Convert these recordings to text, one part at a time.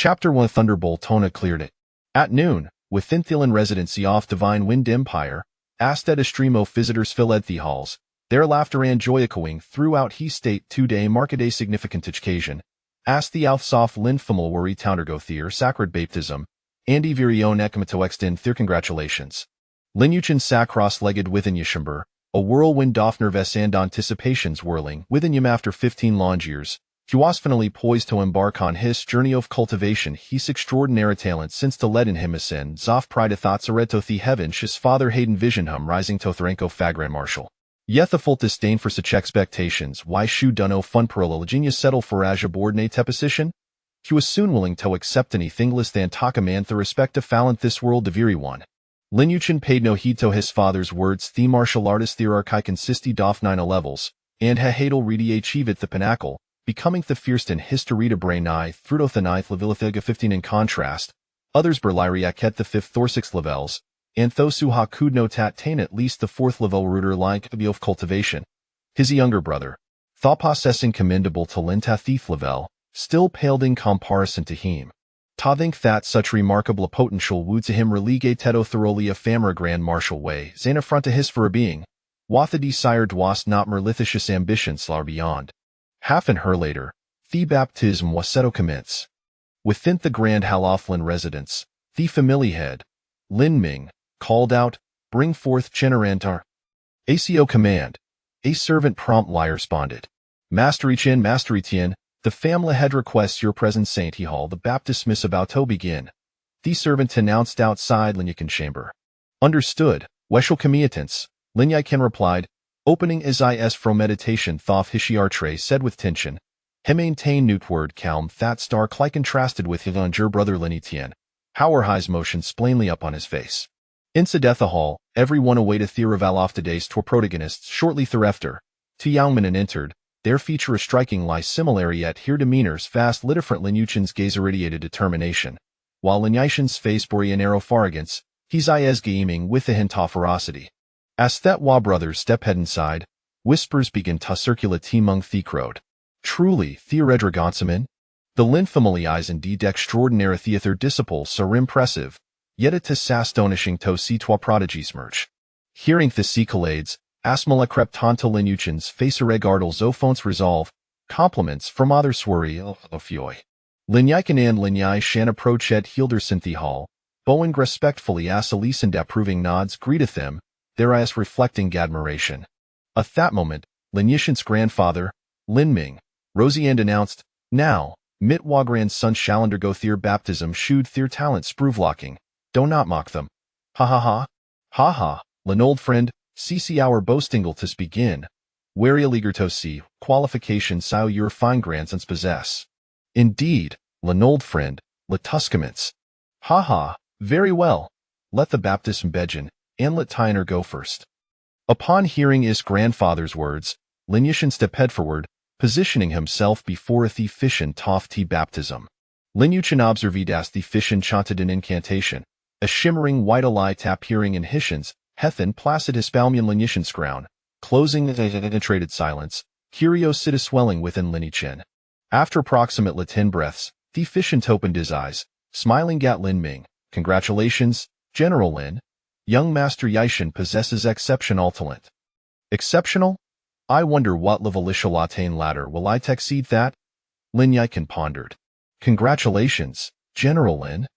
Chapter 1 Thunderbolt Tona cleared it. At noon, within Thilan residency off Divine Wind Empire, Asted a stream of visitors filled the halls, their laughter and joy echoing throughout he state 2-day market-day significant occasion. Asked the Althsoft Linfamal Worry Toundergo Theer Sacred Baptism, Andy Virion Ekamato Extend Their Congratulations. Linuchin sat cross-legged within Yishimber, a whirlwind doff nervous and anticipations whirling within him after 15 long years. He was finally poised to embark on his journey of cultivation his extraordinary talent since to lead in him ascend zof pride thoughts areto the heaven his father Hayden vision hum rising to Thorenko Fagran Marshal. Yet the full disdain for such expectations why shu dunno fun parallel genius settle for as aboard na position? He was soon willing to accept anything less than taka man the respect to falent this world de viri one. Linuchin paid no heed to his father's words the martial artist their archai consisti doff 9 levels, and ha hadel ready achieve at the pinnacle, becoming the fierce in history to brain I through the 9th levelithiga 15 in contrast, others berlyriak at the 5th or 6th levels, and thosu ha could no tat tain at least the 4th level rooter like of cultivation. His younger brother, thaw possessing commendable talent at 5th level, still paled in comparison to him. Ta think that such remarkable potential would to him relegate teto thoroughly a famra grand martial way, zane affront to his for a being, wath the desired was not merlithicious ambition slar beyond. Half an hour later, the baptism was set to commence. Within the grand Haloflin residence, the family head, Lin Ming, called out, "Bring forth Generantar." ACO command. A servant promptly responded. Master Etienne, the family head requests your presence Saint Hall the Baptist miss about to begin. The servant announced outside Linyakin chamber. Understood, Weshel committance, Linyakin replied, opening his eyes from meditation thof Hishiartre said with tension. He maintained newtward calm that stark like contrasted with his unger brother Linitian. His motion plainly up on his face. In Sedetha Hall, everyone awaited Theravaloff today's tour protagonists shortly thereafter. Two young men entered, their feature a striking lie similarity yet here demeanors fast lit different Linuchin's gaze irradiated determination, while Linyashin's face bore an arrow fargance, his eyes gleaming with a hint of ferocity. As that wa brothers step head inside, whispers begin to circulate among the crowd. Truly, Theoredra Gonsamin? The Lin family eyes indeed extraordinary theater disciples so impressive, yet it is astonishing to see twa prodigies merge. Hearing the secolades, Asmala crept onto Linuchin's face regardal zophon's resolve, compliments from other swery of fioy. Linyakin and Linyai shan approach at Hildersinthi Hall, bowing respectfully as Elise and approving nods greeteth them, their eyes reflecting admiration. At that moment, Linyashin's grandfather, Lin Ming, rosy and announced, "Now, Mitwa grandson shall undergo their baptism should their talent spruvlocking. Do not mock them. Ha ha ha. Ha ha, Lin old friend, see our boastingle to begin. Wary eager to see, qualification sao your fine grandsons possess. Indeed, Lin old friend, le Tuscaments. Ha ha, very well. Let the baptism begin, and let Tyner go first." Upon hearing his grandfather's words, Linyashin stepped forward, positioning himself before the fishin toff tea baptism. Linyuchin observed as the fishin chanted an incantation, a shimmering white ally tap hearing in Hishins, Hethan placid hispalmian Linyashin's crown, closing the penetrated silence, curiosity swelling within Linychin. After approximately 10 breaths, the fishin opened his eyes, smiling at Lin Ming. "Congratulations, General Lin. Young Master Yishin possesses exceptional talent." "Exceptional? I wonder what level shall attain ladder will I exceed that?" Lin Yikin pondered. "Congratulations, General Lin."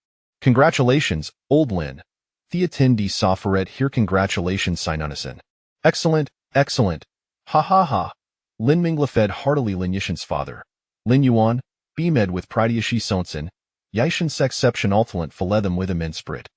"Congratulations, old Lin." The attendee Soferet here congratulations Sinunison. "Excellent, excellent. Ha ha ha." Lin Ming fed heartily Lin Yishin's father. Lin Yuan, beamed with prideishi sonsin, Yishin's exceptional talent fillet them with immense spirit.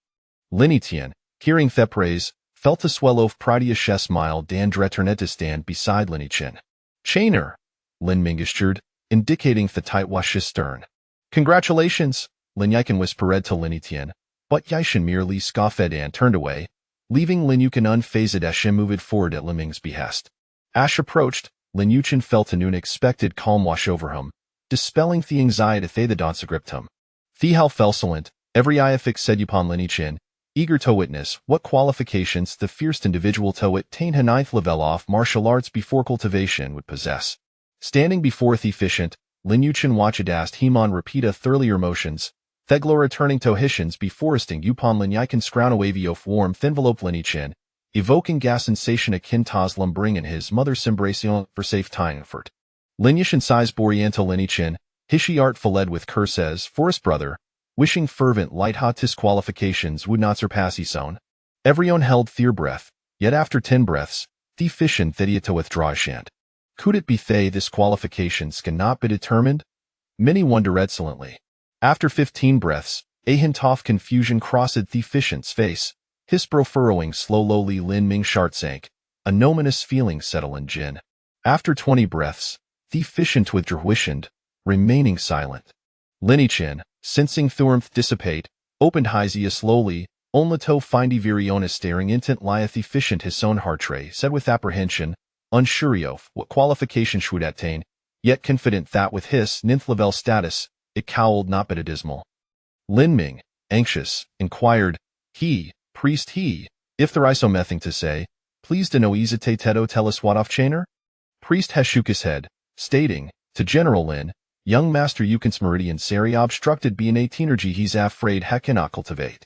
Lin Etienne, hearing the praise, felt the swell of prideish smile dan dreternette to stand beside Lin Etienne. "Chainer," Lin Ming gestured, indicating the tight wash stern. "Congratulations," Lin Yikin whispered to Lin Etienne, but Yishin merely scoffed and turned away, leaving Lin Yukin unfazed as she moved forward at Lin Ming's behest. Ash approached, Lin Yuchin felt an unexpected calm wash over him, dispelling the anxiety the dansa gripped him. The hal felsolent, every eye fixed upon Lin Yuchin, eager to witness what qualifications the fierce individual to attain a 9th level off martial arts before cultivation would possess. Standing before the efficient, Lin Yuchin watched as Himon repeat a thoroughlier motions, Theglo returning to Hishans beforesting upon Linyakan scrownawavio warm envelope Linichin, evoking gas sensation akin tas lumbring in his mother Simbration for safe tying effort. Linyashin size Boriental Linichin, Hishi art Faled with Curses, forest brother, wishing fervent light hot disqualifications would not surpass his own. Everyone held their breath, yet after 10 breaths, deficient Thedia to withdraw shant. Could it be this qualifications cannot be determined? Many wonder excellently. After 15 breaths, a hint of confusion crossed deficient's face, his brow furrowing slowly Lin Ming shart sank, a nominous feeling settle in Jin. After 20 breaths, deficient withdrewishened, remaining silent. Linichin, sensing thurmth dissipate, opened Hyzia slowly, onlato findy Viriona staring intent lieth efficient his own heartray, said with apprehension, unsure of what qualification should attain, yet confident that with his ninth level status, it cowled not but a dismal. Lin Ming, anxious, inquired, priest if there is something to say, please to know easite teto tell us what off chainer? Priest has shook his head, stating, to General Lin, young master Yukins meridian sari obstructed being a teenergy he's afraid he cannot cultivate.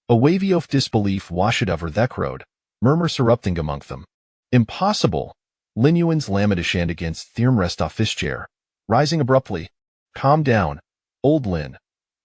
A wavy of disbelief washed over that road, murmurs erupting among them. Impossible! Linuan's lamidishand against Thirm rest off his chair, rising abruptly. Calm down, old Lin.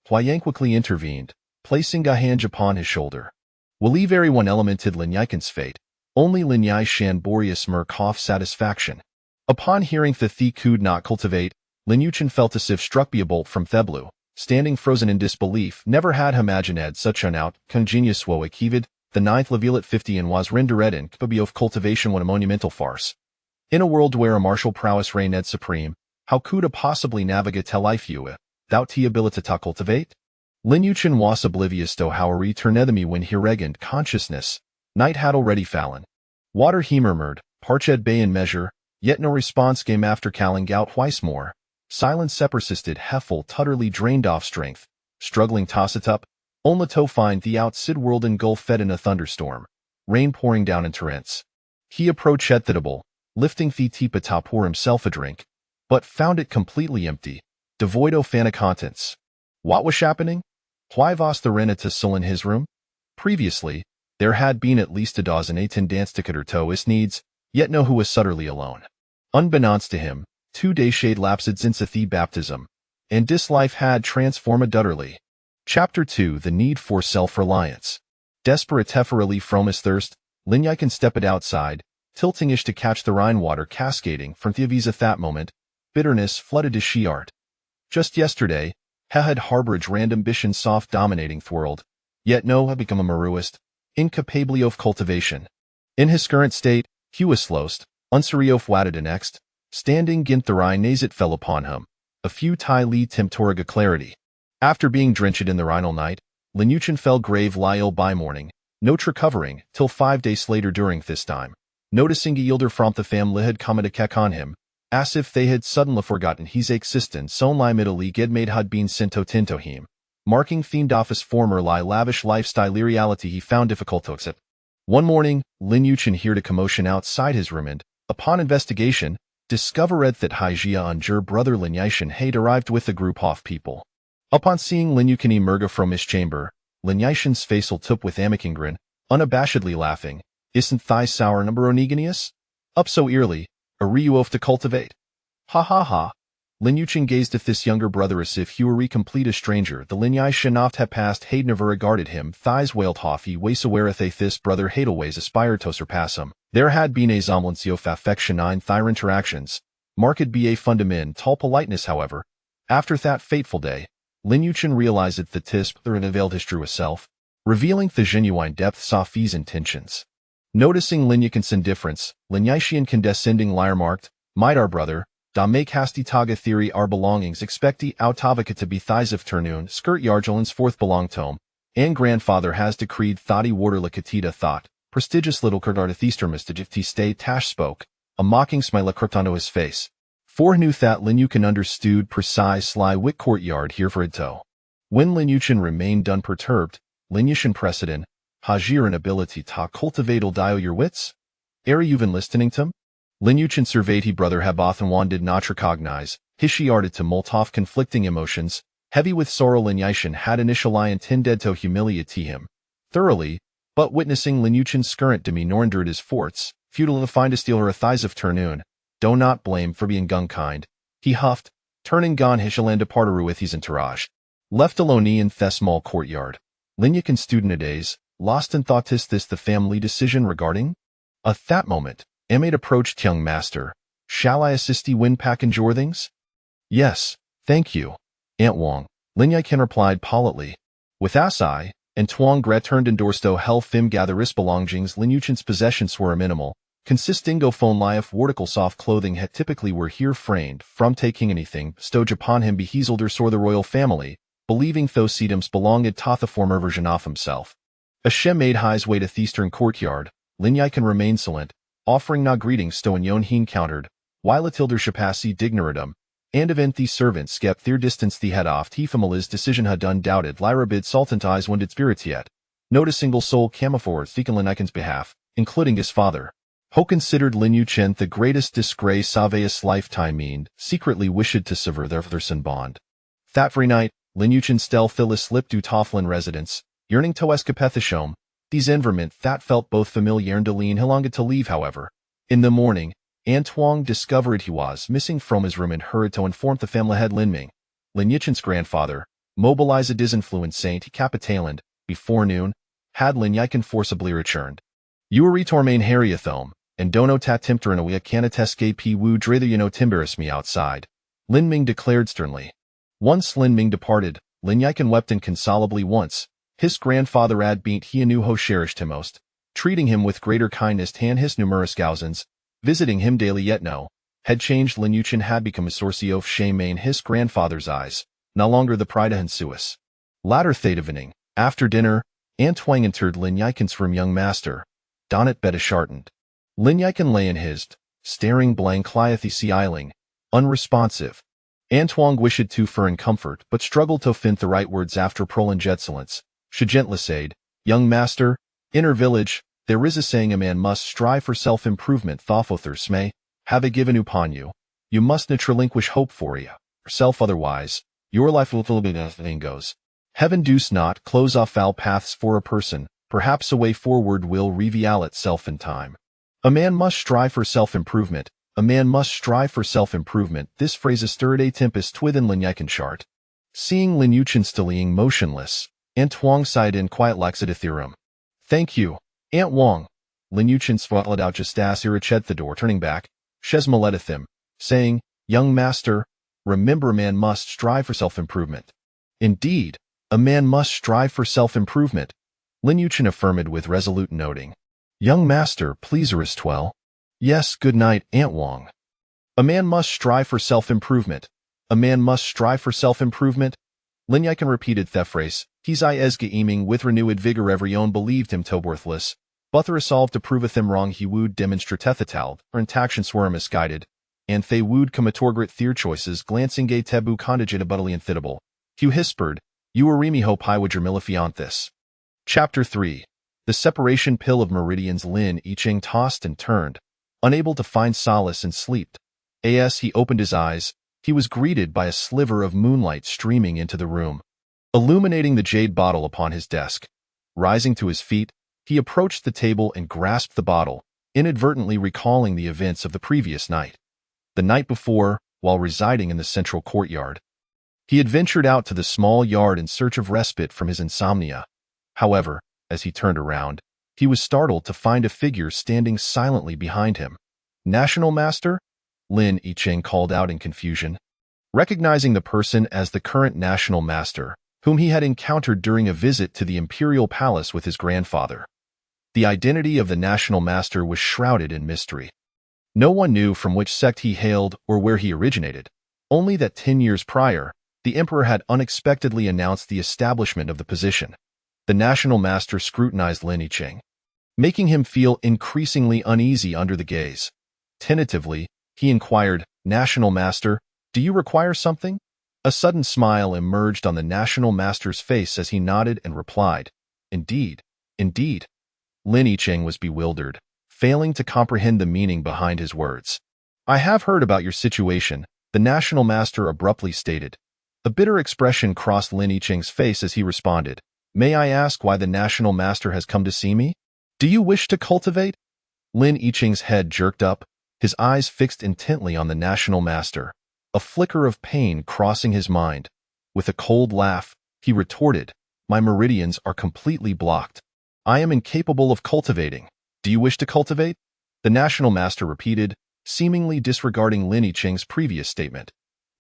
Huayan quickly intervened, placing a hand upon his shoulder. Will leave everyone elemented Linyakan's fate, only Linyai Shan Boreas smirk off satisfaction. Upon hearing the Thi could not cultivate, Linyuchin felt as if struck by a bolt from Theblu, standing frozen in disbelief, never had imagined such an out, congenius woe achieved, the 9th level at 50 and was rendered incapable of cultivation when a monumental farce. In a world where a martial prowess reigned supreme, how could a possibly navigate life you, thou t ability to cultivate? Linyuchin was oblivious to how a returnethemy when he regained consciousness, night had already fallen. Water he murmured, parched bay in measure, yet no response came after calling out twice more. Silence persisted Heffel tutterly drained off strength, struggling toss it up, only to find the outsid world engulfed fed in a thunderstorm, rain pouring down in torrents. He approached Thidable, lifting the teapot to pour himself a drink, but found it completely empty, devoid of any contents. What was happening? Why was the Renata still in his room? Previously, there had been at least a dozen 18 dance ticket or to his needs, yet no who was suddenly alone. Unbeknownst to him, 2 days shade lapsed since the baptism, and this life had transformed utterly. Chapter 2 The Need for Self-Reliance. Desperate teferally from his thirst, Linyakan stepped outside, tilting-ish to catch the Rhine water cascading from Theaviz at that moment. Bitterness flooded his she-art. Just yesterday, he had harbored random ambition soft dominating the world, yet no had become a maruist, incapable of cultivation. In his current state, he was slowest, unsurry of watted next, standing gint the Rhine as it fell upon him, a few tie li temporiga clarity. After being drenched in the Rhinal night, Linyuchin fell grave lie ill by morning, no recovering, till 5 days later during this time, noticing a yielder from the family had come to keck on him, as if they had suddenly forgotten his existence only middle get made had been sento tinto him, marking themed off his former lavish lifestyle reality he found difficult to accept. One morning, Linyuchin heard a commotion outside his room and, upon investigation, discovered that Hyjia and Jur brother Linyashin had arrived with a group of people. Upon seeing Linyukin emerge from his chamber, Linyashin's face took with Amikingrin, unabashedly laughing, isn't thigh sour number onegonius? Up so early, a ryu of to cultivate? Ha ha ha. Linyuchin gazed at this younger brother as if he were complete a stranger. The Linyashin oft had passed had never regarded him. Thighs wailed hoffy ways awareth a this brother hadelways aspired to surpass him. There had been a semblance of affection in their interactions, marked by a fundamental politeness however. After that fateful day, Linyuchin realized that the tisp there unveiled his true self, revealing the genuine depths of his intentions. Noticing Linyukin's indifference, Linyashian condescending lyre marked, might our brother, da make hasty taga theory our belongings expecti autavaka to be thighs of turnoon skirt yargelin's fourth belong tome, and grandfather has decreed thoughty waterla katita thought, prestigious little kurdardatheastermistajifti stay tash spoke, a mocking smile crept onto his face. For knew that Linyukin understood precise sly wit courtyard here for ito. When Linyuchin remained unperturbed, Linyushin precedent, hajir an ability to cultivate dio your wits? Are you even listening to him? Linyuchin surveyed he brother Habothanwan did not recognize, hishi arted to Moltov conflicting emotions, Heavy with sorrow, Lin Yishan had initially intended to humiliate him thoroughly, but witnessing Lin Yuchen's current demeanor endured his forts, futile to find to steal her thighs of turnoon, do not blame for being gun-kind. He huffed, turning gon Hishalan departed with his entourage. Left alone in the small courtyard, Lin Yuchen student a days, lost in thought. Is this the family decision regarding? At that moment, Amate approached young master. Shall I assist you win pack and jor things? Yes, thank you, Aunt Wang, Lin Yaiken replied politely. With Asai, and Tuang Gret turned endorsed o hel fim gatheris belongings. Lin Yuchen's possessions were minimal, consisting of phone life vertical soft clothing had typically were here framed from taking anything stowed upon him beheselder sor the royal family, believing Thosedums belonged to the former version of himself. Hashem made his way to the eastern courtyard. Lin Yaiken remained silent, offering no greetings to Yon Heen countered, while Atilder Shapasi digneratum, and event the servants kept their distance. The head off Tifamala's decision had undoubted Lyra bid Sultan eyes wounded spirits yet. Not a single soul came forward speaking Lin Yaiken's behalf, including his father. Ho considered Lin Yuchen the greatest disgrace of his lifetime and secretly wished to sever their fatherson bond. That very night, Lin Yuchen stealthily slipped to Tofflin residence, yearning to escape the home. These environment that felt both familiar and Deline Hilonga to leave. However, in the morning, Antoine discovered he was missing from his room and hurried to inform the family head Lin Ming, Lin Yuchen's grandfather, mobilized his influence Saint Capitaland, before noon, had Lin Yaiken forcibly returned. You were retormain Harriethome, and dono tat timter in a wea can't escape woo drather you know timberis me outside, Lin Ming declared sternly. Once Lin Ming departed, Lin Yaiken wept inconsolably once. His grandfather had beat he anew ho cherished him most, treating him with greater kindness than his numerous gousans, visiting him daily yet no, had changed. Lin Yuchen had become a source of shame in his grandfather's eyes, no longer the pride of Hinsuis. Latter that evening, after dinner, Antoine entered Lin Yaiken's room. Young master, Donnet bed shartened. Lin Yaiken lay in his, staring blankly at the ceiling, unresponsive. Antoine wished to for in comfort, but struggled to find the right words after prolonged excellence. She gently said, young master, in our village, there is a saying a man must strive for self-improvement. Thofothers may have a given upon you. You must not relinquish hope for yourself, otherwise, your life will be nothing goes. Heaven does not close off all paths for a person, perhaps a way forward will reveal itself in time. A man must strive for self-improvement. A man must strive for self-improvement. This phrase stirred a tempest within Lin Yaiken's heart. Seeing Lin Yuchen still lying motionless, Aunt Wang sighed in quiet laxative. Thank you, Aunt Wang. Lin Yuchen swallowed out just as he reached the door. Turning back, Shesma led at him, saying, young master, remember a man must strive for self-improvement. Indeed, a man must strive for self-improvement, Lin Yuchen affirmed with resolute noting. Young master, please rest well. Yes, good night, Aunt Wang. A man must strive for self-improvement. A man must strive for self-improvement. Lin Yaiken repeated that phrase. He's aiming with renewed vigor. Every own believed him to worthless, but the resolve to proveth him wrong he would demonstratethetald, or intactions were misguided, and they would commitorgret their choices glancing gay tebu condigit abutally and thittable. Hugh hispered, you arimi hope I would your milifianthus. Chapter 3. The separation pill of meridians. Lin Yicheng tossed and turned, unable to find solace in sleep. As he opened his eyes, he was greeted by a sliver of moonlight streaming into the room, illuminating the jade bottle upon his desk. Rising to his feet, he approached the table and grasped the bottle, inadvertently recalling the events of the previous night. The night before, while residing in the central courtyard, he had ventured out to the small yard in search of respite from his insomnia. However, as he turned around, he was startled to find a figure standing silently behind him. National Master? Lin Yicheng called out in confusion, recognizing the person as the current National Master, whom he had encountered during a visit to the Imperial Palace with his grandfather. The identity of the National Master was shrouded in mystery. No one knew from which sect he hailed or where he originated, only that 10 years prior, the Emperor had unexpectedly announced the establishment of the position. The National Master scrutinized Lin Yicheng, making him feel increasingly uneasy under the gaze. Tentatively, he inquired, National Master, do you require something? A sudden smile emerged on the National Master's face as he nodded and replied, Indeed, indeed. Lin Yicheng was bewildered, failing to comprehend the meaning behind his words. I have heard about your situation, the National Master abruptly stated. A bitter expression crossed Lin Yiqing's face as he responded, "May I ask why the National Master has come to see me? Do you wish to cultivate?" Lin Yiqing's head jerked up, his eyes fixed intently on the National Master, a flicker of pain crossing his mind. With a cold laugh, he retorted, "My meridians are completely blocked. I am incapable of cultivating. Do you wish to cultivate?" The National Master repeated, seemingly disregarding Lin Yiqing's previous statement.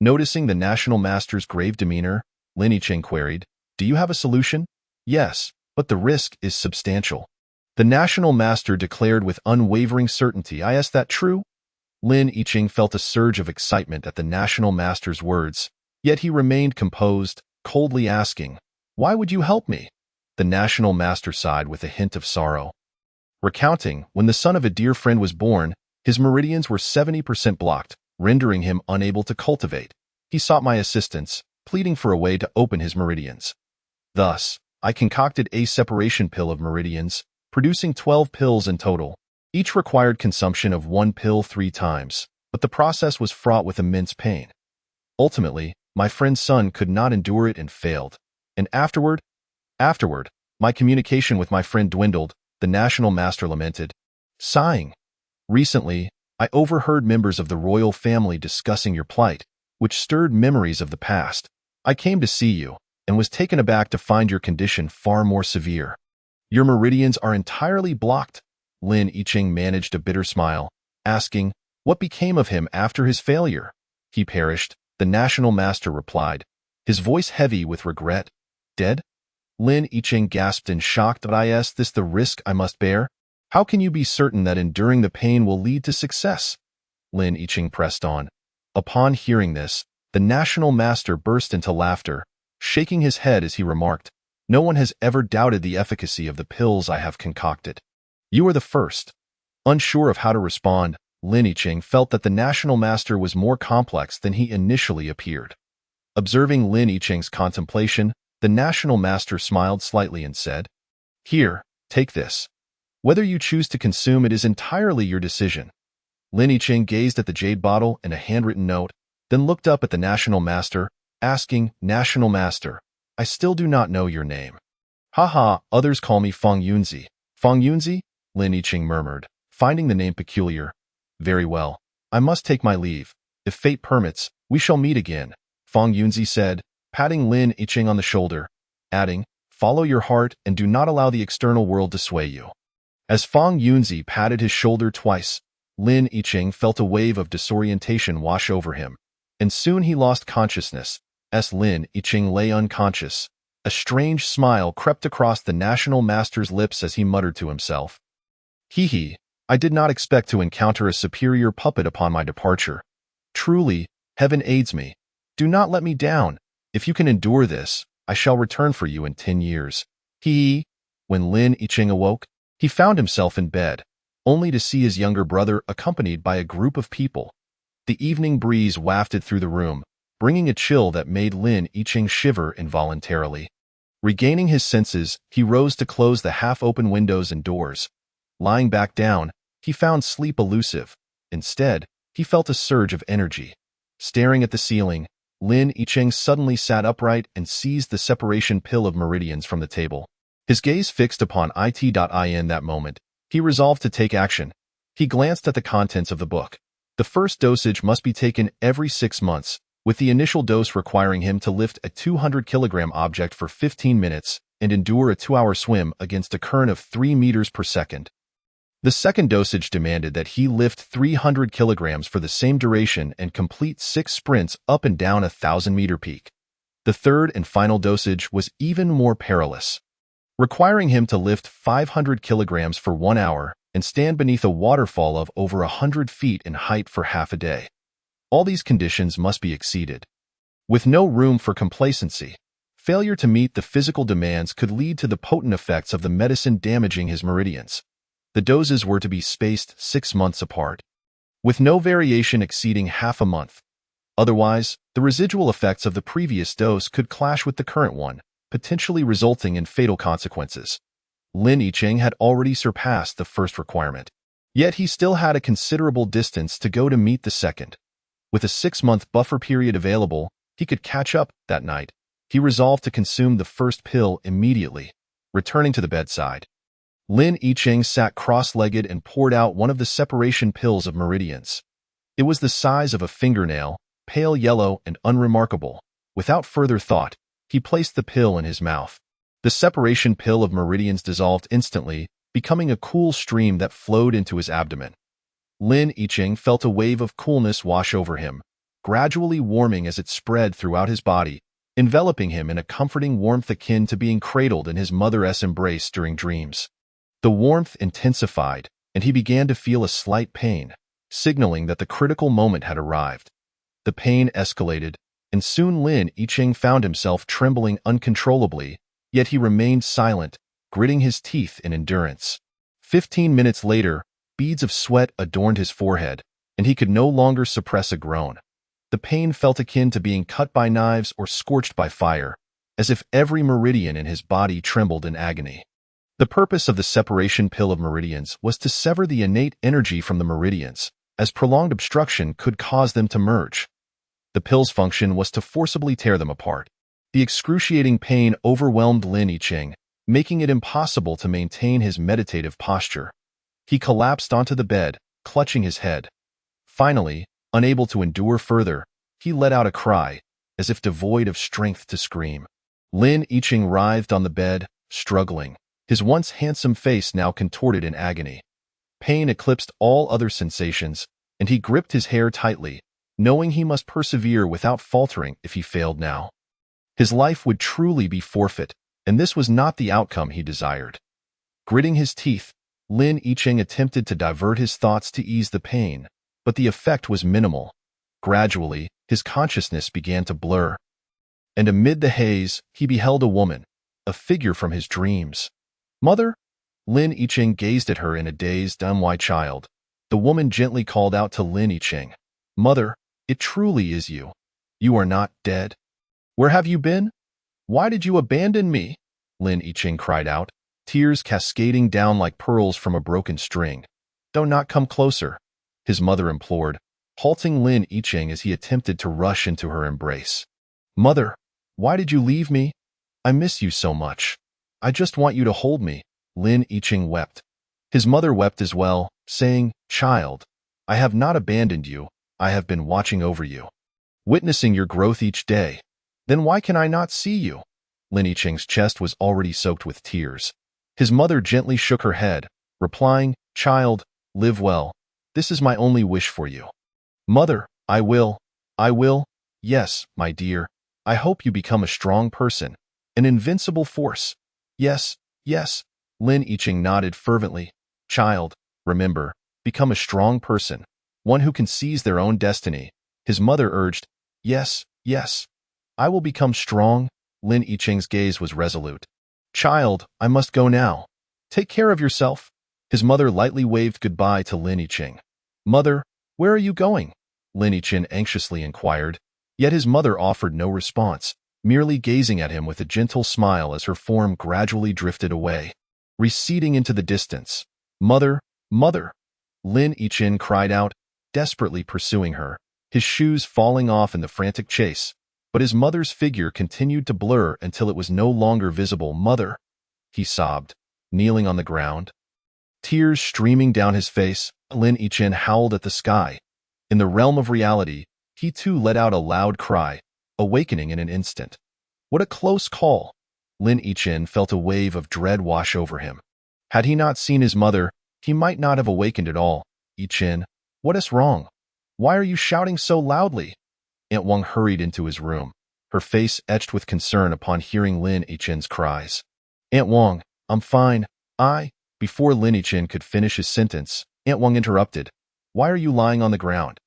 Noticing the National Master's grave demeanor, Lin Yiqing queried, "Do you have a solution?" "Yes, but the risk is substantial." The National Master declared with unwavering certainty, "Is that true?" Lin Yiqing felt a surge of excitement at the National Master's words, yet he remained composed, coldly asking, "Why would you help me?" The National Master sighed with a hint of sorrow, recounting, when the son of a dear friend was born, his meridians were 70% blocked, rendering him unable to cultivate. He sought my assistance, pleading for a way to open his meridians. Thus, I concocted a separation pill of meridians, producing 12 pills in total. Each required consumption of 1 pill 3 times, but the process was fraught with immense pain. Ultimately, my friend's son could not endure it and failed. And afterward, my communication with my friend dwindled, the National Master lamented, sighing. Recently, I overheard members of the royal family discussing your plight, which stirred memories of the past. I came to see you, and was taken aback to find your condition far more severe. Your meridians are entirely blocked. Lin Yiqing managed a bitter smile, asking, "What became of him after his failure?" "He perished," the National Master replied, his voice heavy with regret. "Dead?" Lin Yiqing gasped in shock. "Is this the risk I must bear? How can you be certain that enduring the pain will lead to success?" Lin Yiqing pressed on. Upon hearing this, the National Master burst into laughter, shaking his head as he remarked, "No one has ever doubted the efficacy of the pills I have concocted. You are the first." Unsure of how to respond, Lin Yiqing felt that the National Master was more complex than he initially appeared. Observing Lin Yiqing's contemplation, the National Master smiled slightly and said, "Here, take this. Whether you choose to consume it is entirely your decision." Lin Yiqing gazed at the jade bottle and a handwritten note, then looked up at the National Master, asking, "National Master, I still do not know your name." "Haha, others call me Feng Yunzi." "Feng Yunzi?" Lin Yiqing murmured, finding the name peculiar. "Very well. I must take my leave. If fate permits, we shall meet again," Feng Yunzi said, patting Lin Yiqing on the shoulder, adding, "Follow your heart and do not allow the external world to sway you." As Feng Yunzi patted his shoulder twice, Lin Yiqing felt a wave of disorientation wash over him, and soon he lost consciousness. As Lin Yiqing lay unconscious, a strange smile crept across the National Master's lips as he muttered to himself, "Hee, I did not expect to encounter a superior puppet upon my departure. Truly, heaven aids me. Do not let me down. If you can endure this, I shall return for you in 10 years. When Lin Yiqing awoke, he found himself in bed, only to see his younger brother accompanied by a group of people. The evening breeze wafted through the room, bringing a chill that made Lin Yiqing shiver involuntarily. Regaining his senses, he rose to close the half-open windows and doors. Lying back down, he found sleep elusive. Instead, he felt a surge of energy. Staring at the ceiling, Lin Yiqing suddenly sat upright and seized the separation pill of meridians from the table. His gaze fixed upon it.in that moment. He resolved to take action. He glanced at the contents of the book. The first dosage must be taken every 6 months, with the initial dose requiring him to lift a 200-kilogram object for 15 minutes and endure a 2-hour swim against a current of 3 meters per second. The second dosage demanded that he lift 300 kilograms for the same duration and complete 6 sprints up and down a 1,000-meter peak. The third and final dosage was even more perilous, requiring him to lift 500 kilograms for 1 hour and stand beneath a waterfall of over 100 feet in height for half a day. All these conditions must be exceeded. With no room for complacency, failure to meet the physical demands could lead to the potent effects of the medicine damaging his meridians. The doses were to be spaced 6 months apart, with no variation exceeding half a month. Otherwise, the residual effects of the previous dose could clash with the current one, potentially resulting in fatal consequences. Lin Yiqing had already surpassed the first requirement, yet he still had a considerable distance to go to meet the second. With a 6-month buffer period available, he could catch up that night. He resolved to consume the first pill immediately. Returning to the bedside, Lin Yicheng sat cross-legged and poured out one of the separation pills of meridians. It was the size of a fingernail, pale yellow and unremarkable. Without further thought, he placed the pill in his mouth. The separation pill of meridians dissolved instantly, becoming a cool stream that flowed into his abdomen. Lin Yicheng felt a wave of coolness wash over him, gradually warming as it spread throughout his body, enveloping him in a comforting warmth akin to being cradled in his mother's embrace during dreams. The warmth intensified, and he began to feel a slight pain, signaling that the critical moment had arrived. The pain escalated, and soon Lin Yicheng found himself trembling uncontrollably, yet he remained silent, gritting his teeth in endurance. 15 minutes later, beads of sweat adorned his forehead, and he could no longer suppress a groan. The pain felt akin to being cut by knives or scorched by fire, as if every meridian in his body trembled in agony. The purpose of the separation pill of meridians was to sever the innate energy from the meridians, as prolonged obstruction could cause them to merge. The pill's function was to forcibly tear them apart. The excruciating pain overwhelmed Lin Yicheng, making it impossible to maintain his meditative posture. He collapsed onto the bed, clutching his head. Finally, unable to endure further, he let out a cry, as if devoid of strength to scream. Lin Yicheng writhed on the bed, struggling, his once handsome face now contorted in agony. Pain eclipsed all other sensations, and he gripped his hair tightly, knowing he must persevere without faltering if he failed now. His life would truly be forfeit, and this was not the outcome he desired. Gritting his teeth, Lin Yicheng attempted to divert his thoughts to ease the pain, but the effect was minimal. Gradually, his consciousness began to blur. And amid the haze, he beheld a woman, a figure from his dreams. "Mother?" Lin Yicheng gazed at her in a dazed, dumb-eyed child. The woman gently called out to Lin Yicheng, "Mother, it truly is you. You are not dead. Where have you been? Why did you abandon me?" Lin Yicheng cried out, tears cascading down like pearls from a broken string. "Do not come closer," his mother implored, halting Lin Yicheng as he attempted to rush into her embrace. "Mother, why did you leave me? I miss you so much. I just want you to hold me." Lin Yicheng wept. His mother wept as well, saying, "Child, I have not abandoned you. I have been watching over you, witnessing your growth each day. Then why can I not see you?" Lin Yicheng's chest was already soaked with tears. His mother gently shook her head, replying, "Child, live well. This is my only wish for you." "Mother, I will. Yes, my dear. I hope you become a strong person, an invincible force." Yes. Lin Yicheng nodded fervently. "Child, remember, become a strong person, one who can seize their own destiny." His mother urged, Yes. I will become strong." Lin Yicheng's gaze was resolute. "Child, I must go now. Take care of yourself." His mother lightly waved goodbye to Lin Yicheng. "Mother, where are you going?" Lin Yicheng anxiously inquired, yet his mother offered no response, merely gazing at him with a gentle smile as her form gradually drifted away, receding into the distance. Mother! Lin Yicheng cried out, desperately pursuing her, his shoes falling off in the frantic chase, but his mother's figure continued to blur until it was no longer visible. "Mother!" he sobbed, kneeling on the ground. Tears streaming down his face, Lin Yicheng howled at the sky. In the realm of reality, he too let out a loud cry, awakening in an instant. What a close call! Lin Yicheng felt a wave of dread wash over him. Had he not seen his mother, he might not have awakened at all. "Yicheng, what is wrong? Why are you shouting so loudly?" Aunt Wang hurried into his room, her face etched with concern upon hearing Lin Yicheng's cries. "Aunt Wang, I'm fine. Before Lin Yicheng could finish his sentence, Aunt Wang interrupted. "Why are you lying on the ground?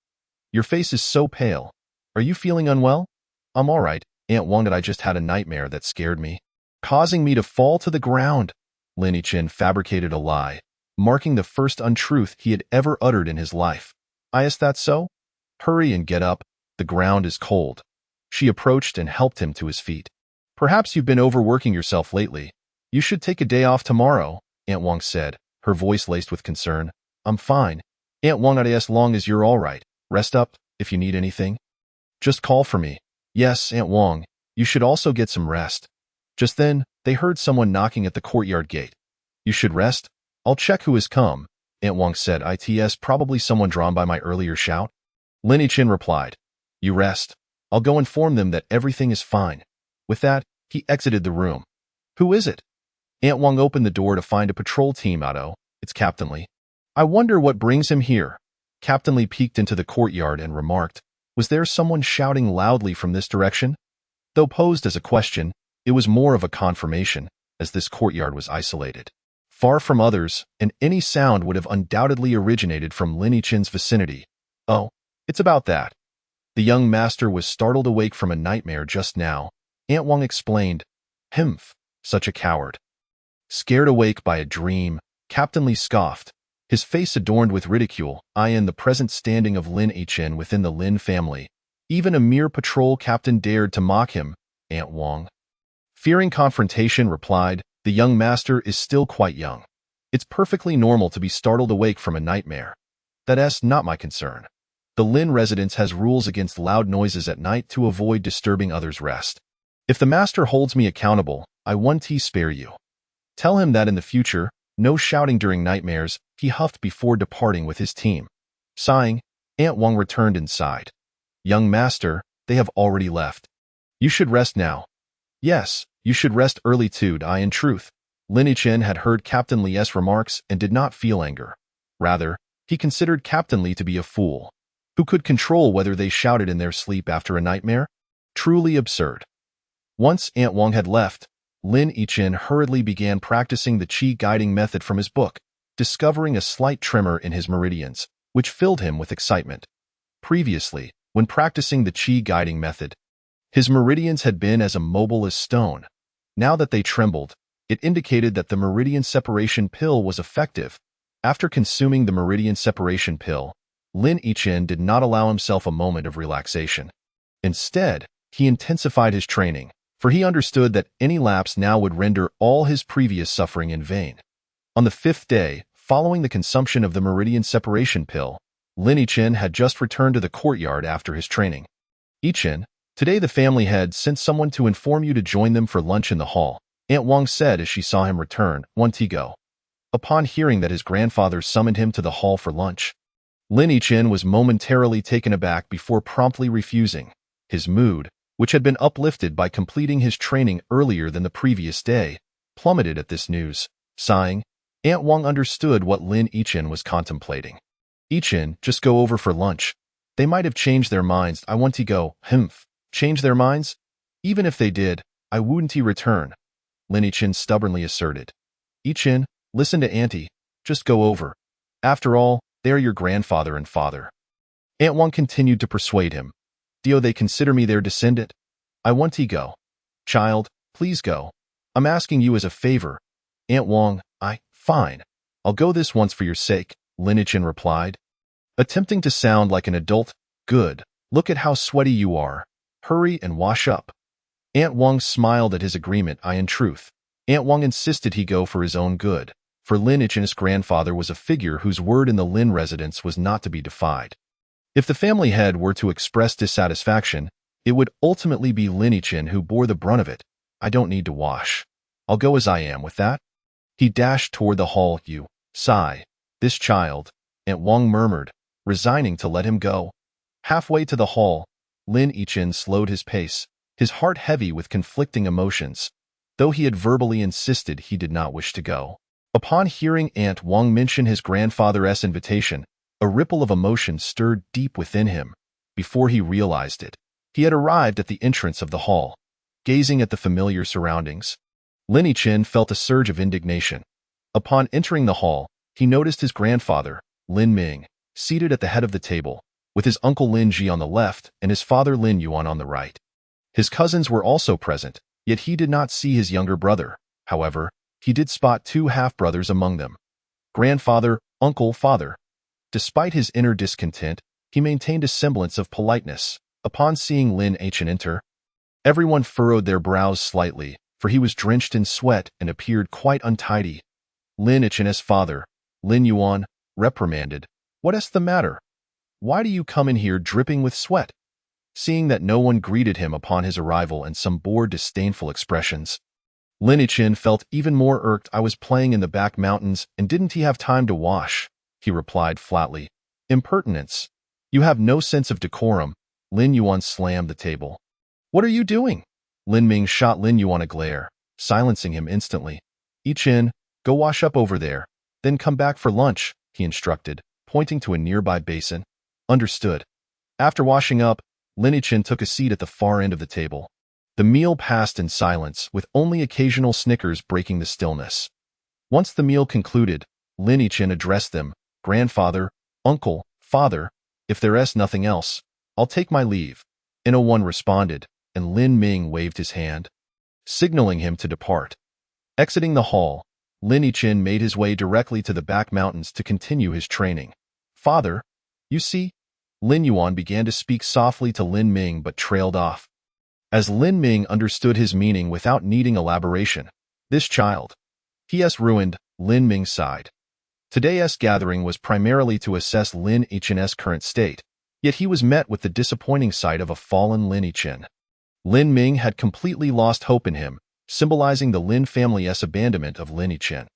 Your face is so pale. Are you feeling unwell?" "I'm all right, Aunt Wang. I just had a nightmare that scared me, causing me to fall to the ground." Lin Yicheng fabricated a lie, marking the first untruth he had ever uttered in his life. "Is that so? Hurry and get up. The ground is cold." She approached and helped him to his feet. "Perhaps you've been overworking yourself lately. You should take a day off tomorrow," Aunt Wang said, her voice laced with concern. "I'm fine, Aunt Wang. As long as you're all right, rest up. If you need anything, just call for me." Yes, Aunt Wong, you should also get some rest. Just then, they heard someone knocking at the courtyard gate. You should rest? I'll check who has come, Aunt Wong said. It's probably someone drawn by my earlier shout. Lin Yichin replied. You rest. I'll go inform them that everything is fine. With that, he exited the room. Who is it? Aunt Wong opened the door to find a patrol team. It's Captain Li. I wonder what brings him here. Captain Li peeked into the courtyard and remarked, was there someone shouting loudly from this direction? Though posed as a question, it was more of a confirmation, as this courtyard was isolated, far from others, and any sound would have undoubtedly originated from Lin Yichin's vicinity. Oh, it's about that. The young master was startled awake from a nightmare just now. Aunt Wong explained, Humph, such a coward. Scared awake by a dream, Captain Li scoffed, his face adorned with ridicule, in the present standing of Lin Yichin within the Lin family. Even a mere patrol captain dared to mock him, Aunt Wong. Fearing confrontation, replied, the young master is still quite young. It's perfectly normal to be startled awake from a nightmare. That's not my concern. The Lin residence has rules against loud noises at night to avoid disturbing others' rest. If the master holds me accountable, I won't spare you. Tell him that in the future, no shouting during nightmares, he huffed before departing with his team. Sighing, Aunt Wong returned inside. Young master, they have already left. You should rest now. Yes, you should rest early too. In truth, Lin Yichin had heard Captain Li's remarks and did not feel anger. Rather, he considered Captain Li to be a fool. Who could control whether they shouted in their sleep after a nightmare? Truly absurd. Once Aunt Wong had left, Lin Yichin hurriedly began practicing the qi guiding method from his book, discovering a slight tremor in his meridians, which filled him with excitement. Previously, when practicing the qi guiding method, his meridians had been as immobile as stone. Now that they trembled, it indicated that the meridian separation pill was effective. After consuming the meridian separation pill, Lin Yichin did not allow himself a moment of relaxation. Instead, he intensified his training, for he understood that any lapse now would render all his previous suffering in vain. On the 5th day, following the consumption of the meridian separation pill, Lin Yichin had just returned to the courtyard after his training. Yichin, today the family had sent someone to inform you to join them for lunch in the hall, Aunt Wong said as she saw him return. Won't he go? Upon hearing that his grandfather summoned him to the hall for lunch, Lin Yichin was momentarily taken aback before promptly refusing. His mood, which had been uplifted by completing his training earlier than the previous day, plummeted at this news. Sighing, Aunt Wong understood what Lin Yichin was contemplating. Yichin, just go over for lunch. They might have changed their minds. I want to go. Humph. Change their minds? Even if they did, I wouldn't return, Lin Yichin stubbornly asserted. Yichin, listen to Auntie. Just go over. After all, they are your grandfather and father. Aunt Wong continued to persuade him. They consider me their descendant. I want to go. Child, please go. I'm asking you as a favor. Aunt Wong, fine. I'll go this once for your sake, Lin Yichin replied. Attempting to sound like an adult, good. Look at how sweaty you are. Hurry and wash up. Aunt Wong smiled at his agreement. In truth, Aunt Wong insisted he go for his own good, for Lin Yichin's grandfather was a figure whose word in the Lin residence was not to be defied. If the family head were to express dissatisfaction, it would ultimately be Lin Yichin who bore the brunt of it. I don't need to wash. I'll go as I am. With that, he dashed toward the hall. You sigh. This child, Aunt Wong murmured, resigning to let him go. Halfway to the hall, Lin Yichin slowed his pace, his heart heavy with conflicting emotions. Though he had verbally insisted he did not wish to go. Upon hearing Aunt Wong mention his grandfather's invitation, a ripple of emotion stirred deep within him. Before he realized it, he had arrived at the entrance of the hall. Gazing at the familiar surroundings, Lin Yichin felt a surge of indignation. Upon entering the hall, he noticed his grandfather, Lin Ming, seated at the head of the table, with his uncle Lin Ji on the left and his father Lin Yuan on the right. His cousins were also present, yet he did not see his younger brother. However, he did spot two half-brothers among them. Grandfather, uncle, father. Despite his inner discontent, he maintained a semblance of politeness. Upon seeing Lin Yichin enter, everyone furrowed their brows slightly, for he was drenched in sweat and appeared quite untidy. Lin Yichin's father, Lin Yuan, reprimanded. What is the matter? Why do you come in here dripping with sweat? seeing that no one greeted him upon his arrival and some bored, disdainful expressions. Lin Yichin felt even more irked. I was playing in the back mountains, and didn't he have time to wash? He replied flatly. Impertinence. You have no sense of decorum. Lin Yuan slammed the table. What are you doing? Lin Ming shot Lin Yuan a glare, silencing him instantly. Yichin, go wash up over there, then come back for lunch, he instructed, pointing to a nearby basin. Understood. After washing up, Lin Yichin took a seat at the far end of the table. The meal passed in silence, with only occasional snickers breaking the stillness. Once the meal concluded, Lin Yichin addressed them. Grandfather, uncle, father, if there's nothing else, I'll take my leave. One responded, and Lin Ming waved his hand, signaling him to depart. Exiting the hall, Lin Yichin made his way directly to the back mountains to continue his training. Father, you see? Lin Yuan began to speak softly to Lin Ming but trailed off. As Lin Ming understood his meaning without needing elaboration, this child. He.s. ruined, Lin Ming sighed. Today's gathering was primarily to assess Lin Yichin's current state, yet he was met with the disappointing sight of a fallen Lin Yichin. Lin Ming had completely lost hope in him, symbolizing the Lin family's abandonment of Lin Yichin.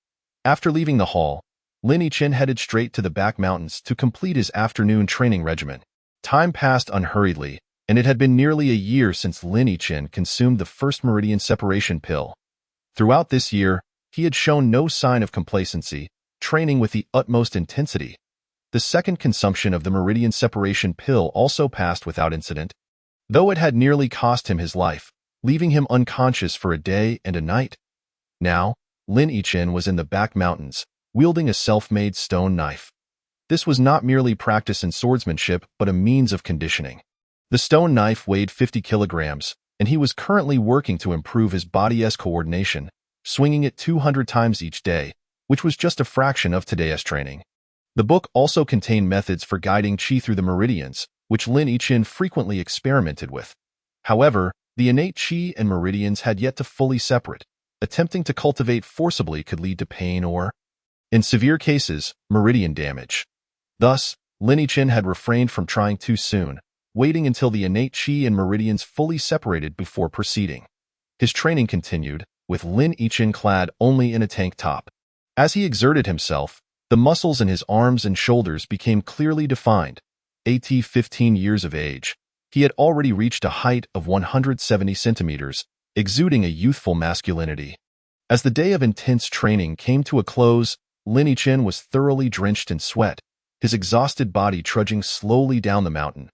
After leaving the hall, Lin Yichin headed straight to the back mountains to complete his afternoon training regimen. Time passed unhurriedly, and it had been nearly a year since Lin Yichin consumed the first meridian separation pill. Throughout this year, he had shown no sign of complacency, training with the utmost intensity. The second consumption of the meridian separation pill also passed without incident, though it had nearly cost him his life, leaving him unconscious for a day and a night. Now, Lin Yichin was in the back mountains, wielding a self-made stone knife. This was not merely practice in swordsmanship, but a means of conditioning. The stone knife weighed 50 kilograms, and he was currently working to improve his body's coordination, swinging it 200 times each day, which was just a fraction of today's training. The book also contained methods for guiding qi through the meridians, which Lin Yichin frequently experimented with. However, the innate qi and meridians had yet to fully separate. Attempting to cultivate forcibly could lead to pain or, in severe cases, meridian damage. Thus, Lin Yichin had refrained from trying too soon, waiting until the innate qi and meridians fully separated before proceeding. His training continued, with Lin Yichin clad only in a tank top. As he exerted himself, the muscles in his arms and shoulders became clearly defined. At 15 years of age, he had already reached a height of 170 centimeters, exuding a youthful masculinity. As the day of intense training came to a close, Lin Yichin was thoroughly drenched in sweat, his exhausted body trudging slowly down the mountain.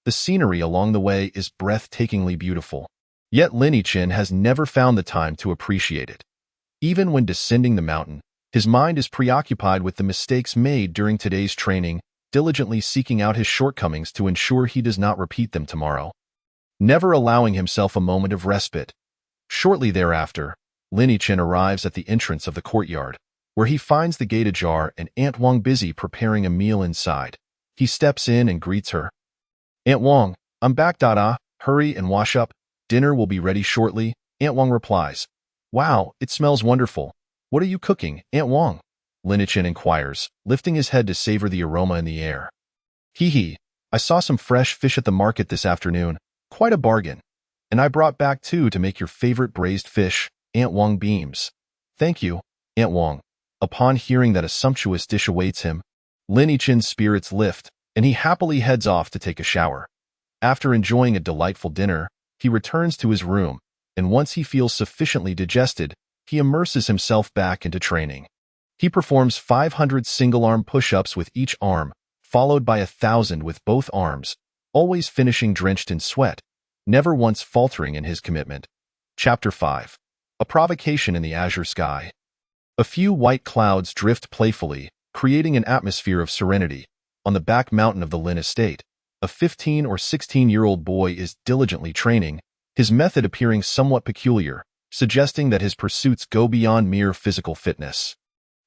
The scenery along the way is breathtakingly beautiful, yet Lin Yichin has never found the time to appreciate it. Even when descending the mountain, his mind is preoccupied with the mistakes made during today's training, diligently seeking out his shortcomings to ensure he does not repeat them tomorrow, never allowing himself a moment of respite. Shortly thereafter, Lin Yichin arrives at the entrance of the courtyard, where he finds the gate ajar and Aunt Wang busy preparing a meal inside. He steps in and greets her. Aunt Wang, I'm back. Hurry and wash up. Dinner will be ready shortly, Aunt Wang replies. Wow, it smells wonderful. What are you cooking, Aunt Wang? Lin Yichin inquires, lifting his head to savor the aroma in the air. Hee, I saw some fresh fish at the market this afternoon. Quite a bargain. And I brought back two to make your favorite braised fish, Aunt Wang beams. Thank you, Aunt Wang. Upon hearing that a sumptuous dish awaits him, Lin Yichin's spirits lift, and he happily heads off to take a shower. After enjoying a delightful dinner, he returns to his room, and once he feels sufficiently digested, he immerses himself back into training. He performs 500 single-arm push-ups with each arm, followed by 1,000 with both arms, always finishing drenched in sweat, never once faltering in his commitment. Chapter 5. A Provocation in the Azure Sky. A few white clouds drift playfully, creating an atmosphere of serenity. On the back mountain of the Lin estate, a 15 or 16-year-old boy is diligently training, his method appearing somewhat peculiar, suggesting that his pursuits go beyond mere physical fitness.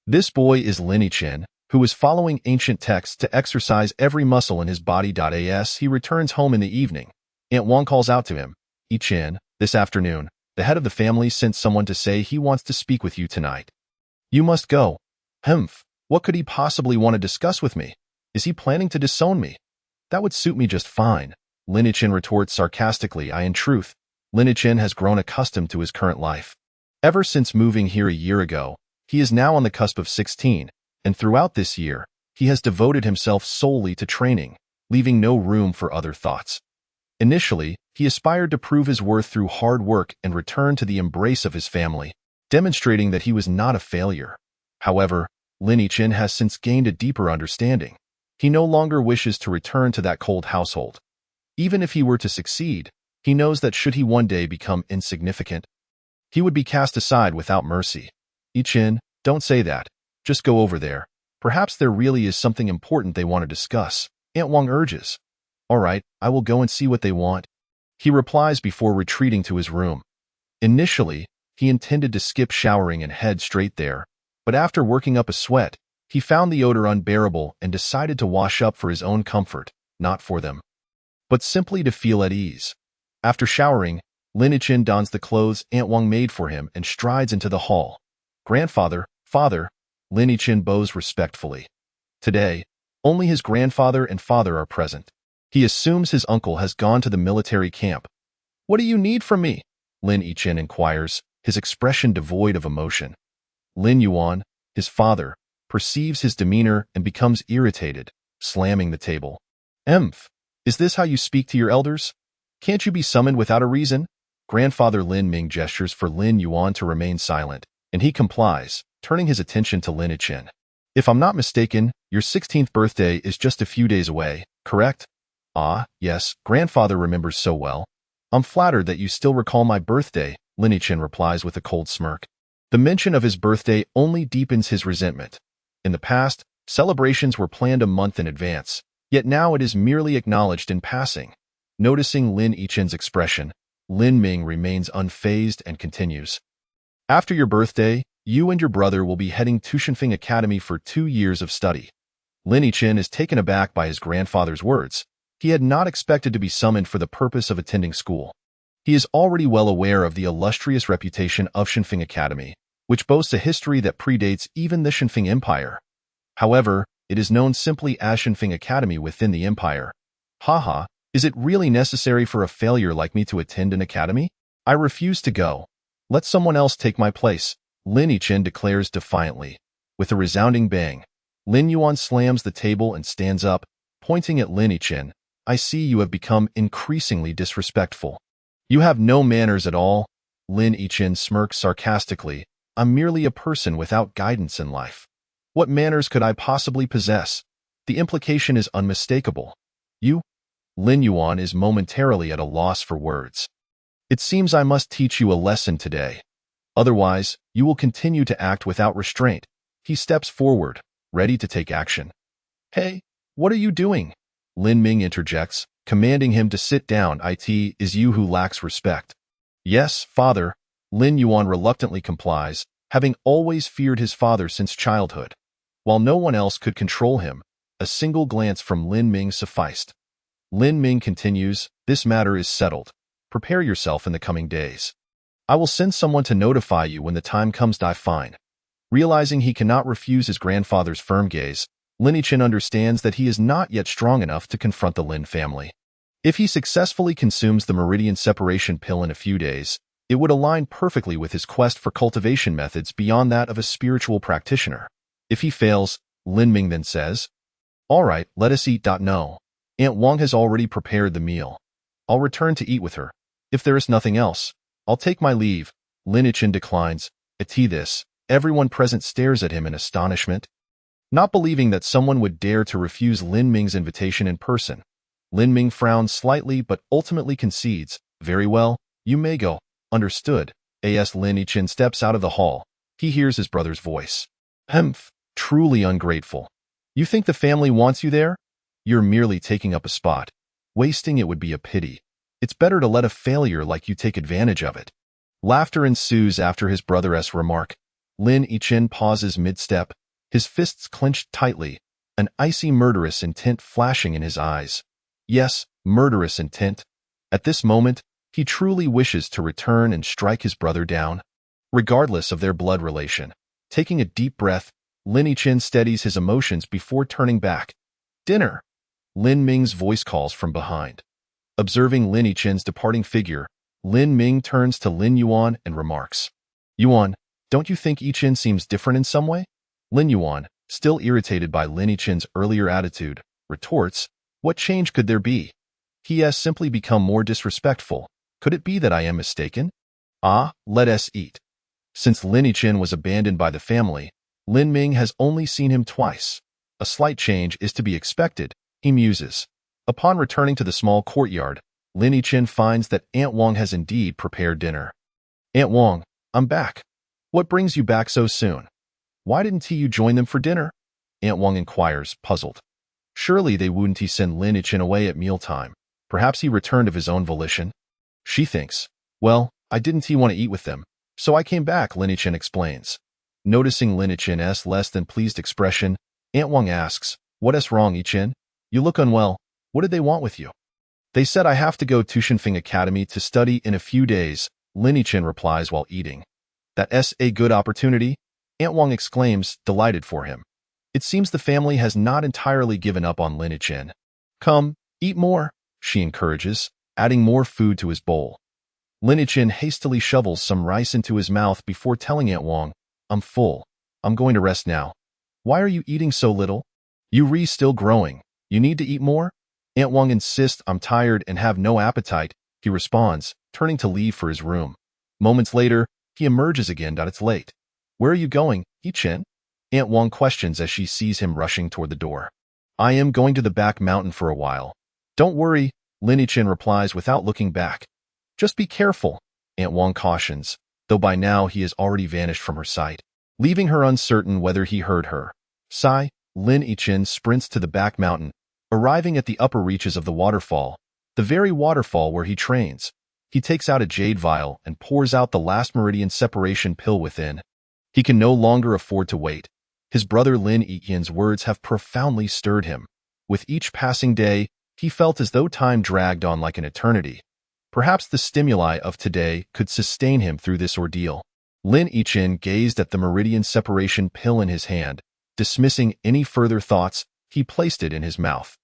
This boy is Lin Yichin, who is following ancient texts to exercise every muscle in his body. As he returns home in the evening, Aunt Wang calls out to him, Yichin, this afternoon, the head of the family sent someone to say he wants to speak with you tonight. You must go. Humph, what could he possibly want to discuss with me? Is he planning to disown me? That would suit me just fine, Lin Yichin retorts sarcastically. In truth, Lin Yichin has grown accustomed to his current life. Ever since moving here a year ago, he is now on the cusp of 16, and throughout this year, he has devoted himself solely to training, leaving no room for other thoughts. Initially, he aspired to prove his worth through hard work and return to the embrace of his family, demonstrating that he was not a failure. However, Lin Yichin has since gained a deeper understanding. He no longer wishes to return to that cold household. Even if he were to succeed, he knows that should he one day become insignificant, he would be cast aside without mercy. Yichin, don't say that. Just go over there. Perhaps there really is something important they want to discuss, Aunt Wang urges. All right, I will go and see what they want, he replies before retreating to his room. Initially, he intended to skip showering and head straight there, but after working up a sweat, he found the odor unbearable and decided to wash up for his own comfort, not for them, but simply to feel at ease. After showering, Lin Yichin dons the clothes Aunt Wang made for him and strides into the hall. Grandfather, father, Lin Yichin bows respectfully. Today, only his grandfather and father are present. He assumes his uncle has gone to the military camp. What do you need from me? Lin Yichin inquires, his expression devoid of emotion. Lin Yuan, his father, perceives his demeanor and becomes irritated, slamming the table. Emph, is this how you speak to your elders? Can't you be summoned without a reason? Grandfather Lin Ming gestures for Lin Yuan to remain silent, and he complies, turning his attention to Lin Yichin. If I'm not mistaken, your 16th birthday is just a few days away, correct? Ah, yes, grandfather remembers so well. I'm flattered that you still recall my birthday, Lin Yichin replies with a cold smirk. The mention of his birthday only deepens his resentment. In the past, celebrations were planned a month in advance, yet now it is merely acknowledged in passing. Noticing Lin Yichin's expression, Lin Ming remains unfazed and continues. After your birthday, you and your brother will be heading to Shenfeng Academy for 2 years of study. Lin Yichin is taken aback by his grandfather's words. He had not expected to be summoned for the purpose of attending school. He is already well aware of the illustrious reputation of Shenfeng Academy, which boasts a history that predates even the Shenfeng Empire. However, it is known simply as Shenfeng Academy within the empire. Haha, is it really necessary for a failure like me to attend an academy? I refuse to go. Let someone else take my place, Lin Yichin declares defiantly. With a resounding bang, Lin Yuan slams the table and stands up, pointing at Lin Yichin. I see you have become increasingly disrespectful. You have no manners at all. Lin Yichin smirks sarcastically. I'm merely a person without guidance in life. What manners could I possibly possess? The implication is unmistakable. You? Lin Yuan is momentarily at a loss for words. It seems I must teach you a lesson today. Otherwise, you will continue to act without restraint. He steps forward, ready to take action. Hey, what are you doing? Lin Ming interjects, commanding him to sit down. It is you who lacks respect. Yes, father. Lin Yuan reluctantly complies, having always feared his father since childhood. While no one else could control him, a single glance from Lin Ming sufficed. Lin Ming continues, this matter is settled. Prepare yourself in the coming days. I will send someone to notify you when the time comes. Fine. Realizing he cannot refuse his grandfather's firm gaze, Lin Yichin understands that he is not yet strong enough to confront the Lin family. If he successfully consumes the meridian separation pill in a few days, it would align perfectly with his quest for cultivation methods beyond that of a spiritual practitioner. If he fails, Lin Ming then says, all right, let us eat. No. Aunt Wang has already prepared the meal. I'll return to eat with her. If there is nothing else, I'll take my leave. Lin Yichin declines. At this, everyone present stares at him in astonishment. Not believing that someone would dare to refuse Lin Ming's invitation in person, Lin Ming frowns slightly but ultimately concedes. Very well, you may go. Understood. As Lin Yichin steps out of the hall, he hears his brother's voice. Truly ungrateful. You think the family wants you there? You're merely taking up a spot. Wasting it would be a pity. It's better to let a failure like you take advantage of it. Laughter ensues after his brother's remark. Lin Yichin pauses mid-step, his fists clenched tightly, an icy murderous intent flashing in his eyes. Yes, murderous intent. At this moment, he truly wishes to return and strike his brother down, regardless of their blood relation. Taking a deep breath, Lin Yichin steadies his emotions before turning back. Dinner. Lin Ming's voice calls from behind. Observing Lin Yichen's departing figure, Lin Ming turns to Lin Yuan and remarks, "Yuan, don't you think Yichen seems different in some way?" Lin Yuan, still irritated by Lin Yichen's earlier attitude, retorts, "What change could there be? He has simply become more disrespectful. Could it be that I am mistaken? Ah, let us eat." Since Lin Yichen was abandoned by the family, Lin Ming has only seen him twice. A slight change is to be expected, he muses. Upon returning to the small courtyard, Lin Yichen finds that Aunt Wang has indeed prepared dinner. "Aunt Wang, I'm back. What brings you back so soon? Why didn't you join them for dinner?" Aunt Wang inquires, puzzled. Surely they wouldn't send Lin Yichen away at mealtime. Perhaps he returned of his own volition. She thinks, "Well, I didn't want to eat with them, so I came back," Lin Yichen explains. Noticing Lin Yichen's less than pleased expression, Aunt Wang asks, "What is wrong, Yichen? You look unwell. What did they want with you?" "They said I have to go to Shenfeng Academy to study in a few days," Lin Yichen replies while eating. "That's a good opportunity," Aunt Wang exclaims, delighted for him. It seems the family has not entirely given up on Lin Yichen. "Come, eat more," she encourages, adding more food to his bowl. Lin Yichen hastily shovels some rice into his mouth before telling Aunt Wang, "I'm full. I'm going to rest now." "Why are you eating so little? You're still growing. You need to eat more?" Aunt Wang insists, "I'm tired and have no appetite," he responds, turning to leave for his room. Moments later, he emerges again. It's late. "Where are you going, Yichen?" Aunt Wang questions as she sees him rushing toward the door. "I am going to the back mountain for a while." "Don't worry," Lin Yichen replies without looking back. "Just be careful," Aunt Wang cautions, though by now he has already vanished from her sight, leaving her uncertain whether he heard her. Sigh, Lin Yichen sprints to the back mountain, arriving at the upper reaches of the waterfall, the very waterfall where he trains. He takes out a jade vial and pours out the last meridian separation pill within. He can no longer afford to wait. His brother Lin Yiyen's words have profoundly stirred him. With each passing day, he felt as though time dragged on like an eternity. Perhaps the stimuli of today could sustain him through this ordeal. Lin Yichen gazed at the meridian separation pill in his hand. Dismissing any further thoughts, he placed it in his mouth.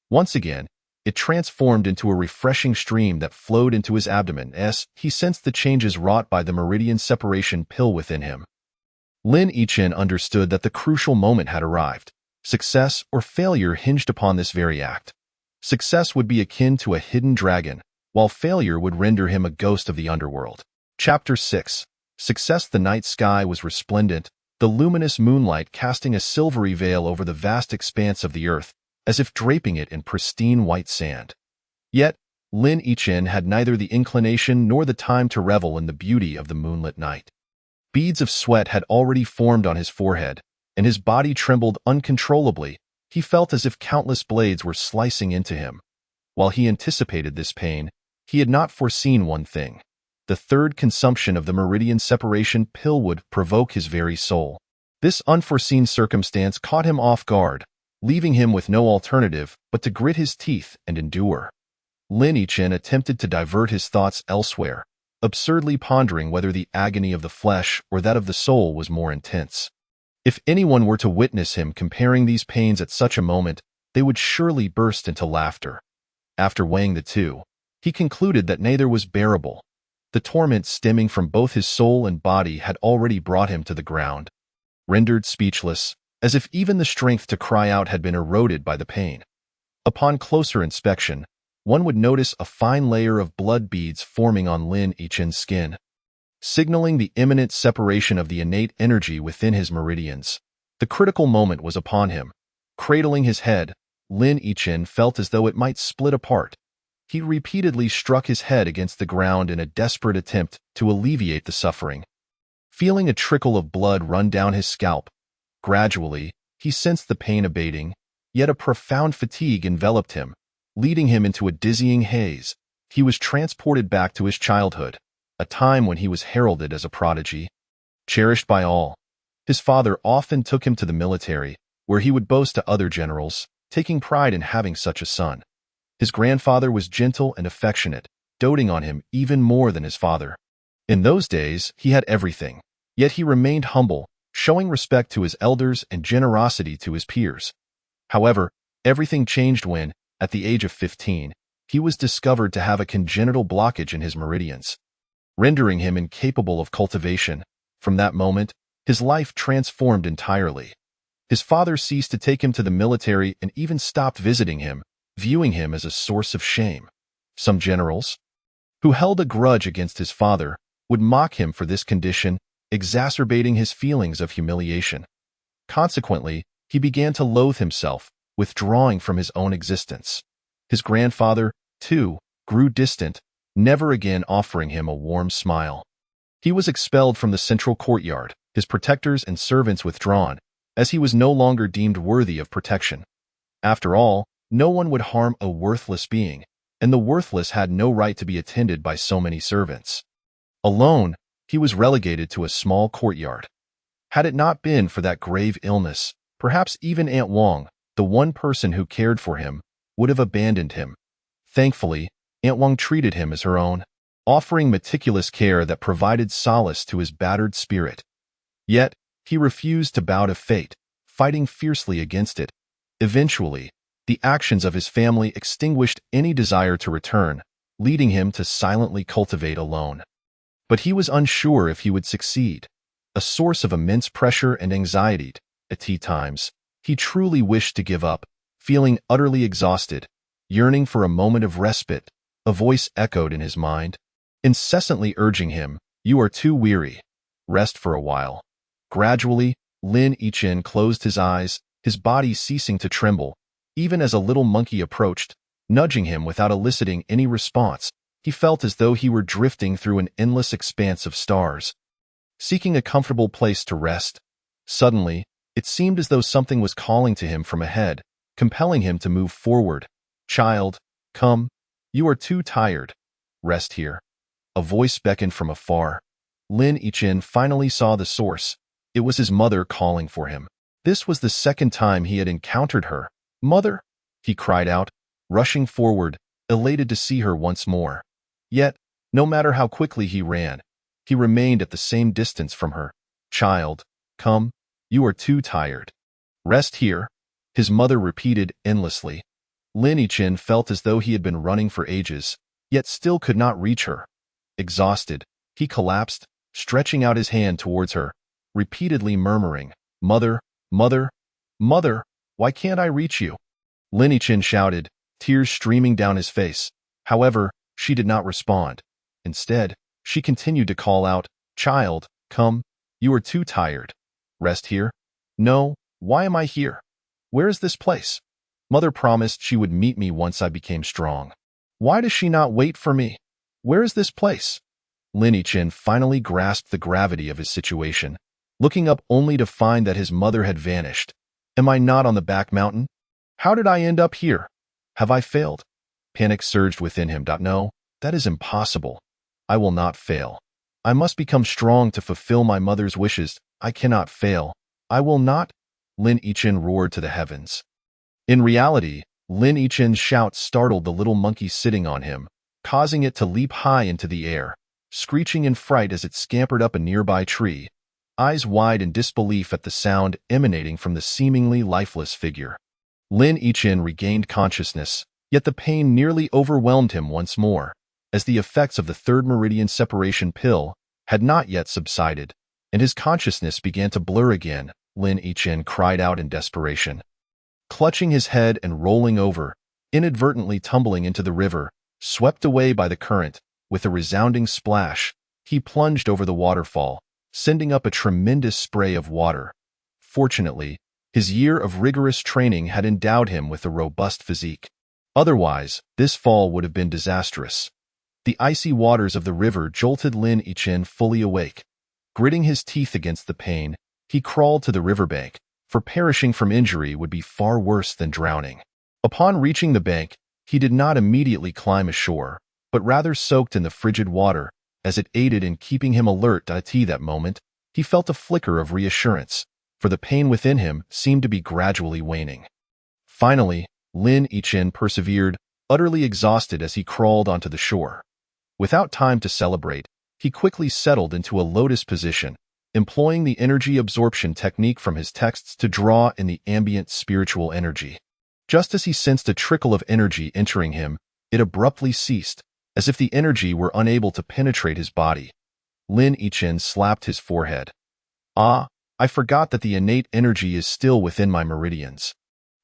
Once again, it transformed into a refreshing stream that flowed into his abdomen as he sensed the changes wrought by the meridian separation pill within him. Lin Yichen understood that the crucial moment had arrived. Success or failure hinged upon this very act. Success would be akin to a hidden dragon, while failure would render him a ghost of the underworld. Chapter 6. Success. The night sky was resplendent, the luminous moonlight casting a silvery veil over the vast expanse of the earth, as if draping it in pristine white sand. Yet, Lin Yichen had neither the inclination nor the time to revel in the beauty of the moonlit night. Beads of sweat had already formed on his forehead, and his body trembled uncontrollably. He felt as if countless blades were slicing into him. While he anticipated this pain, he had not foreseen one thing. The third consumption of the meridian separation pill would provoke his very soul. This unforeseen circumstance caught him off guard, leaving him with no alternative but to grit his teeth and endure. Lin Yichen attempted to divert his thoughts elsewhere, absurdly pondering whether the agony of the flesh or that of the soul was more intense. If anyone were to witness him comparing these pains at such a moment, they would surely burst into laughter. After weighing the two, he concluded that neither was bearable. The torment stemming from both his soul and body had already brought him to the ground, rendered speechless, as if even the strength to cry out had been eroded by the pain. Upon closer inspection, one would notice a fine layer of blood beads forming on Lin Yichen's skin, signaling the imminent separation of the innate energy within his meridians. The critical moment was upon him. Cradling his head, Lin Yichen felt as though it might split apart. He repeatedly struck his head against the ground in a desperate attempt to alleviate the suffering. Feeling a trickle of blood run down his scalp, gradually, he sensed the pain abating, yet a profound fatigue enveloped him, leading him into a dizzying haze. He was transported back to his childhood, a time when he was heralded as a prodigy, cherished by all. His father often took him to the military, where he would boast to other generals, taking pride in having such a son. His grandfather was gentle and affectionate, doting on him even more than his father. In those days, he had everything, yet he remained humble, showing respect to his elders and generosity to his peers. However, everything changed when, at the age of 15, he was discovered to have a congenital blockage in his meridians, rendering him incapable of cultivation. From that moment, his life transformed entirely. His father ceased to take him to the military and even stopped visiting him, viewing him as a source of shame. Some generals, who held a grudge against his father, would mock him for this condition, exacerbating his feelings of humiliation. Consequently, he began to loathe himself, withdrawing from his own existence. His grandfather, too, grew distant, never again offering him a warm smile. He was expelled from the central courtyard, his protectors and servants withdrawn, as he was no longer deemed worthy of protection. After all, no one would harm a worthless being, and the worthless had no right to be attended by so many servants. Alone, he was relegated to a small courtyard. Had it not been for that grave illness, perhaps even Aunt Wang, the one person who cared for him, would have abandoned him. Thankfully, Aunt Wang treated him as her own, offering meticulous care that provided solace to his battered spirit. Yet, he refused to bow to fate, fighting fiercely against it. Eventually, the actions of his family extinguished any desire to return, leading him to silently cultivate alone. But he was unsure if he would succeed. A source of immense pressure and anxiety, at times, he truly wished to give up, feeling utterly exhausted, yearning for a moment of respite. A voice echoed in his mind, incessantly urging him, "You are too weary. Rest for a while." Gradually, Lin Yichen closed his eyes, his body ceasing to tremble. Even as a little monkey approached, nudging him without eliciting any response, he felt as though he were drifting through an endless expanse of stars, seeking a comfortable place to rest. Suddenly, it seemed as though something was calling to him from ahead, compelling him to move forward. "Child, come. You are too tired. Rest here." A voice beckoned from afar. Lin Yichen finally saw the source. It was his mother calling for him. This was the second time he had encountered her. "Mother!" he cried out, rushing forward, elated to see her once more. Yet, no matter how quickly he ran, he remained at the same distance from her. "Child, come. You are too tired. Rest here," his mother repeated endlessly. Lin Yichen felt as though he had been running for ages, yet still could not reach her. Exhausted, he collapsed, stretching out his hand towards her, repeatedly murmuring, "Mother, mother, mother, why can't I reach you?" Lin Yichen shouted, tears streaming down his face. However, she did not respond. Instead, she continued to call out, "Child, come. You are too tired. Rest here." "No, why am I here? Where is this place? Mother promised she would meet me once I became strong. Why does she not wait for me? Where is this place?" Lin Yichen finally grasped the gravity of his situation, looking up only to find that his mother had vanished. "Am I not on the back mountain? How did I end up here? Have I failed?" Panic surged within him. "No, that is impossible. I will not fail. I must become strong to fulfill my mother's wishes. I cannot fail. I will not." Lin Yichen roared to the heavens. In reality, Lin Yichen's shout startled the little monkey sitting on him, causing it to leap high into the air, screeching in fright as it scampered up a nearby tree, eyes wide in disbelief at the sound emanating from the seemingly lifeless figure. Lin Yichen regained consciousness, yet the pain nearly overwhelmed him once more, as the effects of the third meridian separation pill had not yet subsided, and his consciousness began to blur again. Lin Yichen cried out in desperation. Clutching his head and rolling over, inadvertently tumbling into the river, swept away by the current, with a resounding splash, he plunged over the waterfall, sending up a tremendous spray of water. Fortunately, his year of rigorous training had endowed him with a robust physique. Otherwise, this fall would have been disastrous. The icy waters of the river jolted Lin Yichen fully awake. Gritting his teeth against the pain, he crawled to the riverbank, for perishing from injury would be far worse than drowning. Upon reaching the bank, he did not immediately climb ashore, but rather soaked in the frigid water, as it aided in keeping him alert. At that moment, he felt a flicker of reassurance, for the pain within him seemed to be gradually waning. Finally, Lin Yichen persevered, utterly exhausted as he crawled onto the shore. Without time to celebrate, he quickly settled into a lotus position, employing the energy absorption technique from his texts to draw in the ambient spiritual energy. Just as he sensed a trickle of energy entering him, It abruptly ceased, as if the energy were unable to penetrate his body. Lin Yichen slapped his forehead. Ah, I forgot that the innate energy is still within my meridians.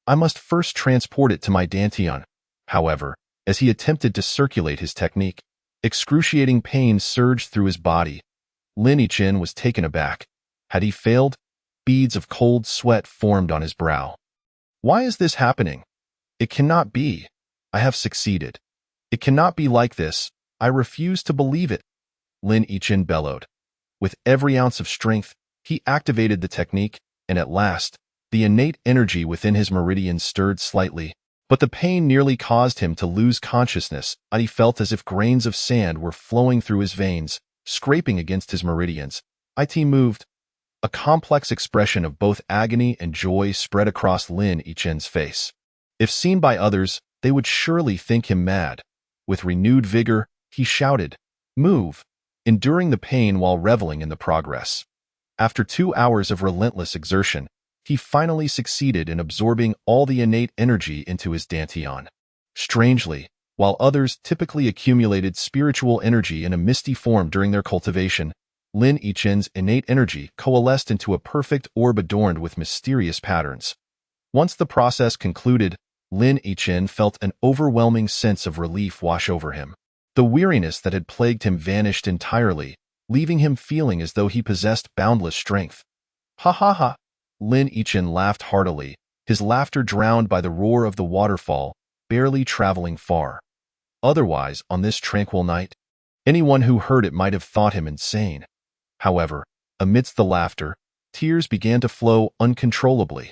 I must first transport it to my dantian. However, as he attempted to circulate his technique, excruciating pain surged through his body. Lin Yichen was taken aback. Had he failed? Beads of cold sweat formed on his brow. Why is this happening? It cannot be. I have succeeded. It cannot be like this. I refuse to believe it. Lin Yichen bellowed. With every ounce of strength, he activated the technique, and at last, the innate energy within his meridians stirred slightly, but the pain nearly caused him to lose consciousness, and he felt as if grains of sand were flowing through his veins, scraping against his meridians. It moved. A complex expression of both agony and joy spread across Lin Yichen's face. If seen by others, they would surely think him mad. With renewed vigor, he shouted, "Move!" enduring the pain while reveling in the progress. After 2 hours of relentless exertion, he finally succeeded in absorbing all the innate energy into his dantian. Strangely, while others typically accumulated spiritual energy in a misty form during their cultivation, Lin Yichen's innate energy coalesced into a perfect orb adorned with mysterious patterns. Once the process concluded, Lin Yichen felt an overwhelming sense of relief wash over him. The weariness that had plagued him vanished entirely, leaving him feeling as though he possessed boundless strength. Ha ha ha! Lin Yichen laughed heartily, his laughter drowned by the roar of the waterfall, barely traveling far. Otherwise, on this tranquil night, anyone who heard it might have thought him insane. However, amidst the laughter, tears began to flow uncontrollably.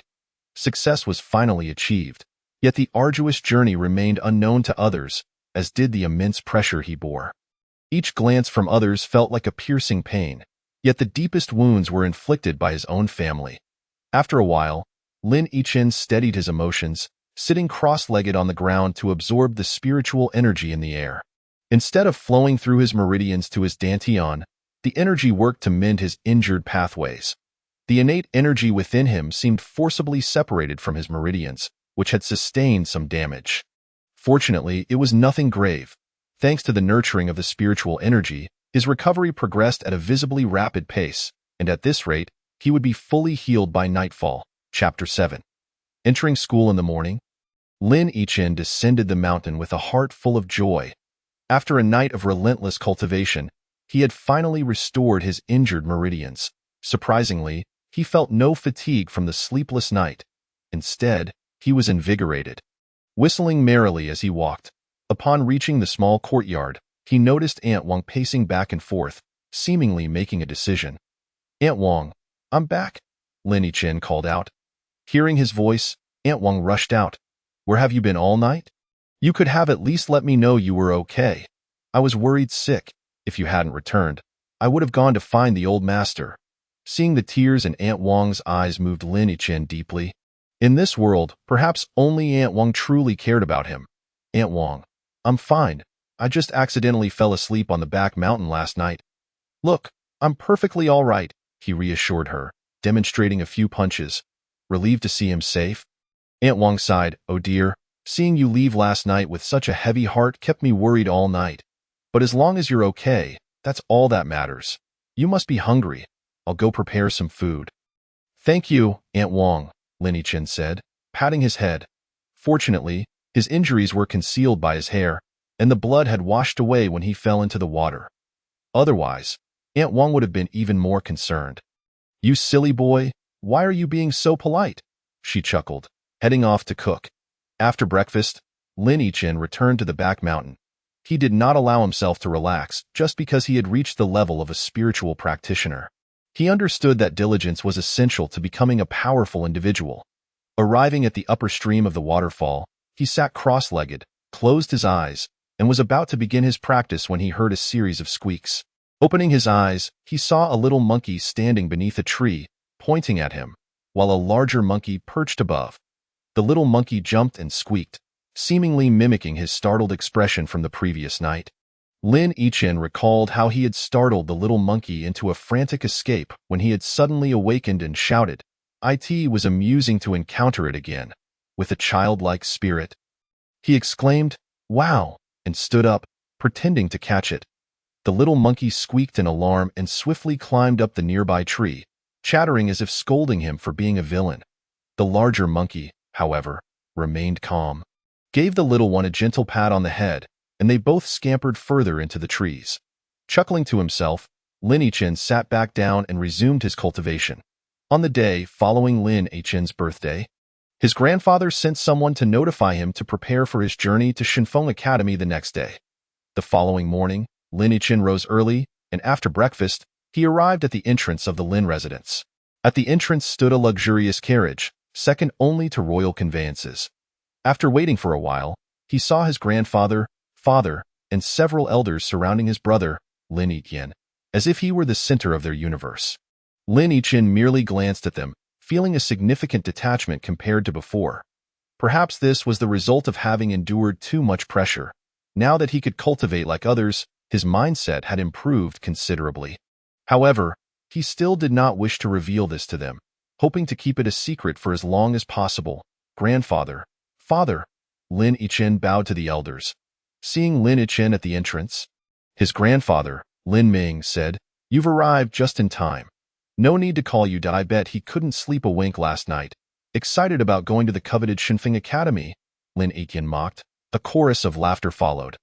Success was finally achieved, yet the arduous journey remained unknown to others, as did the immense pressure he bore. Each glance from others felt like a piercing pain, yet the deepest wounds were inflicted by his own family. After a while, Lin Yichen steadied his emotions, sitting cross-legged on the ground to absorb the spiritual energy in the air. Instead of flowing through his meridians to his dantian, the energy worked to mend his injured pathways. The innate energy within him seemed forcibly separated from his meridians, which had sustained some damage. Fortunately, it was nothing grave. Thanks to the nurturing of the spiritual energy, his recovery progressed at a visibly rapid pace, and at this rate, he would be fully healed by nightfall. Chapter 7. Entering school in the morning, Lin Yichen descended the mountain with a heart full of joy. After a night of relentless cultivation, he had finally restored his injured meridians. Surprisingly, he felt no fatigue from the sleepless night. Instead, he was invigorated. Whistling merrily as he walked, upon reaching the small courtyard, he noticed Aunt Wang pacing back and forth, seemingly making a decision. "Aunt Wang, I'm back," Lin Yichen called out. Hearing his voice, Aunt Wang rushed out. "Where have you been all night? You could have at least let me know you were okay. I was worried sick. If you hadn't returned, I would have gone to find the old master." Seeing the tears in Aunt Wang's eyes moved Lin Yichen deeply. In this world, perhaps only Aunt Wang truly cared about him. "Aunt Wang, I'm fine. I just accidentally fell asleep on the back mountain last night." "Look, I'm perfectly all right," he reassured her, demonstrating a few punches. Relieved to see him safe, Aunt Wang sighed. "Oh dear, seeing you leave last night with such a heavy heart kept me worried all night. But as long as you're okay, that's all that matters. You must be hungry. I'll go prepare some food." "Thank you, Aunt Wang," Lin Yichen said, patting his head. Fortunately, his injuries were concealed by his hair, and the blood had washed away when he fell into the water. Otherwise, Aunt Wang would have been even more concerned. "You silly boy, why are you being so polite?" she chuckled, heading off to cook. After breakfast, Lin Yichen returned to the back mountain. He did not allow himself to relax just because he had reached the level of a spiritual practitioner. He understood that diligence was essential to becoming a powerful individual. Arriving at the upper stream of the waterfall, he sat cross-legged, closed his eyes, and was about to begin his practice when he heard a series of squeaks. Opening his eyes, he saw a little monkey standing beneath a tree, pointing at him, while a larger monkey perched above. The little monkey jumped and squeaked, seemingly mimicking his startled expression from the previous night. Lin Yichen recalled how he had startled the little monkey into a frantic escape when he had suddenly awakened and shouted. It was amusing to encounter it again, with a childlike spirit. He exclaimed, "Wow, and stood up, pretending to catch it. The little monkey squeaked in alarm and swiftly climbed up the nearby tree, chattering as if scolding him for being a villain. The larger monkey, however, remained calm, gave the little one a gentle pat on the head, and they both scampered further into the trees. Chuckling to himself, Lin Yichen sat back down and resumed his cultivation. On the day following Lin Yichen's birthday, his grandfather sent someone to notify him to prepare for his journey to Shinfeng Academy the next day. The following morning, Lin Yichen rose early, and after breakfast, he arrived at the entrance of the Lin residence. At the entrance stood a luxurious carriage, second only to royal conveyances. After waiting for a while, he saw his grandfather, father, and several elders surrounding his brother, Lin Yichen, as if he were the center of their universe. Lin Yichen merely glanced at them, feeling a significant detachment compared to before. Perhaps this was the result of having endured too much pressure. Now that he could cultivate like others, his mindset had improved considerably. However, he still did not wish to reveal this to them, hoping to keep it a secret for as long as possible. Grandfather, father, Lin Yichen bowed to the elders. Seeing Lin Yichen at the entrance, his grandfather, Lin Ming, said, "You've arrived just in time. No need to call you. I bet he couldn't sleep a wink last night. Excited about going to the coveted Shinfeng Academy," Lin Yichen mocked. A chorus of laughter followed.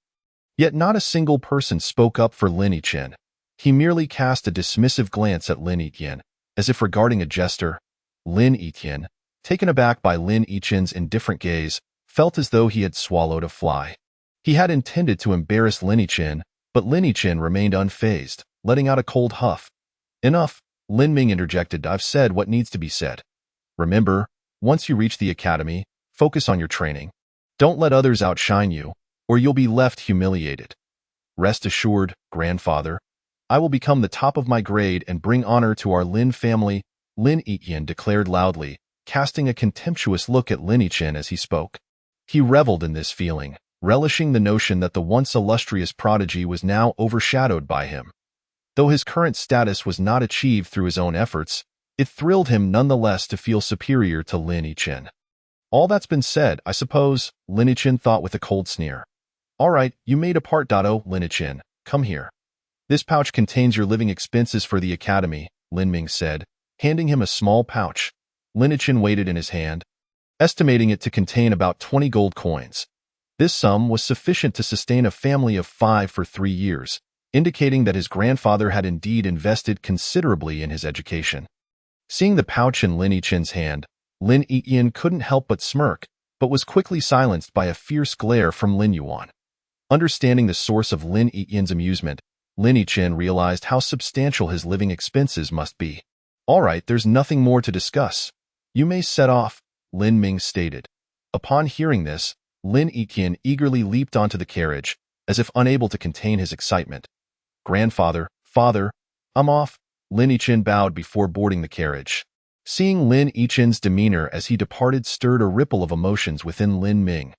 Yet not a single person spoke up for Lin Yichen. He merely cast a dismissive glance at Lin Yichen, as if regarding a jester. Lin Yichen, taken aback by Lin Yichen's indifferent gaze, felt as though he had swallowed a fly. He had intended to embarrass Lin Yichen, but Lin Yichen remained unfazed, letting out a cold huff. "Enough," Lin Ming interjected. "I've said what needs to be said. Remember, once you reach the academy, focus on your training. Don't let others outshine you, or you'll be left humiliated. Rest assured, grandfather, I will become the top of my grade and bring honor to our Lin family," Lin Yichen declared loudly, casting a contemptuous look at Lin Yichen as he spoke. He reveled in this feeling, relishing the notion that the once illustrious prodigy was now overshadowed by him. Though his current status was not achieved through his own efforts, it thrilled him nonetheless to feel superior to Lin Yichen. "All that's been said, I suppose," Lin Yichen thought with a cold sneer. "All right, you made a part, Lin Yichen. Come here. This pouch contains your living expenses for the academy," Lin Ming said, handing him a small pouch. Lin Yichen weighed it in his hand, estimating it to contain about 20 gold coins. This sum was sufficient to sustain a family of 5 for 3 years, indicating that his grandfather had indeed invested considerably in his education. Seeing the pouch in Lin Yichen's hand, Lin Yichen couldn't help but smirk, but was quickly silenced by a fierce glare from Lin Yuan. Understanding the source of Lin Yichen's amusement, Lin Yichen realized how substantial his living expenses must be. "All right, there's nothing more to discuss. You may set off," Lin Ming stated. Upon hearing this, Lin Yichen eagerly leaped onto the carriage, as if unable to contain his excitement. "Grandfather, father, I'm off," Lin Yichen bowed before boarding the carriage. Seeing Lin Yichen's demeanor as he departed stirred a ripple of emotions within Lin Ming.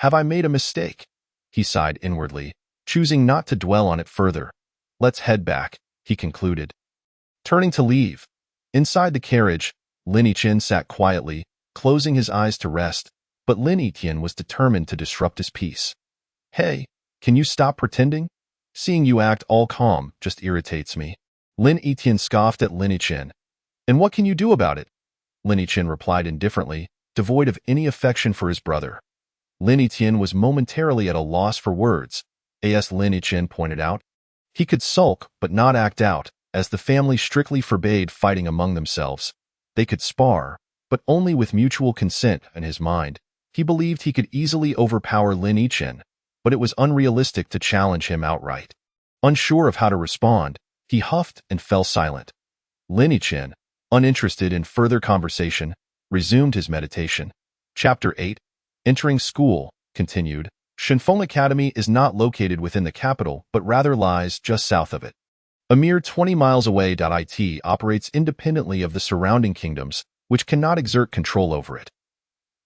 "Have I made a mistake?" he sighed inwardly, choosing not to dwell on it further. "Let's head back," he concluded. Turning to leave. Inside the carriage, Lin Yichen sat quietly, closing his eyes to rest, but Lin Yichen was determined to disrupt his peace. "Hey, can you stop pretending? Seeing you act all calm just irritates me." Lin Yichen scoffed at Lin Yichen. "And what can you do about it?" Lin Yichen replied indifferently, devoid of any affection for his brother. Lin Yichen was momentarily at a loss for words, as Lin Yichen pointed out. He could sulk but not act out, as the family strictly forbade fighting among themselves. They could spar, but only with mutual consent. In his mind, he believed he could easily overpower Lin Yichen, but it was unrealistic to challenge him outright. Unsure of how to respond, he huffed and fell silent. Lin Yichen, uninterested in further conversation, resumed his meditation. Chapter 8, Entering School, continued. Shinfeng Academy is not located within the capital, but rather lies just south of it. A mere 20 miles away. It operates independently of the surrounding kingdoms, which cannot exert control over it.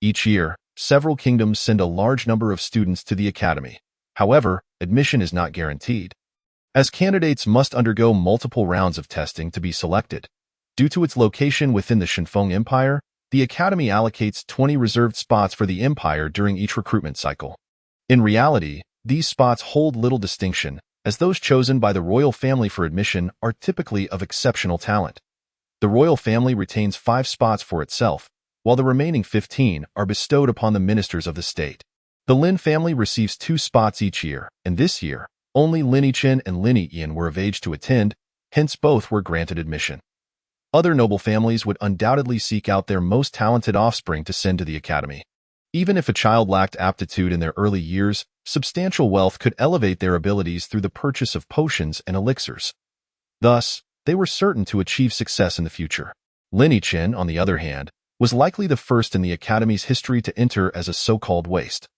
Each year, several kingdoms send a large number of students to the academy. However, admission is not guaranteed, as candidates must undergo multiple rounds of testing to be selected. Due to its location within the Shinfeng Empire, the academy allocates 20 reserved spots for the empire during each recruitment cycle. In reality, These spots hold little distinction, as those chosen by the royal family for admission are typically of exceptional talent. The royal family retains 5 spots for itself, while the remaining 15 are bestowed upon the ministers of the state. The Lin family receives 2 spots each year, and this year, only Lin Yichen and Lin Yiyan were of age to attend, hence both were granted admission. Other noble families would undoubtedly seek out their most talented offspring to send to the academy. Even if a child lacked aptitude in their early years, substantial wealth could elevate their abilities through the purchase of potions and elixirs. Thus, they were certain to achieve success in the future. Lin Yichen, on the other hand, was likely the first in the academy's history to enter as a so-called waste.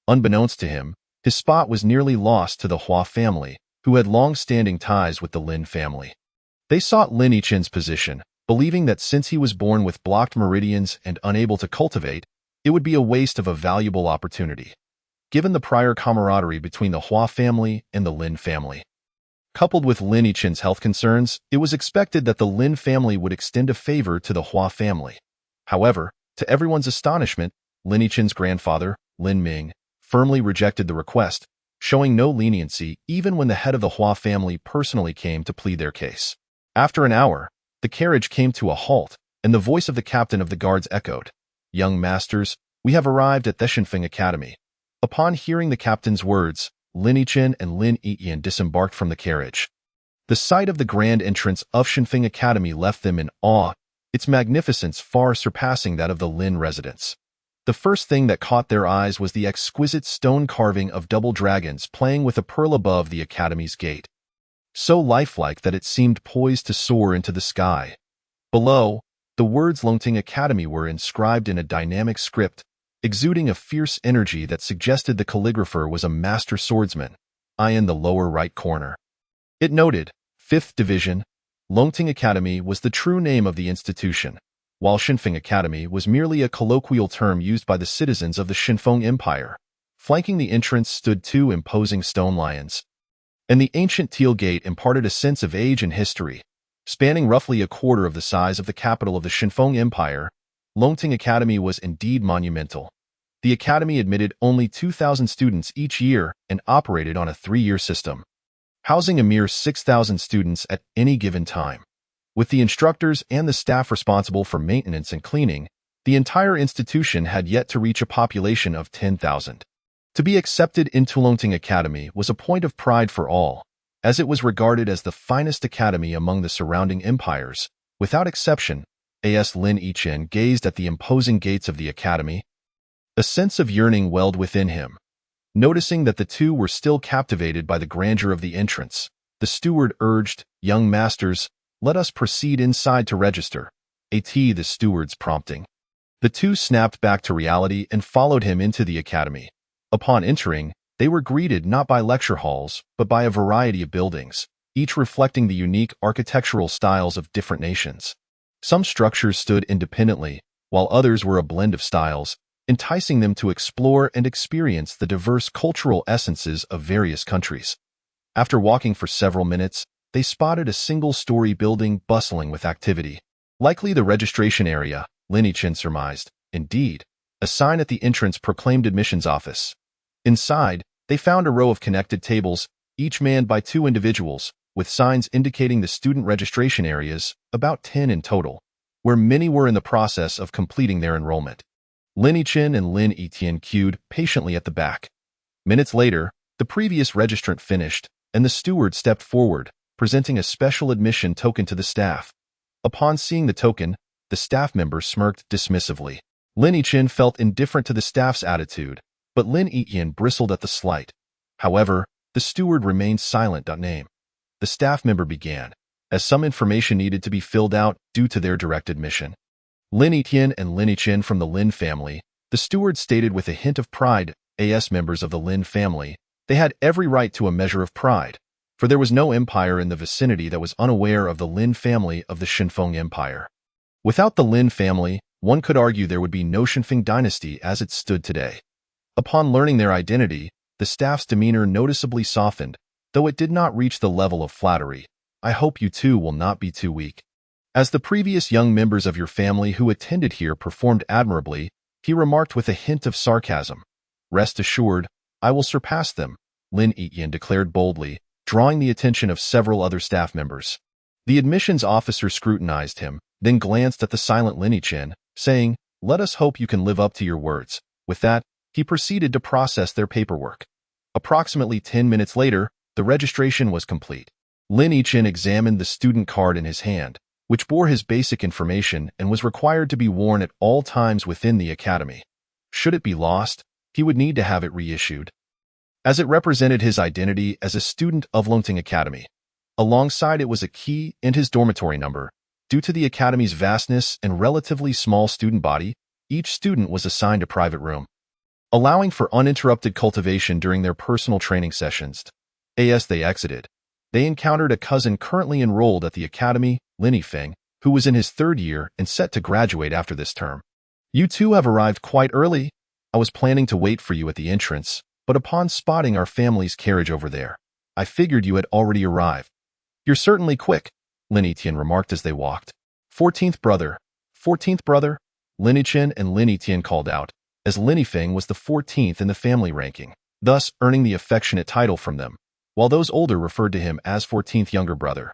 Unbeknownst to him, his spot was nearly lost to the Hua family, who had long-standing ties with the Lin family. They sought Lin Yichen's position, believing that since he was born with blocked meridians and unable to cultivate, it would be a waste of a valuable opportunity. Given the prior camaraderie between the Hua family and the Lin family. Coupled with Lin Yichen's health concerns, it was expected that the Lin family would extend a favor to the Hua family. However, to everyone's astonishment, Lin Yichen's grandfather, Lin Ming, firmly rejected the request, showing no leniency even when the head of the Hua family personally came to plead their case. After an hour, the carriage came to a halt, and the voice of the captain of the guards echoed, "Young masters, we have arrived at the Shinfeng Academy." Upon hearing the captain's words, Lin Yichen and Lin Yiyan disembarked from the carriage. The sight of the grand entrance of Shinfeng Academy left them in awe, its magnificence far surpassing that of the Lin residence. The first thing that caught their eyes was the exquisite stone carving of double dragons playing with a pearl above the academy's gate, so lifelike that it seemed poised to soar into the sky. Below, the words Longting Academy were inscribed in a dynamic script, exuding a fierce energy that suggested the calligrapher was a master swordsman, in the lower right corner. It noted, 5th Division, Longting Academy was the true name of the institution, while Shinfeng Academy was merely a colloquial term used by the citizens of the Shinfeng Empire. Flanking the entrance stood 2 imposing stone lions, and the ancient teal gate imparted a sense of age and history. Spanning roughly a quarter of the size of the capital of the Shinfeng Empire, Longting Academy was indeed monumental. The academy admitted only 2,000 students each year and operated on a 3-year system, housing a mere 6,000 students at any given time. With the instructors and the staff responsible for maintenance and cleaning, the entire institution had yet to reach a population of 10,000. To be accepted into Longting Academy was a point of pride for all, as it was regarded as the finest academy among the surrounding empires. Without exception, Lin Yichen gazed at the imposing gates of the academy. A sense of yearning welled within him. Noticing that the two were still captivated by the grandeur of the entrance, the steward urged, "Young masters, let us proceed inside to register." The steward's prompting. The two snapped back to reality and followed him into the academy. Upon entering, they were greeted not by lecture halls, but by a variety of buildings, each reflecting the unique architectural styles of different nations. Some structures stood independently, while others were a blend of styles, enticing them to explore and experience the diverse cultural essences of various countries. After walking for several minutes, they spotted a single-story building bustling with activity. Likely the registration area, Lin Yichen surmised. Indeed, a sign at the entrance proclaimed admissions office. Inside, they found a row of connected tables, each manned by 2 individuals, with signs indicating the student registration areas, about 10 in total, where many were in the process of completing their enrollment. Lin Yichen and Lin Yiyan queued patiently at the back. Minutes later, the previous registrant finished, and the steward stepped forward, presenting a special admission token to the staff. Upon seeing the token, the staff member smirked dismissively. Lin Yichen felt indifferent to the staff's attitude, but Lin Yiyan bristled at the slight. However, the steward remained silent. Name. The staff member began, as some information needed to be filled out due to their direct admission. Lin Yiyan and Lin Yichen from the Lin family, the steward stated with a hint of pride, as members of the Lin family, they had every right to a measure of pride, for there was no empire in the vicinity that was unaware of the Lin family of the Shinfeng Empire. Without the Lin family, one could argue there would be no Shinfeng dynasty as it stood today. Upon learning their identity, the staff's demeanor noticeably softened, though it did not reach the level of flattery. "I hope you two will not be too weak. As the previous young members of your family who attended here performed admirably," he remarked with a hint of sarcasm. "Rest assured, I will surpass them, Lin Yiyan declared boldly, drawing the attention of several other staff members. The admissions officer scrutinized him, then glanced at the silent Lin Yichen, saying, "Let us hope you can live up to your words." With that, he proceeded to process their paperwork. Approximately 10 minutes later, the registration was complete. Lin Yichen examined the student card in his hand, which bore his basic information and was required to be worn at all times within the academy. Should it be lost, he would need to have it reissued, as it represented his identity as a student of Longting Academy. Alongside it was a key and his dormitory number. Due to the academy's vastness and relatively small student body, each student was assigned a private room, allowing for uninterrupted cultivation during their personal training sessions. As they exited, they encountered a cousin currently enrolled at the academy, Lin Yifeng, who was in his third year and set to graduate after this term. "You two have arrived quite early. I was planning to wait for you at the entrance, but upon spotting our family's carriage over there, I figured you had already arrived." "You're certainly quick," Lin Yichen remarked as they walked. 14th brother, 14th brother," Lin Yichen and Lin Yichen called out, as Lin Yifeng was the 14th in the family ranking, thus earning the affectionate title from them, while those older referred to him as 14th younger brother.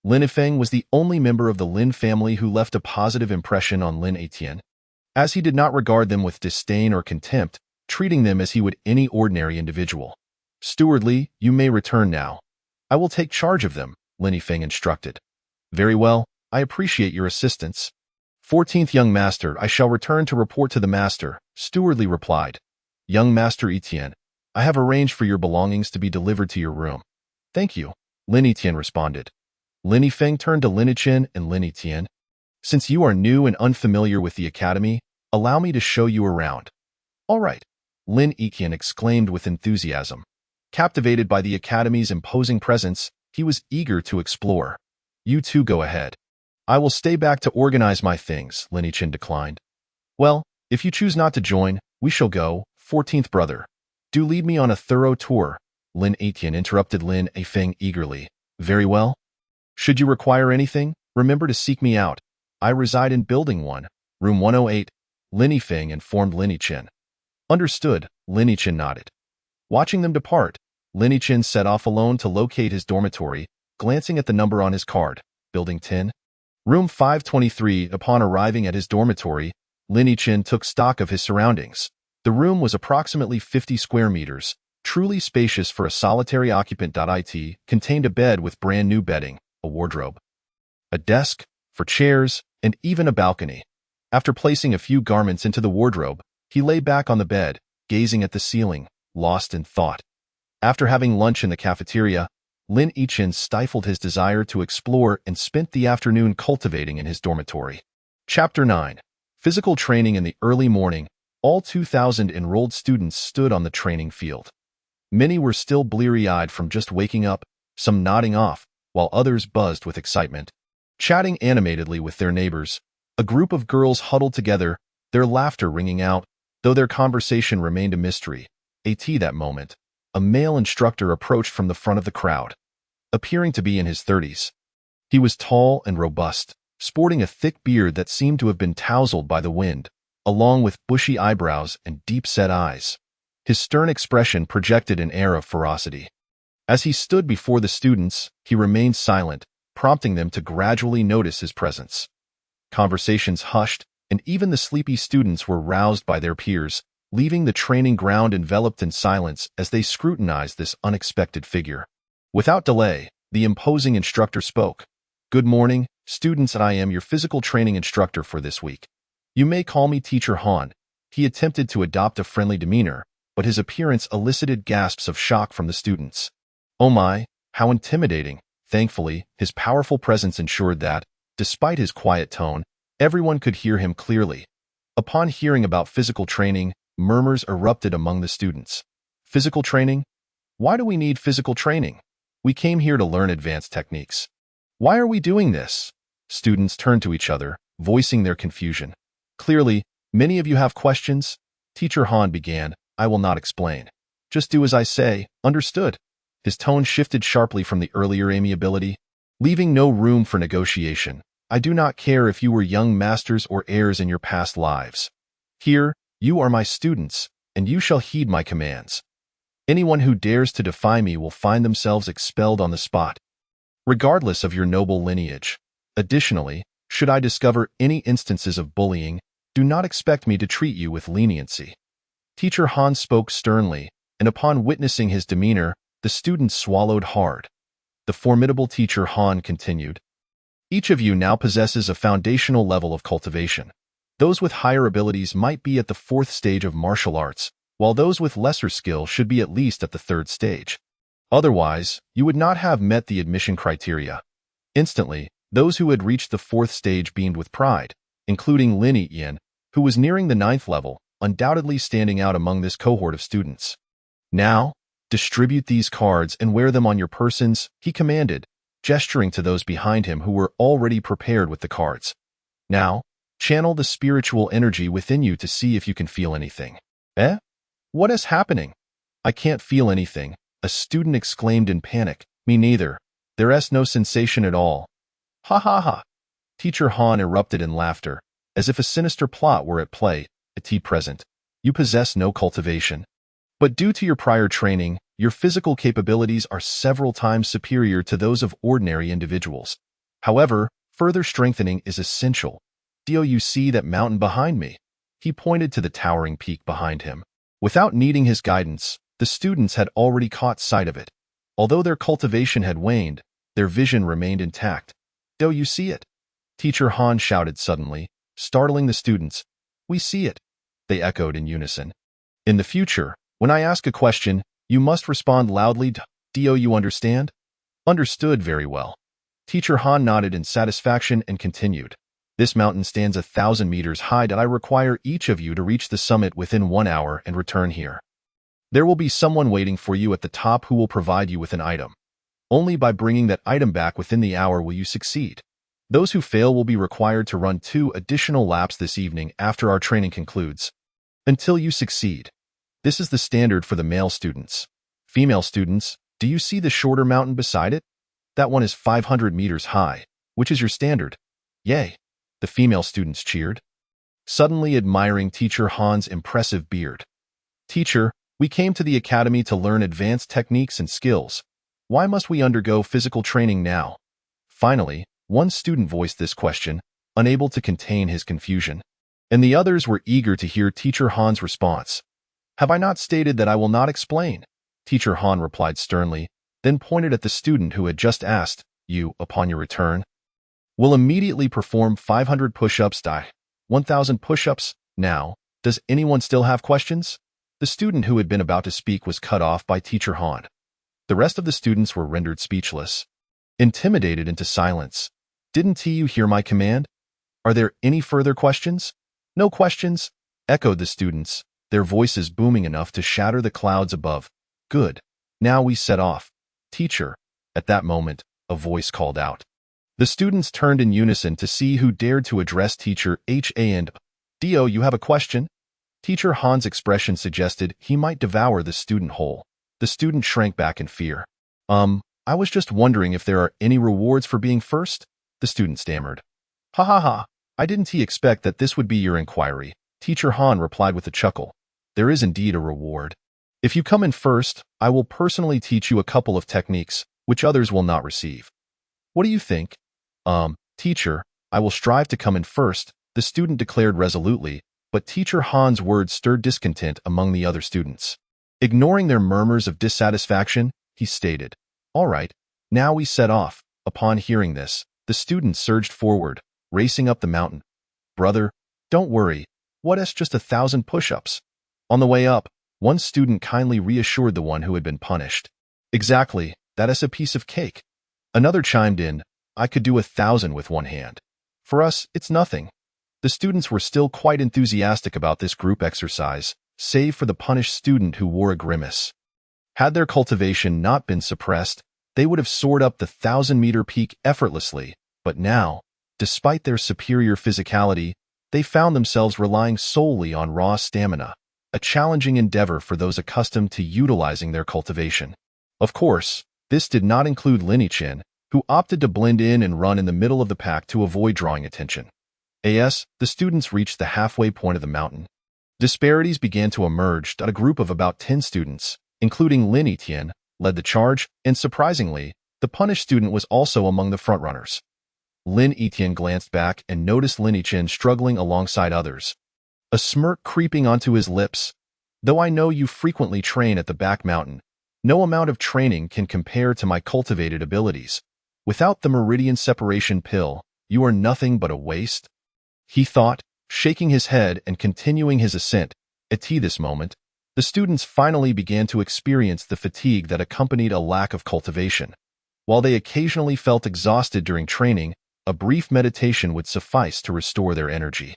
Lin Yifeng was the only member of the Lin family who left a positive impression on Lin Yichen, as he did not regard them with disdain or contempt, treating them as he would any ordinary individual. "Steward Li, you may return now. I will take charge of them," Lin Yifeng instructed. "Very well, I appreciate your assistance." 14th young master, "I shall return to report to the master," Steward Li replied. "Young master Etienne, I have arranged for your belongings to be delivered to your room." "Thank you," Lin Etienne responded. Lin Yifeng turned to Lin Yichen and Lin Etienne. "Since you are new and unfamiliar with the academy, allow me to show you around." "All right," Lin Yichen exclaimed with enthusiasm. Captivated by the academy's imposing presence, he was eager to explore. "You two go ahead. I will stay back to organize my things," Lin Yichen declined. "Well, if you choose not to join, we shall go, 14th brother. Do lead me on a thorough tour," Lin Etienne interrupted Lin Yifeng eagerly. "Very well. Should you require anything, remember to seek me out. I reside in Building 1, Room 108, Lin Yifeng informed Lin Yichen. "Understood," Lin Yichen nodded. Watching them depart, Lin Yichen set off alone to locate his dormitory, glancing at the number on his card, Building 10. Room 523. Upon arriving at his dormitory, Lin Yichen took stock of his surroundings. The room was approximately 50 square meters, truly spacious for a solitary occupant. It contained a bed with brand new bedding, a wardrobe, a desk, for chairs, and even a balcony. After placing a few garments into the wardrobe, he lay back on the bed, gazing at the ceiling, lost in thought. After having lunch in the cafeteria, Lin Yichen stifled his desire to explore and spent the afternoon cultivating in his dormitory. Chapter 9. Physical Training. In the early morning, all 2,000 enrolled students stood on the training field. Many were still bleary-eyed from just waking up, some nodding off, while others buzzed with excitement. Chatting animatedly with their neighbors, a group of girls huddled together, their laughter ringing out, though their conversation remained a mystery. At that moment, a male instructor approached from the front of the crowd, appearing to be in his 30s. He was tall and robust, sporting a thick beard that seemed to have been tousled by the wind, along with bushy eyebrows and deep-set eyes. His stern expression projected an air of ferocity. As he stood before the students, he remained silent, prompting them to gradually notice his presence. Conversations hushed, and even the sleepy students were roused by their peers, leaving the training ground enveloped in silence as they scrutinized this unexpected figure. Without delay, the imposing instructor spoke. "Good morning, students. I am your physical training instructor for this week. You may call me Teacher Han." He attempted to adopt a friendly demeanor, but his appearance elicited gasps of shock from the students. Oh my, how intimidating! Thankfully, his powerful presence ensured that, despite his quiet tone, everyone could hear him clearly. Upon hearing about physical training, murmurs erupted among the students. "Physical training? Why do we need physical training? We came here to learn advanced techniques. Why are we doing this?" Students turned to each other, voicing their confusion. "Clearly, many of you have questions," Teacher Han began. "I will not explain. Just do as I say, understood?" His tone shifted sharply from the earlier amiability, leaving no room for negotiation. "I do not care if you were young masters or heirs in your past lives. Here, you are my students, and you shall heed my commands." Anyone who dares to defy me will find themselves expelled on the spot, regardless of your noble lineage. Additionally, should I discover any instances of bullying, do not expect me to treat you with leniency." Teacher Han spoke sternly, and upon witnessing his demeanor, the students swallowed hard. The formidable teacher Han continued, "Each of you now possesses a foundational level of cultivation. Those with higher abilities might be at the 4th stage of martial arts, while those with lesser skill should be at least at the 3rd stage. Otherwise, you would not have met the admission criteria." Instantly, those who had reached the 4th stage beamed with pride, including Lin Yian, who was nearing the 9th level, undoubtedly standing out among this cohort of students. "Now, distribute these cards and wear them on your persons," he commanded, gesturing to those behind him who were already prepared with the cards. "Now, channel the spiritual energy within you to see if you can feel anything." "Eh? What is happening? I can't feel anything," a student exclaimed in panic. "Me neither. There's no sensation at all." "Ha ha ha." Teacher Han erupted in laughter, as if a sinister plot were at play. "At present, you possess no cultivation. But due to your prior training, your physical capabilities are several times superior to those of ordinary individuals. However, further strengthening is essential. Do you see that mountain behind me?" He pointed to the towering peak behind him. Without needing his guidance, the students had already caught sight of it. Although their cultivation had waned, their vision remained intact. "Do you see it?" Teacher Han shouted suddenly, startling the students. "We see it," they echoed in unison. "In the future, when I ask a question, you must respond loudly. Do you understand?" "Understood very well." Teacher Han nodded in satisfaction and continued. "This mountain stands 1,000 meters high, and I require each of you to reach the summit within 1 hour and return here. There will be someone waiting for you at the top who will provide you with an item. Only by bringing that item back within the hour will you succeed. Those who fail will be required to run 2 additional laps this evening after our training concludes, until you succeed. This is the standard for the male students. Female students, do you see the shorter mountain beside it? That one is 500 meters high. Which is your standard?" "Yay!" the female students cheered, suddenly admiring Teacher Han's impressive beard. "Teacher, we came to the academy to learn advanced techniques and skills. Why must we undergo physical training now?" Finally, one student voiced this question, unable to contain his confusion, and the others were eager to hear Teacher Han's response. "Have I not stated that I will not explain?" Teacher Han replied sternly, then pointed at the student who had just asked. "You, upon your return, will immediately perform 500 push-ups, 1,000 push-ups. Now, does anyone still have questions?" The student who had been about to speak was cut off by Teacher Han. The rest of the students were rendered speechless, intimidated into silence. "Didn't you hear my command? Are there any further questions?" "No questions," echoed the students, their voices booming enough to shatter the clouds above. "Good. Now we set off." "Teacher." At that moment, a voice called out. The students turned in unison to see who dared to address Teacher Han. "Do you have a question?" Teacher Han's expression suggested he might devour the student whole. The student shrank back in fear. I was just wondering if there are any rewards for being first?" the student stammered. "Ha ha ha, I didn't expect that this would be your inquiry," Teacher Han replied with a chuckle. "There is indeed a reward. If you come in first, I will personally teach you a couple of techniques, which others will not receive. What do you think?" Teacher, I will strive to come in first," the student declared resolutely, but Teacher Han's words stirred discontent among the other students. Ignoring their murmurs of dissatisfaction, he stated, "All right, now we set off." Upon hearing this, the students surged forward, racing up the mountain. "Brother, don't worry. What's just 1,000 push-ups?" On the way up, one student kindly reassured the one who had been punished. "Exactly, that is a piece of cake." Another chimed in, "I could do 1,000 with one hand. For us, it's nothing." The students were still quite enthusiastic about this group exercise, save for the punished student who wore a grimace. Had their cultivation not been suppressed, they would have soared up the 1,000-meter peak effortlessly, but now, despite their superior physicality, they found themselves relying solely on raw stamina, a challenging endeavor for those accustomed to utilizing their cultivation. Of course, this did not include Lin Yian, who opted to blend in and run in the middle of the pack to avoid drawing attention. As the students reached the halfway point of the mountain, disparities began to emerge. A group of about 10 students, including Lin Etienne, led the charge, and surprisingly, the punished student was also among the frontrunners. Lin Etienne glanced back and noticed Lin Etienne struggling alongside others, a smirk creeping onto his lips. Though I know you frequently train at the back mountain, no amount of training can compare to my cultivated abilities. Without the meridian separation pill, you are nothing but a waste, he thought, shaking his head and continuing his ascent. At this moment, the students finally began to experience the fatigue that accompanied a lack of cultivation. While they occasionally felt exhausted during training, a brief meditation would suffice to restore their energy.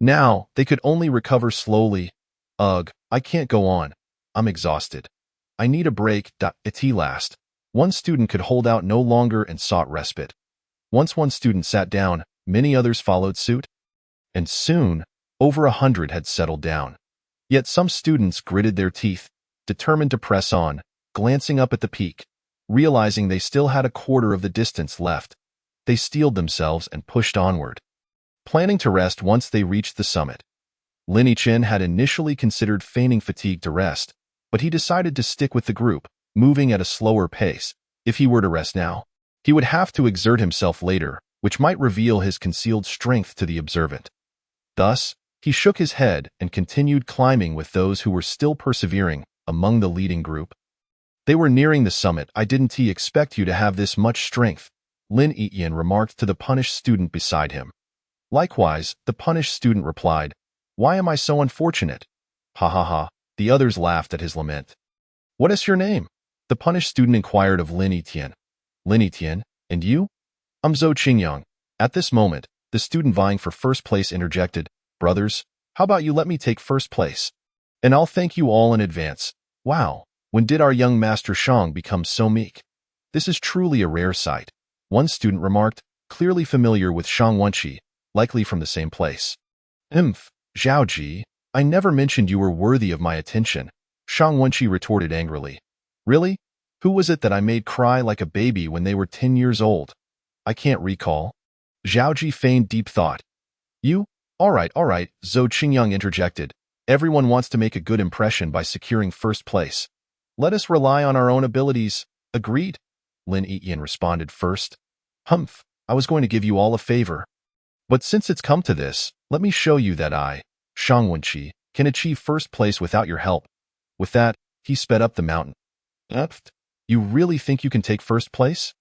Now, they could only recover slowly. Ugh, I can't go on. I'm exhausted. I need a break. At last, one student could hold out no longer and sought respite. Once one student sat down, many others followed suit. And soon, over 100 had settled down. Yet some students gritted their teeth, determined to press on, glancing up at the peak. Realizing they still had a quarter of the distance left, they steeled themselves and pushed onward, planning to rest once they reached the summit. Lin Etienne had initially considered feigning fatigue to rest, but he decided to stick with the group, moving at a slower pace. If he were to rest now, he would have to exert himself later, which might reveal his concealed strength to the observant. Thus, he shook his head and continued climbing with those who were still persevering among the leading group. They were nearing the summit. I didn't expect you to have this much strength, Lin Etienne remarked to the punished student beside him. Likewise, the punished student replied, Why am I so unfortunate? Ha ha ha, the others laughed at his lament. What is your name? The punished student inquired of Lin Etienne. Lin Etienne, and you? I'm Zhou Qingyang. At this moment, the student vying for first place interjected, Brothers, how about you let me take first place? And I'll thank you all in advance. Wow, when did our young master Shang become so meek? This is truly a rare sight, one student remarked, clearly familiar with Shang Wenqi, likely from the same place. Zhaoji, I never mentioned you were worthy of my attention, Shang Wenqi retorted angrily. Really? Who was it that I made cry like a baby when they were 10 years old? I can't recall. Zhaoji feigned deep thought. You? All right, Zhou Qingyang interjected. Everyone wants to make a good impression by securing first place. Let us rely on our own abilities. Agreed? Lin Etienne responded first. I was going to give you all a favor. But since it's come to this, let me show you that I, Shang Wenqi, can achieve first place without your help. With that, he sped up the mountain. You really think you can take first place?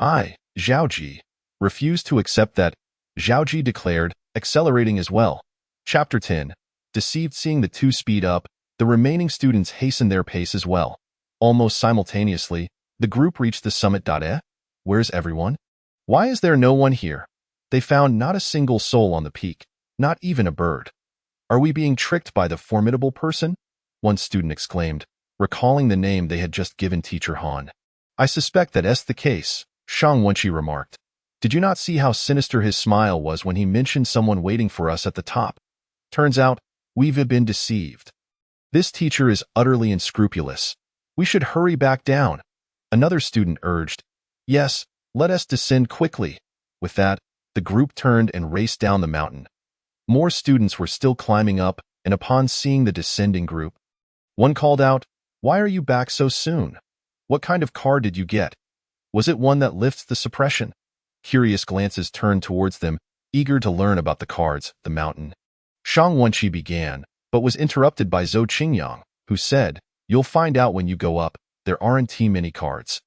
I, Zhaoji, refused to accept that, Zhaoji declared, accelerating as well. Chapter 10. Deceived. Seeing the two speed up, the remaining students hastened their pace as well. Almost simultaneously, the group reached the summit. Where's everyone? Why is there no one here? They found not a single soul on the peak, not even a bird. Are we being tricked by the formidable person? One student exclaimed, recalling the name they had just given Teacher Han. I suspect that's the case, Shang Wenqi remarked. Did you not see how sinister his smile was when he mentioned someone waiting for us at the top? Turns out, we've been deceived. This teacher is utterly unscrupulous. We should hurry back down. Another student urged. Yes, let us descend quickly. With that, the group turned and raced down the mountain. More students were still climbing up, and upon seeing the descending group, one called out, Why are you back so soon? What kind of card did you get? Was it one that lifts the suppression? Curious glances turned towards them, eager to learn about the cards, the mountain. Shang Wenqi began, but was interrupted by Zhou Qingyang, who said, You'll find out when you go up, there aren't too many cards.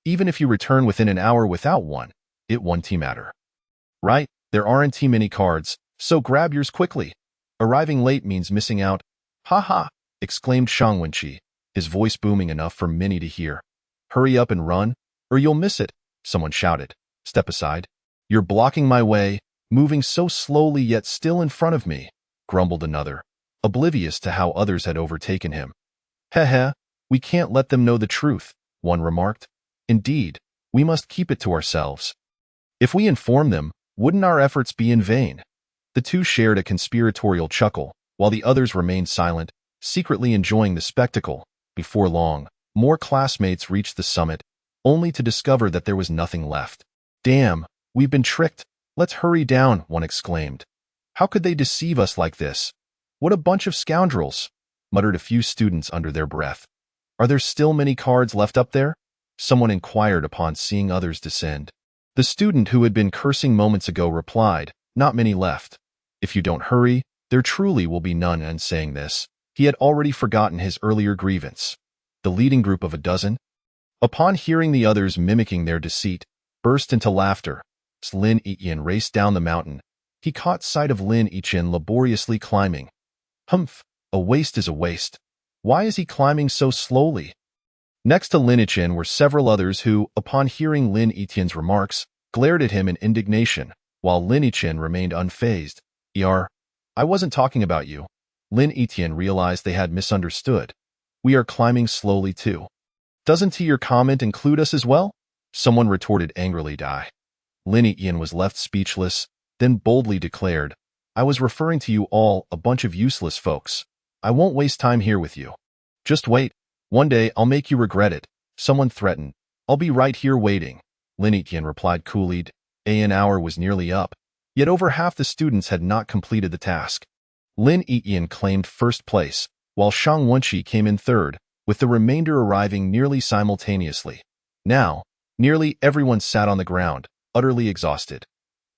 Even if you return within an hour without one, it won't matter. Right, there aren't too many cards, so grab yours quickly. Arriving late means missing out. Ha ha, exclaimed Shang Wenqi, his voice booming enough for many to hear. Hurry up and run, or you'll miss it, someone shouted. Step aside. You're blocking my way, moving so slowly yet still in front of me, grumbled another, oblivious to how others had overtaken him. Heh, we can't let them know the truth, one remarked. Indeed, we must keep it to ourselves. If we inform them, wouldn't our efforts be in vain? The two shared a conspiratorial chuckle, while the others remained silent, secretly enjoying the spectacle. Before long, more classmates reached the summit, only to discover that there was nothing left. Damn, we've been tricked. Let's hurry down, one exclaimed. How could they deceive us like this? What a bunch of scoundrels, muttered a few students under their breath. Are there still many cards left up there? Someone inquired upon seeing others descend. The student who had been cursing moments ago replied, not many left. If you don't hurry, there truly will be none. And saying this, he had already forgotten his earlier grievance. The leading group of a dozen, upon hearing the others mimicking their deceit, burst into laughter. Lin Yiqian raced down the mountain. He caught sight of Lin Yiqian laboriously climbing. Humph, a waste is a waste. Why is he climbing so slowly? Next to Lin Yiqian were several others who, upon hearing Lin Yiqian's remarks, glared at him in indignation, while Lin Yiqian remained unfazed. I wasn't talking about you. Lin Yiqian realized they had misunderstood. We are climbing slowly too. Doesn't your comment include us as well? Someone retorted angrily. Lin Yiqian was left speechless, then boldly declared, I was referring to you all, a bunch of useless folks. I won't waste time here with you. Just wait. One day I'll make you regret it. Someone threatened. I'll be right here waiting. Lin Yiqian replied coolly. An hour was nearly up, yet over half the students had not completed the task. Lin Yiqian claimed first place, while Shang Wenqi came in third, with the remainder arriving nearly simultaneously. Now, nearly everyone sat on the ground, utterly exhausted.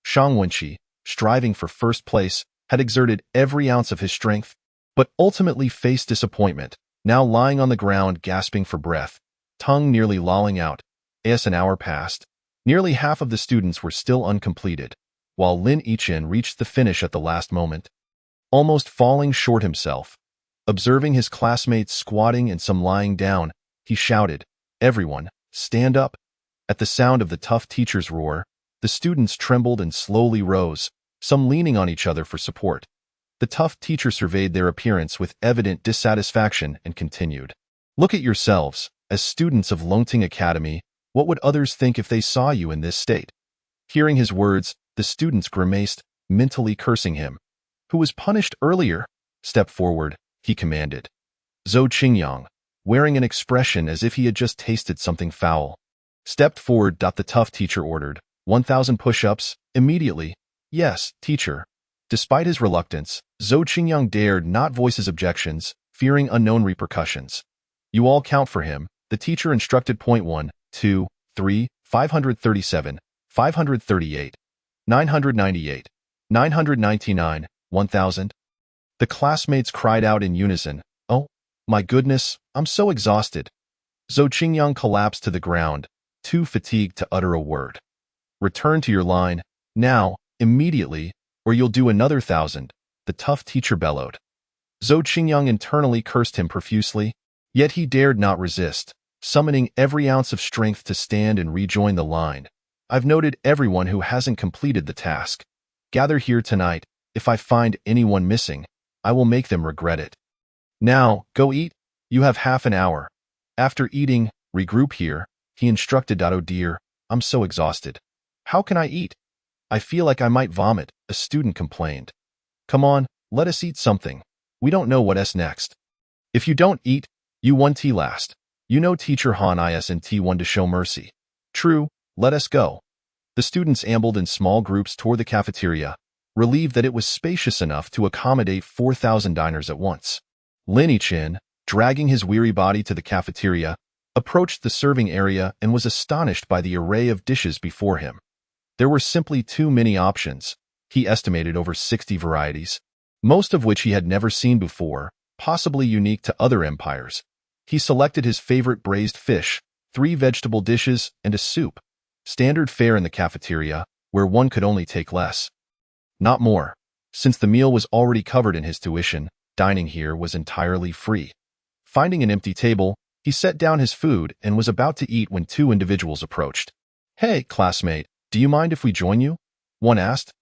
Shang Wenqi, striving for first place, had exerted every ounce of his strength, but ultimately faced disappointment, now lying on the ground gasping for breath, tongue nearly lolling out. As an hour passed, nearly half of the students were still uncompleted, while Lin Yiqian reached the finish at the last moment, almost falling short himself. Observing his classmates squatting and some lying down, he shouted, Everyone, stand up. At the sound of the tough teacher's roar, the students trembled and slowly rose, some leaning on each other for support. The tough teacher surveyed their appearance with evident dissatisfaction and continued. Look at yourselves, as students of Longting Academy, what would others think if they saw you in this state? Hearing his words, the students grimaced, mentally cursing him. Who was punished earlier? Step forward, he commanded. Zhou Qingyang, wearing an expression as if he had just tasted something foul, stepped forward. The tough teacher ordered, 1,000 push-ups, immediately. Yes, teacher. Despite his reluctance, Zhou Qingyang dared not voice his objections, fearing unknown repercussions. You all count for him, the teacher instructed. 1, 2, 3, 537, 538, 998, 999, 1,000. The classmates cried out in unison, Oh, my goodness, I'm so exhausted. Zhou Qingyang collapsed to the ground, too fatigued to utter a word. Return to your line, now, immediately, or you'll do another 1,000, the tough teacher bellowed. Zhou Qingyang internally cursed him profusely, yet he dared not resist, summoning every ounce of strength to stand and rejoin the line. I've noted everyone who hasn't completed the task. Gather here tonight. If I find anyone missing, I will make them regret it. Now, go eat. You have half an hour. After eating, regroup here, he instructed. Oh dear, I'm so exhausted. How can I eat? I feel like I might vomit, a student complained. Come on, let us eat something. We don't know what's next. If you don't eat, you won tea last. You know Teacher Han isn't one to show mercy. True, let us go. The students ambled in small groups toward the cafeteria, relieved that it was spacious enough to accommodate 4,000 diners at once. Lin Yiqian, dragging his weary body to the cafeteria, approached the serving area and was astonished by the array of dishes before him. There were simply too many options. He estimated over 60 varieties, most of which he had never seen before, possibly unique to other empires. He selected his favorite braised fish, 3 vegetable dishes, and a soup. Standard fare in the cafeteria, where one could only take less, not more. Since the meal was already covered in his tuition, dining here was entirely free. Finding an empty table, he set down his food and was about to eat when 2 individuals approached. Hey, classmate, do you mind if we join you? One asked.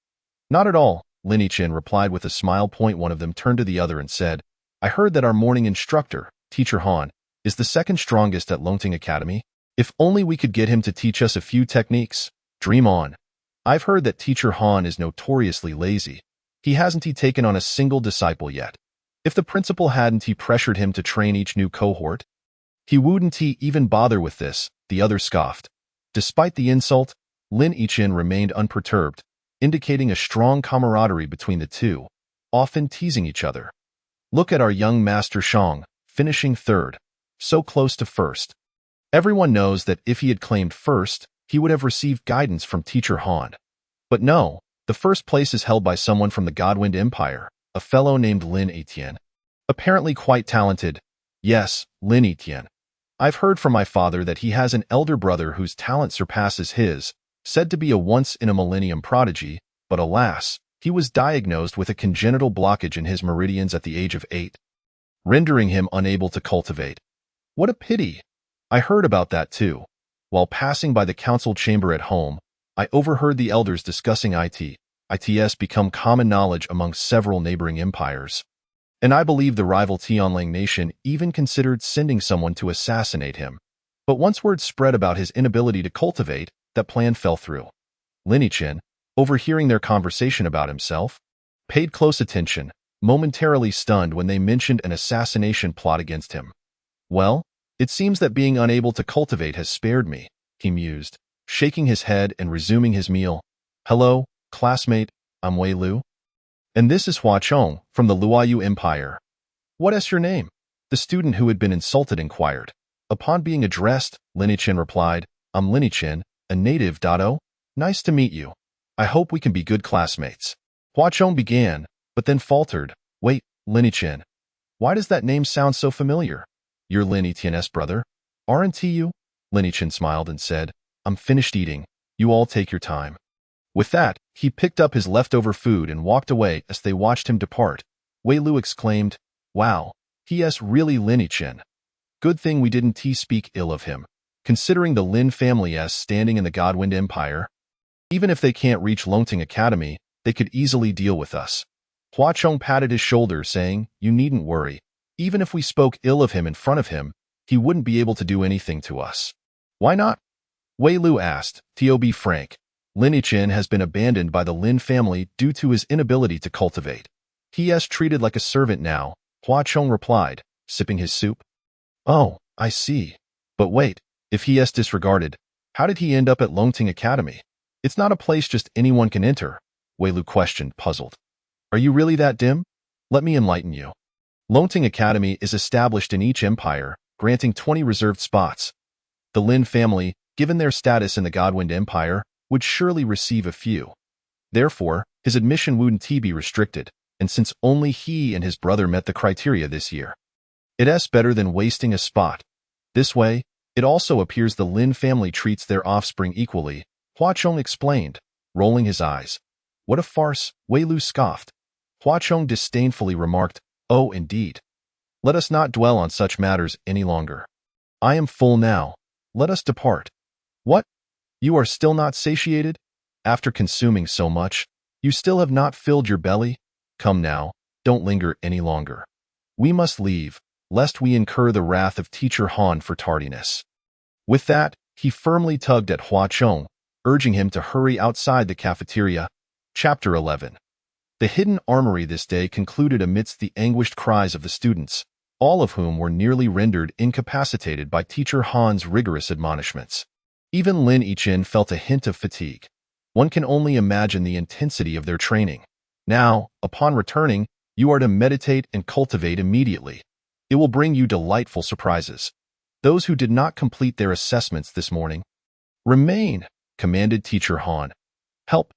Not at all, Lin Yiqian replied with a smile. One of them turned to the other and said, I heard that our morning instructor, Teacher Han, is the second strongest at Longting Academy. If only we could get him to teach us a few techniques. Dream on. I've heard that Teacher Han is notoriously lazy. He hasn't taken on a single disciple yet. If the principal hadn't pressured him to train each new cohort, he wouldn't even bother with this, the other scoffed. Despite the insult, Lin Yiqian remained unperturbed, indicating a strong camaraderie between the two, often teasing each other. Look at our young master Shang, finishing third. so close to first. Everyone knows that if he had claimed first, he would have received guidance from Teacher Han. But no, the first place is held by someone from the Godwind Empire, a fellow named Lin Etienne. Apparently quite talented. Yes, Lin Etienne. I've heard from my father that he has an elder brother whose talent surpasses his, said to be a once-in-a-millennium prodigy, but alas, he was diagnosed with a congenital blockage in his meridians at the age of 8, rendering him unable to cultivate. What a pity! I heard about that too. While passing by the council chamber at home, I overheard the elders discussing ITS become common knowledge among several neighboring empires. And I believe the rival Tianlang nation even considered sending someone to assassinate him. But once word spread about his inability to cultivate, that plan fell through. Lin Etienne, overhearing their conversation about himself, paid close attention, momentarily stunned when they mentioned an assassination plot against him. Well, it seems that being unable to cultivate has spared me, he mused, shaking his head and resuming his meal. Hello, classmate, I'm Wei Lu. And this is Hua Chong from the Luoyu Empire. What is your name? The student who had been insulted inquired. Upon being addressed, Lin Etienne replied, I'm Lin Etienne, a native Dado. Nice to meet you. I hope we can be good classmates. Hua Chong began, but then faltered. Wait, Lin Etienne. Why does that name sound so familiar? You're Lin Etienne's brother, aren't you? Lin Etienne smiled and said, I'm finished eating. You all take your time. With that, he picked up his leftover food and walked away as they watched him depart. Wei Lu exclaimed, Wow, he is really Lin Etienne. Good thing we didn't speak ill of him, considering the Lin family is standing in the Godwind Empire. Even if they can't reach Longting Academy, they could easily deal with us. Hua Chong patted his shoulder, saying, You needn't worry. Even if we spoke ill of him in front of him, he wouldn't be able to do anything to us. Why not? Wei Lu asked. To be frank, Lin Etienne has been abandoned by the Lin family due to his inability to cultivate. He is treated like a servant now, Hua Chong replied, sipping his soup. Oh, I see. But wait, if he is disregarded, how did he end up at Longting Academy? It's not a place just anyone can enter, Wei Lu questioned, puzzled. Are you really that dim? Let me enlighten you. Longting Academy is established in each empire, granting 20 reserved spots. The Lin family, given their status in the Godwind Empire, would surely receive a few. Therefore, his admission wouldn't be restricted, and since only he and his brother met the criteria this year, it is better than wasting a spot. This way, it also appears the Lin family treats their offspring equally, Hua Chong explained, rolling his eyes. What a farce, Wei Lu scoffed. Hua Chong disdainfully remarked, Oh, indeed. Let us not dwell on such matters any longer. I am full now. Let us depart. What? You are still not satiated? After consuming so much, you still have not filled your belly? Come now, don't linger any longer. We must leave, lest we incur the wrath of Teacher Han for tardiness. With that, he firmly tugged at Hua Chong, urging him to hurry outside the cafeteria. Chapter 11. The hidden armory this day concluded amidst the anguished cries of the students, all of whom were nearly rendered incapacitated by Teacher Han's rigorous admonishments. Even Lin Etienne felt a hint of fatigue. One can only imagine the intensity of their training. Now, upon returning, you are to meditate and cultivate immediately. It will bring you delightful surprises. Those who did not complete their assessments this morning, remain, commanded Teacher Han. Help!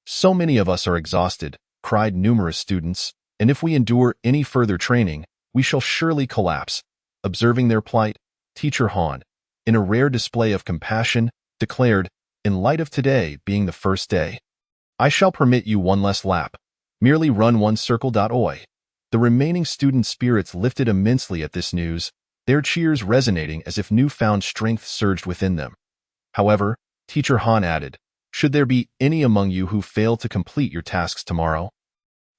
So many of us are exhausted, cried numerous students, and if we endure any further training, we shall surely collapse. Observing their plight, Teacher Han, in a rare display of compassion, declared, in light of today being the first day, I shall permit you one less lap. Merely run one circle. Oi. The remaining student spirits lifted immensely at this news, their cheers resonating as if newfound strength surged within them. However, Teacher Han added, Should there be any among you who fail to complete your tasks tomorrow,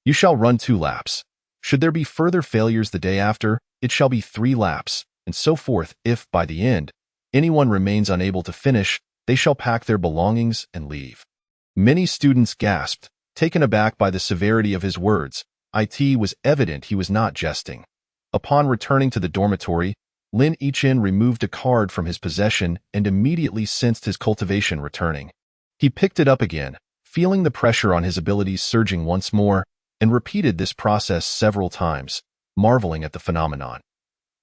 you shall run 2 laps. Should there be further failures the day after, it shall be 3 laps, and so forth. If, by the end, anyone remains unable to finish, they shall pack their belongings and leave. Many students gasped, taken aback by the severity of his words. It was evident he was not jesting. Upon returning to the dormitory, Lin Etienne removed a card from his possession and immediately sensed his cultivation returning. He picked it up again, feeling the pressure on his abilities surging once more, and repeated this process several times, marveling at the phenomenon.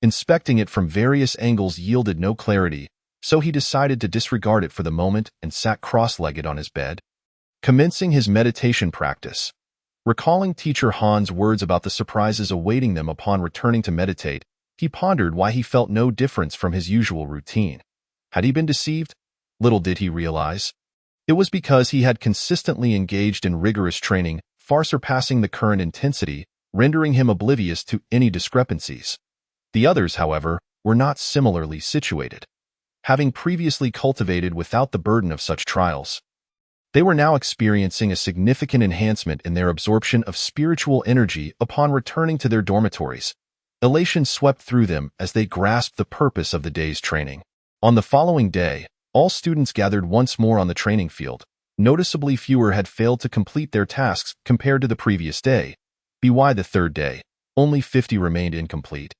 Inspecting it from various angles yielded no clarity, so he decided to disregard it for the moment and sat cross-legged on his bed, commencing his meditation practice. Recalling teacher Han's words about the surprises awaiting them upon returning to meditate, he pondered why he felt no difference from his usual routine. Had he been deceived? Little did he realize. It was because he had consistently engaged in rigorous training, far surpassing the current intensity, rendering him oblivious to any discrepancies. The others, however, were not similarly situated. Having previously cultivated without the burden of such trials, they were now experiencing a significant enhancement in their absorption of spiritual energy upon returning to their dormitories. Elation swept through them as they grasped the purpose of the day's training. On the following day, all students gathered once more on the training field. Noticeably fewer had failed to complete their tasks compared to the previous day. By the third day, only 50 remained incomplete.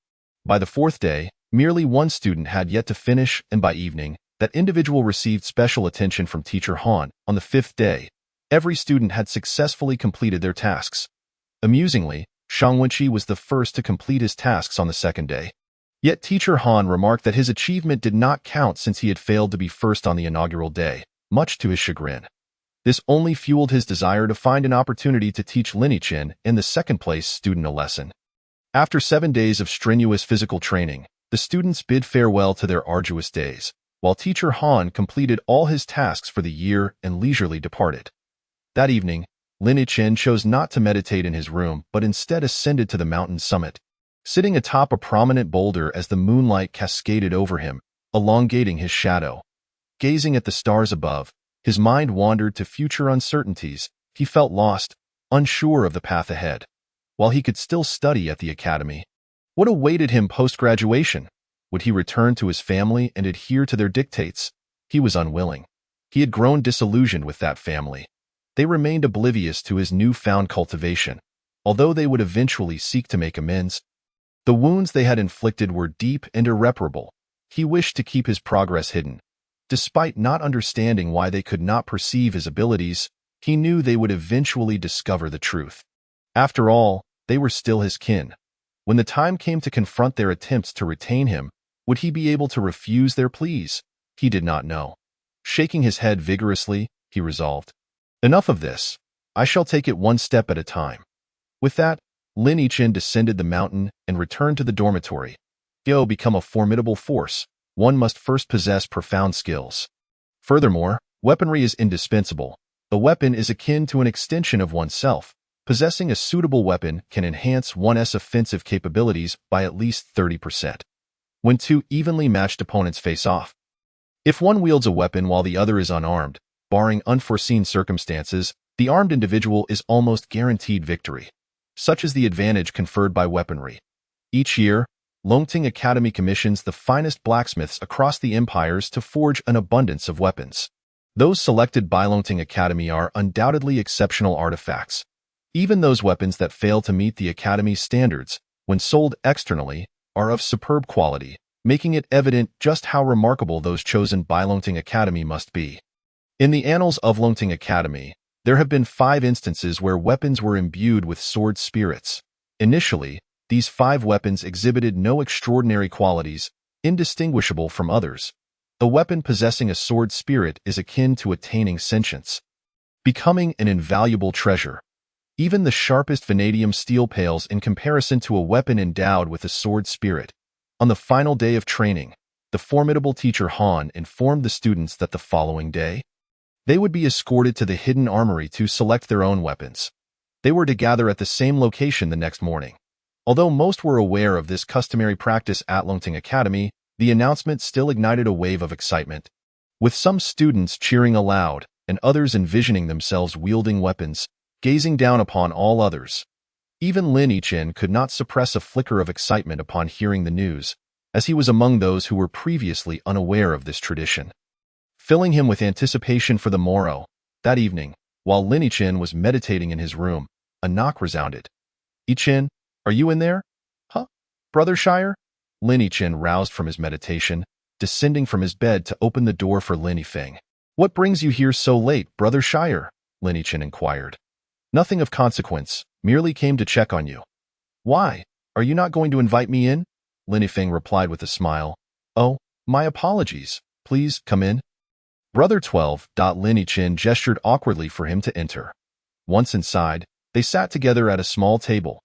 By the fourth day, merely one student had yet to finish, and by evening, that individual received special attention from teacher Han. On the fifth day, every student had successfully completed their tasks. Amusingly, Shang Wenqi was the first to complete his tasks on the second day. Yet teacher Han remarked that his achievement did not count since he had failed to be first on the inaugural day, much to his chagrin. This only fueled his desire to find an opportunity to teach Lin Yichen and the second-place student a lesson. After 7 days of strenuous physical training, the students bid farewell to their arduous days, while teacher Han completed all his tasks for the year and leisurely departed. That evening, Lin Yichen chose not to meditate in his room but instead ascended to the mountain summit. Sitting atop a prominent boulder as the moonlight cascaded over him, elongating his shadow. Gazing at the stars above, his mind wandered to future uncertainties. He felt lost, unsure of the path ahead. While he could still study at the academy, what awaited him post-graduation? Would he return to his family and adhere to their dictates? He was unwilling. He had grown disillusioned with that family. They remained oblivious to his newfound cultivation, although they would eventually seek to make amends. The wounds they had inflicted were deep and irreparable. He wished to keep his progress hidden. Despite not understanding why they could not perceive his abilities, he knew they would eventually discover the truth. After all, they were still his kin. When the time came to confront their attempts to retain him, would he be able to refuse their pleas? He did not know. Shaking his head vigorously, he resolved, "Enough of this. I shall take it one step at a time." With that, Lin Yichen descended the mountain and returned to the dormitory. To become a formidable force, one must first possess profound skills. Furthermore, weaponry is indispensable. A weapon is akin to an extension of oneself. Possessing a suitable weapon can enhance one's offensive capabilities by at least 30%. When two evenly matched opponents face off, if one wields a weapon while the other is unarmed, barring unforeseen circumstances, the armed individual is almost guaranteed victory. Such is the advantage conferred by weaponry. Each year, Longting Academy commissions the finest blacksmiths across the empires to forge an abundance of weapons. Those selected by Longting Academy are undoubtedly exceptional artifacts. Even those weapons that fail to meet the Academy's standards, when sold externally, are of superb quality, making it evident just how remarkable those chosen by Longting Academy must be. In the annals of Longting Academy, there have been 5 instances where weapons were imbued with sword spirits. Initially, these 5 weapons exhibited no extraordinary qualities, indistinguishable from others. A weapon possessing a sword spirit is akin to attaining sentience, becoming an invaluable treasure. Even the sharpest vanadium steel pales in comparison to a weapon endowed with a sword spirit. On the final day of training, the formidable teacher Han informed the students that the following day, they would be escorted to the hidden armory to select their own weapons. They were to gather at the same location the next morning. Although most were aware of this customary practice at Longting Academy, the announcement still ignited a wave of excitement. With some students cheering aloud and others envisioning themselves wielding weapons, gazing down upon all others. Even Lin Yichen could not suppress a flicker of excitement upon hearing the news, as he was among those who were previously unaware of this tradition. Filling him with anticipation for the morrow, that evening, while Lin Yichen was meditating in his room, a knock resounded. "Yichen, are you in there?" "Huh? Brother Shire?" Lin Yichen roused from his meditation, descending from his bed to open the door for Lin Yifeng. "What brings you here so late, Brother Shire?" Lin Yichen inquired. "Nothing of consequence, merely came to check on you." "Why? Are you not going to invite me in?" Lin Yifeng replied with a smile. Oh, my apologies. Please, come in. Brother 12. Lin Yichin gestured awkwardly for him to enter. Once inside, they sat together at a small table.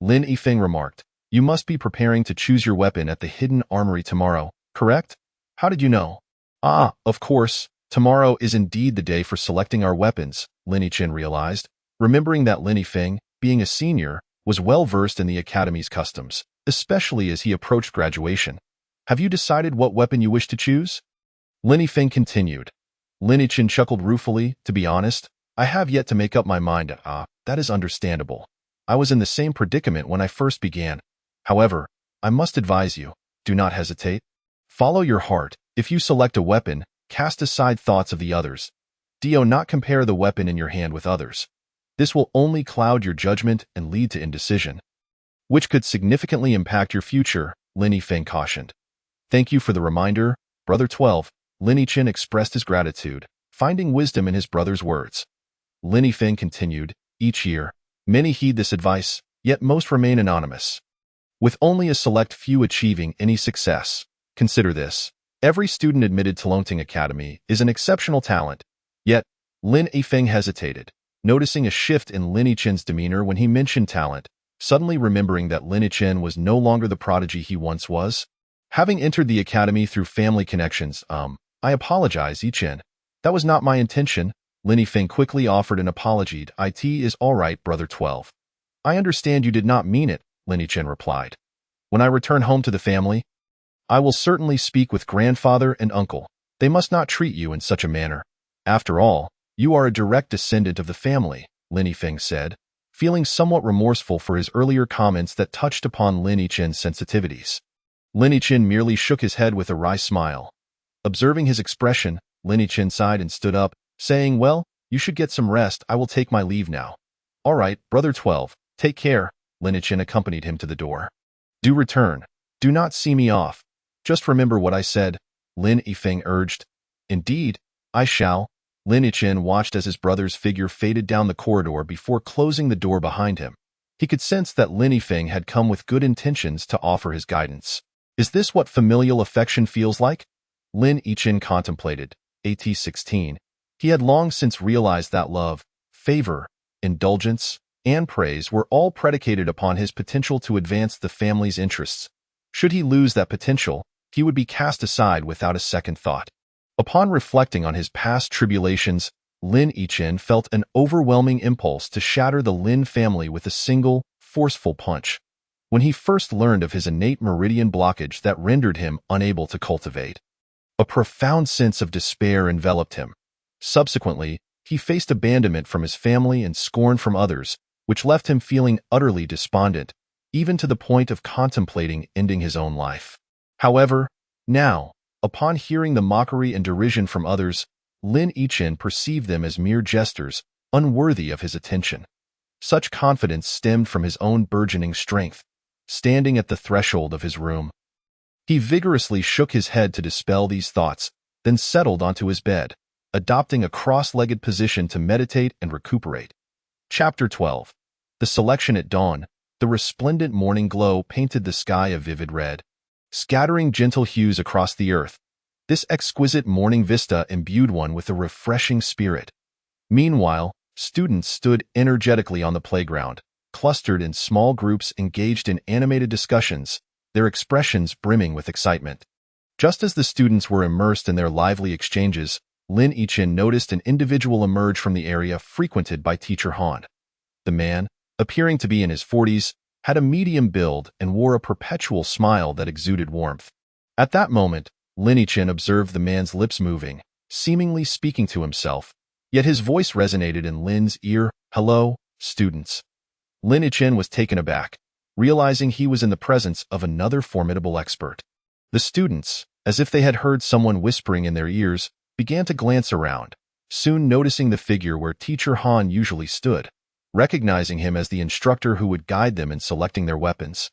Lin Yifeng remarked, You must be preparing to choose your weapon at the hidden armory tomorrow, correct? How did you know? Ah, of course. Tomorrow is indeed the day for selecting our weapons, Lin Yichin realized, remembering that Lin Yifeng, being a senior, was well-versed in the academy's customs, especially as he approached graduation. Have you decided what weapon you wish to choose? Lin Yifeng continued. Lin Yichin chuckled ruefully. To be honest, I have yet to make up my mind. That is understandable. I was in the same predicament when I first began. However, I must advise you, do not hesitate. Follow your heart. If you select a weapon, cast aside thoughts of the others. Do not compare the weapon in your hand with others. This will only cloud your judgment and lead to indecision, which could significantly impact your future, Lin Yifeng cautioned. Thank you for the reminder, Brother 12. Lin Yichin expressed his gratitude, finding wisdom in his brother's words. Lin Yifeng continued, Each year, many heed this advice, yet most remain anonymous, with only a select few achieving any success. Consider this. Every student admitted to Longting Academy is an exceptional talent. Yet, Lin Yifeng hesitated, noticing a shift in Lin Yichin's demeanor when he mentioned talent, suddenly remembering that Lin Yichin was no longer the prodigy he once was. Having entered the academy through family connections, I apologize, Yichin. That was not my intention. Lin Yifeng quickly offered an apology. It is all right, Brother 12. I understand you did not mean it, Lin Yichin replied. When I return home to the family, I will certainly speak with grandfather and uncle. They must not treat you in such a manner. After all, you are a direct descendant of the family, Lin Yifeng said, feeling somewhat remorseful for his earlier comments that touched upon Lin Yichin's sensitivities. Lin Yichin merely shook his head with a wry smile. Observing his expression, Lin Yichin sighed and stood up, saying, Well, you should get some rest. I will take my leave now. All right, Brother 12, take care. Lin Yichin accompanied him to the door. Do return. Do not see me off. Just remember what I said, Lin Yifeng urged. Indeed, I shall. Lin Yichin watched as his brother's figure faded down the corridor before closing the door behind him. He could sense that Lin Yifeng had come with good intentions to offer his guidance. Is this what familial affection feels like? Lin Yichin contemplated. AT-16. He had long since realized that love, favor, indulgence, and praise were all predicated upon his potential to advance the family's interests. Should he lose that potential, he would be cast aside without a second thought. Upon reflecting on his past tribulations, Lin Yichin felt an overwhelming impulse to shatter the Lin family with a single, forceful punch. When he first learned of his innate meridian blockage that rendered him unable to cultivate, a profound sense of despair enveloped him. Subsequently, he faced abandonment from his family and scorn from others, which left him feeling utterly despondent, even to the point of contemplating ending his own life. However, now, upon hearing the mockery and derision from others, Lin Yichin perceived them as mere jesters, unworthy of his attention. Such confidence stemmed from his own burgeoning strength. Standing at the threshold of his room, he vigorously shook his head to dispel these thoughts, then settled onto his bed, adopting a cross-legged position to meditate and recuperate. Chapter 12. The selection at dawn. The resplendent morning glow painted the sky a vivid red, scattering gentle hues across the earth. This exquisite morning vista imbued one with a refreshing spirit. Meanwhile, students stood energetically on the playground, clustered in small groups engaged in animated discussions, their expressions brimming with excitement. Just as the students were immersed in their lively exchanges, Lin Yichin noticed an individual emerge from the area frequented by Teacher Han. The man, appearing to be in his 40s, had a medium build and wore a perpetual smile that exuded warmth. At that moment, Lin Yichin observed the man's lips moving, seemingly speaking to himself, yet his voice resonated in Lin's ear. Hello, students. Lin Yichin was taken aback, realizing he was in the presence of another formidable expert. The students, as if they had heard someone whispering in their ears, began to glance around, soon noticing the figure where Teacher Han usually stood, recognizing him as the instructor who would guide them in selecting their weapons,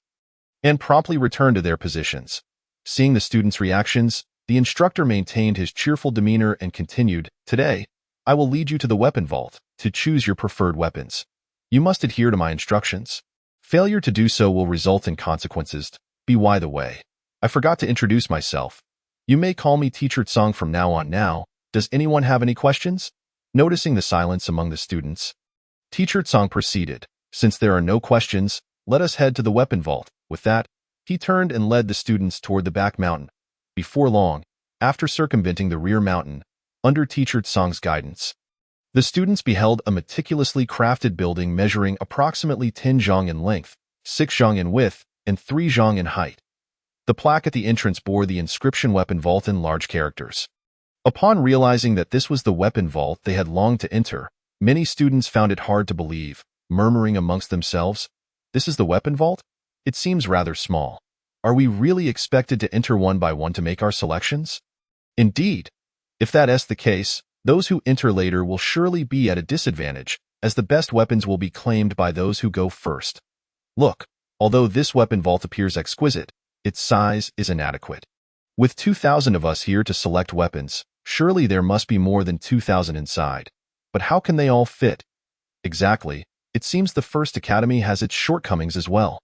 and promptly returned to their positions. Seeing the students' reactions, the instructor maintained his cheerful demeanor and continued, Today, I will lead you to the weapon vault to choose your preferred weapons. You must adhere to my instructions. Failure to do so will result in consequences. By the way, I forgot to introduce myself. You may call me Teacher Tsong from now on. Now, does anyone have any questions? Noticing the silence among the students, Teacher Tsong proceeded. Since there are no questions, let us head to the weapon vault. With that, he turned and led the students toward the back mountain. Before long, after circumventing the rear mountain, under Teacher Tsong's guidance, the students beheld a meticulously crafted building measuring approximately 10 zhang in length, 6 zhang in width, and 3 zhang in height. The plaque at the entrance bore the inscription Weapon Vault in large characters. Upon realizing that this was the weapon vault they had longed to enter, many students found it hard to believe, murmuring amongst themselves, "This is the weapon vault? It seems rather small. Are we really expected to enter one by one to make our selections?" Indeed, if that is the case, those who enter later will surely be at a disadvantage, as the best weapons will be claimed by those who go first. Look, although this weapon vault appears exquisite, its size is inadequate. With 2,000 of us here to select weapons, surely there must be more than 2,000 inside. But how can they all fit? Exactly, it seems the First Academy has its shortcomings as well.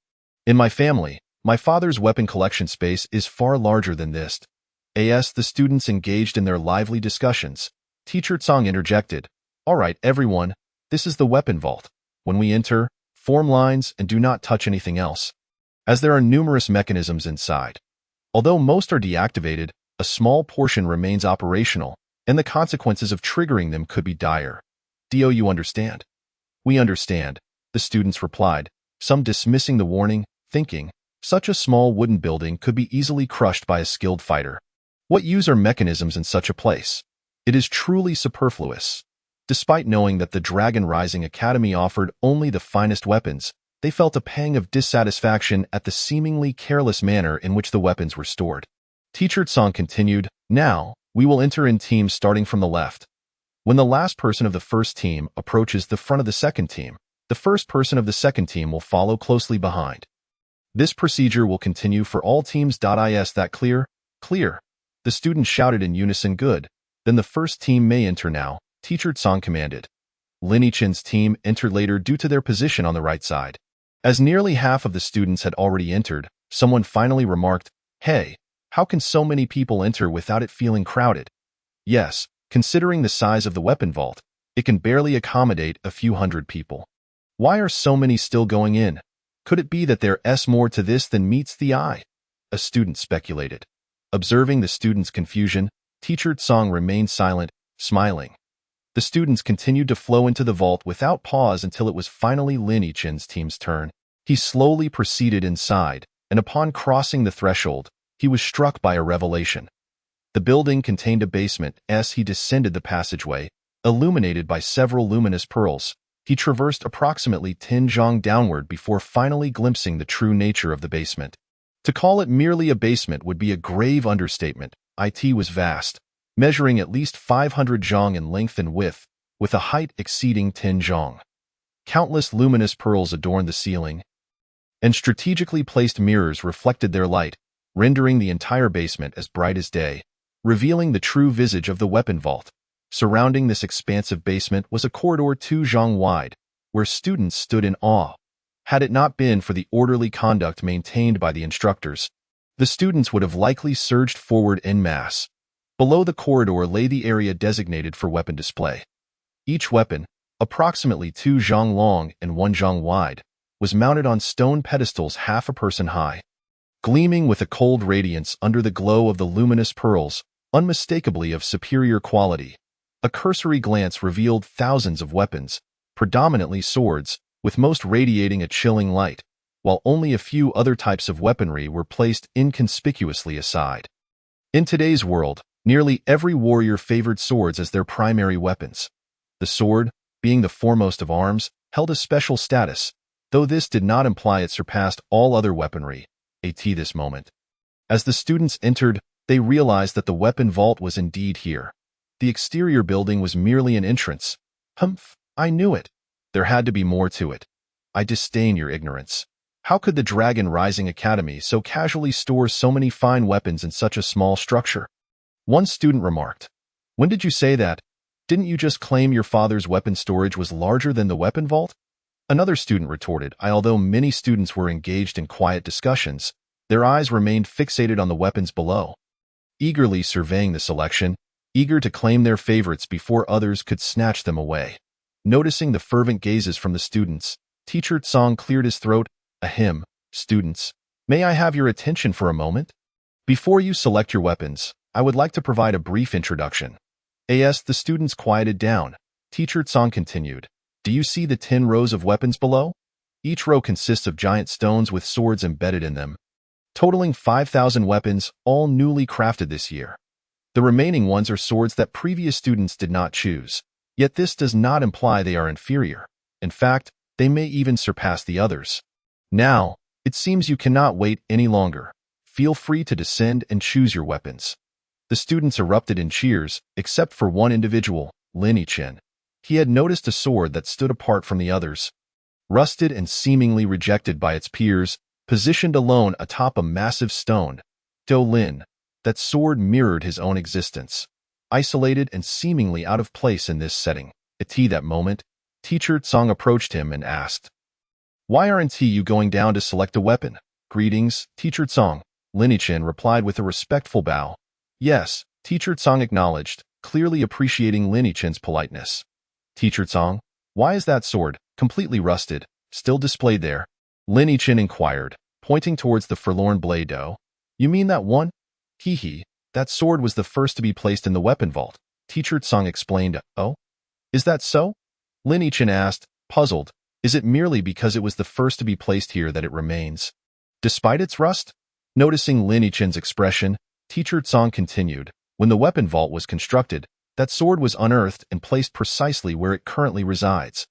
In my family, my father's weapon collection space is far larger than this. As the students engaged in their lively discussions, Teacher Tsong interjected, "All right, everyone, this is the weapon vault. When we enter, form lines and do not touch anything else, as there are numerous mechanisms inside. Although most are deactivated, a small portion remains operational, and the consequences of triggering them could be dire. Do you understand?" "We understand," the students replied, some dismissing the warning, thinking, such a small wooden building could be easily crushed by a skilled fighter. What use are mechanisms in such a place? It is truly superfluous. Despite knowing that the Dragon Rising Academy offered only the finest weapons, they felt a pang of dissatisfaction at the seemingly careless manner in which the weapons were stored. Teacher Tsong continued, "Now, we will enter in teams starting from the left. When the last person of the first team approaches the front of the second team, the first person of the second team will follow closely behind. This procedure will continue for all teams. Is that clear?" "Clear." The students shouted in unison. "Good. Then the first team may enter now," Teacher Tsong commanded. Lin Yichen's team entered later due to their position on the right side. As nearly half of the students had already entered, someone finally remarked, "Hey, how can so many people enter without it feeling crowded?" Yes, considering the size of the weapon vault, it can barely accommodate a few hundred people. Why are so many still going in? Could it be that there's more to this than meets the eye? A student speculated. Observing the students' confusion, Teacher Tsong remained silent, smiling. The students continued to flow into the vault without pause until it was finally Lin Yichen's team's turn. He slowly proceeded inside, and upon crossing the threshold, he was struck by a revelation. The building contained a basement. As he descended the passageway, illuminated by several luminous pearls, he traversed approximately 10 zhang downward before finally glimpsing the true nature of the basement. To call it merely a basement would be a grave understatement. It was vast, measuring at least 500 zhang in length and width, with a height exceeding 10 zhang. Countless luminous pearls adorned the ceiling, and strategically placed mirrors reflected their light, rendering the entire basement as bright as day, revealing the true visage of the weapon vault. Surrounding this expansive basement was a corridor 2 zhang wide, where students stood in awe. Had it not been for the orderly conduct maintained by the instructors, the students would have likely surged forward en masse. Below the corridor lay the area designated for weapon display. Each weapon, approximately 2 zhang long and 1 zhang wide, was mounted on stone pedestals half a person high. Gleaming with a cold radiance under the glow of the luminous pearls, unmistakably of superior quality, a cursory glance revealed thousands of weapons, predominantly swords, with most radiating a chilling light, while only a few other types of weaponry were placed inconspicuously aside. In today's world, nearly every warrior favored swords as their primary weapons. The sword, being the foremost of arms, held a special status, though this did not imply it surpassed all other weaponry. At this moment, as the students entered, they realized that the weapon vault was indeed here. The exterior building was merely an entrance. Humph, I knew it. There had to be more to it. I disdain your ignorance. How could the Dragon Rising Academy so casually store so many fine weapons in such a small structure? One student remarked. When did you say that? Didn't you just claim your father's weapon storage was larger than the weapon vault? Another student retorted. Although many students were engaged in quiet discussions, Their eyes remained fixated on the weapons below, eagerly surveying the selection, eager to claim their favorites before others could snatch them away. Noticing the fervent gazes from the students, Teacher Tsang cleared his throat. Ahem, students, may I have your attention for a moment? Before you select your weapons, I would like to provide a brief introduction. As the students quieted down, Teacher Tsang continued. Do you see the 10 rows of weapons below? Each row consists of giant stones with swords embedded in them, totaling 5,000 weapons, all newly crafted this year. The remaining ones are swords that previous students did not choose, yet this does not imply they are inferior. In fact, they may even surpass the others. Now, it seems you cannot wait any longer. Feel free to descend and choose your weapons. The students erupted in cheers, except for one individual, Lin Yichen. He had noticed a sword that stood apart from the others, rusted and seemingly rejected by its peers, positioned alone atop a massive stone. Do Lin, that sword mirrored his own existence, isolated and seemingly out of place in this setting. At that moment, Teacher Tsang approached him and asked, "Why aren't you going down to select a weapon?" "Greetings, Teacher Tsang," Lin Yichen replied with a respectful bow. "Yes," Teacher Tsang acknowledged, clearly appreciating Lin Yichen's politeness. "Teacher Tsang, why is that sword, completely rusted, still displayed there?" Lin Yichen inquired, pointing towards the forlorn blade. "Oh, you mean that one? Hee, that sword was the first to be placed in the weapon vault," Teacher Tsang explained. "Oh? Is that so?" Lin Yichen asked, puzzled. "Is it merely because it was the first to be placed here that it remains, despite its rust?" Noticing Lin Yichen's expression, Teacher Tsang continued. "When the weapon vault was constructed, that sword was unearthed and placed precisely where it currently resides.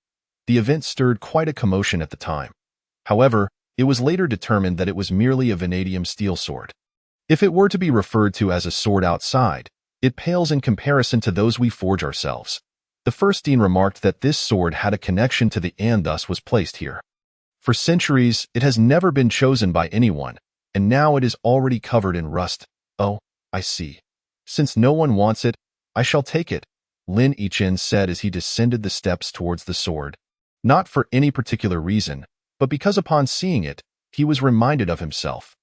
The event stirred quite a commotion at the time. However, it was later determined that it was merely a vanadium steel sword. If it were to be referred to as a sword outside, it pales in comparison to those we forge ourselves." The first dean remarked that this sword had a connection to the and thus was placed here. For centuries, it has never been chosen by anyone, and now it is already covered in rust. "Oh, I see. Since no one wants it, I shall take it," Lin Yichen said as he descended the steps towards the sword. Not for any particular reason, but because upon seeing it, he was reminded of himself.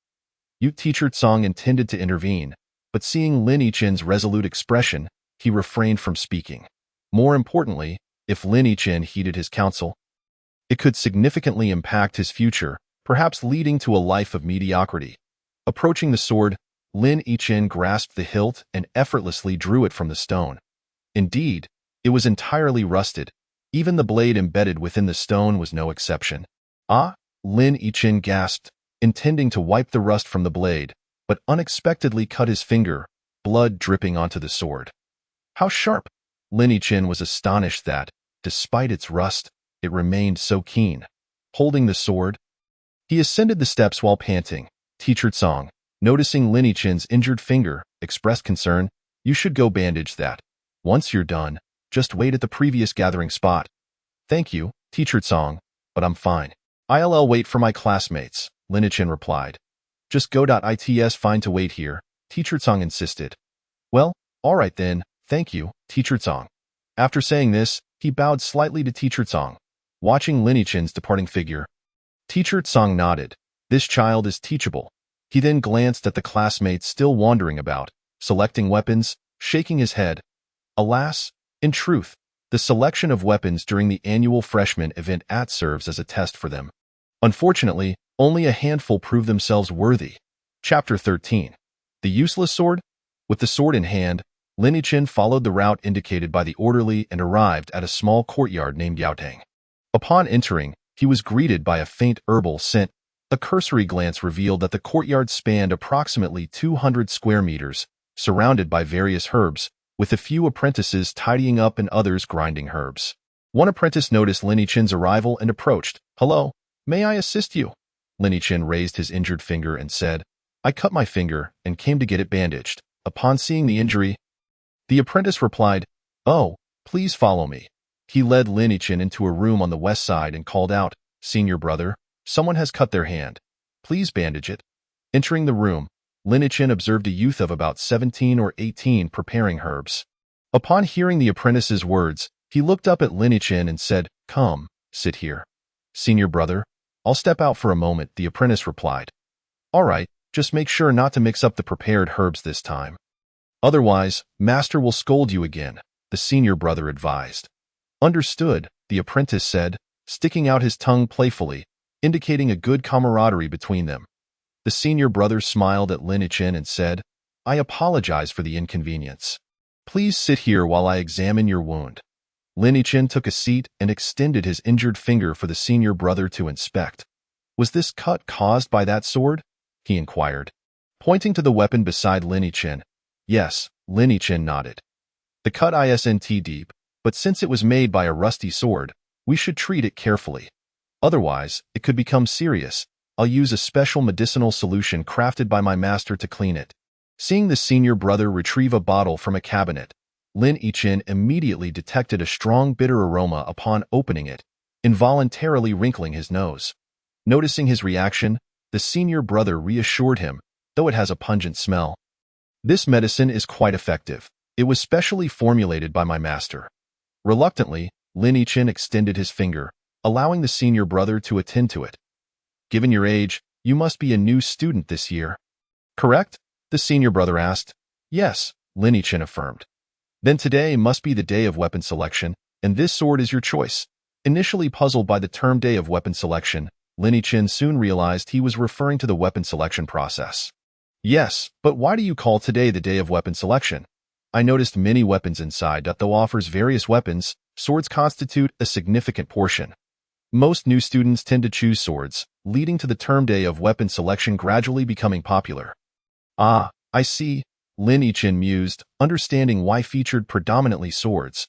Teacher Tsang intended to intervene, but seeing Lin Yichen's resolute expression, he refrained from speaking. More importantly, if Lin Yichen heeded his counsel, it could significantly impact his future, perhaps leading to a life of mediocrity. Approaching the sword, Lin Yichen grasped the hilt and effortlessly drew it from the stone. Indeed, it was entirely rusted. Even the blade embedded within the stone was no exception. "Ah!" Lin Yichen gasped, intending to wipe the rust from the blade, but unexpectedly cut his finger, blood dripping onto the sword. "How sharp!" Lin Yichen was astonished that, despite its rust, it remained so keen. Holding the sword, he ascended the steps while panting. Teacher Tsang, noticing Lin Yichen's injured finger, expressed concern. "You should go bandage that. Once you're done, just wait at the previous gathering spot." "Thank you, Teacher Tsang, but I'm fine. I'll wait for my classmates," Lin Yichen replied. "Just go. It's fine to wait here," Teacher Tsang insisted. "Well, all right then, thank you, Teacher Tsang." After saying this, he bowed slightly to Teacher Tsang. Watching Lin Yichen's departing figure, Teacher Tsang nodded. This child is teachable. He then glanced at the classmates still wandering about, selecting weapons, shaking his head. Alas, in truth, the selection of weapons during the annual freshman event serves as a test for them. Unfortunately, only a handful prove themselves worthy. Chapter 13. The Useless Sword? With the sword in hand, Lin Yichen followed the route indicated by the orderly and arrived at a small courtyard named Yaotang. Upon entering, he was greeted by a faint herbal scent. A cursory glance revealed that the courtyard spanned approximately 200 square meters, surrounded by various herbs, with a few apprentices tidying up and others grinding herbs. One apprentice noticed Lin Yichen's arrival and approached. "Hello, may I assist you?" Lin Yichen raised his injured finger and said, "I cut my finger and came to get it bandaged." Upon seeing the injury, the apprentice replied, "Oh, please follow me." He led Lin Yichen into a room on the west side and called out, "Senior brother, someone has cut their hand. Please bandage it." Entering the room, Lin Yichen observed a youth of about 17 or 18 preparing herbs. Upon hearing the apprentice's words, he looked up at Lin Yichen and said, "Come, sit here." "Senior brother, I'll step out for a moment," the apprentice replied. "All right, Just make sure not to mix up the prepared herbs this time. Otherwise, Master will scold you again, the senior brother advised. Understood, the apprentice said, sticking out his tongue playfully, indicating a good camaraderie between them. The senior brother smiled at Lin Yichin and said, I apologize for the inconvenience. Please sit here while I examine your wound. Lin Yichin took a seat and extended his injured finger for the senior brother to inspect. Was this cut caused by that sword? He inquired, pointing to the weapon beside Lin Yichin. Yes, Lin Yichin nodded. The cut isn't deep, but since it was made by a rusty sword, we should treat it carefully. Otherwise, it could become serious. I'll use a special medicinal solution crafted by my master to clean it. Seeing the senior brother retrieve a bottle from a cabinet, Lin Yichin immediately detected a strong bitter aroma upon opening it, involuntarily wrinkling his nose. Noticing his reaction, the senior brother reassured him, though it has a pungent smell. This medicine is quite effective. It was specially formulated by my master. Reluctantly, Lin Yichin extended his finger, allowing the senior brother to attend to it. Given your age, you must be a new student this year. Correct? The senior brother asked. Yes, Lin Yichin affirmed. Then today must be the day of weapon selection, and this sword is your choice. Initially puzzled by the term day of weapon selection, Lin Yichin soon realized he was referring to the weapon selection process. Yes, but why do you call today the day of weapon selection? I noticed many weapons inside that though offers various weapons, swords constitute a significant portion. Most new students tend to choose swords, leading to the term day of weapon selection gradually becoming popular. Ah, I see, Lin Yichin mused, understanding why featured predominantly swords.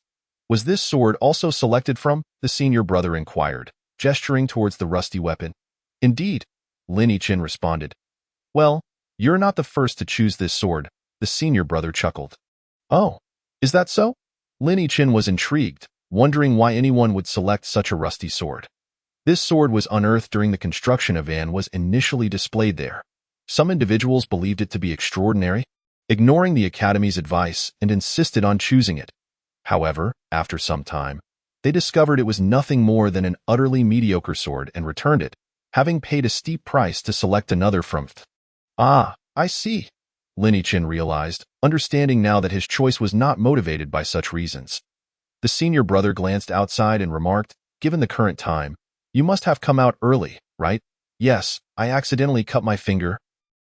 Was this sword also selected from? The senior brother inquired, gesturing towards the rusty weapon. Indeed, Lin Yichin responded. Well, you're not the first to choose this sword, the senior brother chuckled. Oh, is that so? Lin Yichin was intrigued, wondering why anyone would select such a rusty sword. This sword was unearthed during the construction of and was initially displayed there. Some individuals believed it to be extraordinary, ignoring the Academy's advice and insisted on choosing it. However, after some time, they discovered it was nothing more than an utterly mediocre sword and returned it, having paid a steep price to select another from it. Ah, I see, Lin Yichin realized, understanding now that his choice was not motivated by such reasons. The senior brother glanced outside and remarked, given the current time, you must have come out early, right? Yes, I accidentally cut my finger.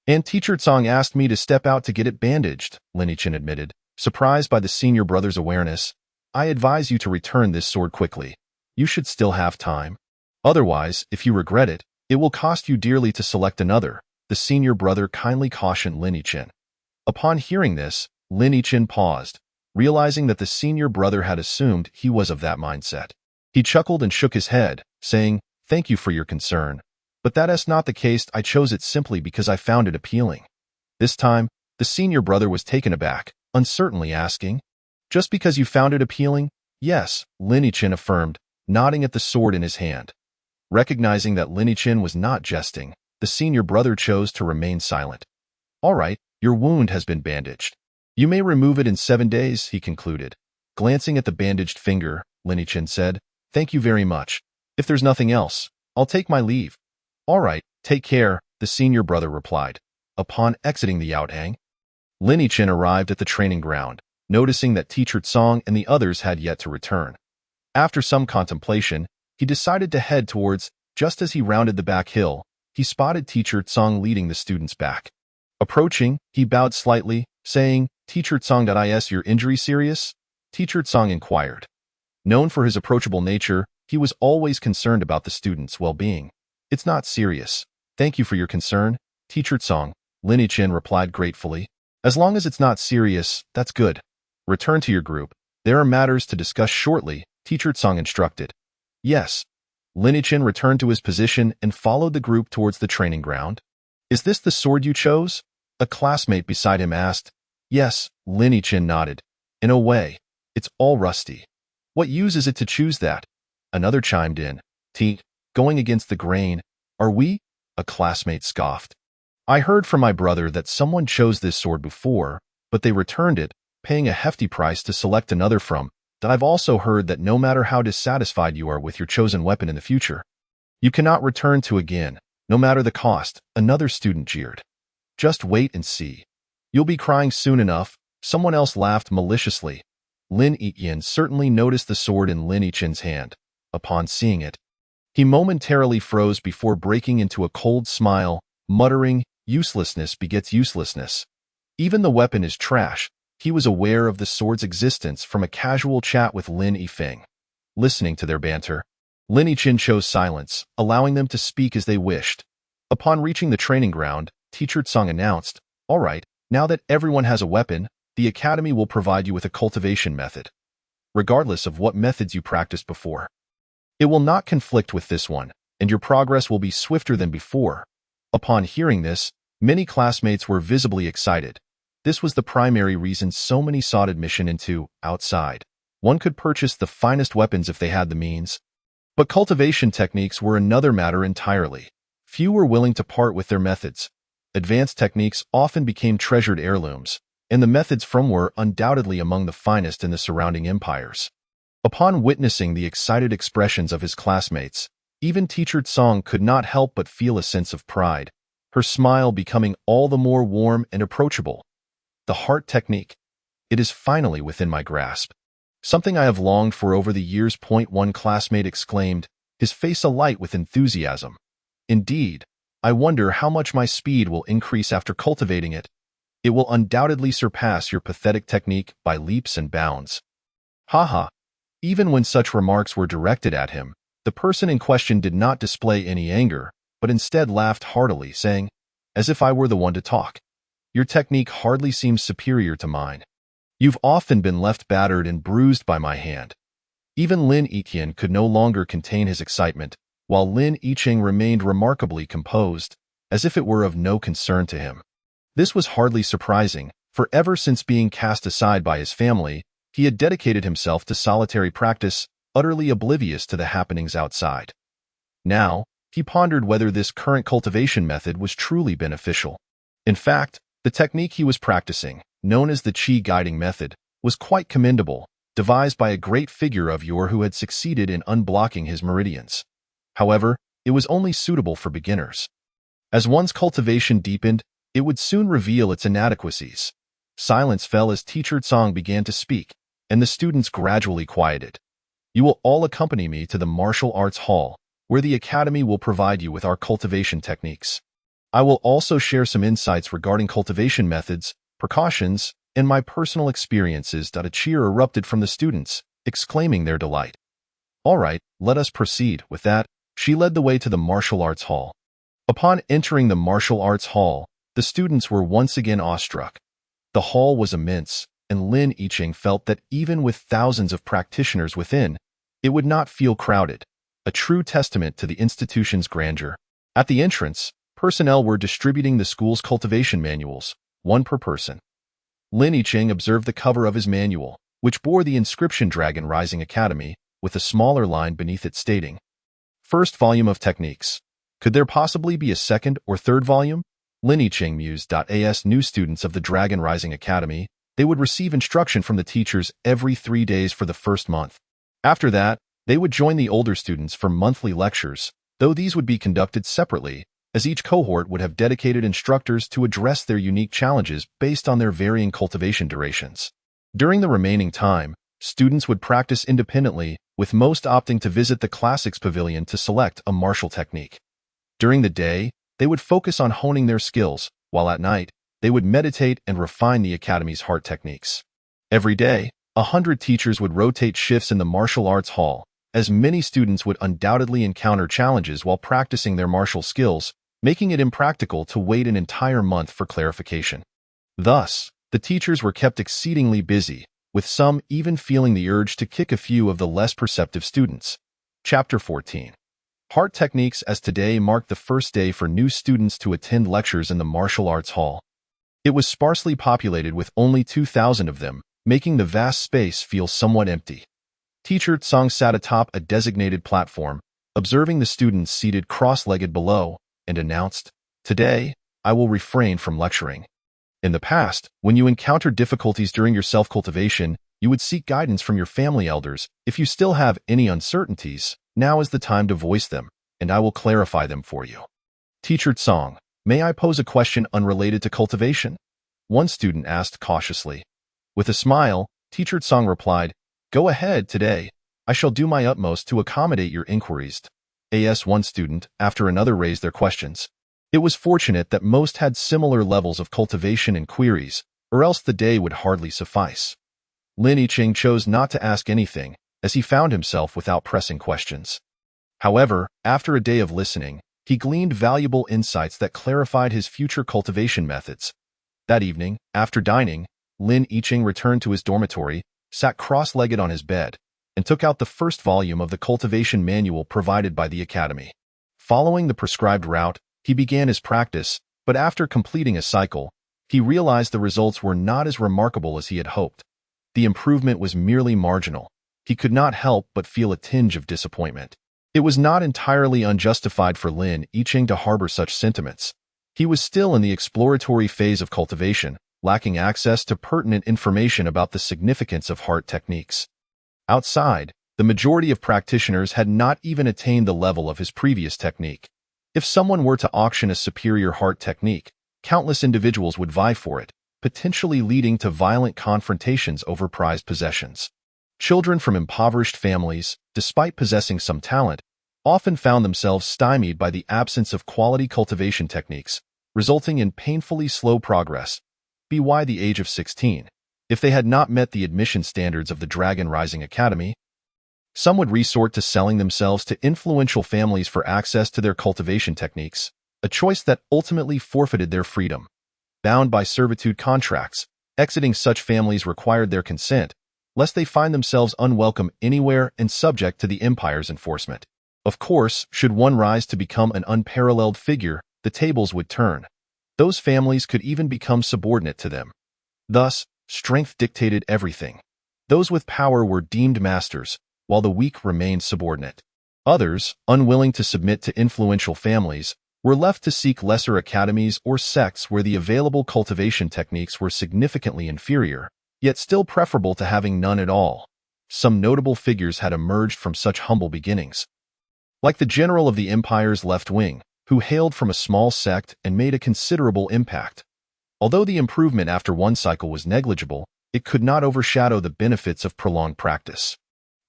And Teacher Tsang asked me to step out to get it bandaged, Lin Yichin admitted, surprised by the senior brother's awareness. I advise you to return this sword quickly. You should still have time. Otherwise, if you regret it, it will cost you dearly to select another, the senior brother kindly cautioned Lin Yichin. Upon hearing this, Lin Yichin paused, realizing that the senior brother had assumed he was of that mindset. He chuckled and shook his head, saying, Thank you for your concern. But that is not the case. I chose it simply because I found it appealing. This time, the senior brother was taken aback, uncertainly asking, Just because you found it appealing? Yes, Lin Yichin affirmed, nodding at the sword in his hand. Recognizing that Lin Yichin was not jesting, the senior brother chose to remain silent. All right, your wound has been bandaged. You may remove it in 7 days, he concluded. Glancing at the bandaged finger, Lin Yichin said, Thank you very much. If there's nothing else, I'll take my leave. All right, take care, the senior brother replied. Upon exiting the outhang, Lin Yichin arrived at the training ground, noticing that Teacher Tsang and the others had yet to return. After some contemplation, he decided to head towards. Just as he rounded the back hill, he spotted Teacher Tsang leading the students back. Approaching, he bowed slightly, saying, Teacher Tsang, is your injury serious? Teacher Tsang inquired. Known for his approachable nature, he was always concerned about the students' well-being. It's not serious. Thank you for your concern, Teacher Tsang, Lin Yichin replied gratefully. As long as it's not serious, that's good. Return to your group. There are matters to discuss shortly, Teacher Tsang instructed. Yes. Lin Yichin returned to his position and followed the group towards the training ground. Is this the sword you chose? A classmate beside him asked. Yes, Lin Yichin nodded. In a way, it's all rusty. What use is it to choose that? Another chimed in. Going against the grain. Are we? A classmate scoffed. I heard from my brother that someone chose this sword before, but they returned it, paying a hefty price to select another from. That I've also heard that no matter how dissatisfied you are with your chosen weapon in the future, you cannot return to again, no matter the cost, another student jeered. Just wait and see. You'll be crying soon enough. Someone else laughed maliciously. Lin Yiqian certainly noticed the sword in Lin Yichen's hand. Upon seeing it, he momentarily froze before breaking into a cold smile, muttering, "Uselessness begets uselessness. Even the weapon is trash." He was aware of the sword's existence from a casual chat with Lin Yifeng. Listening to their banter, Lin Yichen chose silence, allowing them to speak as they wished. Upon reaching the training ground, Teacher Tsang announced, "All right, now that everyone has a weapon, the academy will provide you with a cultivation method. Regardless of what methods you practiced before, it will not conflict with this one, and your progress will be swifter than before." Upon hearing this, many classmates were visibly excited. This was the primary reason so many sought admission into outside. One could purchase the finest weapons if they had the means. But cultivation techniques were another matter entirely. Few were willing to part with their methods. Advanced techniques often became treasured heirlooms, and the methods from were undoubtedly among the finest in the surrounding empires. Upon witnessing the excited expressions of his classmates, even Teacher Tsang could not help but feel a sense of pride, her smile becoming all the more warm and approachable. The heart technique. It is finally within my grasp. Something I have longed for over the years. One classmate exclaimed, his face alight with enthusiasm. Indeed, I wonder how much my speed will increase after cultivating it. It will undoubtedly surpass your pathetic technique by leaps and bounds. Haha. Even when such remarks were directed at him, the person in question did not display any anger, but instead laughed heartily, saying, "As if I were the one to talk. Your technique hardly seems superior to mine. You've often been left battered and bruised by my hand." Even Lin Yiqian could no longer contain his excitement, while Lin Yicheng remained remarkably composed, as if it were of no concern to him. This was hardly surprising, for ever since being cast aside by his family, he had dedicated himself to solitary practice, utterly oblivious to the happenings outside. Now, he pondered whether this current cultivation method was truly beneficial. In fact, the technique he was practicing, known as the Qi guiding method, was quite commendable, devised by a great figure of yore who had succeeded in unblocking his meridians. However, it was only suitable for beginners. As one's cultivation deepened, it would soon reveal its inadequacies. Silence fell as Teacher Tsang began to speak, and the students gradually quieted. "You will all accompany me to the martial arts hall, where the academy will provide you with our cultivation techniques. I will also share some insights regarding cultivation methods, precautions, and my personal experiences." A cheer erupted from the students, exclaiming their delight. "All right, let us proceed." With that, she led the way to the martial arts hall. Upon entering the martial arts hall, the students were once again awestruck. The hall was immense, and Lin Yicheng felt that even with thousands of practitioners within, it would not feel crowded, a true testament to the institution's grandeur. At the entrance, personnel were distributing the school's cultivation manuals, one per person. Lin Yicheng observed the cover of his manual, which bore the inscription Dragon Rising Academy, with a smaller line beneath it stating, "First volume of techniques. Could there possibly be a second or third volume?" Lin Yicheng mused. As new students of the Dragon Rising Academy, they would receive instruction from the teachers every 3 days for the first month. After that, they would join the older students for monthly lectures, though these would be conducted separately, as each cohort would have dedicated instructors to address their unique challenges based on their varying cultivation durations. During the remaining time, students would practice independently, with most opting to visit the Classics Pavilion to select a martial technique. During the day, they would focus on honing their skills, while at night, they would meditate and refine the Academy's heart techniques. Every day, 100 teachers would rotate shifts in the martial arts hall, as many students would undoubtedly encounter challenges while practicing their martial skills, making it impractical to wait an entire month for clarification. Thus, the teachers were kept exceedingly busy, with some even feeling the urge to kick a few of the less perceptive students. Chapter 14. Heart Techniques. As today marked the first day for new students to attend lectures in the martial arts hall. It was sparsely populated with only 2,000 of them, making the vast space feel somewhat empty. Teacher Tsang sat atop a designated platform, observing the students seated cross-legged below, and announced, "Today, I will refrain from lecturing. In the past, when you encountered difficulties during your self-cultivation, you would seek guidance from your family elders. If you still have any uncertainties, now is the time to voice them, and I will clarify them for you." Teacher Tsang, May I pose a question unrelated to cultivation? One student asked cautiously. With a smile, Teacher Song replied, Go ahead today. I shall do my utmost to accommodate your inquiries. As one student after another raised their questions. It was fortunate that most had similar levels of cultivation and queries, or else the day would hardly suffice. Lin Yicheng chose not to ask anything, as he found himself without pressing questions. However, after a day of listening, he gleaned valuable insights that clarified his future cultivation methods. That evening, after dining, Lin Yicheng returned to his dormitory, sat cross-legged on his bed, and took out the first volume of the cultivation manual provided by the academy. Following the prescribed route, he began his practice, but after completing a cycle, he realized the results were not as remarkable as he had hoped. The improvement was merely marginal. He could not help but feel a tinge of disappointment. It was not entirely unjustified for Lin Yicheng to harbor such sentiments. He was still in the exploratory phase of cultivation, lacking access to pertinent information about the significance of heart techniques. Outside, the majority of practitioners had not even attained the level of his previous technique. If someone were to auction a superior heart technique, countless individuals would vie for it, potentially leading to violent confrontations over prized possessions. Children from impoverished families, despite possessing some talent, often found themselves stymied by the absence of quality cultivation techniques, resulting in painfully slow progress, by the age of 16. If they had not met the admission standards of the Dragon Rising Academy, some would resort to selling themselves to influential families for access to their cultivation techniques, a choice that ultimately forfeited their freedom. Bound by servitude contracts, exiting such families required their consent, lest they find themselves unwelcome anywhere and subject to the Empire's enforcement. Of course, should one rise to become an unparalleled figure, the tables would turn. Those families could even become subordinate to them. Thus, strength dictated everything. Those with power were deemed masters, while the weak remained subordinate. Others, unwilling to submit to influential families, were left to seek lesser academies or sects where the available cultivation techniques were significantly inferior, yet still preferable to having none at all. Some notable figures had emerged from such humble beginnings. Like the general of the Empire's left wing, who hailed from a small sect and made a considerable impact. Although the improvement after one cycle was negligible, it could not overshadow the benefits of prolonged practice.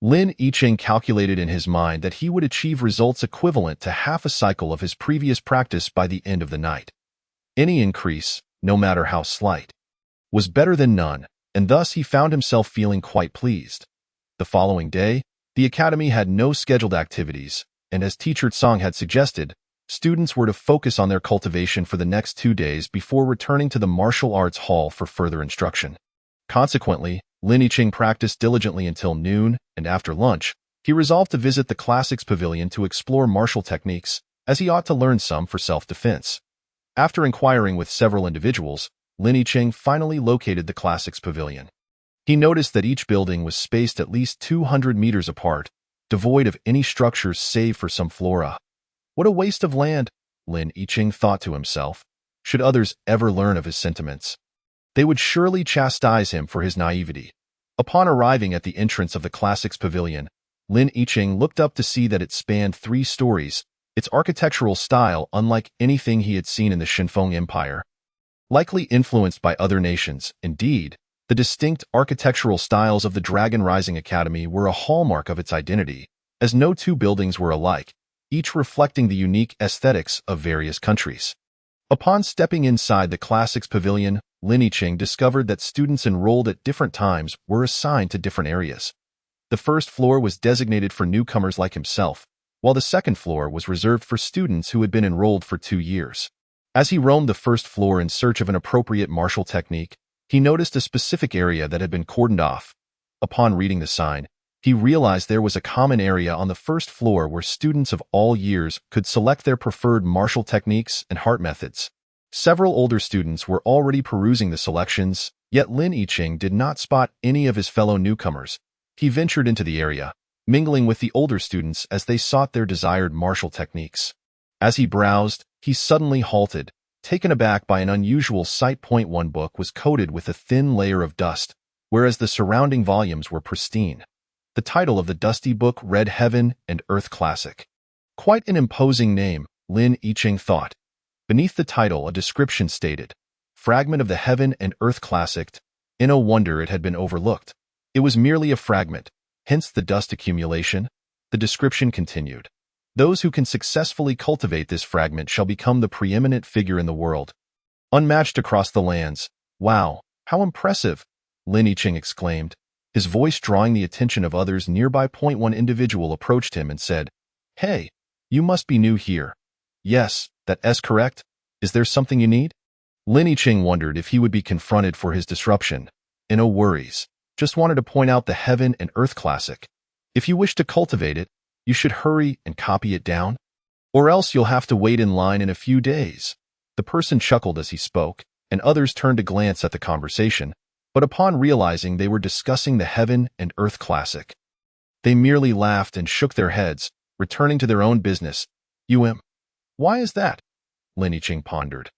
Lin Yicheng calculated in his mind that he would achieve results equivalent to half a cycle of his previous practice by the end of the night. Any increase, no matter how slight, was better than none, and thus he found himself feeling quite pleased. The following day, the academy had no scheduled activities, and as Teacher Song had suggested, students were to focus on their cultivation for the next 2 days before returning to the martial arts hall for further instruction. Consequently, Lin Yicheng practiced diligently until noon, and after lunch, he resolved to visit the Classics Pavilion to explore martial techniques, as he ought to learn some for self-defense. After inquiring with several individuals, Lin Yicheng finally located the Classics Pavilion. He noticed that each building was spaced at least 200 meters apart, devoid of any structures save for some flora. What a waste of land, Lin Yicheng thought to himself. Should others ever learn of his sentiments, they would surely chastise him for his naivety. Upon arriving at the entrance of the Classics Pavilion, Lin Yicheng looked up to see that it spanned 3 stories, its architectural style unlike anything he had seen in the Shinfeng Empire. Likely influenced by other nations, indeed, the distinct architectural styles of the Dragon Rising Academy were a hallmark of its identity, as no 2 buildings were alike, each reflecting the unique aesthetics of various countries. Upon stepping inside the Classics Pavilion, Lin Yicheng discovered that students enrolled at different times were assigned to different areas. The first floor was designated for newcomers like himself, while the second floor was reserved for students who had been enrolled for 2 years. As he roamed the first floor in search of an appropriate martial technique, he noticed a specific area that had been cordoned off. Upon reading the sign, he realized there was a common area on the first floor where students of all years could select their preferred martial techniques and heart methods. Several older students were already perusing the selections, yet Lin Yicheng did not spot any of his fellow newcomers. He ventured into the area, mingling with the older students as they sought their desired martial techniques. As he browsed, he suddenly halted, taken aback by an unusual sight. One book was coated with a thin layer of dust, whereas the surrounding volumes were pristine. The title of the dusty book read Heaven and Earth Classic. Quite an imposing name, Lin Yicheng thought. Beneath the title, a description stated, "Fragment of the Heaven and Earth Classic." In no wonder it had been overlooked. It was merely a fragment, hence the dust accumulation. The description continued, "Those who can successfully cultivate this fragment shall become the preeminent figure in the world, unmatched across the lands." "Wow, how impressive!" Lin Yicheng exclaimed, his voice drawing the attention of others nearby. One individual approached him and said, "Hey, you must be new here." "Yes, that's correct. Is there something you need?" Lin Yicheng wondered if he would be confronted for his disruption. "No worries. Just wanted to point out the Heaven and Earth Classic. If you wish to cultivate it, you should hurry and copy it down, or else you'll have to wait in line in a few days." The person chuckled as he spoke, and others turned to glance at the conversation, but upon realizing they were discussing the Heaven and Earth Classic, they merely laughed and shook their heads, returning to their own business. Why is that?" Lin Yicheng pondered.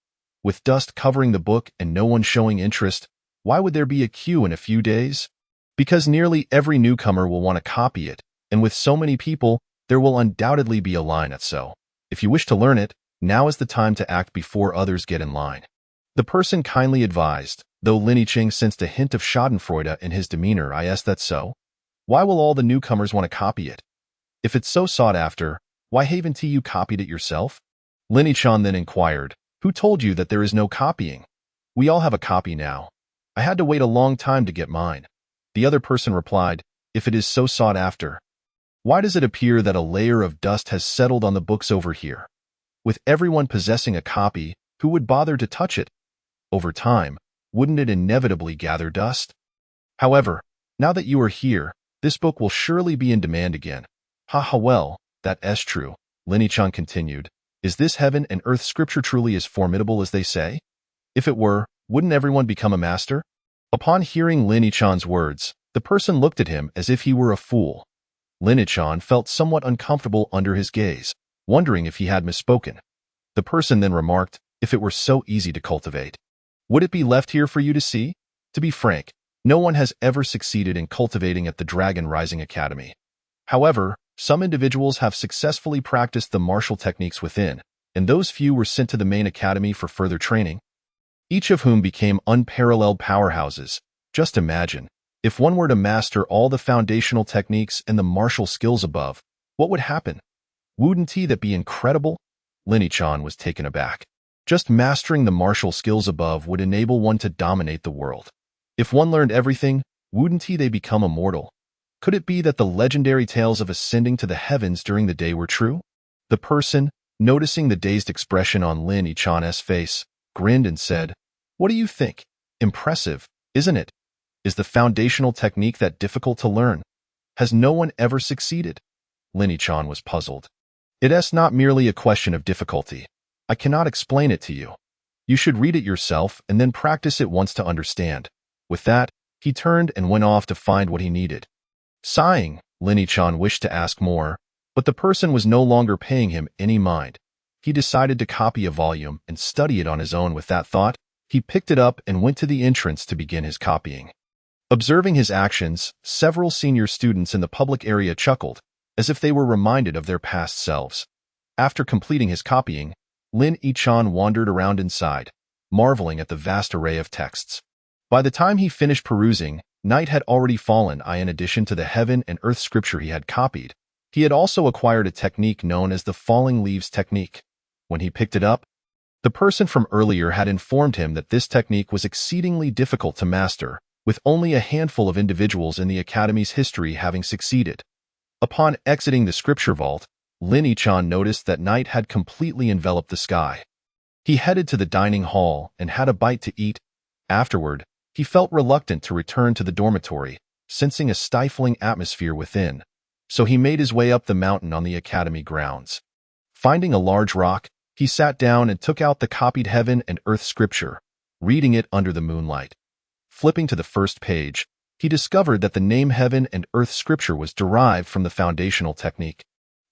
With dust covering the book and no one showing interest, why would there be a queue in a few days? Because nearly every newcomer will want to copy it, and with so many people, there will undoubtedly be a line. So, if you wish to learn it, now is the time to act before others get in line. The person kindly advised, though Lin Yicheng sensed a hint of schadenfreude in his demeanor. That's so? Why will all the newcomers want to copy it? If it's so sought after, why haven't you copied it yourself? Lin Yicheng then inquired, "Who told you that there is no copying? We all have a copy now. I had to wait a long time to get mine." The other person replied, "If it is so sought after, why does it appear that a layer of dust has settled on the books over here? With everyone possessing a copy, who would bother to touch it? Over time, wouldn't it inevitably gather dust? However, now that you are here, this book will surely be in demand again." Well, that's true," Lin Yicheng continued. "Is this Heaven and Earth scripture truly as formidable as they say? If it were, wouldn't everyone become a master?" Upon hearing Lin Yicheng's words, the person looked at him as if he were a fool. Lin Yicheng felt somewhat uncomfortable under his gaze, wondering if he had misspoken. The person then remarked, "If it were so easy to cultivate, would it be left here for you to see? To be frank, no one has ever succeeded in cultivating at the Dragon Rising Academy. However, some individuals have successfully practiced the martial techniques within, and those few were sent to the main academy for further training, each of whom became unparalleled powerhouses. Just imagine, if one were to master all the foundational techniques and the martial skills above, what would happen? Wouldn't that be incredible?" Lin Yicheng was taken aback. Just mastering the martial skills above would enable one to dominate the world. If one learned everything, wouldn't they become immortal? Could it be that the legendary tales of ascending to the heavens during the day were true? The person, noticing the dazed expression on Lin Yicheng's face, grinned and said, "What do you think? Impressive, isn't it? Is the foundational technique that difficult to learn? Has no one ever succeeded?" Lin Yicheng was puzzled. "It's not merely a question of difficulty. I cannot explain it to you. You should read it yourself and then practice it once to understand." With that, he turned and went off to find what he needed. Sighing, Lin Yicheng wished to ask more, but the person was no longer paying him any mind. He decided to copy a volume and study it on his own. With that thought, he picked it up and went to the entrance to begin his copying. Observing his actions, several senior students in the public area chuckled, as if they were reminded of their past selves. After completing his copying, Lin Yicheng wandered around inside, marveling at the vast array of texts. By the time he finished perusing, night had already fallen. In addition to the Heaven and Earth scripture he had copied, he had also acquired a technique known as the falling leaves technique. When he picked it up, the person from earlier had informed him that this technique was exceedingly difficult to master, with only a handful of individuals in the Academy's history having succeeded. Upon exiting the scripture vault, Lin Yicheng noticed that night had completely enveloped the sky. He headed to the dining hall and had a bite to eat. Afterward, he felt reluctant to return to the dormitory, sensing a stifling atmosphere within, so he made his way up the mountain on the academy grounds. Finding a large rock, he sat down and took out the copied Heaven and Earth scripture, reading it under the moonlight. Flipping to the first page, he discovered that the name Heaven and Earth scripture was derived from the foundational technique,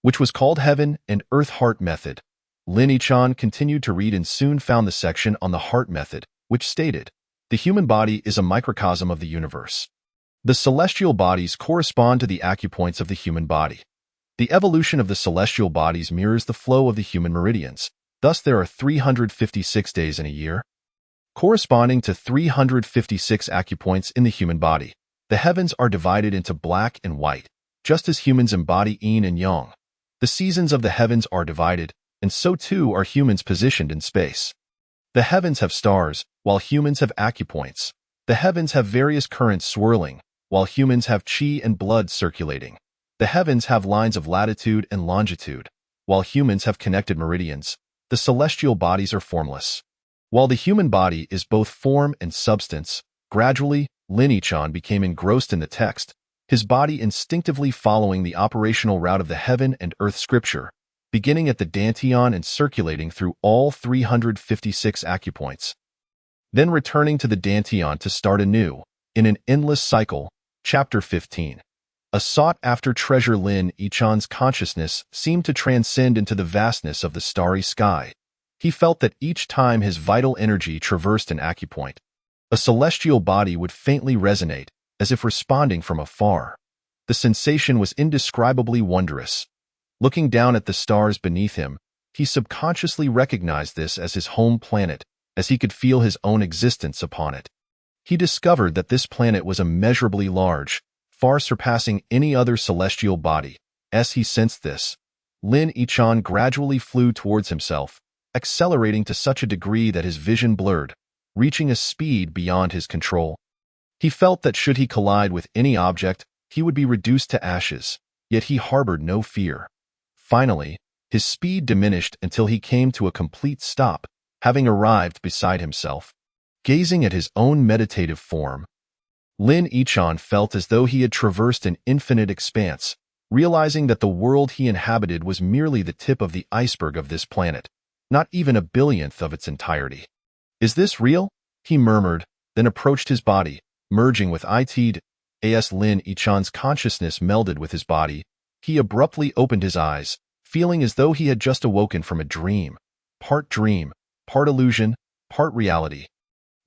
which was called Heaven and Earth Heart Method. Lin Yicheng continued to read and soon found the section on the Heart Method, which stated, "The human body is a microcosm of the universe. The celestial bodies correspond to the acupoints of the human body. The evolution of the celestial bodies mirrors the flow of the human meridians. Thus there are 356 days in a year, corresponding to 356 acupoints in the human body. The heavens are divided into black and white, just as humans embody yin and yang. The seasons of the heavens are divided, and so too are humans positioned in space. The heavens have stars, while humans have acupoints. The heavens have various currents swirling, while humans have qi and blood circulating. The heavens have lines of latitude and longitude, while humans have connected meridians. The celestial bodies are formless. While the human body is both form and substance, gradually, Lin Yichan became engrossed in the text, his body instinctively following the operational route of the heaven and earth scripture, beginning at the dantian and circulating through all 356 acupoints. Then returning to the dantian to start anew, in an endless cycle. Chapter 15. A sought-after treasure. Lin Yichan's consciousness seemed to transcend into the vastness of the starry sky. He felt that each time his vital energy traversed an acupoint, a celestial body would faintly resonate, as if responding from afar. The sensation was indescribably wondrous. Looking down at the stars beneath him, he subconsciously recognized this as his home planet, as he could feel his own existence upon it. He discovered that this planet was immeasurably large, far surpassing any other celestial body. As he sensed this, Lin Yichan gradually flew towards himself, accelerating to such a degree that his vision blurred, reaching a speed beyond his control. He felt that should he collide with any object, he would be reduced to ashes, yet he harbored no fear. Finally, his speed diminished until he came to a complete stop, having arrived beside himself. Gazing at his own meditative form, Lin Yichan felt as though he had traversed an infinite expanse, realizing that the world he inhabited was merely the tip of the iceberg of this planet, not even a billionth of its entirety. "Is this real?" he murmured, then approached his body, merging with it. As Lin Yichan's consciousness melded with his body, he abruptly opened his eyes, feeling as though he had just awoken from a dream, part illusion, part reality.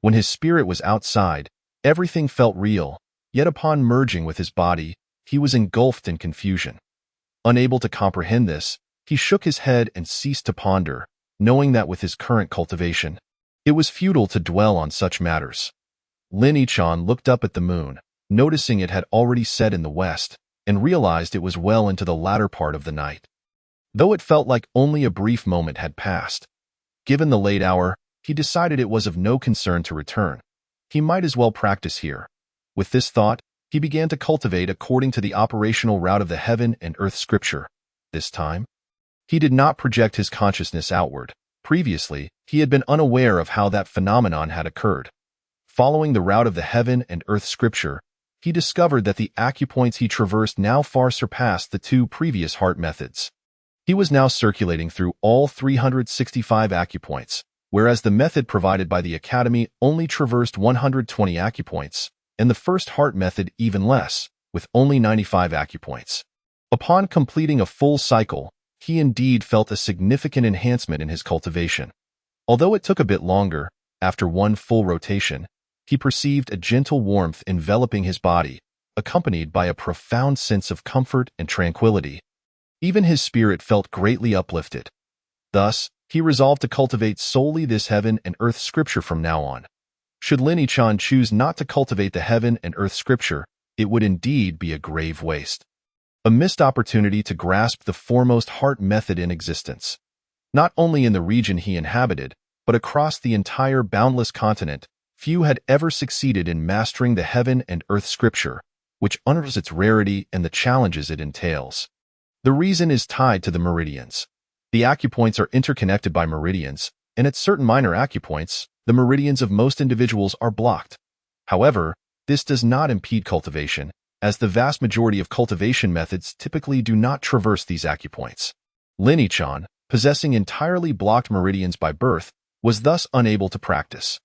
When his spirit was outside, everything felt real, yet upon merging with his body, he was engulfed in confusion. Unable to comprehend this, he shook his head and ceased to ponder, knowing that with his current cultivation, it was futile to dwell on such matters. Lin Yichan looked up at the moon, noticing it had already set in the west, and realized it was well into the latter part of the night. Though it felt like only a brief moment had passed, given the late hour, he decided it was of no concern to return. He might as well practice here. With this thought, he began to cultivate according to the operational route of the heaven and earth scripture. This time, he did not project his consciousness outward. Previously, he had been unaware of how that phenomenon had occurred. Following the route of the heaven and earth scripture, he discovered that the acupoints he traversed now far surpassed the two previous heart methods. He was now circulating through all 365 acupoints, whereas the method provided by the Academy only traversed 120 acupoints, and the first heart method even less, with only 95 acupoints. Upon completing a full cycle, he indeed felt a significant enhancement in his cultivation. Although it took a bit longer, after one full rotation, he perceived a gentle warmth enveloping his body, accompanied by a profound sense of comfort and tranquility. Even his spirit felt greatly uplifted. Thus, he resolved to cultivate solely this heaven and earth scripture from now on. Should Lin Yichan choose not to cultivate the heaven and earth scripture, it would indeed be a grave waste. A missed opportunity to grasp the foremost heart method in existence. Not only in the region he inhabited, but across the entire boundless continent, few had ever succeeded in mastering the heaven and earth scripture, which honors its rarity and the challenges it entails. The reason is tied to the meridians. The acupoints are interconnected by meridians, and at certain minor acupoints, the meridians of most individuals are blocked. However, this does not impede cultivation, as the vast majority of cultivation methods typically do not traverse these acupoints. Lin Yichan, possessing entirely blocked meridians by birth, was thus unable to practice.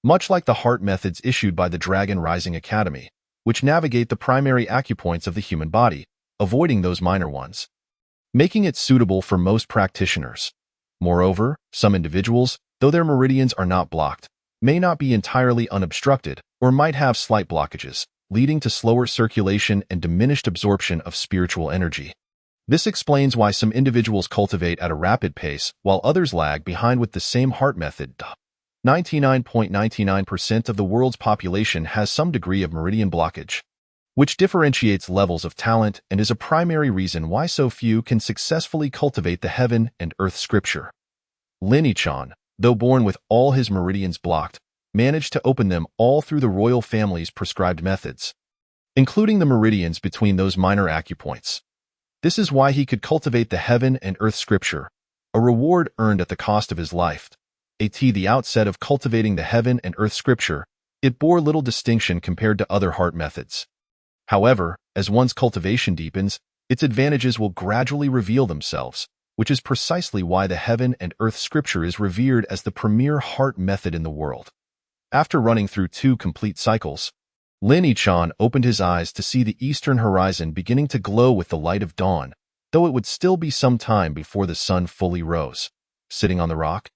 Much like the heart methods issued by the Dragon Rising Academy, which navigate the primary acupoints of the human body, avoiding those minor ones, making it suitable for most practitioners. Moreover, some individuals, though their meridians are not blocked, may not be entirely unobstructed or might have slight blockages, leading to slower circulation and diminished absorption of spiritual energy. This explains why some individuals cultivate at a rapid pace, while others lag behind with the same heart method. 99.99% of the world's population has some degree of meridian blockage, which differentiates levels of talent and is a primary reason why so few can successfully cultivate the heaven and earth scripture. Lin Chan, though born with all his meridians blocked, managed to open them all through the royal family's prescribed methods, including the meridians between those minor acupoints. This is why he could cultivate the heaven and earth scripture, a reward earned at the cost of his life. At the outset of cultivating the heaven and earth scripture, it bore little distinction compared to other heart methods. However, as one's cultivation deepens, its advantages will gradually reveal themselves, which is precisely why the heaven and earth scripture is revered as the premier heart method in the world. After running through 2 complete cycles, Lin Chan opened his eyes to see the eastern horizon beginning to glow with the light of dawn, though it would still be some time before the sun fully rose. Sitting on the rock,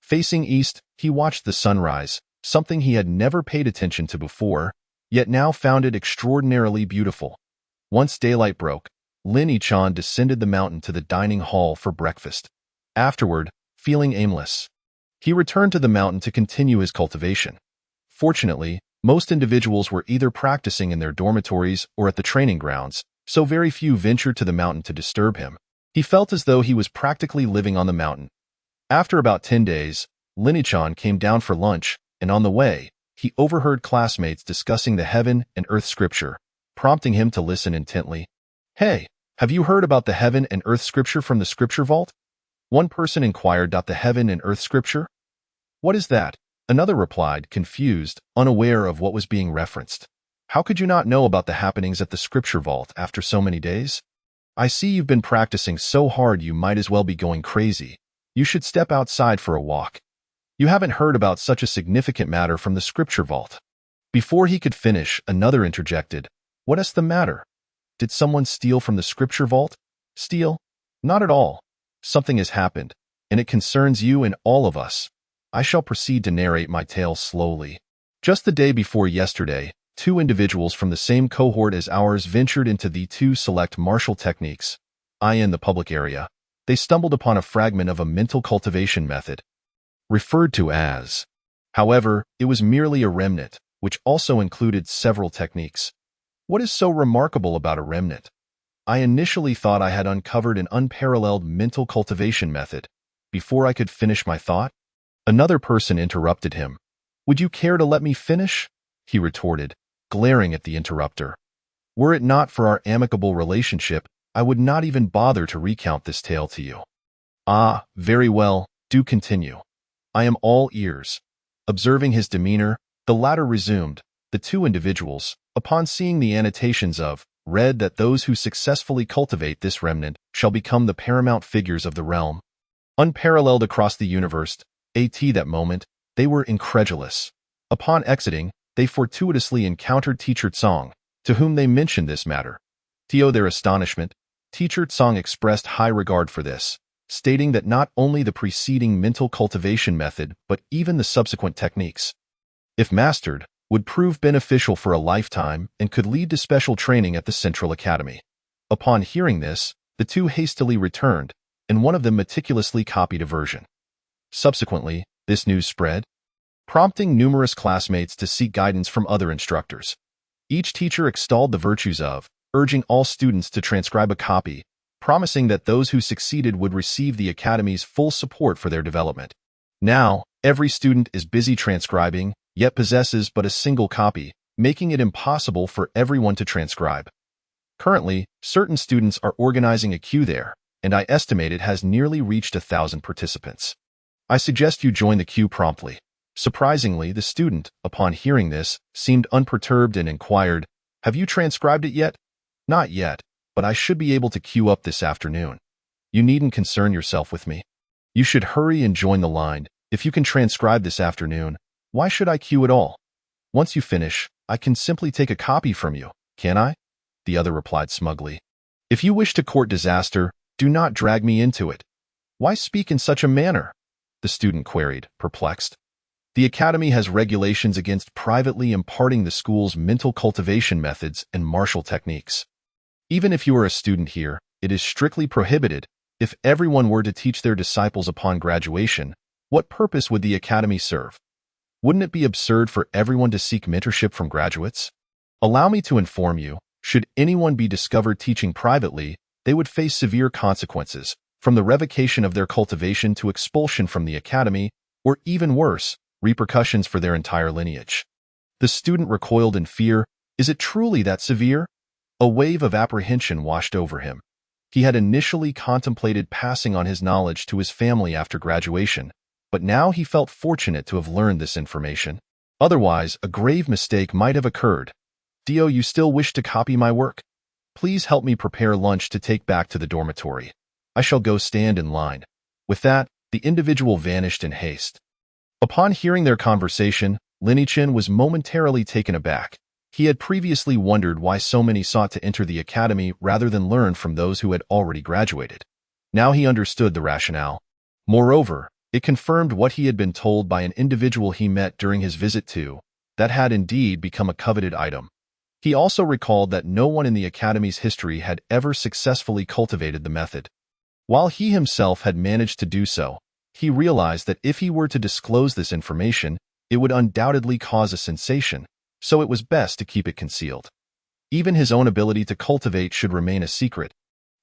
facing east, he watched the sunrise, something he had never paid attention to before, yet now found it extraordinarily beautiful. Once daylight broke, Lin Chan descended the mountain to the dining hall for breakfast. Afterward, feeling aimless, he returned to the mountain to continue his cultivation. Fortunately, most individuals were either practicing in their dormitories or at the training grounds, so very few ventured to the mountain to disturb him. He felt as though he was practically living on the mountain. After about 10 days, Lin Chan came down for lunch, and on the way, he overheard classmates discussing the heaven and earth scripture, prompting him to listen intently. "Hey, have you heard about the heaven and earth scripture from the scripture vault?" One person inquired. "The heaven and earth scripture? What is that?" Another replied, confused, unaware of what was being referenced. "How could you not know about the happenings at the scripture vault after so many days? I see you've been practicing so hard you might as well be going crazy. You should step outside for a walk. You haven't heard about such a significant matter from the scripture vault." Before he could finish, another interjected, "What is the matter? Did someone steal from the scripture vault?" "Steal? Not at all. Something has happened, and it concerns you and all of us." I shall proceed to narrate my tale slowly. Just the day before yesterday, 2 individuals from the same cohort as ours ventured into the 2 select martial techniques. In the public area, they stumbled upon a fragment of a mental cultivation method, referred to as. However, it was merely a remnant, which also included several techniques. What is so remarkable about a remnant? I initially thought I had uncovered an unparalleled mental cultivation method. Before I could finish my thought, another person interrupted him. "Would you care to let me finish?" he retorted, glaring at the interrupter. "Were it not for our amicable relationship, I would not even bother to recount this tale to you." "Ah, very well, do continue. I am all ears." Observing his demeanor, the latter resumed. The 2 individuals, upon seeing the annotations read that those who successfully cultivate this remnant shall become the paramount figures of the realm, unparalleled across the universe. At that moment, they were incredulous. Upon exiting, they fortuitously encountered Teacher Tsong, to whom they mentioned this matter. To their astonishment, Teacher Tsong expressed high regard for this, stating that not only the preceding mental cultivation method but even the subsequent techniques, if mastered, would prove beneficial for a lifetime and could lead to special training at the Central Academy. Upon hearing this, the 2 hastily returned, and one of them meticulously copied a version. Subsequently, this news spread, prompting numerous classmates to seek guidance from other instructors. Each teacher extolled the virtues of, urging all students to transcribe a copy, promising that those who succeeded would receive the Academy's full support for their development. Now, every student is busy transcribing, yet possesses but a single copy, making it impossible for everyone to transcribe. Currently, certain students are organizing a queue there, and I estimate it has nearly reached 1,000 participants. I suggest you join the queue promptly. Surprisingly, the student, upon hearing this, seemed unperturbed and inquired, "Have you transcribed it yet?" "Not yet, but I should be able to queue up this afternoon." "You needn't concern yourself with me. You should hurry and join the line. If you can transcribe this afternoon, why should I queue at all? Once you finish, I can simply take a copy from you, can't I?" The other replied smugly. "If you wish to court disaster, do not drag me into it." "Why speak in such a manner?" the student queried, perplexed. "The Academy has regulations against privately imparting the school's mental cultivation methods and martial techniques. Even if you are a student here, it is strictly prohibited. If everyone were to teach their disciples upon graduation, what purpose would the academy serve? Wouldn't it be absurd for everyone to seek mentorship from graduates? Allow me to inform you, should anyone be discovered teaching privately, they would face severe consequences, from the revocation of their cultivation to expulsion from the academy, or even worse, repercussions for their entire lineage. The student recoiled in fear. Is it truly that severe? A wave of apprehension washed over him. He had initially contemplated passing on his knowledge to his family after graduation, but now he felt fortunate to have learned this information. Otherwise, a grave mistake might have occurred. "Do you still wish to copy my work? Please help me prepare lunch to take back to the dormitory. I shall go stand in line." With that, the individual vanished in haste. Upon hearing their conversation, Lin-Chin was momentarily taken aback. He had previously wondered why so many sought to enter the academy rather than learn from those who had already graduated. Now he understood the rationale. Moreover, it confirmed what he had been told by an individual he met during his visit to, that had indeed become a coveted item. He also recalled that no one in the academy's history had ever successfully cultivated the method. While he himself had managed to do so, he realized that if he were to disclose this information, it would undoubtedly cause a sensation, so it was best to keep it concealed. Even his own ability to cultivate should remain a secret.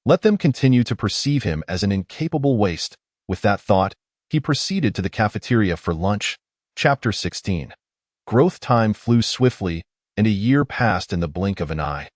Let them continue to perceive him as an incapable waste. With that thought, he proceeded to the cafeteria for lunch. Chapter 16. Growth time flew swiftly, and a year passed in the blink of an eye.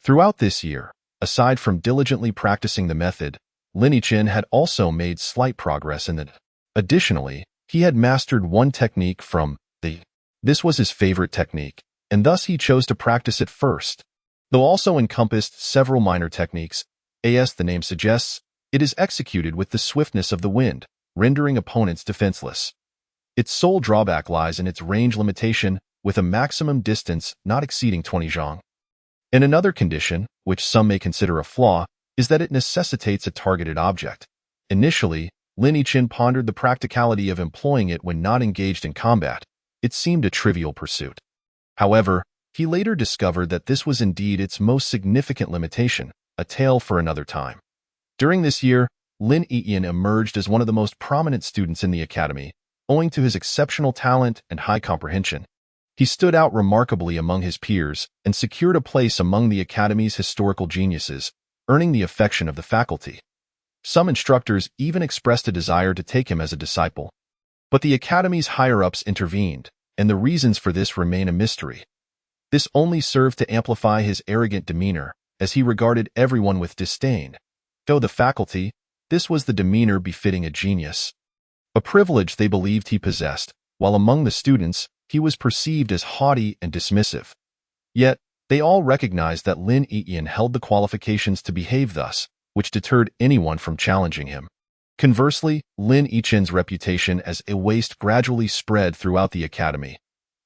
Throughout this year, aside from diligently practicing the method, Lin-Chin had also made slight progress in it. Additionally, he had mastered one technique from the. This was his favorite technique, and thus he chose to practice it first. Though also encompassed several minor techniques, as the name suggests, it is executed with the swiftness of the wind, rendering opponents defenseless. Its sole drawback lies in its range limitation, with a maximum distance not exceeding 20 zhang. And another condition, which some may consider a flaw, is that it necessitates a targeted object. Initially, Lin-Chin pondered the practicality of employing it when not engaged in combat. It seemed a trivial pursuit. However, he later discovered that this was indeed its most significant limitation, a tale for another time. During this year, Lin-Chin emerged as one of the most prominent students in the academy, owing to his exceptional talent and high comprehension. He stood out remarkably among his peers and secured a place among the academy's historical geniuses, earning the affection of the faculty. Some instructors even expressed a desire to take him as a disciple. But the academy's higher-ups intervened, and the reasons for this remain a mystery. This only served to amplify his arrogant demeanor, as he regarded everyone with disdain. Though the faculty, this was the demeanor befitting a genius. A privilege they believed he possessed, while among the students, he was perceived as haughty and dismissive. Yet, they all recognized that Lin-Chin held the qualifications to behave thus, which deterred anyone from challenging him. Conversely, Lin-Chin's reputation as a waste gradually spread throughout the academy.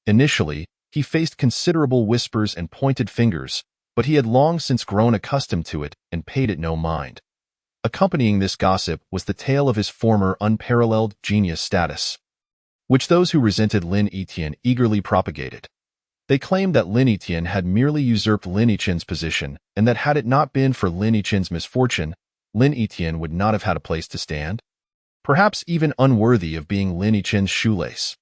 Initially, he faced considerable whispers and pointed fingers, but he had long since grown accustomed to it and paid it no mind. Accompanying this gossip was the tale of his former unparalleled genius status, which those who resented Lin-Chin eagerly propagated. They claimed that Lin-Chin had merely usurped Lin-Chin's position, and that had it not been for Lin-Chin's misfortune, Lin-Chin would not have had a place to stand, perhaps even unworthy of being Lin-Chin's shoelace.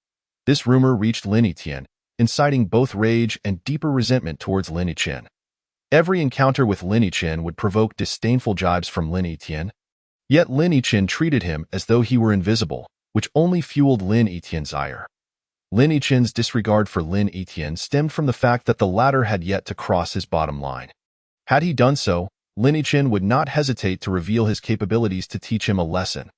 This rumor reached Lin-Chin, inciting both rage and deeper resentment towards Lin-Chin. Every encounter with Lin-Chin would provoke disdainful jibes from Lin-Chin, yet Lin-Chin treated him as though he were invisible, which only fueled Lin-Chin's ire. Lin-Chin's disregard for Lin-Chin stemmed from the fact that the latter had yet to cross his bottom line. Had he done so, Lin-Chin would not hesitate to reveal his capabilities to teach him a lesson.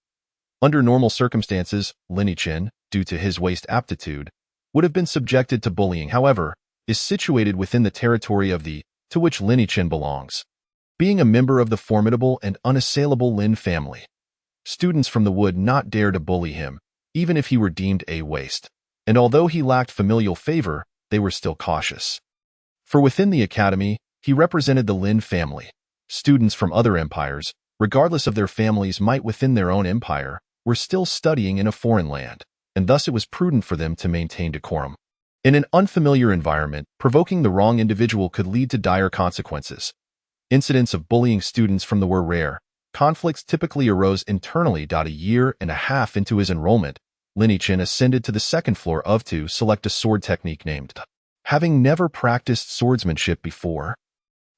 Under normal circumstances, Lin-Chin, due to his waste aptitude, would have been subjected to bullying. However, is situated within the territory of the to which Lin-Chin belongs. Being a member of the formidable and unassailable Lin family, students from the would not dare to bully him, even if he were deemed a waste. And although he lacked familial favor, they were still cautious. For within the academy, he represented the Lin family. Students from other empires, regardless of their families might within their own empire, were still studying in a foreign land, and thus it was prudent for them to maintain decorum. In an unfamiliar environment, provoking the wrong individual could lead to dire consequences. Incidents of bullying students from the were rare. Conflicts typically arose internally. A year and a half into his enrollment, Lin Yichin ascended to the second floor to select a sword technique named. Having never practiced swordsmanship before,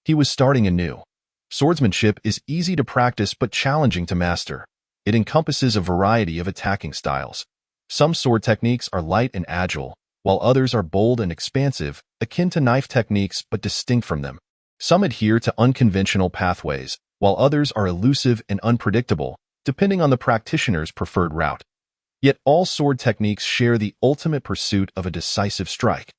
he was starting anew. Swordsmanship is easy to practice but challenging to master. It encompasses a variety of attacking styles. Some sword techniques are light and agile, while others are bold and expansive, akin to knife techniques but distinct from them. Some adhere to unconventional pathways, while others are elusive and unpredictable, depending on the practitioner's preferred route. Yet all sword techniques share the ultimate pursuit of a decisive strike.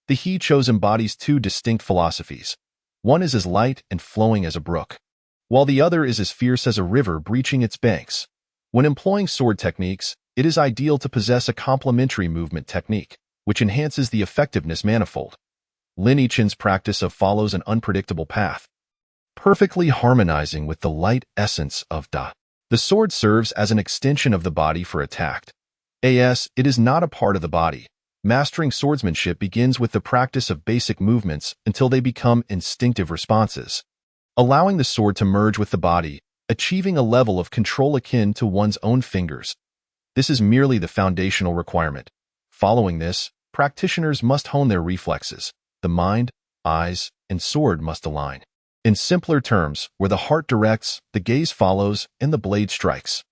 The he chose embodies two distinct philosophies. One is as light and flowing as a brook, while the other is as fierce as a river breaching its banks. When employing sword techniques, it is ideal to possess a complementary movement technique, which enhances the effectiveness manifold. Lin Yichin's practice follows an unpredictable path, perfectly harmonizing with the light essence of Da. The sword serves as an extension of the body for attack. It is not a part of the body. Mastering swordsmanship begins with the practice of basic movements until they become instinctive responses, allowing the sword to merge with the body, achieving a level of control akin to one's own fingers. This is merely the foundational requirement. Following this, practitioners must hone their reflexes. The mind, eyes, and sword must align. In simpler terms, where the heart directs, the gaze follows, and the blade strikes.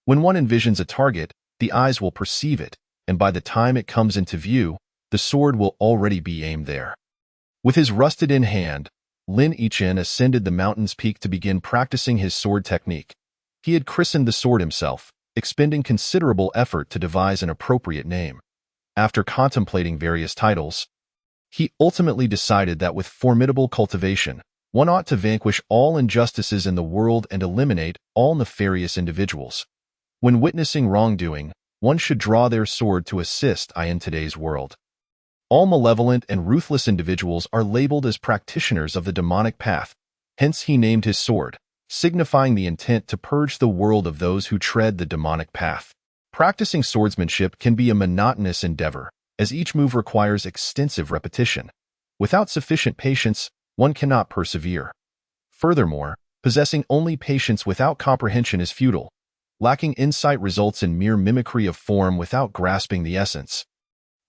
When one envisions a target, the eyes will perceive it, and by the time it comes into view, the sword will already be aimed there. With his rusted in hand, Lin Yichin ascended the mountain's peak to begin practicing his sword technique. He had christened the sword himself, expending considerable effort to devise an appropriate name. After contemplating various titles, he ultimately decided that with formidable cultivation, one ought to vanquish all injustices in the world and eliminate all nefarious individuals. When witnessing wrongdoing, one should draw their sword to assist in today's world. All malevolent and ruthless individuals are labeled as practitioners of the demonic path. Hence he named his sword, signifying the intent to purge the world of those who tread the demonic path. Practicing swordsmanship can be a monotonous endeavor, as each move requires extensive repetition. Without sufficient patience, one cannot persevere. Furthermore, possessing only patience without comprehension is futile. Lacking insight results in mere mimicry of form without grasping the essence,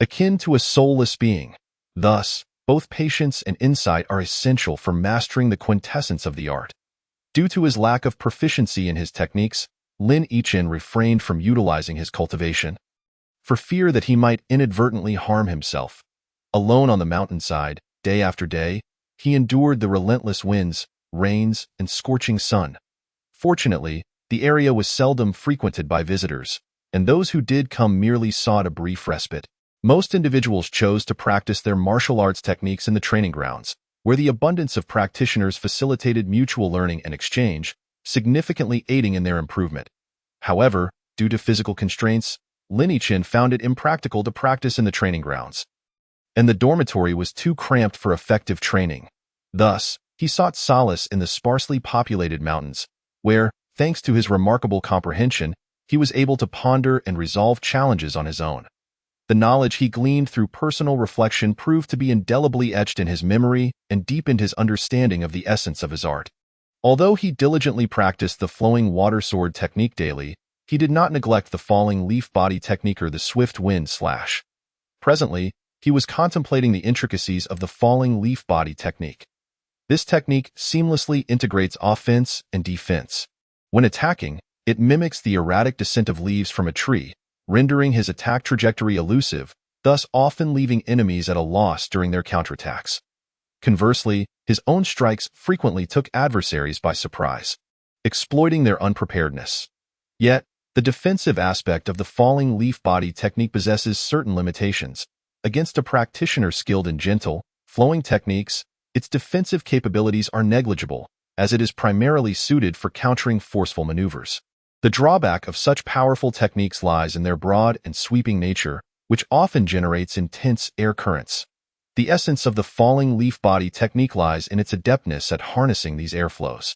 akin to a soulless being. Thus, both patience and insight are essential for mastering the quintessence of the art. Due to his lack of proficiency in his techniques, Lin Yichin refrained from utilizing his cultivation, for fear that he might inadvertently harm himself. Alone on the mountainside, day after day, he endured the relentless winds, rains, and scorching sun. Fortunately, the area was seldom frequented by visitors, and those who did come merely sought a brief respite. Most individuals chose to practice their martial arts techniques in the training grounds, where the abundance of practitioners facilitated mutual learning and exchange, significantly aiding in their improvement. However, due to physical constraints, Lin Yichin found it impractical to practice in the training grounds, and the dormitory was too cramped for effective training. Thus, he sought solace in the sparsely populated mountains, where, thanks to his remarkable comprehension, he was able to ponder and resolve challenges on his own. The knowledge he gleaned through personal reflection proved to be indelibly etched in his memory and deepened his understanding of the essence of his art. Although he diligently practiced the flowing water sword technique daily, he did not neglect the falling leaf body technique or the swift wind slash. Presently, he was contemplating the intricacies of the falling leaf body technique. This technique seamlessly integrates offense and defense. When attacking, it mimics the erratic descent of leaves from a tree, rendering his attack trajectory elusive, thus often leaving enemies at a loss during their counterattacks. Conversely, his own strikes frequently took adversaries by surprise, exploiting their unpreparedness. Yet, the defensive aspect of the falling leaf body technique possesses certain limitations. Against a practitioner skilled in gentle, flowing techniques, its defensive capabilities are negligible, as it is primarily suited for countering forceful maneuvers. The drawback of such powerful techniques lies in their broad and sweeping nature, which often generates intense air currents. The essence of the falling leaf body technique lies in its adeptness at harnessing these airflows.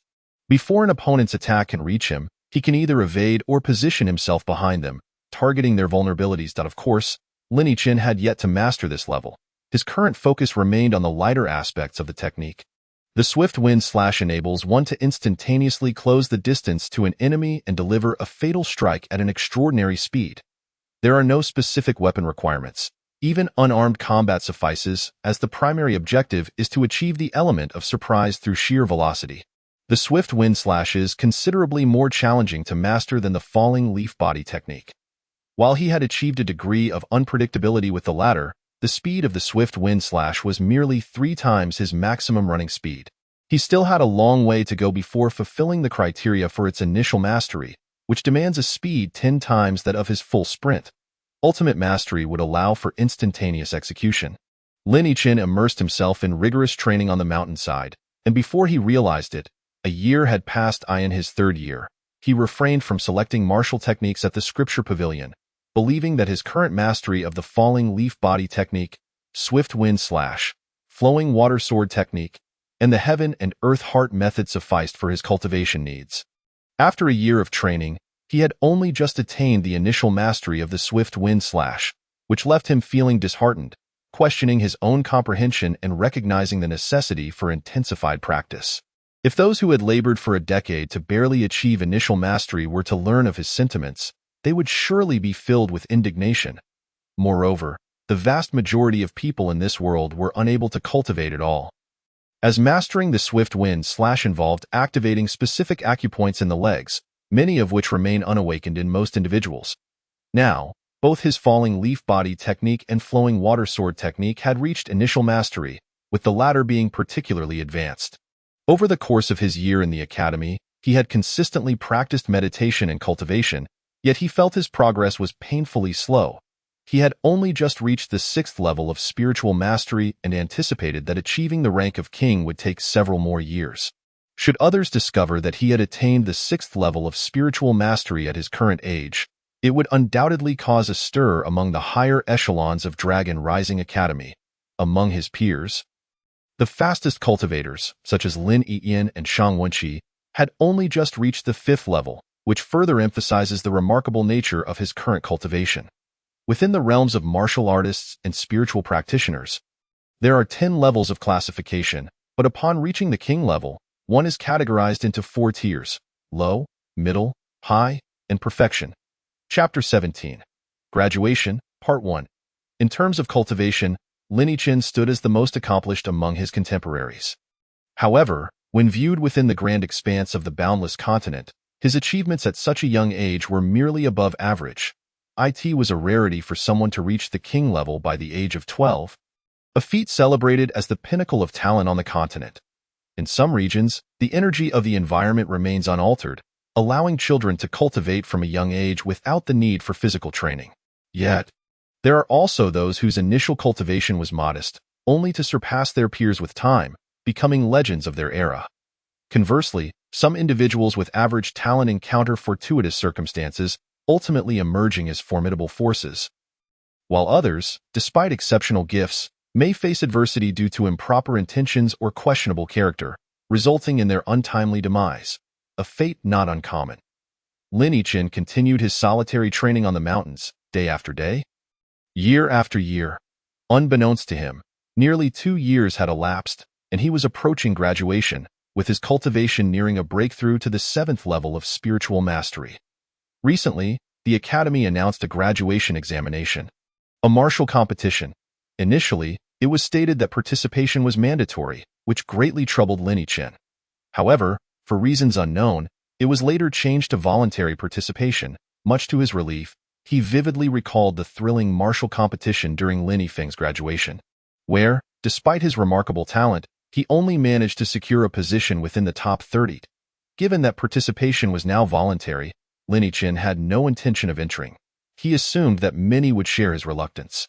Before an opponent's attack can reach him, he can either evade or position himself behind them, targeting their vulnerabilities. Of course, Lin Yichin had yet to master this level. His current focus remained on the lighter aspects of the technique. The swift wind slash enables one to instantaneously close the distance to an enemy and deliver a fatal strike at an extraordinary speed. There are no specific weapon requirements. Even unarmed combat suffices, as the primary objective is to achieve the element of surprise through sheer velocity. The swift wind slash is considerably more challenging to master than the falling leaf body technique. While he had achieved a degree of unpredictability with the latter, the speed of the swift wind slash was merely 3 times his maximum running speed. He still had a long way to go before fulfilling the criteria for its initial mastery, which demands a speed 10 times that of his full sprint. Ultimate mastery would allow for instantaneous execution. Lin Yichin immersed himself in rigorous training on the mountainside, and before he realized it, a year had passed. In his 3rd year, he refrained from selecting martial techniques at the scripture pavilion, believing that his current mastery of the falling leaf body technique, swift wind slash, flowing water sword technique, and the heaven and earth heart method sufficed for his cultivation needs. After a year of training, he had only just attained the initial mastery of the swift wind slash, which left him feeling disheartened, questioning his own comprehension and recognizing the necessity for intensified practice. If those who had labored for a decade to barely achieve initial mastery were to learn of his sentiments, they would surely be filled with indignation. Moreover, the vast majority of people in this world were unable to cultivate it all. As mastering the swift wind slash involved activating specific acupoints in the legs, many of which remain unawakened in most individuals. Now, both his falling leaf body technique and flowing water sword technique had reached initial mastery, with the latter being particularly advanced. Over the course of his year in the academy, he had consistently practiced meditation and cultivation, yet he felt his progress was painfully slow. He had only just reached the 6th level of spiritual mastery and anticipated that achieving the rank of king would take several more years. Should others discover that he had attained the 6th level of spiritual mastery at his current age, it would undoubtedly cause a stir among the higher echelons of Dragon Rising Academy. Among his peers, the fastest cultivators, such as Lin Yichin and Shang Wenqi, had only just reached the 5th level, which further emphasizes the remarkable nature of his current cultivation. Within the realms of martial artists and spiritual practitioners, there are 10 levels of classification, but upon reaching the king level, one is categorized into 4 tiers: low, middle, high, and perfection. Chapter 17. Graduation, Part 1. In terms of cultivation, Lin Yichin stood as the most accomplished among his contemporaries. However, when viewed within the grand expanse of the boundless continent, his achievements at such a young age were merely above average. It was a rarity for someone to reach the king level by the age of 12, a feat celebrated as the pinnacle of talent on the continent. In some regions, the energy of the environment remains unaltered, allowing children to cultivate from a young age without the need for physical training. Yet, there are also those whose initial cultivation was modest, only to surpass their peers with time, becoming legends of their era. Conversely, some individuals with average talent encounter fortuitous circumstances, ultimately emerging as formidable forces, while others, despite exceptional gifts, may face adversity due to improper intentions or questionable character, resulting in their untimely demise, a fate not uncommon. Lin Yichin continued his solitary training on the mountains, day after day, year after year. Unbeknownst to him, nearly 2 years had elapsed, and he was approaching graduation, with his cultivation nearing a breakthrough to the 7th level of spiritual mastery. Recently, the Academy announced a graduation examination, a martial competition. Initially, it was stated that participation was mandatory, which greatly troubled Lin Yichin. However, for reasons unknown, it was later changed to voluntary participation. Much to his relief, he vividly recalled the thrilling martial competition during Lin Yifeng's graduation, where, despite his remarkable talent, he only managed to secure a position within the top 30. Given that participation was now voluntary, Lin Yichin had no intention of entering. He assumed that many would share his reluctance.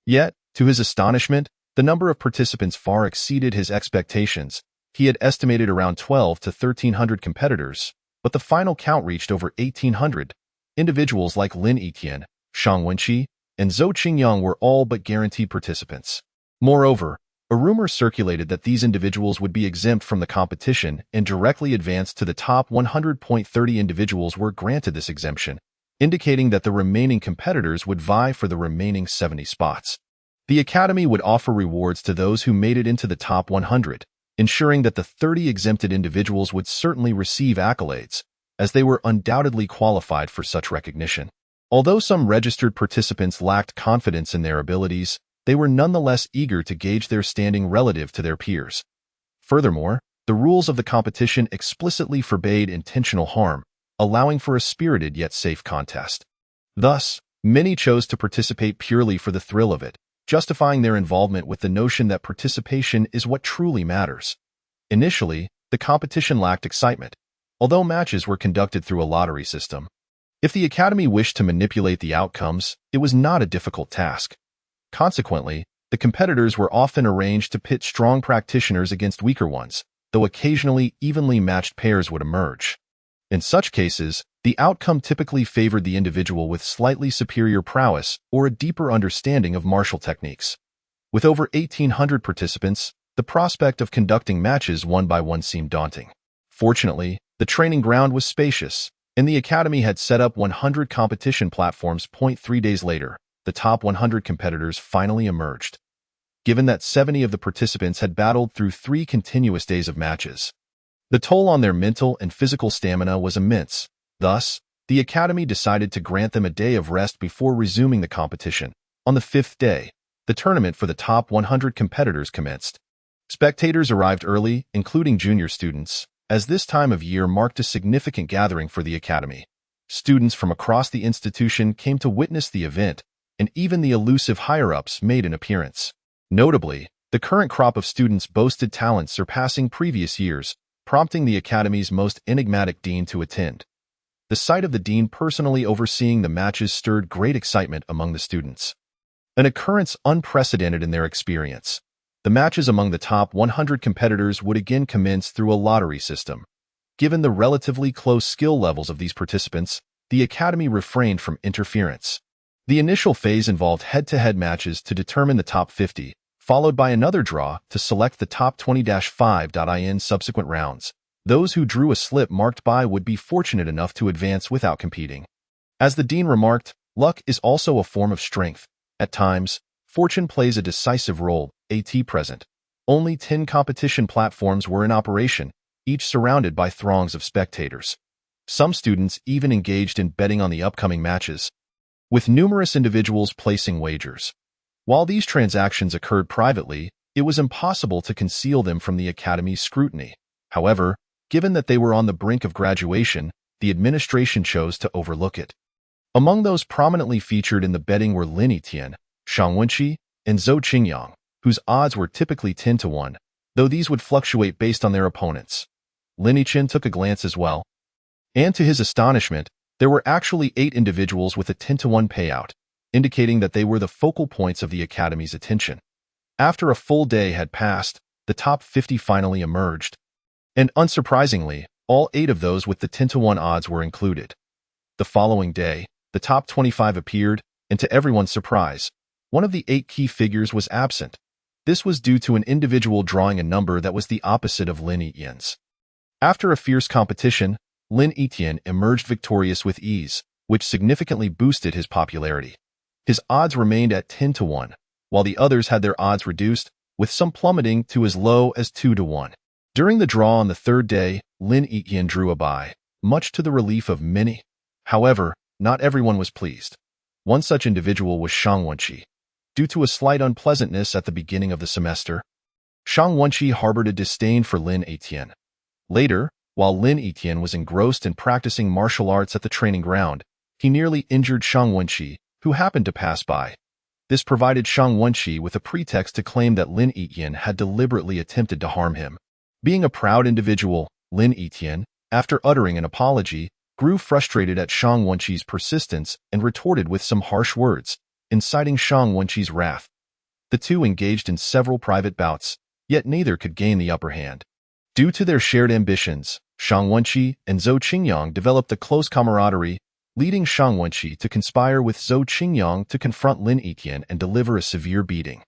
Yet, to his astonishment, the number of participants far exceeded his expectations. He had estimated around 12 to 1,300 competitors, but the final count reached over 1,800. Individuals like Lin Yichin, Shang Wenqi, and Zhou Qingyang were all but guaranteed participants. Moreover, a rumor circulated that these individuals would be exempt from the competition and directly advanced to the top 100.30 individuals were granted this exemption, indicating that the remaining competitors would vie for the remaining 70 spots. The Academy would offer rewards to those who made it into the top 100, ensuring that the 30 exempted individuals would certainly receive accolades, as they were undoubtedly qualified for such recognition. Although some registered participants lacked confidence in their abilities, they were nonetheless eager to gauge their standing relative to their peers. Furthermore, the rules of the competition explicitly forbade intentional harm, allowing for a spirited yet safe contest. Thus, many chose to participate purely for the thrill of it, justifying their involvement with the notion that participation is what truly matters. Initially, the competition lacked excitement, although matches were conducted through a lottery system. If the Academy wished to manipulate the outcomes, it was not a difficult task. Consequently, the competitors were often arranged to pit strong practitioners against weaker ones, though occasionally evenly matched pairs would emerge. In such cases, the outcome typically favored the individual with slightly superior prowess or a deeper understanding of martial techniques. With over 1,800 participants, the prospect of conducting matches one by one seemed daunting. Fortunately, the training ground was spacious, and the Academy had set up 100 competition platforms. 3 days later, the top 100 competitors finally emerged. Given that 70 of the participants had battled through 3 continuous days of matches, the toll on their mental and physical stamina was immense. Thus, the Academy decided to grant them a day of rest before resuming the competition. On the 5th day, the tournament for the top 100 competitors commenced. Spectators arrived early, including junior students, as this time of year marked a significant gathering for the Academy. Students from across the institution came to witness the event, and even the elusive higher-ups made an appearance. Notably, the current crop of students boasted talent surpassing previous years, prompting the Academy's most enigmatic dean to attend. The sight of the dean personally overseeing the matches stirred great excitement among the students, an occurrence unprecedented in their experience. The matches among the top 100 competitors would again commence through a lottery system. Given the relatively close skill levels of these participants, the Academy refrained from interference. The initial phase involved head-to-head matches to determine the top 50, followed by another draw to select the top 20-5. In subsequent rounds, those who drew a slip marked by would be fortunate enough to advance without competing. As the dean remarked, luck is also a form of strength. At times, fortune plays a decisive role. At present, only 10 competition platforms were in operation, each surrounded by throngs of spectators. Some students even engaged in betting on the upcoming matches, with numerous individuals placing wagers. While these transactions occurred privately, it was impossible to conceal them from the Academy's scrutiny. However, given that they were on the brink of graduation, the administration chose to overlook it. Among those prominently featured in the betting were Lin Yitian, Shang Wenqi, and Zhou Qingyang, whose odds were typically 10-1, though these would fluctuate based on their opponents. Lin Yitian took a glance as well, and to his astonishment, there were actually 8 individuals with a 10-1 payout, indicating that they were the focal points of the Academy's attention. After a full day had passed, the top 50 finally emerged, and unsurprisingly, all 8 of those with the 10-1 odds were included. The following day, the top 25 appeared, and to everyone's surprise, one of the 8 key figures was absent. This was due to an individual drawing a number that was the opposite of Lin Yitian's. After a fierce competition, Lin Yitian emerged victorious with ease, which significantly boosted his popularity. His odds remained at 10-1, while the others had their odds reduced, with some plummeting to as low as 2-1. During the draw on the 3rd day, Lin Yitian drew a bye, much to the relief of many. However, not everyone was pleased. One such individual was Shang Wenqi. Due to a slight unpleasantness at the beginning of the semester, Shang Wenqi harbored a disdain for Lin Yitian. Later, while Lin Yitian was engrossed in practicing martial arts at the training ground, he nearly injured Shang Wenqi, who happened to pass by. This provided Shang Wenqi with a pretext to claim that Lin Yitian had deliberately attempted to harm him. Being a proud individual, Lin Yitian, after uttering an apology, grew frustrated at Shang Wenqi's persistence and retorted with some harsh words, inciting Shang Wenqi's wrath. The two engaged in several private bouts, yet neither could gain the upper hand. Due to their shared ambitions, Shang Wenqi and Zhou Qingyang developed a close camaraderie, leading Shang Wenqi to conspire with Zhou Qingyang to confront Lin Yitian and deliver a severe beating.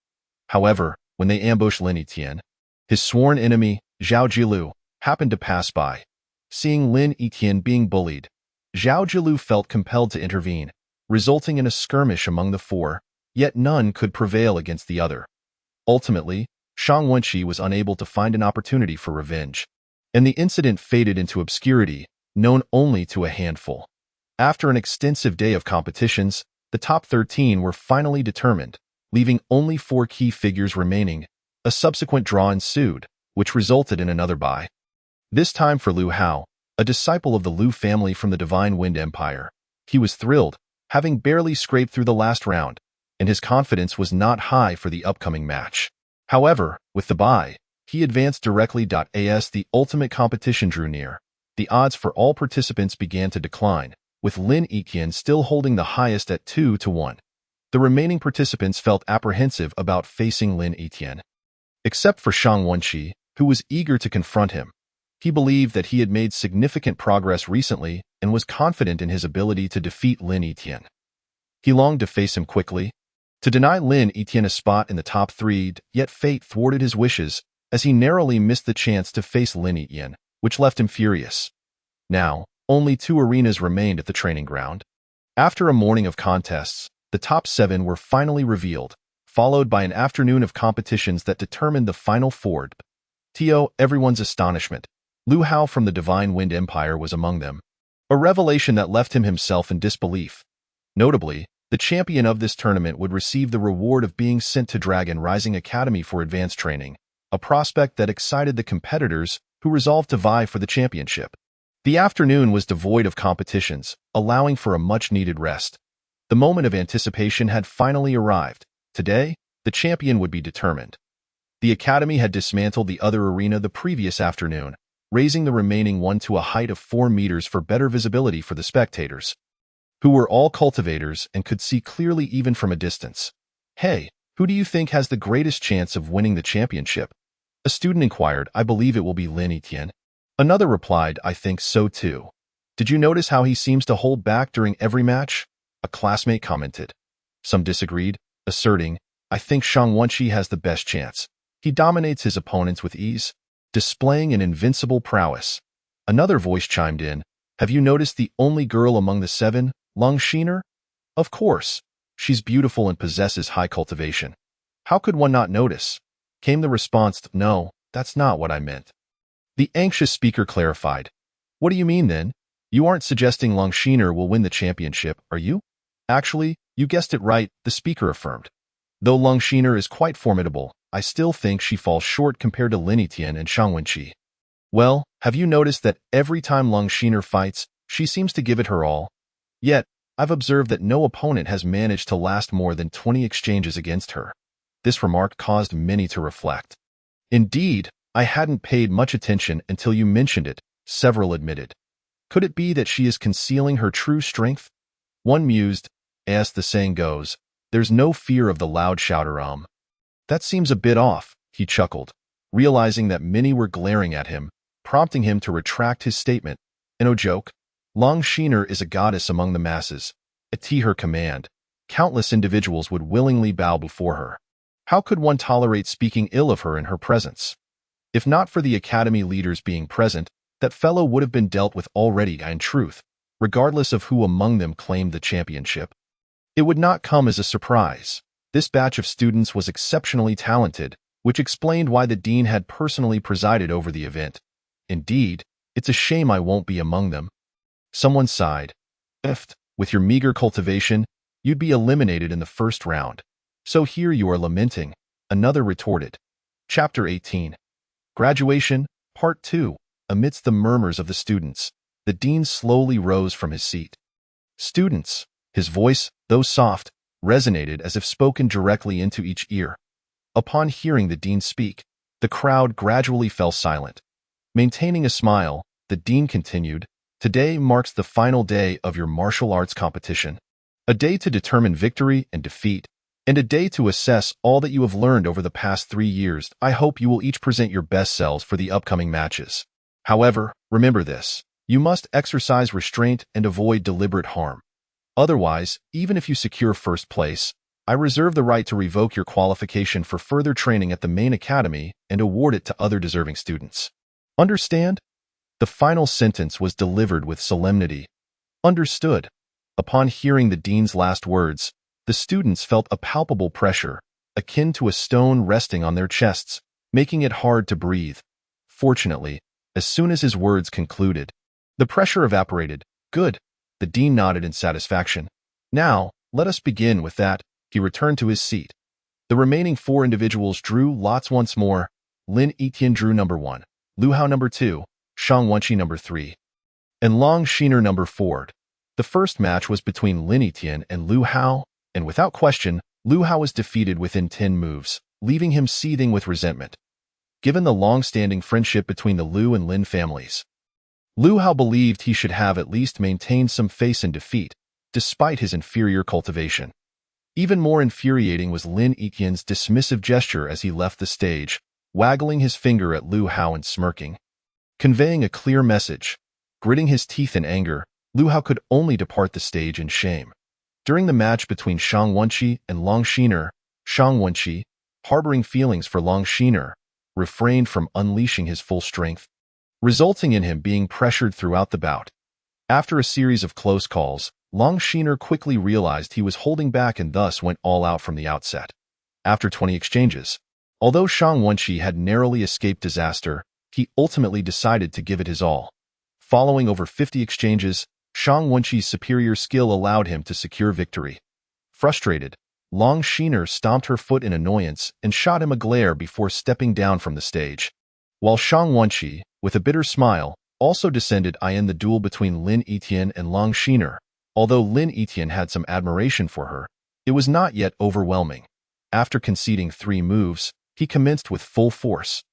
However, when they ambushed Lin Yitian, his sworn enemy, Zhao Jilu, happened to pass by. Seeing Lin Yitian being bullied, Zhao Jilu felt compelled to intervene, resulting in a skirmish among the 4, yet none could prevail against the other. Ultimately, Shang Wenqi was unable to find an opportunity for revenge, and the incident faded into obscurity, known only to a handful. After an extensive day of competitions, the top 13 were finally determined, leaving only 4 key figures remaining. A subsequent draw ensued, which resulted in another bye. This time for Liu Hao, a disciple of the Liu family from the Divine Wind Empire. He was thrilled, having barely scraped through the last round, and his confidence was not high for the upcoming match. However, with the bye, he advanced directly. As the ultimate competition drew near, the odds for all participants began to decline, with Lin Yiqian still holding the highest at 2-1. The remaining participants felt apprehensive about facing Lin Yiqian. Except for Shang Wenqi, who was eager to confront him. He believed that he had made significant progress recently and was confident in his ability to defeat Lin Yiqian. He longed to face him quickly, to deny Lin Yiqian a spot in the top 3, yet fate thwarted his wishes as he narrowly missed the chance to face Lin Yiqian, which left him furious. Now, only 2 arenas remained at the training ground. After a morning of contests, the top 7 were finally revealed, followed by an afternoon of competitions that determined the final 4. To everyone's astonishment, Liu Hao from the Divine Wind Empire was among them, a revelation that left him himself in disbelief. Notably, the champion of this tournament would receive the reward of being sent to Dragon Rising Academy for advanced training, a prospect that excited the competitors who resolved to vie for the championship. The afternoon was devoid of competitions, allowing for a much-needed rest. The moment of anticipation had finally arrived. Today, the champion would be determined. The academy had dismantled the other arena the previous afternoon, raising the remaining one to a height of 4 meters for better visibility for the spectators, who were all cultivators and could see clearly even from a distance. "Hey, who do you think has the greatest chance of winning the championship?" A student inquired. "I believe it will be Lin Yiqian." Another replied, "I think so too. Did you notice how he seems to hold back during every match?" A classmate commented. Some disagreed, asserting, "I think Shang Wenqi has the best chance. He dominates his opponents with ease, displaying an invincible prowess." Another voice chimed in, "Have you noticed the only girl among the 7, Lung Shiner? Of course. She's beautiful and possesses high cultivation. How could one not notice?" Came the response, "No, that's not what I meant." The anxious speaker clarified, "What do you mean then? You aren't suggesting Lung Shiner will win the championship, are you?" "Actually, you guessed it right," the speaker affirmed. "Though Lung Shiner is quite formidable, I still think she falls short compared to Lin Yiqian and Shang Wenqi." "Well, have you noticed that every time Lung Shiner fights, she seems to give it her all? Yet, I've observed that no opponent has managed to last more than 20 exchanges against her." This remark caused many to reflect. "Indeed, I hadn't paid much attention until you mentioned it," several admitted. "Could it be that she is concealing her true strength?" One mused, "As the saying goes, there's no fear of the loud shouter. That seems a bit off," he chuckled, realizing that many were glaring at him, prompting him to retract his statement. "No joke. Lung Shiner is a goddess among the masses. At her command, countless individuals would willingly bow before her. How could one tolerate speaking ill of her in her presence? If not for the academy leaders being present, that fellow would have been dealt with already. In truth, regardless of who among them claimed the championship, it would not come as a surprise. This batch of students was exceptionally talented, which explained why the dean had personally presided over the event. Indeed, it's a shame I won't be among them." Someone sighed. "With your meager cultivation, you'd be eliminated in the first round. So here you are lamenting," another retorted. Chapter 18. Graduation, Part 2. Amidst the murmurs of the students, the dean slowly rose from his seat. "Students," his voice, though soft, resonated as if spoken directly into each ear. Upon hearing the dean speak, the crowd gradually fell silent. Maintaining a smile, the dean continued, "Today marks the final day of your martial arts competition. A day to determine victory and defeat, and a day to assess all that you have learned over the past 3 years. I hope you will each present your best selves for the upcoming matches. However, remember this: you must exercise restraint and avoid deliberate harm. Otherwise, even if you secure first place, I reserve the right to revoke your qualification for further training at the main academy and award it to other deserving students. Understand?" The final sentence was delivered with solemnity. "Understood." Upon hearing the dean's last words, the students felt a palpable pressure, akin to a stone resting on their chests. making it hard to breathe. Fortunately, as soon as his words concluded, the pressure evaporated. Good. The dean nodded in satisfaction. Now, let us begin with that. He returned to his seat. The remaining 4 individuals drew lots once more. Lin Etienne drew number 1, Lu Hao number 2, Shang Wenqi number 3, and Long Shiner number 4. The first match was between Lin Etienne and Lu Hao, and without question, Lu Hao was defeated within 10 moves, leaving him seething with resentment. Given the long-standing friendship between the Lu and Lin families, Lu Hao believed he should have at least maintained some face in defeat, despite his inferior cultivation. Even more infuriating was Lin Etienne's dismissive gesture as he left the stage, waggling his finger at Lu Hao and smirking, conveying a clear message. Gritting his teeth in anger, Lu Hao could only depart the stage in shame. During the match between Shang Wenqi and Long Shiner, Shang Wenqi, harboring feelings for Long Shiner, refrained from unleashing his full strength, resulting in him being pressured throughout the bout. After a series of close calls, Long Shiner quickly realized he was holding back and thus went all out from the outset. After 20 exchanges, although Shang Wenqi had narrowly escaped disaster, he ultimately decided to give it his all. Following over 50 exchanges, Shang Wenqi's superior skill allowed him to secure victory. Frustrated, Long Shiner stomped her foot in annoyance and shot him a glare before stepping down from the stage. While Shang Wenqi, with a bitter smile, also descended in the duel between Lin Etienne and Long Shiner. Although Lin Etienne had some admiration for her, it was not yet overwhelming. After conceding 3 moves, he commenced with full force,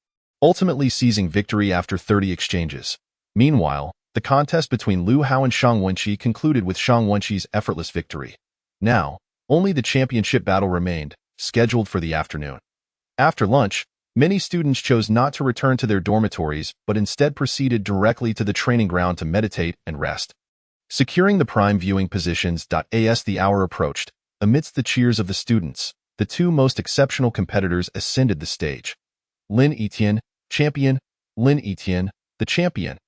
ultimately seizing victory after 30 exchanges. Meanwhile, the contest between Lu Hao and Shang Wenqi concluded with Shang Wenqi's effortless victory. Now, only the championship battle remained, scheduled for the afternoon. After lunch, many students chose not to return to their dormitories but instead proceeded directly to the training ground to meditate and rest. Securing the prime viewing positions. As the hour approached, amidst the cheers of the students, the 2 most exceptional competitors ascended the stage. Lin Etienne, champion. Lin Etienne, the champion.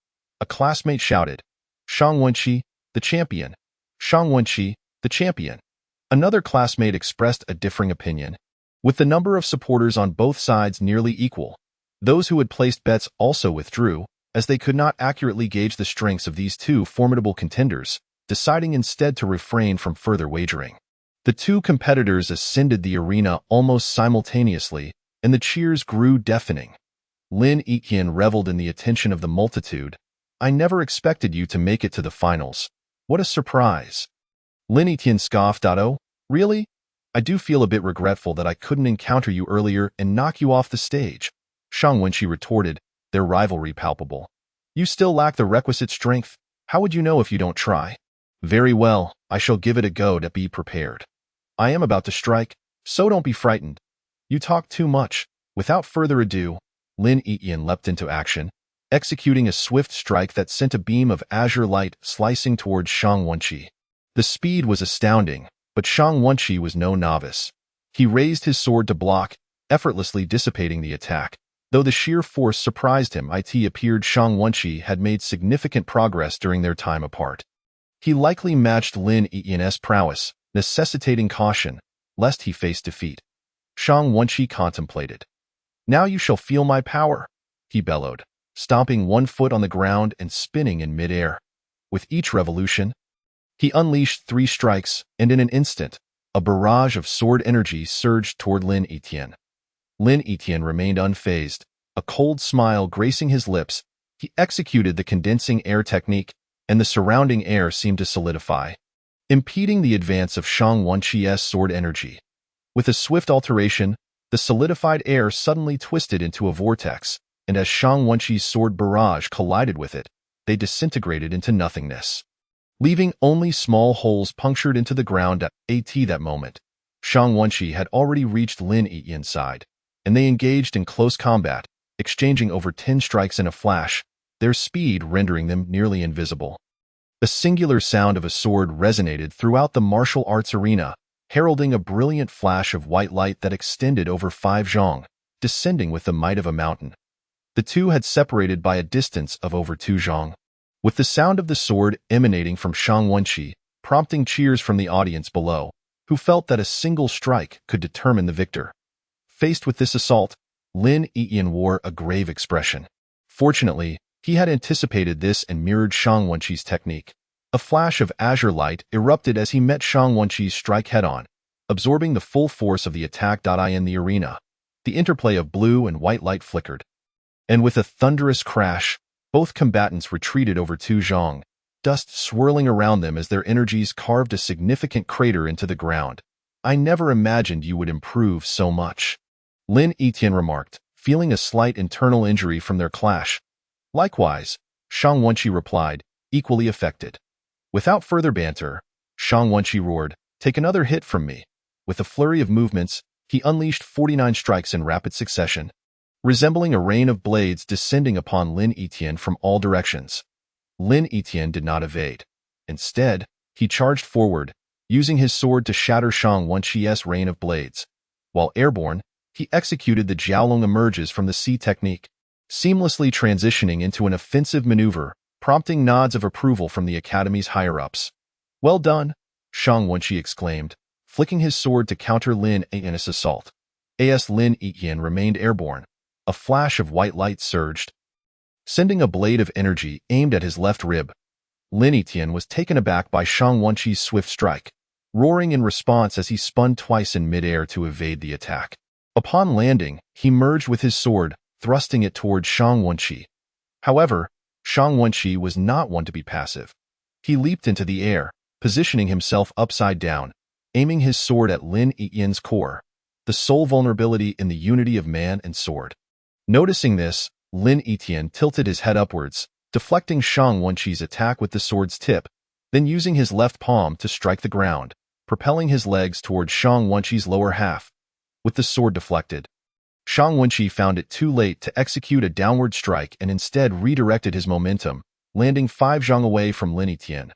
A classmate shouted. Shang Wenqi, the champion. Shang Wenqi, the champion. Another classmate expressed a differing opinion. With the number of supporters on both sides nearly equal, those who had placed bets also withdrew, as they could not accurately gauge the strengths of these 2 formidable contenders, deciding instead to refrain from further wagering. The 2 competitors ascended the arena almost simultaneously, and the cheers grew deafening. Lin Etienne reveled in the attention of the multitude. I never expected you to make it to the finals. What a surprise. Lin Etienne scoffed. Oh, really? I do feel a bit regretful that I couldn't encounter you earlier and knock you off the stage. Shang Wenqi retorted, their rivalry palpable. You still lack the requisite strength. How would you know if you don't try? Very well, I shall give it a go. To be prepared. I am about to strike, so don't be frightened. You talk too much. Without further ado, Lin Etienne leapt into action, executing a swift strike that sent a beam of azure light slicing towards Shang Wenqi. The speed was astounding, but Shang Wenqi was no novice. He raised his sword to block, effortlessly dissipating the attack. Though the sheer force surprised him, it appeared Shang Wenqi had made significant progress during their time apart. He likely matched Lin Etienne's prowess, necessitating caution, lest he face defeat. Shang Wenqi contemplated. Now you shall feel my power, he bellowed, stomping 1 foot on the ground and spinning in midair. With each revolution, he unleashed 3 strikes, and in an instant, a barrage of sword energy surged toward Lin Etienne. Lin Etienne remained unfazed, a cold smile gracing his lips. He executed the condensing air technique, and the surrounding air seemed to solidify, impeding the advance of Shang Wenqi's sword energy. With a swift alteration, the solidified air suddenly twisted into a vortex, and as Shang Wenqi's sword barrage collided with it, they disintegrated into nothingness, leaving only small holes punctured into the ground. At that moment, Shang Wenqi had already reached Lin Etienne's side, and they engaged in close combat, exchanging over 10 strikes in a flash, their speed rendering them nearly invisible. The singular sound of a sword resonated throughout the martial arts arena, heralding a brilliant flash of white light that extended over 5 zhong, descending with the might of a mountain. The 2 had separated by a distance of over 2 zhong, with the sound of the sword emanating from Shang Wenqi, prompting cheers from the audience below, who felt that a single strike could determine the victor. Faced with this assault, Lin Yiyan wore a grave expression. Fortunately, he had anticipated this and mirrored Shang Wenqi's technique. A flash of azure light erupted as he met Shang Wenqi's strike head-on, absorbing the full force of the attack. In the arena, the interplay of blue and white light flickered, and with a thunderous crash, both combatants retreated over two zhang, dust swirling around them as their energies carved a significant crater into the ground. I never imagined you would improve so much, Lin Yiyan remarked, feeling a slight internal injury from their clash. Likewise, Shang Wenqi replied, equally affected. Without further banter, Shang Wenqi roared, "Take another hit from me." With a flurry of movements, he unleashed 49 strikes in rapid succession, resembling a rain of blades descending upon Lin Yiyan from all directions. Lin Yiyan did not evade. Instead, he charged forward, using his sword to shatter Shang Wenqi's rain of blades. While airborne, he executed the Jiaolong emerges from the sea technique, seamlessly transitioning into an offensive maneuver, prompting nods of approval from the academy's higher-ups. "Well done," Shang Wenqi exclaimed, flicking his sword to counter Lin Yiyan's assault. Lin Yiyan remained airborne. A flash of white light surged, sending a blade of energy aimed at his left rib. Lin Yiyan was taken aback by Shang Wenqi's swift strike, roaring in response as he spun twice in midair to evade the attack. Upon landing, he merged with his sword, thrusting it towards Shang Wenqi. However, Shang Wenqi was not one to be passive. He leaped into the air, positioning himself upside down, aiming his sword at Lin Yiyan's core, the sole vulnerability in the unity of man and sword. Noticing this, Lin Yiyan tilted his head upwards, deflecting Shang Wenqi's attack with the sword's tip, then using his left palm to strike the ground, propelling his legs towards Shang Wenqi's lower half. With the sword deflected, Shang Wenqi found it too late to execute a downward strike and instead redirected his momentum, landing 5 zhang away from Lin Yiyan.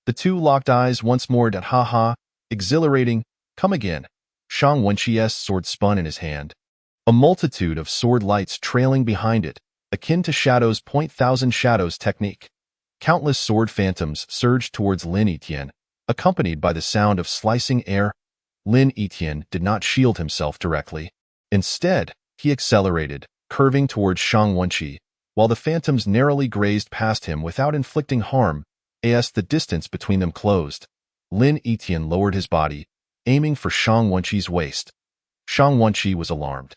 The two locked eyes once more. Ha, exhilarating. Come again. Shang Wenqi's sword spun in his hand, a multitude of sword lights trailing behind it, akin to Shadow's .1000 Shadows technique. Countless sword phantoms surged towards Lin Yiyan, accompanied by the sound of slicing air. Lin Yiyan did not shield himself directly. Instead, he accelerated, curving towards Shang Wenqi, while the phantoms narrowly grazed past him without inflicting harm. As the distance between them closed, Lin Yiyan lowered his body, aiming for Shang Wenqi's waist. Shang Wenqi was alarmed.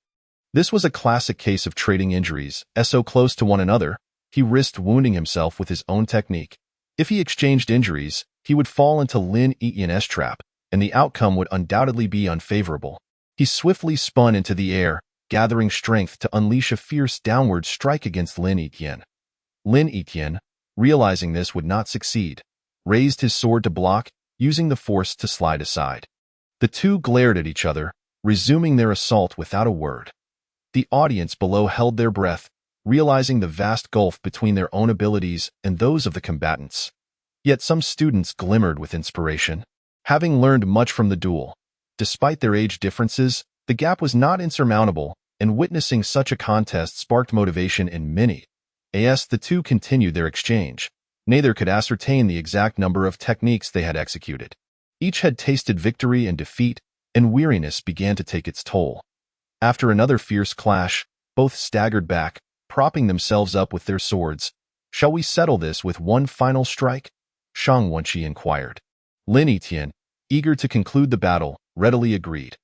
This was a classic case of trading injuries, as so close to one another, he risked wounding himself with his own technique. If he exchanged injuries, he would fall into Lin Yiyan's trap, and the outcome would undoubtedly be unfavorable. He swiftly spun into the air, gathering strength to unleash a fierce downward strike against Lin Yiyan. Lin Yiyan, realizing this would not succeed, raised his sword to block, using the force to slide aside. The two glared at each other, resuming their assault without a word. The audience below held their breath, realizing the vast gulf between their own abilities and those of the combatants. Yet some students glimmered with inspiration. Having learned much from the duel, despite their age differences, the gap was not insurmountable, and witnessing such a contest sparked motivation in many. As the two continued their exchange, neither could ascertain the exact number of techniques they had executed. Each had tasted victory and defeat, and weariness began to take its toll. After another fierce clash, both staggered back, propping themselves up with their swords. "Shall we settle this with one final strike?" Shang Wenqi inquired. Lin Yiyan, eager to conclude the battle, readily agreed.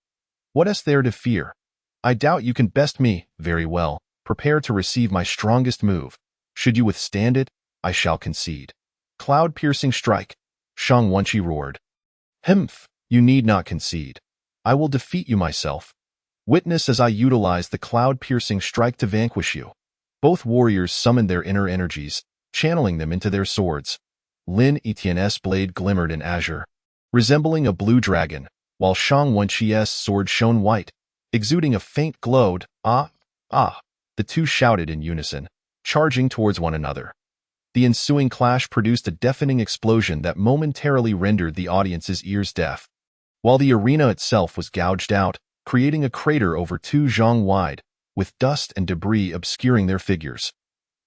"What is there to fear? I doubt you can best me. Very well, prepare to receive my strongest move. Should you withstand it, I shall concede." "Cloud-piercing strike," Shang Wenqi roared. "Humph, you need not concede. I will defeat you myself. Witness as I utilize the cloud-piercing strike to vanquish you." Both warriors summoned their inner energies, channeling them into their swords. Lin Yiyan's blade glimmered in azure, resembling a blue dragon, while Shang Wenqi's sword shone white, exuding a faint glow. "Ah! Ah!" The two shouted in unison, charging towards one another. The ensuing clash produced a deafening explosion that momentarily rendered the audience's ears deaf, while the arena itself was gouged out, creating a crater over 2 zhang wide, with dust and debris obscuring their figures.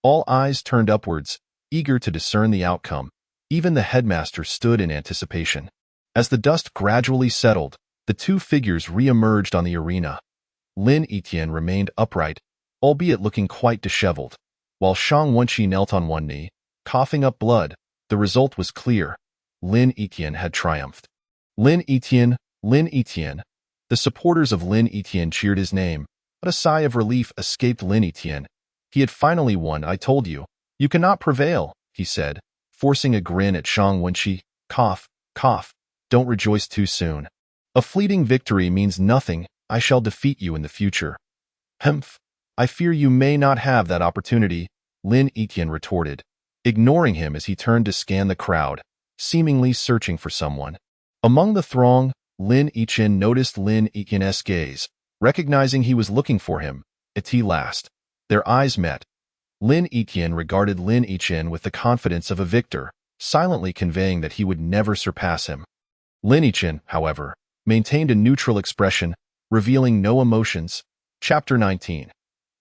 All eyes turned upwards, eager to discern the outcome. Even the headmaster stood in anticipation. As the dust gradually settled, the two figures re-emerged on the arena. Lin Etienne remained upright, albeit looking quite disheveled, while Shang Wenqi knelt on one knee, coughing up blood. The result was clear. Lin Etienne had triumphed. Lin Etienne, Lin Etienne. The supporters of Lin Etienne cheered his name, but a sigh of relief escaped Lin Etienne. He had finally won. I told you. You cannot prevail, he said, forcing a grin at Shang Wenqi. Cough, cough. Don't rejoice too soon. A fleeting victory means nothing. I shall defeat you in the future. Humph. I fear you may not have that opportunity, Lin Etienne retorted, ignoring him as he turned to scan the crowd, seemingly searching for someone. Among the throng, Lin Etienne noticed Lin Etienne's gaze, recognizing he was looking for him. At last, their eyes met. Lin Etienne regarded Lin Etienne with the confidence of a victor, silently conveying that he would never surpass him. Lin Etienne, however, maintained a neutral expression, revealing no emotions. Chapter 19.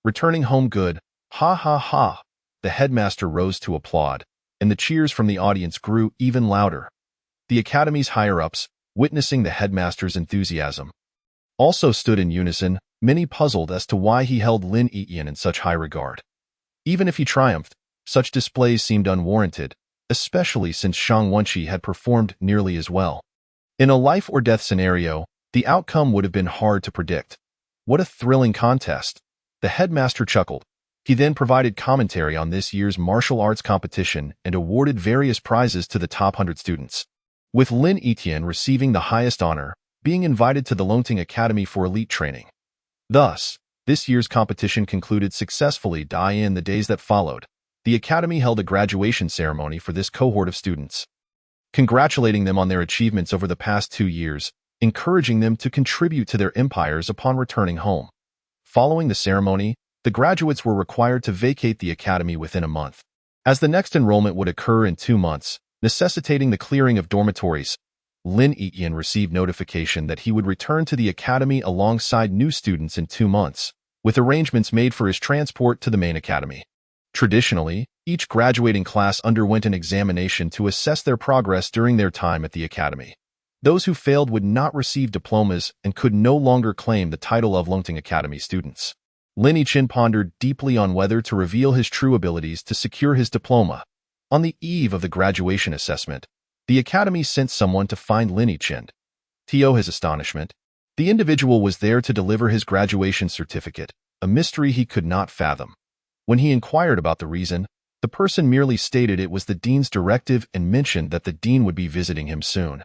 Returning home good. Ha ha ha. The headmaster rose to applaud, and the cheers from the audience grew even louder. The academy's higher-ups, witnessing the headmaster's enthusiasm, also stood in unison, many puzzled as to why he held Lin Etienne in such high regard. Even if he triumphed, such displays seemed unwarranted, especially since Shang Wenqi had performed nearly as well. In a life-or-death scenario, the outcome would have been hard to predict. What a thrilling contest! The headmaster chuckled. He then provided commentary on this year's martial arts competition and awarded various prizes to the top 100 students, with Lin Etienne receiving the highest honor, being invited to the Longting Academy for elite training. Thus, this year's competition concluded successfully. In the days that followed, the academy held a graduation ceremony for this cohort of students, congratulating them on their achievements over the past 2 years, encouraging them to contribute to their empires upon returning home. Following the ceremony, the graduates were required to vacate the academy within a month, as the next enrollment would occur in 2 months, necessitating the clearing of dormitories. Lin Etienne received notification that he would return to the academy alongside new students in 2 months, with arrangements made for his transport to the main academy. Traditionally, each graduating class underwent an examination to assess their progress during their time at the academy. Those who failed would not receive diplomas and could no longer claim the title of Longting Academy students. Lin Etienne pondered deeply on whether to reveal his true abilities to secure his diploma. On the eve of the graduation assessment, the academy sent someone to find Lin Etienne. To his astonishment, the individual was there to deliver his graduation certificate, a mystery he could not fathom. When he inquired about the reason, the person merely stated it was the dean's directive and mentioned that the dean would be visiting him soon.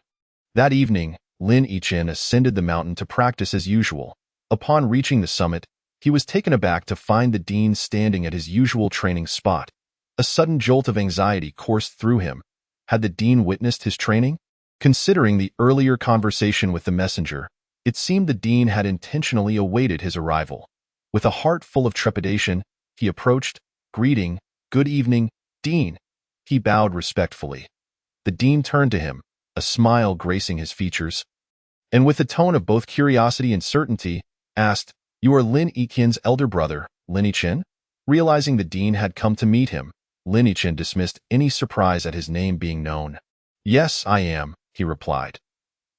That evening, Lin Etienne ascended the mountain to practice as usual. Upon reaching the summit, he was taken aback to find the dean standing at his usual training spot. A sudden jolt of anxiety coursed through him. Had the dean witnessed his training? Considering the earlier conversation with the messenger, it seemed the dean had intentionally awaited his arrival. With a heart full of trepidation, he approached, greeting, "Good evening, Dean." He bowed respectfully. The dean turned to him, a smile gracing his features, and with a tone of both curiosity and certainty, asked, "You are Lin Etienne's elder brother, Lin Etienne?" Realizing the dean had come to meet him, Lin Etienne dismissed any surprise at his name being known. "Yes, I am," he replied.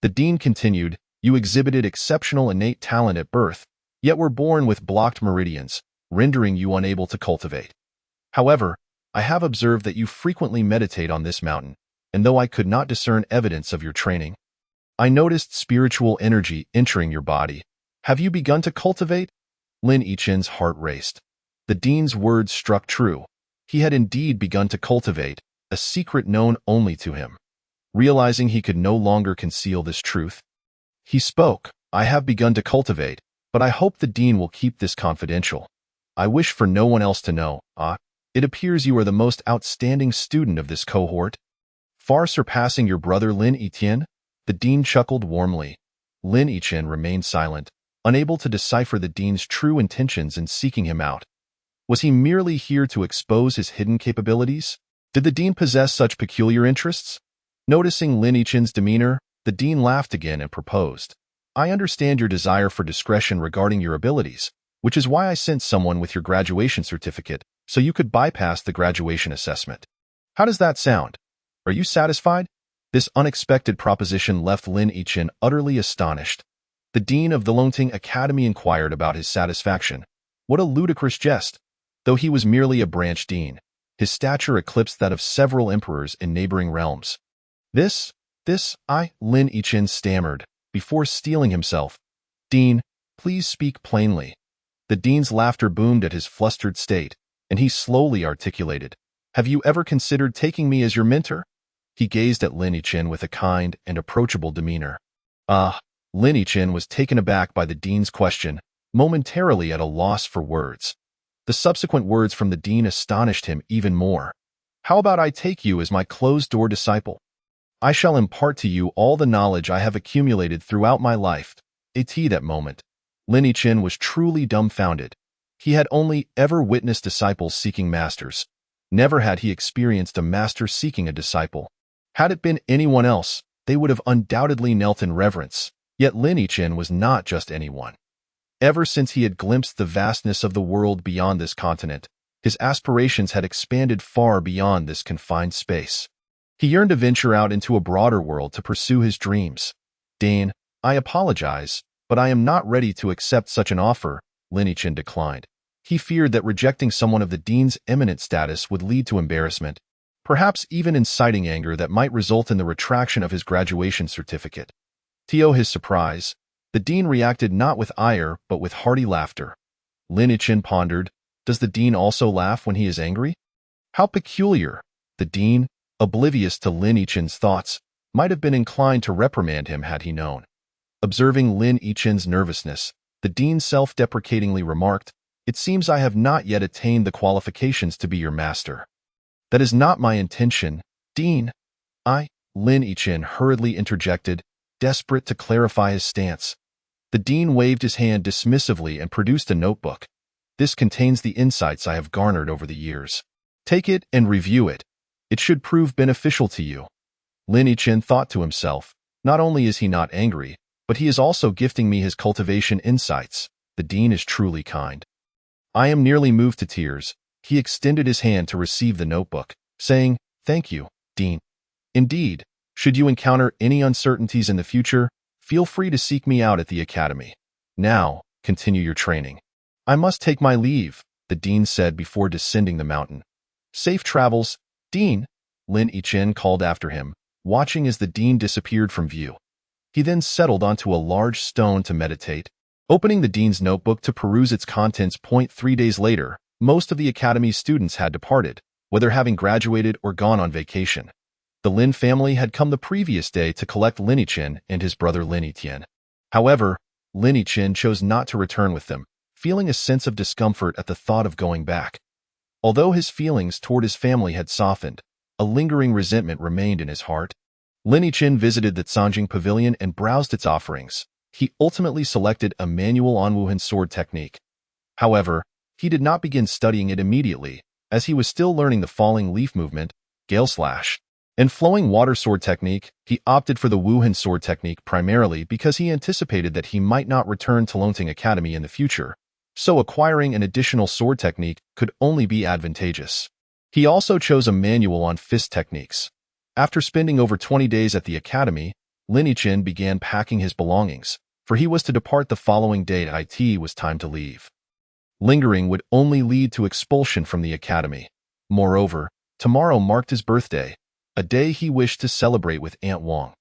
The dean continued, "You exhibited exceptional innate talent at birth, yet were born with blocked meridians, rendering you unable to cultivate. However, I have observed that you frequently meditate on this mountain, and though I could not discern evidence of your training, I noticed spiritual energy entering your body. Have you begun to cultivate?" Lin Etienne's heart raced. The dean's words struck true. He had indeed begun to cultivate, a secret known only to him. Realizing he could no longer conceal this truth, he spoke, "I have begun to cultivate, but I hope the dean will keep this confidential. I wish for no one else to know. It appears you are the most outstanding student of this cohort, far surpassing your brother Lin Etienne." The dean chuckled warmly. Lin Etienne remained silent, unable to decipher the dean's true intentions in seeking him out. Was he merely here to expose his hidden capabilities? Did the dean possess such peculiar interests? Noticing Lin Etienne's demeanor, the dean laughed again and proposed, "I understand your desire for discretion regarding your abilities, which is why I sent someone with your graduation certificate, so you could bypass the graduation assessment. How does that sound? Are you satisfied?" This unexpected proposition left Lin Etienne utterly astonished. The dean of the Longting Academy inquired about his satisfaction. What a ludicrous jest! Though he was merely a branch dean, his stature eclipsed that of several emperors in neighboring realms. This, Lin Yichen stammered, before steeling himself. Dean, please speak plainly. The dean's laughter boomed at his flustered state, and he slowly articulated. Have you ever considered taking me as your mentor? He gazed at Lin Yichen with a kind and approachable demeanor. Lin Yichen was taken aback by the dean's question, momentarily at a loss for words. The subsequent words from the dean astonished him even more. How about I take you as my closed-door disciple? I shall impart to you all the knowledge I have accumulated throughout my life. At that moment, Lin Yichen was truly dumbfounded. He had only ever witnessed disciples seeking masters. Never had he experienced a master seeking a disciple. Had it been anyone else, they would have undoubtedly knelt in reverence. Yet Lin Yichen was not just anyone. Ever since he had glimpsed the vastness of the world beyond this continent, his aspirations had expanded far beyond this confined space. He yearned to venture out into a broader world to pursue his dreams. Dean, I apologize, but I am not ready to accept such an offer, Lin Yichen declined. He feared that rejecting someone of the dean's eminent status would lead to embarrassment, perhaps even inciting anger that might result in the retraction of his graduation certificate. To his surprise, the dean reacted not with ire but with hearty laughter. Lin Yichen pondered, does the dean also laugh when he is angry? How peculiar! The dean, oblivious to Lin Yichen's thoughts, might have been inclined to reprimand him had he known. Observing Lin Yichen's nervousness, the dean self-deprecatingly remarked, It seems I have not yet attained the qualifications to be your master. That is not my intention, Dean. Lin Yichen hurriedly interjected, desperate to clarify his stance. The dean waved his hand dismissively and produced a notebook. This contains the insights I have garnered over the years. Take it and review it. It should prove beneficial to you. Lin Yichen thought to himself, not only is he not angry, but he is also gifting me his cultivation insights. The dean is truly kind. I am nearly moved to tears. He extended his hand to receive the notebook, saying, Thank you, Dean. Indeed, should you encounter any uncertainties in the future, feel free to seek me out at the academy. Now, continue your training. I must take my leave, the dean said before descending the mountain. Safe travels, Dean, Lin Yichen called after him, watching as the dean disappeared from view. He then settled onto a large stone to meditate, opening the dean's notebook to peruse its contents. 3 days later, most of the academy's students had departed, whether having graduated or gone on vacation. The Lin family had come the previous day to collect Lin Yichen and his brother Lin Yitian. However, Lin Yichen chose not to return with them, feeling a sense of discomfort at the thought of going back. Although his feelings toward his family had softened, a lingering resentment remained in his heart. Lin Yichen visited the Canjing Pavilion and browsed its offerings. He ultimately selected a manual Onwuhan sword technique. However, he did not begin studying it immediately, as he was still learning the falling leaf movement, gale slash, and flowing water sword technique. He opted for the Wuhan sword technique primarily because he anticipated that he might not return to Longting Academy in the future, so acquiring an additional sword technique could only be advantageous. He also chose a manual on fist techniques. After spending over 20 days at the academy, Lin Yichen began packing his belongings, for he was to depart the following day. It was time to leave. Lingering would only lead to expulsion from the academy. Moreover, tomorrow marked his birthday, a day he wished to celebrate with Aunt Wang.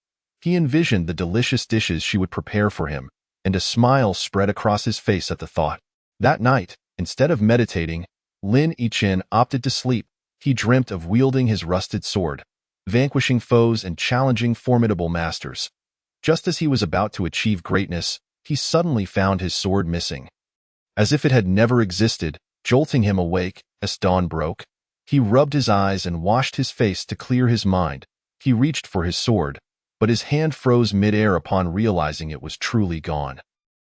He envisioned the delicious dishes she would prepare for him, and a smile spread across his face at the thought. That night, instead of meditating, Lin Yichen opted to sleep. He dreamt of wielding his rusted sword, vanquishing foes and challenging formidable masters. Just as he was about to achieve greatness, he suddenly found his sword missing. As if it had never existed, jolting him awake as dawn broke, he rubbed his eyes and washed his face to clear his mind. He reached for his sword, but his hand froze mid-air upon realizing it was truly gone.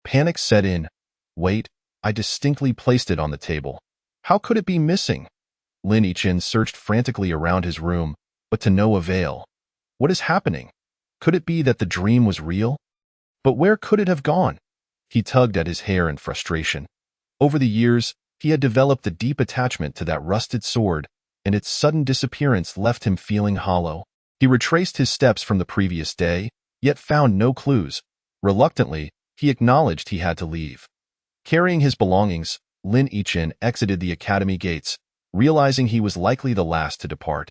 Panic set in. Wait, I distinctly placed it on the table. How could it be missing? Lin Yichen searched frantically around his room, but to no avail. What is happening? Could it be that the dream was real? But where could it have gone? He tugged at his hair in frustration. Over the years, he had developed a deep attachment to that rusted sword, and its sudden disappearance left him feeling hollow. He retraced his steps from the previous day, yet found no clues. Reluctantly, he acknowledged he had to leave. Carrying his belongings, Lin Yichin exited the academy gates, realizing he was likely the last to depart.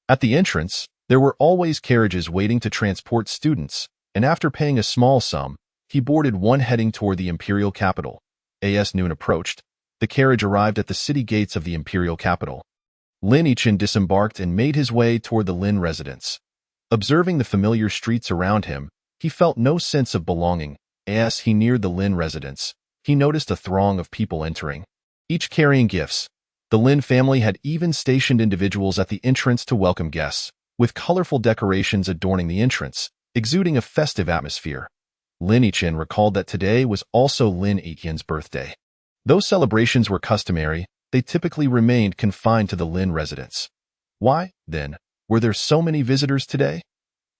At the entrance, there were always carriages waiting to transport students, and after paying a small sum, he boarded one heading toward the imperial capital. As noon approached, the carriage arrived at the city gates of the imperial capital. Lin Yichin disembarked and made his way toward the Lin residence. Observing the familiar streets around him, he felt no sense of belonging. As he neared the Lin residence, he noticed a throng of people entering, each carrying gifts. The Lin family had even stationed individuals at the entrance to welcome guests, with colorful decorations adorning the entrance, exuding a festive atmosphere. Lin Yichin recalled that today was also Lin Yitian's birthday. Though celebrations were customary, they typically remained confined to the Lin residence. Why, then, were there so many visitors today?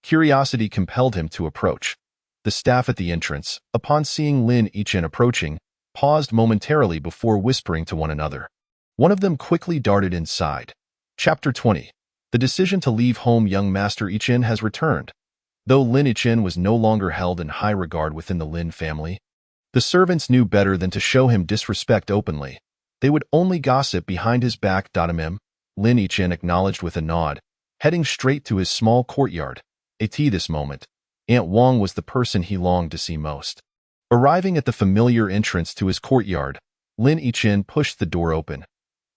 Curiosity compelled him to approach. The staff at the entrance, upon seeing Lin Yichin approaching, paused momentarily before whispering to one another. One of them quickly darted inside. Chapter 20. The decision to leave home. Young Master Yichin has returned. Though Lin Yichin was no longer held in high regard within the Lin family, the servants knew better than to show him disrespect openly. They would only gossip behind his back. Lin Yichin acknowledged with a nod, heading straight to his small courtyard. At this moment, Aunt Wang was the person he longed to see most. Arriving at the familiar entrance to his courtyard, Lin Yichin pushed the door open.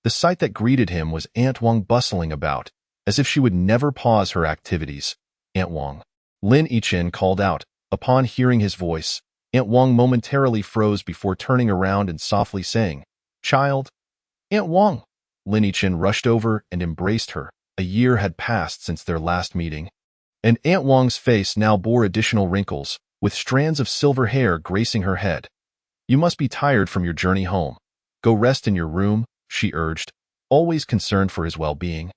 The sight that greeted him was Aunt Wang bustling about, as if she would never pause her activities. Aunt Wang. Lin Yichin called out. Upon hearing his voice, Aunt Wang momentarily froze before turning around and softly saying, "Child." Aunt Wang. Lin Yichin rushed over and embraced her. A year had passed since their last meeting, and Aunt Wang's face now bore additional wrinkles, with strands of silver hair gracing her head. "You must be tired from your journey home. Go rest in your room," she urged, always concerned for his well-being.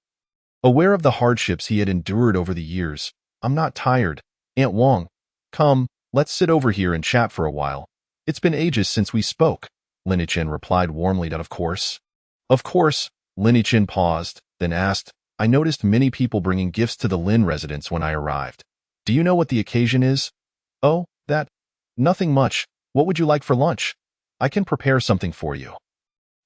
Aware of the hardships he had endured over the years, "I'm not tired, Aunt Wang. Come, let's sit over here and chat for a while. It's been ages since we spoke," Lin Yichin replied warmly. "Of course." "Of course." Lin Yichin paused, then asked, "I noticed many people bringing gifts to the Lin residence when I arrived. Do you know what the occasion is?" "Oh, that. Nothing much. What would you like for lunch? I can prepare something for you."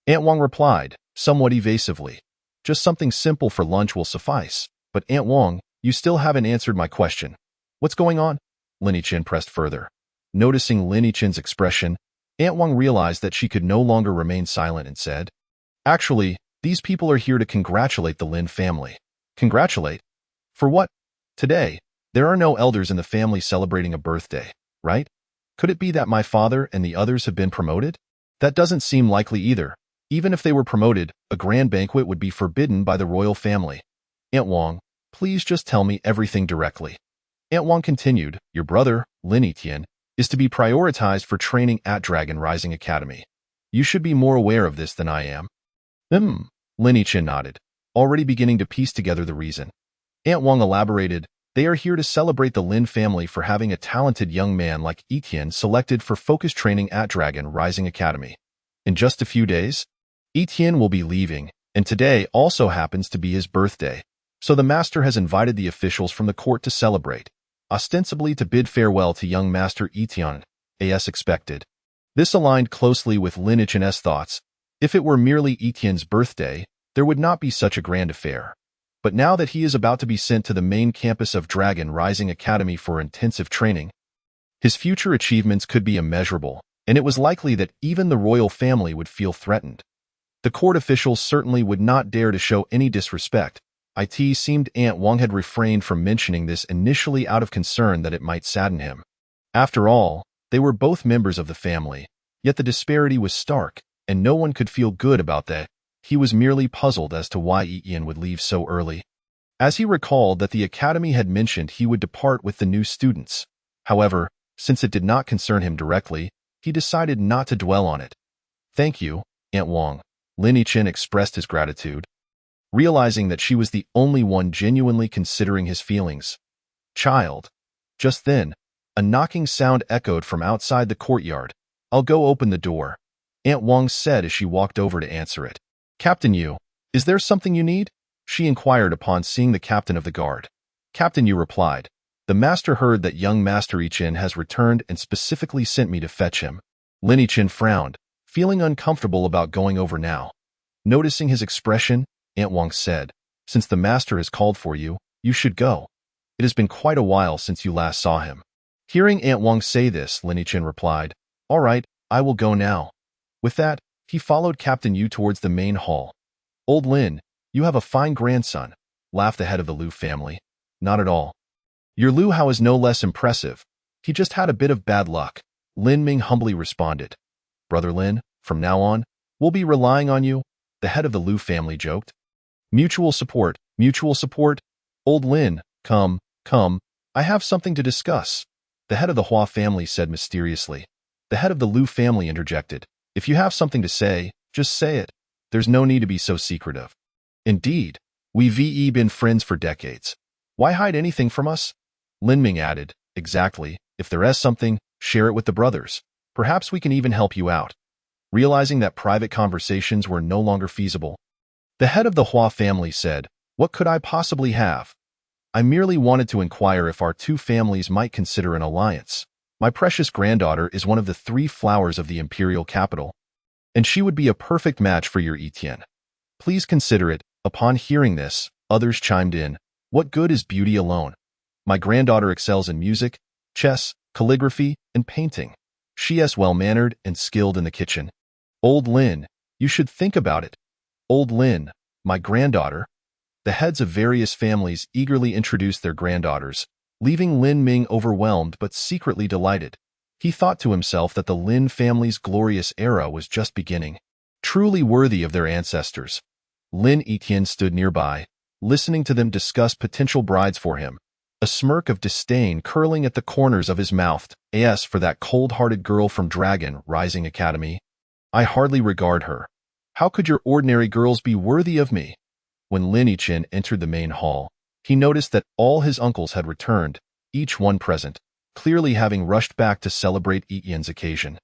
Aunt Wang replied, somewhat evasively. "Just something simple for lunch will suffice." "But Aunt Wang, you still haven't answered my question. What's going on?" Lin Yichin pressed further. Noticing Lin Yichin's expression, Aunt Wang realized that she could no longer remain silent and said, "Actually, these people are here to congratulate the Lin family." "Congratulate? For what?" "Today, there are no elders in the family celebrating a birthday, right? Could it be that my father and the others have been promoted?" "That doesn't seem likely either. Even if they were promoted, a grand banquet would be forbidden by the royal family." "Aunt Wang, please just tell me everything directly." Aunt Wang continued, "Your brother, Lin Yitian, is to be prioritized for training at Dragon Rising Academy. You should be more aware of this than I am." Lin Yichin nodded, already beginning to piece together the reason. Aunt Wang elaborated, "They are here to celebrate the Lin family for having a talented young man like Yitian selected for focus training at Dragon Rising Academy. In just a few days, Yitian will be leaving, and today also happens to be his birthday, so the master has invited the officials from the court to celebrate, ostensibly to bid farewell to young Master Yitian, as expected." This aligned closely with Lin Yichin's thoughts. If it were merely Yitian's birthday, there would not be such a grand affair. But now that he is about to be sent to the main campus of Dragon Rising Academy for intensive training, his future achievements could be immeasurable, and it was likely that even the royal family would feel threatened. The court officials certainly would not dare to show any disrespect. It seemed Aunt Wang had refrained from mentioning this initially out of concern that it might sadden him. After all, they were both members of the family, yet the disparity was stark, and no one could feel good about that. He was merely puzzled as to why Yitian would leave so early, as he recalled that the academy had mentioned he would depart with the new students. However, since it did not concern him directly, he decided not to dwell on it. "Thank you, Aunt Wang." Lin Yichin expressed his gratitude, realizing that she was the only one genuinely considering his feelings. "Child." Just then, a knocking sound echoed from outside the courtyard. "I'll go open the door," Aunt Wang said as she walked over to answer it. "Captain Yu, is there something you need?" she inquired upon seeing the captain of the guard. "Captain Yu," replied, The master heard that young Master Ichin has returned and specifically sent me to fetch him. Lin Ichin frowned, feeling uncomfortable about going over now. Noticing his expression, Aunt Wang said, "Since the master has called for you, you should go. It has been quite a while since you last saw him." Hearing Aunt Wang say this, Lin Ichin replied, "All right, I will go now." With that, he followed Captain Yu towards the main hall. "Old Lin, you have a fine grandson," laughed the head of the Liu family. "Not at all. Your Liu Hao is no less impressive. He just had a bit of bad luck," Lin Ming humbly responded. "Brother Lin, from now on, we'll be relying on you," the head of the Liu family joked. Mutual support, mutual support. "Old Lin, come, I have something to discuss," the head of the Hua family said mysteriously. The head of the Liu family interjected, "If you have something to say, just say it. There's no need to be so secretive." "Indeed, we've been friends for decades. Why hide anything from us?" Lin Ming added, "Exactly. If there is something, share it with the brothers. Perhaps we can even help you out." Realizing that private conversations were no longer feasible, the head of the Hua family said, "What could I possibly have? I merely wanted to inquire if our two families might consider an alliance. My precious granddaughter is one of the 3 flowers of the imperial capital, and she would be a perfect match for your Etienne. Please consider it." Upon hearing this, others chimed in, "What good is beauty alone? My granddaughter excels in music, chess, calligraphy, and painting. She is well-mannered and skilled in the kitchen. Old Lin, you should think about it." "Old Lin, my granddaughter." The heads of various families eagerly introduced their granddaughters, leaving Lin Ming overwhelmed but secretly delighted. He thought to himself that the Lin family's glorious era was just beginning, truly worthy of their ancestors. Lin Etienne stood nearby, listening to them discuss potential brides for him, a smirk of disdain curling at the corners of his mouth. As for that cold-hearted girl from Dragon Rising Academy, I hardly regard her. How could your ordinary girls be worthy of me? When Lin Ichin entered the main hall, he noticed that all his uncles had returned, each one present, clearly having rushed back to celebrate Etienne's occasion.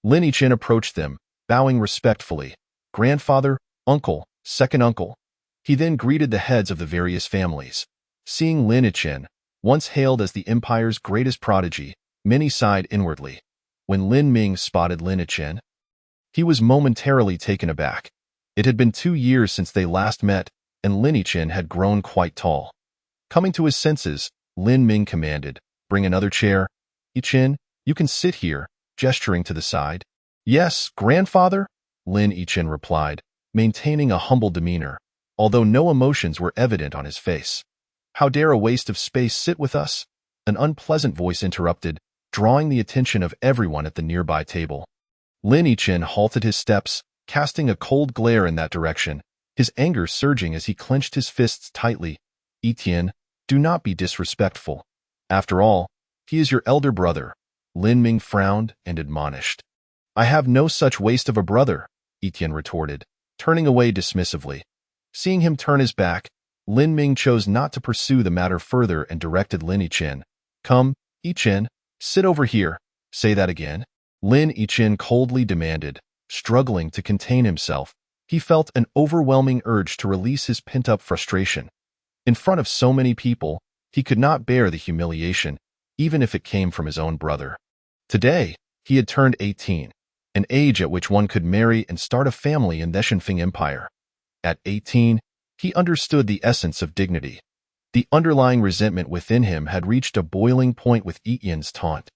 Lin Ichin approached them, bowing respectfully. "Grandfather, uncle, second uncle." He then greeted the heads of the various families. Seeing Lin Ichin, once hailed as the empire's greatest prodigy, many sighed inwardly. When Lin Ming spotted Lin Ichin, he was momentarily taken aback. It had been 2 years since they last met, and Lin Ichin had grown quite tall. Coming to his senses, Lin Ming commanded, "Bring another chair. Ichin, you can sit here," gesturing to the side. "Yes, grandfather," Lin Ichin replied, maintaining a humble demeanor, although no emotions were evident on his face. "How dare a waste of space sit with us?" An unpleasant voice interrupted, drawing the attention of everyone at the nearby table. Lin Ichin halted his steps, casting a cold glare in that direction, his anger surging as he clenched his fists tightly. "Etienne, do not be disrespectful. After all, he is your elder brother." Lin Ming frowned and admonished. "I have no such waste of a brother," Etienne retorted, turning away dismissively. Seeing him turn his back, Lin Ming chose not to pursue the matter further and directed Lin Ichin. "Come, Ichin, sit over here." "Say that again?" Lin Ichin coldly demanded, struggling to contain himself. He felt an overwhelming urge to release his pent-up frustration. In front of so many people, he could not bear the humiliation, even if it came from his own brother. Today, he had turned 18, an age at which one could marry and start a family in the Shenfeng Empire. At 18, he understood the essence of dignity. The underlying resentment within him had reached a boiling point with Etienne's taunt.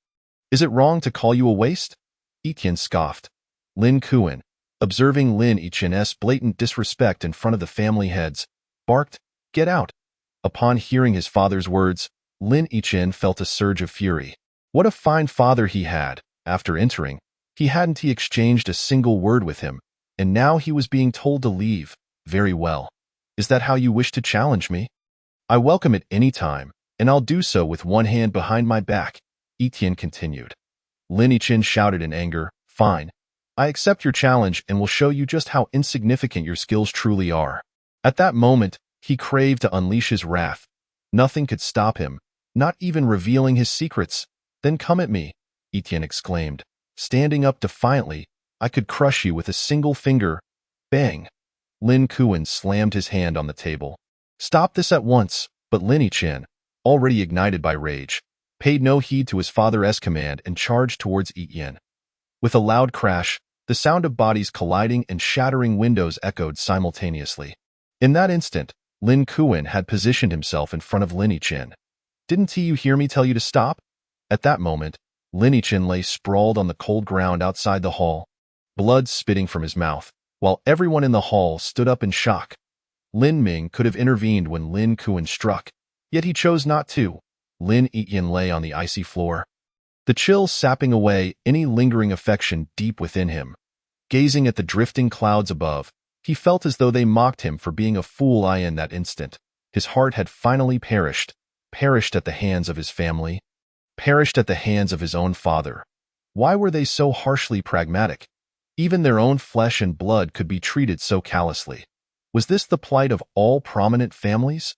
"Is it wrong to call you a waste?" Etienne scoffed. Lin Kuan, observing Lin Ichin's blatant disrespect in front of the family heads, barked, "Get out." Upon hearing his father's words, Lin Ichin felt a surge of fury. What a fine father he had. After entering, he hadn't exchanged a single word with him, and now he was being told to leave. "Very well. Is that how you wish to challenge me? I welcome it any time, and I'll do so with one hand behind my back," Etienne continued. Lin Ichin shouted in anger, "Fine. I accept your challenge and will show you just how insignificant your skills truly are." At that moment, he craved to unleash his wrath. Nothing could stop him, not even revealing his secrets. "Then come at me," Etienne exclaimed, standing up defiantly. "I could crush you with a single finger." Bang! Lin Kuan slammed his hand on the table. "Stop this at once." But Lin Ichin, already ignited by rage, paid no heed to his father's command and charged towards Etienne. With a loud crash, the sound of bodies colliding and shattering windows echoed simultaneously. In that instant, Lin Kuan had positioned himself in front of Lin Yichen. "Didn't you hear me tell you to stop?" At that moment, Lin Yichen lay sprawled on the cold ground outside the hall, blood spitting from his mouth, while everyone in the hall stood up in shock. Lin Ming could have intervened when Lin Kuan struck, yet he chose not to. Lin Etienne lay on the icy floor, the chill sapping away any lingering affection deep within him. Gazing at the drifting clouds above, he felt as though they mocked him for being a fool. In that instant, his heart had finally perished at the hands of his family, perished at the hands of his own father. Why were they so harshly pragmatic? Even their own flesh and blood could be treated so callously. Was this the plight of all prominent families?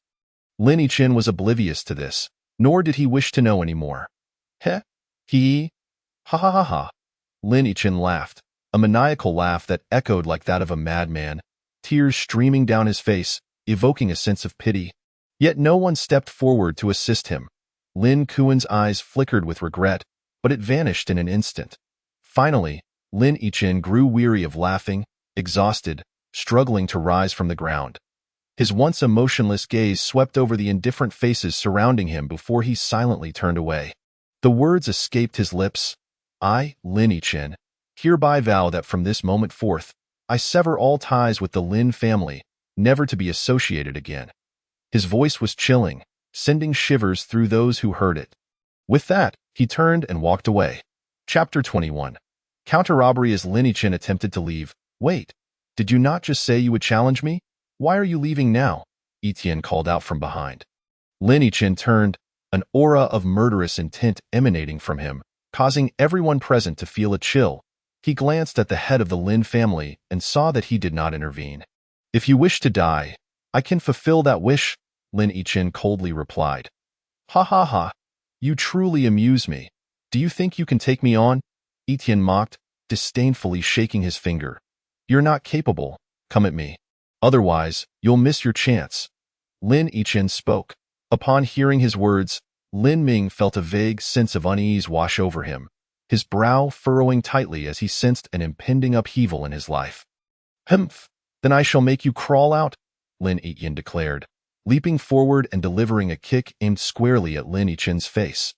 Lin Yichen was oblivious to this, nor did he wish to know any more. Heh? He? Ha ha ha ha. Lin Yichen laughed, a maniacal laugh that echoed like that of a madman, tears streaming down his face, evoking a sense of pity. Yet no one stepped forward to assist him. Lin Kuan's eyes flickered with regret, but it vanished in an instant. Finally, Lin Yichen grew weary of laughing, exhausted, struggling to rise from the ground. His once emotionless gaze swept over the indifferent faces surrounding him before he silently turned away. The words escaped his lips. "I, Lin Yichen, hereby vow that from this moment forth, I sever all ties with the Lin family, never to be associated again." His voice was chilling, sending shivers through those who heard it. With that, he turned and walked away. Chapter 21. Counter-robbery. As Lin Yichen attempted to leave. "Wait, did you not just say you would challenge me? Why are you leaving now?" Etienne called out from behind. Lin Yichen turned, an aura of murderous intent emanating from him, causing everyone present to feel a chill. He glanced at the head of the Lin family and saw that he did not intervene. "If you wish to die, I can fulfill that wish," Lin Yichen coldly replied. "Ha ha ha. You truly amuse me. Do you think you can take me on?" Etienne mocked, disdainfully shaking his finger. "You're not capable. Come at me. Otherwise, you'll miss your chance." Lin Yichen spoke. Upon hearing his words, Lin Ming felt a vague sense of unease wash over him, his brow furrowing tightly as he sensed an impending upheaval in his life. "Humph, then I shall make you crawl out," Lin Etienne declared, leaping forward and delivering a kick aimed squarely at Lin Yichen's face.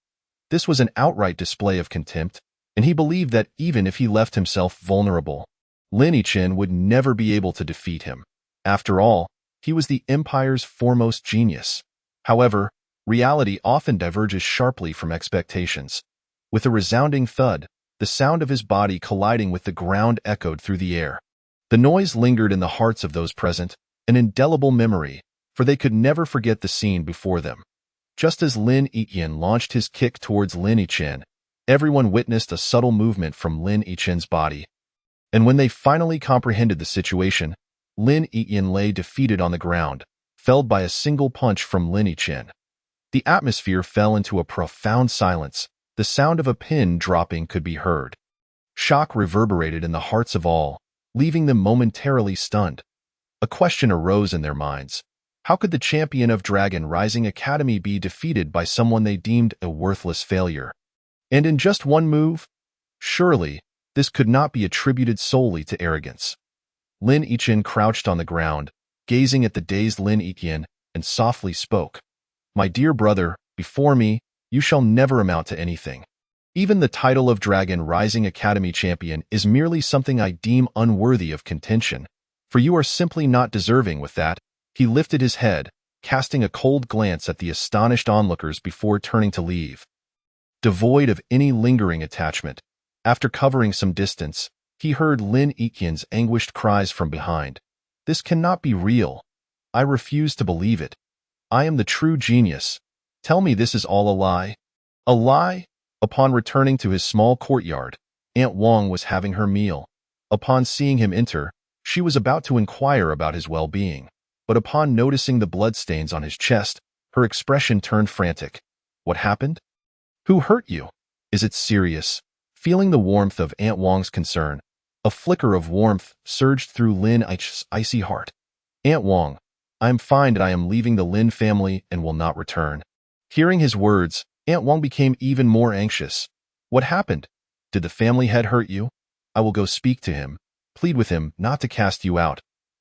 This was an outright display of contempt, and he believed that even if he left himself vulnerable, Lin Yichen would never be able to defeat him. After all, he was the Empire's foremost genius. However, reality often diverges sharply from expectations. With a resounding thud, the sound of his body colliding with the ground echoed through the air. The noise lingered in the hearts of those present, an indelible memory, for they could never forget the scene before them. Just as Lin Etienne launched his kick towards Lin Yichen, everyone witnessed a subtle movement from Lin Yichen's body. And when they finally comprehended the situation, Lin Etienne lay defeated on the ground, felled by a single punch from Lin Yichen. The atmosphere fell into a profound silence. The sound of a pin dropping could be heard. Shock reverberated in the hearts of all, leaving them momentarily stunned. A question arose in their minds. How could the champion of Dragon Rising Academy be defeated by someone they deemed a worthless failure? And in just one move? Surely, this could not be attributed solely to arrogance. Lin Yichen crouched on the ground, gazing at the dazed Lin Etienne, and softly spoke. "My dear brother, before me, you shall never amount to anything. Even the title of Dragon Rising Academy champion is merely something I deem unworthy of contention, for you are simply not deserving with that." He lifted his head, casting a cold glance at the astonished onlookers before turning to leave. Devoid of any lingering attachment, after covering some distance, he heard Lin Etienne's anguished cries from behind. "This cannot be real. I refuse to believe it. I am the true genius. Tell me this is all a lie." A lie? Upon returning to his small courtyard, Aunt Wang was having her meal. Upon seeing him enter, she was about to inquire about his well-being, but upon noticing the bloodstains on his chest, her expression turned frantic. "What happened? Who hurt you? Is it serious?" Feeling the warmth of Aunt Wang's concern, a flicker of warmth surged through Lin Yich's icy heart. "Aunt Wang, I am fine and I am leaving the Lin family and will not return." Hearing his words, Aunt Wang became even more anxious. What happened? Did the family head hurt you? I will go speak to him, plead with him not to cast you out.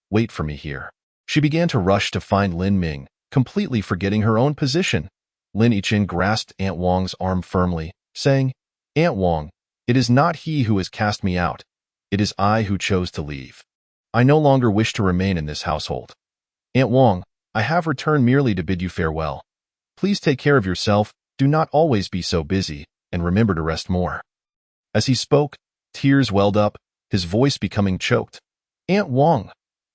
Wait for me here. She began to rush to find Lin Ming, completely forgetting her own position. Lin Yichin grasped Aunt Wang's arm firmly, saying, Aunt Wang, it is not he who has cast me out. It is I who chose to leave. I no longer wish to remain in this household. Aunt Wang, I have returned merely to bid you farewell. Please take care of yourself, do not always be so busy, and remember to rest more. As he spoke, tears welled up, his voice becoming choked. Aunt Wang!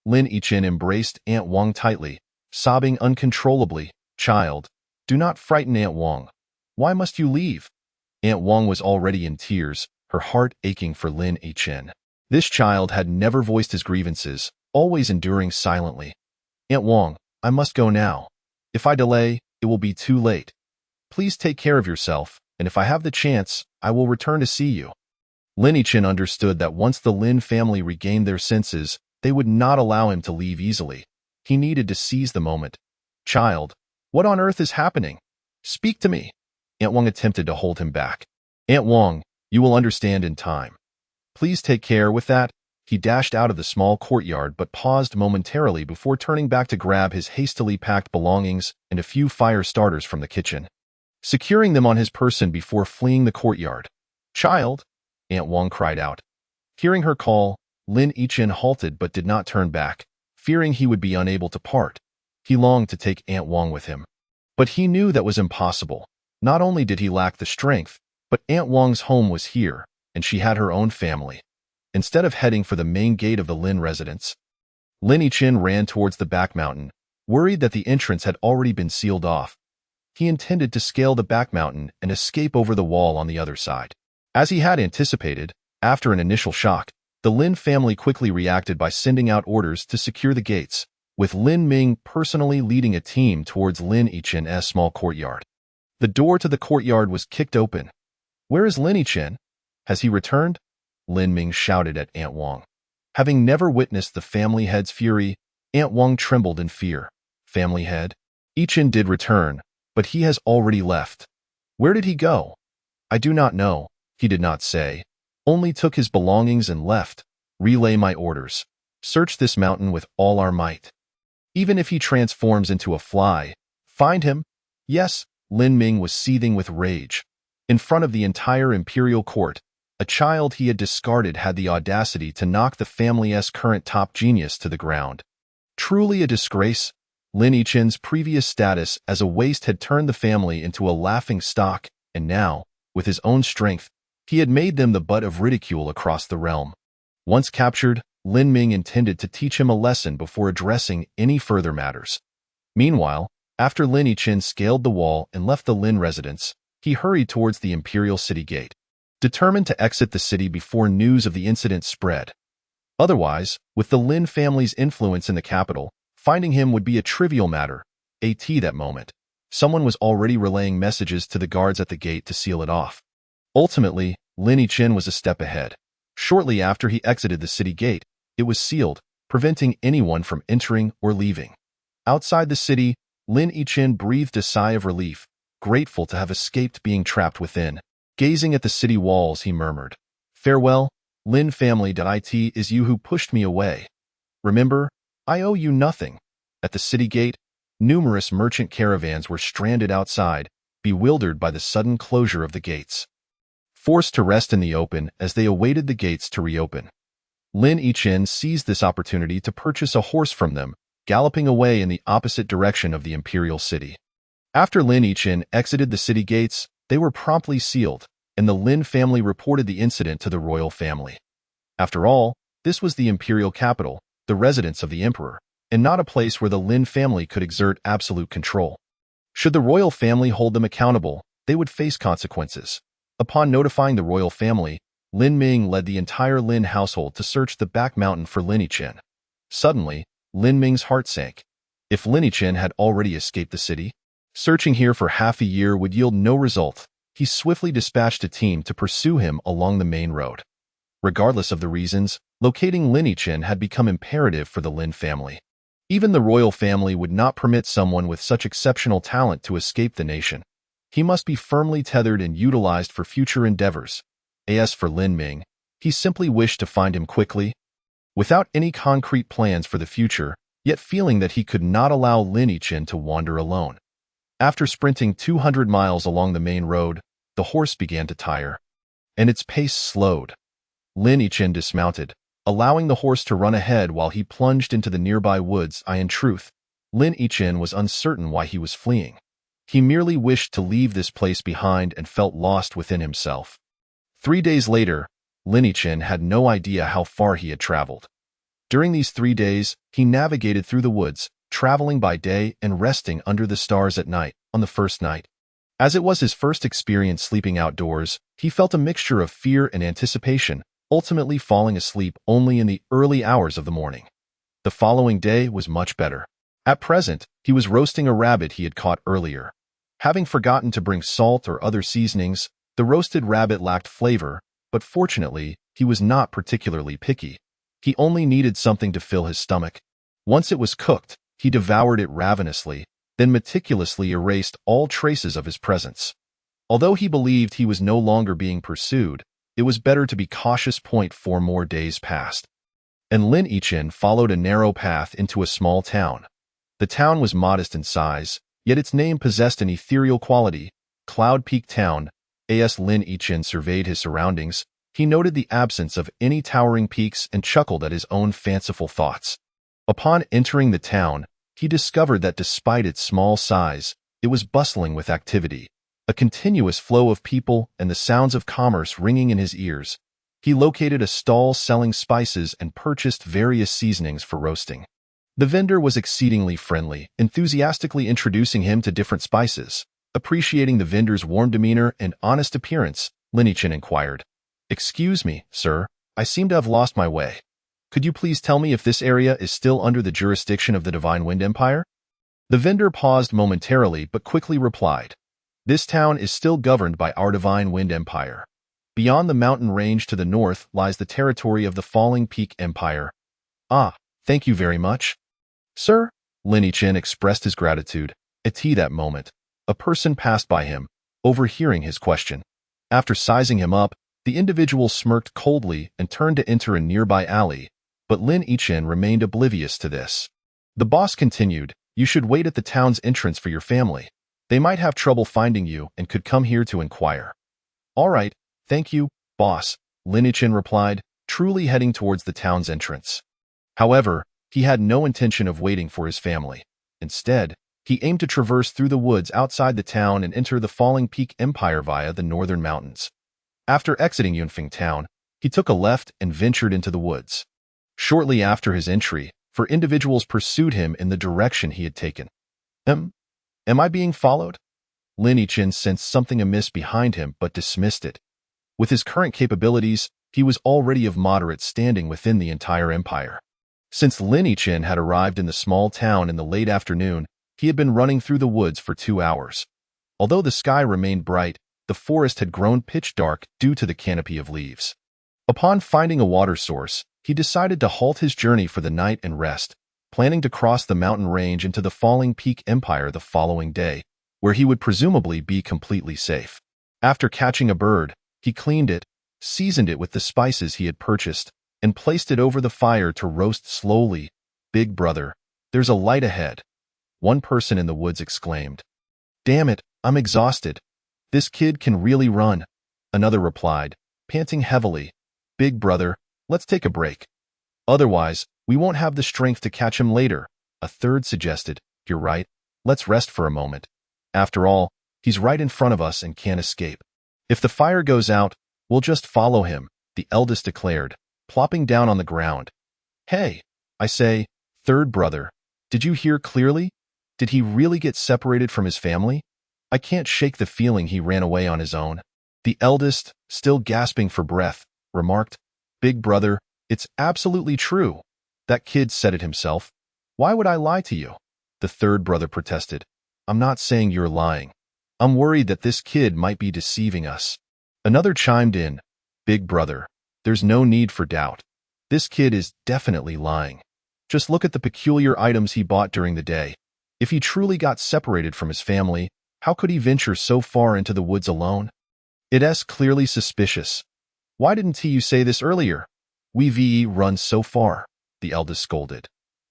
Lin Yichin embraced Aunt Wang tightly, sobbing uncontrollably. Child, do not frighten Aunt Wang. Why must you leave? Aunt Wang was already in tears, her heart aching for Lin Yichin. This child had never voiced his grievances, always enduring silently. Aunt Wang, I must go now. If I delay, it will be too late. Please take care of yourself, and if I have the chance, I will return to see you. Lin Yichin understood that once the Lin family regained their senses, they would not allow him to leave easily. He needed to seize the moment. Child, what on earth is happening? Speak to me. Aunt Wang attempted to hold him back. Aunt Wang, you will understand in time. Please take care. With that, he dashed out of the small courtyard but paused momentarily before turning back to grab his hastily packed belongings and a few fire starters from the kitchen, securing them on his person before fleeing the courtyard. Child, Aunt Wang cried out. Hearing her call, Lin Yichin halted but did not turn back, fearing he would be unable to part. He longed to take Aunt Wang with him, but he knew that was impossible. Not only did he lack the strength, but Aunt Wang's home was here, and she had her own family. Instead of heading for the main gate of the Lin residence, Lin Yichin ran towards the back mountain, worried that the entrance had already been sealed off. He intended to scale the back mountain and escape over the wall on the other side. As he had anticipated, after an initial shock, the Lin family quickly reacted by sending out orders to secure the gates, with Lin Ming personally leading a team towards Lin Yichin's small courtyard. The door to the courtyard was kicked open. Where is Lin Yichin? Has he returned? Lin Ming shouted at Aunt Wang. Having never witnessed the family head's fury, Aunt Wang trembled in fear. Family head? Yichin did return, but he has already left. Where did he go? I do not know, he did not say. Only took his belongings and left. Relay my orders. Search this mountain with all our might. Even if he transforms into a fly, find him. Yes, Lin Ming was seething with rage. In front of the entire imperial court, a child he had discarded had the audacity to knock the family's current top genius to the ground. Truly a disgrace. Lin Yichin's previous status as a waste had turned the family into a laughing stock, and now, with his own strength, he had made them the butt of ridicule across the realm. Once captured, Lin Ming intended to teach him a lesson before addressing any further matters. Meanwhile, after Lin Yichin scaled the wall and left the Lin residence, he hurried towards the imperial city gate, determined to exit the city before news of the incident spread. Otherwise, with the Lin family's influence in the capital, finding him would be a trivial matter. That moment, someone was already relaying messages to the guards at the gate to seal it off. Ultimately, Lin Yichin was a step ahead. Shortly after he exited the city gate, it was sealed, preventing anyone from entering or leaving. Outside the city, Lin Yichin breathed a sigh of relief, grateful to have escaped being trapped within. Gazing at the city walls, he murmured, Farewell, Lin family. It is you who pushed me away. Remember, I owe you nothing. At the city gate, numerous merchant caravans were stranded outside, bewildered by the sudden closure of the gates, forced to rest in the open as they awaited the gates to reopen. Lin Yichin seized this opportunity to purchase a horse from them, galloping away in the opposite direction of the imperial city. After Lin Yichin exited the city gates, they were promptly sealed, and the Lin family reported the incident to the royal family. After all, this was the imperial capital, the residence of the emperor, and not a place where the Lin family could exert absolute control. Should the royal family hold them accountable, they would face consequences. Upon notifying the royal family, Lin Ming led the entire Lin household to search the back mountain for Lin Yichin. Suddenly, Lin Ming's heart sank. If Lin Yichin had already escaped the city, searching here for half a year would yield no result. He swiftly dispatched a team to pursue him along the main road. Regardless of the reasons, locating Lin Yichin had become imperative for the Lin family. Even the royal family would not permit someone with such exceptional talent to escape the nation. He must be firmly tethered and utilized for future endeavors. As for Lin Ming, he simply wished to find him quickly. Without any concrete plans for the future, yet feeling that he could not allow Lin Yichin to wander alone. After sprinting 200 miles along the main road, the horse began to tire, and its pace slowed. Lin Yichin dismounted, allowing the horse to run ahead while he plunged into the nearby woods. In truth, Lin Yichin was uncertain why he was fleeing. He merely wished to leave this place behind and felt lost within himself. 3 days later, Lin Yichin had no idea how far he had traveled. During these 3 days, he navigated through the woods, traveling by day and resting under the stars at night. On the first night, as it was his first experience sleeping outdoors, he felt a mixture of fear and anticipation, ultimately falling asleep only in the early hours of the morning. The following day was much better. At present, he was roasting a rabbit he had caught earlier. Having forgotten to bring salt or other seasonings, the roasted rabbit lacked flavor, but fortunately, he was not particularly picky. He only needed something to fill his stomach. Once it was cooked, he devoured it ravenously, then meticulously erased all traces of his presence. Although he believed he was no longer being pursued, it was better to be cautious. 4 more days passed, and Lin Yichin followed a narrow path into a small town. The town was modest in size, yet its name possessed an ethereal quality. Cloud Peak Town. As Lin Yichin surveyed his surroundings, he noted the absence of any towering peaks and chuckled at his own fanciful thoughts. Upon entering the town, he discovered that despite its small size, it was bustling with activity, a continuous flow of people and the sounds of commerce ringing in his ears. He located a stall selling spices and purchased various seasonings for roasting. The vendor was exceedingly friendly, enthusiastically introducing him to different spices. Appreciating the vendor's warm demeanor and honest appearance, Lin Yichin inquired, "Excuse me, sir, I seem to have lost my way. Could you please tell me if this area is still under the jurisdiction of the Divine Wind Empire?" The vendor paused momentarily but quickly replied, "This town is still governed by our Divine Wind Empire. Beyond the mountain range to the north lies the territory of the Falling Peak Empire." "Ah, thank you very much, sir." Lin Yichin expressed his gratitude. At that moment, a person passed by him, overhearing his question. After sizing him up, the individual smirked coldly and turned to enter a nearby alley, but Lin Yichin remained oblivious to this. The boss continued, "You should wait at the town's entrance for your family. They might have trouble finding you and could come here to inquire." "All right, thank you, boss," Lin Yichin replied, truly heading towards the town's entrance. However, he had no intention of waiting for his family. Instead, he aimed to traverse through the woods outside the town and enter the Falling Peak Empire via the northern mountains. After exiting Yunfeng Town, he took a left and ventured into the woods. Shortly after his entry, individuals pursued him in the direction he had taken. Am I being followed?" Lin Yichin sensed something amiss behind him but dismissed it. With his current capabilities, he was already of moderate standing within the entire empire. Since Lin Yichin had arrived in the small town in the late afternoon, he had been running through the woods for 2 hours. Although the sky remained bright, the forest had grown pitch dark due to the canopy of leaves. Upon finding a water source, he decided to halt his journey for the night and rest, planning to cross the mountain range into the Falling Peak Empire the following day, where he would presumably be completely safe. After catching a bird, he cleaned it, seasoned it with the spices he had purchased, and placed it over the fire to roast slowly. "Big brother, there's a light ahead," one person in the woods exclaimed. "Damn it, I'm exhausted. This kid can really run," another replied, panting heavily. "Big brother, let's take a break. Otherwise, we won't have the strength to catch him later," a third suggested. "You're right, let's rest for a moment. After all, he's right in front of us and can't escape. If the fire goes out, we'll just follow him," the eldest declared, plopping down on the ground. "Hey, I say, third brother, did you hear clearly? Did he really get separated from his family? I can't shake the feeling he ran away on his own." The eldest, still gasping for breath, remarked, "Big brother, it's absolutely true. That kid said it himself. Why would I lie to you?" The third brother protested. "I'm not saying you're lying. I'm worried that this kid might be deceiving us." Another chimed in, "Big brother, there's no need for doubt. This kid is definitely lying. Just look at the peculiar items he bought during the day. If he truly got separated from his family, how could he venture so far into the woods alone? It's clearly suspicious. Why didn't you say this earlier? We've run so far, the eldest scolded.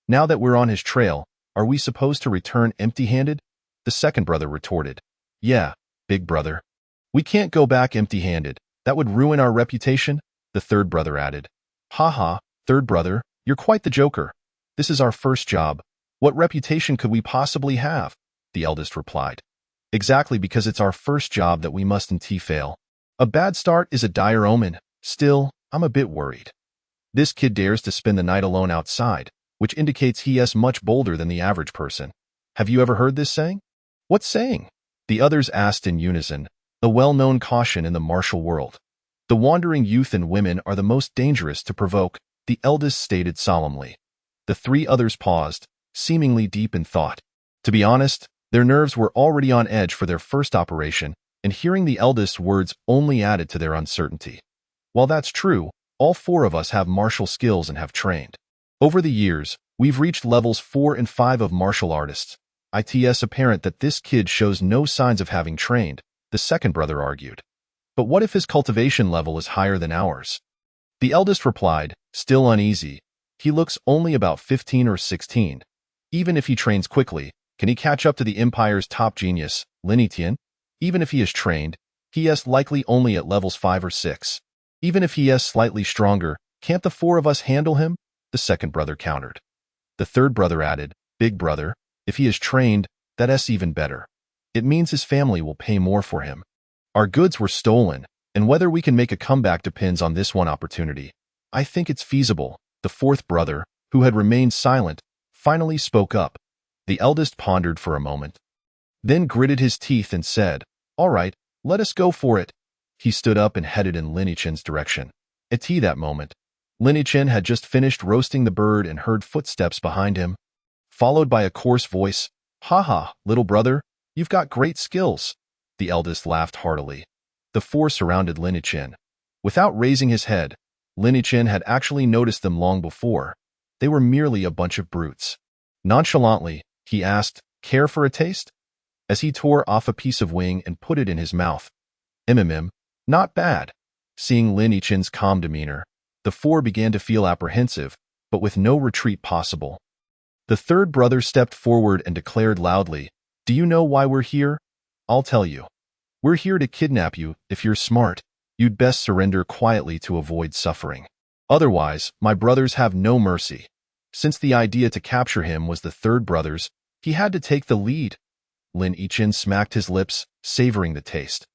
Now that we're on his trail, are we supposed to return empty-handed? The second brother retorted. Yeah, big brother. We can't go back empty-handed. That would ruin our reputation, the third brother added. Ha, third brother, you're quite the joker. This is our first job. What reputation could we possibly have? The eldest replied. Exactly, because it's our first job that we mustn't fail. A bad start is a dire omen. Still, I'm a bit worried. This kid dares to spend the night alone outside, which indicates he is much bolder than the average person. Have you ever heard this saying? What saying? The others asked in unison, a well-known caution in the martial world. The wandering youth and women are the most dangerous to provoke, the eldest stated solemnly. The three others paused, seemingly deep in thought. To be honest, their nerves were already on edge for their first operation, and hearing the eldest's words only added to their uncertainty. While that's true, all four of us have martial skills and have trained. Over the years, we've reached levels 4 and 5 of martial artists. It's apparent that this kid shows no signs of having trained, the second brother argued. But what if his cultivation level is higher than ours? The eldest replied, still uneasy. He looks only about 15 or 16. Even if he trains quickly, can he catch up to the Empire's top genius, Lin Etienne? Even if he is trained, he is likely only at levels 5 or 6. Even if he is slightly stronger, can't the four of us handle him? The second brother countered. The third brother added, big brother, if he is trained, that's even better. It means his family will pay more for him. Our goods were stolen, and whether we can make a comeback depends on this one opportunity. I think it's feasible. The fourth brother, who had remained silent, finally spoke up. The eldest pondered for a moment, then gritted his teeth and said, all right, let us go for it. He stood up and headed in Lin Etienne's direction. At that moment, Lin Etienne had just finished roasting the bird and heard footsteps behind him, followed by a coarse voice. Ha, little brother, you've got great skills. The eldest laughed heartily. The four surrounded Lin Etienne. Without raising his head, Lin Etienne had actually noticed them long before. They were merely a bunch of brutes. Nonchalantly, he asked, care for a taste? As he tore off a piece of wing and put it in his mouth. Not bad. Seeing Lin Etienne's calm demeanor, the four began to feel apprehensive, but with no retreat possible. The third brother stepped forward and declared loudly, do you know why we're here? I'll tell you. We're here to kidnap you. If you're smart, you'd best surrender quietly to avoid suffering. Otherwise, my brothers have no mercy. Since the idea to capture him was the third brother's, he had to take the lead. Lin Etienne smacked his lips, savoring the taste.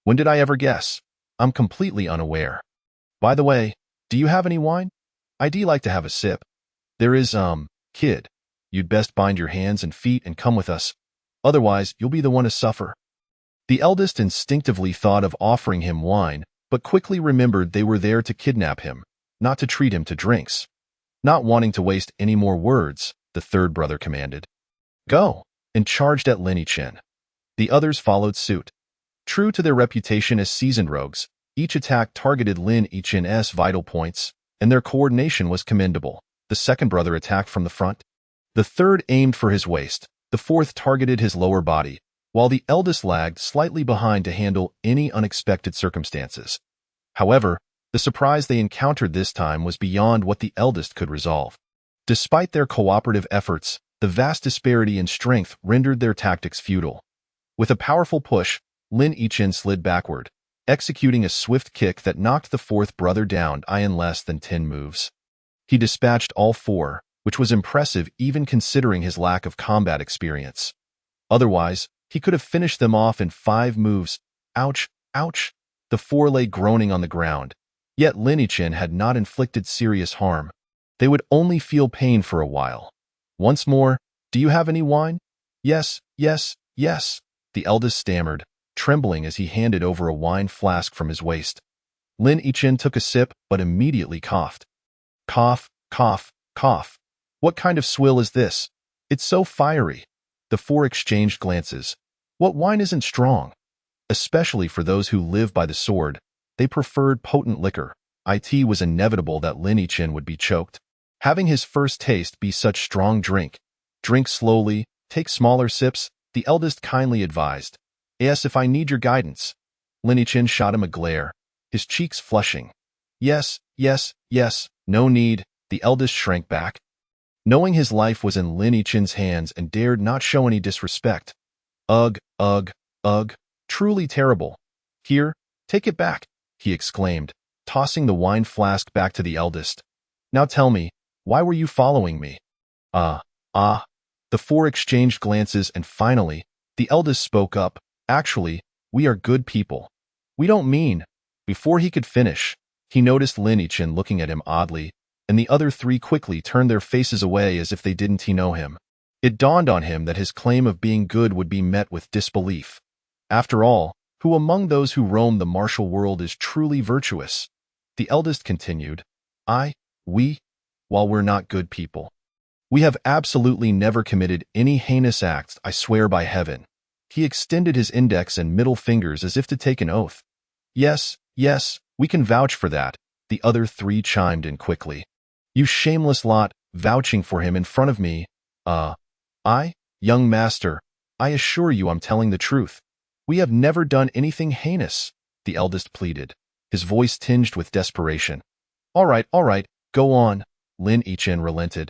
When did I ever guess? I'm completely unaware. By the way, do you have any wine? I'd like to have a sip. There is, kid. You'd best bind your hands and feet and come with us. Otherwise, you'll be the one to suffer. The eldest instinctively thought of offering him wine, but quickly remembered they were there to kidnap him, not to treat him to drinks. Not wanting to waste any more words, the third brother commanded, go, and charged at Lin Etienne. The others followed suit. True to their reputation as seasoned rogues, each attack targeted Lin Etienne's vital points, and their coordination was commendable. The second brother attacked from the front. The third aimed for his waist. The fourth targeted his lower body, while the eldest lagged slightly behind to handle any unexpected circumstances. However, the surprise they encountered this time was beyond what the eldest could resolve. Despite their cooperative efforts, the vast disparity in strength rendered their tactics futile. With a powerful push, Lin Etienne slid backward, executing a swift kick that knocked the fourth brother down in less than 10 moves. He dispatched all four, which was impressive even considering his lack of combat experience. Otherwise, he could have finished them off in 5 moves. Ouch, ouch. The four lay groaning on the ground. Yet Lin Etienne had not inflicted serious harm. They would only feel pain for a while. Once more, do you have any wine? Yes, yes, yes, the eldest stammered, trembling as he handed over a wine flask from his waist. Lin Etienne took a sip, but immediately coughed. Cough, cough, cough. What kind of swill is this? It's so fiery. The four exchanged glances. What wine isn't strong? Especially for those who live by the sword, they preferred potent liquor. It was inevitable that Lin Etienne would be choked. Having his first taste be such strong drink. Drink slowly, take smaller sips, the eldest kindly advised. Yes, if I need your guidance. Lin Yichin shot him a glare, his cheeks flushing. Yes, yes, yes, no need, the eldest shrank back. Knowing his life was in Lin Yichin's hands and dared not show any disrespect. Ugh, ugh, ugh, truly terrible. Here, take it back, he exclaimed, tossing the wine flask back to the eldest. Now tell me, why were you following me? The four exchanged glances and finally, the eldest spoke up. Actually, we are good people. We don't mean. Before he could finish, he noticed Lin Yichin looking at him oddly, and the other three quickly turned their faces away as if they didn't know him. It dawned on him that his claim of being good would be met with disbelief. After all, who among those who roam the martial world is truly virtuous? The eldest continued. We, while we're not good people. We have absolutely never committed any heinous acts, I swear by heaven. He extended his index and middle fingers as if to take an oath. Yes, yes, we can vouch for that, the other three chimed in quickly. You shameless lot, vouching for him in front of me. Young master, I assure you I'm telling the truth. We have never done anything heinous, the eldest pleaded, his voice tinged with desperation. All right, go on, Lin Yichin relented,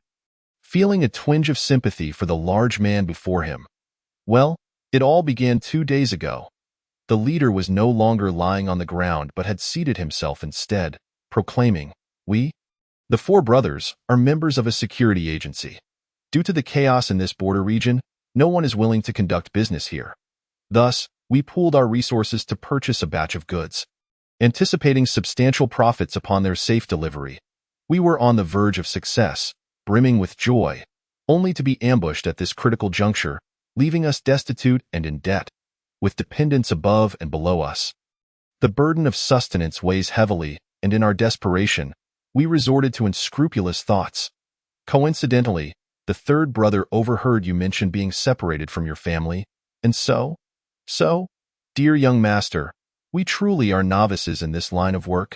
feeling a twinge of sympathy for the large man before him. Well, it all began 2 days ago. The leader was no longer lying on the ground but had seated himself instead, proclaiming, We, the four brothers, are members of a security agency. Due to the chaos in this border region, no one is willing to conduct business here. Thus, we pooled our resources to purchase a batch of goods. Anticipating substantial profits upon their safe delivery, we were on the verge of success, brimming with joy, only to be ambushed at this critical juncture, leaving us destitute and in debt, with dependents above and below us. The burden of sustenance weighs heavily, and in our desperation, we resorted to unscrupulous thoughts. Coincidentally, the third brother overheard you mention being separated from your family, and so, dear young master, we truly are novices in this line of work.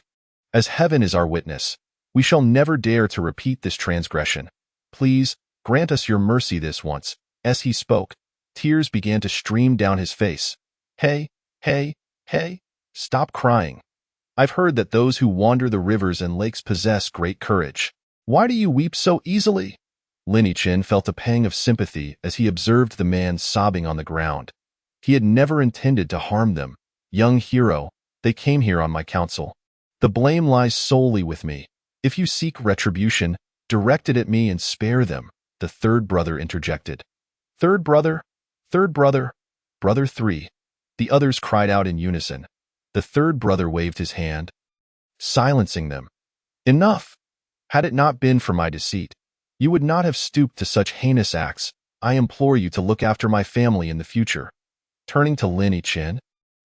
As heaven is our witness, we shall never dare to repeat this transgression. Please, grant us your mercy this once. As he spoke, tears began to stream down his face. Hey, stop crying. I've heard that those who wander the rivers and lakes possess great courage. Why do you weep so easily? Lin Yichin felt a pang of sympathy as he observed the man sobbing on the ground. He had never intended to harm them. Young hero, they came here on my counsel. The blame lies solely with me. If you seek retribution, direct it at me and spare them, the third brother interjected. Third brother, brother three. The others cried out in unison. The third brother waved his hand, silencing them. Enough! Had it not been for my deceit, you would not have stooped to such heinous acts. I implore you to look after my family in the future. Turning to Lin Yichin,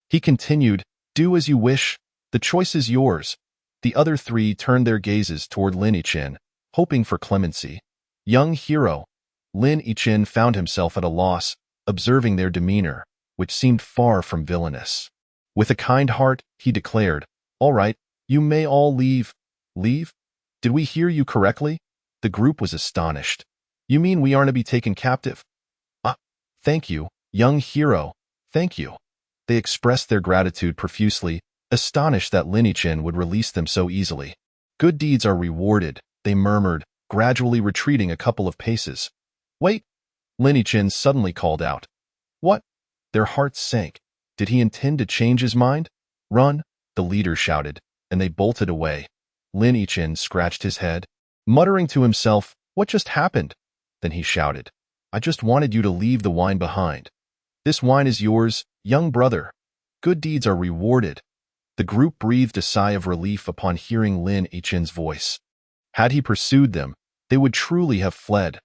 he continued, do as you wish, the choice is yours. The other three turned their gazes toward Lin Yichin, hoping for clemency. Young hero, Lin Yichin found himself at a loss, observing their demeanor, which seemed far from villainous. With a kind heart, he declared, all right, you may all leave. Leave? Did we hear you correctly? The group was astonished. You mean we aren't to be taken captive? Thank you, young hero, thank you. They expressed their gratitude profusely, astonished that Lin Yichin would release them so easily. Good deeds are rewarded, they murmured, gradually retreating a couple of paces. Wait! Lin Yichin suddenly called out. What? Their hearts sank. Did he intend to change his mind? Run! The leader shouted, and they bolted away. Lin Yichin scratched his head, muttering to himself, what just happened? Then he shouted, I just wanted you to leave the wine behind. This wine is yours, young brother. Good deeds are rewarded. The group breathed a sigh of relief upon hearing Lin Yichin's voice. Had he pursued them, they would truly have fled.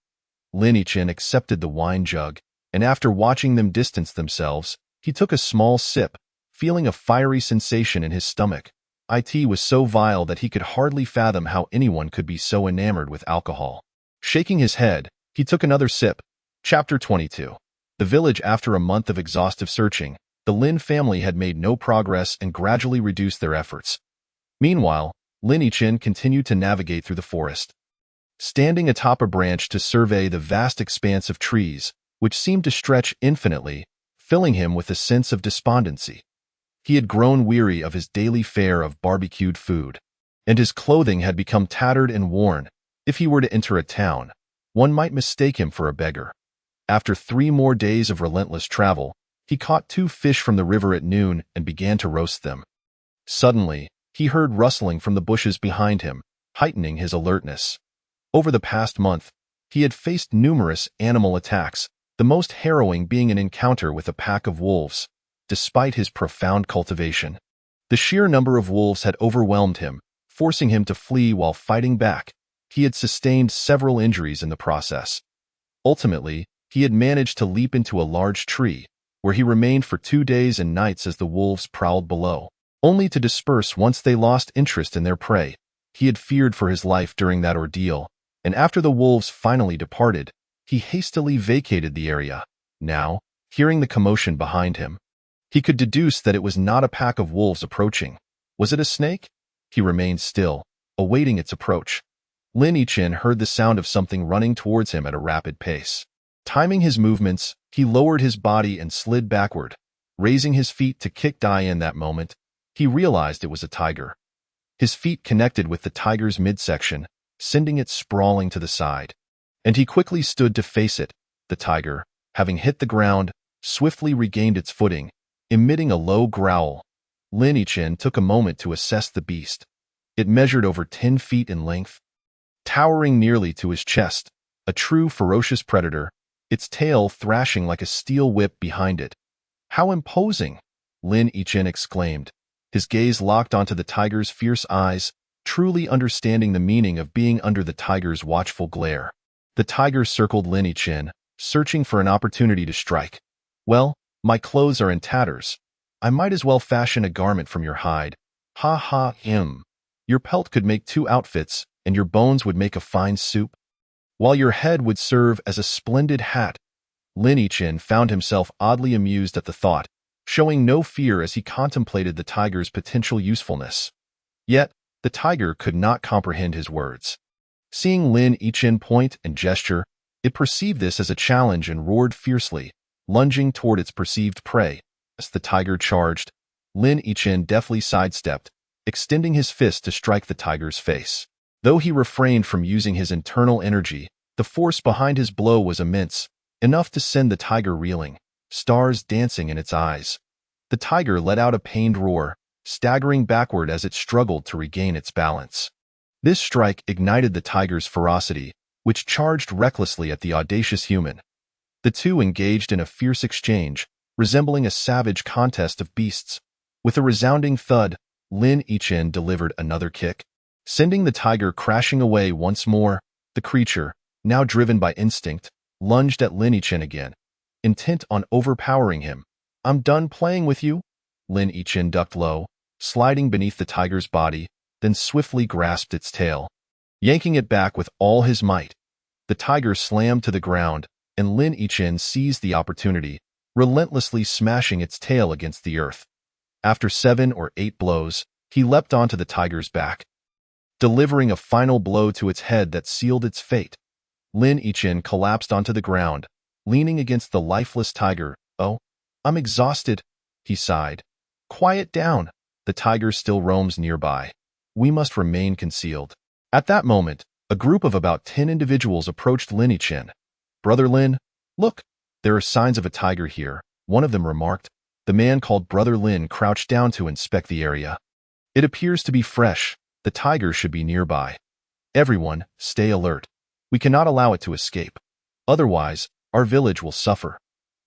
Lin Yichin accepted the wine jug, and after watching them distance themselves, he took a small sip, feeling a fiery sensation in his stomach. It was so vile that he could hardly fathom how anyone could be so enamored with alcohol. Shaking his head, he took another sip. Chapter 22. The village. After a month of exhaustive searching, the Lin family had made no progress and gradually reduced their efforts. Meanwhile, Lin Yichin continued to navigate through the forest. standing atop a branch to survey the vast expanse of trees, which seemed to stretch infinitely, filling him with a sense of despondency. He had grown weary of his daily fare of barbecued food, and his clothing had become tattered and worn. If he were to enter a town, one might mistake him for a beggar. After 3 more days of relentless travel, he caught 2 fish from the river at noon and began to roast them. Suddenly, he heard rustling from the bushes behind him, heightening his alertness. Over the past month, he had faced numerous animal attacks, the most harrowing being an encounter with a pack of wolves. Despite his profound cultivation, the sheer number of wolves had overwhelmed him, forcing him to flee while fighting back. He had sustained several injuries in the process. Ultimately, he had managed to leap into a large tree, where he remained for 2 days and nights as the wolves prowled below, only to disperse once they lost interest in their prey. He had feared for his life during that ordeal, and after the wolves finally departed, he hastily vacated the area. Now, hearing the commotion behind him, he could deduce that it was not a pack of wolves approaching. Was it a snake? He remained still, awaiting its approach. Lin Yichin heard the sound of something running towards him at a rapid pace. Timing his movements, he lowered his body and slid backward. Raising his feet to kick Dai in that moment, he realized it was a tiger. His feet connected with the tiger's midsection, sending it sprawling to the side. And he quickly stood to face it. The tiger, having hit the ground, swiftly regained its footing, emitting a low growl. Lin Yichin took a moment to assess the beast. It measured over 10 feet in length, towering nearly to his chest, a true ferocious predator, its tail thrashing like a steel whip behind it. How imposing! Lin Yichin exclaimed, his gaze locked onto the tiger's fierce eyes, truly understanding the meaning of being under the tiger's watchful glare. The tiger circled Lin Yichin, searching for an opportunity to strike. Well, my clothes are in tatters. I might as well fashion a garment from your hide. Ha ha him. Your pelt could make 2 outfits, and your bones would make a fine soup, while your head would serve as a splendid hat. Lin Yichin found himself oddly amused at the thought, showing no fear as he contemplated the tiger's potential usefulness. Yet, the tiger could not comprehend his words. Seeing Lin Yichin point and gesture, it perceived this as a challenge and roared fiercely, lunging toward its perceived prey. As the tiger charged, Lin Yichin deftly sidestepped, extending his fist to strike the tiger's face. Though he refrained from using his internal energy, the force behind his blow was immense, enough to send the tiger reeling, stars dancing in its eyes. The tiger let out a pained roar, staggering backward as it struggled to regain its balance. This strike ignited the tiger's ferocity, which charged recklessly at the audacious human. The two engaged in a fierce exchange, resembling a savage contest of beasts. With a resounding thud, Lin Yichin delivered another kick, sending the tiger crashing away once more. The creature, now driven by instinct, lunged at Lin Yichin again, intent on overpowering him. I'm done playing with you. Lin Yichin ducked low, sliding beneath the tiger's body, then swiftly grasped its tail, yanking it back with all his might. The tiger slammed to the ground, and Lin Yichin seized the opportunity, relentlessly smashing its tail against the earth. After 7 or 8 blows, he leapt onto the tiger's back, delivering a final blow to its head that sealed its fate. Lin Yichin collapsed onto the ground, leaning against the lifeless tiger. Oh, I'm exhausted, he sighed. Quiet down. The tiger still roams nearby. We must remain concealed. At that moment, a group of about 10 individuals approached Lin Yichin. Brother Lin, look, there are signs of a tiger here, one of them remarked. The man called Brother Lin crouched down to inspect the area. It appears to be fresh. The tiger should be nearby. Everyone, stay alert. We cannot allow it to escape. Otherwise, our village will suffer.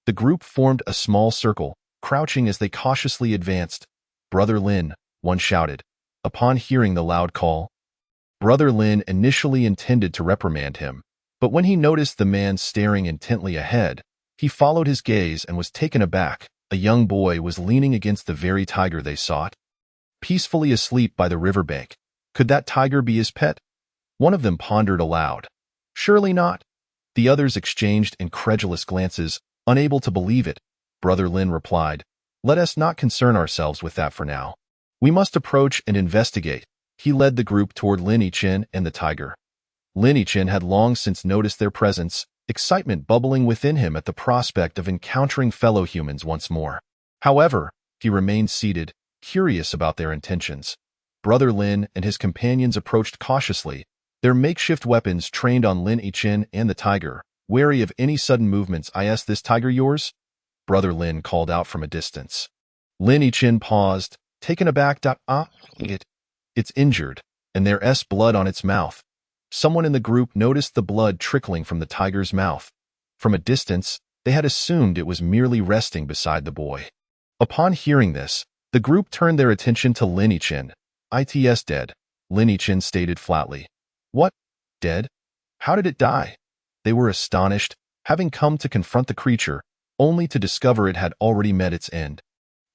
The group formed a small circle, crouching as they cautiously advanced. Brother Lin, one shouted. Upon hearing the loud call, Brother Lin initially intended to reprimand him, but when he noticed the man staring intently ahead, he followed his gaze and was taken aback. A young boy was leaning against the very tiger they sought, peacefully asleep by the riverbank. Could that tiger be his pet? One of them pondered aloud. Surely not. The others exchanged incredulous glances, unable to believe it. Brother Lin replied, Let us not concern ourselves with that for now. We must approach and investigate. He led the group toward Lin Yichin and the tiger. Lin Yichin had long since noticed their presence, excitement bubbling within him at the prospect of encountering fellow humans once more. However, he remained seated, curious about their intentions. Brother Lin and his companions approached cautiously, their makeshift weapons trained on Lin Yichin and the tiger, wary of any sudden movements. "Is this tiger yours?" Brother Lin called out from a distance. Lin Yichin paused, taken aback. It's injured, and there's blood on its mouth. Someone in the group noticed the blood trickling from the tiger's mouth. From a distance, they had assumed it was merely resting beside the boy. Upon hearing this, the group turned their attention to Lin Yichin. "It's dead," Lin Yichin stated flatly. "What? Dead? How did it die?" They were astonished, having come to confront the creature, only to discover it had already met its end.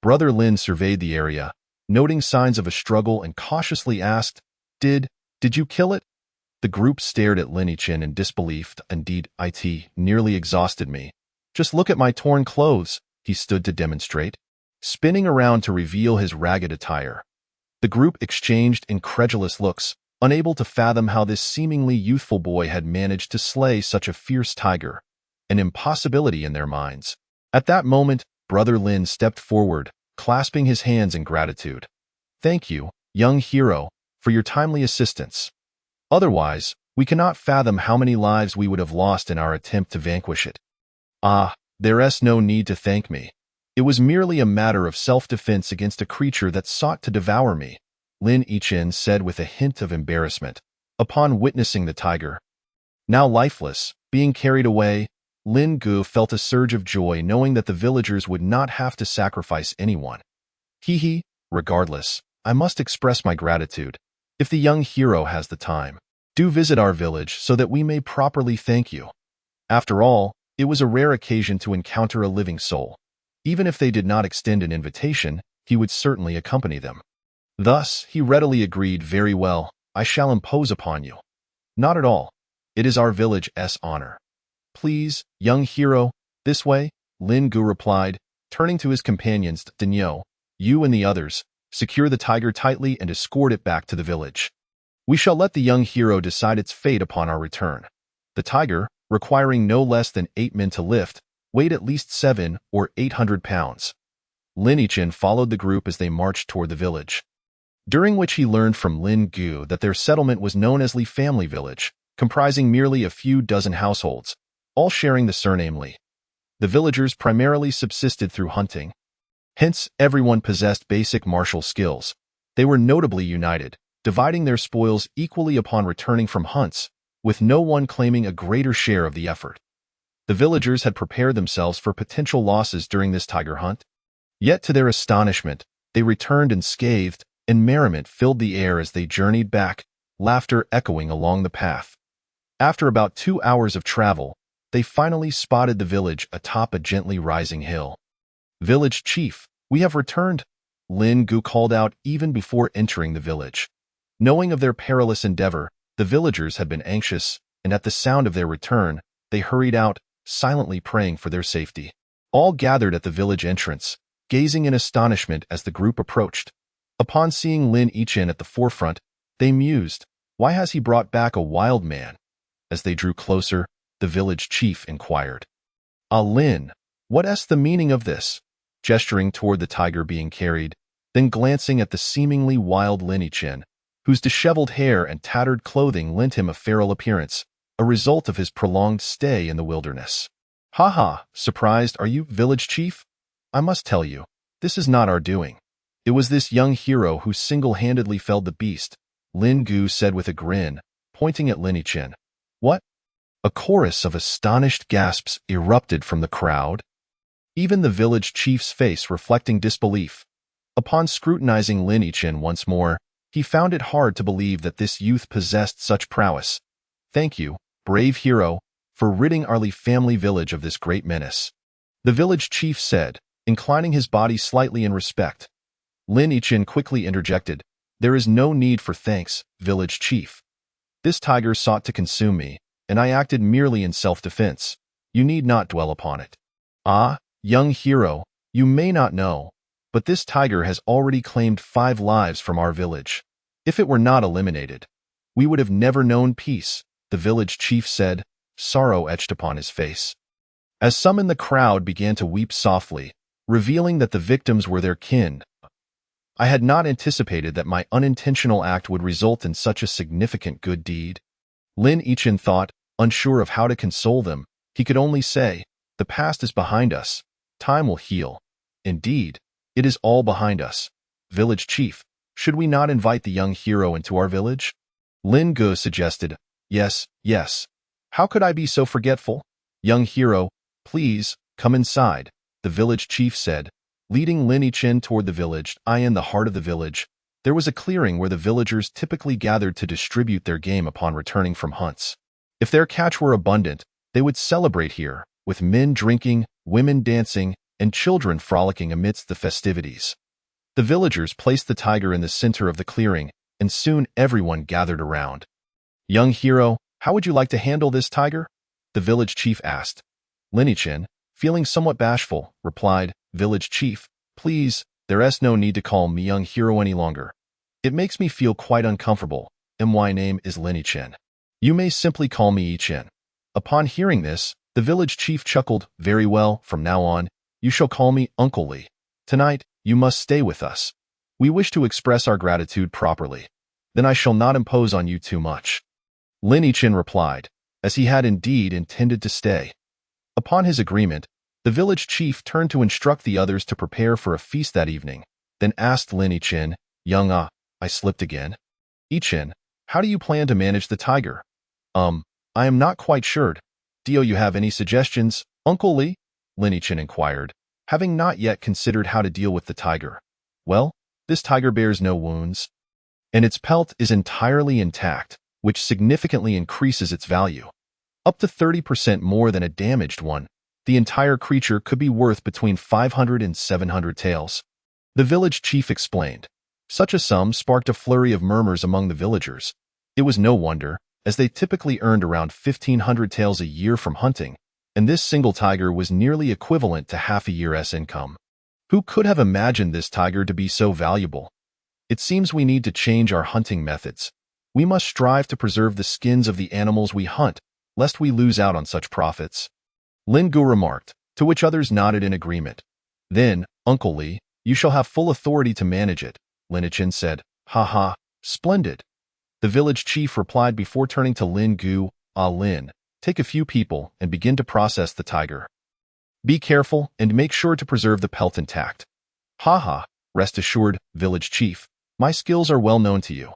Brother Lin surveyed the area, noting signs of a struggle, and cautiously asked, Did you kill it?" The group stared at Lin Yichin in disbelief. "Indeed, it nearly exhausted me. Just look at my torn clothes," he stood to demonstrate, spinning around to reveal his ragged attire. The group exchanged incredulous looks, unable to fathom how this seemingly youthful boy had managed to slay such a fierce tiger, an impossibility in their minds. At that moment, Brother Lin stepped forward, clasping his hands in gratitude. "Thank you, young hero, for your timely assistance. Otherwise, we cannot fathom how many lives we would have lost in our attempt to vanquish it." "There's no need to thank me. It was merely a matter of self-defense against a creature that sought to devour me," Lin Yichin said with a hint of embarrassment, upon witnessing the tiger. Now lifeless, being carried away, Lin Gu felt a surge of joy knowing that the villagers would not have to sacrifice anyone. Regardless, I must express my gratitude. If the young hero has the time, do visit our village so that we may properly thank you. After all, it was a rare occasion to encounter a living soul. Even if they did not extend an invitation, he would certainly accompany them. Thus, he readily agreed. "Very well, I shall impose upon you." "Not at all. It is our village's honor." "Please, young hero, this way," Lin Gu replied, turning to his companions. "Denyo, you and the others, secure the tiger tightly and escort it back to the village. We shall let the young hero decide its fate upon our return." The tiger, requiring no less than 8 men to lift, weighed at least 700 or 800 pounds. Lin Yichin followed the group as they marched toward the village, during which he learned from Lin Gu that their settlement was known as Li Family Village, comprising merely a few dozen households, all sharing the surname Li. The villagers primarily subsisted through hunting. Hence, everyone possessed basic martial skills. They were notably united, dividing their spoils equally upon returning from hunts, with no one claiming a greater share of the effort. The villagers had prepared themselves for potential losses during this tiger hunt. Yet to their astonishment, they returned unscathed, and merriment filled the air as they journeyed back, laughter echoing along the path. After about 2 hours of travel, they finally spotted the village atop a gently rising hill. "Village chief, we have returned," Lin Gu called out even before entering the village. Knowing of their perilous endeavor, the villagers had been anxious, and at the sound of their return, they hurried out, silently praying for their safety. All gathered at the village entrance, gazing in astonishment as the group approached. Upon seeing Lin Yichin at the forefront, they mused, "Why has he brought back a wild man?" As they drew closer, the village chief inquired, Lin, what's the meaning of this?" gesturing toward the tiger being carried, then glancing at the seemingly wild Lin Yichin, whose disheveled hair and tattered clothing lent him a feral appearance, a result of his prolonged stay in the wilderness. Surprised are you, village chief? I must tell you, this is not our doing. It was this young hero who single-handedly felled the beast," Lin Gu said with a grin, pointing at Lin Yichin. "What?" A chorus of astonished gasps erupted from the crowd, even the village chief's face reflecting disbelief. Upon scrutinizing Lin Yichin once more, he found it hard to believe that this youth possessed such prowess. "Thank you, brave hero, for ridding our Li family village of this great menace," the village chief said, inclining his body slightly in respect. Lin Yichin quickly interjected, "There is no need for thanks, village chief. This tiger sought to consume me, and I acted merely in self-defense. You need not dwell upon it." Young hero, you may not know, but this tiger has already claimed 5 lives from our village. If it were not eliminated, we would have never known peace," the village chief said, sorrow etched upon his face. As some in the crowd began to weep softly, revealing that the victims were their kin, I had not anticipated that my unintentional act would result in such a significant good deed. Lin Yichin thought, unsure of how to console them. He could only say, the past is behind us. Time will heal. Indeed, it is all behind us. Village chief, should we not invite the young hero into our village? Lin Gu suggested, yes, yes. How could I be so forgetful? Young hero, please, come inside, the village chief said, leading Lin Yichin toward the village. In the heart of the village, there was a clearing where the villagers typically gathered to distribute their game upon returning from hunts. If their catch were abundant, they would celebrate here, with men drinking, women dancing, and children frolicking amidst the festivities. The villagers placed the tiger in the center of the clearing, and soon everyone gathered around. Young hero, how would you like to handle this tiger? The village chief asked. Lin Yichin, feeling somewhat bashful, replied, Village chief, please, there's no need to call me young hero any longer. It makes me feel quite uncomfortable. My name is Lin Yichin. You may simply call me Yichin. Upon hearing this, the village chief chuckled, very well, from now on, you shall call me Uncle Li. Tonight, you must stay with us. We wish to express our gratitude properly. Then I shall not impose on you too much. Lin Yichin replied, as he had indeed intended to stay. Upon his agreement, the village chief turned to instruct the others to prepare for a feast that evening, then asked Lin Yichin, I slipped again. Yichin, how do you plan to manage the tiger? I am not quite sure. Do you have any suggestions, Uncle Li? Lin Yichin inquired, having not yet considered how to deal with the tiger. Well, this tiger bears no wounds, and its pelt is entirely intact, which significantly increases its value. Up to 30% more than a damaged one. The entire creature could be worth between 500 and 700 taels. The village chief explained. Such a sum sparked a flurry of murmurs among the villagers. It was no wonder, as they typically earned around 1,500 taels a year from hunting, and this single tiger was nearly equivalent to half a year's income. Who could have imagined this tiger to be so valuable? It seems we need to change our hunting methods. We must strive to preserve the skins of the animals we hunt, lest we lose out on such profits. Lin Gu remarked, to which others nodded in agreement. Then, Uncle Li, you shall have full authority to manage it, Lin Yichin said. Ha ha, splendid. The village chief replied before turning to Lin Gu, Lin, take a few people and begin to process the tiger. Be careful and make sure to preserve the pelt intact. Ha ha, rest assured, village chief, my skills are well known to you.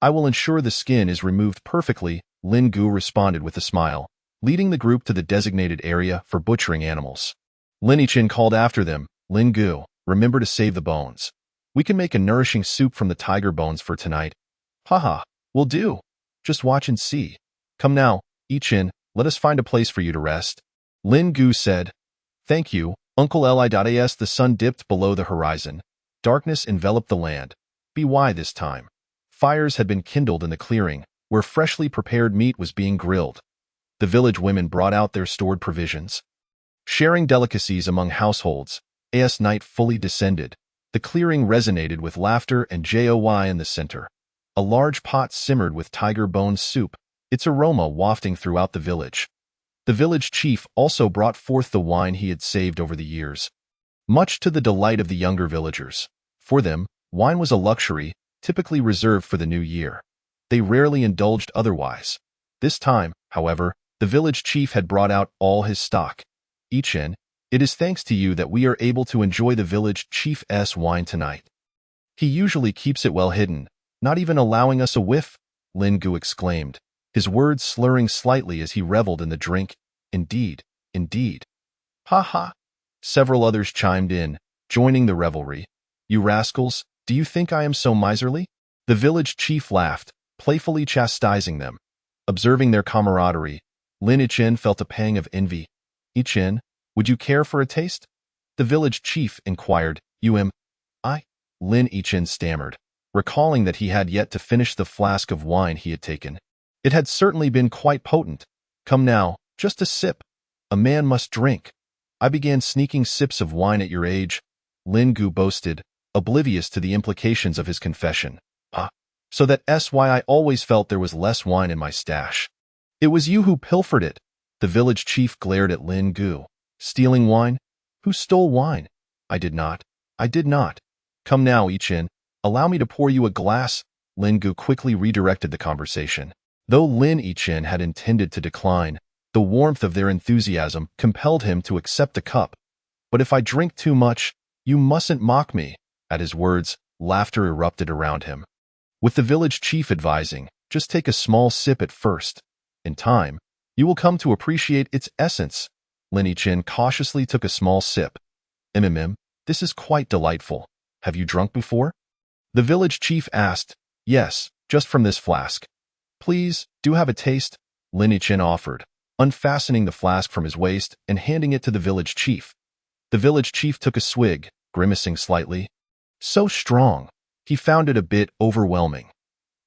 I will ensure the skin is removed perfectly, Lin Gu responded with a smile, leading the group to the designated area for butchering animals. Lin Yichin called after them, Lin Gu, remember to save the bones. We can make a nourishing soup from the tiger bones for tonight. Haha, will do. Just watch and see. Come now, Yichin, let us find a place for you to rest. Lin Gu said. Thank you, Uncle Li.As the sun dipped below the horizon. Darkness enveloped the land. By this time. Fires had been kindled in the clearing, where freshly prepared meat was being grilled. The village women brought out their stored provisions. Sharing delicacies among households, as night fully descended, the clearing resonated with laughter and joy in the center. A large pot simmered with tiger bone soup, its aroma wafting throughout the village. The village chief also brought forth the wine he had saved over the years, much to the delight of the younger villagers. For them, wine was a luxury, typically reserved for the new year. They rarely indulged otherwise. This time, however, the village chief had brought out all his stock. Yichin, it is thanks to you that we are able to enjoy the village chief's wine tonight. He usually keeps it well hidden, not even allowing us a whiff, Lin Gu exclaimed, his words slurring slightly as he reveled in the drink. Indeed, indeed. Ha ha. Several others chimed in, joining the revelry. You rascals, do you think I am so miserly? The village chief laughed, playfully chastising them. Observing their camaraderie, Lin Yichin felt a pang of envy. Yichin, would you care for a taste? The village chief inquired. I? Lin Yichin stammered, recalling that he had yet to finish the flask of wine he had taken. It had certainly been quite potent. Come now, just a sip. A man must drink. I began sneaking sips of wine at your age, Lin Gu boasted, oblivious to the implications of his confession. So that's why I always felt there was less wine in my stash. It was you who pilfered it. The village chief glared at Lin Gu. Stealing wine? Who stole wine? I did not. I did not. Come now, Ichin. Allow me to pour you a glass. Lin Gu quickly redirected the conversation. Though Lin Ichin had intended to decline, the warmth of their enthusiasm compelled him to accept the cup. But if I drink too much, you mustn't mock me. At his words, laughter erupted around him. With the village chief advising, just take a small sip at first. In time, you will come to appreciate its essence. Lin Ichin cautiously took a small sip. This is quite delightful. Have you drunk before? The village chief asked. Yes, just from this flask. Please, do have a taste, Lin Ichin offered, unfastening the flask from his waist and handing it to the village chief. The village chief took a swig, grimacing slightly. So strong, he found it a bit overwhelming.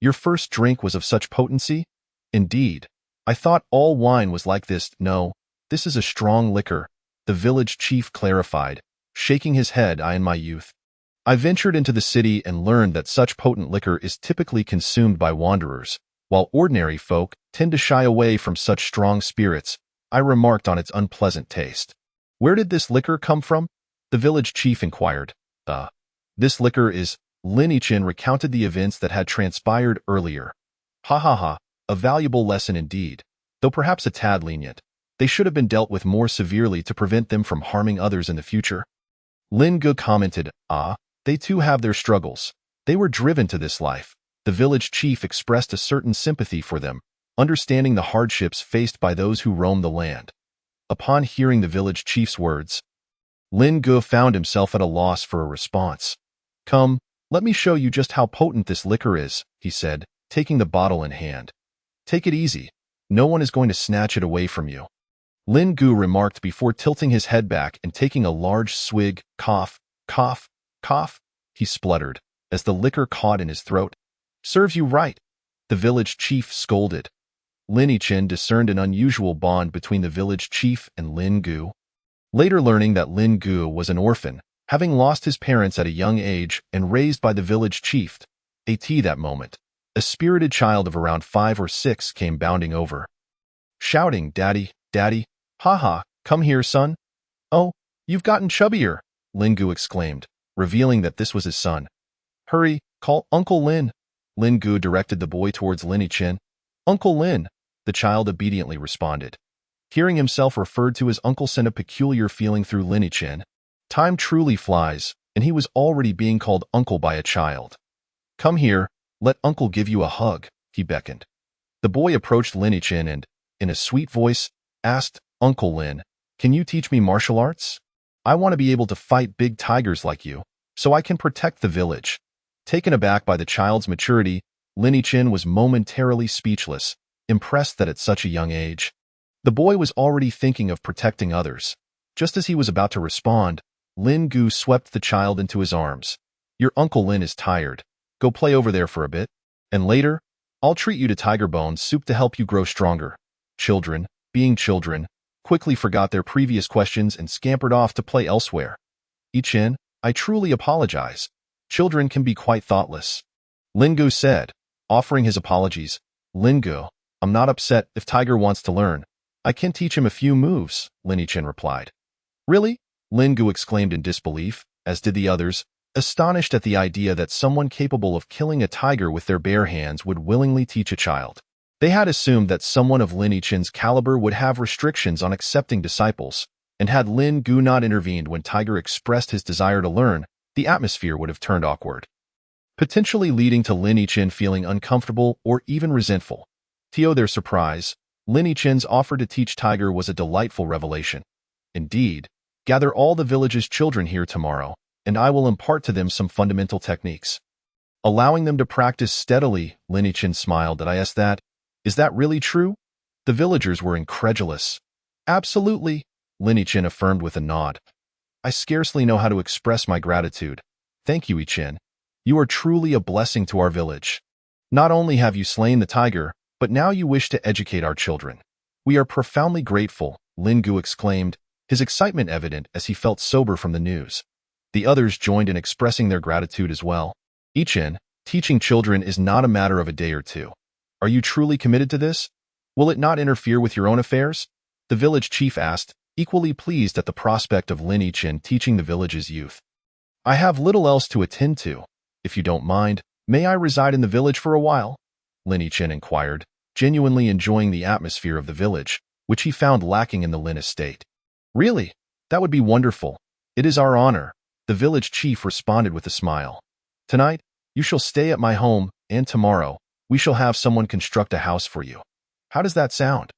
Your first drink was of such potency? Indeed. I thought all wine was like this. No, this is a strong liquor, the village chief clarified, shaking his head. In my youth, I ventured into the city and learned that such potent liquor is typically consumed by wanderers, while ordinary folk tend to shy away from such strong spirits. I remarked on its unpleasant taste. Where did this liquor come from? The village chief inquired. This liquor is... Lin Ichin recounted the events that had transpired earlier. Ha ha ha, a valuable lesson indeed, though perhaps a tad lenient. They should have been dealt with more severely to prevent them from harming others in the future. Lin Gu commented, they too have their struggles. They were driven to this life. The village chief expressed a certain sympathy for them, understanding the hardships faced by those who roam the land. Upon hearing the village chief's words, Lin Gu found himself at a loss for a response. Come, let me show you just how potent this liquor is, he said, taking the bottle in hand. Take it easy. No one is going to snatch it away from you. Lin Gu remarked before tilting his head back and taking a large swig. Cough, cough, cough, he spluttered, as the liquor caught in his throat. Serves you right, the village chief scolded. Lin Ichin discerned an unusual bond between the village chief and Lin Gu. Later learning that Lin Gu was an orphan, having lost his parents at a young age and raised by the village chief, that moment, a spirited child of around 5 or 6 came bounding over, shouting, Daddy, Daddy, ha, come here, son. Oh, you've gotten chubbier, Lin Gu exclaimed, revealing that this was his son. Hurry, call Uncle Lin. Lin Gu directed the boy towards Lin Ichin. Uncle Lin, the child obediently responded. Hearing himself referred to as uncle sent a peculiar feeling through Lin Ichin. Time truly flies, and he was already being called uncle by a child. Come here, let uncle give you a hug, he beckoned. The boy approached Lin Ichin and, in a sweet voice, asked, Uncle Lin, can you teach me martial arts? I want to be able to fight big tigers like you, so I can protect the village. Taken aback by the child's maturity, Lin Ichin was momentarily speechless, impressed that at such a young age, the boy was already thinking of protecting others. Just as he was about to respond, Lin Gu swept the child into his arms. Your Uncle Lin is tired. Go play over there for a bit, and later, I'll treat you to tiger bone soup to help you grow stronger. Children, being children, quickly forgot their previous questions and scampered off to play elsewhere. Ichin, I truly apologize. Children can be quite thoughtless. Lin Gu said, offering his apologies. Lin Gu, I'm not upset if Tiger wants to learn. I can teach him a few moves, Lin Ichin replied. Really? Lin Gu exclaimed in disbelief, as did the others, astonished at the idea that someone capable of killing a tiger with their bare hands would willingly teach a child. They had assumed that someone of Lin Ichin's caliber would have restrictions on accepting disciples, and had Lin Gu not intervened when Tiger expressed his desire to learn, the atmosphere would have turned awkward, potentially leading to Lin Ichin feeling uncomfortable or even resentful. To their surprise, Lin Ichin's offer to teach Tiger was a delightful revelation. Indeed, gather all the village's children here tomorrow, and I will impart to them some fundamental techniques. Allowing them to practice steadily, Lin Ichin smiled at is that really true? The villagers were incredulous. Absolutely, Lin Ichin affirmed with a nod. I scarcely know how to express my gratitude. Thank you, Ichin. You are truly a blessing to our village. Not only have you slain the tiger, but now you wish to educate our children. We are profoundly grateful, Lin Gu exclaimed, his excitement evident as he felt sober from the news. The others joined in expressing their gratitude as well. Ichin, teaching children is not a matter of a day or two. Are you truly committed to this? Will it not interfere with your own affairs? The village chief asked, equally pleased at the prospect of Lin Yichin teaching the village's youth. I have little else to attend to. If you don't mind, may I reside in the village for a while? Lin Yichin inquired, genuinely enjoying the atmosphere of the village, which he found lacking in the Lin estate. Really? That would be wonderful. It is our honor, the village chief responded with a smile. Tonight, you shall stay at my home, and tomorrow, we shall have someone construct a house for you. How does that sound?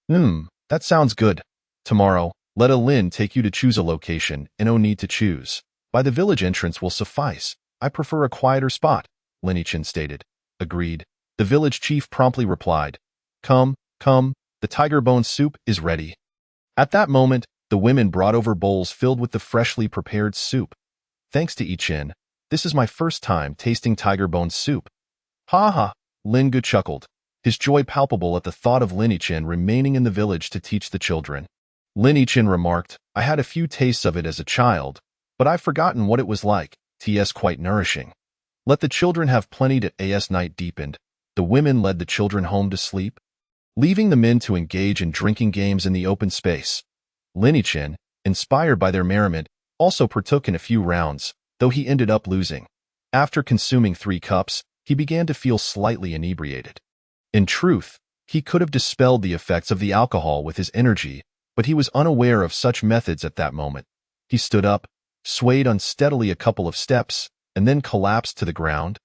That sounds good. Tomorrow, let a Lin take you to choose a location, and no need to choose. By the village entrance will suffice. I prefer a quieter spot, Lin Yichin stated. Agreed. The village chief promptly replied. Come, the tiger bone soup is ready. At that moment, the women brought over bowls filled with the freshly prepared soup. Thanks to Yichin, this is my first time tasting tiger bone soup. Ha ha, Lin Gu chuckled, his joy palpable at the thought of Lin Yichin remaining in the village to teach the children. Lin Yichin remarked, I had a few tastes of it as a child, but I've forgotten what it was like. Ts quite nourishing. Let the children have plenty to as night deepened. The women led the children home to sleep, leaving the men to engage in drinking games in the open space. Lin Yichin, inspired by their merriment, also partook in a few rounds, though he ended up losing. After consuming 3 cups, he began to feel slightly inebriated. In truth, he could have dispelled the effects of the alcohol with his energy, but he was unaware of such methods at that moment. He stood up, swayed unsteadily a couple of steps, and then collapsed to the ground,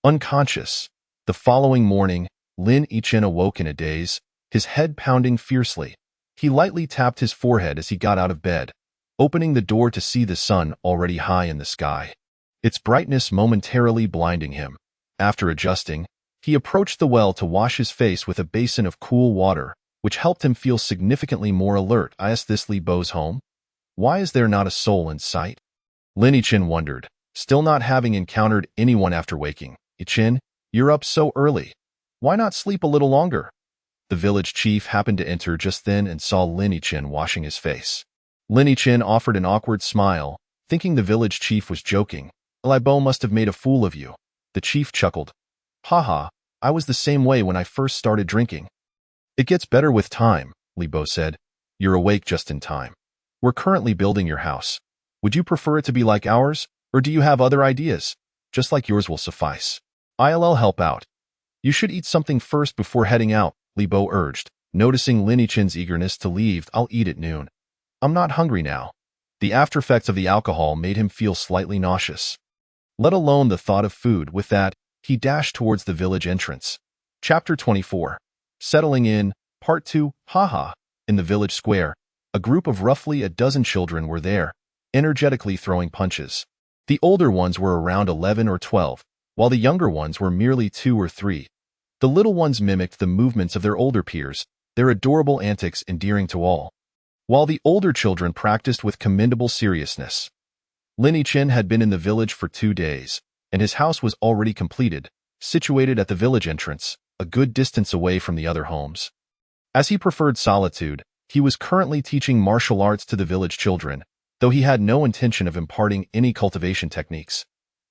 unconscious. The following morning, Lin Yichin awoke in a daze, his head pounding fiercely. He lightly tapped his forehead as he got out of bed, opening the door to see the sun already high in the sky, its brightness momentarily blinding him. After adjusting, he approached the well to wash his face with a basin of cool water, which helped him feel significantly more alert. Is this Li Bo's home? Why is there not a soul in sight? Lin Yichin wondered, still not having encountered anyone after waking. Yichin, you're up so early. Why not sleep a little longer? The village chief happened to enter just then and saw Lin Yichin washing his face. Lin Yichin offered an awkward smile, thinking the village chief was joking. Li Bo must have made a fool of you. The chief chuckled. Haha, I was the same way when I first started drinking. It gets better with time, Li Bo said. You're awake just in time. We're currently building your house. Would you prefer it to be like ours, or do you have other ideas? Just like yours will suffice. I'll help out. You should eat something first before heading out, Li Bo urged, noticing Lin Yichin's eagerness to leave. I'll eat at noon. I'm not hungry now. The aftereffects of the alcohol made him feel slightly nauseous. Let alone the thought of food. With that, he dashed towards the village entrance. Chapter 24. Settling in, Part 2, Haha. In the village square, a group of roughly a dozen children were there, energetically throwing punches. The older ones were around 11 or 12, while the younger ones were merely 2 or 3. The little ones mimicked the movements of their older peers, their adorable antics endearing to all, while the older children practiced with commendable seriousness. Lin Yichin had been in the village for 2 days, and his house was already completed, situated at the village entrance, a good distance away from the other homes. As he preferred solitude, he was currently teaching martial arts to the village children, though he had no intention of imparting any cultivation techniques.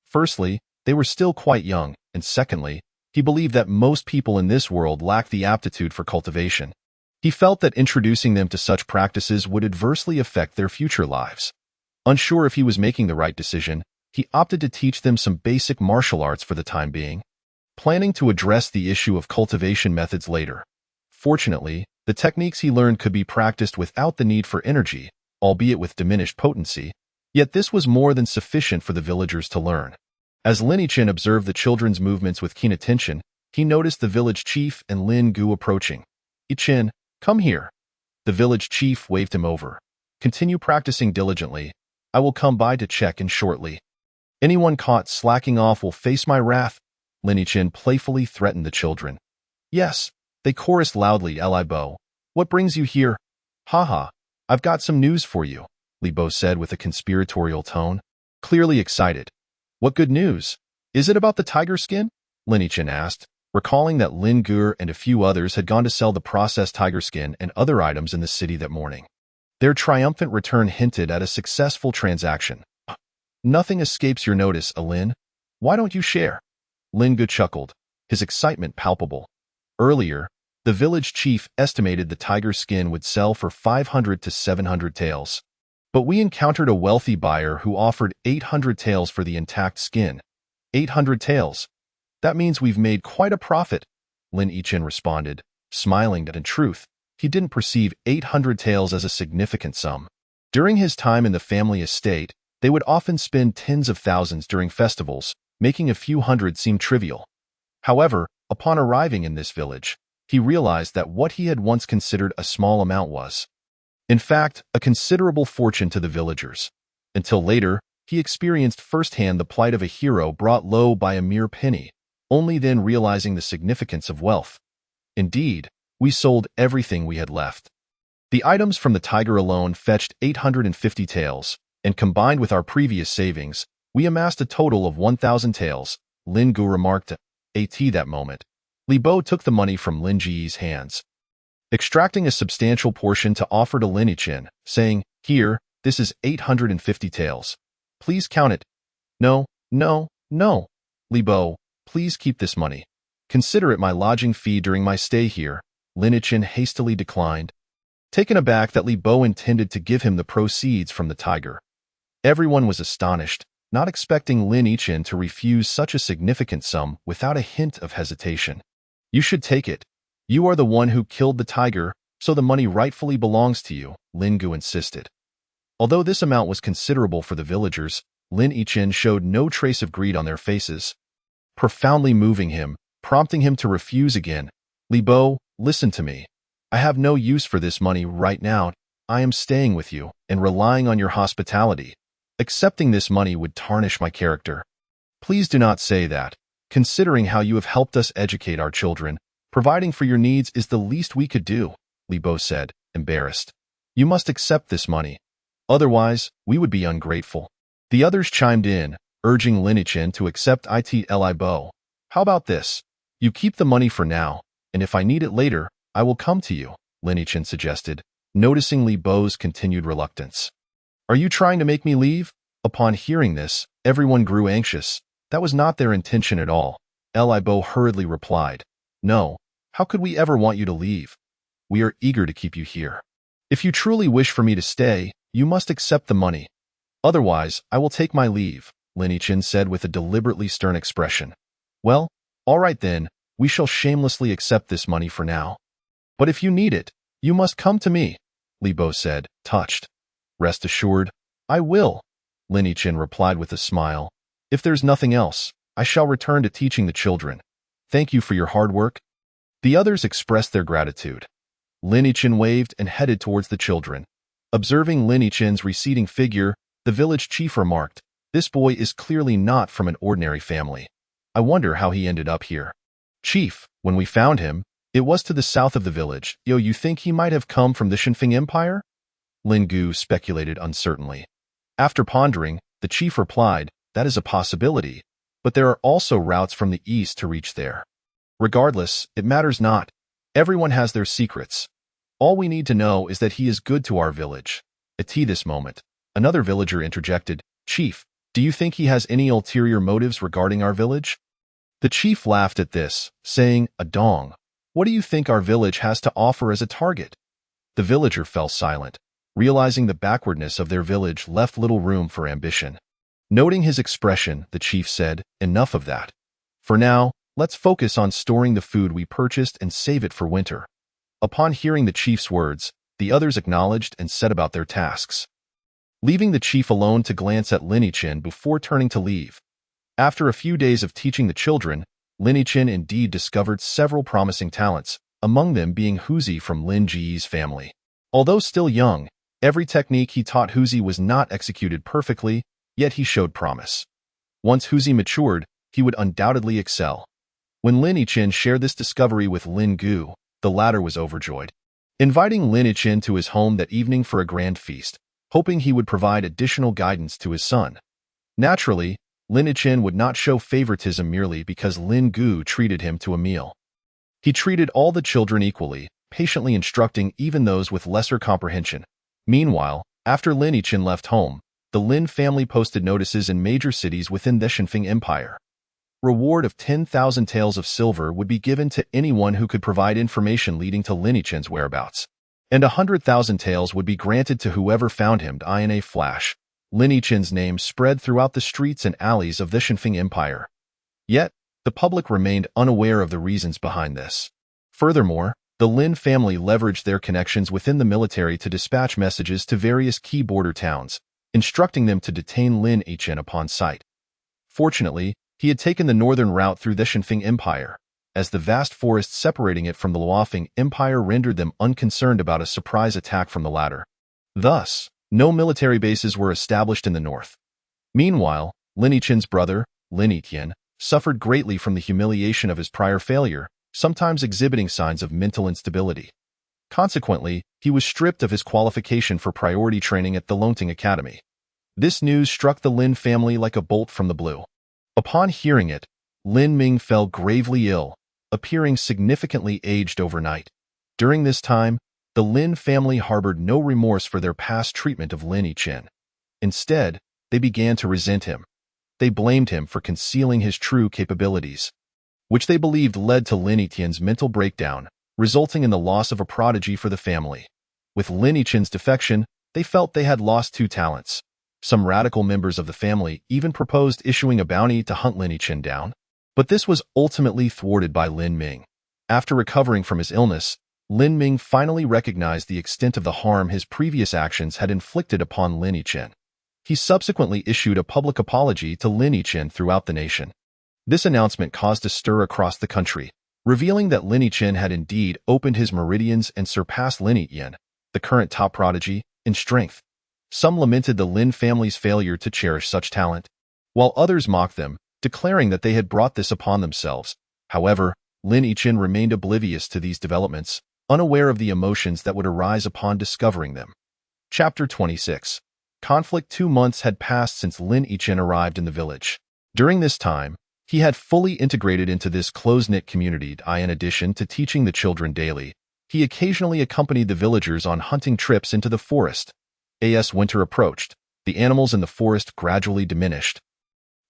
Firstly, they were still quite young, and secondly, he believed that most people in this world lack the aptitude for cultivation. He felt that introducing them to such practices would adversely affect their future lives. Unsure if he was making the right decision, he opted to teach them some basic martial arts for the time being, planning to address the issue of cultivation methods later. Fortunately, the techniques he learned could be practiced without the need for energy, albeit with diminished potency, yet this was more than sufficient for the villagers to learn. As Lin Yichin observed the children's movements with keen attention, he noticed the village chief and Lin Gu approaching. Yichin, come here. The village chief waved him over. Continue practicing diligently. I will come by to check in shortly. Anyone caught slacking off will face my wrath, Lin Yichin playfully threatened the children. Yes, they chorused loudly. Li Bo, what brings you here? Haha, I've got some news for you, Li Bo said with a conspiratorial tone, clearly excited. What good news? Is it about the tiger skin? Lin Yichin asked, recalling that Lin Gur and a few others had gone to sell the processed tiger skin and other items in the city that morning. Their triumphant return hinted at a successful transaction. Nothing escapes your notice, Lin. Why don't you share? Lin Gu chuckled, his excitement palpable. Earlier, The village chief estimated the tiger's skin would sell for 500 to 700 taels. But we encountered a wealthy buyer who offered 800 taels for the intact skin. 800 taels. That means we've made quite a profit, Lin Yichen responded, smiling that in truth, he didn't perceive 800 taels as a significant sum. During his time in the family estate, they would often spend tens of thousands during festivals, making a few hundred seem trivial. However, upon arriving in this village, he realized that what he had once considered a small amount was, in fact, a considerable fortune to the villagers. Until later, he experienced firsthand the plight of a hero brought low by a mere penny, only then realizing the significance of wealth. Indeed, we sold everything we had left. The items from the tiger alone fetched 850 taels, and combined with our previous savings, we amassed a total of 1,000 taels, Lin Gu remarked at that moment. Li Bo took the money from Lin Ji's hands, extracting a substantial portion to offer to Lin Yichen, saying, "Here, this is 850 taels. Please count it." No, Li Bo, please keep this money. Consider it my lodging fee during my stay here, Lin Yichen hastily declined, taken aback that Li Bo intended to give him the proceeds from the tiger. Everyone was astonished, not expecting Lin Yichen to refuse such a significant sum without a hint of hesitation. "You should take it. You are the one who killed the tiger, so the money rightfully belongs to you," Lin Gu insisted. Although this amount was considerable for the villagers, Lin Yichen showed no trace of greed on their faces, profoundly moving him, prompting him to refuse again. "Li Bo, listen to me. I have no use for this money right now. I am staying with you and relying on your hospitality. Accepting this money would tarnish my character. Please do not say that. Considering how you have helped us educate our children, providing for your needs is the least we could do," Li Bo said, embarrassed. "You must accept this money. Otherwise, we would be ungrateful." The others chimed in, urging Lin Yichen to accept it. Li Bo. "How about this? You keep the money for now, and if I need it later, I will come to you," Lin Yichen suggested, noticing Li Bo's continued reluctance. "Are you trying to make me leave?" Upon hearing this, everyone grew anxious. That was not their intention at all. Li Bo hurriedly replied, "No, how could we ever want you to leave? We are eager to keep you here. If you truly wish for me to stay, you must accept the money. Otherwise, I will take my leave," Lin Yichen said with a deliberately stern expression. "Well, all right then, we shall shamelessly accept this money for now. But if you need it, you must come to me," Li Bo said, touched. "Rest assured, I will," Lin Yichen replied with a smile. "If there's nothing else, I shall return to teaching the children. Thank you for your hard work." The others expressed their gratitude. Lin Yichen waved and headed towards the children. Observing Lin Yichen's receding figure, the village chief remarked, "This boy is clearly not from an ordinary family. I wonder how he ended up here." "Chief, when we found him, it was to the south of the village. You think he might have come from the Xinfeng Empire?" Lin Gu speculated uncertainly. After pondering, the chief replied, "That is a possibility, but there are also routes from the east to reach there. Regardless, it matters not. Everyone has their secrets. All we need to know is that he is good to our village." At this moment, another villager interjected, "Chief, do you think he has any ulterior motives regarding our village?" The chief laughed at this, saying, "A dong. What do you think our village has to offer as a target?" The villager fell silent, realizing the backwardness of their village left little room for ambition. Noting his expression, the chief said, "Enough of that. For now, let's focus on storing the food we purchased and save it for winter." Upon hearing the chief's words, the others acknowledged and set about their tasks, leaving the chief alone to glance at Lin Yichen before turning to leave. After a few days of teaching the children, Lin Yichen indeed discovered several promising talents, among them being Huzi from Lin Ji's family. Although still young, every technique he taught Huzi was not executed perfectly, yet he showed promise. Once Huzi matured, he would undoubtedly excel. When Lin Yichen shared this discovery with Lin Gu, the latter was overjoyed, inviting Lin Yichen to his home that evening for a grand feast, hoping he would provide additional guidance to his son. Naturally, Lin Yichen would not show favoritism merely because Lin Gu treated him to a meal. He treated all the children equally, patiently instructing even those with lesser comprehension. Meanwhile, after Lin Yichen left home, the Lin family posted notices in major cities within the Xinfeng Empire. reward of 10,000 taels of silver would be given to anyone who could provide information leading to Lin Yichen's whereabouts, and 100,000 taels would be granted to whoever found him. In a flash, Lin Yichen's name spread throughout the streets and alleys of the Shenfeng Empire. Yet, the public remained unaware of the reasons behind this. Furthermore, the Lin family leveraged their connections within the military to dispatch messages to various key border towns, instructing them to detain Lin Yichen upon sight. Fortunately, he had taken the northern route through the Shenfeng Empire, as the vast forest separating it from the Luofeng Empire rendered them unconcerned about a surprise attack from the latter. Thus, no military bases were established in the north. Meanwhile, Lin Yichen's brother, Lin Yitian, suffered greatly from the humiliation of his prior failure, sometimes exhibiting signs of mental instability. Consequently, he was stripped of his qualification for priority training at the Longting Academy. This news struck the Lin family like a bolt from the blue. Upon hearing it, Lin Ming fell gravely ill, appearing significantly aged overnight. During this time, the Lin family harbored no remorse for their past treatment of Lin Yichen. Instead, they began to resent him. They blamed him for concealing his true capabilities, which they believed led to Lin Yitian's mental breakdown, resulting in the loss of a prodigy for the family. With Lin Yichen's defection, they felt they had lost two talents. Some radical members of the family even proposed issuing a bounty to hunt Lin Yichen down, but this was ultimately thwarted by Lin Ming. After recovering from his illness, Lin Ming finally recognized the extent of the harm his previous actions had inflicted upon Lin Yichen. He subsequently issued a public apology to Lin Yichen throughout the nation. This announcement caused a stir across the country, revealing that Lin Yichen had indeed opened his meridians and surpassed Lin Yiyan, the current top prodigy, in strength. Some lamented the Lin family's failure to cherish such talent, while others mocked them, declaring that they had brought this upon themselves. However, Lin Yichen remained oblivious to these developments, unaware of the emotions that would arise upon discovering them. Chapter 26. Conflict. 2 months had passed since Lin Yichen arrived in the village. During this time, he had fully integrated into this close-knit community. In addition to teaching the children daily, he occasionally accompanied the villagers on hunting trips into the forest. As winter approached, the animals in the forest gradually diminished,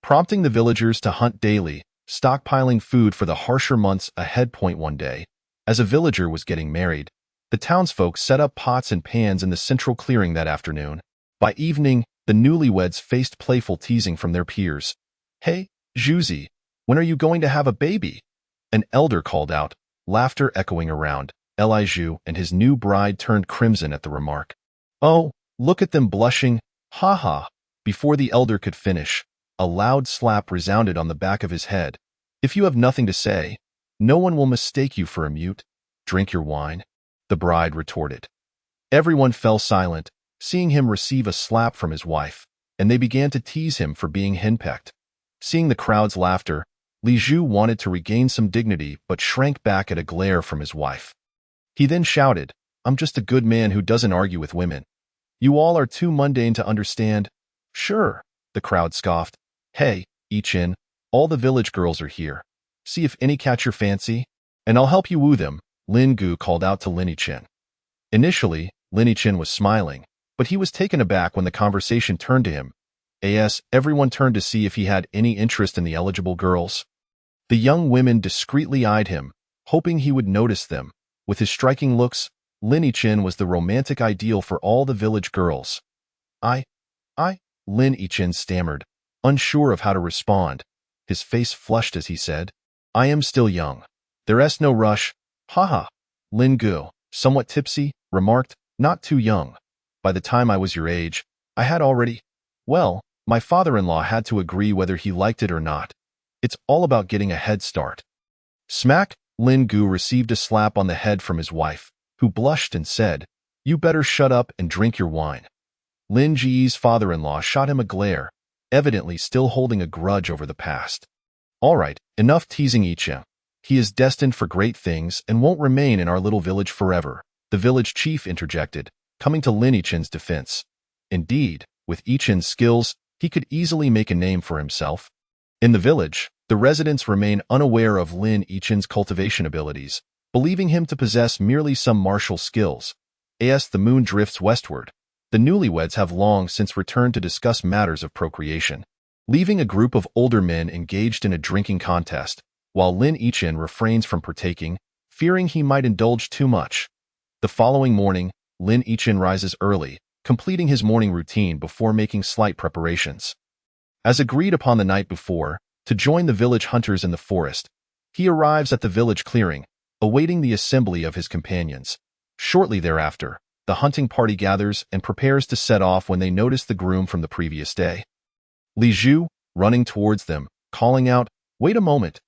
prompting the villagers to hunt daily, stockpiling food for the harsher months ahead. One day, as a villager was getting married, the townsfolk set up pots and pans in the central clearing that afternoon. By evening, the newlyweds faced playful teasing from their peers. "Hey, Zhuzi, when are you going to have a baby?" An elder called out, laughter echoing around. Li Zhu and his new bride turned crimson at the remark. "Oh, look at them blushing, ha ha." Before the elder could finish, a loud slap resounded on the back of his head. "If you have nothing to say, no one will mistake you for a mute. Drink your wine," the bride retorted. Everyone fell silent, seeing him receive a slap from his wife, and they began to tease him for being henpecked. Seeing the crowd's laughter, Li Zhu wanted to regain some dignity but shrank back at a glare from his wife. He then shouted, "I'm just a good man who doesn't argue with women. You all are too mundane to understand." "Sure," the crowd scoffed. "Hey, Yichen, all the village girls are here. See if any catch your fancy, and I'll help you woo them," Lin Gu called out to Lin Yichen. Initially, Lin Yichen was smiling, but he was taken aback when the conversation turned to him. Everyone turned to see if he had any interest in the eligible girls. The young women discreetly eyed him, hoping he would notice them. With his striking looks, Lin Yichen was the romantic ideal for all the village girls. I, Lin Yichen stammered, unsure of how to respond. His face flushed as he said, "I am still young. There's no rush." "Haha." Lin Gu, somewhat tipsy, remarked, "Not too young. By the time I was your age, I had already... Well, my father-in-law had to agree whether he liked it or not. It's all about getting a head start." Smack! Lin Gu received a slap on the head from his wife, who blushed and said, "You better shut up and drink your wine." Lin Ji's father-in-law shot him a glare, evidently still holding a grudge over the past. "All right, enough teasing Yichen. He is destined for great things and won't remain in our little village forever," the village chief interjected, coming to Lin Yichen's defense. Indeed, with Yichen's skills, he could easily make a name for himself. In the village, the residents remain unaware of Lin Yichen's cultivation abilities, believing him to possess merely some martial skills. As the moon drifts westward, the newlyweds have long since returned to discuss matters of procreation. leaving a group of older men engaged in a drinking contest, while Lin Yichin refrains from partaking, fearing he might indulge too much. The following morning, Lin Yichin rises early, completing his morning routine before making slight preparations. As agreed upon the night before, to join the village hunters in the forest, he arrives at the village clearing, awaiting the assembly of his companions. Shortly thereafter, the hunting party gathers and prepares to set off when they notice the groom from the previous day. Li Zhu, running towards them, calling out, "Wait a moment!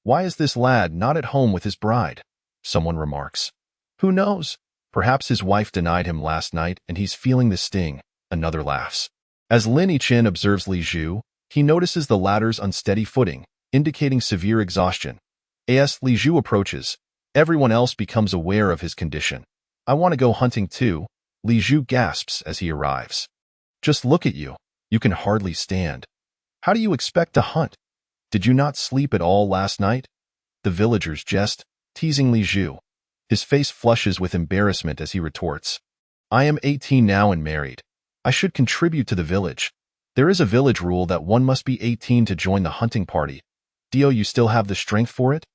Why is this lad not at home with his bride?" Someone remarks. "Who knows? Perhaps his wife denied him last night and he's feeling the sting." Another laughs. As Lin Yichin observes Li Zhu, he notices the latter's unsteady footing, indicating severe exhaustion. As Li Zhu approaches, everyone else becomes aware of his condition. "I want to go hunting too," Li Zhu gasps as he arrives. "Just look at you. You can hardly stand. How do you expect to hunt? Did you not sleep at all last night?" The villagers jest, teasing Li Zhu. His face flushes with embarrassment as he retorts, "I am 18 now and married. I should contribute to the village. There is a village rule that one must be 18 to join the hunting party. Do you still have the strength for it?"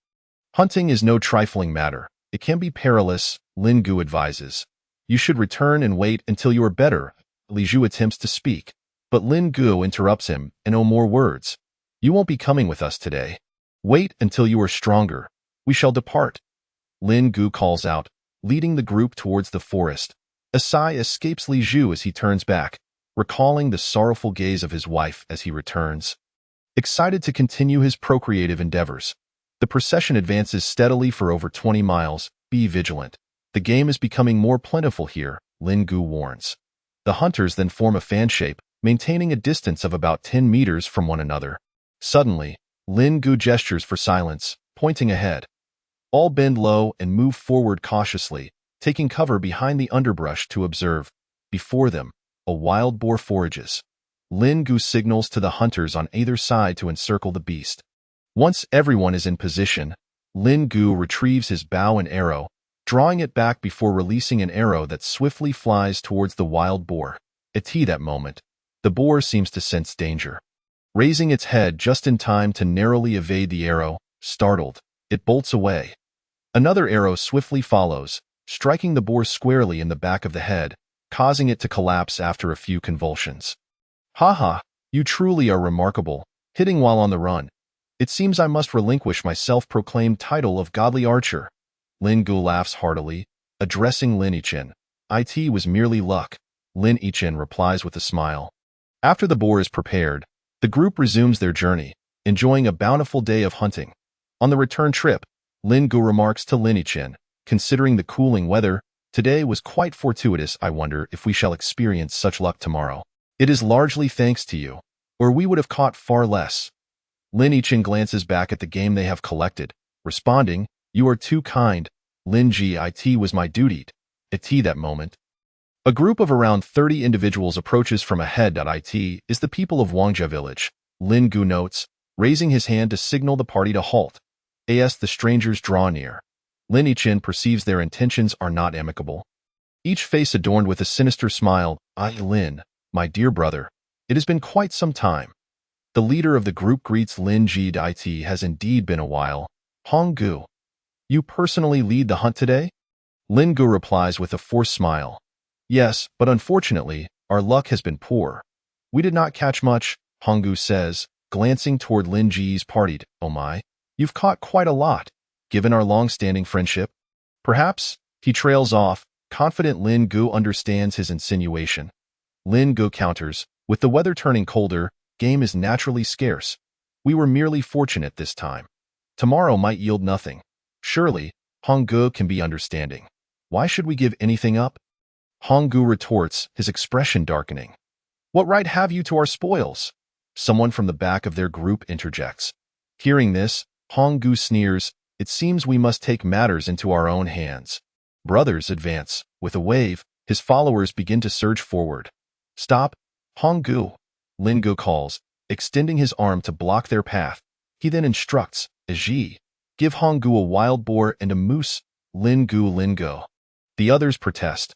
"Hunting is no trifling matter. It can be perilous," Lin Gu advises. "You should return and wait until you are better." Li Zhu attempts to speak, but Lin Gu interrupts him, and "No more words. You won't be coming with us today. Wait until you are stronger. We shall depart." Lin Gu calls out, leading the group towards the forest. A sigh escapes Li Zhu as he turns back, recalling the sorrowful gaze of his wife as he returns. Excited to continue his procreative endeavors, the procession advances steadily for over 20 miles. Be vigilant. The game is becoming more plentiful here, Lin Gu warns. The hunters then form a fan shape, maintaining a distance of about 10 meters from one another. Suddenly, Lin Gu gestures for silence, pointing ahead. All bend low and move forward cautiously, taking cover behind the underbrush to observe. Before them, a wild boar forages. Lin Gu signals to the hunters on either side to encircle the beast. Once everyone is in position, Lin Gu retrieves his bow and arrow, drawing it back before releasing an arrow that swiftly flies towards the wild boar. At that moment, the boar seems to sense danger. Raising its head just in time to narrowly evade the arrow, startled, it bolts away. Another arrow swiftly follows, striking the boar squarely in the back of the head, causing it to collapse after a few convulsions. "Ha ha, you truly are remarkable, hitting while on the run. It seems I must relinquish my self-proclaimed title of godly archer." Lin Gu laughs heartily, addressing Lin Yichin. "It was merely luck," Lin Yichin replies with a smile. After the boar is prepared, the group resumes their journey, enjoying a bountiful day of hunting. On the return trip, Lin Gu remarks to Lin Yichin, "Considering the cooling weather, today was quite fortuitous. I wonder if we shall experience such luck tomorrow. It is largely thanks to you, or we would have caught far less." Lin Yichin glances back at the game they have collected, responding, "You are too kind, Lin Ji. It was my duty." At that moment, a group of around 30 individuals approaches from ahead. It is the people of Wangjia village, Lin Gu notes, raising his hand to signal the party to halt. As the strangers draw near, Lin Yichin perceives their intentions are not amicable. Each face adorned with a sinister smile. "Lin, my dear brother, it has been quite some time." The leader of the group greets Lin Ji. "It has indeed been a while. Hong Gu, you personally lead the hunt today?" Lin Gu replies with a forced smile. "Yes, but unfortunately, our luck has been poor. We did not catch much," Hong Gu says, glancing toward Lin Ji's party. "Oh my, you've caught quite a lot, given our long-standing friendship." "Perhaps," he trails off, confident Lin Gu understands his insinuation. Lin Gu counters, "With the weather turning colder, game is naturally scarce. We were merely fortunate this time. Tomorrow might yield nothing." "Surely, Hong Gu can be understanding. Why should we give anything up?" Hong Gu retorts, his expression darkening. "What right have you to our spoils?" Someone from the back of their group interjects. Hearing this, Hong Gu sneers, "It seems we must take matters into our own hands." Brothers advance. With a wave, his followers begin to surge forward. "Stop, Hong Gu," Lin Gu calls, extending his arm to block their path. He then instructs, "Aji, give Hong Gu a wild boar and a moose." Lin Gu. The others protest.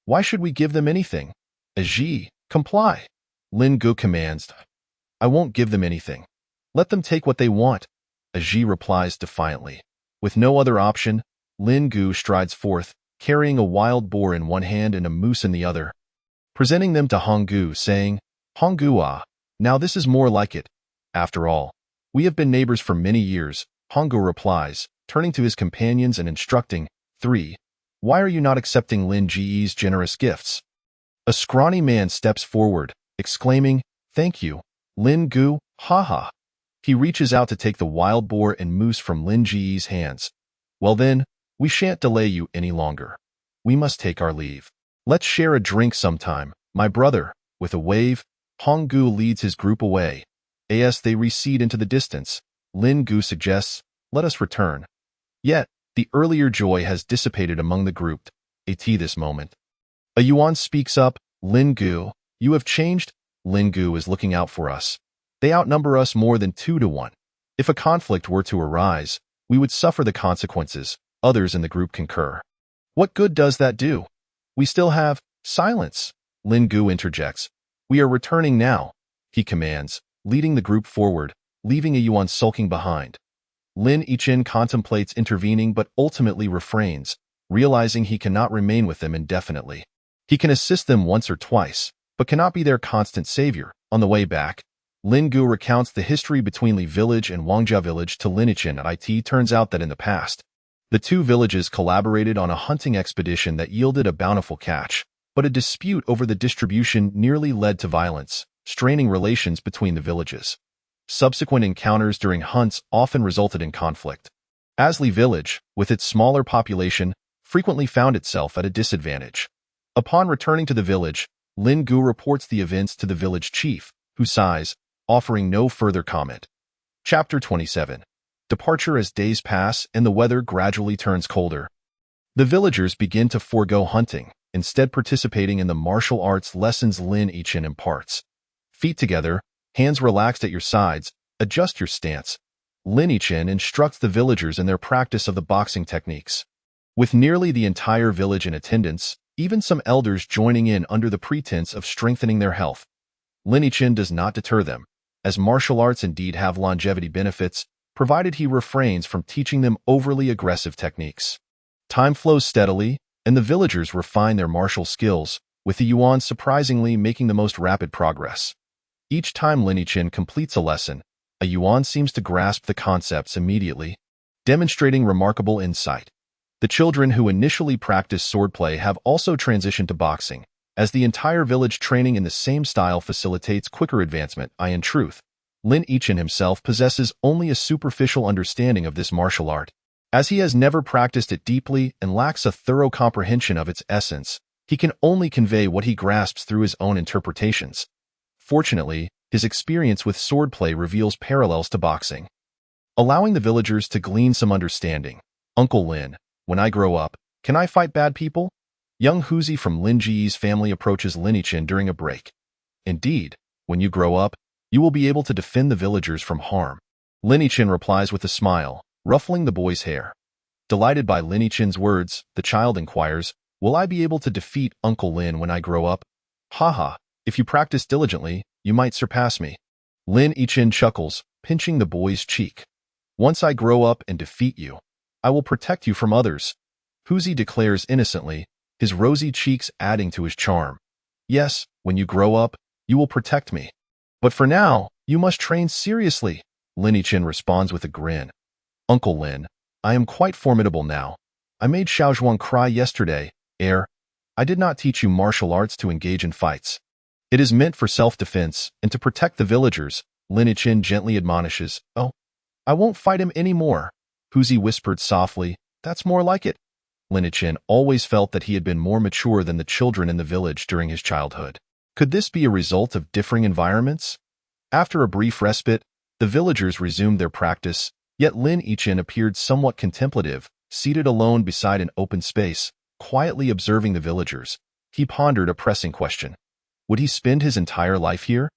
"Why should we give them anything?" "Aji, comply," Lin Gu commands. I won't give them anything. Let them take what they want, Aji replies defiantly. With no other option, Lin Gu strides forth, carrying a wild boar in one hand and a moose in the other, presenting them to Honggu, saying, Honggu ah, now this is more like it. After all, we have been neighbors for many years, Honggu replies, turning to his companions and instructing, 3. Why are you not accepting Lin Ji's generous gifts? A scrawny man steps forward, exclaiming, Thank you, Lin Gu, haha. He reaches out to take the wild boar and moose from Lin Ji's hands. Well then, we shan't delay you any longer. We must take our leave. Let's share a drink sometime, my brother. With a wave, Honggu leads his group away. As they recede into the distance, Lin Gu suggests, let us return. Yet, the earlier joy has dissipated among the group. At this moment, a Yuan speaks up, Lin Gu, you have changed. Lin Gu is looking out for us. They outnumber us more than 2 to 1. If a conflict were to arise, we would suffer the consequences, others in the group concur. What good does that do? We still have silence. Lin Gu interjects. We are returning now, he commands, leading the group forward, leaving a Yuan sulking behind. Lin Yichin contemplates intervening but ultimately refrains, realizing he cannot remain with them indefinitely. He can assist them once or twice, but cannot be their constant savior. On the way back, Lin Gu recounts the history between Li Village and Wangjia Village to Lin Yichin. It turns out that in the past, the two villages collaborated on a hunting expedition that yielded a bountiful catch, but a dispute over the distribution nearly led to violence, straining relations between the villages. Subsequent encounters during hunts often resulted in conflict. As Li Village, with its smaller population, frequently found itself at a disadvantage. Upon returning to the village, Lin Gu reports the events to the village chief, who sighs, offering no further comment. Chapter 27. Departure. As days pass and the weather gradually turns colder, the villagers begin to forego hunting, instead participating in the martial arts lessons Lin Yichin imparts. Feet together, hands relaxed at your sides, adjust your stance. Lin Yichin instructs the villagers in their practice of the boxing techniques. With nearly the entire village in attendance, even some elders joining in under the pretense of strengthening their health, Lin Yichin does not deter them, as martial arts indeed have longevity benefits, provided he refrains from teaching them overly aggressive techniques. Time flows steadily, and the villagers refine their martial skills, with the Yuan surprisingly making the most rapid progress. Each time Lin Yichin completes a lesson, a Yuan seems to grasp the concepts immediately, demonstrating remarkable insight. The children who initially practiced swordplay have also transitioned to boxing, as the entire village training in the same style facilitates quicker advancement. In truth, Lin Yichin himself possesses only a superficial understanding of this martial art, as he has never practiced it deeply and lacks a thorough comprehension of its essence. He can only convey what he grasps through his own interpretations. Fortunately, his experience with swordplay reveals parallels to boxing, allowing the villagers to glean some understanding. Uncle Lin, when I grow up, can I fight bad people? Young Huzi from Lin Ji's family approaches Lin Yichin during a break. Indeed, when you grow up, you will be able to defend the villagers from harm. Lin Yichin replies with a smile, ruffling the boy's hair. Delighted by Lin Yichin's words, the child inquires, will I be able to defeat Uncle Lin when I grow up? Haha, if you practice diligently, you might surpass me. Lin Yichin chuckles, pinching the boy's cheek. Once I grow up and defeat you, I will protect you from others. Huzi declares innocently, his rosy cheeks adding to his charm. Yes, when you grow up, you will protect me. But for now, you must train seriously, Lin Yichin responds with a grin. Uncle Lin, I am quite formidable now. I made Xiaozhuang cry yesterday. I did not teach you martial arts to engage in fights. It is meant for self-defense and to protect the villagers, Lin Yichin gently admonishes. Oh, I won't fight him anymore, Huzi whispered softly. That's more like it. Lin Yichin always felt that he had been more mature than the children in the village during his childhood. Could this be a result of differing environments? After a brief respite, the villagers resumed their practice, yet Lin Yichin appeared somewhat contemplative, seated alone beside an open space, quietly observing the villagers. He pondered a pressing question. Would he spend his entire life here?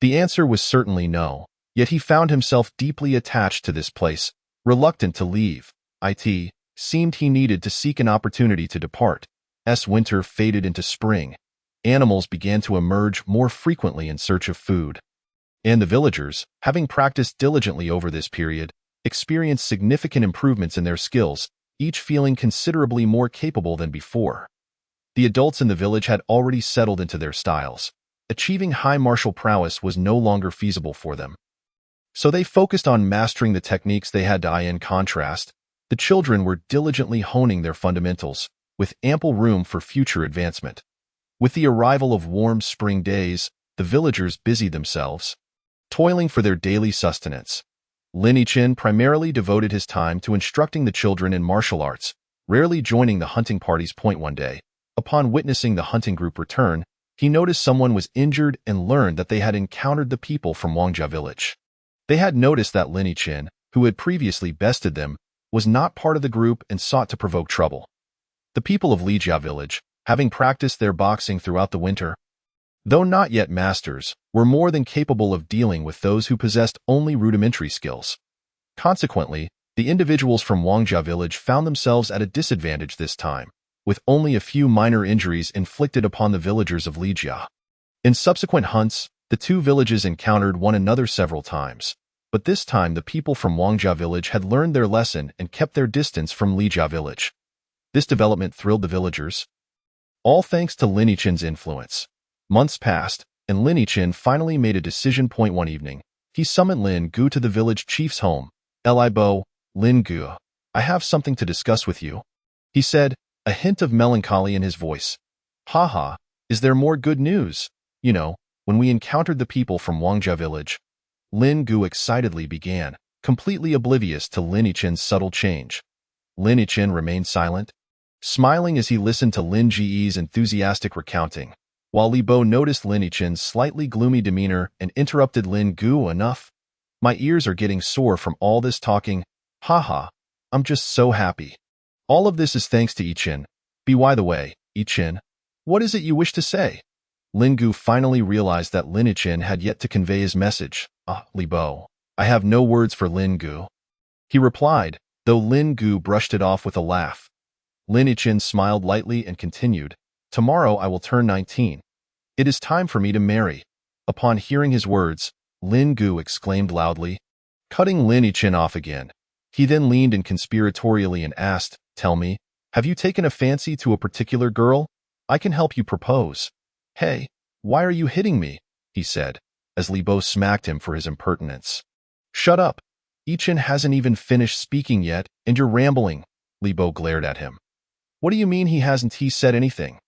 The answer was certainly no, yet he found himself deeply attached to this place, reluctant to leave. It seemed he needed to seek an opportunity to depart. As winter faded into spring, animals began to emerge more frequently in search of food. And the villagers, having practiced diligently over this period, experienced significant improvements in their skills, each feeling considerably more capable than before. The adults in the village had already settled into their styles. Achieving high martial prowess was no longer feasible for them. So they focused on mastering the techniques they had to. In contrast, the children were diligently honing their fundamentals, with ample room for future advancement. With the arrival of warm spring days, the villagers busied themselves, toiling for their daily sustenance. Lin Yichin primarily devoted his time to instructing the children in martial arts, rarely joining the hunting party's point one day. Upon witnessing the hunting group return, he noticed someone was injured and learned that they had encountered the people from Wangjia village. They had noticed that Lin Yichin, who had previously bested them, was not part of the group and sought to provoke trouble. The people of Lijia village, having practiced their boxing throughout the winter, though not yet masters, were more than capable of dealing with those who possessed only rudimentary skills. Consequently, the individuals from Wangjia village found themselves at a disadvantage this time, with only a few minor injuries inflicted upon the villagers of Lijia. In subsequent hunts, the two villages encountered one another several times, but this time the people from Wangjia village had learned their lesson and kept their distance from Lijia village. This development thrilled the villagers, all thanks to Lin Yichin's influence. Months passed, and Lin Yichin finally made a decision. One evening, he summoned Lin Gu to the village chief's home. "Li Bo, Lin Gu, I have something to discuss with you," he said, a hint of melancholy in his voice. "Haha, is there more good news? You know, when we encountered the people from Wangjia village," Lin Gu excitedly began, completely oblivious to Lin Yichin's subtle change. Lin Yichin remained silent, smiling as he listened to Lin Ji's enthusiastic recounting, while Li Bo noticed Lin Yichin's slightly gloomy demeanor and interrupted Lin Gu. "Enough. My ears are getting sore from all this talking. Haha, I'm just so happy. All of this is thanks to Yichin. By the way, Yichin, what is it you wish to say?" Lin Gu finally realized that Lin Yichin had yet to convey his message. Li Bo, I have no words for Lin Gu," he replied, though Lin Gu brushed it off with a laugh. Lin Yichin smiled lightly and continued, "Tomorrow I will turn 19. It is time for me to marry." Upon hearing his words, Lin Gu exclaimed loudly, cutting Lin Yichin off again. He then leaned in conspiratorially and asked, "Tell me, have you taken a fancy to a particular girl? I can help you propose." "Hey, why are you hitting me?" he said, as Li Bo smacked him for his impertinence. "Shut up. Yichin hasn't even finished speaking yet, and you're rambling," Li Bo glared at him. "What do you mean he hasn't said anything?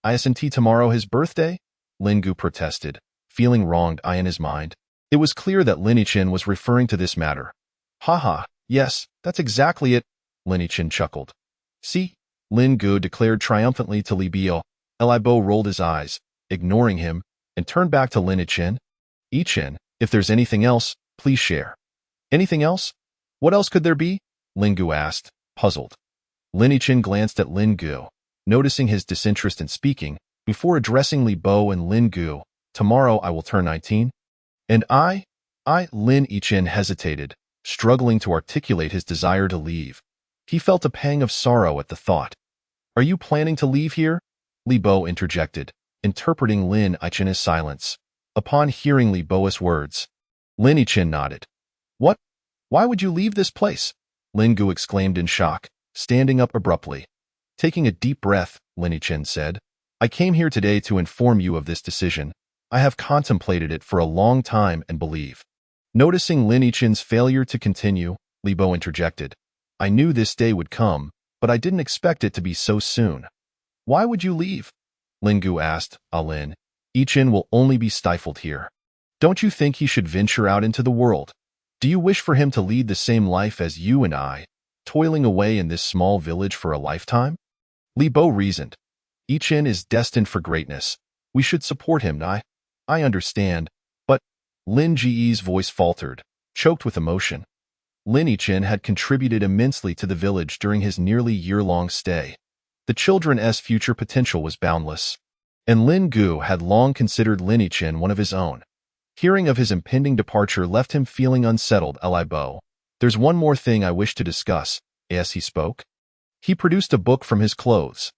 Isn't tomorrow his birthday?" Lin Gu protested, feeling wronged in his mind. It was clear that Lin Yichin was referring to this matter. "Haha, yes, that's exactly it," Lin Yichin chuckled. "See?" Lin Gu declared triumphantly to Li Bo. Li Bo rolled his eyes, ignoring him, and turned back to Lin Yichin. "Yichin, if there's anything else, please share." "Anything else? What else could there be?" Lin Gu asked, puzzled. Lin Yichin glanced at Lin Gu, noticing his disinterest in speaking, before addressing Li Bo and Lin Gu. "Tomorrow I will turn 19. And I, Lin Yichin hesitated, struggling to articulate his desire to leave. He felt a pang of sorrow at the thought. "Are you planning to leave here?" Li Bo interjected, interpreting Lin Yichin's silence. Upon hearing Li Bo's words, Lin Yichin nodded. "What? Why would you leave this place?" Lin Gu exclaimed in shock, standing up abruptly. Taking a deep breath, Lin Yichin said, "I came here today to inform you of this decision. I have contemplated it for a long time and believe." Noticing Lin Yichin's failure to continue, Li Bo interjected, "I knew this day would come, but I didn't expect it to be so soon." "Why would you leave?" Lin Gu asked. "Lin Yichin will only be stifled here. Don't you think he should venture out into the world? Do you wish for him to lead the same life as you and I, toiling away in this small village for a lifetime?" Li Bo reasoned. "Yichin is destined for greatness. We should support him. I understand, but..." Lin Ji's voice faltered, choked with emotion. Lin Yichin had contributed immensely to the village during his nearly year-long stay. The children's future potential was boundless, and Lin Gu had long considered Lin Yichin one of his own. Hearing of his impending departure left him feeling unsettled. "Li Bo, there's one more thing I wish to discuss," as he spoke. He produced a book from his clothes.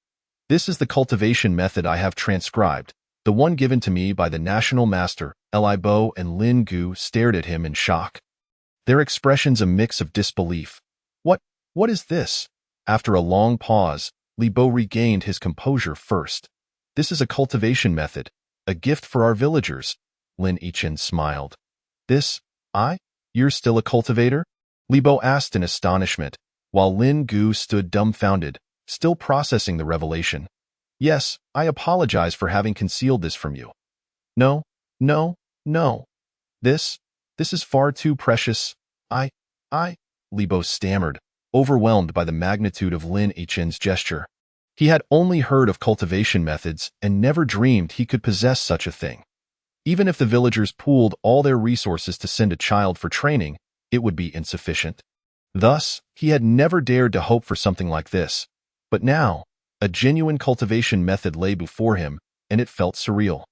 "This is the cultivation method I have transcribed. The one given to me by the national master. Li Bo and Lin Gu stared at him in shock, their expressions a mix of disbelief. What is this? After a long pause, Li Bo regained his composure first. This is a cultivation method, a gift for our villagers. Lin Yichen smiled. You're still a cultivator? Li Bo asked in astonishment, while Lin Gu stood dumbfounded, still processing the revelation. Yes, I apologize for having concealed this from you. No. This is far too precious. Li Bo stammered, overwhelmed by the magnitude of Lin Yichen's gesture. He had only heard of cultivation methods and never dreamed he could possess such a thing. Even if the villagers pooled all their resources to send a child for training, it would be insufficient. Thus, he had never dared to hope for something like this. But now, a genuine cultivation method lay before him, and it felt surreal.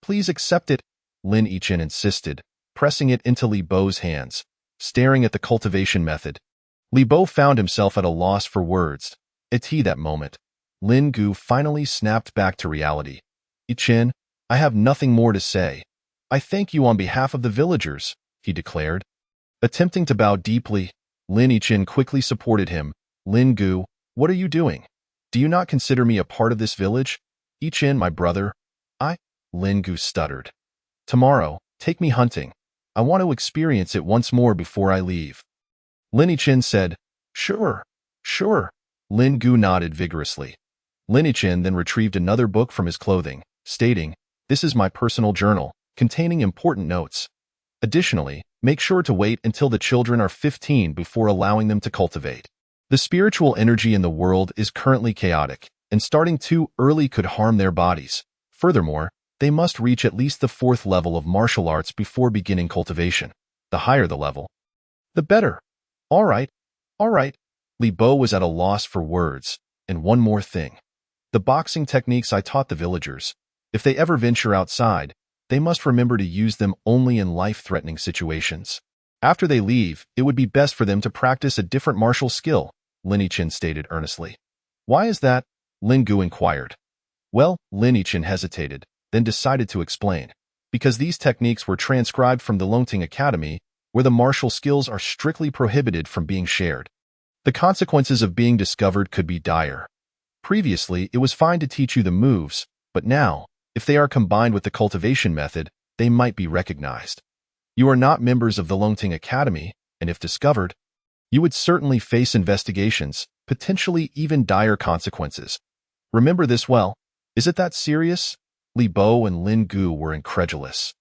Please accept it, Lin Yichen insisted, pressing it into Li Bo's hands, staring at the cultivation method. Li Bo found himself at a loss for words. At that moment, Lin Gu finally snapped back to reality. Yichen, I have nothing more to say. I thank you on behalf of the villagers, he declared. Attempting to bow deeply, Lin Yichen quickly supported him. Lin Gu, what are you doing? Do you not consider me a part of this village? Yichen, my brother. Lin Gu stuttered. Tomorrow, take me hunting. I want to experience it once more before I leave. Lin Yichen said, Sure. Lin Gu nodded vigorously. Lin Yichen then retrieved another book from his clothing, stating, This is my personal journal, containing important notes. Additionally, make sure to wait until the children are 15 before allowing them to cultivate. The spiritual energy in the world is currently chaotic, and starting too early could harm their bodies. Furthermore, they must reach at least the 4th level of martial arts before beginning cultivation. The higher the level, the better. All right. Li Bo was at a loss for words. And one more thing. The boxing techniques I taught the villagers. If they ever venture outside, they must remember to use them only in life-threatening situations. After they leave, it would be best for them to practice a different martial skill, Lin Yichen stated earnestly. Why is that? Lin Gu inquired. Well, Lin Yichen hesitated, then decided to explain. Because these techniques were transcribed from the Longting Academy, where the martial skills are strictly prohibited from being shared. The consequences of being discovered could be dire. Previously, it was fine to teach you the moves, but now, if they are combined with the cultivation method, they might be recognized. You are not members of the Longting Academy, and if discovered, you would certainly face investigations, potentially even dire consequences. Remember this well. Is it that serious? Li Bo and Lin Gu were incredulous.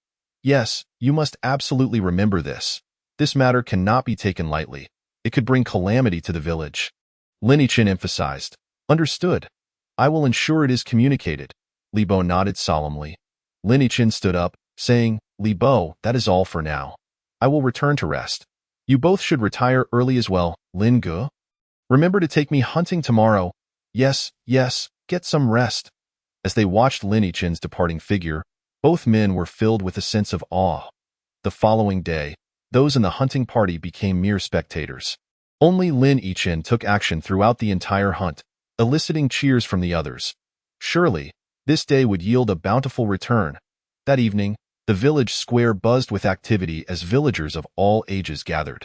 Yes, you must absolutely remember this. This matter cannot be taken lightly. It could bring calamity to the village. Lin Yichen emphasized. Understood. I will ensure it is communicated. Li Bo nodded solemnly. Lin Yichen stood up, saying, Li Bo, that is all for now. I will return to rest. You both should retire early as well, Lin Gu. Remember to take me hunting tomorrow. Yes, get some rest. As they watched Lin Yichen's departing figure, both men were filled with a sense of awe. The following day, those in the hunting party became mere spectators. Only Lin Yichen took action throughout the entire hunt, eliciting cheers from the others. Surely, this day would yield a bountiful return. That evening, the village square buzzed with activity as villagers of all ages gathered.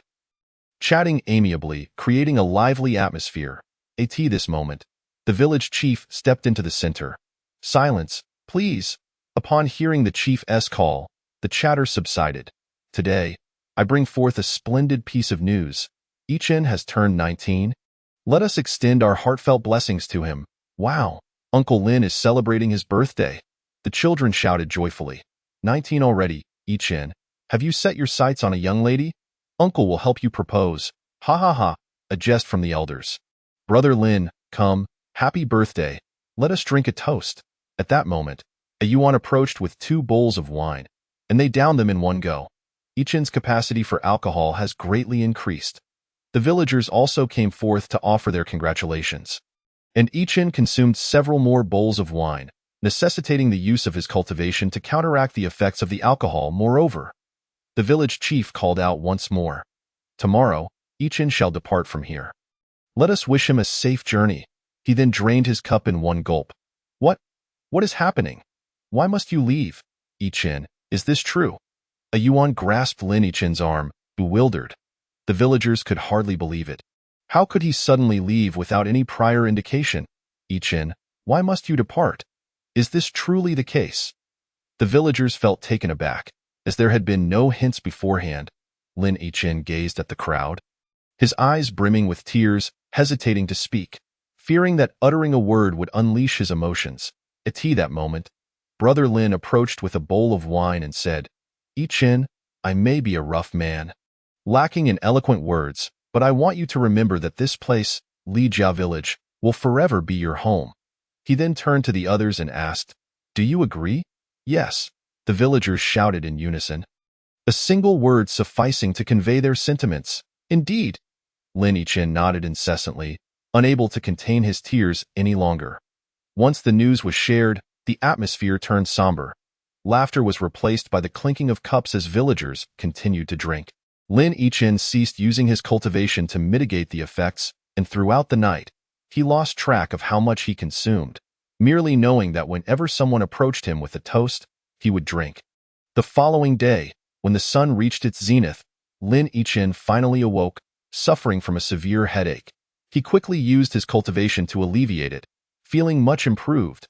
Chatting amiably, creating a lively atmosphere. This moment, the village chief stepped into the center. Silence, please. Upon hearing the chief's call, the chatter subsided. Today, I bring forth a splendid piece of news. Yichen has turned 19. Let us extend our heartfelt blessings to him. Wow, Uncle Lin is celebrating his birthday. The children shouted joyfully. 19 already, Yichen. Have you set your sights on a young lady? Uncle will help you propose. Ha ha ha, a jest from the elders. Brother Lin, come, happy birthday. Let us drink a toast. At that moment, a Yuan approached with 2 bowls of wine, and they downed them in one go. Yichen's capacity for alcohol has greatly increased. The villagers also came forth to offer their congratulations. And Yichen consumed several more bowls of wine, necessitating the use of his cultivation to counteract the effects of the alcohol. Moreover, the village chief called out once more. Tomorrow, Yichen shall depart from here. Let us wish him a safe journey. He then drained his cup in one gulp. What is happening? Why must you leave? Yi-Chin, is this true? A Yuan grasped Lin Yi-Chin's arm, bewildered. The villagers could hardly believe it. How could he suddenly leave without any prior indication? Yi-Chin, why must you depart? Is this truly the case? The villagers felt taken aback, as there had been no hints beforehand. Lin Yi-Chin gazed at the crowd, his eyes brimming with tears, hesitating to speak, fearing that uttering a word would unleash his emotions. At that moment, Brother Lin approached with a bowl of wine and said, Yi-Chin, I may be a rough man, lacking in eloquent words, but I want you to remember that this place, Lijia Village, will forever be your home. He then turned to the others and asked, Do you agree? Yes, the villagers shouted in unison, a single word sufficing to convey their sentiments. Indeed. Lin Yi-Chin nodded incessantly, unable to contain his tears any longer. Once the news was shared, the atmosphere turned somber. Laughter was replaced by the clinking of cups as villagers continued to drink. Lin Yi-Chin ceased using his cultivation to mitigate the effects, and throughout the night, he lost track of how much he consumed, merely knowing that whenever someone approached him with a toast, he would drink. The following day, when the sun reached its zenith, Lin Yi-Chin finally awoke, suffering from a severe headache. He quickly used his cultivation to alleviate it, feeling much improved.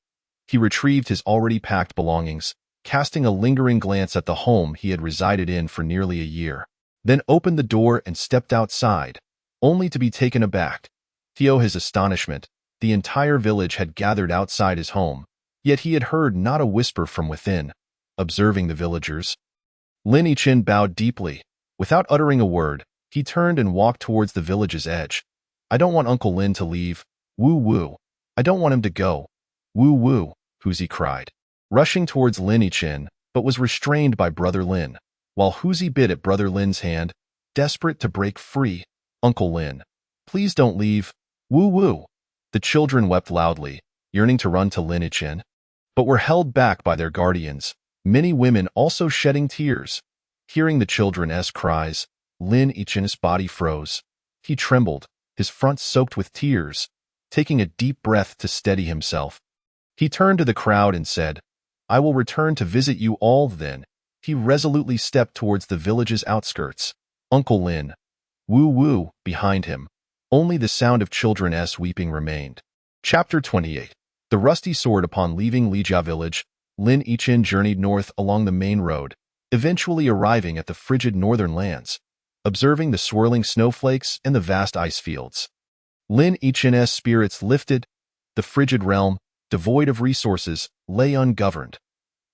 He retrieved his already packed belongings, casting a lingering glance at the home he had resided in for nearly a year, then opened the door and stepped outside, only to be taken aback. To his astonishment, the entire village had gathered outside his home, yet he had heard not a whisper from within. Observing the villagers, Lin Yi-Chin bowed deeply. Without uttering a word, he turned and walked towards the village's edge. I don't want Uncle Lin to leave. Woo-woo. I don't want him to go. Woo-woo, Huzi cried, rushing towards Lin Yi-Chin, but was restrained by Brother Lin, while Huzi bit at Brother Lin's hand, desperate to break free. Uncle Lin, please don't leave. Woo-woo. The children wept loudly, yearning to run to Lin Yi-Chin, but were held back by their guardians, many women also shedding tears. Hearing the children's cries, Lin Yi-Chin's body froze. He trembled, his front soaked with tears, taking a deep breath to steady himself. He turned to the crowd and said, I will return to visit you all then. He resolutely stepped towards the village's outskirts. Uncle Lin, woo-woo, behind him. Only the sound of children's weeping remained. Chapter 28. The rusty sword. Upon leaving Lijia village, Lin Yi-Chin journeyed north along the main road, eventually arriving at the frigid northern lands, observing the swirling snowflakes and the vast ice fields. Lin Yi-Chin's spirits lifted. The frigid realm, devoid of resources, lay ungoverned.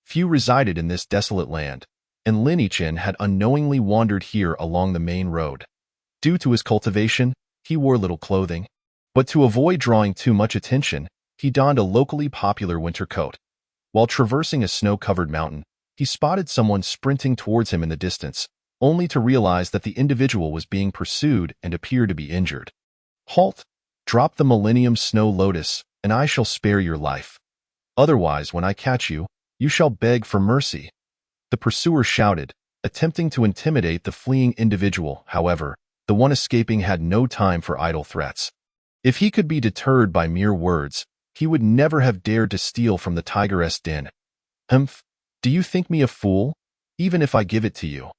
Few resided in this desolate land, and Lin Yi-Chin had unknowingly wandered here along the main road. Due to his cultivation, he wore little clothing, but to avoid drawing too much attention, he donned a locally popular winter coat. While traversing a snow-covered mountain, he spotted someone sprinting towards him in the distance, only to realize that the individual was being pursued and appeared to be injured. Halt! Drop the Millennium Snow Lotus, and I shall spare your life. Otherwise, when I catch you, you shall beg for mercy. The pursuer shouted, attempting to intimidate the fleeing individual. However, the one escaping had no time for idle threats. If he could be deterred by mere words, he would never have dared to steal from the tigeress den. Humph, do you think me a fool? Even if I give it to you,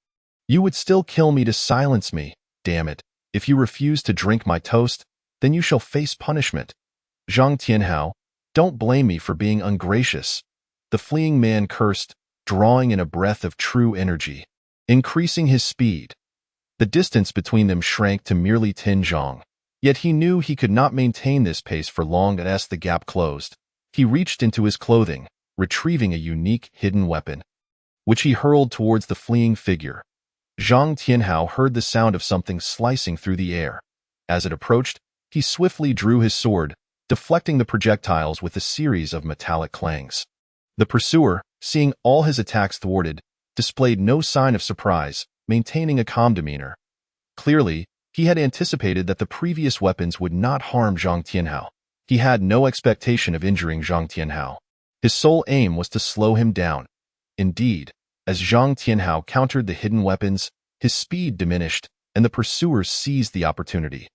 you would still kill me to silence me. Damn it. If you refuse to drink my toast, then you shall face punishment. Zhang Tianhao, don't blame me for being ungracious. The fleeing man cursed, drawing in a breath of true energy, increasing his speed. The distance between them shrank to merely 10 zhang. Yet he knew he could not maintain this pace for long as the gap closed. He reached into his clothing, retrieving a unique hidden weapon, which he hurled towards the fleeing figure. Zhang Tianhao heard the sound of something slicing through the air. As it approached, he swiftly drew his sword, deflecting the projectiles with a series of metallic clangs. The pursuer, seeing all his attacks thwarted, displayed no sign of surprise, maintaining a calm demeanor. Clearly, he had anticipated that the previous weapons would not harm Zhang Tianhao. He had no expectation of injuring Zhang Tianhao. His sole aim was to slow him down. Indeed, as Zhang Tianhao countered the hidden weapons, his speed diminished, and the pursuers seized the opportunity.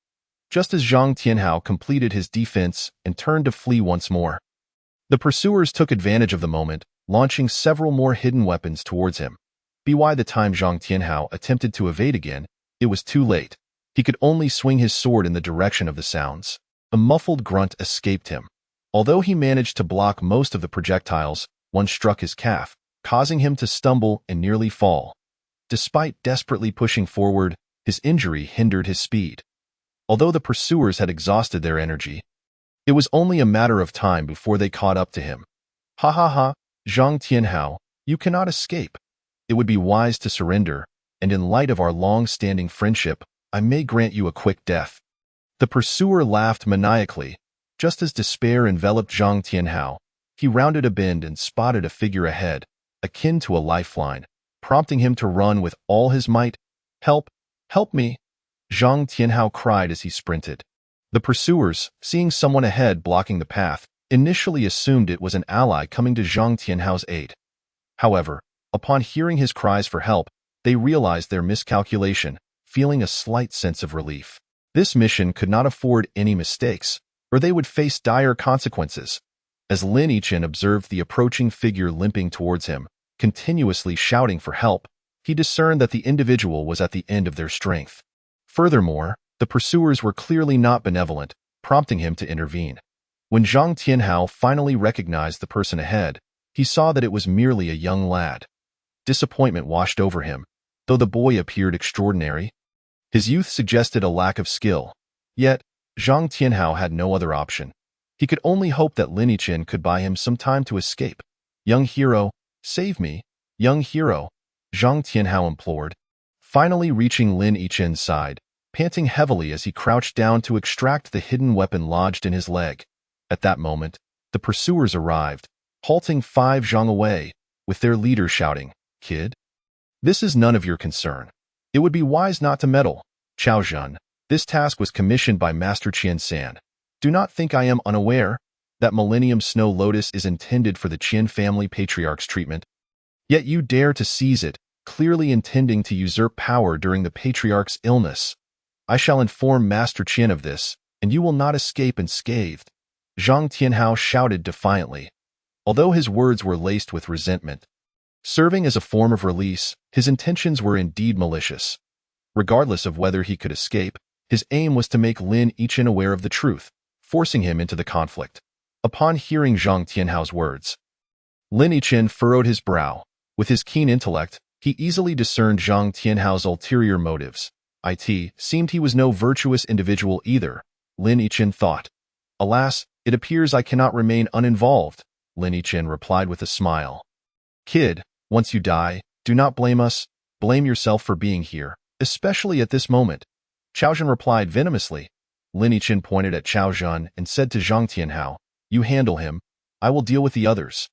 Just as Zhang Tianhao completed his defense and turned to flee once more, The pursuers took advantage of the moment, launching several more hidden weapons towards him. By the time Zhang Tianhao attempted to evade again, it was too late. He could only swing his sword in the direction of the sounds. A muffled grunt escaped him. Although he managed to block most of the projectiles, one struck his calf, causing him to stumble and nearly fall. Despite desperately pushing forward, his injury hindered his speed. Although the pursuers had exhausted their energy, it was only a matter of time before they caught up to him. Ha ha ha, Zhang Tianhao, you cannot escape. It would be wise to surrender, and in light of our long-standing friendship, I may grant you a quick death. The pursuer laughed maniacally. Just as despair enveloped Zhang Tianhao, he rounded a bend and spotted a figure ahead, akin to a lifeline, prompting him to run with all his might. Help! Help me! Zhang Tianhao cried as he sprinted. The pursuers, seeing someone ahead blocking the path, initially assumed it was an ally coming to Zhang Tianhao's aid. However, upon hearing his cries for help, they realized their miscalculation, feeling a slight sense of relief. This mission could not afford any mistakes, or they would face dire consequences. As Lin Yichen observed the approaching figure limping towards him, continuously shouting for help, he discerned that the individual was at the end of their strength. Furthermore, the pursuers were clearly not benevolent, prompting him to intervene. When Zhang Tianhao finally recognized the person ahead, he saw that it was merely a young lad. Disappointment washed over him, though the boy appeared extraordinary. His youth suggested a lack of skill. Yet, Zhang Tianhao had no other option. He could only hope that Lin Yichen could buy him some time to escape. Young hero, save me, young hero, Zhang Tianhao implored. Finally reaching Lin Yichen's side, panting heavily as he crouched down to extract the hidden weapon lodged in his leg. At that moment, the pursuers arrived, halting 5 zhang away, with their leader shouting, "Kid? This is none of your concern. It would be wise not to meddle. Chao Zhan, this task was commissioned by Master Qian San. Do not think I am unaware that Millennium Snow Lotus is intended for the Qian family patriarch's treatment. Yet you dare to seize it, clearly intending to usurp power during the patriarch's illness. I shall inform Master Qian of this, and you will not escape unscathed." Zhang Tianhao shouted defiantly, although his words were laced with resentment. Serving as a form of release, his intentions were indeed malicious. Regardless of whether he could escape, his aim was to make Lin Yichen aware of the truth, forcing him into the conflict. Upon hearing Zhang Tianhao's words, Lin Yichen furrowed his brow. With his keen intellect, he easily discerned Zhang Tianhao's ulterior motives. It seemed he was no virtuous individual either, Lin Yichen thought. Alas, it appears I cannot remain uninvolved, Lin Yichen replied with a smile. Kid, once you die, do not blame us, blame yourself for being here, especially at this moment. Chao Zhan replied venomously. Lin Yichen pointed at Chao Zhan and said to Zhang Tianhao, "You handle him, I will deal with the others."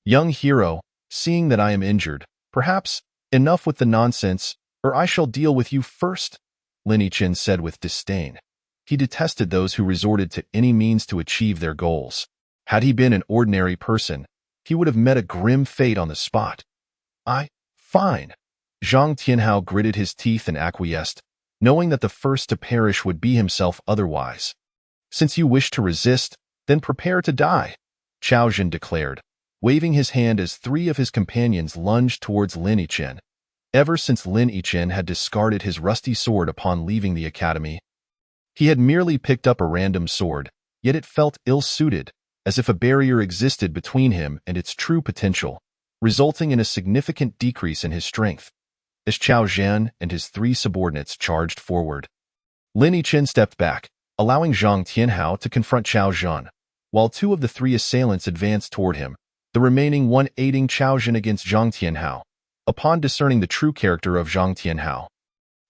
Young hero, seeing that I am injured, perhaps, enough with the nonsense, or I shall deal with you first, Lin Yichen said with disdain. He detested those who resorted to any means to achieve their goals. Had he been an ordinary person, he would have met a grim fate on the spot. Fine. Zhang Tianhao gritted his teeth and acquiesced, knowing that the first to perish would be himself otherwise. Since you wish to resist, then prepare to die, Chao Zhan declared, waving his hand as 3 of his companions lunged towards Lin Yichen. Ever since Lin Yichen had discarded his rusty sword upon leaving the academy, he had merely picked up a random sword, yet it felt ill-suited, as if a barrier existed between him and its true potential, resulting in a significant decrease in his strength. As Chao Zhan and his 3 subordinates charged forward, Lin Yichen stepped back, allowing Zhang Tianhao to confront Chao Zhan. While 2 of the 3 assailants advanced toward him, the remaining one aiding Chao Zhan against Zhang Tianhao. Upon discerning the true character of Zhang Tianhao,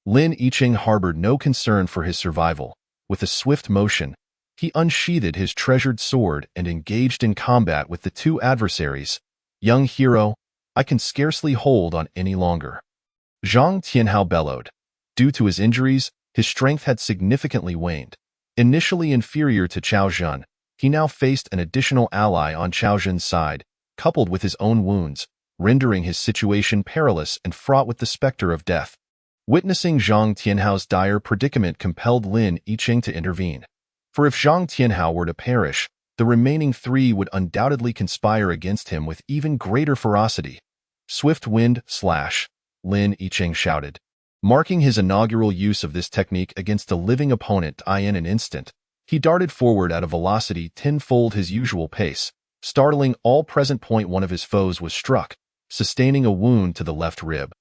Lin Yichen harbored no concern for his survival. With a swift motion, he unsheathed his treasured sword and engaged in combat with the 2 adversaries. Young hero, I can scarcely hold on any longer, Zhang Tianhao bellowed. Due to his injuries, his strength had significantly waned. Initially inferior to Chao Zhan, he now faced an additional ally on Chao Zhan's side, coupled with his own wounds, rendering his situation perilous and fraught with the specter of death. Witnessing Zhang Tianhao's dire predicament compelled Lin Yichen to intervene. For if Zhang Tianhao were to perish, the remaining three would undoubtedly conspire against him with even greater ferocity. Swift wind slash, Lin Yicheng shouted. Marking his inaugural use of this technique against a living opponent in an instant, he darted forward at a velocity tenfold his usual pace, startling all present. One of his foes was struck, sustaining a wound to the left rib.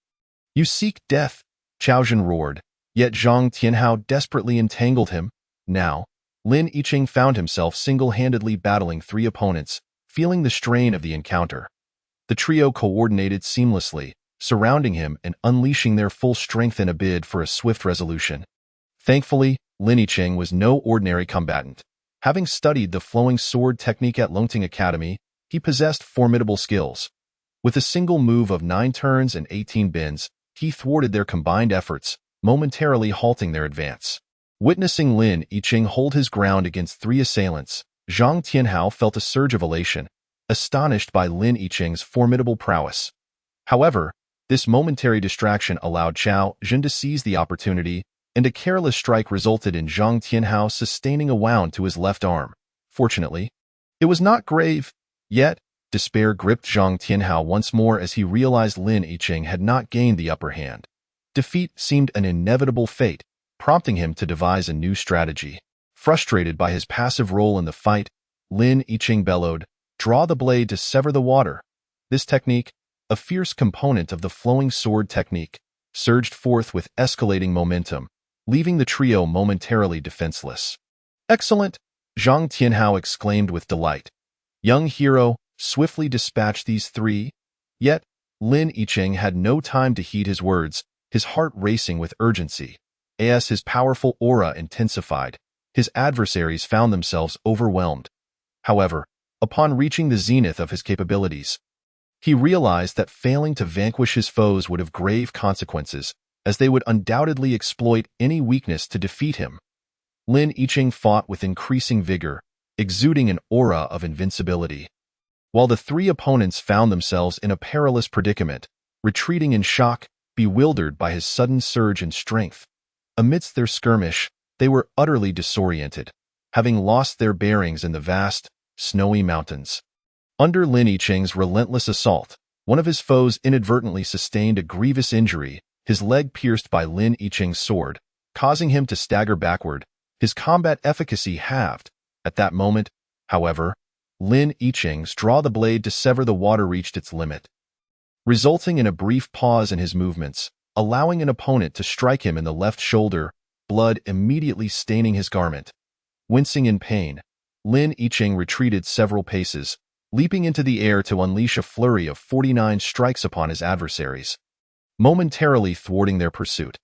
You seek death, Chaozhen roared, yet Zhang Tianhao desperately entangled him. Now, Lin Yicheng found himself single-handedly battling three opponents, feeling the strain of the encounter. The trio coordinated seamlessly, surrounding him and unleashing their full strength in a bid for a swift resolution. Thankfully, Lin Yicheng was no ordinary combatant. Having studied the flowing sword technique at Longting Academy, he possessed formidable skills. With a single move of 9 turns and 18 bends, he thwarted their combined efforts, momentarily halting their advance. Witnessing Lin Yicheng hold his ground against 3 assailants, Zhang Tianhao felt a surge of elation, astonished by Lin Yicheng's formidable prowess. However, this momentary distraction allowed Chao Zhen to seize the opportunity, and a careless strike resulted in Zhang Tianhao sustaining a wound to his left arm. Fortunately, it was not grave. Yet, despair gripped Zhang Tianhao once more as he realized Lin Yicheng had not gained the upper hand. Defeat seemed an inevitable fate, prompting him to devise a new strategy. Frustrated by his passive role in the fight, Lin Yicheng bellowed, "Draw the blade to sever the water." This technique, a fierce component of the flowing sword technique, surged forth with escalating momentum, leaving the trio momentarily defenseless. "Excellent!" Zhang Tianhao exclaimed with delight. "Young hero, swiftly dispatch these 3. Yet, Lin Yicheng had no time to heed his words, his heart racing with urgency. As his powerful aura intensified, his adversaries found themselves overwhelmed. However, upon reaching the zenith of his capabilities, he realized that failing to vanquish his foes would have grave consequences, as they would undoubtedly exploit any weakness to defeat him. Lin Yicheng fought with increasing vigor, exuding an aura of invincibility. While the 3 opponents found themselves in a perilous predicament, retreating in shock, bewildered by his sudden surge in strength. Amidst their skirmish, they were utterly disoriented, having lost their bearings in the vast, snowy mountains. Under Lin Yicheng's relentless assault, one of his foes inadvertently sustained a grievous injury, his leg pierced by Lin Yicheng's sword, causing him to stagger backward, his combat efficacy halved. At that moment, however, Lin Yicheng's draw the blade to sever the water reached its limit, resulting in a brief pause in his movements, allowing an opponent to strike him in the left shoulder, blood immediately staining his garment. Wincing in pain, Lin Yicheng retreated several paces, leaping into the air to unleash a flurry of 49 strikes upon his adversaries, momentarily thwarting their pursuit.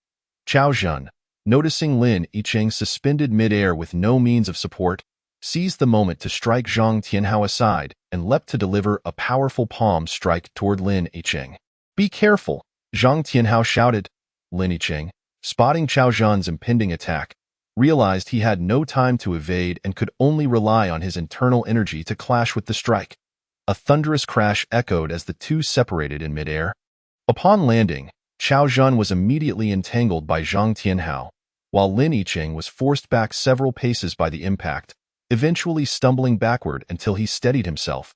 Chao Zhen, noticing Lin Yicheng suspended mid-air with no means of support, seized the moment to strike Zhang Tianhao aside and leapt to deliver a powerful palm strike toward Lin Yicheng. "Be careful!" Zhang Tianhao shouted. Lin Yicheng, spotting Chao Zhen's impending attack, realized he had no time to evade and could only rely on his internal energy to clash with the strike. A thunderous crash echoed as the two separated in midair. Upon landing, Chao Zhen was immediately entangled by Zhang Tianhao, while Lin Yicheng was forced back several paces by the impact, eventually stumbling backward until he steadied himself.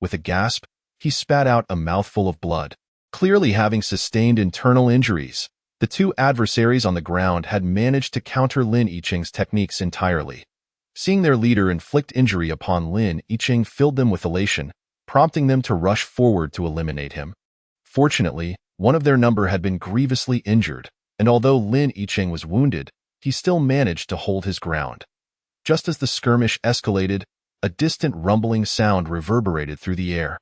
With a gasp, he spat out a mouthful of blood. Clearly having sustained internal injuries, the 2 adversaries on the ground had managed to counter Lin Yicheng's techniques entirely. Seeing their leader inflict injury upon Lin Yicheng filled them with elation, prompting them to rush forward to eliminate him. Fortunately, one of their number had been grievously injured, and although Lin Yicheng was wounded, he still managed to hold his ground. Just as the skirmish escalated, a distant rumbling sound reverberated through the air,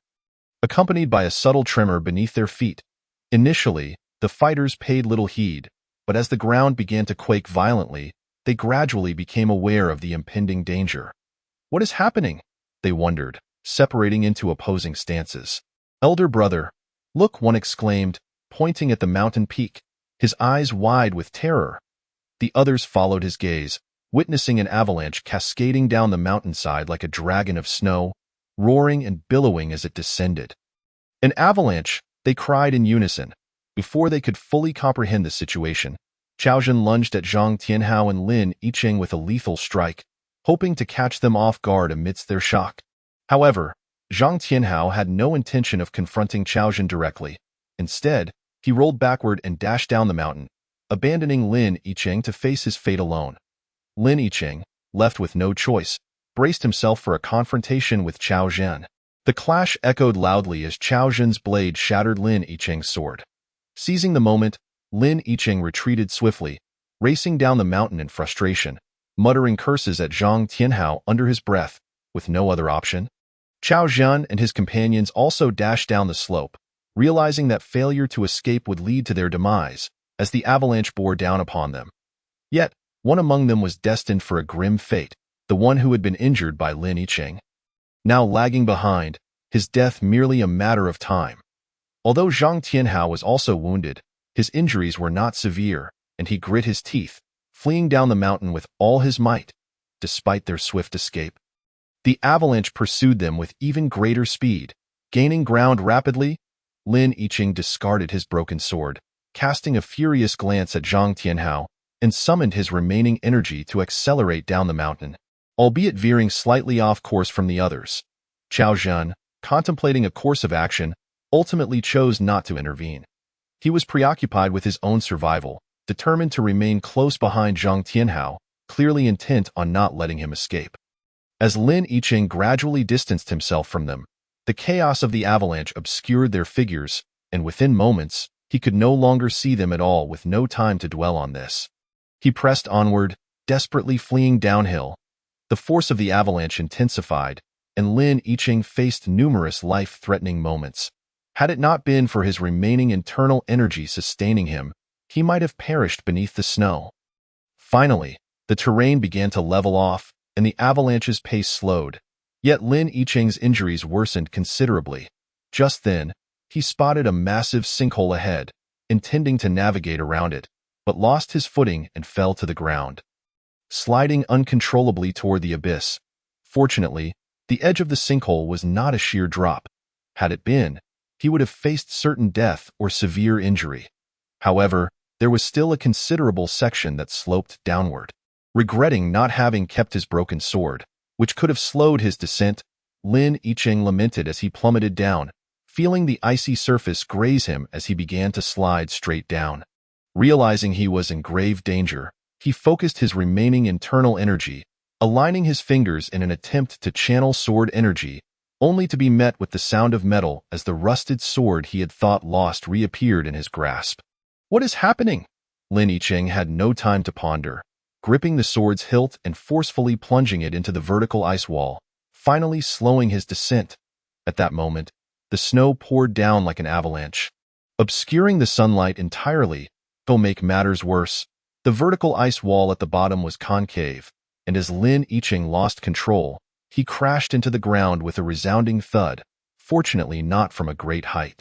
accompanied by a subtle tremor beneath their feet. Initially, the fighters paid little heed, but as the ground began to quake violently, they gradually became aware of the impending danger. "What is happening?" they wondered, separating into opposing stances. "Elder brother, look!" one exclaimed, pointing at the mountain peak, his eyes wide with terror. The others followed his gaze, witnessing an avalanche cascading down the mountainside like a dragon of snow, roaring and billowing as it descended. "An avalanche!" they cried in unison. Before they could fully comprehend the situation, Chao Zhen lunged at Zhang Tianhao and Lin Yicheng with a lethal strike. hoping to catch them off guard amidst their shock. However, Zhang Tianhao had no intention of confronting Chao Zhen directly. Instead, he rolled backward and dashed down the mountain, abandoning Lin Yicheng to face his fate alone. Lin Yicheng, left with no choice, braced himself for a confrontation with Chao Zhen. The clash echoed loudly as Chao Zhen's blade shattered Lin Yicheng's sword. Seizing the moment, Lin Yicheng retreated swiftly, racing down the mountain in frustration, muttering curses at Zhang Tianhao under his breath, with no other option. Chao Zhen and his companions also dashed down the slope, realizing that failure to escape would lead to their demise, as the avalanche bore down upon them. Yet, one among them was destined for a grim fate, the one who had been injured by Lin Yicheng. Now lagging behind, his death merely a matter of time. Although Zhang Tianhao was also wounded, his injuries were not severe, and he grit his teeth, fleeing down the mountain with all his might, despite their swift escape. The avalanche pursued them with even greater speed. Gaining ground rapidly, Lin Yicheng discarded his broken sword, casting a furious glance at Zhang Tianhao, and summoned his remaining energy to accelerate down the mountain, albeit veering slightly off course from the others. Chao Zhen, contemplating a course of action, ultimately chose not to intervene. He was preoccupied with his own survival, determined to remain close behind Zhang Tianhao, clearly intent on not letting him escape. As Lin Yicheng gradually distanced himself from them, the chaos of the avalanche obscured their figures, and within moments, he could no longer see them at all with no time to dwell on this. He pressed onward, desperately fleeing downhill. The force of the avalanche intensified, and Lin Yicheng faced numerous life-threatening moments. Had it not been for his remaining internal energy sustaining him, he might have perished beneath the snow. Finally, the terrain began to level off, and the avalanche's pace slowed. Yet Lin Yicheng's injuries worsened considerably. Just then, he spotted a massive sinkhole ahead, intending to navigate around it, but lost his footing and fell to the ground, sliding uncontrollably toward the abyss. Fortunately, the edge of the sinkhole was not a sheer drop. Had it been, he would have faced certain death or severe injury. However, there was still a considerable section that sloped downward. Regretting not having kept his broken sword, which could have slowed his descent, Lin Yicheng lamented as he plummeted down, feeling the icy surface graze him as he began to slide straight down. Realizing he was in grave danger, he focused his remaining internal energy, aligning his fingers in an attempt to channel sword energy, only to be met with the sound of metal as the rusted sword he had thought lost reappeared in his grasp. What is happening? Lin Yicheng had no time to ponder, gripping the sword's hilt and forcefully plunging it into the vertical ice wall, finally slowing his descent. At that moment, the snow poured down like an avalanche, obscuring the sunlight entirely. To make matters worse, the vertical ice wall at the bottom was concave, and as Lin Yicheng lost control, he crashed into the ground with a resounding thud, fortunately not from a great height.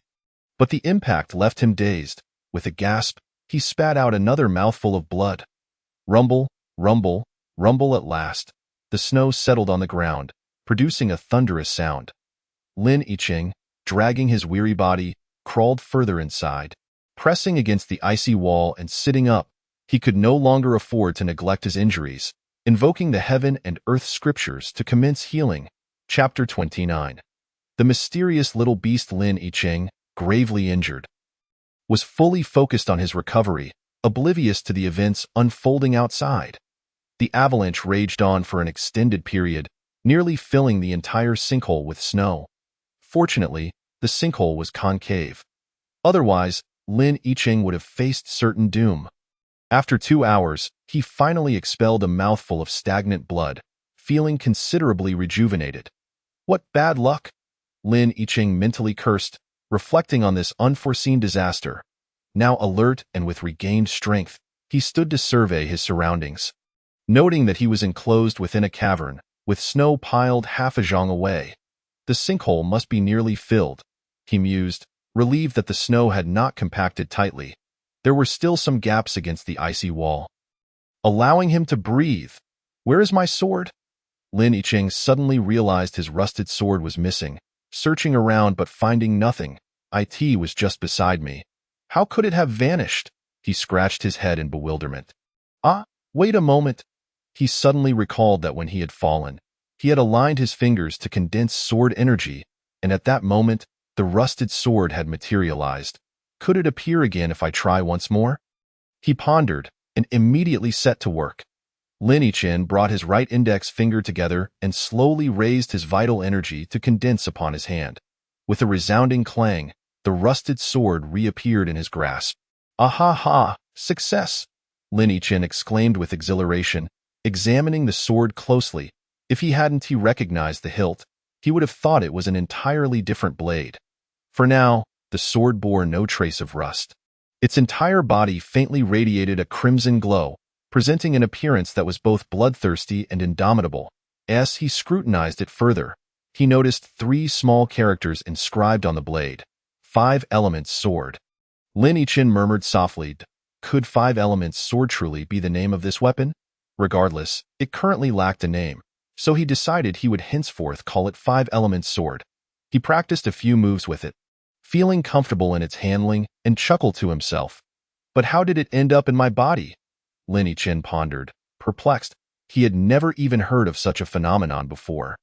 But the impact left him dazed. With a gasp, he spat out another mouthful of blood. Rumble, rumble, rumble at last. The snow settled on the ground, producing a thunderous sound. Lin Yicheng, dragging his weary body, crawled further inside. Pressing against the icy wall and sitting up, he could no longer afford to neglect his injuries, invoking the heaven and earth scriptures to commence healing. Chapter 29. The mysterious little beast Lin Yicheng, gravely injured, was fully focused on his recovery, oblivious to the events unfolding outside. The avalanche raged on for an extended period, nearly filling the entire sinkhole with snow. Fortunately, the sinkhole was concave. Otherwise, Lin Yicheng would have faced certain doom. After 2 hours, he finally expelled a mouthful of stagnant blood, feeling considerably rejuvenated. What bad luck! Lin Yicheng mentally cursed, reflecting on this unforeseen disaster. Now alert and with regained strength, he stood to survey his surroundings. Noting that he was enclosed within a cavern, with snow piled half a zhang away. The sinkhole must be nearly filled, he mused, relieved that the snow had not compacted tightly. There were still some gaps against the icy wall, allowing him to breathe. Where is my sword? Lin Yicheng suddenly realized his rusted sword was missing, searching around but finding nothing. It was just beside me. How could it have vanished? He scratched his head in bewilderment. Ah, wait a moment. He suddenly recalled that when he had fallen, he had aligned his fingers to condense sword energy, and at that moment, the rusted sword had materialized. Could it appear again if I try once more? He pondered, and immediately set to work. Lin Yichin brought his right index finger together and slowly raised his vital energy to condense upon his hand. With a resounding clang, the rusted sword reappeared in his grasp. "Ah ha! Success!" Lin Yichin exclaimed with exhilaration, examining the sword closely. If he recognized the hilt, he would have thought it was an entirely different blade. For now, the sword bore no trace of rust. Its entire body faintly radiated a crimson glow, presenting an appearance that was both bloodthirsty and indomitable. As he scrutinized it further, he noticed 3 small characters inscribed on the blade. 5 Elements Sword. Lin Yichin murmured softly, could 5 Elements Sword truly be the name of this weapon? Regardless, it currently lacked a name, so he decided he would henceforth call it 5 Elements Sword. He practiced a few moves with it, feeling comfortable in its handling, and chuckled to himself. But how did it end up in my body? Lin Yichin pondered, perplexed. He had never even heard of such a phenomenon before.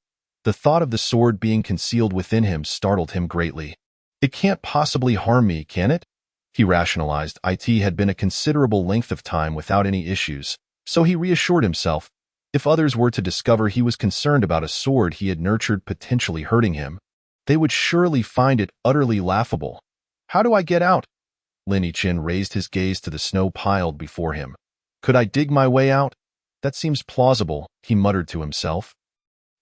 The thought of the sword being concealed within him startled him greatly. It can't possibly harm me, can it? He rationalized. It had been a considerable length of time without any issues, so he reassured himself. If others were to discover he was concerned about a sword he had nurtured potentially hurting him, they would surely find it utterly laughable. How do I get out? Lin Yichin raised his gaze to the snow piled before him. Could I dig my way out? That seems plausible, he muttered to himself.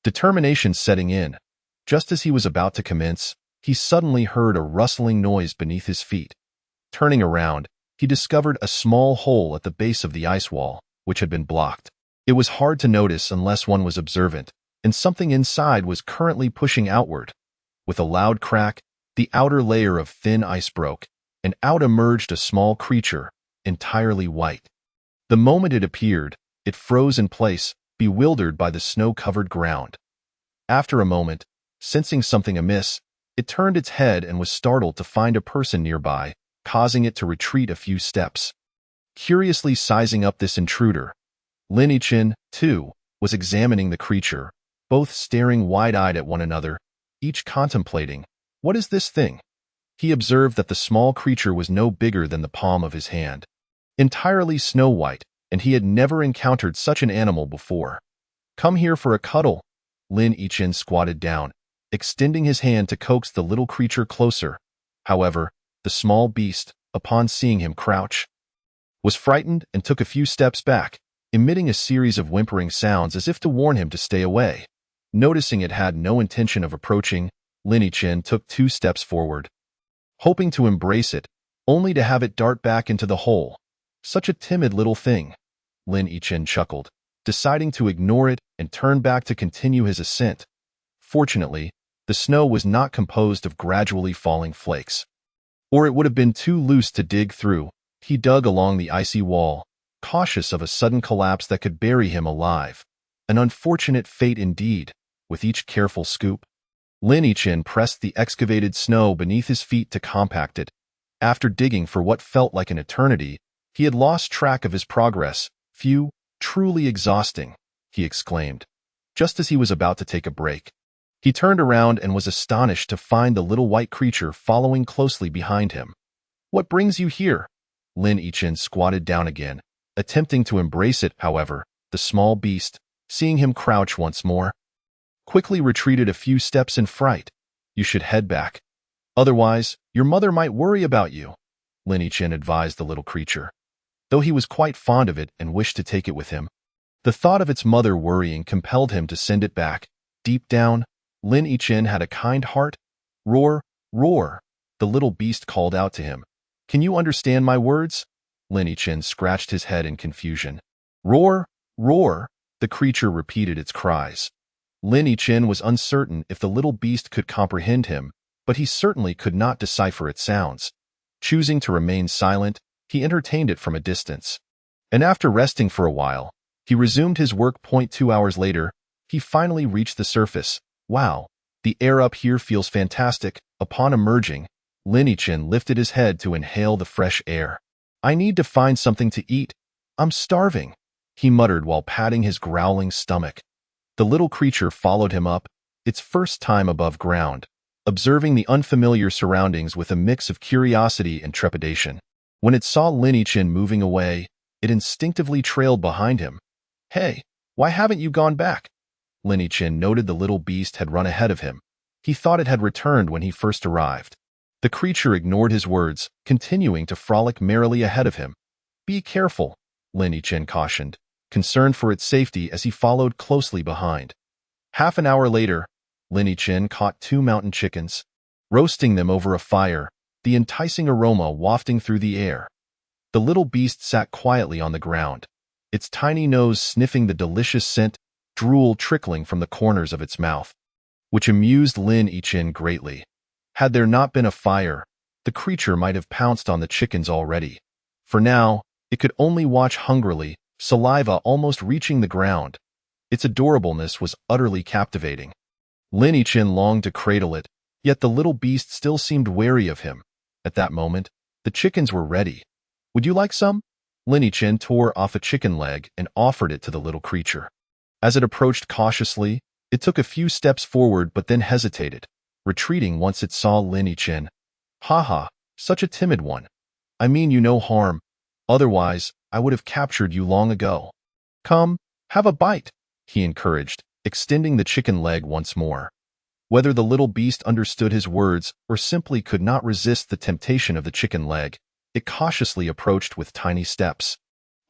Determination setting in. Just as he was about to commence, he suddenly heard a rustling noise beneath his feet. Turning around, he discovered a small hole at the base of the ice wall, which had been blocked. It was hard to notice unless one was observant, and something inside was currently pushing outward. With a loud crack, the outer layer of thin ice broke, and out emerged a small creature, entirely white. The moment it appeared, it froze in place, bewildered by the snow-covered ground. After a moment, sensing something amiss, it turned its head and was startled to find a person nearby, causing it to retreat a few steps. Curiously sizing up this intruder, Lin Yichin, too, was examining the creature, both staring wide-eyed at one another, each contemplating, what is this thing? He observed that the small creature was no bigger than the palm of his hand. Entirely snow-white, and he had never encountered such an animal before. Come here for a cuddle. Lin Yichin squatted down, extending his hand to coax the little creature closer. However, the small beast, upon seeing him crouch, was frightened and took a few steps back, emitting a series of whimpering sounds as if to warn him to stay away. Noticing it had no intention of approaching, Lin Yichin took 2 steps forward, hoping to embrace it, only to have it dart back into the hole. Such a timid little thing. Lin Yichin chuckled, deciding to ignore it and turn back to continue his ascent. Fortunately, the snow was not composed of gradually falling flakes, or it would have been too loose to dig through. He dug along the icy wall, cautious of a sudden collapse that could bury him alive. An unfortunate fate indeed. With each careful scoop, Lin Yichin pressed the excavated snow beneath his feet to compact it. After digging for what felt like an eternity, he had lost track of his progress. Phew, truly exhausting, he exclaimed, just as he was about to take a break. He turned around and was astonished to find the little white creature following closely behind him. What brings you here? Lin Yichin squatted down again, attempting to embrace it. However, the small beast, seeing him crouch once more, quickly retreated a few steps in fright. You should head back. Otherwise, your mother might worry about you, Lin Yichin advised the little creature. Though he was quite fond of it and wished to take it with him, the thought of its mother worrying compelled him to send it back. Deep down, Lin Yichin had a kind heart. Roar, roar, the little beast called out to him. Can you understand my words? Lin Yichin scratched his head in confusion. Roar, roar, the creature repeated its cries. Lin Yichin was uncertain if the little beast could comprehend him, but he certainly could not decipher its sounds. Choosing to remain silent, he entertained it from a distance. And after resting for a while, he resumed his work. 2 hours later, he finally reached the surface. Wow, the air up here feels fantastic. Upon emerging, Lin Yichin lifted his head to inhale the fresh air. I need to find something to eat. I'm starving. he muttered while patting his growling stomach. The little creature followed him up, its first time above ground, observing the unfamiliar surroundings with a mix of curiosity and trepidation. When it saw Lin-Chin moving away, it instinctively trailed behind him. "Hey, why haven't you gone back?" Lin-Chin noted the little beast had run ahead of him. He thought it had returned when he first arrived. The creature ignored his words, continuing to frolic merrily ahead of him. "Be careful," Lin-Chin cautioned, concerned for its safety as he followed closely behind. Half an hour later, Lin-Chin caught 2 mountain chickens, roasting them over a fire, the enticing aroma wafting through the air. The little beast sat quietly on the ground, its tiny nose sniffing the delicious scent, drool trickling from the corners of its mouth, which amused Lin-Chin greatly. Had there not been a fire, the creature might have pounced on the chickens already. For now, it could only watch hungrily, saliva almost reaching the ground. Its adorableness was utterly captivating. Lin-Chin longed to cradle it, yet the little beast still seemed wary of him. At that moment, the chickens were ready. "Would you like some?" Lin-Chin tore off a chicken leg and offered it to the little creature. As it approached cautiously, it took a few steps forward but then hesitated, retreating once it saw Lin-Chin. "Ha, such a timid one. I mean you no harm. Otherwise, I would have captured you long ago. Come, have a bite," he encouraged, extending the chicken leg once more. Whether the little beast understood his words or simply could not resist the temptation of the chicken leg, it cautiously approached with tiny steps.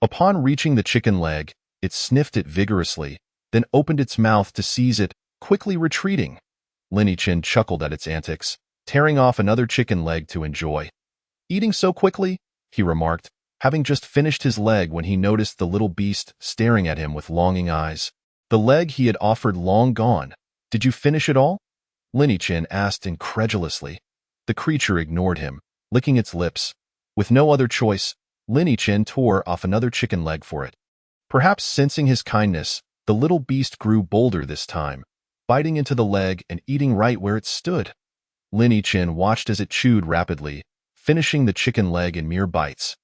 Upon reaching the chicken leg, it sniffed it vigorously, then opened its mouth to seize it, quickly retreating. Lin-Chin chuckled at its antics, tearing off another chicken leg to enjoy. "Eating so quickly?" he remarked, having just finished his leg when he noticed the little beast staring at him with longing eyes. The leg he had offered long gone. "Did you finish it all?" Lin-Chin asked incredulously. The creature ignored him, licking its lips. With no other choice, Lin-Chin tore off another chicken leg for it. Perhaps sensing his kindness, the little beast grew bolder this time, biting into the leg and eating right where it stood. Lin-Chin watched as it chewed rapidly, finishing the chicken leg in mere bites.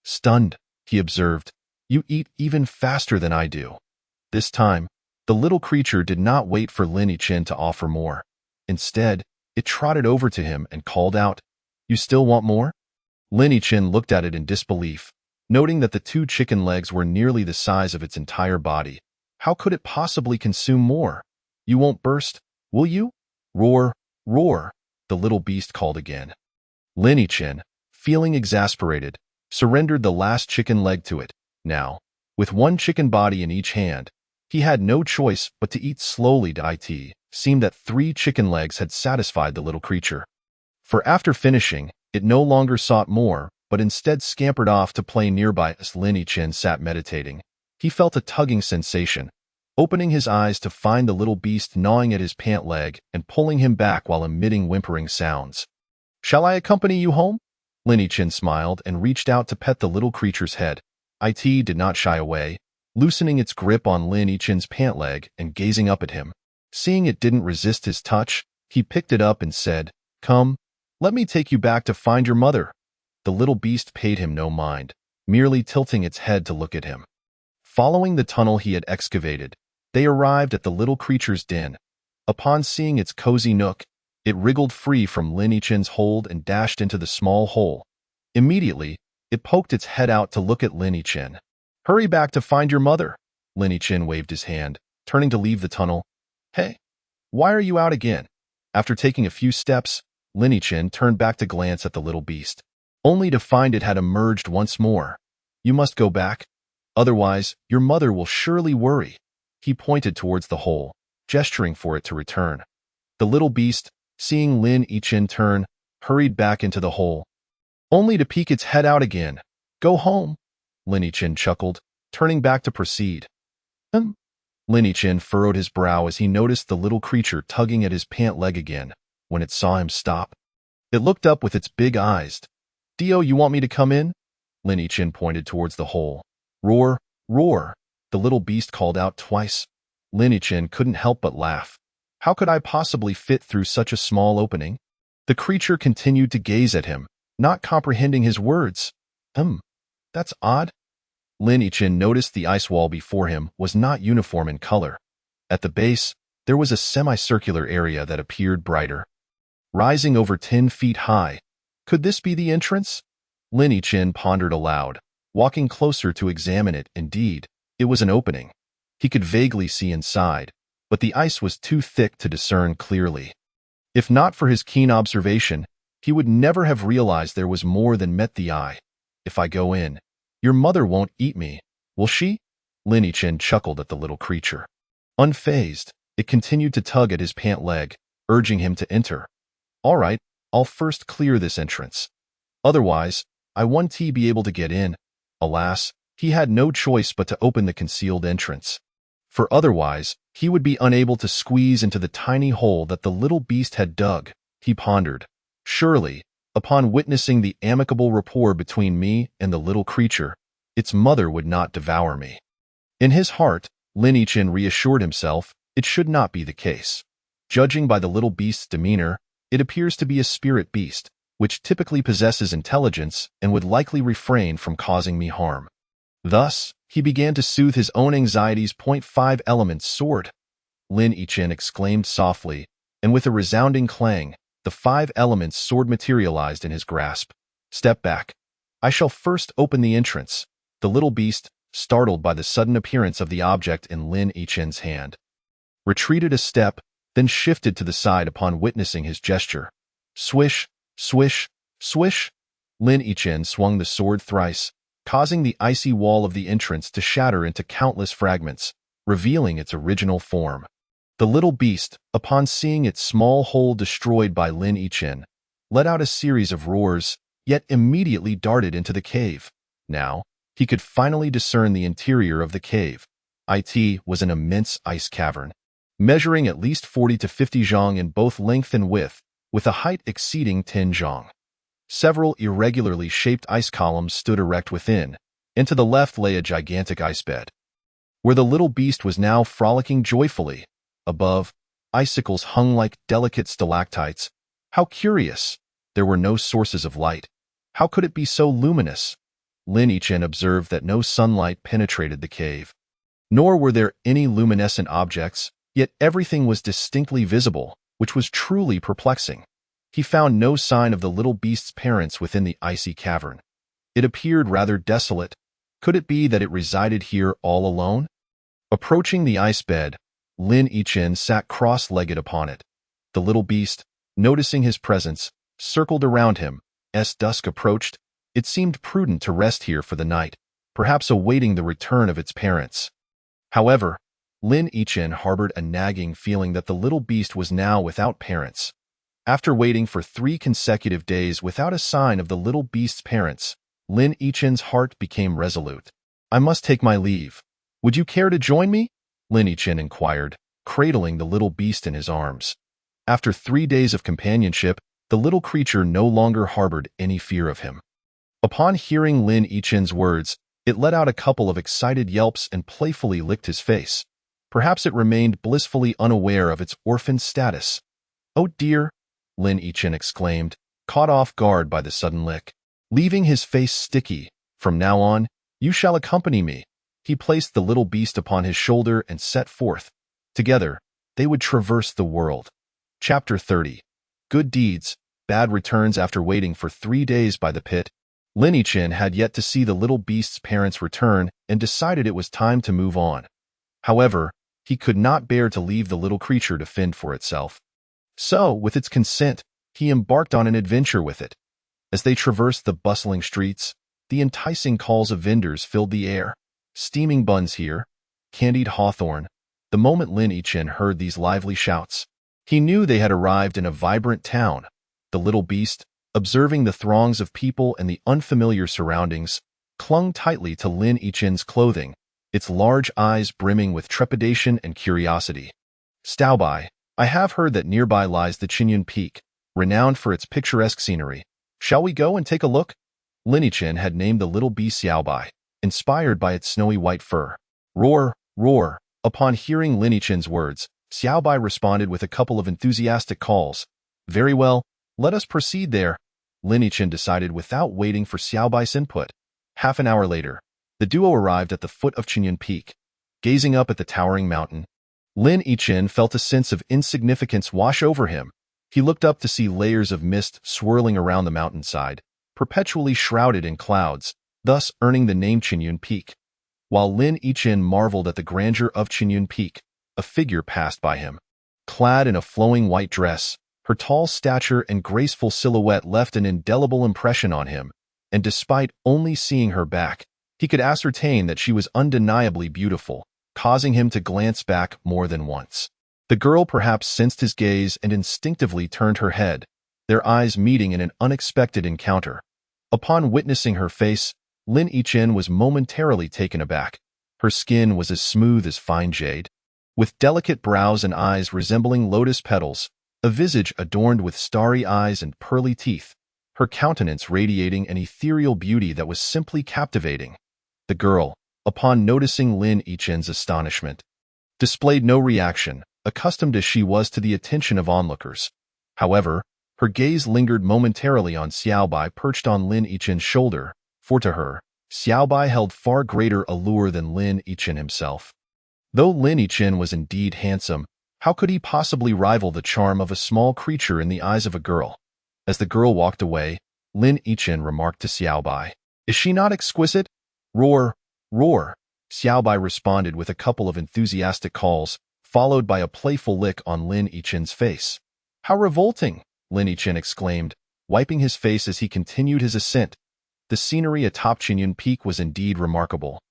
Stunned, he observed, "You eat even faster than I do." This time, the little creature did not wait for Lin-Chin to offer more. Instead, it trotted over to him and called out, "You still want more?" Lin-Chin looked at it in disbelief, noting that the 2 chicken legs were nearly the size of its entire body. How could it possibly consume more? "You won't burst, will you?" "Roar, roar," the little beast called again. Lin-Chin, feeling exasperated, surrendered the last chicken leg to it. Now, with 1 chicken body in each hand, he had no choice but to eat slowly. It seemed that 3 chicken legs had satisfied the little creature. For after finishing, it no longer sought more, but instead scampered off to play nearby as Lin-Chin sat meditating. He felt a tugging sensation, opening his eyes to find the little beast gnawing at his pant leg and pulling him back while emitting whimpering sounds. "Shall I accompany you home?" Lin-Chin smiled and reached out to pet the little creature's head. It did not shy away, loosening its grip on Lin-Chin's pant leg and gazing up at him. Seeing it didn't resist his touch, he picked it up and said, "Come, let me take you back to find your mother." The little beast paid him no mind, merely tilting its head to look at him. Following the tunnel he had excavated, they arrived at the little creature's den. Upon seeing its cozy nook, it wriggled free from Lin-Chin's hold and dashed into the small hole. Immediately, it poked its head out to look at Lin-Chin. "Hurry back to find your mother." Lin-Chin waved his hand, turning to leave the tunnel. "Hey, why are you out again?" After taking a few steps, Lin-Chin turned back to glance at the little beast, only to find it had emerged once more. "You must go back. Otherwise, your mother will surely worry." He pointed towards the hole, gesturing for it to return. The little beast, seeing Lin-Chin turn, hurried back into the hole, only to peek its head out again. "Go home," Lin-Chin chuckled, turning back to proceed. Lin-Chin furrowed his brow as he noticed the little creature tugging at his pant leg again. When it saw him stop, it looked up with its big eyes. "Dio, you want me to come in?" Lin-Chin pointed towards the hole. "Roar, roar," the little beast called out twice. Lin-Chin couldn't help but laugh. How could I possibly fit through such a small opening? The creature continued to gaze at him, not comprehending his words. That's odd." Lin Yichin noticed the ice wall before him was not uniform in color. At the base, there was a semicircular area that appeared brighter, rising over 10 feet high. Could this be the entrance? Lin Yichin pondered aloud, walking closer to examine it. Indeed, it was an opening. He could vaguely see inside, but the ice was too thick to discern clearly. If not for his keen observation, he would never have realized there was more than met the eye. If I go in, your mother won't eat me, will she? Lin Yichin chuckled at the little creature. Unfazed, it continued to tug at his pant leg, urging him to enter. All right, I'll first clear this entrance. Otherwise, I won't be able to get in. Alas, he had no choice but to open the concealed entrance. For otherwise, he would be unable to squeeze into the tiny hole that the little beast had dug, he pondered. Surely, upon witnessing the amicable rapport between me and the little creature, its mother would not devour me. In his heart, Lin Yichin reassured himself it should not be the case. Judging by the little beast's demeanor, it appears to be a spirit beast, which typically possesses intelligence and would likely refrain from causing me harm. Thus, he began to soothe his own anxieties. 5 Elements Sword. Lin Yichin exclaimed softly, and with a resounding clang, the 5 Elements Sword materialized in his grasp. Step back. I shall first open the entrance. The little beast, startled by the sudden appearance of the object in Lin Yichin's hand, retreated a step, then shifted to the side upon witnessing his gesture. Swish, swish, swish. Lin Yichin swung the sword thrice, causing the icy wall of the entrance to shatter into countless fragments, revealing its original form. The little beast, upon seeing its small hole destroyed by Lin Yichin, let out a series of roars, yet immediately darted into the cave. Now, he could finally discern the interior of the cave. It was an immense ice cavern, measuring at least 40 to 50 zhang in both length and width, with a height exceeding 10 zhang. Several irregularly shaped ice columns stood erect within, and to the left lay a gigantic ice bed, where the little beast was now frolicking joyfully. Above, icicles hung like delicate stalactites. How curious! There were no sources of light. How could it be so luminous? Lin Yichin observed that no sunlight penetrated the cave, nor were there any luminescent objects, yet everything was distinctly visible, which was truly perplexing. He found no sign of the little beast's parents within the icy cavern. It appeared rather desolate. Could it be that it resided here all alone? Approaching the ice bed, Lin Yichin sat cross-legged upon it. The little beast, noticing his presence, circled around him. As dusk approached, it seemed prudent to rest here for the night, perhaps awaiting the return of its parents. However, Lin Yichin harbored a nagging feeling that the little beast was now without parents. After waiting for 3 consecutive days without a sign of the little beast's parents, Lin Yichin's heart became resolute. I must take my leave. Would you care to join me? Lin Yichin inquired, cradling the little beast in his arms. After 3 days of companionship, the little creature no longer harbored any fear of him. Upon hearing Lin Yichin's words, it let out a couple of excited yelps and playfully licked his face. Perhaps it remained blissfully unaware of its orphan status. Oh dear, Lin Yichin exclaimed, caught off guard by the sudden lick. Leaving his face sticky, from now on, you shall accompany me. He placed the little beast upon his shoulder and set forth. Together, they would traverse the world. Chapter 30. Good deeds, bad returns. After waiting for 3 days by the pit, Lin Yichin had yet to see the little beast's parents return and decided it was time to move on. However, he could not bear to leave the little creature to fend for itself. So, with its consent, he embarked on an adventure with it. As they traversed the bustling streets, the enticing calls of vendors filled the air. Steaming buns here, candied hawthorn. The moment Lin Yichin heard these lively shouts, he knew they had arrived in a vibrant town. The little beast, observing the throngs of people and the unfamiliar surroundings, clung tightly to Lin Yichin's clothing, its large eyes brimming with trepidation and curiosity. Staobai, I have heard that nearby lies the Qinyun Peak, renowned for its picturesque scenery. Shall we go and take a look? Lin Yichin had named the little beast Xiaobai, inspired by its snowy white fur. Roar, roar. Upon hearing Lin Yichin's words, Xiaobai responded with a couple of enthusiastic calls. Very well, let us proceed there, Lin Yichin decided without waiting for Xiaobai's input. Half an hour later, The duo arrived at the foot of Chinyun Peak. Gazing up at the towering mountain, Lin Yichin felt a sense of insignificance wash over him. He looked up to see layers of mist swirling around the mountainside, perpetually shrouded in clouds, thus earning the name Chinyun Peak. While Lin Yichin marveled at the grandeur of Chinyun Peak, a figure passed by him. Clad in a flowing white dress, her tall stature and graceful silhouette left an indelible impression on him, and despite only seeing her back, he could ascertain that she was undeniably beautiful, causing him to glance back more than once. The girl perhaps sensed his gaze and instinctively turned her head, their eyes meeting in an unexpected encounter. Upon witnessing her face, Lin Yichin was momentarily taken aback. Her skin was as smooth as fine jade, with delicate brows and eyes resembling lotus petals, a visage adorned with starry eyes and pearly teeth, her countenance radiating an ethereal beauty that was simply captivating. The girl, upon noticing Lin Yichin's astonishment, displayed no reaction, accustomed as she was to the attention of onlookers. However, her gaze lingered momentarily on Xiaobai perched on Lin Yichin's shoulder, for to her, Xiaobai held far greater allure than Lin Yichin himself. Though Lin Yichin was indeed handsome, how could he possibly rival the charm of a small creature in the eyes of a girl? As the girl walked away, Lin Yichin remarked to Xiaobai, "Is she not exquisite?" "Roar, roar," Xiaobai responded with a couple of enthusiastic calls, followed by a playful lick on Lin Yichin's face. "How revolting!" Lin Yichin exclaimed, wiping his face as he continued his ascent. The scenery atop Chinyun Peak was indeed remarkable.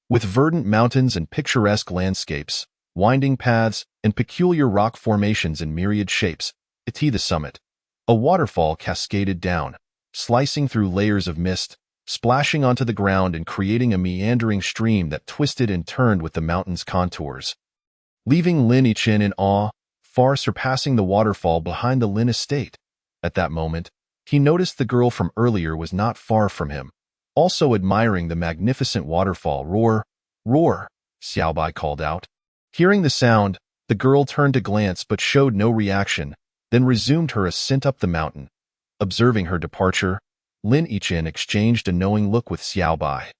With verdant mountains and picturesque landscapes, winding paths, and peculiar rock formations in myriad shapes, to the summit, a waterfall cascaded down, slicing through layers of mist, splashing onto the ground and creating a meandering stream that twisted and turned with the mountain's contours. Leaving Lin Yichin in awe, far surpassing the waterfall behind the Lin estate. At that moment, he noticed the girl from earlier was not far from him, also admiring the magnificent waterfall. "Roar, roar," Xiaobai called out. Hearing the sound, the girl turned to glance but showed no reaction, then resumed her ascent up the mountain. Observing her departure, Lin Yichin exchanged a knowing look with Xiaobai.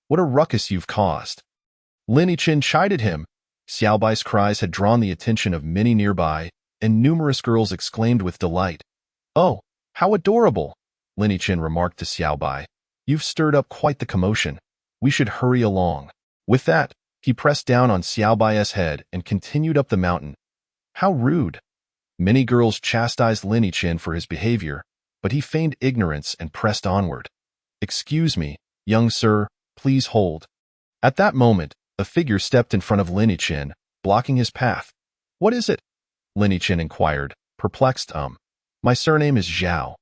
"What a ruckus you've caused." Lin Yichin chided him. Xiaobai's cries had drawn the attention of many nearby, and numerous girls exclaimed with delight. "Oh, how adorable," Lin Yichin remarked to Xiaobai. "You've stirred up quite the commotion. We should hurry along." With that, he pressed down on Xiaobai's head and continued up the mountain. How rude! Many girls chastised Lin Yichin for his behavior, but he feigned ignorance and pressed onward. "Excuse me, young sir, please hold." At that moment, a figure stepped in front of Lin Yichin, blocking his path. "What is it?" Lin Yichin inquired, perplexed. "My surname is Zhao.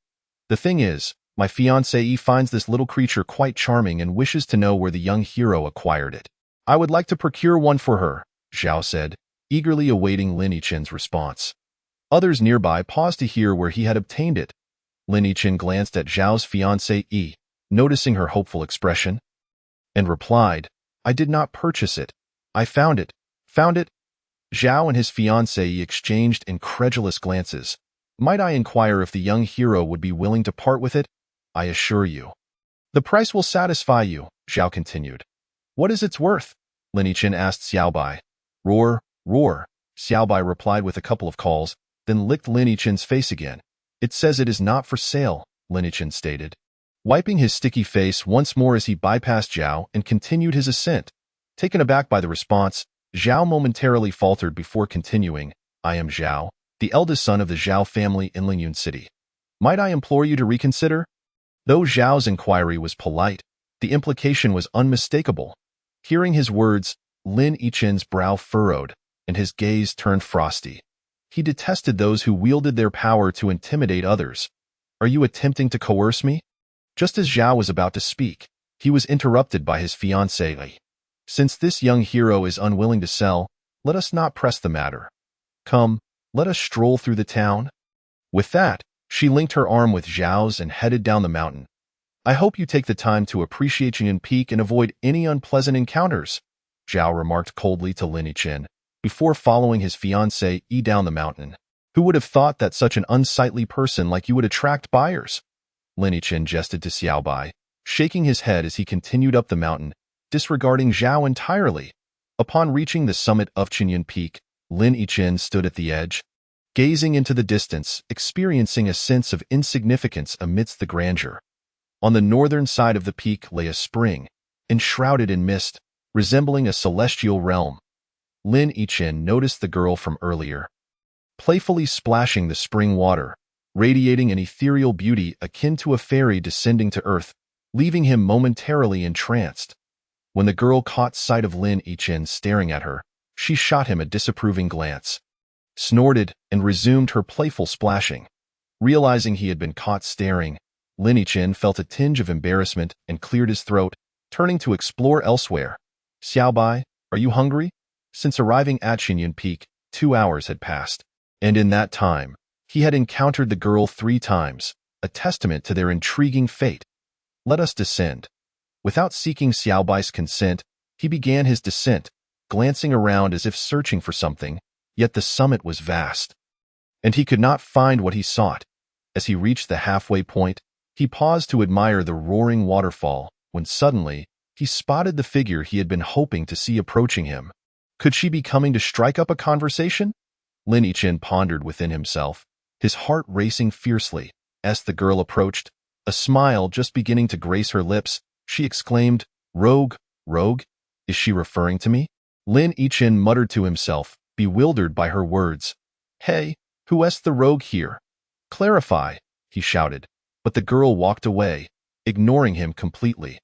The thing is, my fiancée finds this little creature quite charming and wishes to know where the young hero acquired it. I would like to procure one for her," Zhao said, eagerly awaiting Lin Yichin's response. Others nearby paused to hear where he had obtained it. Lin Yichin glanced at Zhao's fiancée, noticing her hopeful expression, and replied, "I did not purchase it. I found it." "Found it?" Zhao and his fiancée exchanged incredulous glances. "Might I inquire if the young hero would be willing to part with it?" "I assure you, the price will satisfy you," Zhao continued. "What is its worth?" Lin Yichin asked Xiaobai. "Roar, roar," Xiaobai replied with a couple of calls, then licked Lin Yichin's face again. "It says it is not for sale," Lin Yichin stated, wiping his sticky face once more as he bypassed Zhao and continued his ascent. Taken aback by the response, Zhao momentarily faltered before continuing, "I am Zhao, the eldest son of the Zhao family in Lingyun City. Might I implore you to reconsider?" Though Zhao's inquiry was polite, the implication was unmistakable. Hearing his words, Lin Yichin's brow furrowed, and his gaze turned frosty. He detested those who wielded their power to intimidate others. "Are you attempting to coerce me?" Just as Zhao was about to speak, he was interrupted by his fiancée. "Since this young hero is unwilling to sell, let us not press the matter. Come, let us stroll through the town." With that, she linked her arm with Zhao's and headed down the mountain. "I hope you take the time to appreciate Chinyun Peak and avoid any unpleasant encounters," Zhao remarked coldly to Lin Yichin, before following his fiancée down the mountain. "Who would have thought that such an unsightly person like you would attract buyers?" Lin Yichin gestured to Xiaobai, shaking his head as he continued up the mountain, disregarding Zhao entirely. Upon reaching the summit of Chinyan Peak, Lin Yichin stood at the edge, gazing into the distance, experiencing a sense of insignificance amidst the grandeur. On the northern side of the peak lay a spring, enshrouded in mist, resembling a celestial realm. Lin Yichin noticed the girl from earlier, playfully splashing the spring water, radiating an ethereal beauty akin to a fairy descending to earth, leaving him momentarily entranced. When the girl caught sight of Lin Yichin staring at her, she shot him a disapproving glance, snorted, and resumed her playful splashing. Realizing he had been caught staring, Lin Yichin felt a tinge of embarrassment and cleared his throat, turning to explore elsewhere. Xiaobai, are you hungry? Since arriving at Xinyan Peak, 2 hours had passed, and in that time, he had encountered the girl 3 times, a testament to their intriguing fate. Let us descend. Without seeking Xiaobai's consent, he began his descent, glancing around as if searching for something, yet the summit was vast, and he could not find what he sought. As he reached the halfway point, he paused to admire the roaring waterfall, when suddenly, he spotted the figure he had been hoping to see approaching him. Could she be coming to strike up a conversation? Lin Yichin pondered within himself, his heart racing fiercely. As the girl approached, a smile just beginning to grace her lips, she exclaimed, "Rogue, rogue, is she referring to me?" Lin Yichin muttered to himself, bewildered by her words. "Hey, who's the rogue here? Clarify," he shouted, but the girl walked away, ignoring him completely.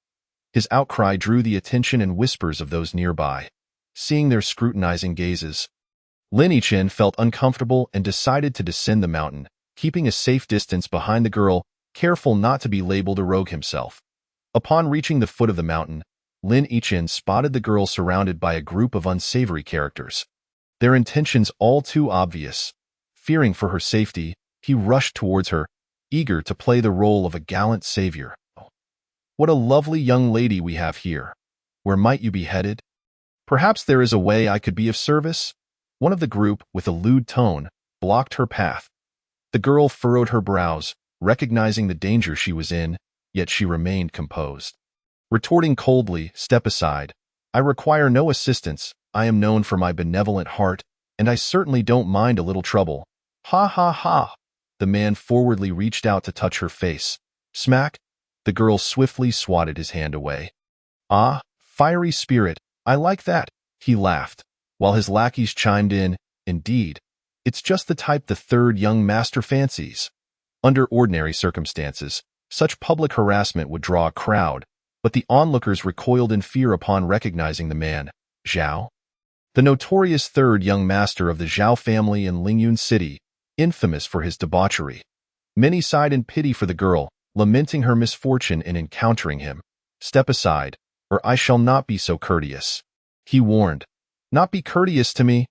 His outcry drew the attention and whispers of those nearby. Seeing their scrutinizing gazes, Lin Yichin felt uncomfortable and decided to descend the mountain, keeping a safe distance behind the girl, careful not to be labeled a rogue himself. Upon reaching the foot of the mountain, Lin Yichin spotted the girl surrounded by a group of unsavory characters, their intentions all too obvious. Fearing for her safety, he rushed towards her, eager to play the role of a gallant savior. "What a lovely young lady we have here. Where might you be headed? Perhaps there is a way I could be of service?" One of the group, with a lewd tone, blocked her path. The girl furrowed her brows, recognizing the danger she was in, yet she remained composed. Retorting coldly, "Step aside. I require no assistance. I am known for my benevolent heart, and I certainly don't mind a little trouble." "Ha ha ha!" The man forwardly reached out to touch her face. Smack! The girl swiftly swatted his hand away. "Ah, fiery spirit, I like that," he laughed, while his lackeys chimed in, "Indeed, it's just the type the third young master fancies." Under ordinary circumstances, such public harassment would draw a crowd, but the onlookers recoiled in fear upon recognizing the man, Zhao, the notorious third young master of the Zhao family in Lingyun City, infamous for his debauchery. Many sighed in pity for the girl, lamenting her misfortune in encountering him. "Step aside, or I shall not be so courteous," he warned. "Not be courteous to me?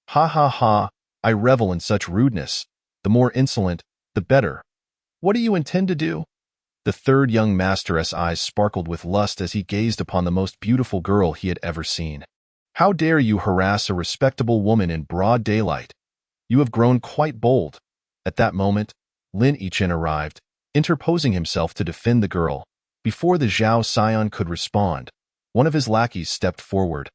Ha ha ha, I revel in such rudeness. The more insolent, the better. What do you intend to do?" The third young master's eyes sparkled with lust as he gazed upon the most beautiful girl he had ever seen. "How dare you harass a respectable woman in broad daylight? You have grown quite bold." At that moment, Lin Yichin arrived, interposing himself to defend the girl. Before the Zhao scion could respond, one of his lackeys stepped forward,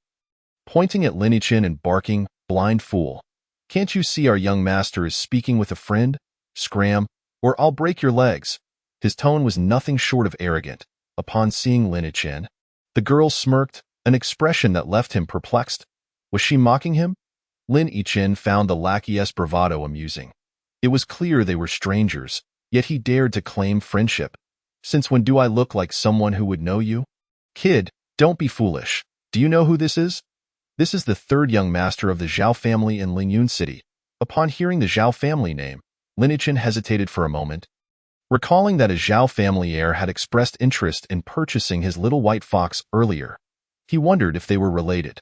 pointing at Lin Yichin and barking, "Blind fool! Can't you see our young master is speaking with a friend? Scram, or I'll break your legs." His tone was nothing short of arrogant. Upon seeing Lin Yichin, the girl smirked, an expression that left him perplexed. Was she mocking him? Lin Yichin found the lackey's bravado amusing. It was clear they were strangers, yet he dared to claim friendship. "Since when do I look like someone who would know you?" "Kid, don't be foolish. Do you know who this is?" "This is the third young master of the Zhao family in Lingyun City." Upon hearing the Zhao family name, Lin Yichin hesitated for a moment. Recalling that a Zhao family heir had expressed interest in purchasing his little white fox earlier, he wondered if they were related.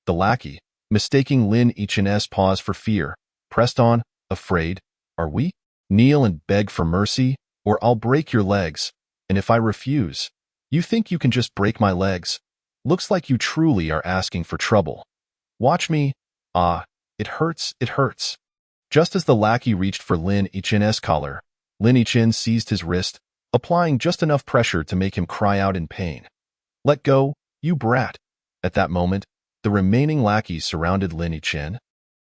The lackey, mistaking Lin Yichin's pause for fear, pressed on, "Afraid, are we? Kneel and beg for mercy, or I'll break your legs, and if I refuse, you think you can just break my legs? Looks like you truly are asking for trouble. Watch me. Ah, it hurts, it hurts." Just as the lackey reached for Lin Yichin's collar, Lin Yichin seized his wrist, applying just enough pressure to make him cry out in pain. "Let go, You brat. At that moment, the remaining lackeys surrounded Lin Yichin.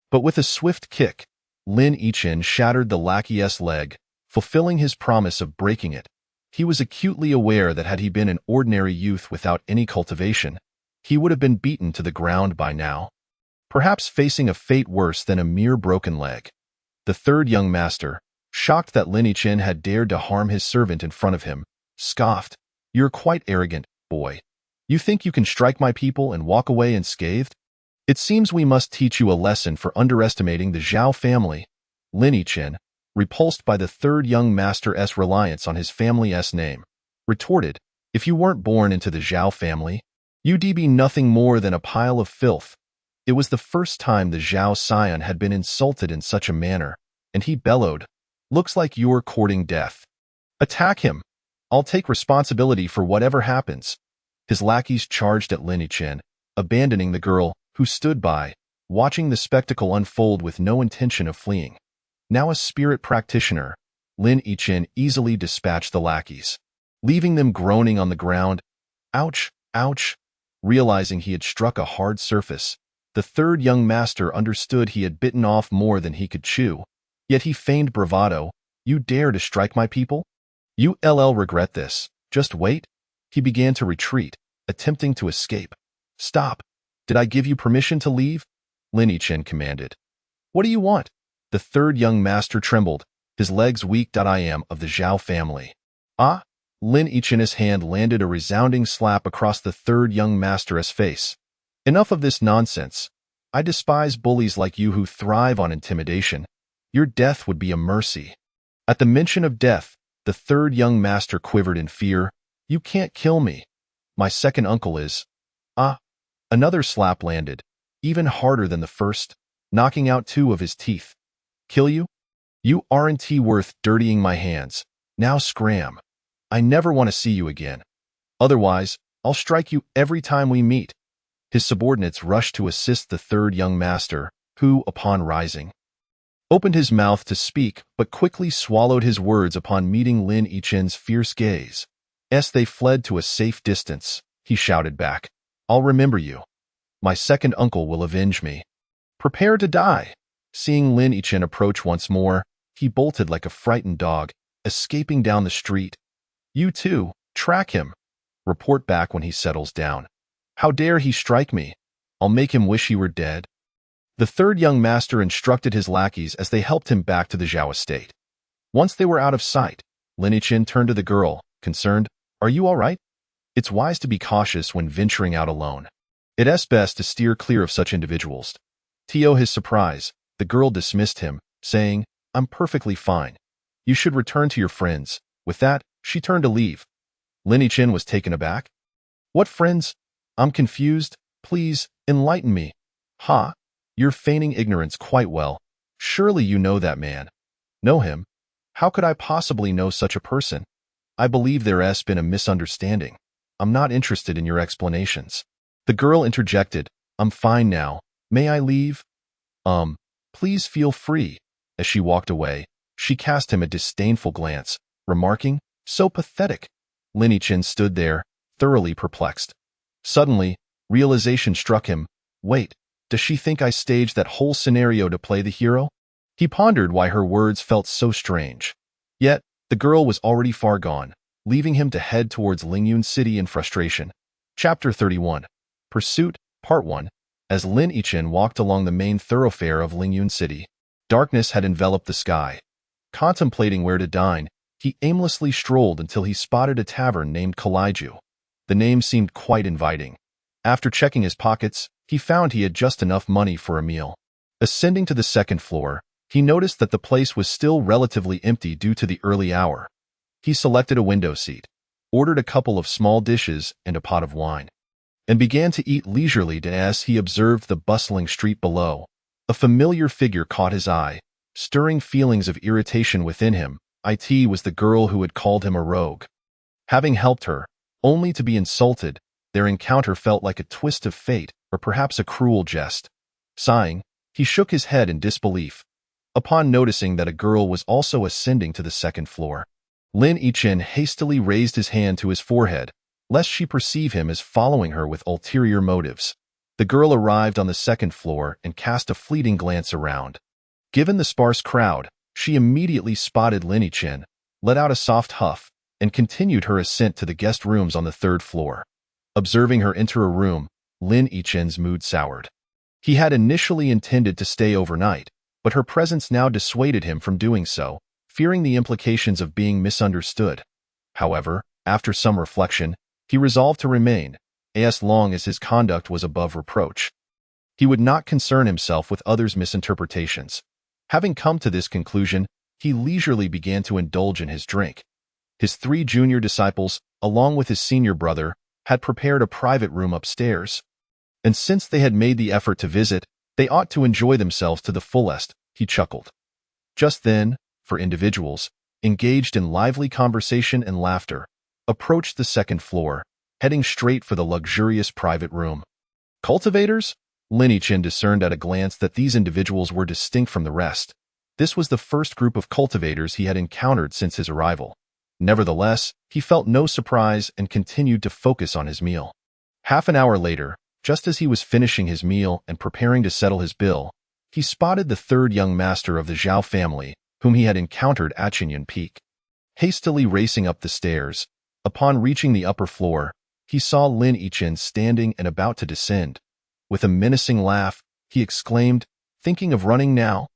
But with a swift kick, Lin Yichin shattered the lackey's leg, fulfilling his promise of breaking it. He was acutely aware that had he been an ordinary youth without any cultivation, he would have been beaten to the ground by now, perhaps facing a fate worse than a mere broken leg. The third young master, shocked that Lin Yichin had dared to harm his servant in front of him, scoffed, "You're quite arrogant, boy. You think you can strike my people and walk away unscathed? It seems we must teach you a lesson for underestimating the Zhao family." Lin Yichin, repulsed by the third young master's reliance on his family's name, retorted, "If you weren't born into the Zhao family, you'd be nothing more than a pile of filth." It was the first time the Zhao scion had been insulted in such a manner, and he bellowed, "Looks like you're courting death. Attack him. I'll take responsibility for whatever happens." His lackeys charged at Lin Yichin, abandoning the girl, who stood by, watching the spectacle unfold with no intention of fleeing. Now a spirit practitioner, Lin Yichin easily dispatched the lackeys, leaving them groaning on the ground. Ouch, ouch. Realizing he had struck a hard surface, the third young master understood he had bitten off more than he could chew. Yet he feigned bravado. "You dare to strike my people? You'll regret this. Just wait." He began to retreat, attempting to escape. "Stop. Did I give you permission to leave?" Lin Yichin commanded. "What do you want?" The third young master trembled, his legs weak. "I am of the Zhao family." "Ah!" Lin Yichin's hand landed a resounding slap across the third young master's face. "Enough of this nonsense. I despise bullies like you who thrive on intimidation. Your death would be a mercy." At the mention of death, the third young master quivered in fear. "You can't kill me. My second uncle is." "Ah!" Another slap landed, even harder than the first, knocking out 2 of his teeth. "Kill you? You aren't worth dirtying my hands. Now scram. I never want to see you again. Otherwise, I'll strike you every time we meet." His subordinates rushed to assist the third young master, who, upon rising, opened his mouth to speak but quickly swallowed his words upon meeting Lin Yichin's fierce gaze. As they fled to a safe distance, he shouted back, "I'll remember you. My second uncle will avenge me. Prepare to die." Seeing Lin Yichin approach once more, he bolted like a frightened dog, escaping down the street. "You too, track him. Report back when he settles down. How dare he strike me? I'll make him wish he were dead." The third young master instructed his lackeys as they helped him back to the Zhao estate. Once they were out of sight, Lin Yichin turned to the girl, concerned, "Are you all right?" It's wise to be cautious when venturing out alone. It's best to steer clear of such individuals. To his surprise, the girl dismissed him, saying, "I'm perfectly fine. You should return to your friends." With that, she turned to leave. Lin Yichin was taken aback. "What friends? I'm confused. Please, enlighten me." "Ha! You're feigning ignorance quite well. Surely you know that man." "Know him? How could I possibly know such a person? I believe there's been a misunderstanding. I'm not interested in your explanations." The girl interjected, "I'm fine now. May I leave?" Please feel free." As she walked away, she cast him a disdainful glance, remarking, "So pathetic." Lin Yichin stood there, thoroughly perplexed. Suddenly, realization struck him. Wait, does she think I staged that whole scenario to play the hero? He pondered why her words felt so strange. Yet, the girl was already far gone, leaving him to head towards Lingyun City in frustration. Chapter 31. Pursuit, Part 1. As Lin Yichin walked along the main thoroughfare of Lingyun City, darkness had enveloped the sky. Contemplating where to dine, he aimlessly strolled until he spotted a tavern named Kalaiju. The name seemed quite inviting. After checking his pockets, he found he had just enough money for a meal. Ascending to the second floor, he noticed that the place was still relatively empty due to the early hour. He selected a window seat, ordered a couple of small dishes and a pot of wine, and began to eat leisurely as he observed the bustling street below. A familiar figure caught his eye, stirring feelings of irritation within him. It was the girl who had called him a rogue. Having helped her, only to be insulted, their encounter felt like a twist of fate, or perhaps a cruel jest. Sighing, he shook his head in disbelief. Upon noticing that a girl was also ascending to the second floor, Lin Yichin hastily raised his hand to his forehead, lest she perceive him as following her with ulterior motives. The girl arrived on the second floor and cast a fleeting glance around. Given the sparse crowd, she immediately spotted Lin Yichin, let out a soft huff, and continued her ascent to the guest rooms on the third floor. Observing her enter a room, Lin Yichin's mood soured. He had initially intended to stay overnight, but her presence now dissuaded him from doing so, fearing the implications of being misunderstood. However, after some reflection, he resolved to remain, as long as his conduct was above reproach. He would not concern himself with others' misinterpretations. Having come to this conclusion, he leisurely began to indulge in his drink. His 3 junior disciples, along with his senior brother, had prepared a private room upstairs. And since they had made the effort to visit, they ought to enjoy themselves to the fullest, he chuckled. Just then, four individuals, engaged in lively conversation and laughter, approached the second floor, heading straight for the luxurious private room. Cultivators? Lin Yichin discerned at a glance that these individuals were distinct from the rest. This was the first group of cultivators he had encountered since his arrival. Nevertheless, he felt no surprise and continued to focus on his meal. Half an hour later, just as he was finishing his meal and preparing to settle his bill, he spotted the third young master of the Zhao family, whom he had encountered at Chinyan Peak. Hastily racing up the stairs, upon reaching the upper floor, he saw Lin Yichin standing and about to descend. With a menacing laugh, he exclaimed, "Thinking of running now?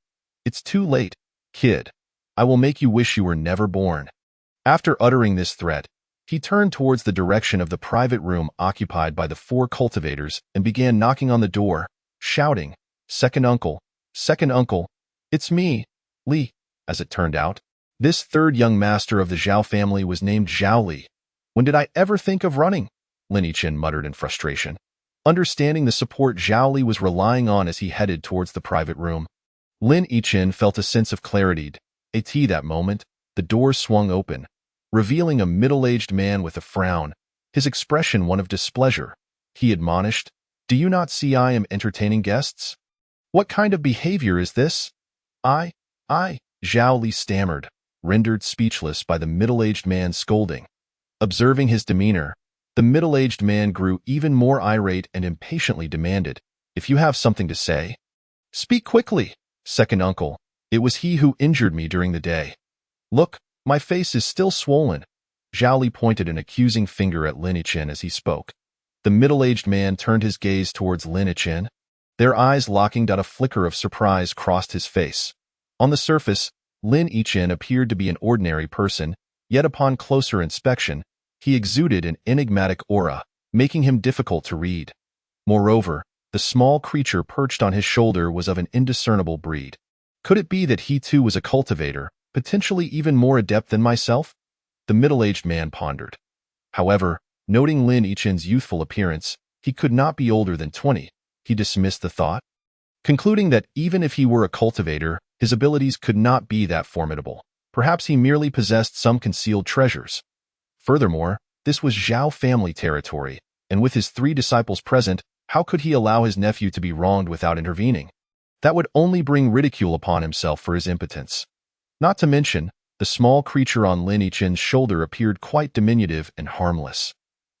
It's too late, kid. I will make you wish you were never born." After uttering this threat, he turned towards the direction of the private room occupied by the 4 cultivators and began knocking on the door, shouting, second uncle, it's me, Li." As it turned out, this third young master of the Zhao family was named Zhao Li. "When did I ever think of running?" Lin Yichin muttered in frustration, understanding the support Zhao Li was relying on as he headed towards the private room. Lin Yichin felt a sense of clarity. At that moment, the door swung open, revealing a middle-aged man with a frown, his expression one of displeasure. He admonished, "Do you not see I am entertaining guests? What kind of behavior is this?" I, Zhao Li stammered, rendered speechless by the middle-aged man's scolding. Observing his demeanor, the middle-aged man grew even more irate and impatiently demanded, "If you have something to say, speak quickly, second uncle. It was he who injured me during the day. Look, my face is still swollen." Zhao Li pointed an accusing finger at Lin Yichin as he spoke. The middle-aged man turned his gaze towards Lin Yichin. Their eyes locking, a flicker of surprise crossed his face. On the surface, Lin Yichin appeared to be an ordinary person, yet upon closer inspection, he exuded an enigmatic aura, making him difficult to read. Moreover, the small creature perched on his shoulder was of an indiscernible breed. Could it be that he too was a cultivator, potentially even more adept than myself? The middle-aged man pondered. However, noting Lin Yichin's youthful appearance, he could not be older than 20. He dismissed the thought, concluding that even if he were a cultivator, his abilities could not be that formidable. Perhaps he merely possessed some concealed treasures. Furthermore, this was Zhao family territory, and with his 3 disciples present, how could he allow his nephew to be wronged without intervening? That would only bring ridicule upon himself for his impotence. Not to mention, the small creature on Lin Yichin's shoulder appeared quite diminutive and harmless.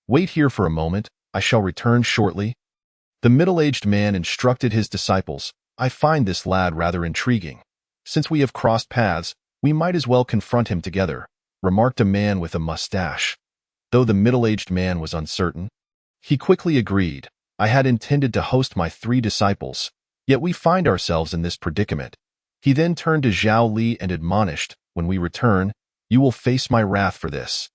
"Wait here for a moment, I shall return shortly." The middle-aged man instructed his disciples, "I find this lad rather intriguing. Since we have crossed paths, we might as well confront him together," remarked a man with a mustache. Though the middle-aged man was uncertain, he quickly agreed, "I had intended to host my 3 disciples, yet we find ourselves in this predicament." He then turned to Zhao Li and admonished, "When we return, you will face my wrath for this."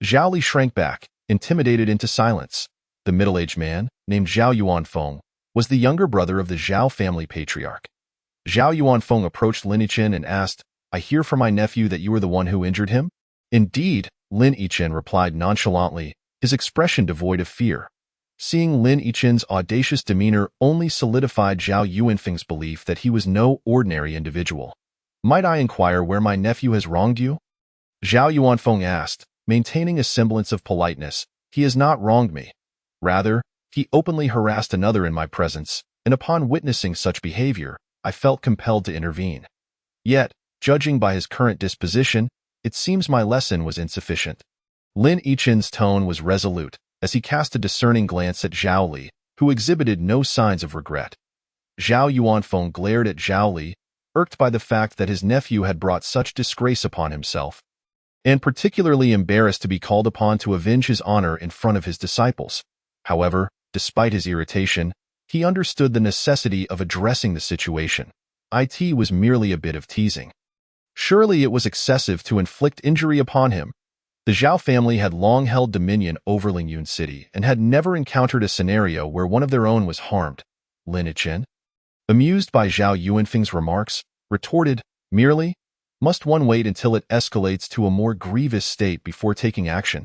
Zhao Li shrank back, intimidated into silence. The middle-aged man, named Zhao Yuanfeng, was the younger brother of the Zhao family patriarch. Zhao Yuanfeng approached Lin Yichin and asked, "I hear from my nephew that you were the one who injured him?" "Indeed," Lin Yichin replied nonchalantly, his expression devoid of fear. Seeing Lin Yichin's audacious demeanor only solidified Zhao Yuanfeng's belief that he was no ordinary individual. "Might I inquire where my nephew has wronged you?" Zhao Yuanfeng asked, maintaining a semblance of politeness. "He has not wronged me. Rather, he openly harassed another in my presence, and upon witnessing such behavior, I felt compelled to intervene. Yet, judging by his current disposition, it seems my lesson was insufficient." Lin Yichen's tone was resolute as he cast a discerning glance at Zhao Li, who exhibited no signs of regret. Zhao Yuanfeng glared at Zhao Li, irked by the fact that his nephew had brought such disgrace upon himself, and particularly embarrassed to be called upon to avenge his honor in front of his disciples. However, despite his irritation, he understood the necessity of addressing the situation. It was merely a bit of teasing. Surely it was excessive to inflict injury upon him. The Zhao family had long held dominion over Lingyun City and had never encountered a scenario where one of their own was harmed. Lin Yichen, amused by Zhao Yuanfeng's remarks, retorted, merely, must one wait until it escalates to a more grievous state before taking action?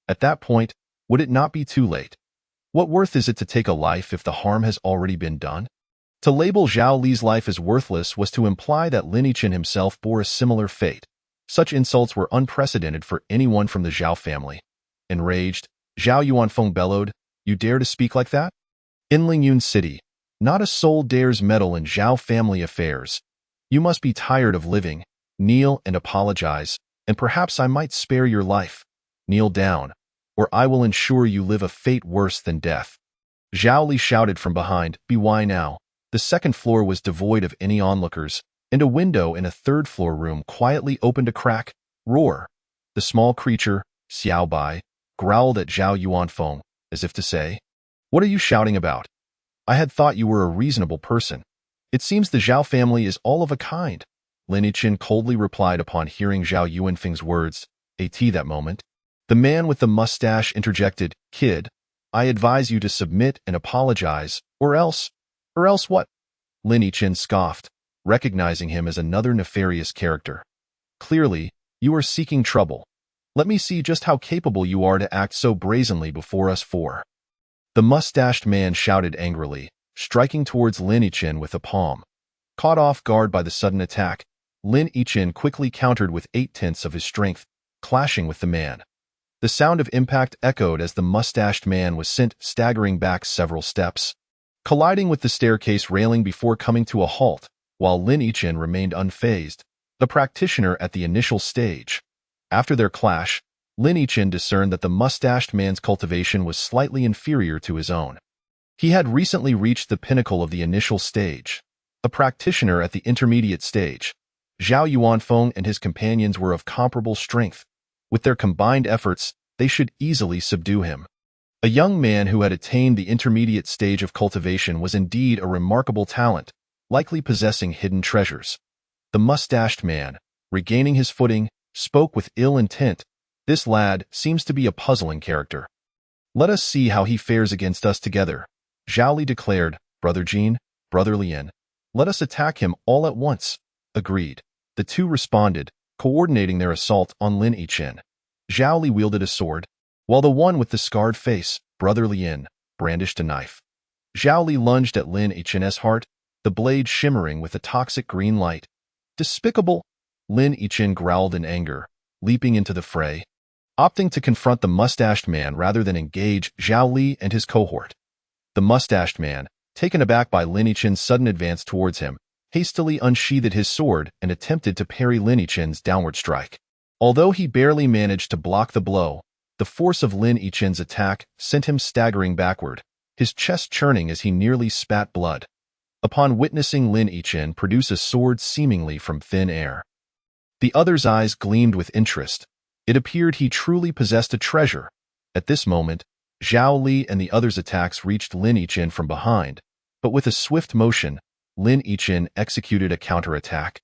At that point, would it not be too late? What worth is it to take a life if the harm has already been done? To label Zhao Li's life as worthless was to imply that Lin Yichen himself bore a similar fate. Such insults were unprecedented for anyone from the Zhao family. Enraged, Zhao Yuanfeng bellowed, "You dare to speak like that? In Lingyun City, not a soul dares meddle in Zhao family affairs. You must be tired of living. Kneel and apologize, and perhaps I might spare your life. Kneel down, or I will ensure you live a fate worse than death." Zhao Li shouted from behind, "Be why now?" The second floor was devoid of any onlookers, and a window in a third-floor room quietly opened a crack. Roar! The small creature, Xiao Bai, growled at Zhao Yuanfeng, as if to say, "What are you shouting about? I had thought you were a reasonable person. It seems the Zhao family is all of a kind." Lin Yichen coldly replied upon hearing Zhao Yuanfeng's words. At that moment, the man with the mustache interjected, "Kid, I advise you to submit and apologize, or else what?" Lin Yichen scoffed, recognizing him as another nefarious character. "Clearly, you are seeking trouble. Let me see just how capable you are to act so brazenly before us four." The mustached man shouted angrily, striking towards Lin Yichen with a palm. Caught off guard by the sudden attack, Lin Yichen quickly countered with 8/10 of his strength, clashing with the man. The sound of impact echoed as the mustached man was sent staggering back several steps, colliding with the staircase railing before coming to a halt, while Lin Yichen remained unfazed, the practitioner at the initial stage. After their clash, Lin Yichen discerned that the mustached man's cultivation was slightly inferior to his own. He had recently reached the pinnacle of the initial stage, a practitioner at the intermediate stage. Zhao Yuanfeng and his companions were of comparable strength. With their combined efforts, they should easily subdue him. A young man who had attained the intermediate stage of cultivation was indeed a remarkable talent, likely possessing hidden treasures. The mustached man, regaining his footing, spoke with ill intent. "This lad seems to be a puzzling character. Let us see how he fares against us together." Zhao Li declared, "Brother Jin, Brother Lian, let us attack him all at once." Agreed. The two responded, coordinating their assault on Lin Yichen. Zhao Li wielded a sword, while the one with the scarred face, Brother Lian, brandished a knife. Zhao Li lunged at Lin Yichen's heart, the blade shimmering with a toxic green light. "Despicable!" Lin Yichen growled in anger, leaping into the fray, opting to confront the mustached man rather than engage Zhao Li and his cohort. The mustached man, taken aback by Lin Yichen's sudden advance towards him, hastily unsheathed his sword and attempted to parry Lin Yichen's downward strike. Although he barely managed to block the blow, the force of Lin Yichen's attack sent him staggering backward, his chest churning as he nearly spat blood. Upon witnessing Lin Yichen produce a sword seemingly from thin air, the other's eyes gleamed with interest. It appeared he truly possessed a treasure. At this moment, Zhao Li and the others' attacks reached Lin Yichen from behind, but with a swift motion, Lin Yichen executed a counterattack,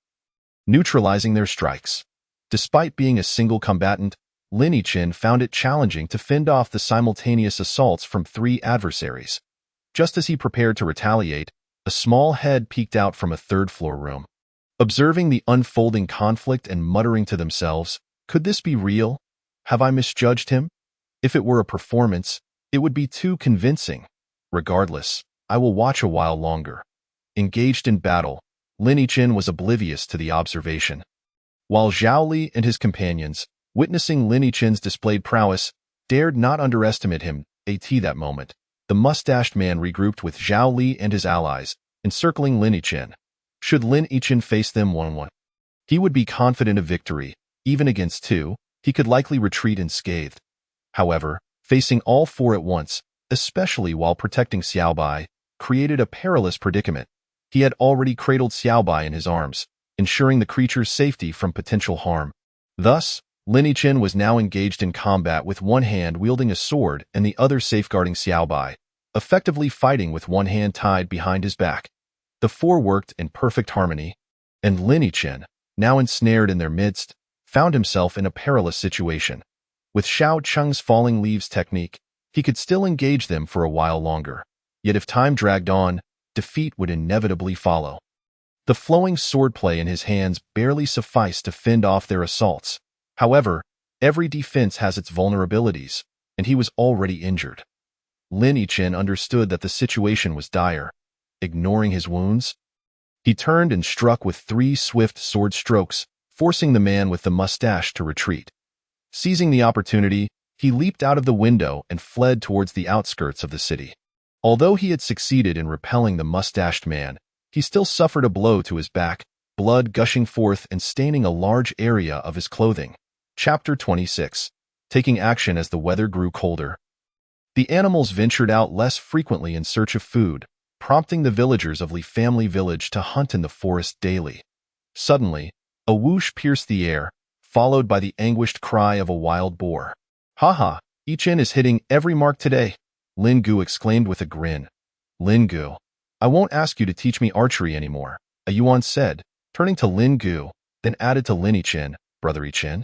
neutralizing their strikes. Despite being a single combatant, Lin Yichen found it challenging to fend off the simultaneous assaults from three adversaries. Just as he prepared to retaliate, a small head peeked out from a third-floor room. Observing the unfolding conflict and muttering to themselves, "Could this be real? Have I misjudged him? If it were a performance, it would be too convincing. Regardless, I will watch a while longer." Engaged in battle, Lin Yichen was oblivious to the observation, while Zhao Li and his companions, witnessing Lin Yichen's displayed prowess, dared not underestimate him. At that moment, the mustached man regrouped with Zhao Li and his allies, encircling Lin Yichen. Should Lin Yichen face them one-on-one, he would be confident of victory. Even against two, he could likely retreat unscathed. However, facing all four at once, especially while protecting Xiaobai, created a perilous predicament. He had already cradled Xiaobai in his arms, ensuring the creature's safety from potential harm. Thus, Lin Yichen was now engaged in combat with one hand wielding a sword and the other safeguarding Xiaobai, effectively fighting with one hand tied behind his back. The four worked in perfect harmony, and Lin Yichen, now ensnared in their midst, found himself in a perilous situation. With Xiao Cheng's falling leaves technique, he could still engage them for a while longer. Yet if time dragged on, defeat would inevitably follow. The flowing swordplay in his hands barely sufficed to fend off their assaults. However, every defense has its vulnerabilities, and he was already injured. Lin Yichen understood that the situation was dire. Ignoring his wounds, he turned and struck with 3 swift sword strokes, forcing the man with the mustache to retreat. Seizing the opportunity, he leaped out of the window and fled towards the outskirts of the city. Although he had succeeded in repelling the mustached man, he still suffered a blow to his back, blood gushing forth and staining a large area of his clothing. Chapter 26. Taking action as the weather grew colder. The animals ventured out less frequently in search of food, prompting the villagers of Li Family Village to hunt in the forest daily. Suddenly, a whoosh pierced the air, followed by the anguished cry of a wild boar. "Ha! Yichen is hitting every mark today," Lin Gu exclaimed with a grin. "Lin Gu, I won't ask you to teach me archery anymore," a Yuan said, turning to Lin Gu, then added to Lin Yichen, "Brother Yichen,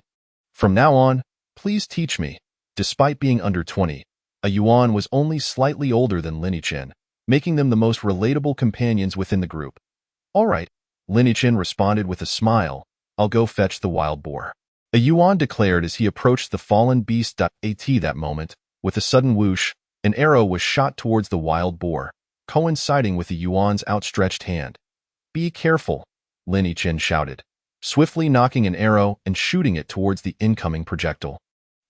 from now on, please teach me." Despite being under 20, a Yuan was only slightly older than Lin Yichen, making them the most relatable companions within the group. "All right," Lin Yichen responded with a smile, "I'll go fetch the wild boar," a Yuan declared as he approached the fallen beast. At that moment, with a sudden whoosh, an arrow was shot towards the wild boar, coinciding with the Yuan's outstretched hand. "Be careful," Lin Yichen shouted, swiftly knocking an arrow and shooting it towards the incoming projectile.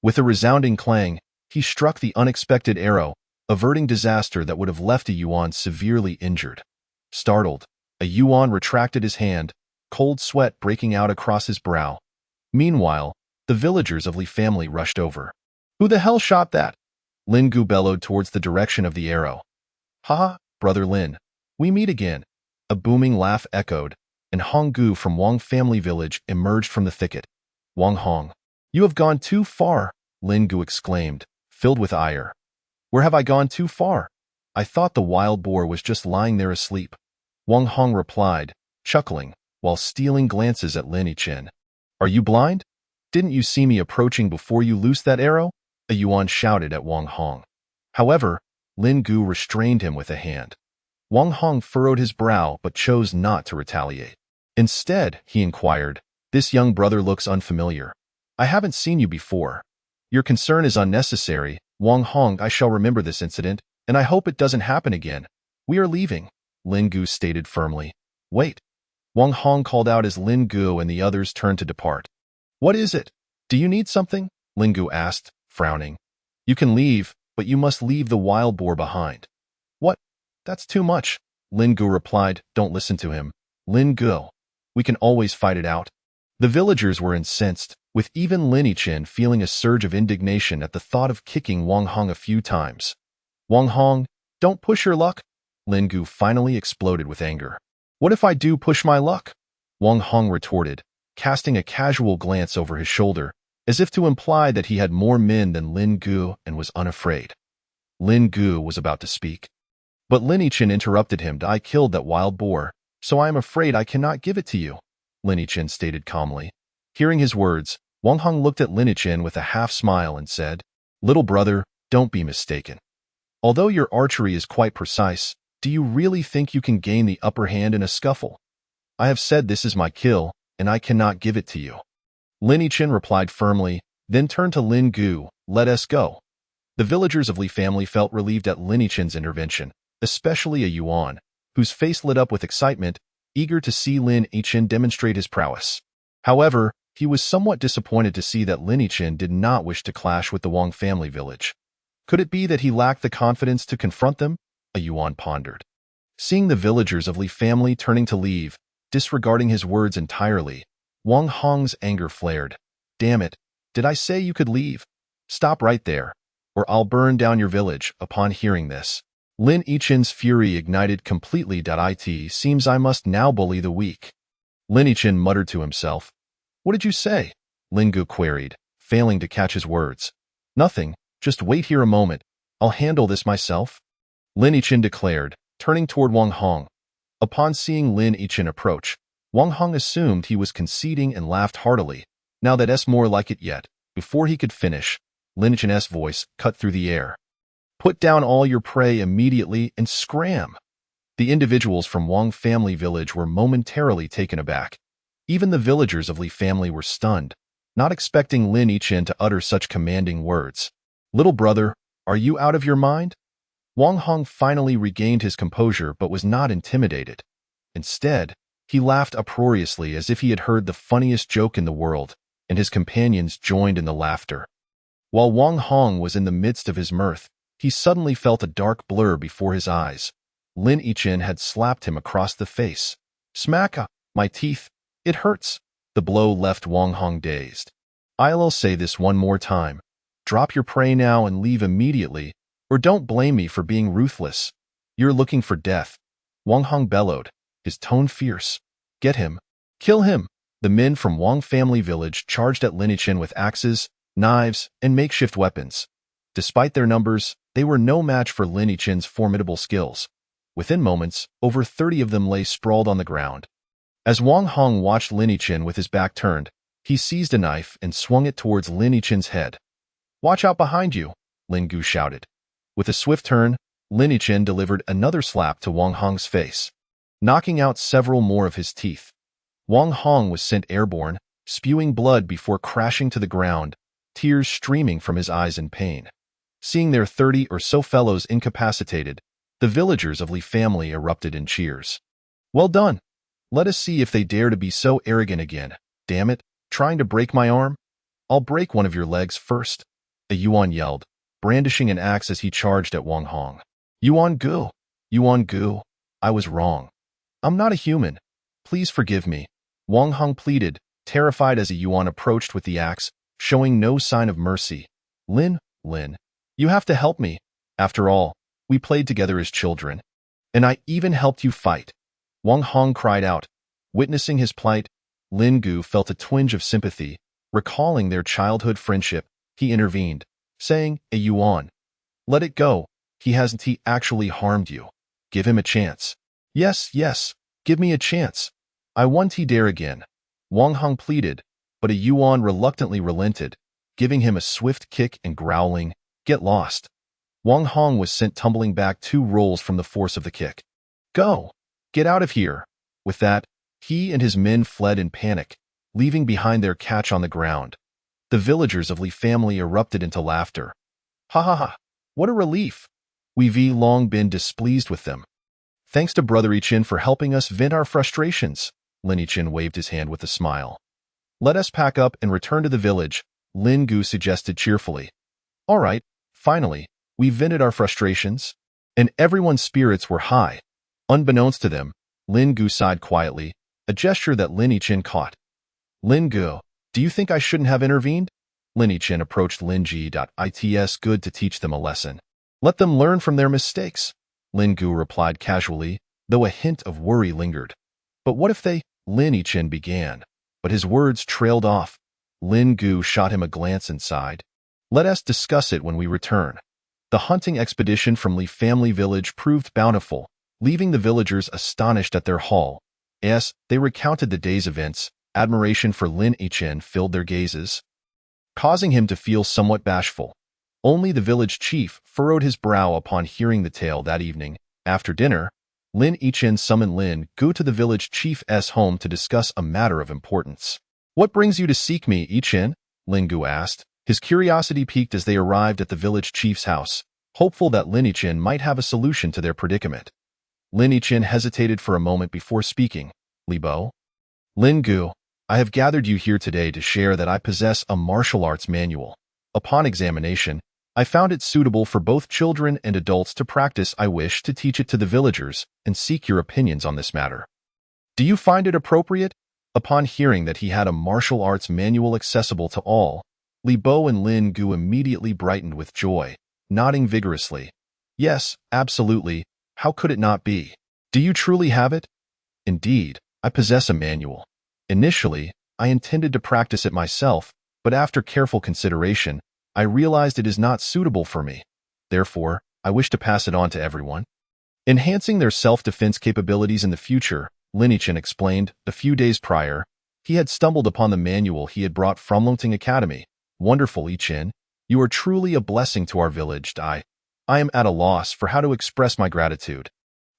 With a resounding clang, he struck the unexpected arrow, averting disaster that would have left a Yuan severely injured. Startled, a Yuan retracted his hand, cold sweat breaking out across his brow. Meanwhile, the villagers of Li Family rushed over. "Who the hell shot that?" Lin Gu bellowed towards the direction of the arrow. "Ha, Brother Lin, we meet again," a booming laugh echoed, and Hong Gu from Wang Family Village emerged from the thicket. "Wang Hong, you have gone too far," Lin Gu exclaimed, filled with ire. "Where have I gone too far? I thought the wild boar was just lying there asleep," Wang Hong replied, chuckling, while stealing glances at Lin Yichen. "Are you blind? Didn't you see me approaching before you loosed that arrow?" a Yuan shouted at Wang Hong. However, Lin Gu restrained him with a hand. Wang Hong furrowed his brow but chose not to retaliate. Instead, he inquired, "This young brother looks unfamiliar. I haven't seen you before." "Your concern is unnecessary, Wang Hong. I shall remember this incident, and I hope it doesn't happen again. We are leaving," Lin Gu stated firmly. "Wait," Wang Hong called out as Lin Gu and the others turned to depart. "What is it? Do you need something?" Lin Gu asked, frowning. "You can leave, but you must leave the wild boar behind." "What? That's too much," Lin Gu replied. "Don't listen to him. Lin Gu, we can always fight it out." The villagers were incensed, with even Lin Yichen feeling a surge of indignation at the thought of kicking Wang Hong a few times. "Wang Hong, don't push your luck," Lin Gu finally exploded with anger. "What if I do push my luck?" Wang Hong retorted, casting a casual glance over his shoulder, as if to imply that he had more men than Lin Gu and was unafraid. Lin Gu was about to speak, but Lin Yichen interrupted him. "I killed that wild boar, so I am afraid I cannot give it to you," Lin Yichen stated calmly. Hearing his words, Wang Hong looked at Lin Yichen with a half-smile and said, "Little brother, don't be mistaken. Although your archery is quite precise, do you really think you can gain the upper hand in a scuffle? I have said this is my kill, and I cannot give it to you." Lin Yichen replied firmly, then turned to Lin Gu, "Let us go." The villagers of Li Family felt relieved at Lin Yichen's intervention, especially a Yuan, whose face lit up with excitement, eager to see Lin Yichen demonstrate his prowess. However, he was somewhat disappointed to see that Lin Yichen did not wish to clash with the Wang Family Village. Could it be that he lacked the confidence to confront them? A Yuan pondered. Seeing the villagers of Li Family turning to leave, disregarding his words entirely, Wang Hong's anger flared. "Damn it, did I say you could leave? Stop right there, or I'll burn down your village." Upon hearing this, Lin Yichen's fury ignited completely. It seems I must now bully the weak. Lin Yichen muttered to himself. "What did you say?" Lin Gu queried, failing to catch his words. "Nothing, just wait here a moment. I'll handle this myself," Lin Yichen declared, turning toward Wang Hong. Upon seeing Lin Yichen approach, Wang Hong assumed he was conceding and laughed heartily. "Now that's more like it yet." Before he could finish, Lin Yichen's voice cut through the air. "Put down all your prey immediately and scram." The individuals from Wang family village were momentarily taken aback. Even the villagers of Li family were stunned, not expecting Lin Yichen to utter such commanding words. "Little brother, are you out of your mind?" Wang Hong finally regained his composure but was not intimidated. Instead, he laughed uproariously as if he had heard the funniest joke in the world, and his companions joined in the laughter. While Wang Hong was in the midst of his mirth, he suddenly felt a dark blur before his eyes. Lin Yichen had slapped him across the face. Smack! My teeth! It hurts! The blow left Wang Hong dazed. "I'll say this one more time. Drop your prey now and leave immediately, or don't blame me for being ruthless. You're looking for death," Wang Hong bellowed, his tone fierce. "Get him! Kill him!" The men from Wang family village charged at Lin Yichen with axes, knives, and makeshift weapons. Despite their numbers, they were no match for Lin Yichen's formidable skills. Within moments, over 30 of them lay sprawled on the ground. As Wang Hong watched Lin Yichen with his back turned, he seized a knife and swung it towards Lin Yichen's head. "Watch out behind you," Lin Gu shouted. With a swift turn, Lin Yichen delivered another slap to Wang Hong's face, knocking out several more of his teeth. Wang Hong was sent airborne, spewing blood before crashing to the ground, tears streaming from his eyes in pain. Seeing their 30 or so fellows incapacitated, the villagers of Li family erupted in cheers. "Well done! Let us see if they dare to be so arrogant again. Damn it, trying to break my arm? I'll break one of your legs first," a Yuan yelled, brandishing an axe as he charged at Wang Hong. Yuan Gu, I was wrong. I'm not a human. Please forgive me," Wang Hong pleaded, terrified as a Yuan approached with the axe, showing no sign of mercy. Lin, you have to help me. After all, we played together as children. And I even helped you fight," Wang Hong cried out. Witnessing his plight, Lin Gu felt a twinge of sympathy. Recalling their childhood friendship, he intervened, saying, "A Yuan, let it go. He hasn't actually harmed you. Give him a chance." Yes, give me a chance. I want he dare again," Wang Hong pleaded, but a Yuan reluctantly relented, giving him a swift kick and growling, "Get lost." Wang Hong was sent tumbling back 2 rolls from the force of the kick. "Go! Get out of here!" With that, he and his men fled in panic, leaving behind their catch on the ground. The villagers of Li family erupted into laughter. "Ha ha ha! What a relief! We've long been displeased with them. Thanks to Brother Yichen for helping us vent our frustrations." Lin Yichen waved his hand with a smile. "Let us pack up and return to the village," Lin Gu suggested cheerfully. "All right, finally, we vented our frustrations," and everyone's spirits were high. Unbeknownst to them, Lin Gu sighed quietly, a gesture that Lin Yichen caught. "Lin Gu, do you think I shouldn't have intervened?" Lin Yichen approached Lin Ji. It's good to teach them a lesson. Let them learn from their mistakes, Lin Gu replied casually, though a hint of worry lingered. "But what if they—" Lin Yichen began, but his words trailed off. Lin Gu shot him a glance and sighed. "Let us discuss it when we return." The hunting expedition from Li family village proved bountiful, leaving the villagers astonished at their haul. As they recounted the day's events, admiration for Lin Yichen filled their gazes, causing him to feel somewhat bashful. Only the village chief furrowed his brow upon hearing the tale that evening. After dinner, Lin Yichen summoned Lin Gu to the village chief's home to discuss a matter of importance. "What brings you to seek me, Yichen?" Lin Gu asked, his curiosity piqued as they arrived at the village chief's house, hopeful that Lin Yichen might have a solution to their predicament. Lin Yichen hesitated for a moment before speaking. "Li Bo? Lin Gu, I have gathered you here today to share that I possess a martial arts manual. Upon examination, I found it suitable for both children and adults to practice. I wish to teach it to the villagers and seek your opinions on this matter. Do you find it appropriate?" Upon hearing that he had a martial arts manual accessible to all, Li Bo and Lin Gu immediately brightened with joy, nodding vigorously. Yes, absolutely. How could it not be? Do you truly have it? Indeed, I possess a manual. Initially, I intended to practice it myself, but after careful consideration, I realized it is not suitable for me. Therefore, I wish to pass it on to everyone. Enhancing their self-defense capabilities in the future, Lin Yichin explained, a few days prior, he had stumbled upon the manual he had brought from Longting Academy. Wonderful, Yichin. You are truly a blessing to our village. I am at a loss for how to express my gratitude.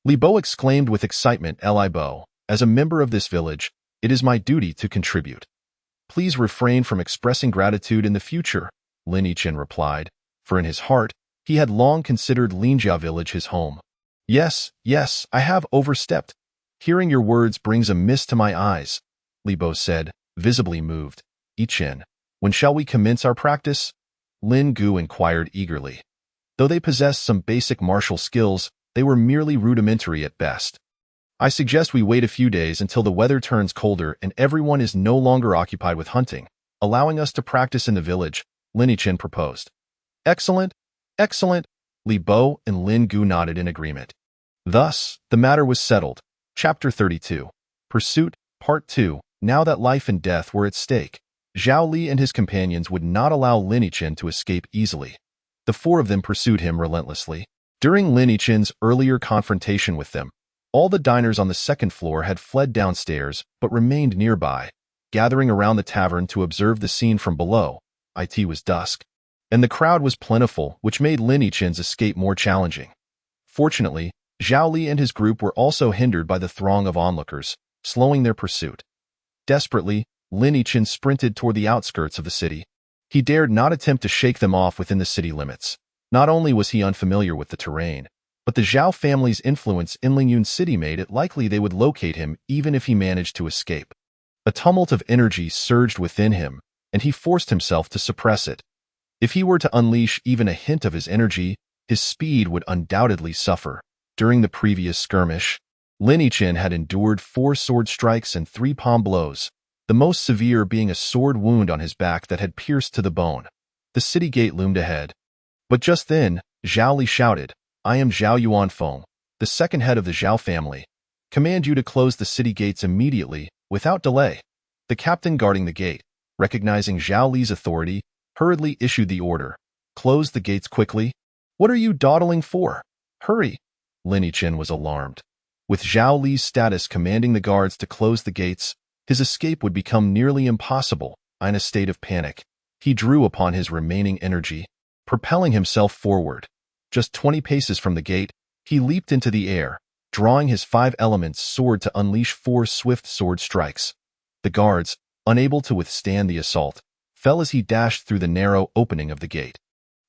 Li Bo exclaimed with excitement. Li Bo, as a member of this village, it is my duty to contribute. Please refrain from expressing gratitude in the future, Lin Yichin replied, for in his heart, he had long considered Linjia village his home. Yes, I have overstepped. Hearing your words brings a mist to my eyes, Li Bo said, visibly moved. Yichin, when shall we commence our practice? Lin Gu inquired eagerly. Though they possessed some basic martial skills, they were merely rudimentary at best. I suggest we wait a few days until the weather turns colder and everyone is no longer occupied with hunting, allowing us to practice in the village, Lin Yichin proposed. Excellent. Li Bo and Lin Gu nodded in agreement. Thus, the matter was settled. Chapter 32. Pursuit, Part 2. Now that life and death were at stake, Zhao Li and his companions would not allow Lin Yichin to escape easily. The four of them pursued him relentlessly. During Lin Yichin's earlier confrontation with them, all the diners on the second floor had fled downstairs but remained nearby, gathering around the tavern to observe the scene from below. It was dusk, and the crowd was plentiful, which made Lin Yichin's escape more challenging. Fortunately, Zhao Li and his group were also hindered by the throng of onlookers, slowing their pursuit. Desperately, Lin Yichin sprinted toward the outskirts of the city. He dared not attempt to shake them off within the city limits. Not only was he unfamiliar with the terrain, but the Zhao family's influence in Lingyun City made it likely they would locate him even if he managed to escape. A tumult of energy surged within him, and he forced himself to suppress it. If he were to unleash even a hint of his energy, his speed would undoubtedly suffer. During the previous skirmish, Lin Yichin had endured 4 sword strikes and 3 palm blows, the most severe being a sword wound on his back that had pierced to the bone. The city gate loomed ahead. But just then, Zhao Li shouted, I am Zhao Yuanfeng, the second head of the Zhao family. Command you to close the city gates immediately, without delay. The captain guarding the gate, recognizing Zhao Li's authority, hurriedly issued the order. Close the gates quickly. What are you dawdling for? Hurry! Lin Yichin was alarmed. With Zhao Li's status commanding the guards to close the gates, his escape would become nearly impossible. In a state of panic, he drew upon his remaining energy, propelling himself forward. Just 20 paces from the gate, he leaped into the air, drawing his 5 elements sword to unleash 4 swift sword strikes. The guards, unable to withstand the assault, fell as he dashed through the narrow opening of the gate.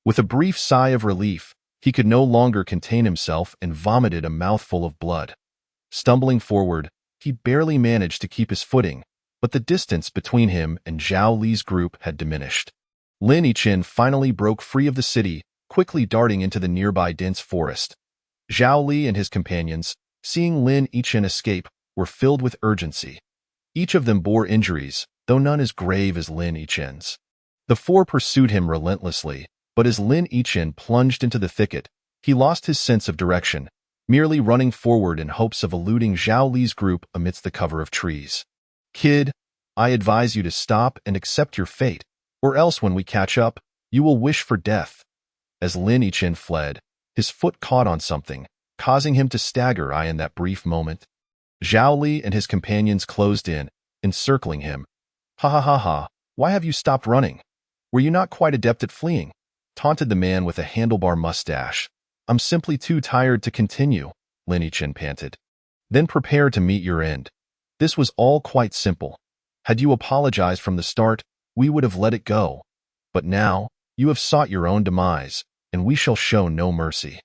With a brief sigh of relief, he could no longer contain himself and vomited a mouthful of blood. Stumbling forward, he barely managed to keep his footing, but the distance between him and Zhao Li's group had diminished. Lin Yichin finally broke free of the city, quickly darting into the nearby dense forest. Zhao Li and his companions, seeing Lin Yichin escape, were filled with urgency. Each of them bore injuries, though none as grave as Lin Yichin's. The 4 pursued him relentlessly, but as Lin Yichin plunged into the thicket, he lost his sense of direction, merely running forward in hopes of eluding Zhao Li's group amidst the cover of trees. Kid, I advise you to stop and accept your fate, or else when we catch up, you will wish for death. As Lin Yichin fled, his foot caught on something, causing him to stagger. In that brief moment, Zhao Li and his companions closed in, encircling him. Ha, why have you stopped running? Were you not quite adept at fleeing? Taunted the man with a handlebar mustache. I'm simply too tired to continue, Lin Yichin panted. Then prepare to meet your end. This was all quite simple. Had you apologized from the start, we would have let it go. But now, you have sought your own demise, and we shall show no mercy.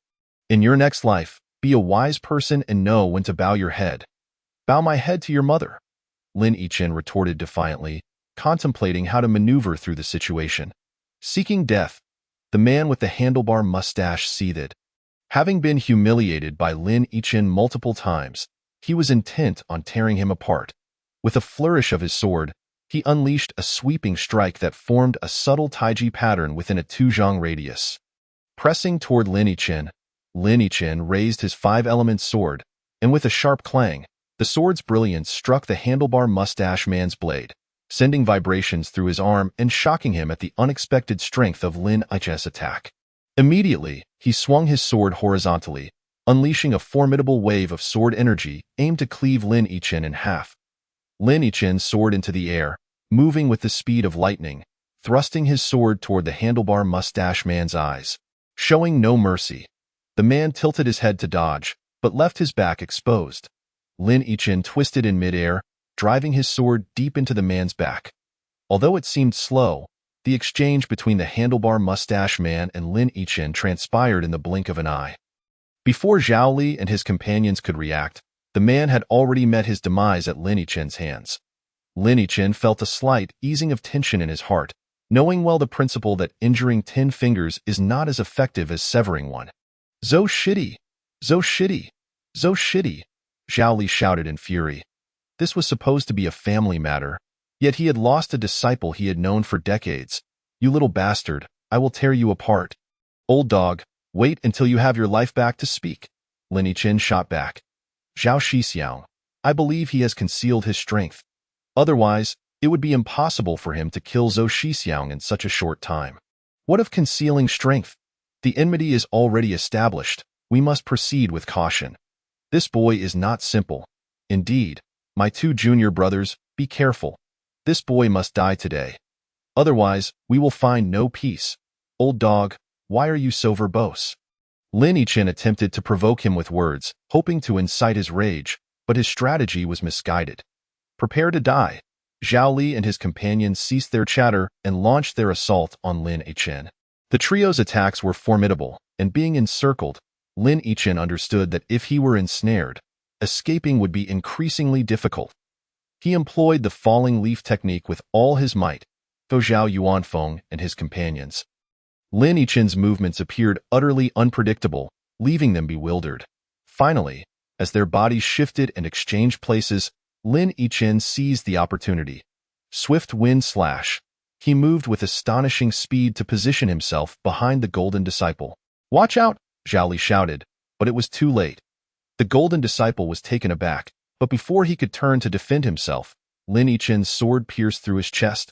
In your next life, be a wise person and know when to bow your head. Bow my head to your mother, Lin Yichin retorted defiantly, contemplating how to maneuver through the situation. Seeking death, the man with the handlebar mustache seethed. Having been humiliated by Lin Yichin multiple times, he was intent on tearing him apart. With a flourish of his sword, He unleashed a sweeping strike that formed a subtle taiji pattern within a 2-zhang radius. Pressing toward Lin Yichen raised his 5-element sword, and with a sharp clang, the sword's brilliance struck the handlebar mustache man's blade, sending vibrations through his arm and shocking him at the unexpected strength of Lin Yichen's attack. Immediately, he swung his sword horizontally, unleashing a formidable wave of sword energy aimed to cleave Lin Yichen in half. Lin Yichen soared into the air, moving with the speed of lightning, thrusting his sword toward the handlebar mustache man's eyes. Showing no mercy, the man tilted his head to dodge, but left his back exposed. Lin Yichen twisted in midair, driving his sword deep into the man's back. Although it seemed slow, the exchange between the handlebar mustache man and Lin Yichen transpired in the blink of an eye. Before Zhao Li and his companions could react, the man had already met his demise at Lin Yichen's hands. Lin Yichen felt a slight easing of tension in his heart, knowing well the principle that injuring 10 fingers is not as effective as severing one. "Zo shitty! Zo shitty! Zo shitty!" Zhao Li shouted in fury. This was supposed to be a family matter, yet he had lost a disciple he had known for decades. "You little bastard, I will tear you apart." "Old dog, wait until you have your life back to speak," Lin Yichen shot back. "Zhao Shixiang, I believe he has concealed his strength. Otherwise, it would be impossible for him to kill Zhou Shixiang in such a short time." "What of concealing strength? The enmity is already established. We must proceed with caution. This boy is not simple. Indeed, my 2 junior brothers, be careful. This boy must die today. Otherwise, we will find no peace. Old dog, why are you so verbose?" Lin Yichen attempted to provoke him with words, hoping to incite his rage, but his strategy was misguided. "Prepare to die." Zhao Li and his companions ceased their chatter and launched their assault on Lin Yichen. The trio's attacks were formidable, and being encircled, Lin Yichen understood that if he were ensnared, escaping would be increasingly difficult. He employed the falling leaf technique with all his might, though Zhao Yuanfeng and his companions. Lin Yichen's movements appeared utterly unpredictable, leaving them bewildered. Finally, as their bodies shifted and exchanged places, Lin Yichen seized the opportunity. Swift wind slash. He moved with astonishing speed to position himself behind the Golden Disciple. "Watch out!" Zhao Li shouted, but it was too late. The Golden Disciple was taken aback, but before he could turn to defend himself, Lin Yichen's sword pierced through his chest.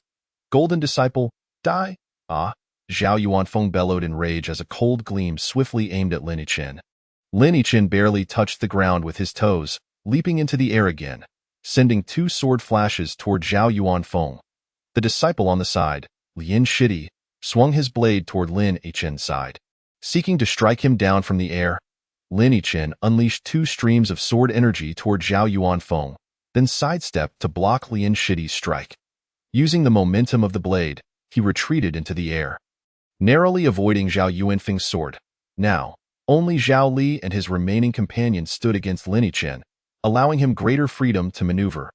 "Golden Disciple, die!" "Ah!" Zhao Yuanfeng bellowed in rage as a cold gleam swiftly aimed at Lin Yichen. Lin Yichen barely touched the ground with his toes, leaping into the air again, sending 2 sword flashes toward Zhao Yuanfeng. The disciple on the side, Lin Shidi, swung his blade toward Lin Yichen's side. Seeking to strike him down from the air, Lin Yichen unleashed 2 streams of sword energy toward Zhao Yuanfeng, then sidestepped to block Lin Shidi's strike. Using the momentum of the blade, he retreated into the air, narrowly avoiding Zhao Yuanfeng's sword. Now, only Zhao Li and his remaining companions stood against Lin Yichen, allowing him greater freedom to maneuver.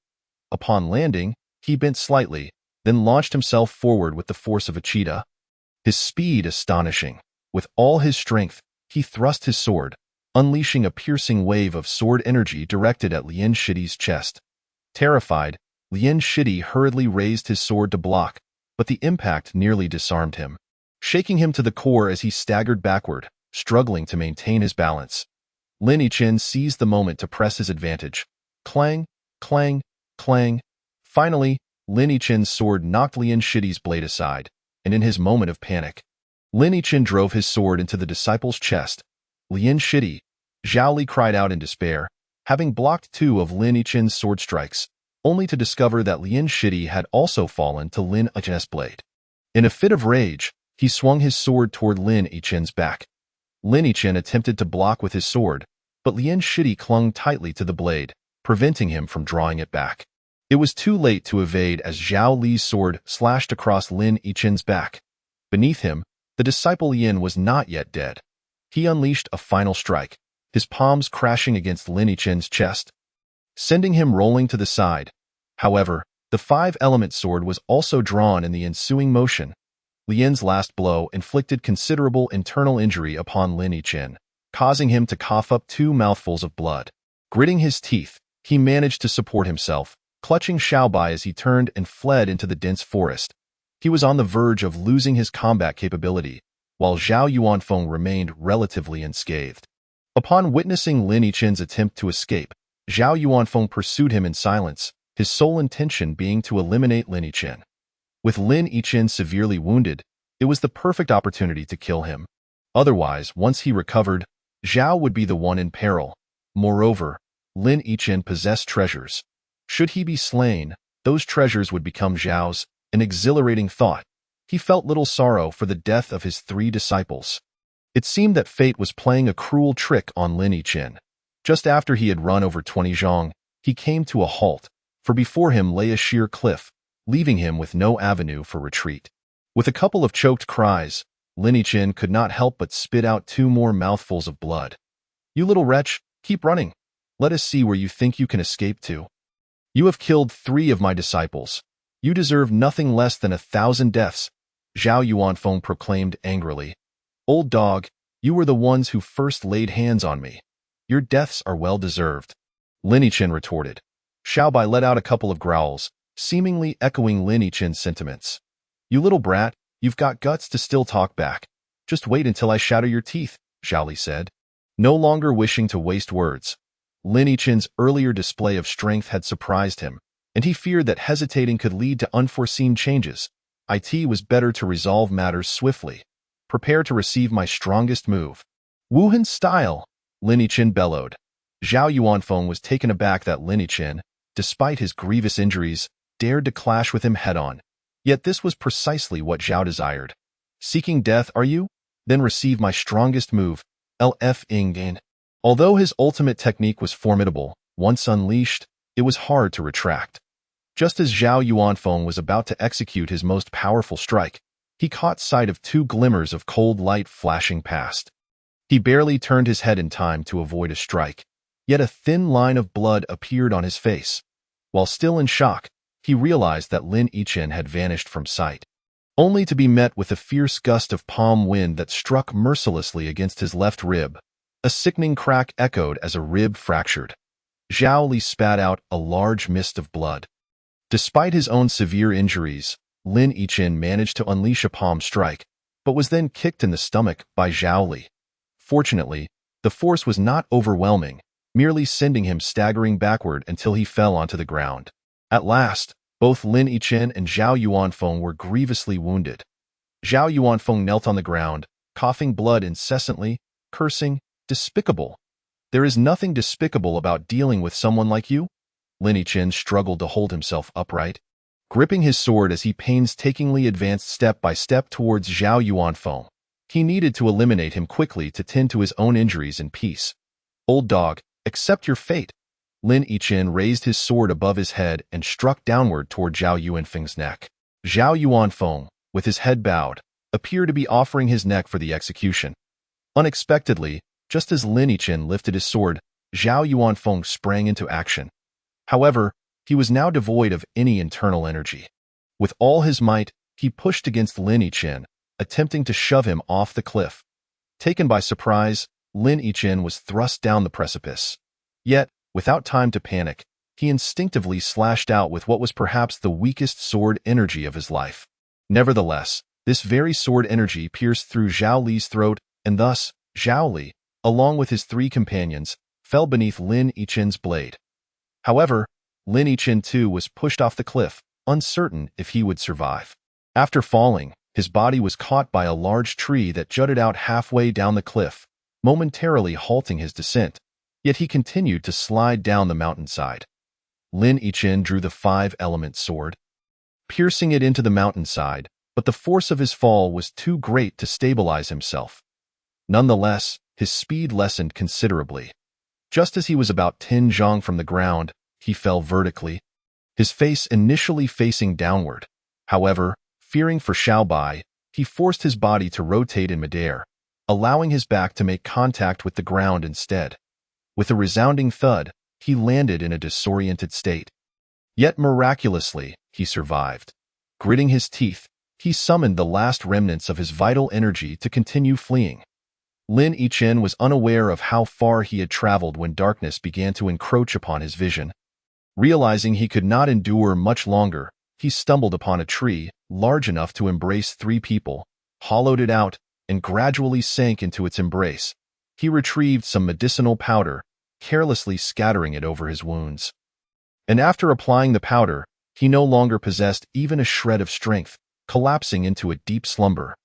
Upon landing, he bent slightly, then launched himself forward with the force of a cheetah. His speed astonishing. With all his strength, he thrust his sword, unleashing a piercing wave of sword energy directed at Lin Shidi's chest. Terrified, Lin Shidi hurriedly raised his sword to block, but the impact nearly disarmed him, shaking him to the core as he staggered backward, struggling to maintain his balance. Lin Yichen seized the moment to press his advantage. Clang, clang, clang. Finally, Lin Yichen's sword knocked Lin Shidi's blade aside, and in his moment of panic, Lin Yichen drove his sword into the disciple's chest. "Lin Shidi!" Zhao Li cried out in despair, having blocked 2 of Lin Yichen's sword strikes, only to discover that Lin Shidi had also fallen to Lin Yichen's blade. In a fit of rage, he swung his sword toward Lin Yichen's back. Lin Yichen attempted to block with his sword, but Lin Shidi clung tightly to the blade, preventing him from drawing it back. It was too late to evade as Zhao Li's sword slashed across Lin Yichen's back. Beneath him, the disciple Yin was not yet dead. He unleashed a final strike, his palms crashing against Lin Yichen's chest, sending him rolling to the side. However, the 5-element sword was also drawn in the ensuing motion. Lien's last blow inflicted considerable internal injury upon Lin Yichen, causing him to cough up 2 mouthfuls of blood. Gritting his teeth, he managed to support himself, clutching Xiaobai as he turned and fled into the dense forest. He was on the verge of losing his combat capability, while Zhao Yuanfeng remained relatively unscathed. Upon witnessing Lin Yichen's attempt to escape, Zhao Yuanfeng pursued him in silence, his sole intention being to eliminate Lin Yichen. With Lin Yichen severely wounded, it was the perfect opportunity to kill him. Otherwise, once he recovered, Zhao would be the one in peril. Moreover, Lin Yichen possessed treasures. Should he be slain, those treasures would become Zhao's, an exhilarating thought. He felt little sorrow for the death of his 3 disciples. It seemed that fate was playing a cruel trick on Lin Yichen. Just after he had run over 20 zhang, he came to a halt, for before him lay a sheer cliff, leaving him with no avenue for retreat. With a couple of choked cries, Lin Yichen could not help but spit out 2 more mouthfuls of blood. "You little wretch, keep running. Let us see where you think you can escape to. You have killed 3 of my disciples. You deserve nothing less than 1,000 deaths," Zhao Yuanfeng proclaimed angrily. "Old dog, you were the ones who first laid hands on me. Your deaths are well deserved," Lin Yichen retorted. Xiaobai let out a couple of growls, seemingly echoing Lin Yichen's sentiments. "You little brat, you've got guts to still talk back. Just wait until I shatter your teeth," Zhao said. No longer wishing to waste words, Lin Yichen's earlier display of strength had surprised him, and he feared that hesitating could lead to unforeseen changes. It was better to resolve matters swiftly. "Prepare to receive my strongest move." "Wuhan style," Lin Yichen bellowed. Zhao Yuanfeng was taken aback that Lin Yichen, despite his grievous injuries, dared to clash with him head-on. Yet this was precisely what Zhao desired. "Seeking death, are you? Then receive my strongest move, LF Ingin." Although his ultimate technique was formidable, once unleashed, it was hard to retract. Just as Zhao Yuanfeng was about to execute his most powerful strike, he caught sight of 2 glimmers of cold light flashing past. He barely turned his head in time to avoid a strike, yet a thin line of blood appeared on his face. While still in shock, he realized that Lin Yichen had vanished from sight, only to be met with a fierce gust of palm wind that struck mercilessly against his left rib. A sickening crack echoed as a rib fractured. Zhao Li spat out a large mist of blood. Despite his own severe injuries, Lin Yichen managed to unleash a palm strike, but was then kicked in the stomach by Zhao Li. Fortunately, the force was not overwhelming, merely sending him staggering backward until he fell onto the ground. At last, both Lin Yichen and Zhao Yuanfeng were grievously wounded. Zhao Yuanfeng knelt on the ground, coughing blood incessantly, cursing, "Despicable! There is nothing despicable about dealing with someone like you." Lin Yichen struggled to hold himself upright, gripping his sword as he painstakingly advanced step by step towards Zhao Yuanfeng. He needed to eliminate him quickly to tend to his own injuries in peace. "Old dog, accept your fate." Lin Yichen raised his sword above his head and struck downward toward Zhao Yuanfeng's neck. Zhao Yuanfeng, with his head bowed, appeared to be offering his neck for the execution. Unexpectedly, just as Lin Yichen lifted his sword, Zhao Yuanfeng sprang into action. However, he was now devoid of any internal energy. With all his might, he pushed against Lin Yichen, attempting to shove him off the cliff. Taken by surprise, Lin Yichen was thrust down the precipice. Yet, without time to panic, he instinctively slashed out with what was perhaps the weakest sword energy of his life. Nevertheless, this very sword energy pierced through Zhao Li's throat, and thus, Zhao Li, along with his 3 companions, fell beneath Lin Yichen's blade. However, Lin Yichen too was pushed off the cliff, uncertain if he would survive. After falling, his body was caught by a large tree that jutted out halfway down the cliff, momentarily halting his descent, yet he continued to slide down the mountainside. Lin Yichen drew the 5-element sword, piercing it into the mountainside, but the force of his fall was too great to stabilize himself. Nonetheless, his speed lessened considerably. Just as he was about 10 zhang from the ground, he fell vertically, his face initially facing downward. However, fearing for Xiaobai, he forced his body to rotate in midair, allowing his back to make contact with the ground instead. With a resounding thud, he landed in a disoriented state. Yet miraculously, he survived. Gritting his teeth, he summoned the last remnants of his vital energy to continue fleeing. Lin Yichen was unaware of how far he had traveled when darkness began to encroach upon his vision. Realizing he could not endure much longer, he stumbled upon a tree large enough to embrace 3 people, hollowed it out, and gradually sank into its embrace. He retrieved some medicinal powder, carelessly scattering it over his wounds. And after applying the powder, he no longer possessed even a shred of strength, collapsing into a deep slumber.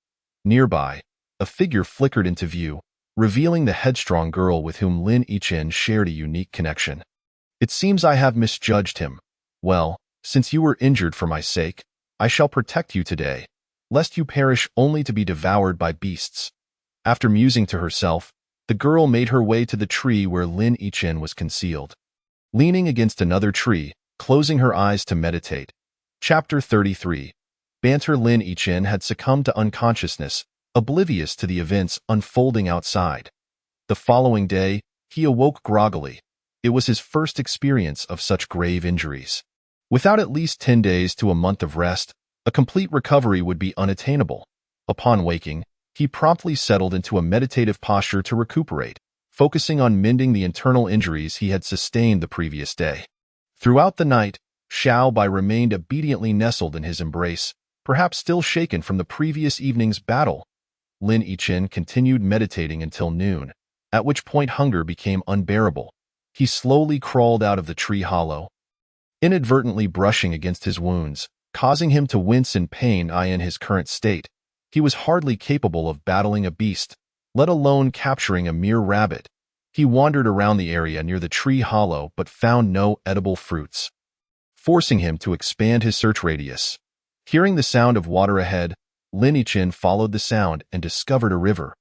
Nearby, a figure flickered into view, revealing the headstrong girl with whom Lin Yichin shared a unique connection. It seems I have misjudged him. Well, since you were injured for my sake, I shall protect you today, lest you perish only to be devoured by beasts. After musing to herself, the girl made her way to the tree where Lin Yichin was concealed. Leaning against another tree, closing her eyes to meditate. Chapter 33. Banter. Lin Yichin had succumbed to unconsciousness, oblivious to the events unfolding outside. The following day, he awoke groggily. It was his first experience of such grave injuries. Without at least 10 days to a month of rest, a complete recovery would be unattainable. Upon waking, he promptly settled into a meditative posture to recuperate, focusing on mending the internal injuries he had sustained the previous day. Throughout the night, Xiao Bai remained obediently nestled in his embrace, perhaps still shaken from the previous evening's battle. Lin Yichin continued meditating until noon, at which point hunger became unbearable. He slowly crawled out of the tree hollow, inadvertently brushing against his wounds, causing him to wince in pain. In his current state, he was hardly capable of battling a beast, let alone capturing a mere rabbit. He wandered around the area near the tree hollow but found no edible fruits, forcing him to expand his search radius. Hearing the sound of water ahead, Lin Yichin followed the sound and discovered a river.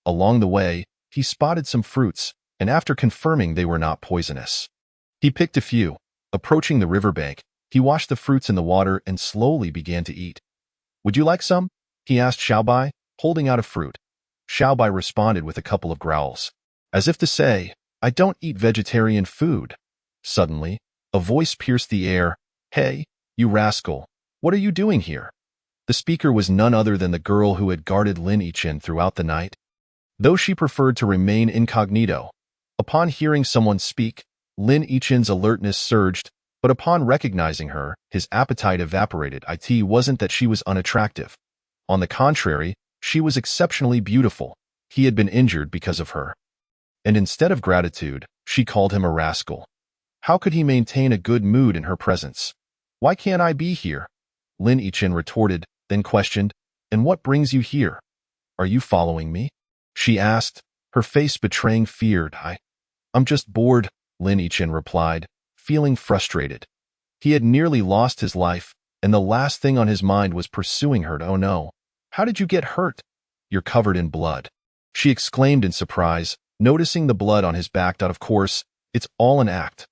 Along the way, he spotted some fruits, and after confirming they were not poisonous, he picked a few. Approaching the riverbank, he washed the fruits in the water and slowly began to eat. "Would you like some?" he asked Xiao Bai, holding out a fruit. Xiao Bai responded with a couple of growls, as if to say, "I don't eat vegetarian food." Suddenly, a voice pierced the air. "Hey, you rascal, what are you doing here?" The speaker was none other than the girl who had guarded Lin Yichin throughout the night, though she preferred to remain incognito. Upon hearing someone speak, Lin Yichin's alertness surged, but upon recognizing her, his appetite evaporated. It wasn't that she was unattractive. On the contrary, she was exceptionally beautiful. He had been injured because of her. And instead of gratitude, she called him a rascal. How could he maintain a good mood in her presence? "Why can't I be here?" Lin Yichin retorted, then questioned, "And what brings you here? Are you following me?" she asked, her face betraying fear. I'm just bored," Lin Yichin replied, feeling frustrated. He had nearly lost his life, and the last thing on his mind was pursuing her. "Oh no. How did you get hurt?" "You're covered in blood," she exclaimed in surprise, noticing the blood on his back. "Of course, it's all an act.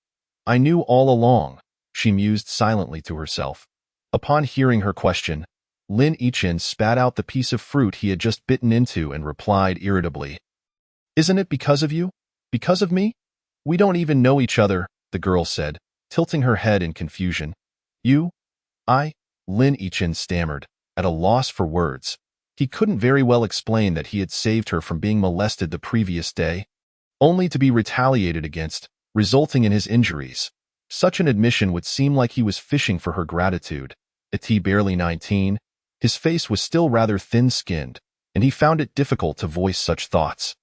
I knew all along," she mused silently to herself. Upon hearing her question, Lin Yichin spat out the piece of fruit he had just bitten into and replied irritably, "Isn't it because of you? Because of me? We don't even know each other," the girl said, tilting her head in confusion. "You? I?" Lin Yichin stammered, at a loss for words. He couldn't very well explain that he had saved her from being molested the previous day, only to be retaliated against, resulting in his injuries. Such an admission would seem like he was fishing for her gratitude. Barely 19, his face was still rather thin-skinned, and he found it difficult to voice such thoughts.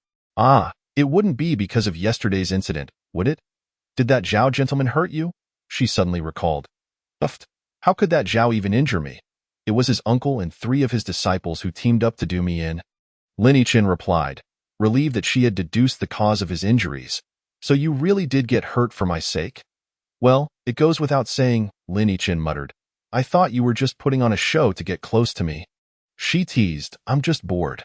It wouldn't be because of yesterday's incident, would it? Did that Zhao gentleman hurt you?" she suddenly recalled. "Uffed. How could that Zhao even injure me? It was his uncle and 3 of his disciples who teamed up to do me in." Lin Yichin replied, relieved that she had deduced the cause of his injuries. "So you really did get hurt for my sake?" "Well, it goes without saying," Lin Yichin muttered. "I thought you were just putting on a show to get close to me." She teased, "I'm just bored."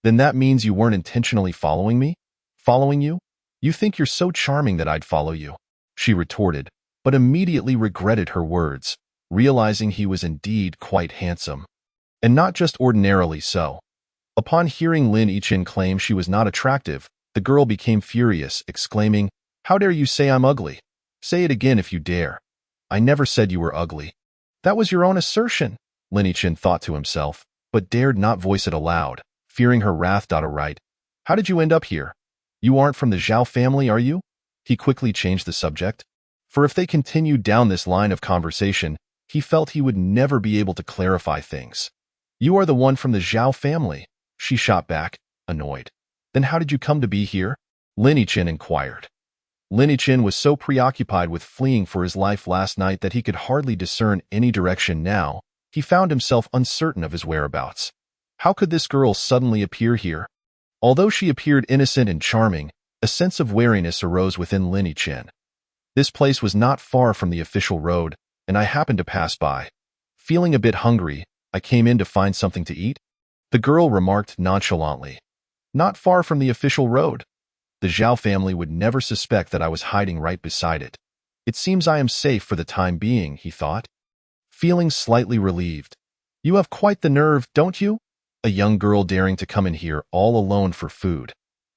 "Then that means you weren't intentionally following me?" "Following you? You think you're so charming that I'd follow you," she retorted, but immediately regretted her words, realizing he was indeed quite handsome. And not just ordinarily so. Upon hearing Lin Yichin claim she was not attractive, the girl became furious, exclaiming, "How dare you say I'm ugly? Say it again if you dare. I never said you were ugly." "That was your own assertion," Lin Yichin thought to himself, but dared not voice it aloud, fearing her wrath. Right. "How did you end up here? You aren't from the Zhao family, are you?" He quickly changed the subject. for if they continued down this line of conversation, he felt he would never be able to clarify things. You are the one from the Zhao family, she shot back, annoyed. Then how did you come to be here? Lin Yichin inquired. Lin Yichin was so preoccupied with fleeing for his life last night that he could hardly discern any direction now. He found himself uncertain of his whereabouts. How could this girl suddenly appear here? Although she appeared innocent and charming, a sense of wariness arose within Lin Yichin. This place was not far from the official road, and I happened to pass by. Feeling a bit hungry, I came in to find something to eat, the girl remarked nonchalantly. Not far from the official road. The Zhao family would never suspect that I was hiding right beside it. It seems I am safe for the time being, he thought. Feeling slightly relieved. You have quite the nerve, don't you? A young girl daring to come in here all alone for food.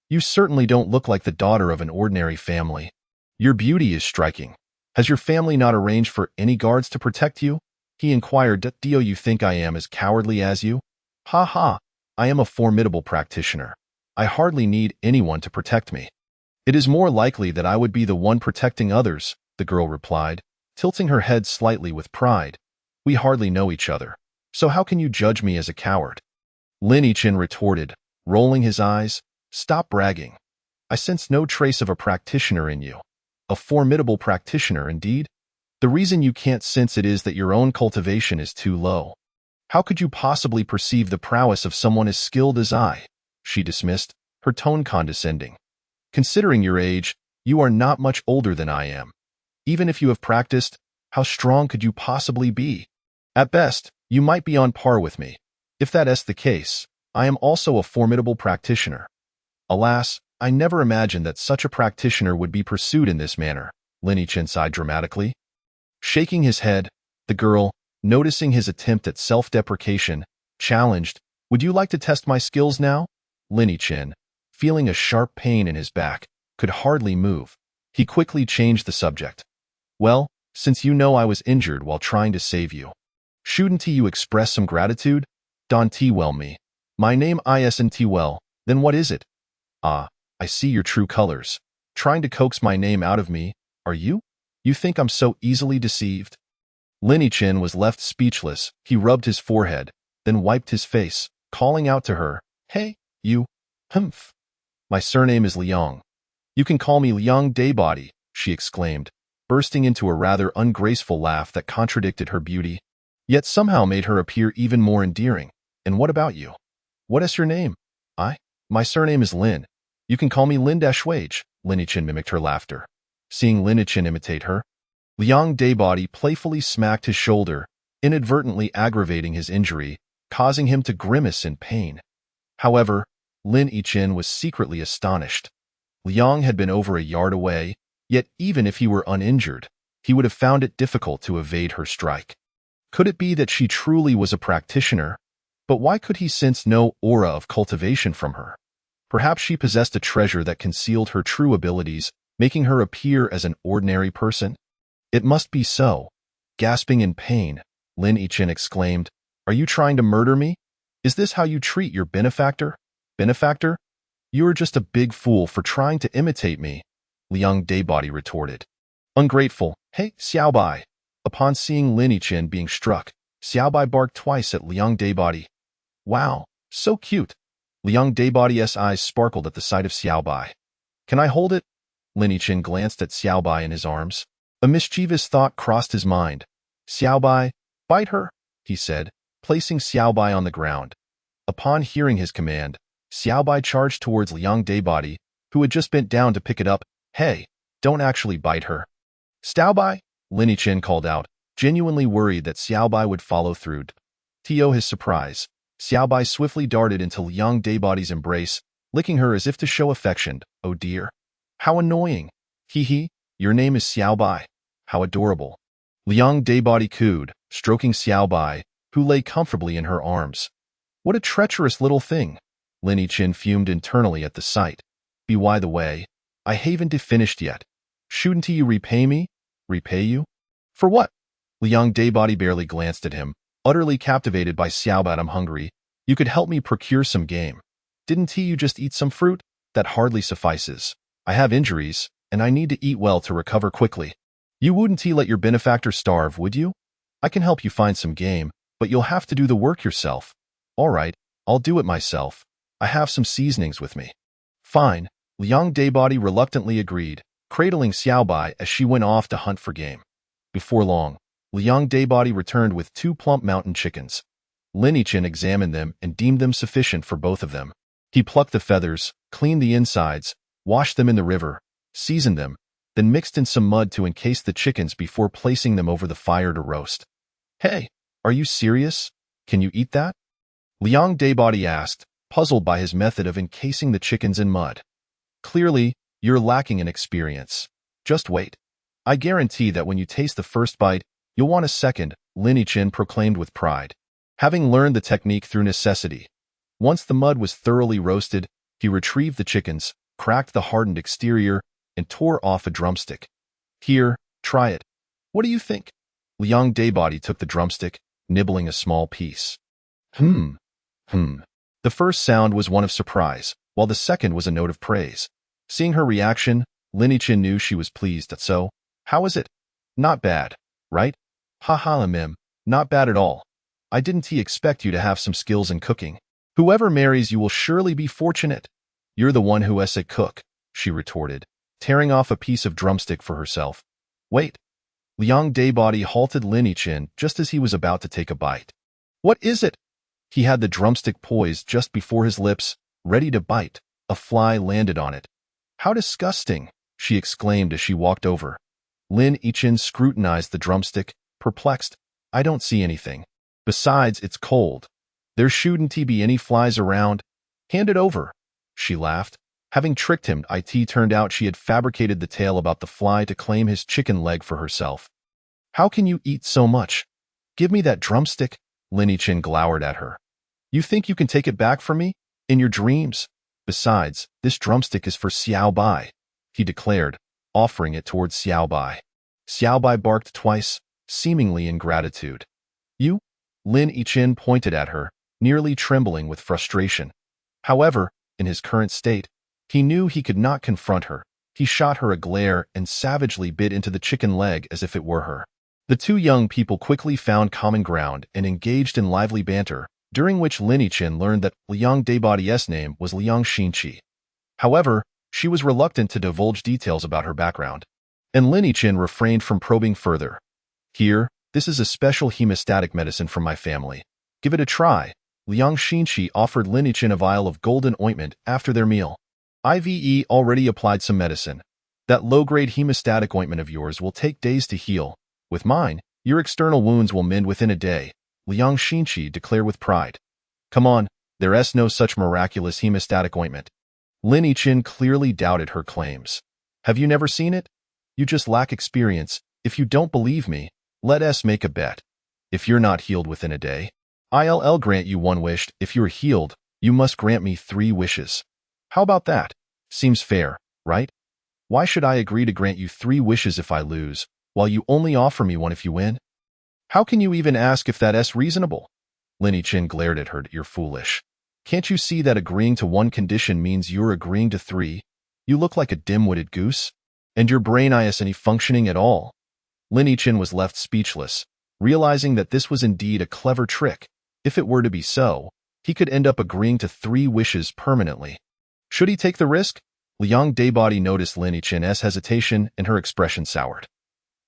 You certainly don't look like the daughter of an ordinary family. Your beauty is striking. Has your family not arranged for any guards to protect you? He inquired. Do you think I am as cowardly as you? Ha ha, I am a formidable practitioner. I hardly need anyone to protect me. It is more likely that I would be the one protecting others, the girl replied, tilting her head slightly with pride. We hardly know each other, so how can you judge me as a coward? Lin Yichin retorted, rolling his eyes. Stop bragging. I sense no trace of a practitioner in you. A formidable practitioner, indeed. The reason you can't sense it is that your own cultivation is too low. How could you possibly perceive the prowess of someone as skilled as I? She dismissed, her tone condescending. Considering your age, you are not much older than I am. Even if you have practiced, how strong could you possibly be? At best, you might be on par with me. If that is the case, I am also a formidable practitioner. Alas, I never imagined that such a practitioner would be pursued in this manner, Lin Yichin sighed dramatically. Shaking his head, the girl, noticing his attempt at self-deprecation, challenged, Would you like to test my skills now? Lin Yichin, feeling a sharp pain in his back, could hardly move. He quickly changed the subject. Well, since you know I was injured while trying to save you, shouldn't you express some gratitude? Don T. Well me. My name isn't well, then what is it? Ah, I see your true colors. Trying to coax my name out of me, are you? You think I'm so easily deceived? Lin Yichin was left speechless. He rubbed his forehead, then wiped his face, calling out to her, Hey, you, humph. My surname is Liang. You can call me Liang Daybody, she exclaimed, bursting into a rather ungraceful laugh that contradicted her beauty, yet somehow made her appear even more endearing. And what about you? What is your name? My surname is Lin. You can call me Lin Dashwage, Lin Yichin mimicked her laughter. Seeing Lin Yichin imitate her, Liang Daybody playfully smacked his shoulder, inadvertently aggravating his injury, causing him to grimace in pain. However, Lin Yichin was secretly astonished. Liang had been over a yard away, yet even if he were uninjured, he would have found it difficult to evade her strike. Could it be that she truly was a practitioner? But why could he sense no aura of cultivation from her? Perhaps she possessed a treasure that concealed her true abilities, making her appear as an ordinary person? It must be so. Gasping in pain, Lin Yichin exclaimed, Are you trying to murder me? Is this how you treat your benefactor? Benefactor? You are just a big fool for trying to imitate me, Liang Daybody retorted. Ungrateful, hey, Xiaobai. Upon seeing Lin Yichin being struck, Xiaobai barked twice at Liang Daybody. Wow, so cute. Liang Daybody's eyes sparkled at the sight of Xiaobai. Can I hold it? Lin Yichin glanced at Xiaobai in his arms. A mischievous thought crossed his mind. Xiaobai, bite her, he said, placing Xiaobai on the ground. Upon hearing his command, Xiaobai charged towards Liang Daybody, who had just bent down to pick it up. Hey, don't actually bite her. Xiaobai, Lin Yichin called out, genuinely worried that Xiaobai would follow through. To his surprise, Xiaobai swiftly darted into Liang Daybody's embrace, licking her as if to show affection. Oh dear. How annoying. Hee, your name is Xiaobai. How adorable. Liang Daybody cooed, stroking Xiaobai, who lay comfortably in her arms. What a treacherous little thing. Lin Yichin fumed internally at the sight. By the way, I haven't finished yet. Shouldn't you repay me? Repay you? For what? Liang Daybody barely glanced at him, utterly captivated by Xiaobai. I'm hungry. You could help me procure some game. Didn't you just eat some fruit? That hardly suffices. I have injuries, and I need to eat well to recover quickly. You wouldn't let your benefactor starve, would you? I can help you find some game, but you'll have to do the work yourself. All right, I'll do it myself. I have some seasonings with me. Fine, Liang Daybody reluctantly agreed, cradling Xiaobai as she went off to hunt for game. Before long, Liang Daybody returned with 2 plump mountain chickens. Lin Yichin examined them and deemed them sufficient for both of them. He plucked the feathers, cleaned the insides, washed them in the river, seasoned them, then mixed in some mud to encase the chickens before placing them over the fire to roast. Hey, are you serious? Can you eat that? Liang Daybody asked, puzzled by his method of encasing the chickens in mud. Clearly, you're lacking in experience. Just wait. I guarantee that when you taste the first bite, you'll want a second, Lin Yichin proclaimed with pride. Having learned the technique through necessity, once the mud was thoroughly roasted, he retrieved the chickens, cracked the hardened exterior, and tore off a drumstick. Here, try it. What do you think? Liang Daybody took the drumstick, nibbling a small piece. The first sound was one of surprise, while the second was a note of praise. Seeing her reaction, Lin Yichin knew she was pleased. So, how is it? Not bad, right? Ha, not bad at all. I didn't expect you to have some skills in cooking. Whoever marries you will surely be fortunate. You're the one who is a cook, she retorted, tearing off a piece of drumstick for herself. Wait. Liang Daybody halted Lin Yichin just as he was about to take a bite. What is it? He had the drumstick poised just before his lips, ready to bite. A fly landed on it. How disgusting, she exclaimed as she walked over. Lin Yichin scrutinized the drumstick, perplexed. I don't see anything. Besides, it's cold. There shouldn't be any flies around. Hand it over. She laughed. Having tricked him, it turned out she had fabricated the tale about the fly to claim his chicken leg for herself. How can you eat so much? Give me that drumstick, Lin Yichin glowered at her. You think you can take it back from me? In your dreams? Besides, this drumstick is for Xiaobai, he declared, offering it towards Xiaobai. Xiaobai barked twice, seemingly in gratitude. You? Lin Yichin pointed at her, nearly trembling with frustration. However, in his current state, he knew he could not confront her. He shot her a glare and savagely bit into the chicken leg as if it were her. The two young people quickly found common ground and engaged in lively banter, during which Lin Yichin learned that Liang Daybody's name was Liang Xinqi. However, she was reluctant to divulge details about her background, and Lin Yichin refrained from probing further. Here, this is a special hemostatic medicine from my family. Give it a try. Liang Xinqi offered Lin Yichin a vial of golden ointment after their meal. Ive already applied some medicine. That low-grade hemostatic ointment of yours will take days to heal. With mine, your external wounds will mend within a day, Liang Xinqi declared with pride. Come on, there's no such miraculous hemostatic ointment. Lin Yichin clearly doubted her claims. Have you never seen it? You just lack experience. If you don't believe me, let us make a bet. If you're not healed within a day, I'll grant you 1 wish. If you're healed, you must grant me 3 wishes. How about that? Seems fair, right? Why should I agree to grant you 3 wishes if I lose, while you only offer me 1 if you win? How can you even ask if that's reasonable? Lin Yichin glared at her. You're foolish. Can't you see that agreeing to 1 condition means you're agreeing to 3? You look like a dim-witted goose, and your brain isn't functioning at all. Lin Yichin was left speechless, realizing that this was indeed a clever trick. If it were to be so, he could end up agreeing to 3 wishes permanently. Should he take the risk? Liang Daybody noticed Lin Yichin's hesitation and her expression soured.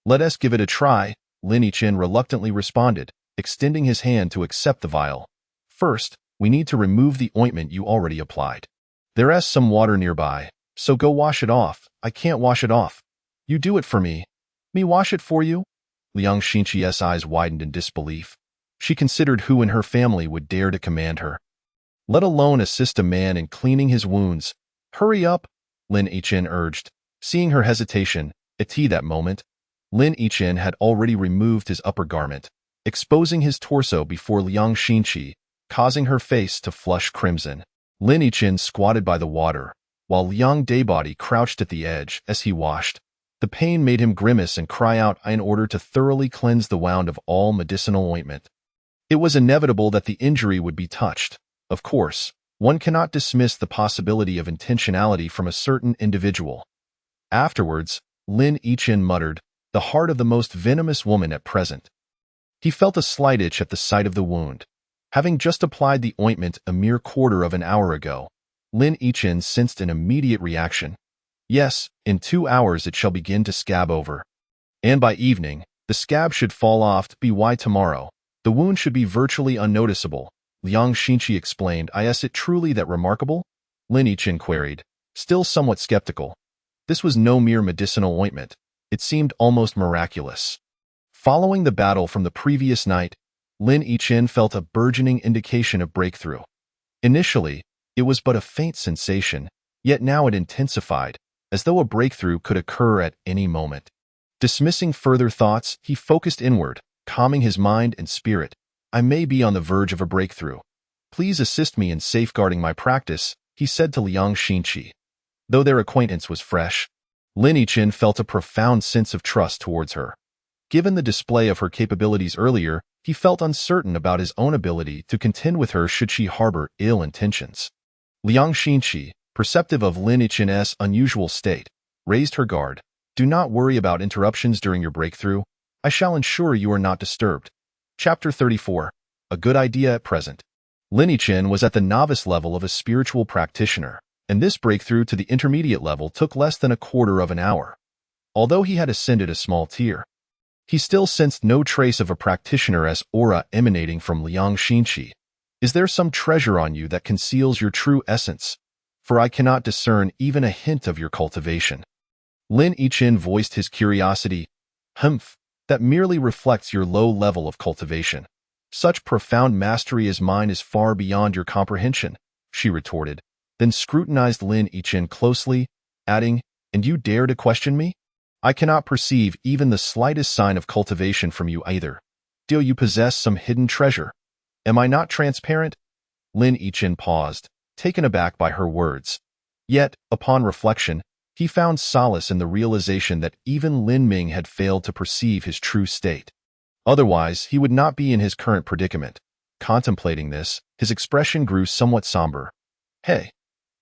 Let us give it a try, Lin Yichin reluctantly responded, extending his hand to accept the vial. First, we need to remove the ointment you already applied. There's some water nearby, so go wash it off. I can't wash it off. You do it for me. Me wash it for you? Liang Xinqi's eyes widened in disbelief. She considered who in her family would dare to command her, let alone assist a man in cleaning his wounds. Hurry up, Lin Yichin urged. Seeing her hesitation, at that moment, Lin Yichin had already removed his upper garment, exposing his torso before Liang Xinqi, causing her face to flush crimson. Lin Yichin squatted by the water, while Liang Daybody crouched at the edge as he washed. The pain made him grimace and cry out in order to thoroughly cleanse the wound of all medicinal ointment. It was inevitable that the injury would be touched. Of course, one cannot dismiss the possibility of intentionality from a certain individual. Afterwards, Lin Yichin muttered, the heart of the most venomous woman at present. He felt a slight itch at the sight of the wound. Having just applied the ointment a mere quarter of an hour ago, Lin Yichin sensed an immediate reaction. Yes, in 2 hours it shall begin to scab over. And by evening, the scab should fall off. By tomorrow, the wound should be virtually unnoticeable. Liang Xinqi explained. Is it truly that remarkable? Lin Yichin queried, still somewhat skeptical. This was no mere medicinal ointment. It seemed almost miraculous. Following the battle from the previous night, Lin Yichin felt a burgeoning indication of breakthrough. Initially, it was but a faint sensation, yet now it intensified, as though a breakthrough could occur at any moment. Dismissing further thoughts, he focused inward, calming his mind and spirit. I may be on the verge of a breakthrough. Please assist me in safeguarding my practice, he said to Liang Xinqi. Though their acquaintance was fresh, Lin Yichin felt a profound sense of trust towards her. Given the display of her capabilities earlier, he felt uncertain about his own ability to contend with her should she harbor ill intentions. Liang Xinqi, perceptive of Lin Yichin's unusual state, raised her guard. Do not worry about interruptions during your breakthrough. I shall ensure you are not disturbed. Chapter 34. A good idea at present. Lin Yichin was at the novice level of a spiritual practitioner, and this breakthrough to the intermediate level took less than a quarter of an hour. Although he had ascended a small tier, he still sensed no trace of a practitioner's aura emanating from Liang Xinqi. Is there some treasure on you that conceals your true essence? For I cannot discern even a hint of your cultivation. Lin Yichin voiced his curiosity. Humph, that merely reflects your low level of cultivation. Such profound mastery as mine is far beyond your comprehension, she retorted, then scrutinized Lin Yichin closely, adding, And you dare to question me? I cannot perceive even the slightest sign of cultivation from you either. Do you possess some hidden treasure? Am I not transparent? Lin Yichin paused, taken aback by her words. Yet, upon reflection, he found solace in the realization that even Lin Ming had failed to perceive his true state. Otherwise, he would not be in his current predicament. Contemplating this, his expression grew somewhat somber. Hey,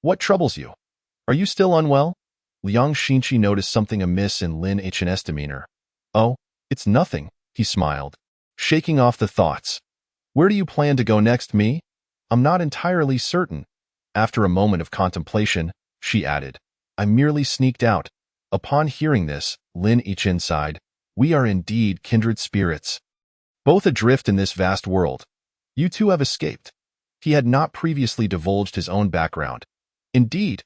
what troubles you? Are you still unwell? Liang Xinqi noticed something amiss in Lin Yichin's demeanor. Oh, it's nothing, he smiled, shaking off the thoughts. Where do you plan to go next, me? I'm not entirely certain. After a moment of contemplation, she added, I merely sneaked out. Upon hearing this, Lin Yichin sighed. We are indeed kindred spirits, both adrift in this vast world. You two have escaped. He had not previously divulged his own background. Indeed,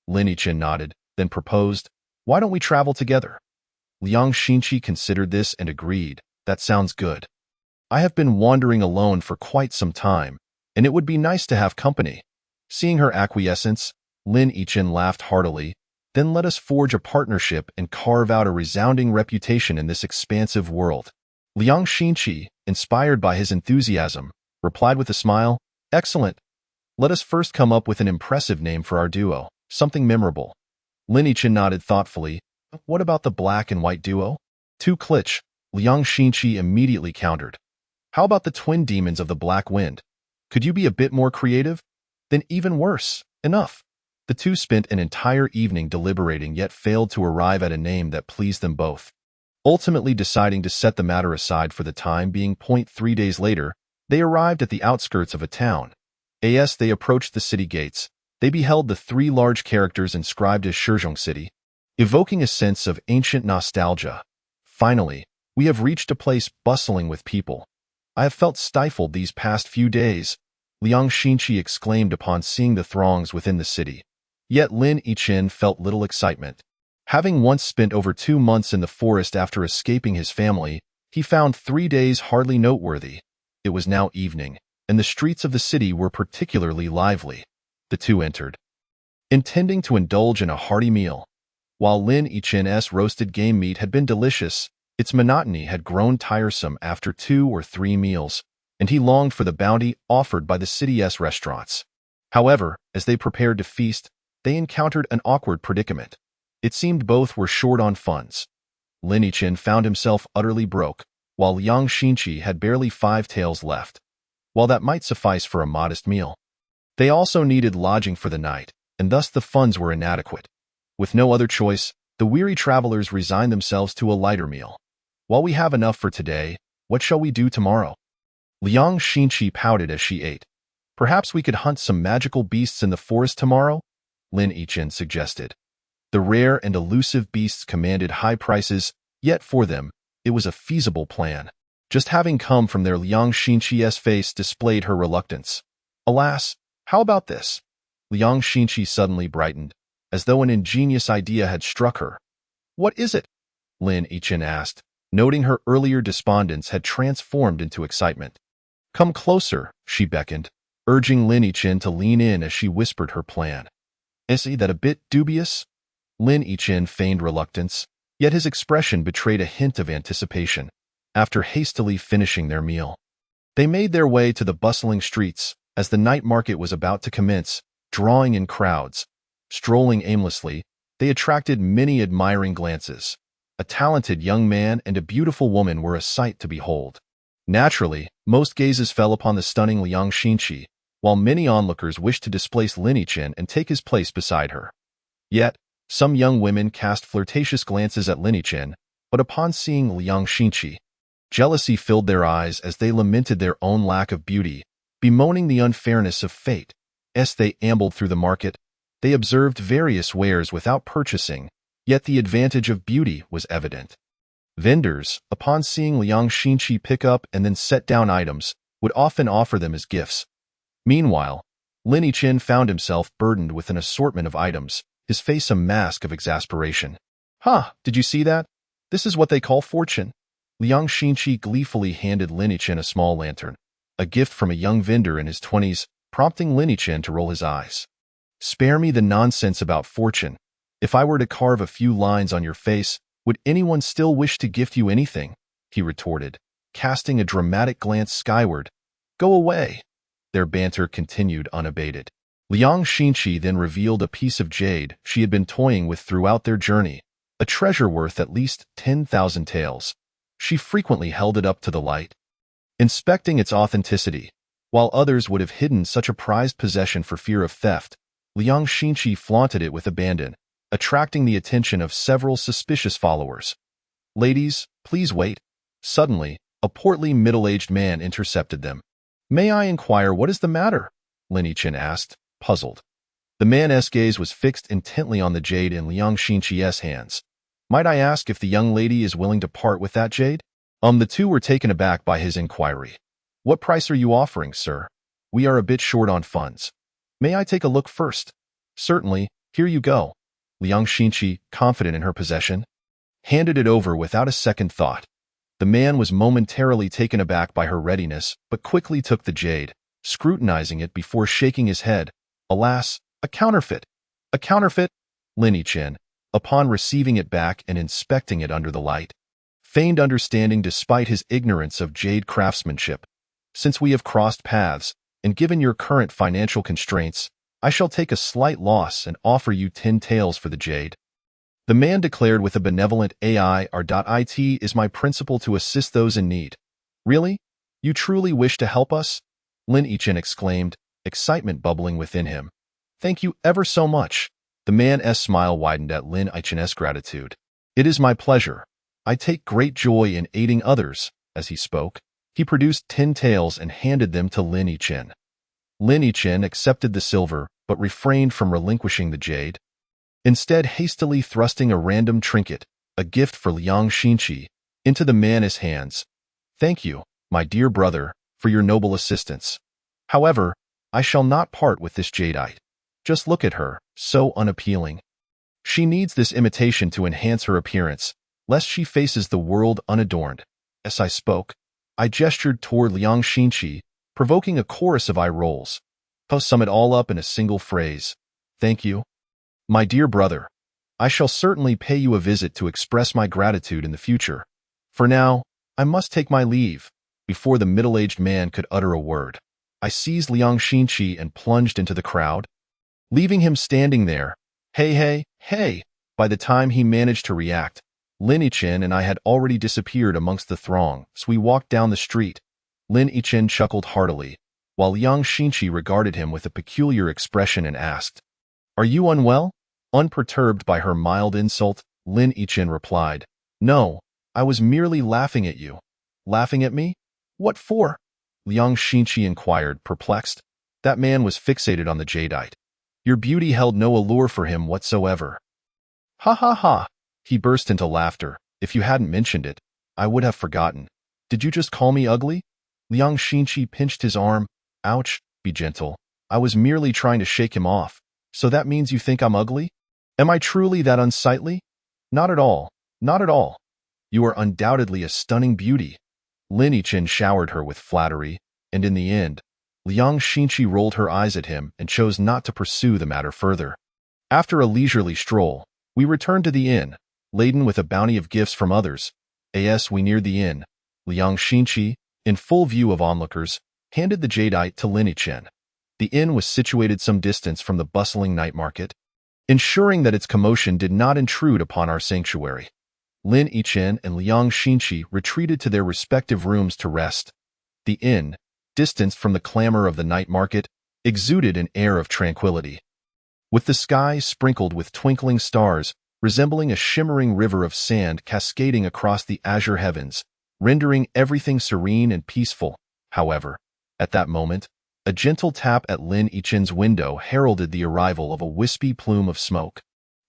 Lin Yichin nodded, then proposed, Why don't we travel together? Liang Xinqi considered this and agreed. That sounds good. I have been wandering alone for quite some time, and it would be nice to have company. Seeing her acquiescence, Lin Yichin laughed heartily. Then let us forge a partnership and carve out a resounding reputation in this expansive world. Liang Xinqi, inspired by his enthusiasm, replied with a smile, Excellent. Let us first come up with an impressive name for our duo, something memorable. Lin Yichin nodded thoughtfully. What about the black and white duo? Too kitsch, Liang Xinqi immediately countered. How about the twin demons of the Black Wind? Could you be a bit more creative? Then even worse. Enough. The two spent an entire evening deliberating yet failed to arrive at a name that pleased them both. Ultimately deciding to set the matter aside for the time being. 3 days later, they arrived at the outskirts of a town. As they approached the city gates, they beheld the 3 large characters inscribed as Shizhong City, evoking a sense of ancient nostalgia. Finally, we have reached a place bustling with people. I have felt stifled these past few days, Liang Xinqi exclaimed upon seeing the throngs within the city. Yet Lin Yichin felt little excitement. Having once spent over 2 months in the forest after escaping his family, he found 3 days hardly noteworthy. It was now evening, and the streets of the city were particularly lively. The two entered, intending to indulge in a hearty meal. While Lin Yichin's roasted game meat had been delicious, its monotony had grown tiresome after 2 or 3 meals, and he longed for the bounty offered by the city's restaurants. However, as they prepared to feast, they encountered an awkward predicament. It seemed both were short on funds. Lin Yichin found himself utterly broke, while Liang Xinqi had barely 5 taels left. While that might suffice for a modest meal, they also needed lodging for the night, and thus the funds were inadequate. With no other choice, The weary travelers resigned themselves to a lighter meal. While we have enough for today, what shall we do tomorrow? Liang Xinqi pouted as she ate. Perhaps we could hunt some magical beasts in the forest tomorrow? Lin Yichen suggested. The rare and elusive beasts commanded high prices, yet for them, it was a feasible plan. Just having come from their Liang Xinqi's face displayed her reluctance. Alas, how about this? Liang Xinqi suddenly brightened, as though an ingenious idea had struck her. What is it? Lin Yichen asked, noting her earlier despondence had transformed into excitement. Come closer, she beckoned, urging Lin Yichen to lean in as she whispered her plan. Isn't that a bit dubious? Lin Yichen feigned reluctance, yet his expression betrayed a hint of anticipation. After hastily finishing their meal, they made their way to the bustling streets as the night market was about to commence, drawing in crowds. Strolling aimlessly, they attracted many admiring glances. A talented young man and a beautiful woman were a sight to behold. Naturally, most gazes fell upon the stunning Liang Xinqi, while many onlookers wished to displace Lin Yichen and take his place beside her. Yet, some young women cast flirtatious glances at Lin Yichen, but upon seeing Liang Xinqi, jealousy filled their eyes as they lamented their own lack of beauty, bemoaning the unfairness of fate. As they ambled through the market, they observed various wares without purchasing, yet the advantage of beauty was evident. Vendors, upon seeing Liang Xinqi pick up and then set down items, would often offer them as gifts. Meanwhile, Lin Yichen found himself burdened with an assortment of items, his face a mask of exasperation. Did you see that? This is what they call fortune. Liang Xinqi gleefully handed Lin Yichen a small lantern, a gift from a young vendor in his 20s, prompting Lin Yichen to roll his eyes. Spare me the nonsense about fortune. If I were to carve a few lines on your face, would anyone still wish to gift you anything? He retorted, casting a dramatic glance skyward. Go away. Their banter continued unabated. Liang Xinqi then revealed a piece of jade she had been toying with throughout their journey, a treasure worth at least 10,000 taels. She frequently held it up to the light, inspecting its authenticity. While others would have hidden such a prized possession for fear of theft, Liang Xinqi flaunted it with abandon, attracting the attention of several suspicious followers. Ladies, please wait. Suddenly, a portly middle-aged man intercepted them. May I inquire what is the matter? Lin Yichen asked, puzzled. The man's gaze was fixed intently on the jade in Liang Xinqi's hands. Might I ask if the young lady is willing to part with that jade? The two were taken aback by his inquiry. What price are you offering, sir? We are a bit short on funds. May I take a look first? Certainly, here you go. Liang Xinqi, confident in her possession, handed it over without a second thought. The man was momentarily taken aback by her readiness, but quickly took the jade, scrutinizing it before shaking his head. Alas, a counterfeit! A counterfeit! Lin Yichen, upon receiving it back and inspecting it under the light, feigned understanding despite his ignorance of jade craftsmanship. Since we have crossed paths, and given your current financial constraints, I shall take a slight loss and offer you 10 taels for the jade. The man declared with a benevolent It is my principle to assist those in need. Really? You truly wish to help us? Lin Yichen exclaimed, excitement bubbling within him. Thank you ever so much. The man's smile widened at Lin Yichen's gratitude. It is my pleasure. I take great joy in aiding others. As he spoke, he produced 10 taels and handed them to Lin Yichen. Lin Yichen accepted the silver, but refrained from relinquishing the jade, instead hastily thrusting a random trinket, a gift for Liang Xinqi, into the man's hands. Thank you, my dear brother, for your noble assistance. However, I shall not part with this jadeite. Just look at her, so unappealing. She needs this imitation to enhance her appearance, lest she faces the world unadorned. As I spoke, I gestured toward Liang Xinqi, provoking a chorus of eye rolls. To sum it all up in a single phrase. Thank you. My dear brother, I shall certainly pay you a visit to express my gratitude in the future. For now, I must take my leave. Before the middle-aged man could utter a word, I seized Liang Xinqi and plunged into the crowd, leaving him standing there. Hey! By the time he managed to react, Lin Yichen and I had already disappeared amongst the throng, so we walked down the street. Lin Yichen chuckled heartily, while Liang Xinqi regarded him with a peculiar expression and asked, Are you unwell? Unperturbed by her mild insult, Lin Yichin replied. No, I was merely laughing at you. Laughing at me? What for? Liang Xinqi inquired, perplexed. That man was fixated on the jadeite. Your beauty held no allure for him whatsoever. Ha ha ha! He burst into laughter. If you hadn't mentioned it, I would have forgotten. Did you just call me ugly? Liang Xinqi pinched his arm. Ouch, be gentle. I was merely trying to shake him off. So that means you think I'm ugly? Am I truly that unsightly? Not at all. Not at all. You are undoubtedly a stunning beauty. Lin Yichin showered her with flattery, and in the end, Liang Xinqi rolled her eyes at him and chose not to pursue the matter further. After a leisurely stroll, we returned to the inn, laden with a bounty of gifts from others. As we neared the inn, Liang Xinqi, in full view of onlookers, handed the jadeite to Lin Yichin. The inn was situated some distance from the bustling night market, ensuring that its commotion did not intrude upon our sanctuary. Lin Yichin and Liang Xinqi retreated to their respective rooms to rest. The inn, distanced from the clamor of the night market, exuded an air of tranquility. With the sky sprinkled with twinkling stars, resembling a shimmering river of sand cascading across the azure heavens, rendering everything serene and peaceful. However, at that moment, a gentle tap at Lin Yichin's window heralded the arrival of a wispy plume of smoke.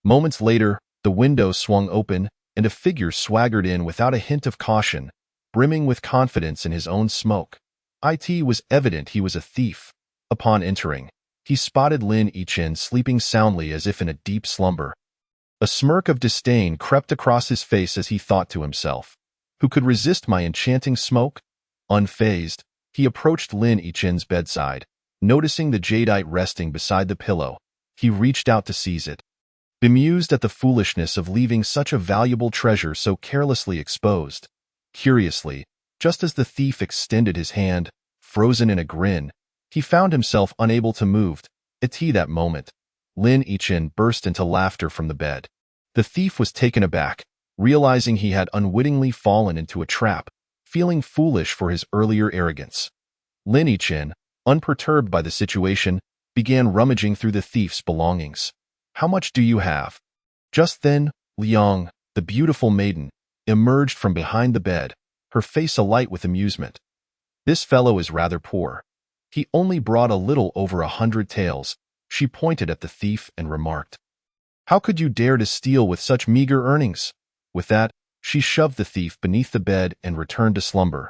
Moments later, the window swung open, and a figure swaggered in without a hint of caution, brimming with confidence in his own smoke. It was evident he was a thief. Upon entering, he spotted Lin Yichin sleeping soundly as if in a deep slumber. A smirk of disdain crept across his face as he thought to himself, who could resist my enchanting smoke? Unfazed, he approached Lin Yichin's bedside. Noticing the jadeite resting beside the pillow, he reached out to seize it. Bemused at the foolishness of leaving such a valuable treasure so carelessly exposed. Curiously, just as the thief extended his hand, frozen in a grin, he found himself unable to move. At that moment, Lin Yichin burst into laughter from the bed. The thief was taken aback, realizing he had unwittingly fallen into a trap, feeling foolish for his earlier arrogance. Lin Yichin, unperturbed by the situation, began rummaging through the thief's belongings. How much do you have? Just then, Liang, the beautiful maiden, emerged from behind the bed, her face alight with amusement. This fellow is rather poor. He only brought a little over 100 taels. She pointed at the thief and remarked, How could you dare to steal with such meager earnings? With that, she shoved the thief beneath the bed and returned to slumber.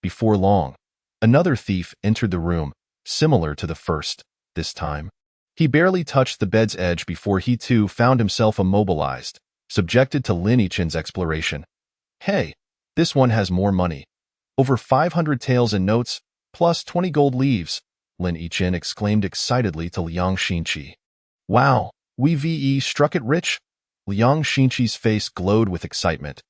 Before long, another thief entered the room, similar to the first. This time, he barely touched the bed's edge before he too found himself immobilized, subjected to Lin Yichin's exploration. Hey, this one has more money. Over 500 taels in notes, plus 20 gold leaves, Lin Yichin exclaimed excitedly to Liang Xinqi. Wow, we struck it rich? Liang Xinqi's face glowed with excitement.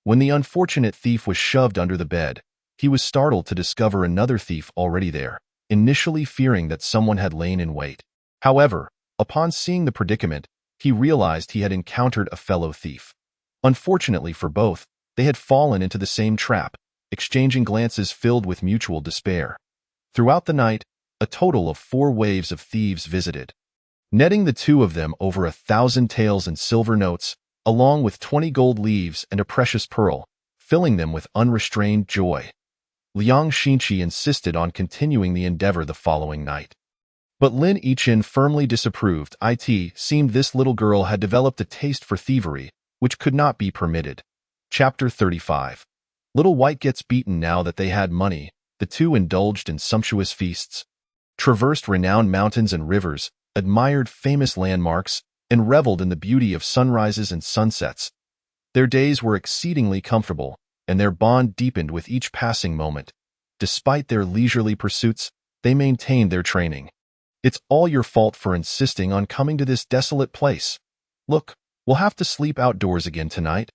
When the unfortunate thief was shoved under the bed, he was startled to discover another thief already there, initially fearing that someone had lain in wait. However, upon seeing the predicament, he realized he had encountered a fellow thief. Unfortunately for both, they had fallen into the same trap, exchanging glances filled with mutual despair. Throughout the night, a total of 4 waves of thieves visited, netting the two of them over 1,000 taels in silver notes, along with 20 gold leaves and a precious pearl, filling them with unrestrained joy. Liang Xinqi insisted on continuing the endeavor the following night. But Lin Yichin firmly disapproved. It seemed this little girl had developed a taste for thievery, which could not be permitted. Chapter 35. Little White gets beaten. Now that they had money, the two indulged in sumptuous feasts, traversed renowned mountains and rivers, admired famous landmarks, and reveled in the beauty of sunrises and sunsets. Their days were exceedingly comfortable, and their bond deepened with each passing moment. Despite their leisurely pursuits, they maintained their training. It's all your fault for insisting on coming to this desolate place. Look, we'll have to sleep outdoors again tonight.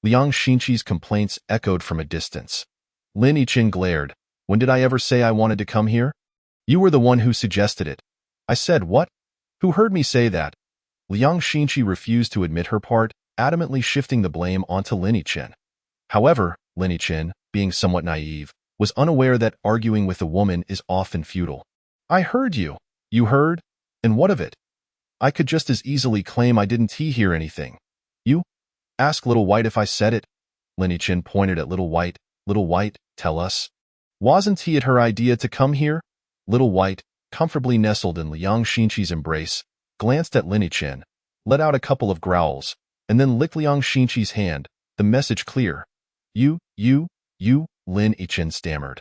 Liang Xinqi's complaints echoed from a distance. Lin Yichin glared. When did I ever say I wanted to come here? You were the one who suggested it. I said what? Who heard me say that? Liang Xinqi refused to admit her part, adamantly shifting the blame onto Lin Yichin. However, Lin Yichin, being somewhat naive, was unaware that arguing with a woman is often futile. I heard you. You heard? And what of it? I could just as easily claim I didn't hear anything. You? Ask Little White if I said it. Lin Yichin pointed at Little White. Little White, tell us. Wasn't he it her idea to come here? Little White, comfortably nestled in Liang Xinqi's embrace, glanced at Lin Yichin, let out a couple of growls, and then licked Liang Xinqi's hand, the message clear. You, Lin Yichin stammered.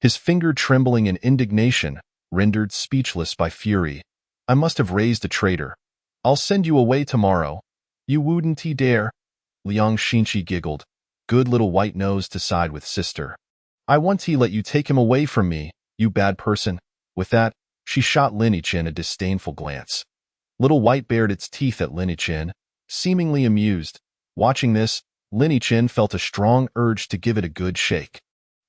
His finger trembling in indignation, rendered speechless by fury. I must have raised a traitor. I'll send you away tomorrow. You wouldn't dare. Liang Xinqi giggled. Good little white nose to side with sister. I want to let you take him away from me, you bad person. With that, she shot Lin Yichin a disdainful glance. Little White bared its teeth at Lin Yichin, seemingly amused. Watching this, Lin Yichin felt a strong urge to give it a good shake.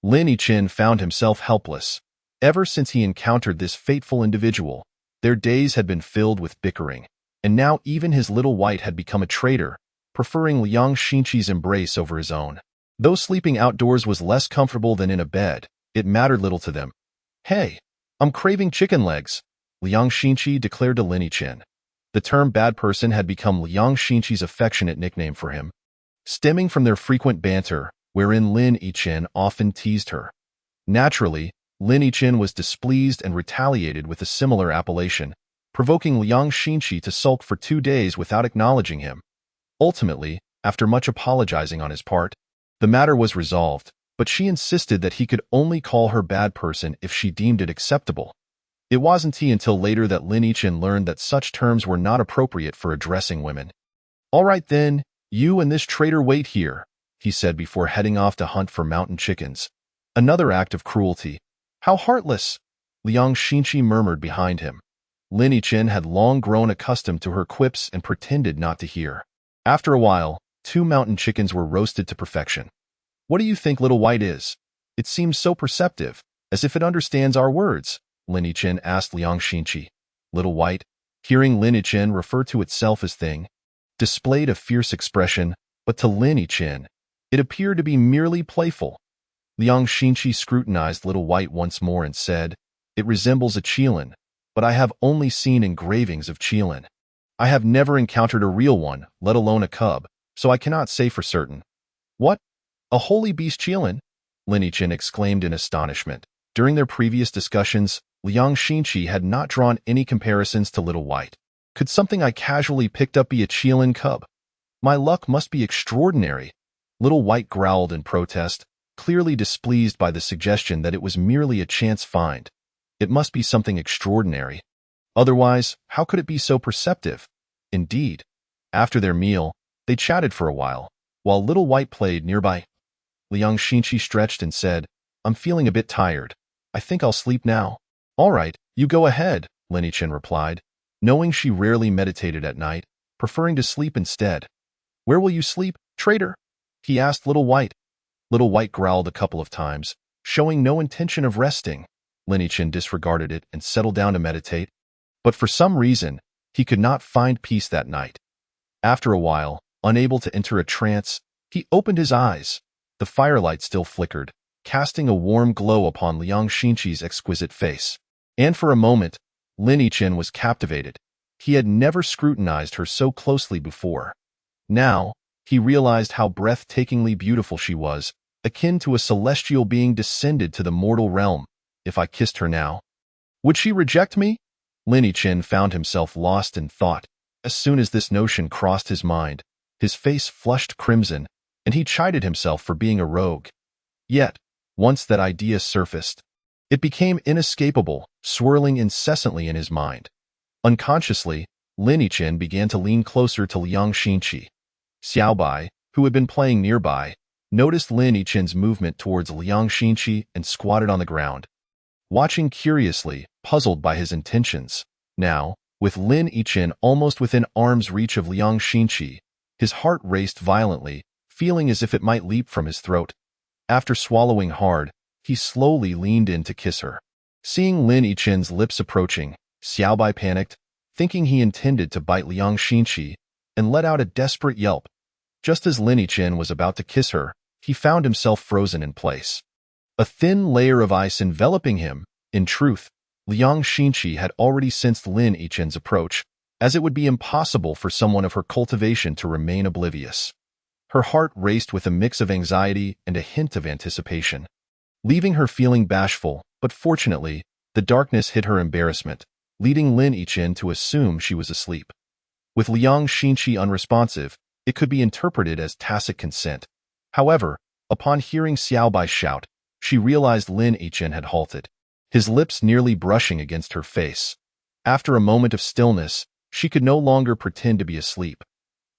Lin Yichin found himself helpless. Ever since he encountered this fateful individual, their days had been filled with bickering, and now even his Little White had become a traitor, preferring Liang Xinqi's embrace over his own. Though sleeping outdoors was less comfortable than in a bed, it mattered little to them. Hey, I'm craving chicken legs, Liang Xinqi declared to Lin Yichin. The term bad person had become Liang Xinqi's affectionate nickname for him, stemming from their frequent banter, wherein Lin Yichin often teased her. Naturally, Lin Yichin was displeased and retaliated with a similar appellation, provoking Liang Xinqi to sulk for 2 days without acknowledging him. Ultimately, after much apologizing on his part, the matter was resolved, but she insisted that he could only call her bad person if she deemed it acceptable. It wasn't until later that Lin Yichin learned that such terms were not appropriate for addressing women. All right then, you and this traitor wait here, he said before heading off to hunt for mountain chickens. Another act of cruelty. How heartless, Liang Xinqi murmured behind him. Lin Yichin had long grown accustomed to her quips and pretended not to hear. After a while, 2 mountain chickens were roasted to perfection. What do you think Little White is? It seems so perceptive, as if it understands our words, Lin Yichin asked Liang Xinqi. Little White, hearing Lin Yichin refer to itself as thing, displayed a fierce expression, but to Lin Yichin, it appeared to be merely playful. Liang Xinqi scrutinized Little White once more and said, It resembles a qilin, but I have only seen engravings of qilin. I have never encountered a real one, let alone a cub, so I cannot say for certain. What? A holy beast qilin? Lin Yichin exclaimed in astonishment. During their previous discussions, Liang Xinqi had not drawn any comparisons to Little White. Could something I casually picked up be a qilin cub? My luck must be extraordinary. Little White growled in protest, clearly displeased by the suggestion that it was merely a chance find. It must be something extraordinary. Otherwise, how could it be so perceptive? Indeed. After their meal, they chatted for a while Little White played nearby. Liang Xinqi stretched and said, I'm feeling a bit tired. I think I'll sleep now. All right, you go ahead, Lin Yichin replied, knowing she rarely meditated at night, preferring to sleep instead. Where will you sleep, traitor? He asked Little White. Little White growled a couple of times, showing no intention of resting. Lin Yichin disregarded it and settled down to meditate. But for some reason, he could not find peace that night. After a while, unable to enter a trance, he opened his eyes. The firelight still flickered, casting a warm glow upon Liang Xinqi's exquisite face. And for a moment, Lin Yichin was captivated. He had never scrutinized her so closely before. Now, he realized how breathtakingly beautiful she was, akin to a celestial being descended to the mortal realm. If I kissed her now, would she reject me? Lin Yichin found himself lost in thought. As soon as this notion crossed his mind, his face flushed crimson, and he chided himself for being a rogue. Yet, once that idea surfaced, it became inescapable, swirling incessantly in his mind. Unconsciously, Lin Yichin began to lean closer to Liang Xinqi. Xiaobai, who had been playing nearby, noticed Lin Yichin's movement towards Liang Xinqi and squatted on the ground, watching curiously, puzzled by his intentions. Now, with Lin Yichin almost within arm's reach of Liang Xinqi, his heart raced violently, feeling as if it might leap from his throat. After swallowing hard, he slowly leaned in to kiss her. Seeing Lin Yichin's lips approaching, Xiaobai panicked, thinking he intended to bite Liang Xinqi, and let out a desperate yelp. Just as Lin Yichin was about to kiss her, he found himself frozen in place. A thin layer of ice enveloping him. In truth, Liang Xinqi had already sensed Lin Yichin's approach, as it would be impossible for someone of her cultivation to remain oblivious. Her heart raced with a mix of anxiety and a hint of anticipation, leaving her feeling bashful, but fortunately, the darkness hid her embarrassment, leading Lin Yichin to assume she was asleep. With Liang Xinqi unresponsive, it could be interpreted as tacit consent. However, upon hearing Xiaobai shout, she realized Lin Yichin had halted, his lips nearly brushing against her face. After a moment of stillness, she could no longer pretend to be asleep.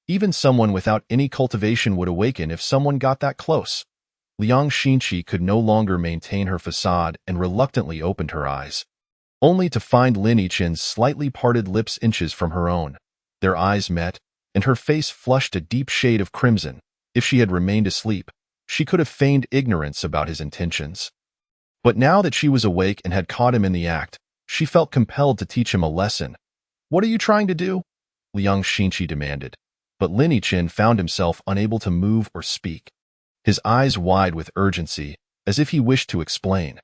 Even someone without any cultivation would awaken if someone got that close. Liang Xinqi could no longer maintain her facade and reluctantly opened her eyes, only to find Lin Yichin's slightly parted lips inches from her own. Their eyes met, and her face flushed a deep shade of crimson. If she had remained asleep, she could have feigned ignorance about his intentions. But now that she was awake and had caught him in the act, she felt compelled to teach him a lesson. "What are you trying to do?" Liang Xinqi demanded. But Lin Yichin found himself unable to move or speak, his eyes wide with urgency, as if he wished to explain.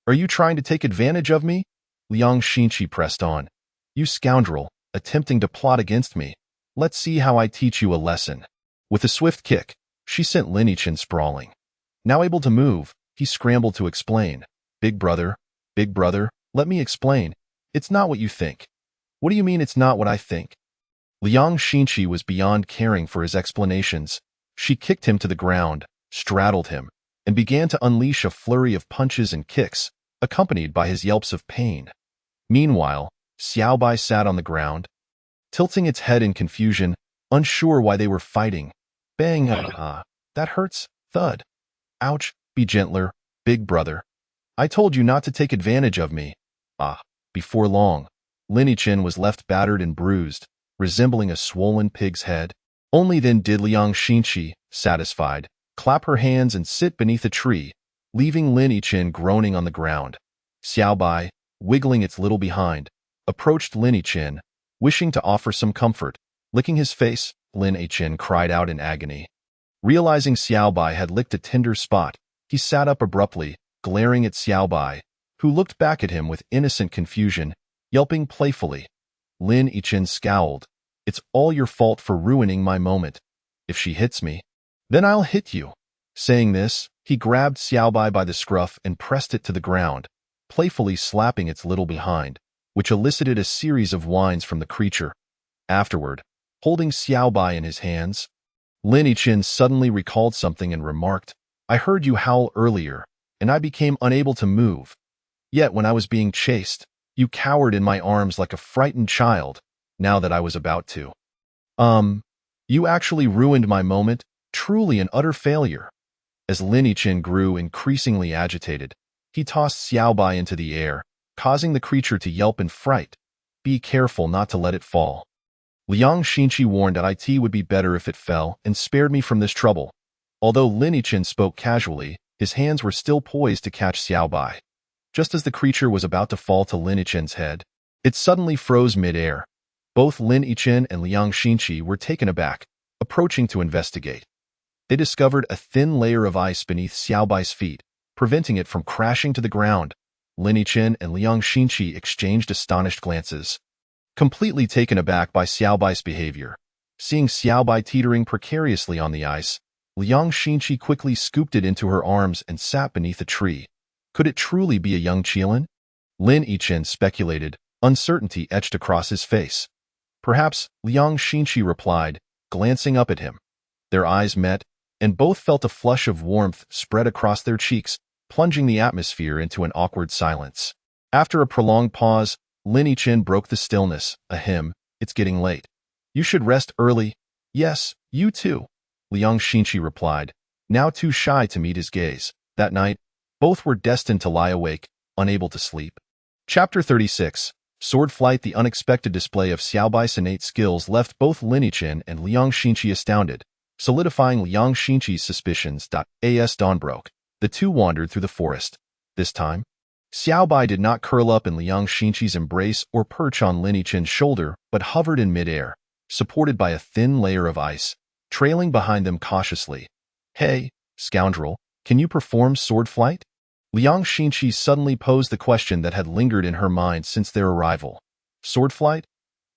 "Are you trying to take advantage of me?" Liang Xinqi pressed on. "You scoundrel, attempting to plot against me. Let's see how I teach you a lesson." With a swift kick, she sent Lin Yichin sprawling. Now able to move, he scrambled to explain. Big brother, let me explain. It's not what you think." "What do you mean it's not what I think?" Liang Xinqi was beyond caring for his explanations. She kicked him to the ground, straddled him, and began to unleash a flurry of punches and kicks, accompanied by his yelps of pain. Meanwhile, Xiaobai sat on the ground, tilting its head in confusion, unsure why they were fighting. Bang! That hurts. Thud. Ouch! Be gentler, big brother. I told you not to take advantage of me. Before long, Lin Yichin was left battered and bruised, resembling a swollen pig's head. Only then did Liang Xinqi, satisfied, clap her hands and sit beneath a tree, leaving Lin Yichin groaning on the ground. Xiaobai, wiggling its little behind, approached Lin Yichin, wishing to offer some comfort. Licking his face, Lin Yichin cried out in agony. Realizing Xiaobai had licked a tender spot, he sat up abruptly, glaring at Xiaobai, who looked back at him with innocent confusion, yelping playfully. Lin Yichin scowled. "It's all your fault for ruining my moment. If she hits me, then I'll hit you." Saying this, he grabbed Xiaobai by the scruff and pressed it to the ground, playfully slapping its little behind, which elicited a series of whines from the creature. Afterward, holding Xiaobai in his hands, Lin Yichin suddenly recalled something and remarked, "I heard you howl earlier, and I became unable to move. Yet when I was being chased, you cowered in my arms like a frightened child. Now that I was about to. You actually ruined my moment, truly an utter failure." As Lin Yichin grew increasingly agitated, he tossed Xiaobai into the air, causing the creature to yelp in fright. "Be careful not to let it fall. Liang Xinqi warned that it would be better if it fell and spared me from this trouble." Although Lin Yichin spoke casually, his hands were still poised to catch Xiaobai. Just as the creature was about to fall to Lin Yichin's head, it suddenly froze mid-air. Both Lin Yichin and Liang Xinqi were taken aback, approaching to investigate. They discovered a thin layer of ice beneath Xiaobai's feet, preventing it from crashing to the ground. Lin Yichin and Liang Xinqi exchanged astonished glances, completely taken aback by Xiaobai's behavior. Seeing Xiaobai teetering precariously on the ice, Liang Xinqi quickly scooped it into her arms and sat beneath a tree. Could it truly be a young Qilin? Lin Yichin speculated, uncertainty etched across his face. "Perhaps," Liang Xinqi replied, glancing up at him. Their eyes met, and both felt a flush of warmth spread across their cheeks, plunging the atmosphere into an awkward silence. After a prolonged pause, Lin Yichin broke the stillness. "Ahem, it's getting late. You should rest early." "Yes, you too," Liang Xinqi replied, now too shy to meet his gaze. That night, both were destined to lie awake, unable to sleep. Chapter 36. Sword Flight. The unexpected display of Xiaobai's innate skills left both Lin Yichin and Liang Xinqi astounded, solidifying Liang Xinqi's suspicions. As dawn broke, the two wandered through the forest. This time, Xiaobai did not curl up in Liang Xinqi's embrace or perch on Lin Yichin's shoulder, but hovered in midair, supported by a thin layer of ice, trailing behind them cautiously. "Hey, scoundrel, can you perform sword flight?" Liang Xinqi suddenly posed the question that had lingered in her mind since their arrival. "Sword flight?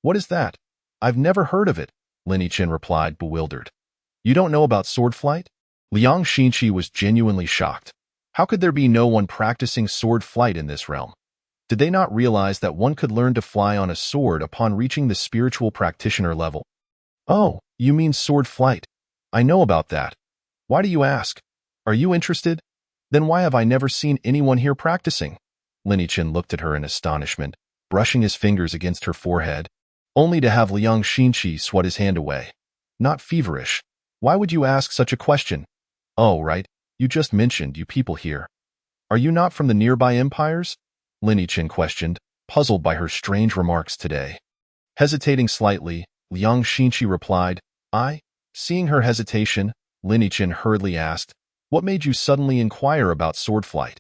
What is that? I've never heard of it," Lin Yichin replied, bewildered. You don't know about sword flight? Liang Xinqi was genuinely shocked. How could there be no one practicing sword flight in this realm? Did they not realize that one could learn to fly on a sword upon reaching the spiritual practitioner level? Oh, you mean sword flight. I know about that. Why do you ask? Are you interested? Then why have I never seen anyone here practicing? Lin Yichen looked at her in astonishment, brushing his fingers against her forehead, only to have Liang Xinqi swat his hand away. Not feverish. Why would you ask such a question? Oh, right. You just mentioned you people here. Are you not from the nearby empires? Lin Yichen questioned, puzzled by her strange remarks today. Hesitating slightly, Liang Xinqi replied, I. Seeing her hesitation, Lin Yichen hurriedly asked, what made you suddenly inquire about sword flight?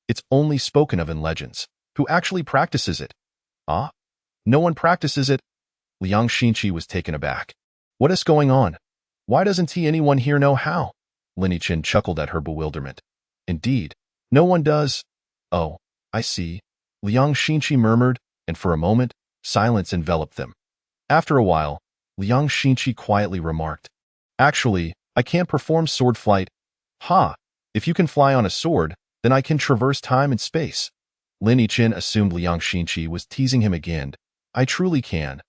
It's only spoken of in legends. Who actually practices it? Ah? No one practices it? Liang Xinqi was taken aback. What is going on? Why doesn't anyone here know how? Lin Yichen chuckled at her bewilderment. Indeed, no one does. Oh, I see. Liang Xinqi murmured, and for a moment, silence enveloped them. After a while, Liang Xinqi quietly remarked, actually, I can't perform sword flight. Ha! If you can fly on a sword, then I can traverse time and space. Lin Yichen assumed Liang Xinqi was teasing him again. I truly can.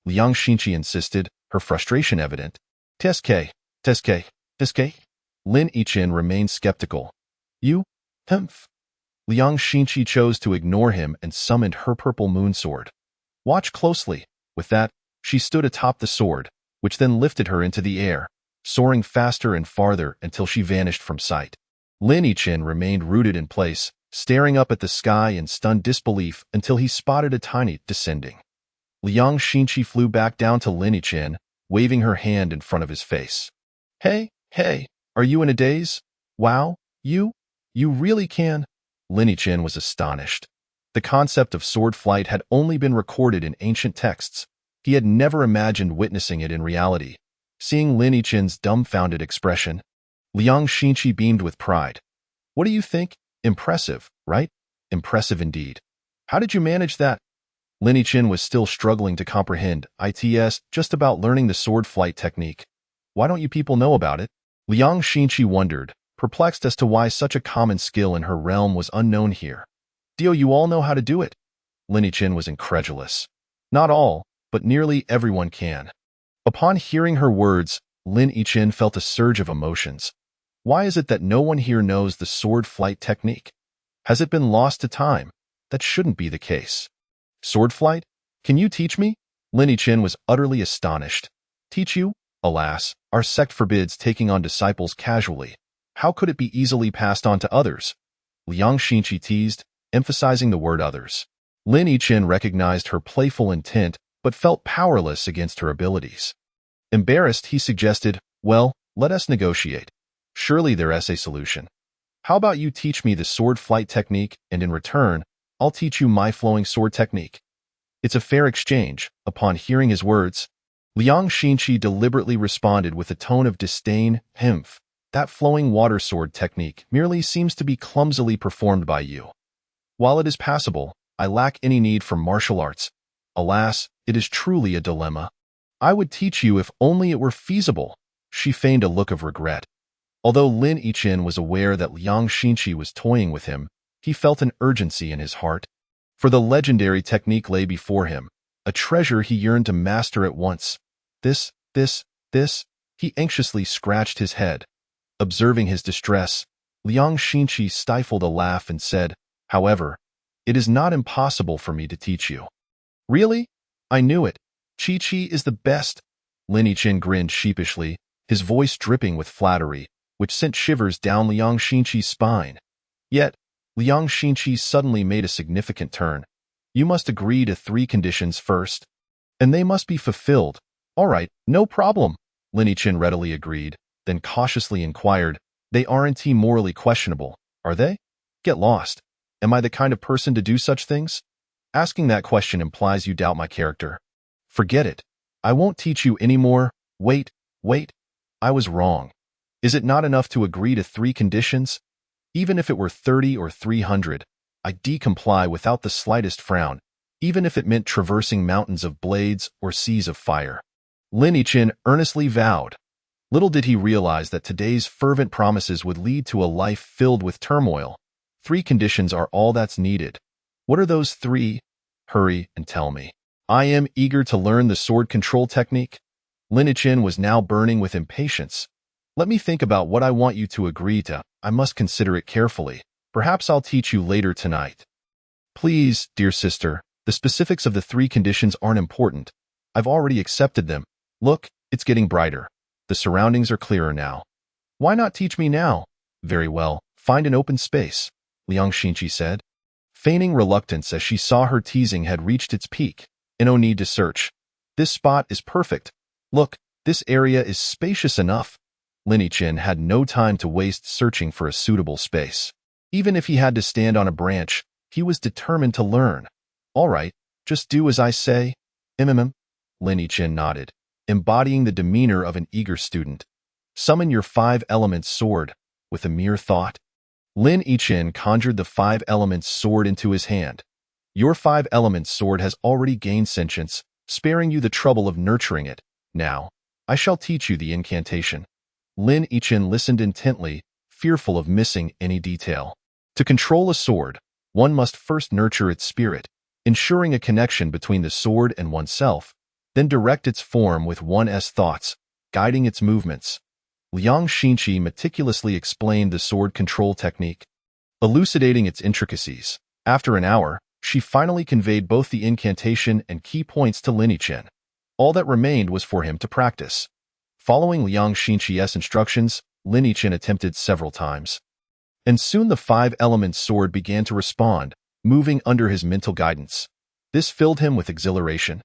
Liang Xinqi insisted, her frustration evident. Teske. Lin Yichen remained skeptical. You? Humph. Liang Xinqi chose to ignore him and summoned her purple moon sword. Watch closely. With that, she stood atop the sword, which then lifted her into the air, soaring faster and farther until she vanished from sight. Lin Yichen remained rooted in place, staring up at the sky in stunned disbelief until he spotted a tiny descending. Liang Xinqi flew back down to Lin Yichen, waving her hand in front of his face. Hey, are you in a daze? Wow, you really can? Lin Yichen was astonished. The concept of sword flight had only been recorded in ancient texts. He had never imagined witnessing it in reality. Seeing Lin Yichen's dumbfounded expression, Liang Xinqi beamed with pride. What do you think? Impressive, right? Impressive indeed. How did you manage that? Lin Yichen was still struggling to comprehend. It's just about learning the sword flight technique. Why don't you people know about it? Liang Xinqi wondered, perplexed as to why such a common skill in her realm was unknown here. You all know how to do it? Lin Yichen was incredulous. Not all, but nearly everyone can. Upon hearing her words, Lin Yichen felt a surge of emotions. Why is it that no one here knows the sword flight technique? Has it been lost to time? That shouldn't be the case. Sword flight? Can you teach me? Lin Yichen was utterly astonished. Teach you? Alas, our sect forbids taking on disciples casually. How could it be easily passed on to others? Liang Xinqi teased, emphasizing the word others. Lin Yichen recognized her playful intent, but felt powerless against her abilities. Embarrassed, he suggested, well, let us negotiate. Surely there's a solution. How about you teach me the sword flight technique, and in return, I'll teach you my flowing sword technique. It's a fair exchange. Upon hearing his words, Liang Xinqi deliberately responded with a tone of disdain. Humph. That flowing water sword technique merely seems to be clumsily performed by you. While it is passable, I lack any need for martial arts. Alas, it is truly a dilemma. I would teach you if only it were feasible. She feigned a look of regret. Although Lin Yichen was aware that Liang Xinqi was toying with him, he felt an urgency in his heart. For the legendary technique lay before him, a treasure he yearned to master at once. This, he anxiously scratched his head. Observing his distress, Liang Xinqi stifled a laugh and said, however, it is not impossible for me to teach you. Really? I knew it. Chi is the best. Lin Yichen grinned sheepishly, his voice dripping with flattery, which sent shivers down Liang Xinqi's spine. Yet, Liang Xinqi suddenly made a significant turn. You must agree to 3 conditions first, and they must be fulfilled. All right, no problem. Lin Yichen readily agreed, then cautiously inquired, they aren't morally questionable, are they? Get lost. Am I the kind of person to do such things? Asking that question implies you doubt my character. Forget it. I won't teach you anymore. Wait. I was wrong. Is it not enough to agree to 3 conditions? Even if it were 30 or 300, I'd decomply without the slightest frown, even if it meant traversing mountains of blades or seas of fire. Lin Yichen earnestly vowed. Little did he realize that today's fervent promises would lead to a life filled with turmoil. 3 conditions are all that's needed. What are those 3? Hurry and tell me. I am eager to learn the sword control technique. Lin Yichin was now burning with impatience. Let me think about what I want you to agree to. I must consider it carefully. Perhaps I'll teach you later tonight. Please, dear sister, the specifics of the 3 conditions aren't important. I've already accepted them. Look, it's getting brighter. The surroundings are clearer now. Why not teach me now? Very well, find an open space, Liang Xinqi said, feigning reluctance as she saw her teasing had reached its peak. No need to search. This spot is perfect. Look, this area is spacious enough. Lin Yichin had no time to waste searching for a suitable space. Even if he had to stand on a branch, he was determined to learn. All right, just do as I say. Lin Yichin nodded, embodying the demeanor of an eager student. Summon your 5 elements sword, with a mere thought. Lin Yichin conjured the 5 elements sword into his hand. Your 5 elements sword has already gained sentience, sparing you the trouble of nurturing it. Now, I shall teach you the incantation. Lin Yichin listened intently, fearful of missing any detail. To control a sword, one must first nurture its spirit, ensuring a connection between the sword and oneself, then direct its form with one's thoughts, guiding its movements. Liang Xinqi meticulously explained the sword control technique, elucidating its intricacies. After an hour, she finally conveyed both the incantation and key points to Lin Yichin. All that remained was for him to practice. Following Liang Xinqi's instructions, Lin Yichin attempted several times. And soon the 5 elements sword began to respond, moving under his mental guidance. This filled him with exhilaration.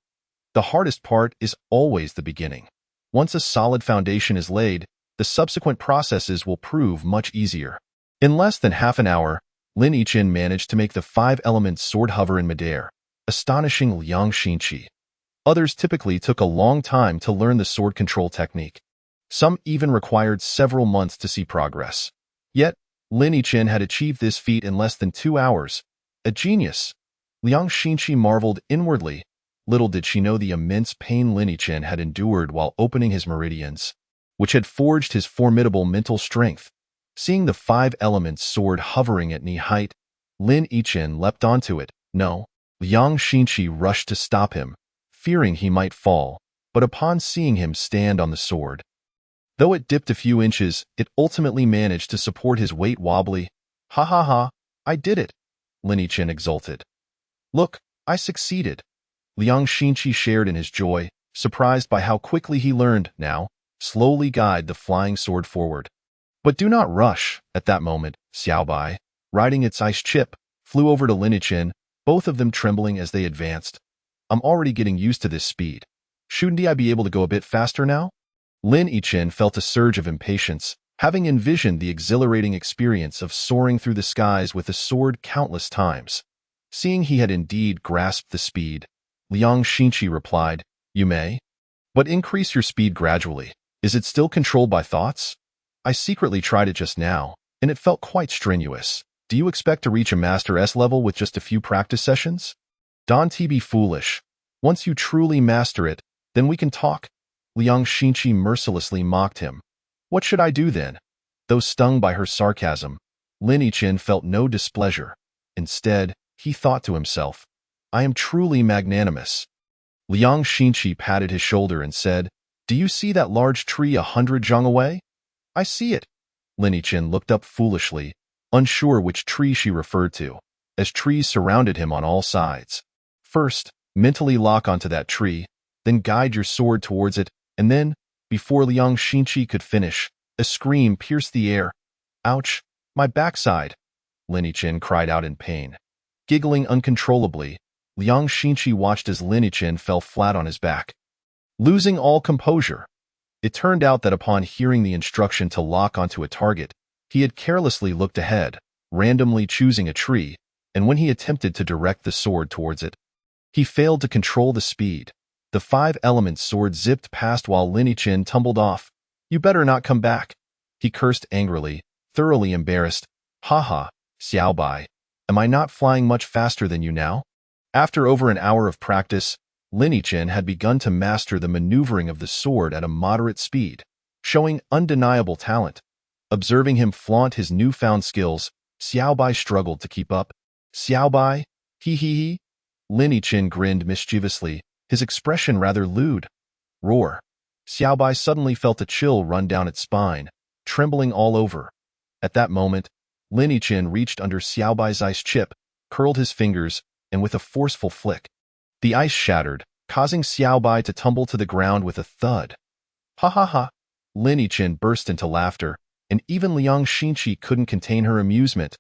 The hardest part is always the beginning. Once a solid foundation is laid, the subsequent processes will prove much easier. In less than half an hour, Lin Yichin managed to make the 5 elements sword hover in midair, astonishing Liang Xinqi. Others typically took a long time to learn the sword control technique. Some even required several months to see progress. Yet, Lin Yichin had achieved this feat in less than 2 hours. A genius. Liang Xinqi marveled inwardly. Little did she know the immense pain Lin Yichin had endured while opening his meridians, which had forged his formidable mental strength. Seeing the 5 elements sword hovering at knee height, Lin Yichin leapt onto it. No, Liang Xinqi rushed to stop him, fearing he might fall, but upon seeing him stand on the sword, though it dipped a few inches, it ultimately managed to support his weight wobbly. Ha ha ha, I did it, Lin Yichin exulted. Look, I succeeded. Liang Xinqi shared in his joy, surprised by how quickly he learned. Now, slowly guide the flying sword forward. But do not rush. At that moment, Xiaobai, riding its ice chip, flew over to Lin Yichin, both of them trembling as they advanced. I'm already getting used to this speed. Shouldn't I be able to go a bit faster now? Lin Yichin felt a surge of impatience, having envisioned the exhilarating experience of soaring through the skies with a sword countless times. Seeing he had indeed grasped the speed, Liang Xinqi replied, You may, but increase your speed gradually. Is it still controlled by thoughts? I secretly tried it just now, and it felt quite strenuous. Do you expect to reach a Master S level with just a few practice sessions? Don't be foolish. Once you truly master it, then we can talk. Liang Xinqi mercilessly mocked him. What should I do then? Though stung by her sarcasm, Lin Yichin felt no displeasure. Instead, he thought to himself, I am truly magnanimous. Liang Xinqi patted his shoulder and said, Do you see that large tree 100 zhang away? I see it. Lin Yichin looked up foolishly, unsure which tree she referred to, as trees surrounded him on all sides. First, mentally lock onto that tree, then guide your sword towards it, and then, before Liang Xinqi could finish, a scream pierced the air. Ouch, my backside, Lin Yichin cried out in pain. Giggling uncontrollably, Liang Xinqi watched as Lin Yichin fell flat on his back. Losing all composure, it turned out that upon hearing the instruction to lock onto a target, he had carelessly looked ahead, randomly choosing a tree, and when he attempted to direct the sword towards it, he failed to control the speed. The 5 elements sword zipped past while Lin Yichin tumbled off. You better not come back. He cursed angrily, thoroughly embarrassed. Ha, Xiaobai, am I not flying much faster than you now? After over an hour of practice, Lin Yichin had begun to master the maneuvering of the sword at a moderate speed. showing undeniable talent. Observing him flaunt his newfound skills, Xiaobai struggled to keep up. Xiaobai? Hee hee hee? Lin Yichin grinned mischievously, his expression rather lewd. Roar. Xiaobai suddenly felt a chill run down its spine, trembling all over. At that moment, Lin Yichin reached under Xiaobai's ice chip, curled his fingers, and with a forceful flick, the ice shattered, causing Xiaobai to tumble to the ground with a thud. Ha ha ha! Lin Yichin burst into laughter, and even Liang Xinqi couldn't contain her amusement.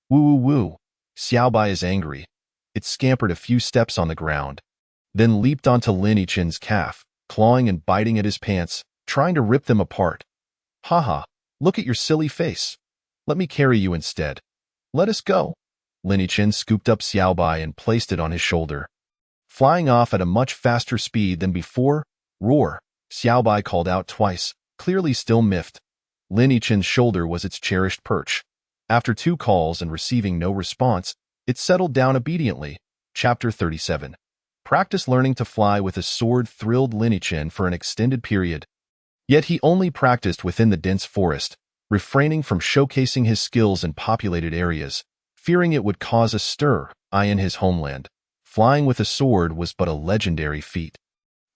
Woo woo woo! Xiaobai is angry. It scampered a few steps on the ground, then leaped onto Lin Yichin's calf, clawing and biting at his pants, trying to rip them apart. Ha ha! Look at your silly face. Let me carry you instead. Let us go. Lin Yichin scooped up Xiaobai and placed it on his shoulder. Flying off at a much faster speed than before, roar, Xiaobai called out twice, clearly still miffed. Lin Yichin's shoulder was its cherished perch. After 2 calls and receiving no response, it settled down obediently. Chapter 37. Practice learning to fly with a sword thrilled Lin Yichin for an extended period. Yet he only practiced within the dense forest, refraining from showcasing his skills in populated areas, fearing it would cause a stir in his homeland. Flying with a sword was but a legendary feat,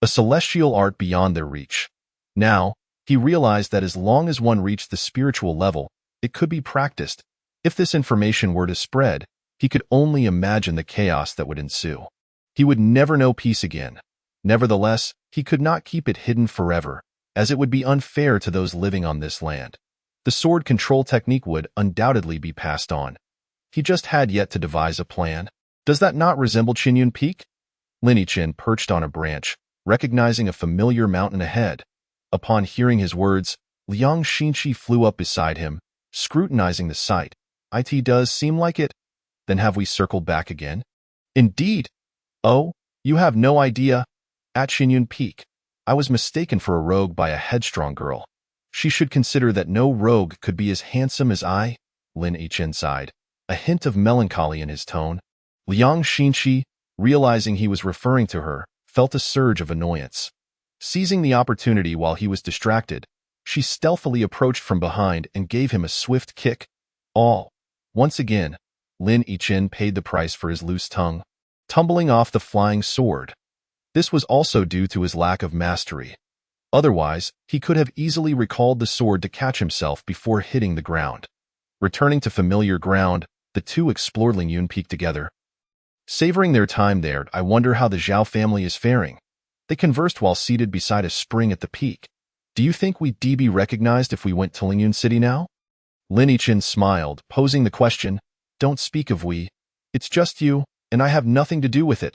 a celestial art beyond their reach. Now, he realized that as long as one reached the spiritual level, it could be practiced. If this information were to spread, he could only imagine the chaos that would ensue. He would never know peace again. Nevertheless, he could not keep it hidden forever, as it would be unfair to those living on this land. The sword control technique would undoubtedly be passed on. He just had yet to devise a plan. Does that not resemble Qinyun Peak? Lin Yichin perched on a branch, recognizing a familiar mountain ahead. Upon hearing his words, Liang Xinqi flew up beside him, scrutinizing the sight. It does seem like it. Then have we circled back again? Indeed. Oh, you have no idea. At Qinyun Peak, I was mistaken for a rogue by a headstrong girl. She should consider that no rogue could be as handsome as I. Lin Yichin sighed, a hint of melancholy in his tone. Liang Xinqi, realizing he was referring to her, felt a surge of annoyance. Seizing the opportunity while he was distracted, she stealthily approached from behind and gave him a swift kick. Once again, Lin Yichin paid the price for his loose tongue, tumbling off the flying sword. This was also due to his lack of mastery. Otherwise, he could have easily recalled the sword to catch himself before hitting the ground. Returning to familiar ground, the two explored Lingyun Peak together. Savoring their time there, I wonder how the Zhao family is faring. They conversed while seated beside a spring at the peak. Do you think we'd be recognized if we went to Lingyun City now? Lin Yichin smiled, posing the question. Don't speak of we. It's just you, and I have nothing to do with it.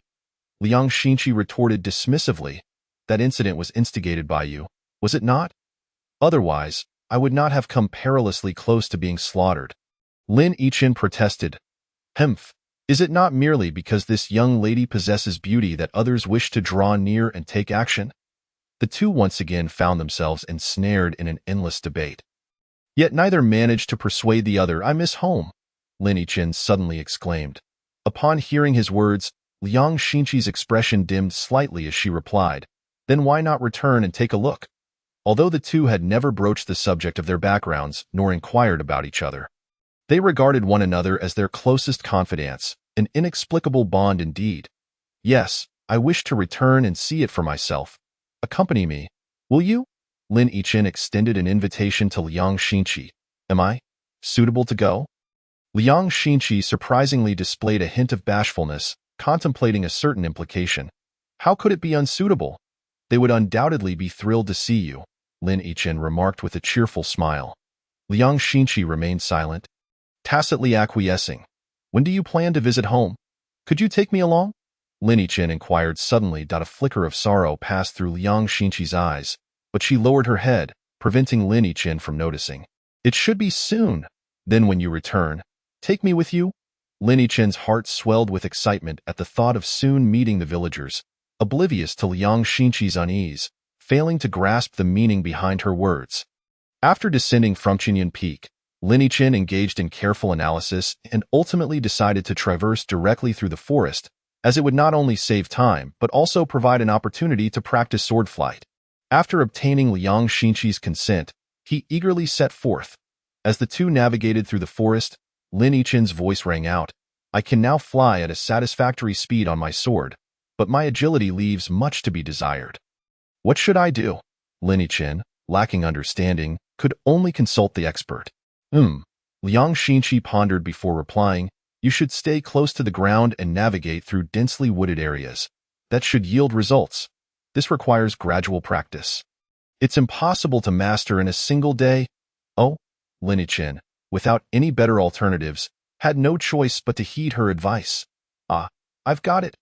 Liang Xinqi retorted dismissively. That incident was instigated by you, was it not? Otherwise, I would not have come perilously close to being slaughtered. Lin Yichin protested. Hemph. Is it not merely because this young lady possesses beauty that others wish to draw near and take action? The two once again found themselves ensnared in an endless debate. Yet neither managed to persuade the other. I miss home, Lin Yichin suddenly exclaimed. Upon hearing his words, Liang Xinqi's expression dimmed slightly as she replied, then why not return and take a look? Although the two had never broached the subject of their backgrounds nor inquired about each other, they regarded one another as their closest confidants, an inexplicable bond indeed. Yes, I wish to return and see it for myself. Accompany me, will you? Lin Yichin extended an invitation to Liang Xinqi. Am I suitable to go? Liang Xinqi surprisingly displayed a hint of bashfulness, contemplating a certain implication. How could it be unsuitable? They would undoubtedly be thrilled to see you, Lin Yichin remarked with a cheerful smile. Liang Xinqi remained silent, tacitly acquiescing. When do you plan to visit home? Could you take me along? Lin Yichin inquired suddenly. A flicker of sorrow passed through Liang Xinqi's eyes, but she lowered her head, preventing Lin Yichin from noticing. It should be soon. Then when you return, take me with you? Lin Yichin's heart swelled with excitement at the thought of soon meeting the villagers, oblivious to Liang Xinqi's unease, failing to grasp the meaning behind her words. After descending from Qinyun Peak, Lin Yichin engaged in careful analysis and ultimately decided to traverse directly through the forest, as it would not only save time but also provide an opportunity to practice sword flight. After obtaining Liang Xinqi's consent, he eagerly set forth. As the two navigated through the forest, Lin Yichen's voice rang out. I can now fly at a satisfactory speed on my sword, but my agility leaves much to be desired. What should I do? Lin Yichen, lacking understanding, could only consult the expert. Liang Xinqi pondered before replying. You should stay close to the ground and navigate through densely wooded areas. That should yield results. This requires gradual practice. It's impossible to master in a single day. Oh, Lin Yichen, without any better alternatives, had no choice but to heed her advice. Ah, I've got it,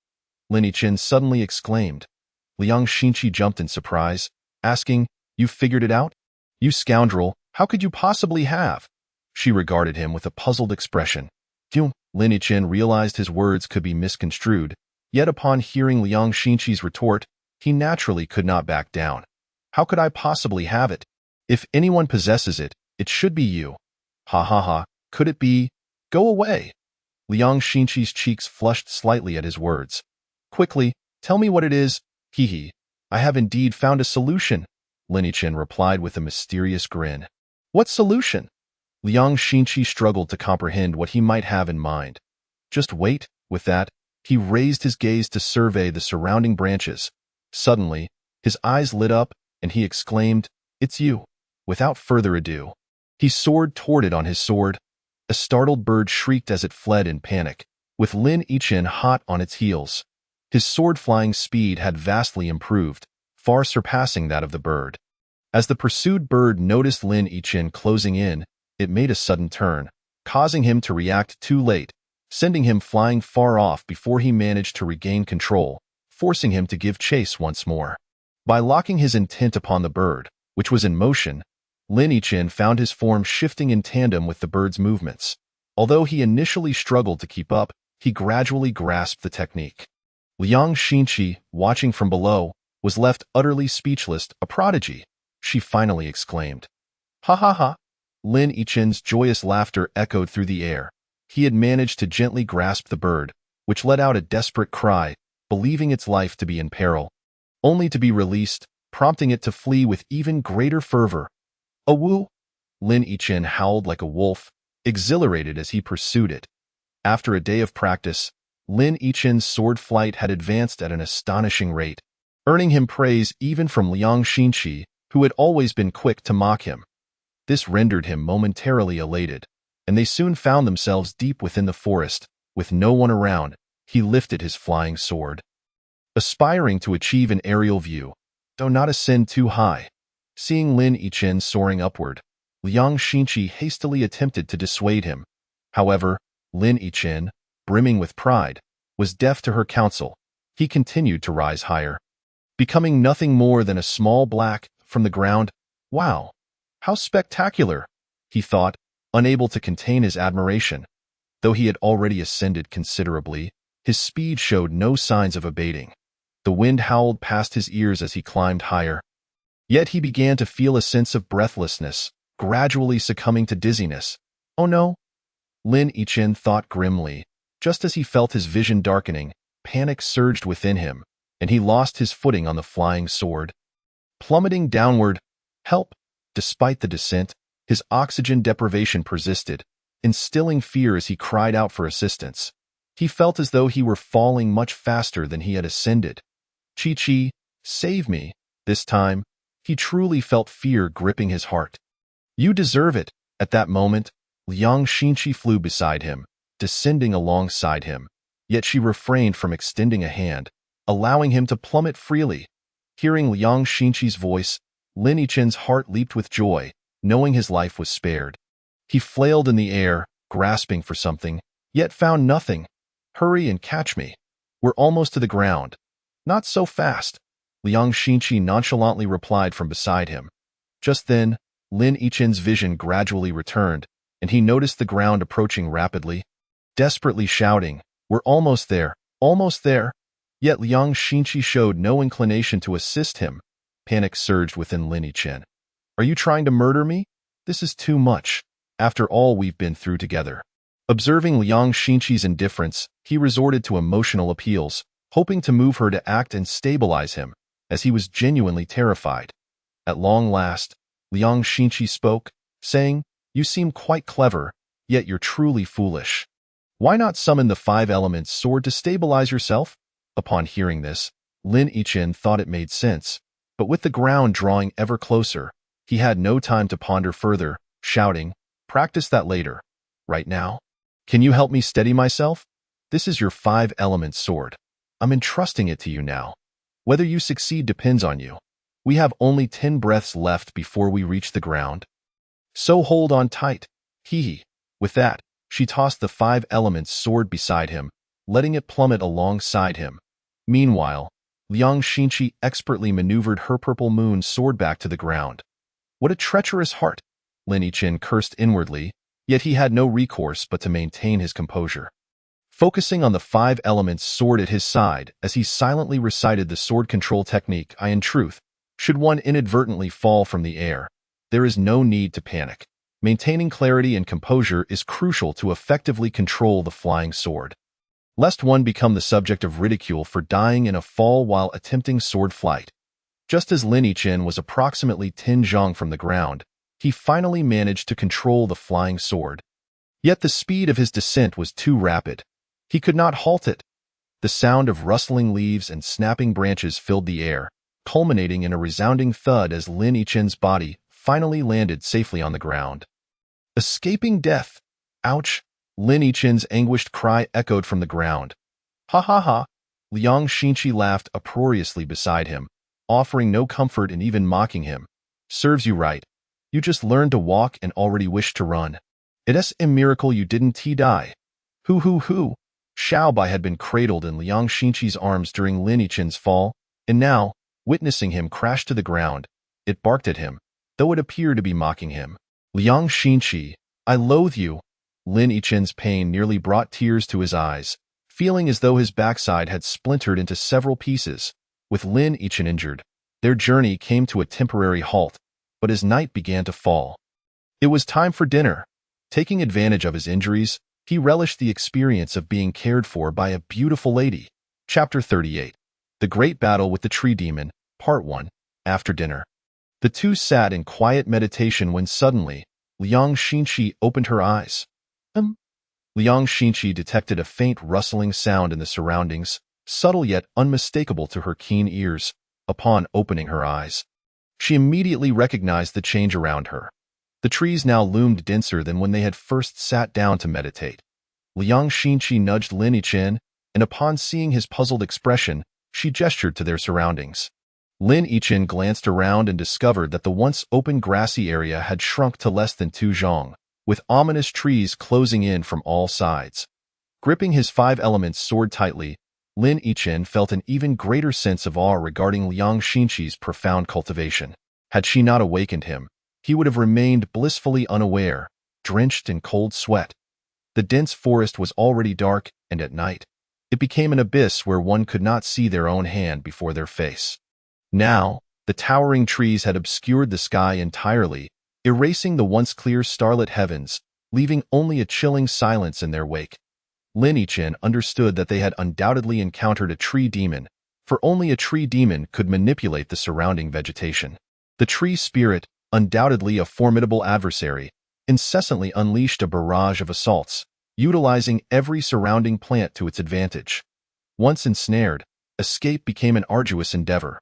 Lin Yichen suddenly exclaimed. Liang Xinqi jumped in surprise, asking, You figured it out? You scoundrel, how could you possibly have? She regarded him with a puzzled expression. Lin Yichen realized his words could be misconstrued, yet upon hearing Liang Xinqi's retort, he naturally could not back down. How could I possibly have it? If anyone possesses it, it should be you. Ha ha ha, could it be? Go away. Liang Xinqi's cheeks flushed slightly at his words. Quickly, tell me what it is. Hee hee. I have indeed found a solution, Lin Yichen replied with a mysterious grin. What solution? Liang Xinqi struggled to comprehend what he might have in mind. Just wait. With that, he raised his gaze to survey the surrounding branches. Suddenly, his eyes lit up, and he exclaimed, It's you. Without further ado, he soared toward it on his sword. A startled bird shrieked as it fled in panic, with Lin Yichen hot on its heels. His sword-flying speed had vastly improved, far surpassing that of the bird. As the pursued bird noticed Lin Yichen closing in, it made a sudden turn, causing him to react too late, sending him flying far off before he managed to regain control, forcing him to give chase once more. By locking his intent upon the bird, which was in motion, Lin Yichen found his form shifting in tandem with the bird's movements. Although he initially struggled to keep up, he gradually grasped the technique. Liang Xinqi, watching from below, was left utterly speechless. A prodigy, she finally exclaimed. Ha ha ha! Lin Yichen's joyous laughter echoed through the air. He had managed to gently grasp the bird, which let out a desperate cry, believing its life to be in peril, only to be released, prompting it to flee with even greater fervor. Awoo! Lin Yichen howled like a wolf, exhilarated as he pursued it. After a day of practice, Lin Yichen's sword flight had advanced at an astonishing rate, earning him praise even from Liang Xinqi, who had always been quick to mock him. This rendered him momentarily elated, and they soon found themselves deep within the forest. With no one around, he lifted his flying sword. Aspiring to achieve an aerial view, though not ascend too high, seeing Lin Yichen soaring upward, Liang Xinqi hastily attempted to dissuade him. However, Lin Yichen, brimming with pride, was deaf to her counsel. He continued to rise higher, becoming nothing more than a small black from the ground. Wow! How spectacular, he thought, unable to contain his admiration. Though he had already ascended considerably, his speed showed no signs of abating. The wind howled past his ears as he climbed higher. Yet he began to feel a sense of breathlessness, gradually succumbing to dizziness. Oh no! Lin Yichen thought grimly. Just as he felt his vision darkening, panic surged within him, and he lost his footing on the flying sword. Plummeting downward, help! Despite the descent, his oxygen deprivation persisted, instilling fear as he cried out for assistance. He felt as though he were falling much faster than he had ascended. Chi, save me. This time, he truly felt fear gripping his heart. You deserve it. At that moment, Liang Xinqi flew beside him, descending alongside him, yet she refrained from extending a hand, allowing him to plummet freely. Hearing Liang Xinqi's voice, Lin Yichen's heart leaped with joy, knowing his life was spared. He flailed in the air, grasping for something, yet found nothing. Hurry and catch me. We're almost to the ground. Not so fast, Liang Xinqi nonchalantly replied from beside him. Just then, Lin Yichen's vision gradually returned, and he noticed the ground approaching rapidly. Desperately shouting, We're almost there, almost there. Yet Liang Xinqi showed no inclination to assist him. Panic surged within Lin Yichen. Are you trying to murder me? This is too much, after all we've been through together. Observing Liang Xinqi's indifference, he resorted to emotional appeals, hoping to move her to act and stabilize him, as he was genuinely terrified. At long last, Liang Xinqi spoke, saying, "You seem quite clever, yet you're truly foolish. Why not summon the five elements sword to stabilize yourself?" Upon hearing this, Lin Yichen thought it made sense, but with the ground drawing ever closer, he had no time to ponder further, shouting, "Practice that later. Right now? Can you help me steady myself? This is your five elements sword. I'm entrusting it to you now. Whether you succeed depends on you. We have only 10 breaths left before we reach the ground. So hold on tight." Hee. With that, she tossed the five elements sword beside him, letting it plummet alongside him. Meanwhile, Liang Xinqi expertly maneuvered her purple moon sword back to the ground. What a treacherous heart! Lin Yichen cursed inwardly, yet he had no recourse but to maintain his composure. Focusing on the five elements sword at his side as he silently recited the sword control technique, in truth, should one inadvertently fall from the air, there is no need to panic. Maintaining clarity and composure is crucial to effectively control the flying sword. Lest one become the subject of ridicule for dying in a fall while attempting sword flight. Just as Lin Yichen was approximately 10 zhang from the ground, he finally managed to control the flying sword. Yet the speed of his descent was too rapid. He could not halt it. The sound of rustling leaves and snapping branches filled the air, culminating in a resounding thud as Lin Yichen's body finally landed safely on the ground. Escaping death! Ouch! Lin Yichen's anguished cry echoed from the ground. Ha ha ha! Liang Xinqi laughed uproariously beside him, offering no comfort and even mocking him. Serves you right. You just learned to walk and already wish to run. It's a miracle you didn't die. Hoo hoo hoo! Xiaobai had been cradled in Liang Xinqi's arms during Lin Yichen's fall, and now, witnessing him crash to the ground, it barked at him, though it appeared to be mocking him. Liang Xinqi, I loathe you. Lin Yichen's pain nearly brought tears to his eyes, feeling as though his backside had splintered into several pieces. With Lin Yichen injured, their journey came to a temporary halt, but as night began to fall, it was time for dinner. Taking advantage of his injuries, he relished the experience of being cared for by a beautiful lady. Chapter 38. The Great Battle with the Tree Demon, Part 1. After dinner, the two sat in quiet meditation when suddenly, Liang Xinqi opened her eyes. Liang Xinqi detected a faint rustling sound in the surroundings, subtle yet unmistakable to her keen ears. Upon opening her eyes, she immediately recognized the change around her. The trees now loomed denser than when they had first sat down to meditate. Liang Xinqi nudged Lin Yichen, and upon seeing his puzzled expression, she gestured to their surroundings. Lin Yichen glanced around and discovered that the once open grassy area had shrunk to less than 2 zhang, with ominous trees closing in from all sides. Gripping his five elements sword tightly, Lin Yichen felt an even greater sense of awe regarding Liang Xinqi's profound cultivation. Had she not awakened him, he would have remained blissfully unaware, drenched in cold sweat. The dense forest was already dark, and at night, it became an abyss where one could not see their own hand before their face. Now, the towering trees had obscured the sky entirely, erasing the once clear starlit heavens, leaving only a chilling silence in their wake. Lin Yichen understood that they had undoubtedly encountered a tree demon, for only a tree demon could manipulate the surrounding vegetation. The tree spirit, undoubtedly a formidable adversary, incessantly unleashed a barrage of assaults, utilizing every surrounding plant to its advantage. Once ensnared, escape became an arduous endeavor.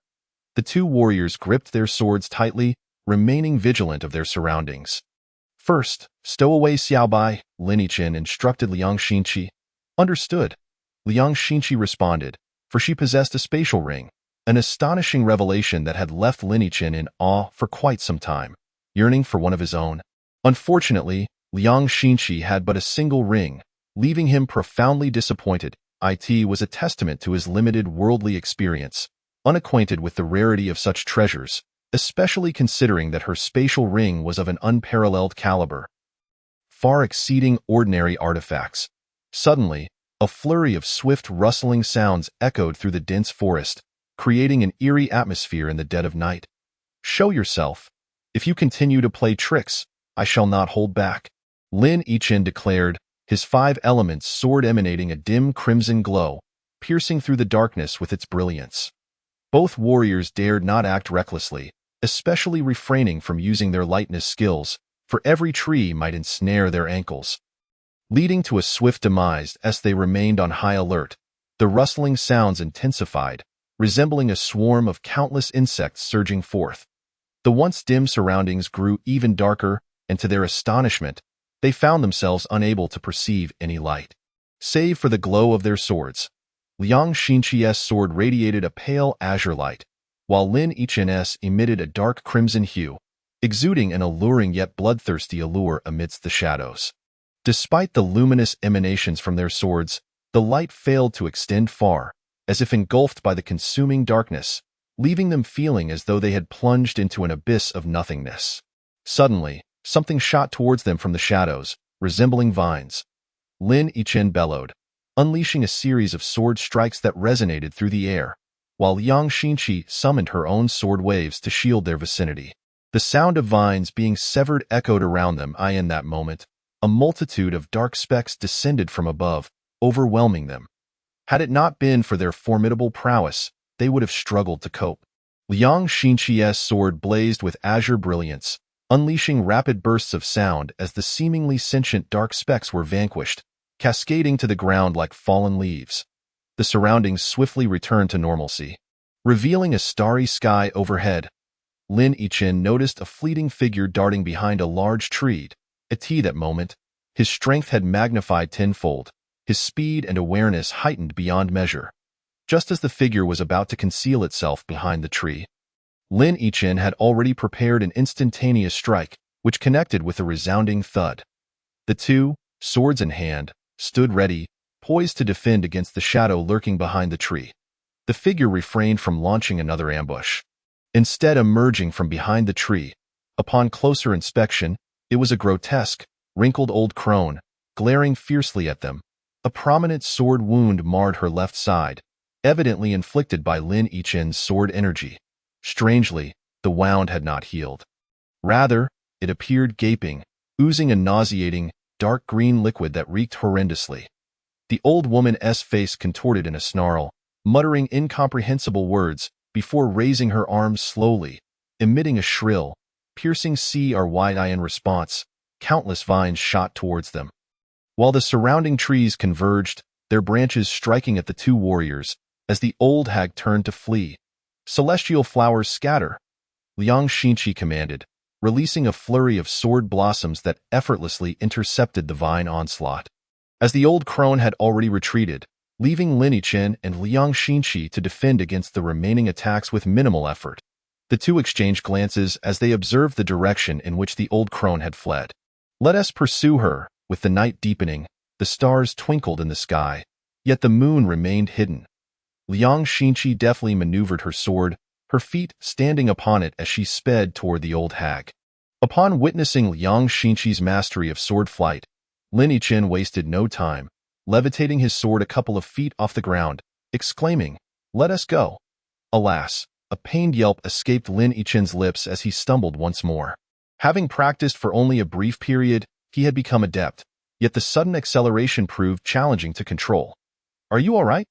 The two warriors gripped their swords tightly, remaining vigilant of their surroundings. First, stow away Xiaobai, Lin Yichen instructed Liang Xinqi. Understood. Liang Xinqi responded, for she possessed a spatial ring, an astonishing revelation that had left Lin Yichen in awe for quite some time, yearning for one of his own. Unfortunately, Liang Xinqi had but a single ring, leaving him profoundly disappointed. It was a testament to his limited worldly experience, unacquainted with the rarity of such treasures, especially considering that her spatial ring was of an unparalleled caliber, far exceeding ordinary artifacts. Suddenly, a flurry of swift rustling sounds echoed through the dense forest, creating an eerie atmosphere in the dead of night. Show yourself. If you continue to play tricks, I shall not hold back, Lin Yichen declared, his five elements sword emanating a dim crimson glow, piercing through the darkness with its brilliance. Both warriors dared not act recklessly, especially refraining from using their lightness skills, for every tree might ensnare their ankles, leading to a swift demise as they remained on high alert. The rustling sounds intensified, resembling a swarm of countless insects surging forth. The once dim surroundings grew even darker, and to their astonishment, they found themselves unable to perceive any light, save for the glow of their swords. Liang Xinqi's sword radiated a pale azure light, while Lin Yichen's emitted a dark crimson hue, exuding an alluring yet bloodthirsty allure amidst the shadows. Despite the luminous emanations from their swords, the light failed to extend far, as if engulfed by the consuming darkness, leaving them feeling as though they had plunged into an abyss of nothingness. Suddenly, something shot towards them from the shadows, resembling vines. Lin Yichen bellowed, unleashing a series of sword strikes that resonated through the air, while Liang Xinqi summoned her own sword waves to shield their vicinity. The sound of vines being severed echoed around them. In that moment, a multitude of dark specks descended from above, overwhelming them. Had it not been for their formidable prowess, they would have struggled to cope. Liang Xinqi's sword blazed with azure brilliance, unleashing rapid bursts of sound as the seemingly sentient dark specks were vanquished, cascading to the ground like fallen leaves. The surroundings swiftly returned to normalcy, revealing a starry sky overhead. Lin Yichen noticed a fleeting figure darting behind a large tree. At that moment, his strength had magnified tenfold, his speed and awareness heightened beyond measure. Just as the figure was about to conceal itself behind the tree, Lin Yichen had already prepared an instantaneous strike, which connected with a resounding thud. The two, swords in hand, stood ready, poised to defend against the shadow lurking behind the tree. The figure refrained from launching another ambush, instead emerging from behind the tree. Upon closer inspection, it was a grotesque, wrinkled old crone, glaring fiercely at them. A prominent sword wound marred her left side, evidently inflicted by Lin Yichen's sword energy. Strangely, the wound had not healed. Rather, it appeared gaping, oozing a nauseating, dark green liquid that reeked horrendously. The old woman's face contorted in a snarl, muttering incomprehensible words before raising her arms slowly, emitting a shrill, piercing cry in response. Countless vines shot towards them, while the surrounding trees converged, their branches striking at the two warriors as the old hag turned to flee. Celestial flowers scatter, Liang Xinqi commanded, releasing a flurry of sword blossoms that effortlessly intercepted the vine onslaught. As the old crone had already retreated, leaving Lin Yichen and Liang Xinqi to defend against the remaining attacks with minimal effort. The two exchanged glances as they observed the direction in which the old crone had fled. "Let us pursue her." With the night deepening, the stars twinkled in the sky, yet the moon remained hidden. Liang Xinqi deftly maneuvered her sword, her feet standing upon it as she sped toward the old hag. Upon witnessing Liang Xinqi's mastery of sword flight, Lin Yichen wasted no time, levitating his sword a couple of feet off the ground, exclaiming, "Let us go." Alas, a pained yelp escaped Lin Yichen's lips as he stumbled once more. Having practiced for only a brief period, he had become adept, yet the sudden acceleration proved challenging to control. "Are you all right?"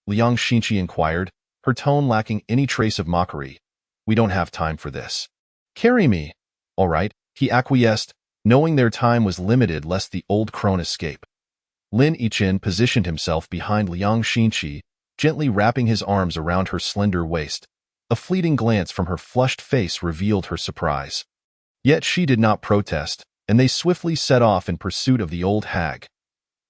Liang Xinqi inquired, her tone lacking any trace of mockery. "We don't have time for this." "Carry me." "All right," he acquiesced, knowing their time was limited lest the old crone escape. Lin Yichen positioned himself behind Liang Xinqi, gently wrapping his arms around her slender waist. A fleeting glance from her flushed face revealed her surprise. Yet she did not protest, and they swiftly set off in pursuit of the old hag.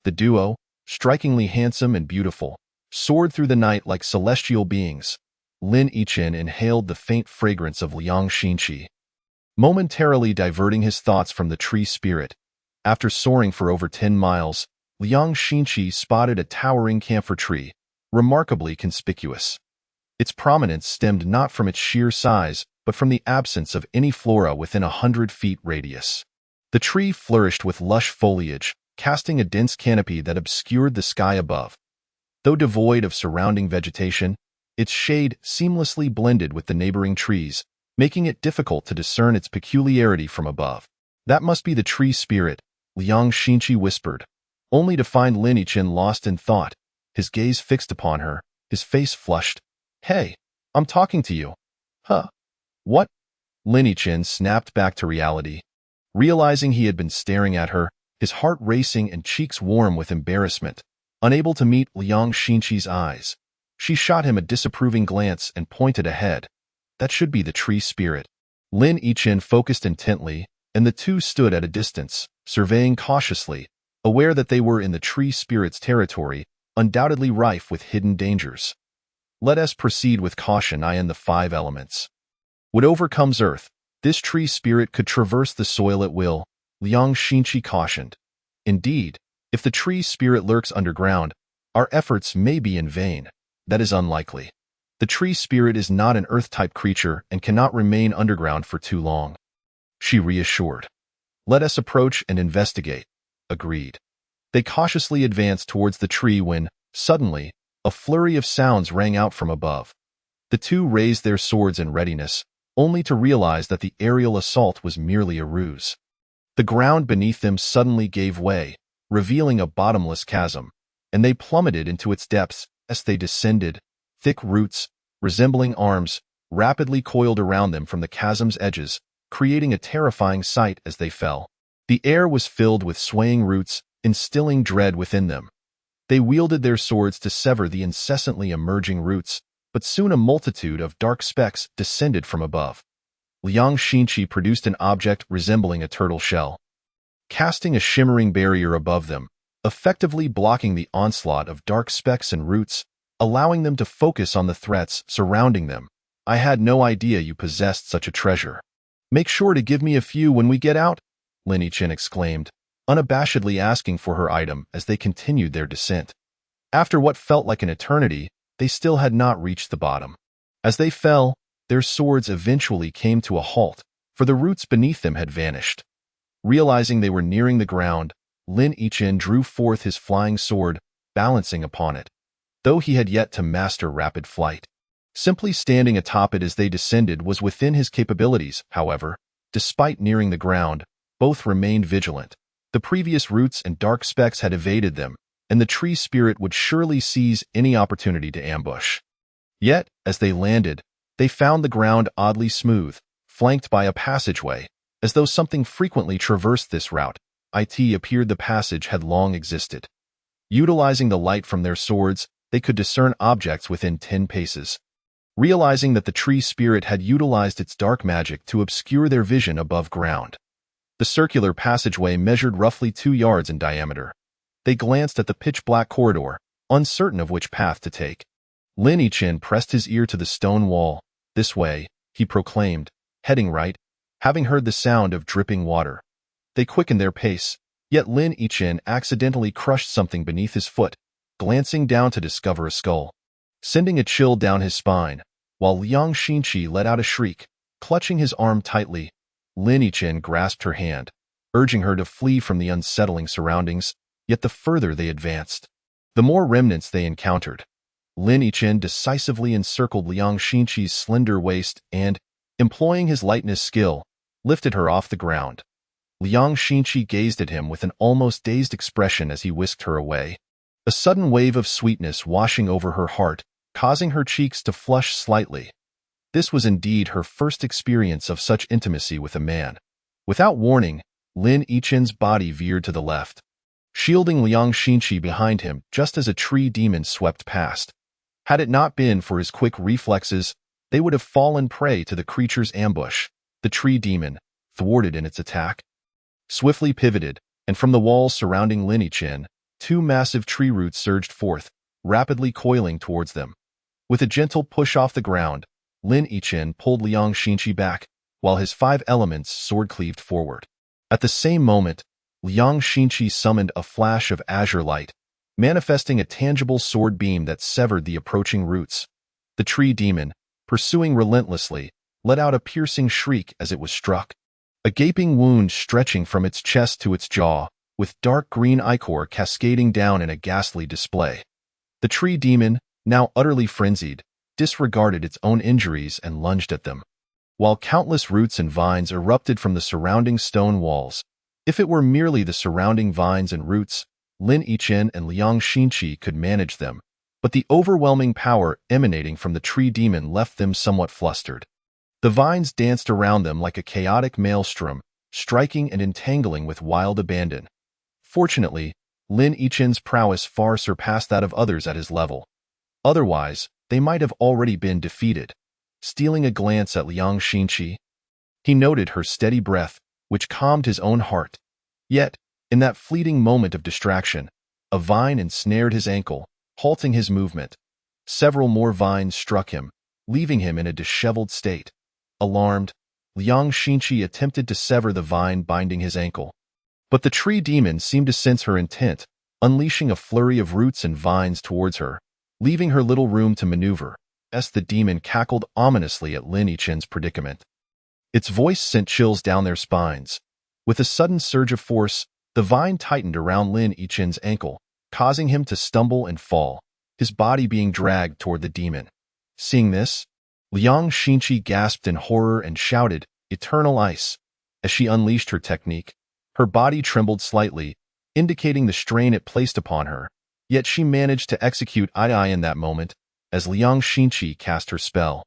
The duo, strikingly handsome and beautiful, soared through the night like celestial beings. Lin Yichen inhaled the faint fragrance of Liang Xinqi, momentarily diverting his thoughts from the tree spirit. After soaring for over 10 miles, Liang Xinqi spotted a towering camphor tree, remarkably conspicuous. Its prominence stemmed not from its sheer size, but from the absence of any flora within 100 feet radius. The tree flourished with lush foliage, casting a dense canopy that obscured the sky above. Though devoid of surrounding vegetation, its shade seamlessly blended with the neighboring trees, making it difficult to discern its peculiarity from above. "That must be the tree spirit," Liang Xinqi whispered, only to find Lin Yichen lost in thought, his gaze fixed upon her, his face flushed. "Hey, I'm talking to you." "Huh? What?" Lin Yichin snapped back to reality. Realizing he had been staring at her, his heart racing and cheeks warm with embarrassment, unable to meet Liang Xinqi's eyes. She shot him a disapproving glance and pointed ahead. That should be the tree spirit. Lin Yichin focused intently, and the two stood at a distance, surveying cautiously, aware that they were in the tree spirit's territory, undoubtedly rife with hidden dangers. Let us proceed with caution. I and the 5 elements. What overcomes earth, this tree spirit could traverse the soil at will, Liang Xinqi cautioned. Indeed, if the tree spirit lurks underground, our efforts may be in vain. That is unlikely. The tree spirit is not an earth-type creature and cannot remain underground for too long. She reassured. Let us approach and investigate. Agreed. They cautiously advanced towards the tree when, suddenly, a flurry of sounds rang out from above. The two raised their swords in readiness, only to realize that the aerial assault was merely a ruse. The ground beneath them suddenly gave way, revealing a bottomless chasm, and they plummeted into its depths as they descended. Thick roots, resembling arms, rapidly coiled around them from the chasm's edges, creating a terrifying sight as they fell. The air was filled with swaying roots, instilling dread within them. They wielded their swords to sever the incessantly emerging roots, but soon a multitude of dark specks descended from above. Liang Xinqi produced an object resembling a turtle shell, casting a shimmering barrier above them, effectively blocking the onslaught of dark specks and roots, allowing them to focus on the threats surrounding them. I had no idea you possessed such a treasure. Make sure to give me a few when we get out, Lin Yichin exclaimed, unabashedly asking for her item as they continued their descent. After what felt like an eternity, they still had not reached the bottom. As they fell, their swords eventually came to a halt, for the roots beneath them had vanished. Realizing they were nearing the ground, Lin Yichin drew forth his flying sword, balancing upon it, though he had yet to master rapid flight. Simply standing atop it as they descended was within his capabilities, however. Despite nearing the ground, both remained vigilant. The previous roots and dark specks had evaded them, and the tree spirit would surely seize any opportunity to ambush. Yet, as they landed, they found the ground oddly smooth, flanked by a passageway, as though something frequently traversed this route. It appeared the passage had long existed. Utilizing the light from their swords, they could discern objects within 10 paces. Realizing that the tree spirit had utilized its dark magic to obscure their vision above ground. The circular passageway measured roughly 2 yards in diameter. They glanced at the pitch-black corridor, uncertain of which path to take. Lin Yichin pressed his ear to the stone wall. This way, he proclaimed, heading right, having heard the sound of dripping water. They quickened their pace, yet Lin Yichin accidentally crushed something beneath his foot, glancing down to discover a skull, sending a chill down his spine, while Liang Xinqi let out a shriek. Clutching his arm tightly, Lin Yichin grasped her hand, urging her to flee from the unsettling surroundings, yet the further they advanced, the more remnants they encountered. Lin Yichin decisively encircled Liang Xinqi's slender waist and, employing his lightness skill, lifted her off the ground. Liang Xinqi gazed at him with an almost dazed expression as he whisked her away. A sudden wave of sweetness washing over her heart, causing her cheeks to flush slightly. This was indeed her first experience of such intimacy with a man. Without warning, Lin Yichin's body veered to the left, shielding Liang Xinqi behind him just as a tree demon swept past. Had it not been for his quick reflexes, they would have fallen prey to the creature's ambush. The tree demon, thwarted in its attack, swiftly pivoted, and from the walls surrounding Lin Yichin, 2 massive tree roots surged forth, rapidly coiling towards them. With a gentle push off the ground, Lin Yichin pulled Liang Xinqi back, while his 5 elements sword cleaved forward. At the same moment, Liang Xinqi summoned a flash of azure light, manifesting a tangible sword beam that severed the approaching roots. The tree demon, pursuing relentlessly, let out a piercing shriek as it was struck. A gaping wound stretching from its chest to its jaw, with dark green ichor cascading down in a ghastly display. The tree demon, now utterly frenzied, disregarded its own injuries and lunged at them. While countless roots and vines erupted from the surrounding stone walls, if it were merely the surrounding vines and roots, Lin Yichin and Liang Xinqi could manage them, but the overwhelming power emanating from the tree demon left them somewhat flustered. The vines danced around them like a chaotic maelstrom, striking and entangling with wild abandon. Fortunately, Lin Yichen's prowess far surpassed that of others at his level. Otherwise, they might have already been defeated. Stealing a glance at Liang Xinqi, he noted her steady breath, which calmed his own heart. Yet, in that fleeting moment of distraction, a vine ensnared his ankle, halting his movement. Several more vines struck him, leaving him in a disheveled state. Alarmed, Liang Xinqi attempted to sever the vine binding his ankle. But the tree demon seemed to sense her intent, unleashing a flurry of roots and vines towards her, leaving her little room to maneuver. The demon cackled ominously at Lin Yichen's predicament. Its voice sent chills down their spines. With a sudden surge of force, the vine tightened around Lin Yichen's ankle, causing him to stumble and fall, his body being dragged toward the demon. Seeing this, Liang Xinqi gasped in horror and shouted, "Eternal ice!" As she unleashed her technique, her body trembled slightly, indicating the strain it placed upon her, yet she managed to execute eye in that moment, as Liang Xinqi cast her spell.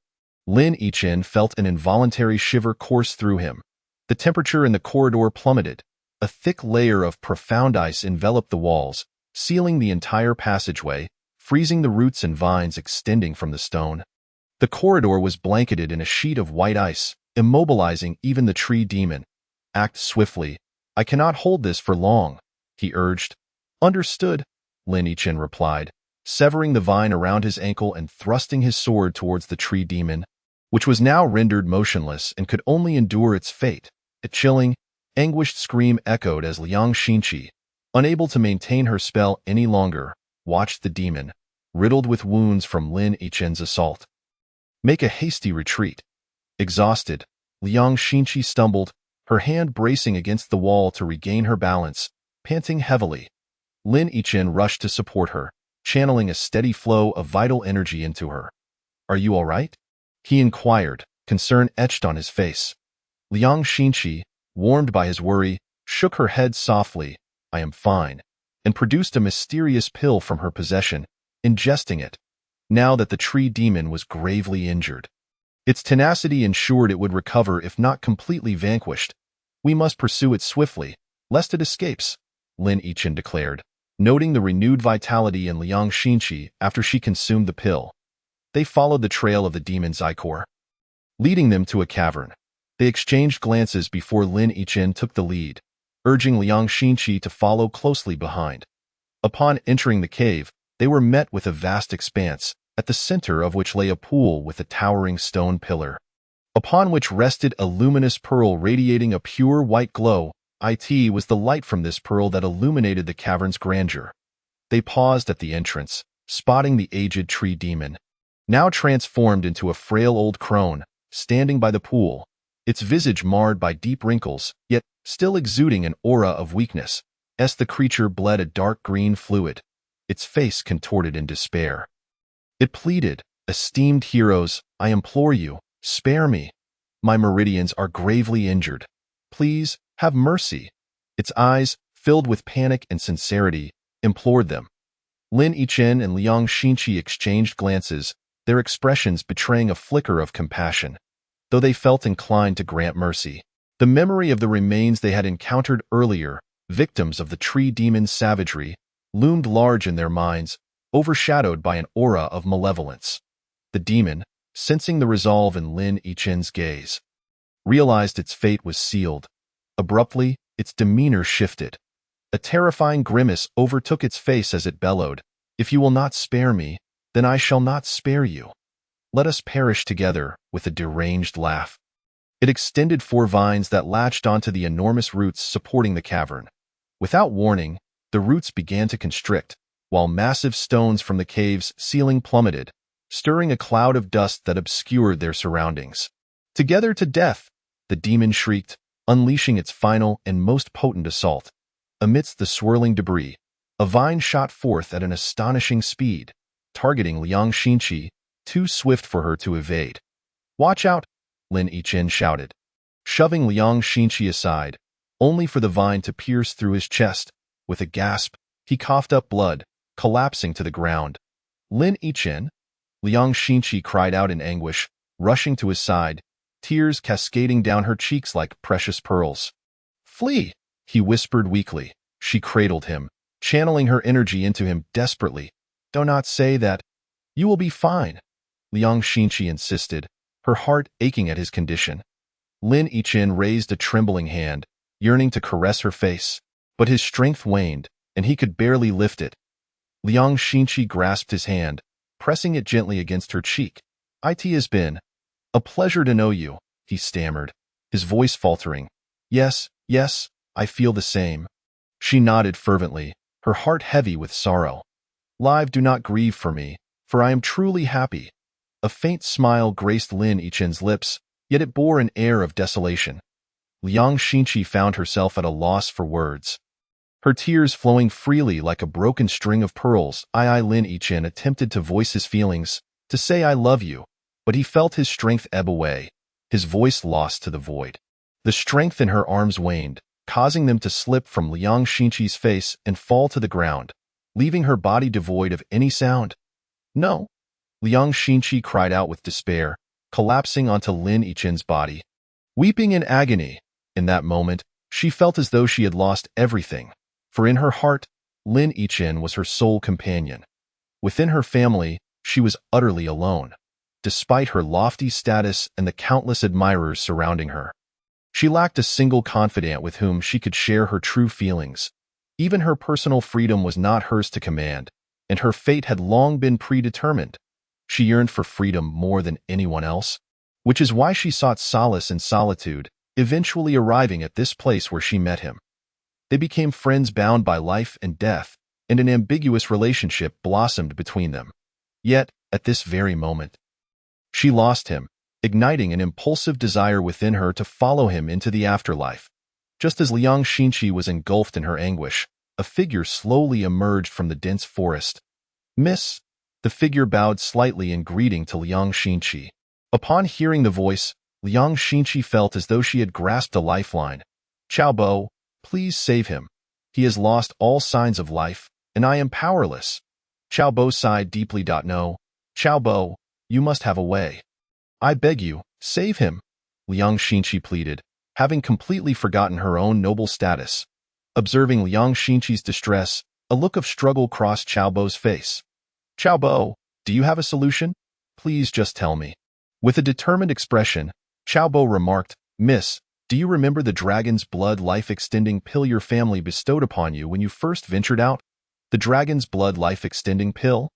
Lin Yichen felt an involuntary shiver course through him. The temperature in the corridor plummeted. A thick layer of profound ice enveloped the walls, sealing the entire passageway, freezing the roots and vines extending from the stone. The corridor was blanketed in a sheet of white ice, immobilizing even the tree demon. "Act swiftly. I cannot hold this for long," he urged. "Understood," Lin Yichen replied, severing the vine around his ankle and thrusting his sword towards the tree demon, which was now rendered motionless and could only endure its fate. A chilling, anguished scream echoed as Liang Xinqi, unable to maintain her spell any longer, watched the demon, riddled with wounds from Lin Yichen's assault, make a hasty retreat. Exhausted, Liang Xinqi stumbled, her hand bracing against the wall to regain her balance, panting heavily. Lin Yichen rushed to support her, channeling a steady flow of vital energy into her. "Are you all right?" he inquired, concern etched on his face. Liang Xinqi, warmed by his worry, shook her head softly, "I am fine," and produced a mysterious pill from her possession, ingesting it, now that the tree demon was gravely injured. Its tenacity ensured it would recover if not completely vanquished. "We must pursue it swiftly, lest it escapes," Lin Yichen declared, noting the renewed vitality in Liang Xinqi after she consumed the pill. They followed the trail of the demon's ichor, leading them to a cavern. They exchanged glances before Lin Yichen took the lead, urging Liang Xinqi to follow closely behind. Upon entering the cave, they were met with a vast expanse, at the center of which lay a pool with a towering stone pillar, upon which rested a luminous pearl radiating a pure white glow. It was the light from this pearl that illuminated the cavern's grandeur. They paused at the entrance, spotting the aged tree demon, now transformed into a frail old crone, standing by the pool, its visage marred by deep wrinkles, yet still exuding an aura of weakness. The creature bled a dark green fluid, its face contorted in despair. It pleaded, "Esteemed heroes, I implore you, spare me. My meridians are gravely injured. Please, have mercy." Its eyes, filled with panic and sincerity, implored them. Lin Yichen and Liang Xinqi exchanged glances, their expressions betraying a flicker of compassion, though they felt inclined to grant mercy. The memory of the remains they had encountered earlier, victims of the tree demon's savagery, loomed large in their minds, overshadowed by an aura of malevolence. The demon, sensing the resolve in Lin Yichen's gaze, realized its fate was sealed. Abruptly, its demeanor shifted. A terrifying grimace overtook its face as it bellowed, "If you will not spare me, then I shall not spare you. Let us perish together," with a deranged laugh. It extended 4 vines that latched onto the enormous roots supporting the cavern. Without warning, the roots began to constrict, while massive stones from the cave's ceiling plummeted, stirring a cloud of dust that obscured their surroundings. "Together to death!" the demon shrieked, unleashing its final and most potent assault. Amidst the swirling debris, a vine shot forth at an astonishing speed, targeting Liang Xinqi, too swift for her to evade. "Watch out!" Lin Yichen shouted, shoving Liang Xinqi aside, only for the vine to pierce through his chest. With a gasp, he coughed up blood, collapsing to the ground. "Lin Yichen?" Liang Xinqi cried out in anguish, rushing to his side. tears cascading down her cheeks like precious pearls. "Flee," he whispered weakly. She cradled him, channeling her energy into him desperately. "Do not say that. You will be fine," Liang Xinqi insisted, her heart aching at his condition. Lin Yichin raised a trembling hand, yearning to caress her face, but his strength waned, and he could barely lift it. Liang Xinqi grasped his hand, pressing it gently against her cheek. "It has been a pleasure to know you," he stammered, his voice faltering. Yes, I feel the same." She nodded fervently, her heart heavy with sorrow. "Live, do not grieve for me, for I am truly happy." A faint smile graced Lin Yichin's lips, yet it bore an air of desolation. Liang Xinqi found herself at a loss for words. Her tears flowing freely like a broken string of pearls. Lin Yichin attempted to voice his feelings, to say "I love you," but he felt his strength ebb away, his voice lost to the void. The strength in her arms waned, causing them to slip from Liang Xinqi's face and fall to the ground, leaving her body devoid of any sound. "No!" Liang Xinqi cried out with despair, collapsing onto Lin Yichin's body. Weeping in agony, in that moment, she felt as though she had lost everything, for in her heart, Lin Yichin was her sole companion. Within her family, she was utterly alone, despite her lofty status and the countless admirers surrounding her. She lacked a single confidant with whom she could share her true feelings. Even her personal freedom was not hers to command, and her fate had long been predetermined. She yearned for freedom more than anyone else, which is why she sought solace in solitude, eventually arriving at this place where she met him. They became friends bound by life and death, and an ambiguous relationship blossomed between them. Yet, at this very moment, she lost him, igniting an impulsive desire within her to follow him into the afterlife. Just as Liang Xinqi was engulfed in her anguish, a figure slowly emerged from the dense forest. "Miss," the figure bowed slightly in greeting to Liang Xinqi. Upon hearing the voice, Liang Xinqi felt as though she had grasped a lifeline. "Xiaobo, please save him. He has lost all signs of life, and I am powerless." Xiaobo sighed deeply. "No, Xiaobo, you must have a way. I beg you, save him," Liang Xinqi pleaded, having completely forgotten her own noble status. Observing Liang Xinqi's distress, a look of struggle crossed Xiaobo's face. "Xiaobo, do you have a solution? Please just tell me." With a determined expression, Xiaobo remarked, "Miss, do you remember the dragon's blood life-extending pill your family bestowed upon you when you first ventured out? The dragon's blood life-extending pill?"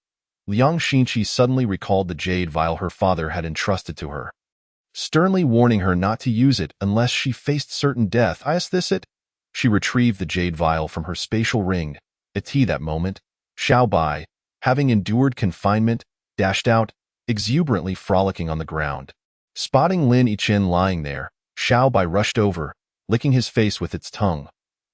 Liang Xinqi suddenly recalled the jade vial her father had entrusted to her, sternly warning her not to use it unless she faced certain death. "Is this it?" She retrieved the jade vial from her spatial ring. At that moment, Xiao Bai, having endured confinement, dashed out, exuberantly frolicking on the ground. Spotting Lin Yichin lying there, Xiao Bai rushed over, licking his face with its tongue.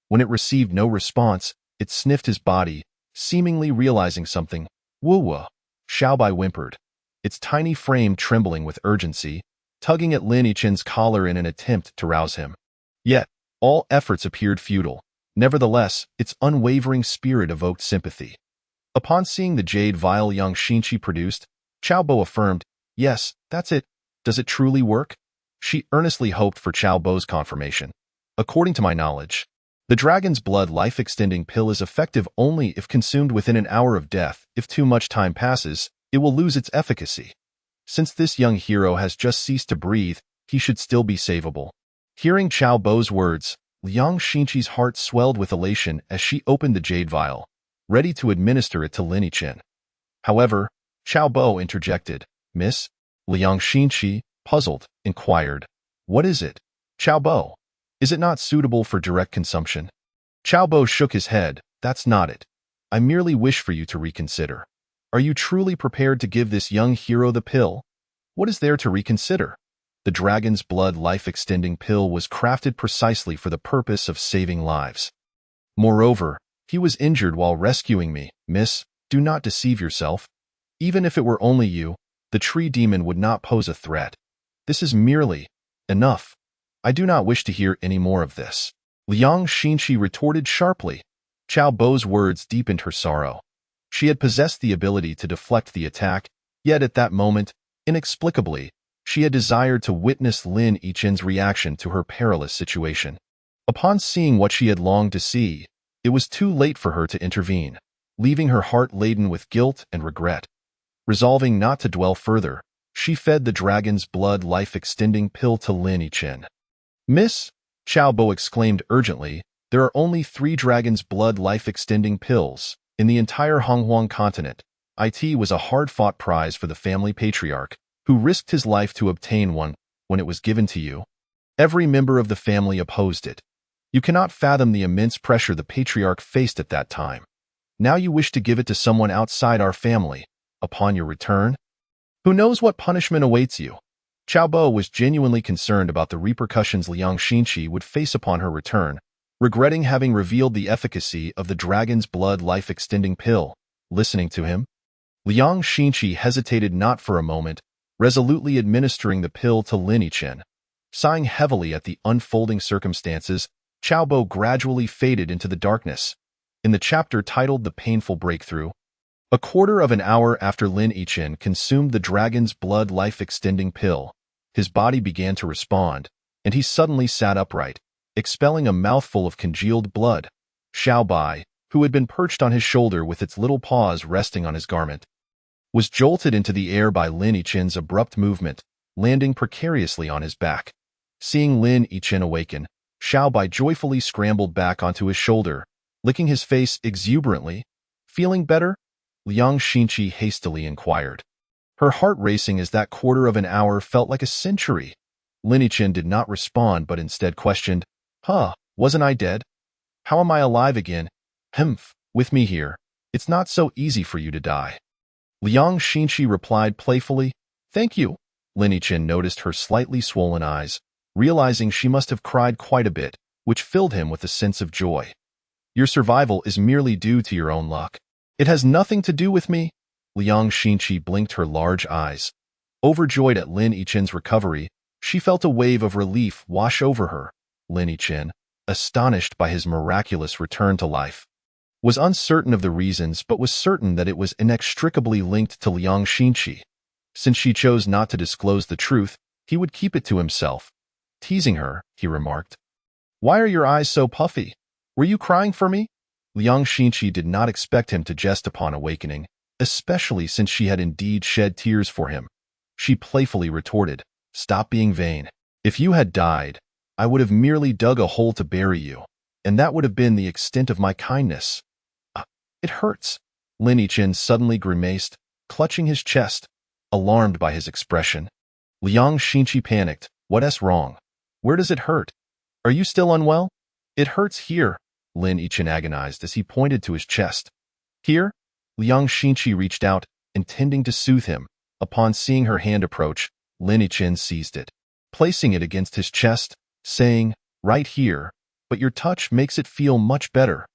When it received no response, it sniffed his body, seemingly realizing something. "Woo-woo," Xiao Bai whimpered, its tiny frame trembling with urgency, tugging at Lin Yichin's collar in an attempt to rouse him. Yet, all efforts appeared futile. Nevertheless, its unwavering spirit evoked sympathy. Upon seeing the jade vial Liang Xinqi produced, Xiaobo affirmed, "Yes, that's it. Does it truly work?" She earnestly hoped for Xiaobo's confirmation. "According to my knowledge, the dragon's blood life-extending pill is effective only if consumed within an hour of death. If too much time passes, it will lose its efficacy. Since this young hero has just ceased to breathe, he should still be savable." Hearing Xiaobo's words, Liang Xinqi's heart swelled with elation as she opened the jade vial, ready to administer it to Lin Yichin. However, Xiaobo interjected. "Miss?" Liang Xinqi, puzzled, inquired. "What is it, Xiaobo? Is it not suitable for direct consumption?" Xiaobo shook his head. "That's not it. I merely wish for you to reconsider. Are you truly prepared to give this young hero the pill? What is there to reconsider? The dragon's blood life-extending pill was crafted precisely for the purpose of saving lives. Moreover, he was injured while rescuing me. Miss, do not deceive yourself. Even if it were only you, the tree demon would not pose a threat. This is merely enough. I do not wish to hear any more of this." Liang Xinqi retorted sharply. Xiaobo's words deepened her sorrow. She had possessed the ability to deflect the attack, yet at that moment, inexplicably, She had desired to witness Lin Yichen's reaction to her perilous situation. Upon seeing what she had longed to see, it was too late for her to intervene, leaving her heart laden with guilt and regret. Resolving not to dwell further, she fed the dragon's blood life-extending pill to Lin Yichen. "Miss," Xiao Bo exclaimed urgently, "there are only 3 dragon's blood life-extending pills in the entire Honghuang continent." It was a hard-fought prize for the family patriarch, who risked his life to obtain one when it was given to you. Every member of the family opposed it. You cannot fathom the immense pressure the patriarch faced at that time. Now you wish to give it to someone outside our family, upon your return? Who knows what punishment awaits you? Xiao Bo was genuinely concerned about the repercussions Liang Xinqi would face upon her return, regretting having revealed the efficacy of the dragon's blood life-extending pill. Listening to him, Liang Xinqi hesitated not for a moment, resolutely administering the pill to Lin Yichen. Sighing heavily at the unfolding circumstances, Xiao Bo gradually faded into the darkness. In the chapter titled The Painful Breakthrough, a quarter of an hour after Lin Yichen consumed the dragon's blood life-extending pill, his body began to respond, and he suddenly sat upright, expelling a mouthful of congealed blood. Xiao Bai, who had been perched on his shoulder with its little paws resting on his garment, was jolted into the air by Lin Yichen's abrupt movement, landing precariously on his back. Seeing Lin Yichen awaken, Xiao Bai joyfully scrambled back onto his shoulder, licking his face exuberantly. "Feeling better?" Liang Xinqi hastily inquired. Her heart racing as that quarter of an hour felt like a century. Lin Yichen did not respond but instead questioned, "Wasn't I dead? How am I alive again?" "Humph, with me here, it's not so easy for you to die." Liang Xinqi replied playfully, "Thank you." Lin Yichen noticed her slightly swollen eyes, realizing she must have cried quite a bit, which filled him with a sense of joy. "Your survival is merely due to your own luck. It has nothing to do with me." Liang Xinqi blinked her large eyes. Overjoyed at Lin Yichen's recovery, she felt a wave of relief wash over her. Lin Yichen, astonished by his miraculous return to life, was uncertain of the reasons but was certain that it was inextricably linked to Liang Xinqi. Since she chose not to disclose the truth, he would keep it to himself. Teasing her, he remarked, "Why are your eyes so puffy? Were you crying for me?" Liang Xinqi did not expect him to jest upon awakening, especially since she had indeed shed tears for him. She playfully retorted, "Stop being vain. If you had died, I would have merely dug a hole to bury you, and that would have been the extent of my kindness." "It hurts." Lin Yichen suddenly grimaced, clutching his chest, alarmed by his expression. Liang Xinqi panicked. "What's wrong? Where does it hurt? Are you still unwell?" "It hurts here," Lin Yichen agonized as he pointed to his chest. "Here?" Liang Xinqi reached out, intending to soothe him. Upon seeing her hand approach, Lin Yichen seized it, placing it against his chest, saying, "Right here, but your touch makes it feel much better."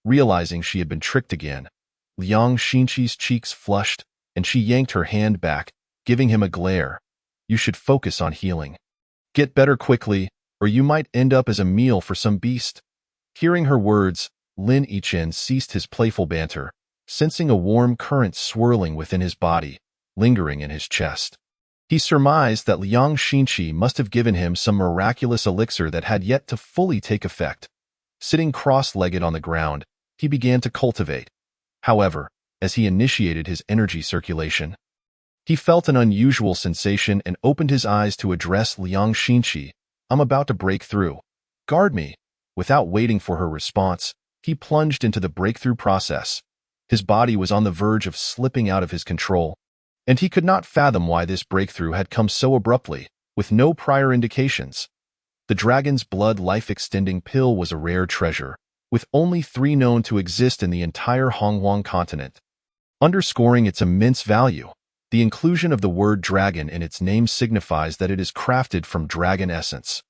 Realizing she had been tricked again, Liang Xinqi's cheeks flushed, and she yanked her hand back, giving him a glare. "You should focus on healing. Get better quickly, or you might end up as a meal for some beast." Hearing her words, Lin Yichen ceased his playful banter, sensing a warm current swirling within his body, lingering in his chest. He surmised that Liang Xinqi must have given him some miraculous elixir that had yet to fully take effect. Sitting cross-legged on the ground, he began to cultivate. However, as he initiated his energy circulation, he felt an unusual sensation and opened his eyes to address Liang Xinqi. "I'm about to break through. Guard me." Without waiting for her response, he plunged into the breakthrough process. His body was on the verge of slipping out of his control, and he could not fathom why this breakthrough had come so abruptly, with no prior indications. The dragon's blood life-extending pill was a rare treasure, with only 3 known to exist in the entire Honghuang continent. Underscoring its immense value, the inclusion of the word dragon in its name signifies that it is crafted from dragon essence.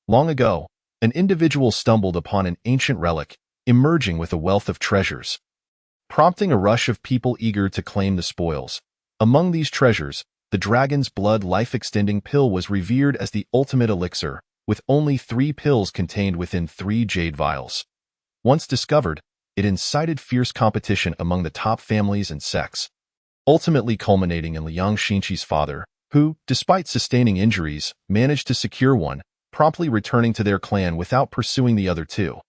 Long ago, an individual stumbled upon an ancient relic, emerging with a wealth of treasures, prompting a rush of people eager to claim the spoils. Among these treasures, the dragon's blood life-extending pill was revered as the ultimate elixir, with only 3 pills contained within 3 jade vials. Once discovered, it incited fierce competition among the top families and sects, ultimately culminating in Liang Xinqi's father, who, despite sustaining injuries, managed to secure one, promptly returning to their clan without pursuing the other two.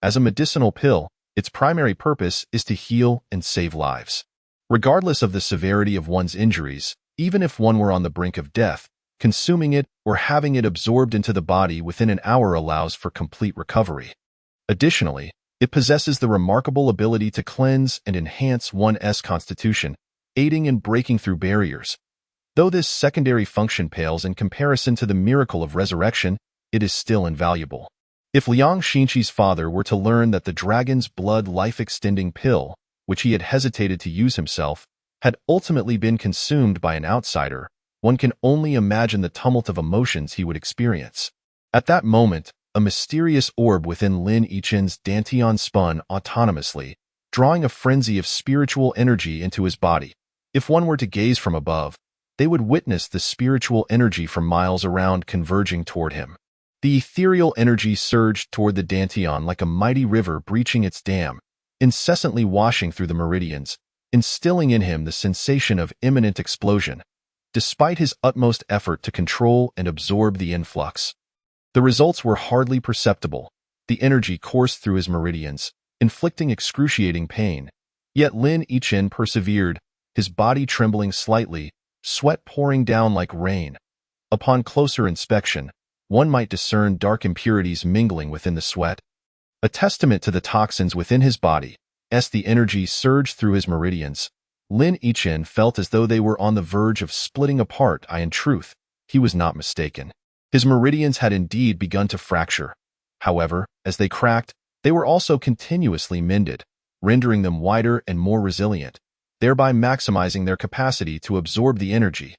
As a medicinal pill, its primary purpose is to heal and save lives. Regardless of the severity of one's injuries, even if one were on the brink of death, consuming it or having it absorbed into the body within an hour allows for complete recovery. Additionally, it possesses the remarkable ability to cleanse and enhance one's constitution, aiding in breaking through barriers. Though this secondary function pales in comparison to the miracle of resurrection, it is still invaluable. If Liang Xinqi's father were to learn that the dragon's blood life-extending pill, which he had hesitated to use himself, had ultimately been consumed by an outsider, one can only imagine the tumult of emotions he would experience. At that moment, a mysterious orb within Lin Yichen's dantian spun autonomously, drawing a frenzy of spiritual energy into his body. If one were to gaze from above, they would witness the spiritual energy from miles around converging toward him. The ethereal energy surged toward the dantian like a mighty river breaching its dam, incessantly washing through the meridians, instilling in him the sensation of imminent explosion. Despite his utmost effort to control and absorb the influx, the results were hardly perceptible. The energy coursed through his meridians, inflicting excruciating pain. Yet Lin Yichen persevered, his body trembling slightly, sweat pouring down like rain. Upon closer inspection, one might discern dark impurities mingling within the sweat. A testament to the toxins within his body, as the energy surged through his meridians, Lin Yichen felt as though they were on the verge of splitting apart. In truth, he was not mistaken. His meridians had indeed begun to fracture. However, as they cracked, they were also continuously mended, rendering them wider and more resilient, thereby maximizing their capacity to absorb the energy.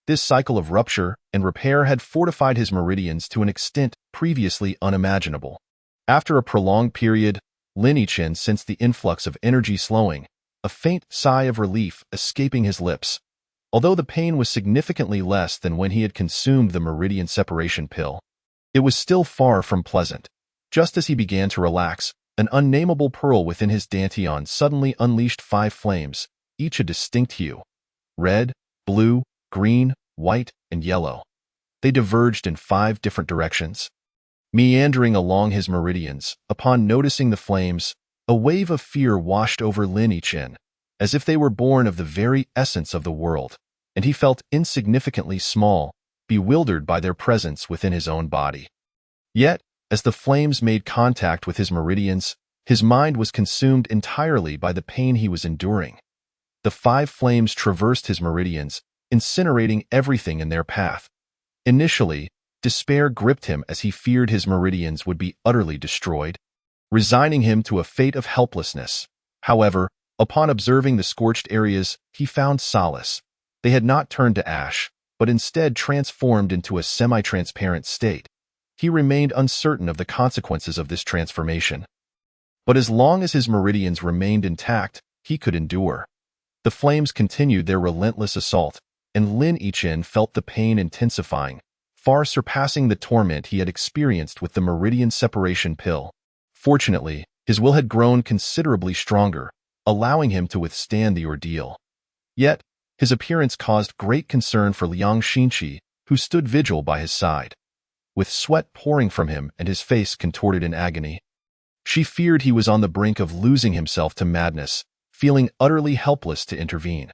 This cycle of rupture and repair had fortified his meridians to an extent previously unimaginable. After a prolonged period, Lin Yichen sensed the influx of energy slowing, a faint sigh of relief escaping his lips. Although the pain was significantly less than when he had consumed the meridian separation pill, it was still far from pleasant. Just as he began to relax, an unnameable pearl within his dantian suddenly unleashed 5 flames, each a distinct hue: red, blue, green, white, and yellow. They diverged in 5 different directions. Meandering along his meridians, upon noticing the flames, a wave of fear washed over Lin Yichen, as if they were born of the very essence of the world, and he felt insignificantly small, bewildered by their presence within his own body. Yet, as the flames made contact with his meridians, his mind was consumed entirely by the pain he was enduring. The 5 flames traversed his meridians, incinerating everything in their path. Initially, despair gripped him as he feared his meridians would be utterly destroyed, resigning him to a fate of helplessness. However, upon observing the scorched areas, he found solace. They had not turned to ash, but instead transformed into a semi-transparent state. He remained uncertain of the consequences of this transformation. But as long as his meridians remained intact, he could endure. The flames continued their relentless assault, and Lin Yichen felt the pain intensifying, far surpassing the torment he had experienced with the meridian separation pill. Fortunately, his will had grown considerably stronger, allowing him to withstand the ordeal. Yet, his appearance caused great concern for Liang Xinqi, who stood vigil by his side. With sweat pouring from him and his face contorted in agony, she feared he was on the brink of losing himself to madness, feeling utterly helpless to intervene.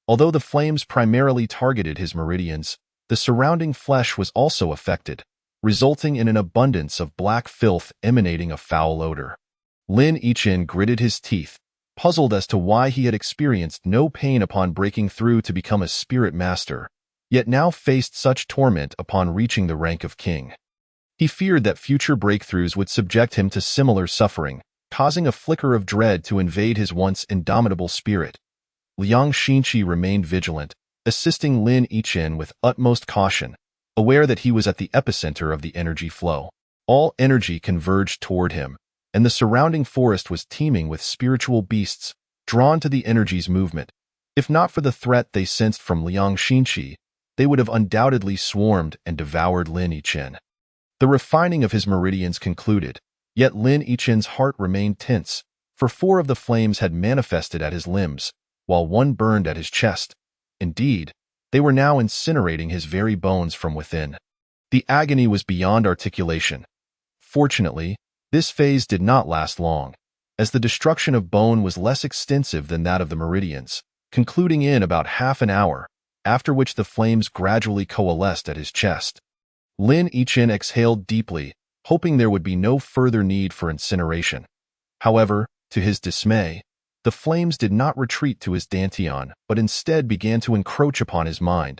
Although the flames primarily targeted his meridians, the surrounding flesh was also affected, resulting in an abundance of black filth emanating a foul odor. Lin Yichen gritted his teeth, puzzled as to why he had experienced no pain upon breaking through to become a spirit master, yet now faced such torment upon reaching the rank of king. He feared that future breakthroughs would subject him to similar suffering, causing a flicker of dread to invade his once indomitable spirit. Liang Xinqi remained vigilant, assisting Lin Yichen with utmost caution, aware that he was at the epicenter of the energy flow. All energy converged toward him, and the surrounding forest was teeming with spiritual beasts, drawn to the energy's movement. If not for the threat they sensed from Liang Xinqi, they would have undoubtedly swarmed and devoured Lin Yichen. The refining of his meridians concluded, yet Lin Yichen's heart remained tense, for 4 of the flames had manifested at his limbs, while 1 burned at his chest. Indeed, They were now incinerating his very bones from within. The agony was beyond articulation. Fortunately, this phase did not last long, as the destruction of bone was less extensive than that of the meridians, concluding in about half an hour, after which the flames gradually coalesced at his chest. Lin Yichin exhaled deeply, hoping there would be no further need for incineration. However, to his dismay, the flames did not retreat to his dantian, but instead began to encroach upon his mind.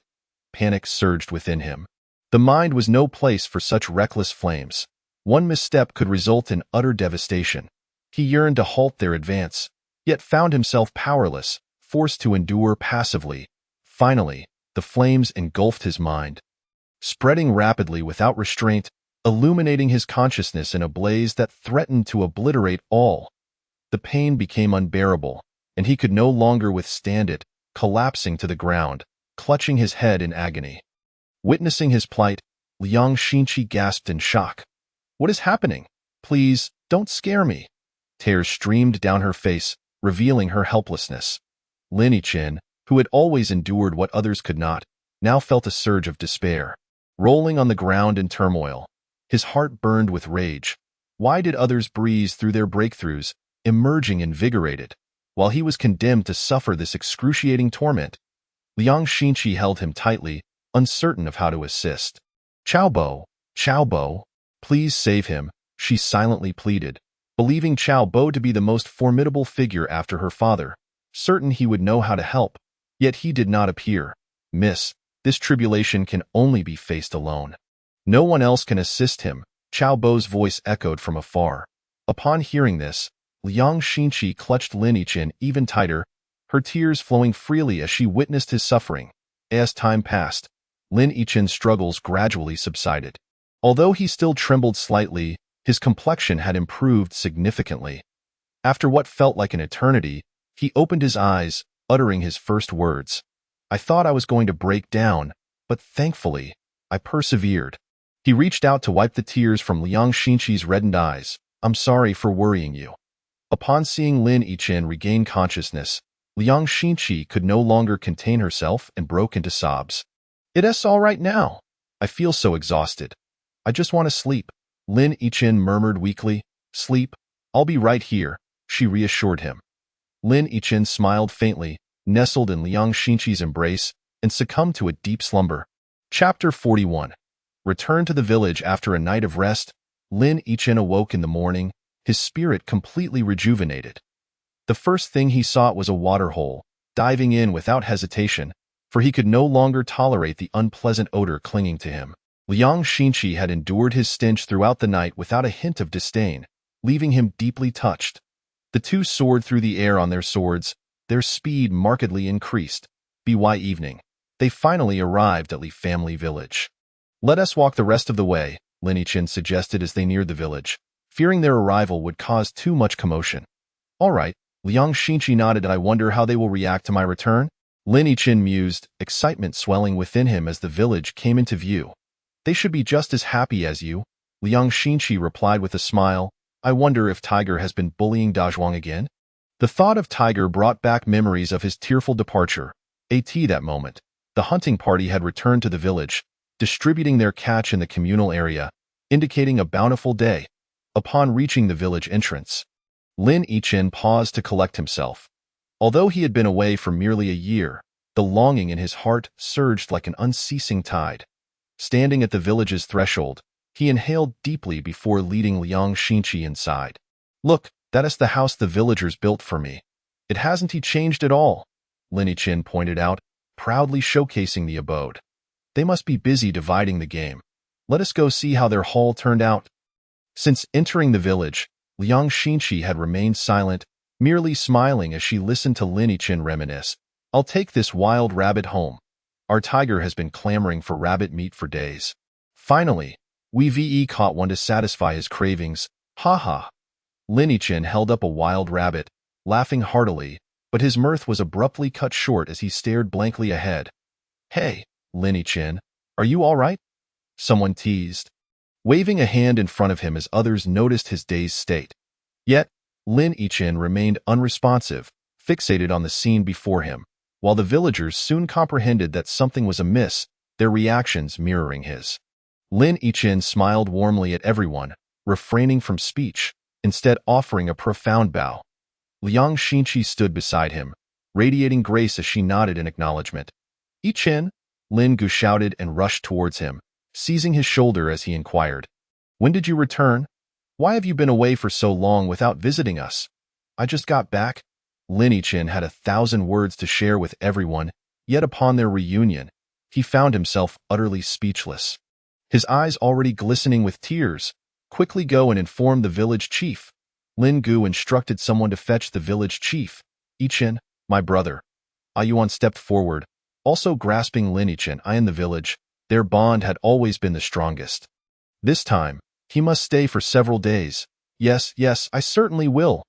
Panic surged within him. The mind was no place for such reckless flames. One misstep could result in utter devastation. He yearned to halt their advance, yet found himself powerless, forced to endure passively. Finally, the flames engulfed his mind, spreading rapidly without restraint, illuminating his consciousness in a blaze that threatened to obliterate all. The pain became unbearable, and he could no longer withstand it, collapsing to the ground, clutching his head in agony. Witnessing his plight, Liang Xinqi gasped in shock. "What is happening? Please, don't scare me." Tears streamed down her face, revealing her helplessness. Lin Yichin, who had always endured what others could not, now felt a surge of despair. Rolling on the ground in turmoil, his heart burned with rage. Why did others breeze through their breakthroughs, emerging invigorated, while he was condemned to suffer this excruciating torment? Liang Xinqi held him tightly, uncertain of how to assist. Xiao Bo, please save him," she silently pleaded, believing Xiao Bo to be the most formidable figure after her father, certain he would know how to help. Yet he did not appear. "Miss, this tribulation can only be faced alone. No one else can assist him," Xiao Bo's voice echoed from afar. Upon hearing this, Liang Xinqi clutched Lin Yichin even tighter, her tears flowing freely as she witnessed his suffering. As time passed, Lin Yichin's struggles gradually subsided. Although he still trembled slightly, his complexion had improved significantly. After what felt like an eternity, he opened his eyes, uttering his first words. "I thought I was going to break down, but thankfully, I persevered." He reached out to wipe the tears from Liang Xinqi's reddened eyes. "I'm sorry for worrying you." Upon seeing Lin Yichin regain consciousness, Liang Xinqi could no longer contain herself and broke into sobs. "It's all right now. I feel so exhausted. I just want to sleep," Lin Yichin murmured weakly. "Sleep? I'll be right here," she reassured him. Lin Yichin smiled faintly, nestled in Liang Xinqi's embrace, and succumbed to a deep slumber. Chapter 41. Returned to the village after a night of rest, Lin Yichin awoke in the morning, his spirit completely rejuvenated. The first thing he sought was a water hole, diving in without hesitation, for he could no longer tolerate the unpleasant odor clinging to him. Liang Xinqi had endured his stench throughout the night without a hint of disdain, leaving him deeply touched. The two soared through the air on their swords, their speed markedly increased. By evening, they finally arrived at Li family village. "Let us walk the rest of the way," Lin Yichin suggested as they neared the village, fearing their arrival would cause too much commotion. "All right," Liang Xinqi nodded. "I wonder how they will react to my return?" Lin Yichin mused, excitement swelling within him as the village came into view. "They should be just as happy as you," Liang Xinqi replied with a smile. "I wonder if Tiger has been bullying Dazhuang again?" The thought of Tiger brought back memories of his tearful departure. That moment, the hunting party had returned to the village, distributing their catch in the communal area, indicating a bountiful day. Upon reaching the village entrance, Lin Yichin paused to collect himself. Although he had been away for merely a year, the longing in his heart surged like an unceasing tide. Standing at the village's threshold, he inhaled deeply before leading Liang Xinqi inside. "Look, that is the house the villagers built for me. It hasn't changed at all," Lin Yichin pointed out, proudly showcasing the abode. "They must be busy dividing the game. Let us go see how their haul turned out." Since entering the village, Liang Xinqi had remained silent, merely smiling as she listened to Lin Yichin reminisce. "I'll take this wild rabbit home. Our tiger has been clamoring for rabbit meat for days. Finally, we caught one to satisfy his cravings. Ha ha." Lin Yichin held up a wild rabbit, laughing heartily, but his mirth was abruptly cut short as he stared blankly ahead. "Hey, Lin Yichin, are you all right?" someone teased, waving a hand in front of him as others noticed his dazed state. Yet, Lin Yichin remained unresponsive, fixated on the scene before him. While the villagers soon comprehended that something was amiss, their reactions mirroring his. Lin Yichin smiled warmly at everyone, refraining from speech, instead offering a profound bow. Liang Xinqi stood beside him, radiating grace as she nodded in acknowledgement. Yichin, Lin Gu shouted and rushed towards him, seizing his shoulder as he inquired. When did you return? Why have you been away for so long without visiting us? I just got back. Lin Yichin had 1,000 words to share with everyone, yet upon their reunion, he found himself utterly speechless. His eyes already glistening with tears. Quickly go and inform the village chief. Lin Gu instructed someone to fetch the village chief. Yichin, my brother. Ayuan stepped forward, also grasping Lin Yichin. I in the village, their bond had always been the strongest. This time, he must stay for several days. Yes, I certainly will.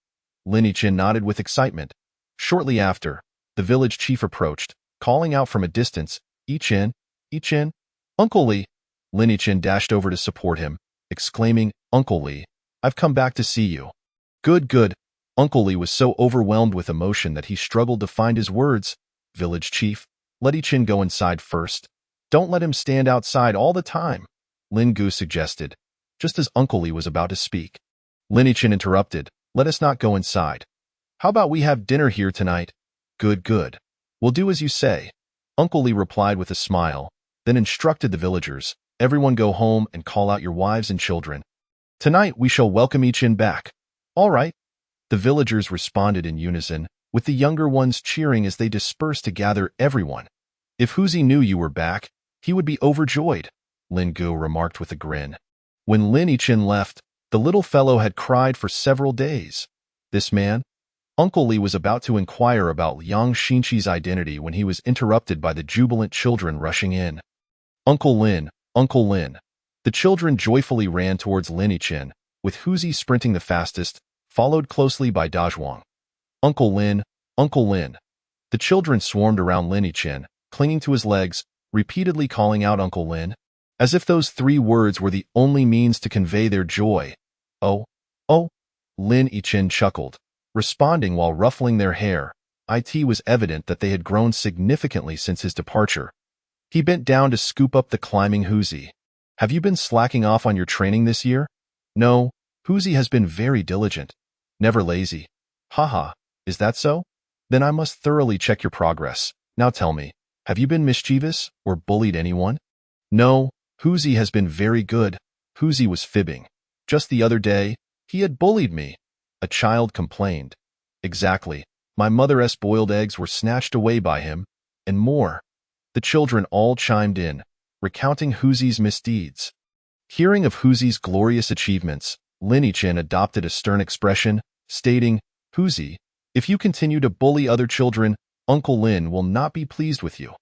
Lin Yichin nodded with excitement. Shortly after, the village chief approached, calling out from a distance, Yichin, Uncle Li. Lin Yichin dashed over to support him, exclaiming, Uncle Li, I've come back to see you. Good. Uncle Li was so overwhelmed with emotion that he struggled to find his words. Village chief, let Yichin go inside first. Don't let him stand outside all the time, Lin Gu suggested, just as Uncle Li was about to speak. Lin Yichin interrupted, let us not go inside. How about we have dinner here tonight? Good. We'll do as you say. Uncle Li replied with a smile, then instructed the villagers, everyone go home and call out your wives and children. Tonight we shall welcome Yichin back. All right. The villagers responded in unison, with the younger ones cheering as they dispersed to gather everyone. If Huzi knew you were back, he would be overjoyed, Lin Gu remarked with a grin. When Lin Yichin left, the little fellow had cried for several days. This man? Uncle Li was about to inquire about Liang Xinqi's identity when he was interrupted by the jubilant children rushing in. Uncle Lin. The children joyfully ran towards Lin Yichin, with Huzi sprinting the fastest, followed closely by Dazhuang. Uncle Lin. The children swarmed around Lin Yichin, clinging to his legs, repeatedly calling out Uncle Lin, as if those 3 words were the only means to convey their joy. Oh, Lin Yichin chuckled, responding while ruffling their hair. It was evident that they had grown significantly since his departure. He bent down to scoop up the climbing Huzi. Have you been slacking off on your training this year? No, Huzi has been very diligent. Never lazy. Haha, is that so? Then I must thoroughly check your progress. Now tell me, have you been mischievous or bullied anyone? No, Huzi has been very good. Huzi was fibbing. Just the other day, he had bullied me. A child complained. Exactly. My mother's boiled eggs were snatched away by him, and more. The children all chimed in, recounting Huzi's misdeeds. Hearing of Huzi's glorious achievements, Lin Yichin adopted a stern expression, stating, Huzi, if you continue to bully other children, Uncle Lin will not be pleased with you.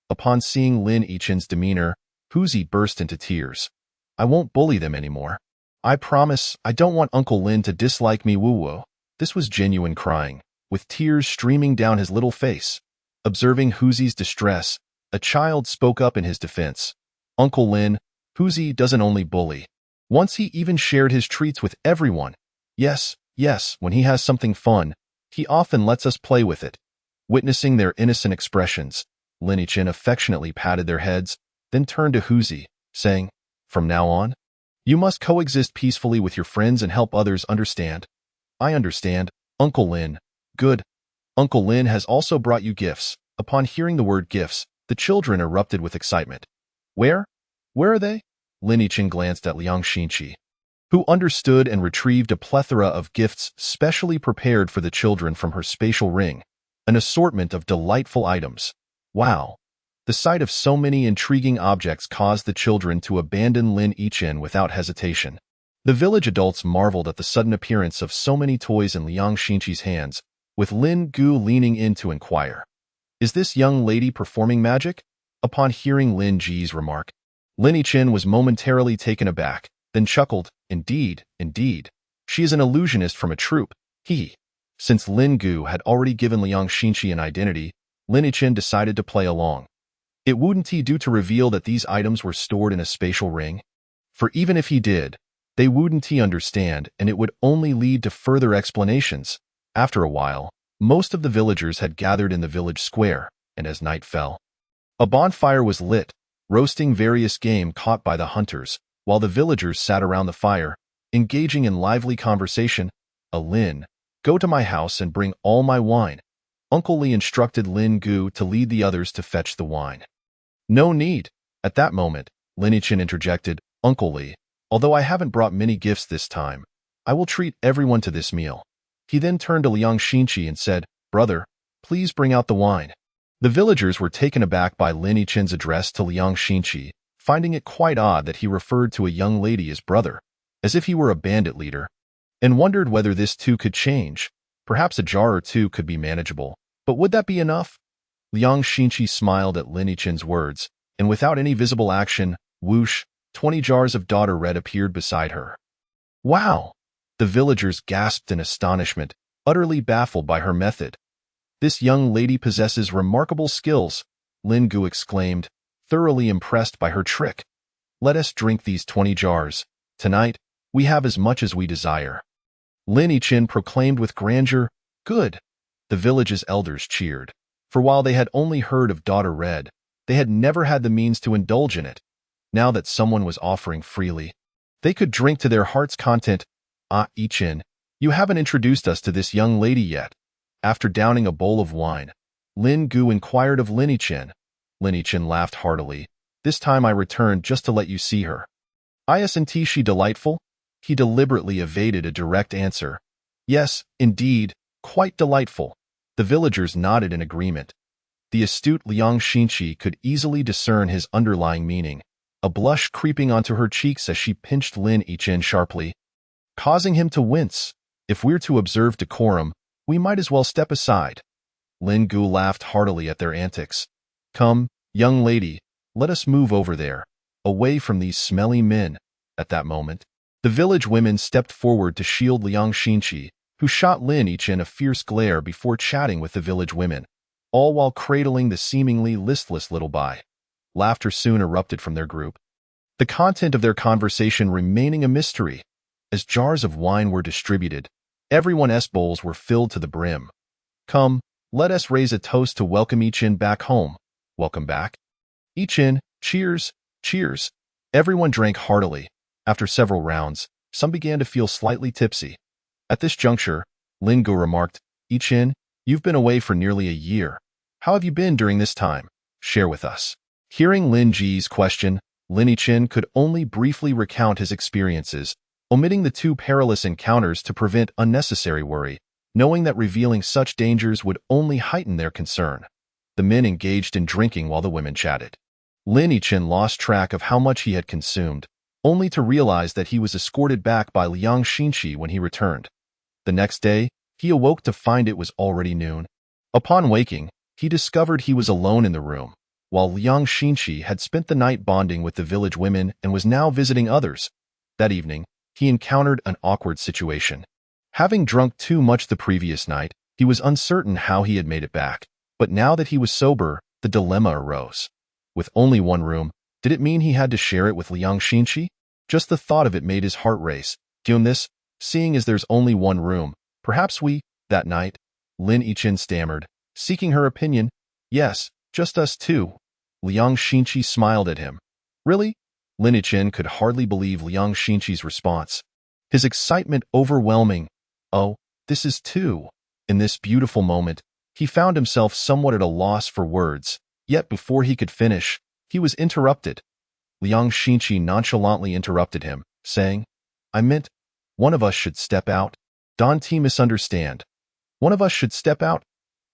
Upon seeing Lin Yichin's demeanor, Huzi burst into tears. I won't bully them anymore. I promise I don't want Uncle Lin to dislike me. Woo-woo. This was genuine crying, with tears streaming down his little face. Observing Huzi's distress, a child spoke up in his defense. Uncle Lin, Huzi doesn't only bully. Once he even shared his treats with everyone. Yes, when he has something fun, he often lets us play with it. Witnessing their innocent expressions, Lin Yichin affectionately patted their heads, then turned to Huzi, saying, From now on, you must coexist peacefully with your friends and help others understand. I understand, Uncle Lin. Good. Uncle Lin has also brought you gifts. Upon hearing the word gifts, the children erupted with excitement. Where are they? Lin Yichin glanced at Liang Xinqi, who understood and retrieved a plethora of gifts specially prepared for the children from her spatial ring, an assortment of delightful items. Wow! The sight of so many intriguing objects caused the children to abandon Lin Yichin without hesitation. The village adults marveled at the sudden appearance of so many toys in Liang Xinqi's hands, with Lin Gu leaning in to inquire. Is this young lady performing magic? Upon hearing Lin Ji's remark, Lin Yichin was momentarily taken aback, then chuckled, Indeed. She is an illusionist from a troupe. Since Lin Gu had already given Liang Xinqi an identity, Lin Yichin decided to play along. It wouldn't he do to reveal that these items were stored in a spatial ring? For even if he did, they wouldn't he understand, and it would only lead to further explanations. After a while, most of the villagers had gathered in the village square, and as night fell, a bonfire was lit, roasting various game caught by the hunters, while the villagers sat around the fire, engaging in lively conversation. Lin, go to my house and bring all my wine. Uncle Li instructed Lin Gu to lead the others to fetch the wine. No need. At that moment, Lin Yichin interjected, Uncle Li, although I haven't brought many gifts this time, I will treat everyone to this meal. He then turned to Liang Xinqi and said, Brother, please bring out the wine. The villagers were taken aback by Lin Yichin's address to Liang Xinqi, finding it quite odd that he referred to a young lady as brother, as if he were a bandit leader, and wondered whether this too could change. Perhaps a jar or two could be manageable, but would that be enough? Liang Xinqi smiled at Lin Yichin's words, and without any visible action, whoosh, 20 jars of daughter red appeared beside her. Wow! The villagers gasped in astonishment, utterly baffled by her method. This young lady possesses remarkable skills, Lin Gu exclaimed, thoroughly impressed by her trick. Let us drink these 20 jars. Tonight, we have as much as we desire. Lin Yichin proclaimed with grandeur, Good! The village's elders cheered, for while they had only heard of daughter red, they had never had the means to indulge in it. Now that someone was offering freely, they could drink to their heart's content. Yichin, you haven't introduced us to this young lady yet. After downing a bowl of wine, Lin Gu inquired of Lin Yichin. Lin Yichin laughed heartily. This time I returned just to let you see her. Isn't she delightful? He deliberately evaded a direct answer. Yes, indeed, quite delightful. The villagers nodded in agreement. The astute Liang Xinqi could easily discern his underlying meaning, a blush creeping onto her cheeks as she pinched Lin Yichin sharply, causing him to wince. If we're to observe decorum, we might as well step aside. Lin Gu laughed heartily at their antics. Come, young lady, let us move over there, away from these smelly men. At that moment, the village women stepped forward to shield Liang Xinqi, who shot Lin Yichin a fierce glare before chatting with the village women, all while cradling the seemingly listless little bai. Laughter soon erupted from their group, the content of their conversation remaining a mystery. As jars of wine were distributed, everyone's bowls were filled to the brim. Come, let us raise a toast to welcome Yichin back home. Welcome back. Yichin, cheers, cheers. Everyone drank heartily. After several rounds, some began to feel slightly tipsy. At this juncture, Lin Gu remarked, Yichin, you've been away for nearly a year. How have you been during this time? Share with us. Hearing Lin Ji's question, Lin Yichin could only briefly recount his experiences, omitting the 2 perilous encounters to prevent unnecessary worry, knowing that revealing such dangers would only heighten their concern. The men engaged in drinking while the women chatted. Lin Yichin lost track of how much he had consumed, only to realize that he was escorted back by Liang Xinqi when he returned. The next day, he awoke to find it was already noon. Upon waking, he discovered he was alone in the room, while Liang Xinqi had spent the night bonding with the village women and was now visiting others. That evening, he encountered an awkward situation. Having drunk too much the previous night, he was uncertain how he had made it back, but now that he was sober, the dilemma arose. With only one room, did it mean he had to share it with Liang Xinqi? Just the thought of it made his heart race. Doing this, seeing as there's only one room, perhaps that night, Lin Yichin stammered, seeking her opinion. Yes, just us two. Liang Xinqi smiled at him. Really? Lin Yichin could hardly believe Liang Xinqi's response. His excitement overwhelming. Oh, this is two. In this beautiful moment, he found himself somewhat at a loss for words, yet before he could finish, he was interrupted. Liang Xinqi nonchalantly interrupted him, saying, I meant, one of us should step out. Don't misunderstand. One of us should step out?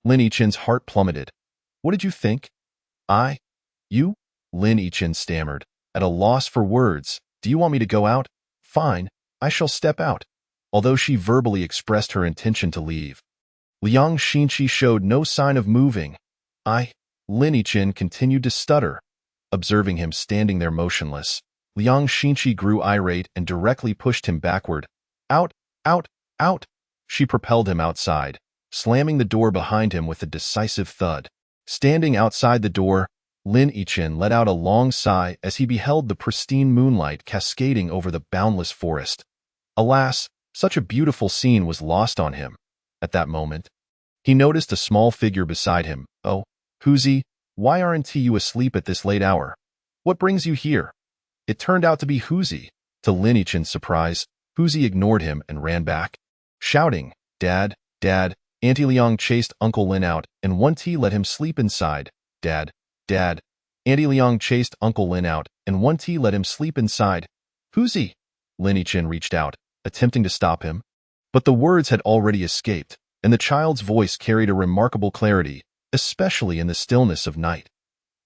Lin Yichin's heart plummeted. What did you think? I? You? Lin Yichin stammered, at a loss for words. Do you want me to go out? Fine, I shall step out. Although she verbally expressed her intention to leave, Liang Xinqi showed no sign of moving. Lin Yichin continued to stutter. Observing him standing there motionless, Liang Xinqi grew irate and directly pushed him backward. Out, out, out! She propelled him outside, slamming the door behind him with a decisive thud. Standing outside the door, Lin Yichin let out a long sigh as he beheld the pristine moonlight cascading over the boundless forest. Alas, such a beautiful scene was lost on him. At that moment, he noticed a small figure beside him. Oh, Huzi, why aren't you asleep at this late hour? What brings you here? It turned out to be Huzi. To Lin Yichen's surprise, Huzi ignored him and ran back, shouting, Dad, Dad. Auntie Liang chased Uncle Lin out, and 1T let him sleep inside. Dad, Dad. Auntie Liang chased Uncle Lin out, and 1T let him sleep inside. Huzi! Lin Yichen reached out, attempting to stop him. But the words had already escaped, and the child's voice carried a remarkable clarity, especially in the stillness of night.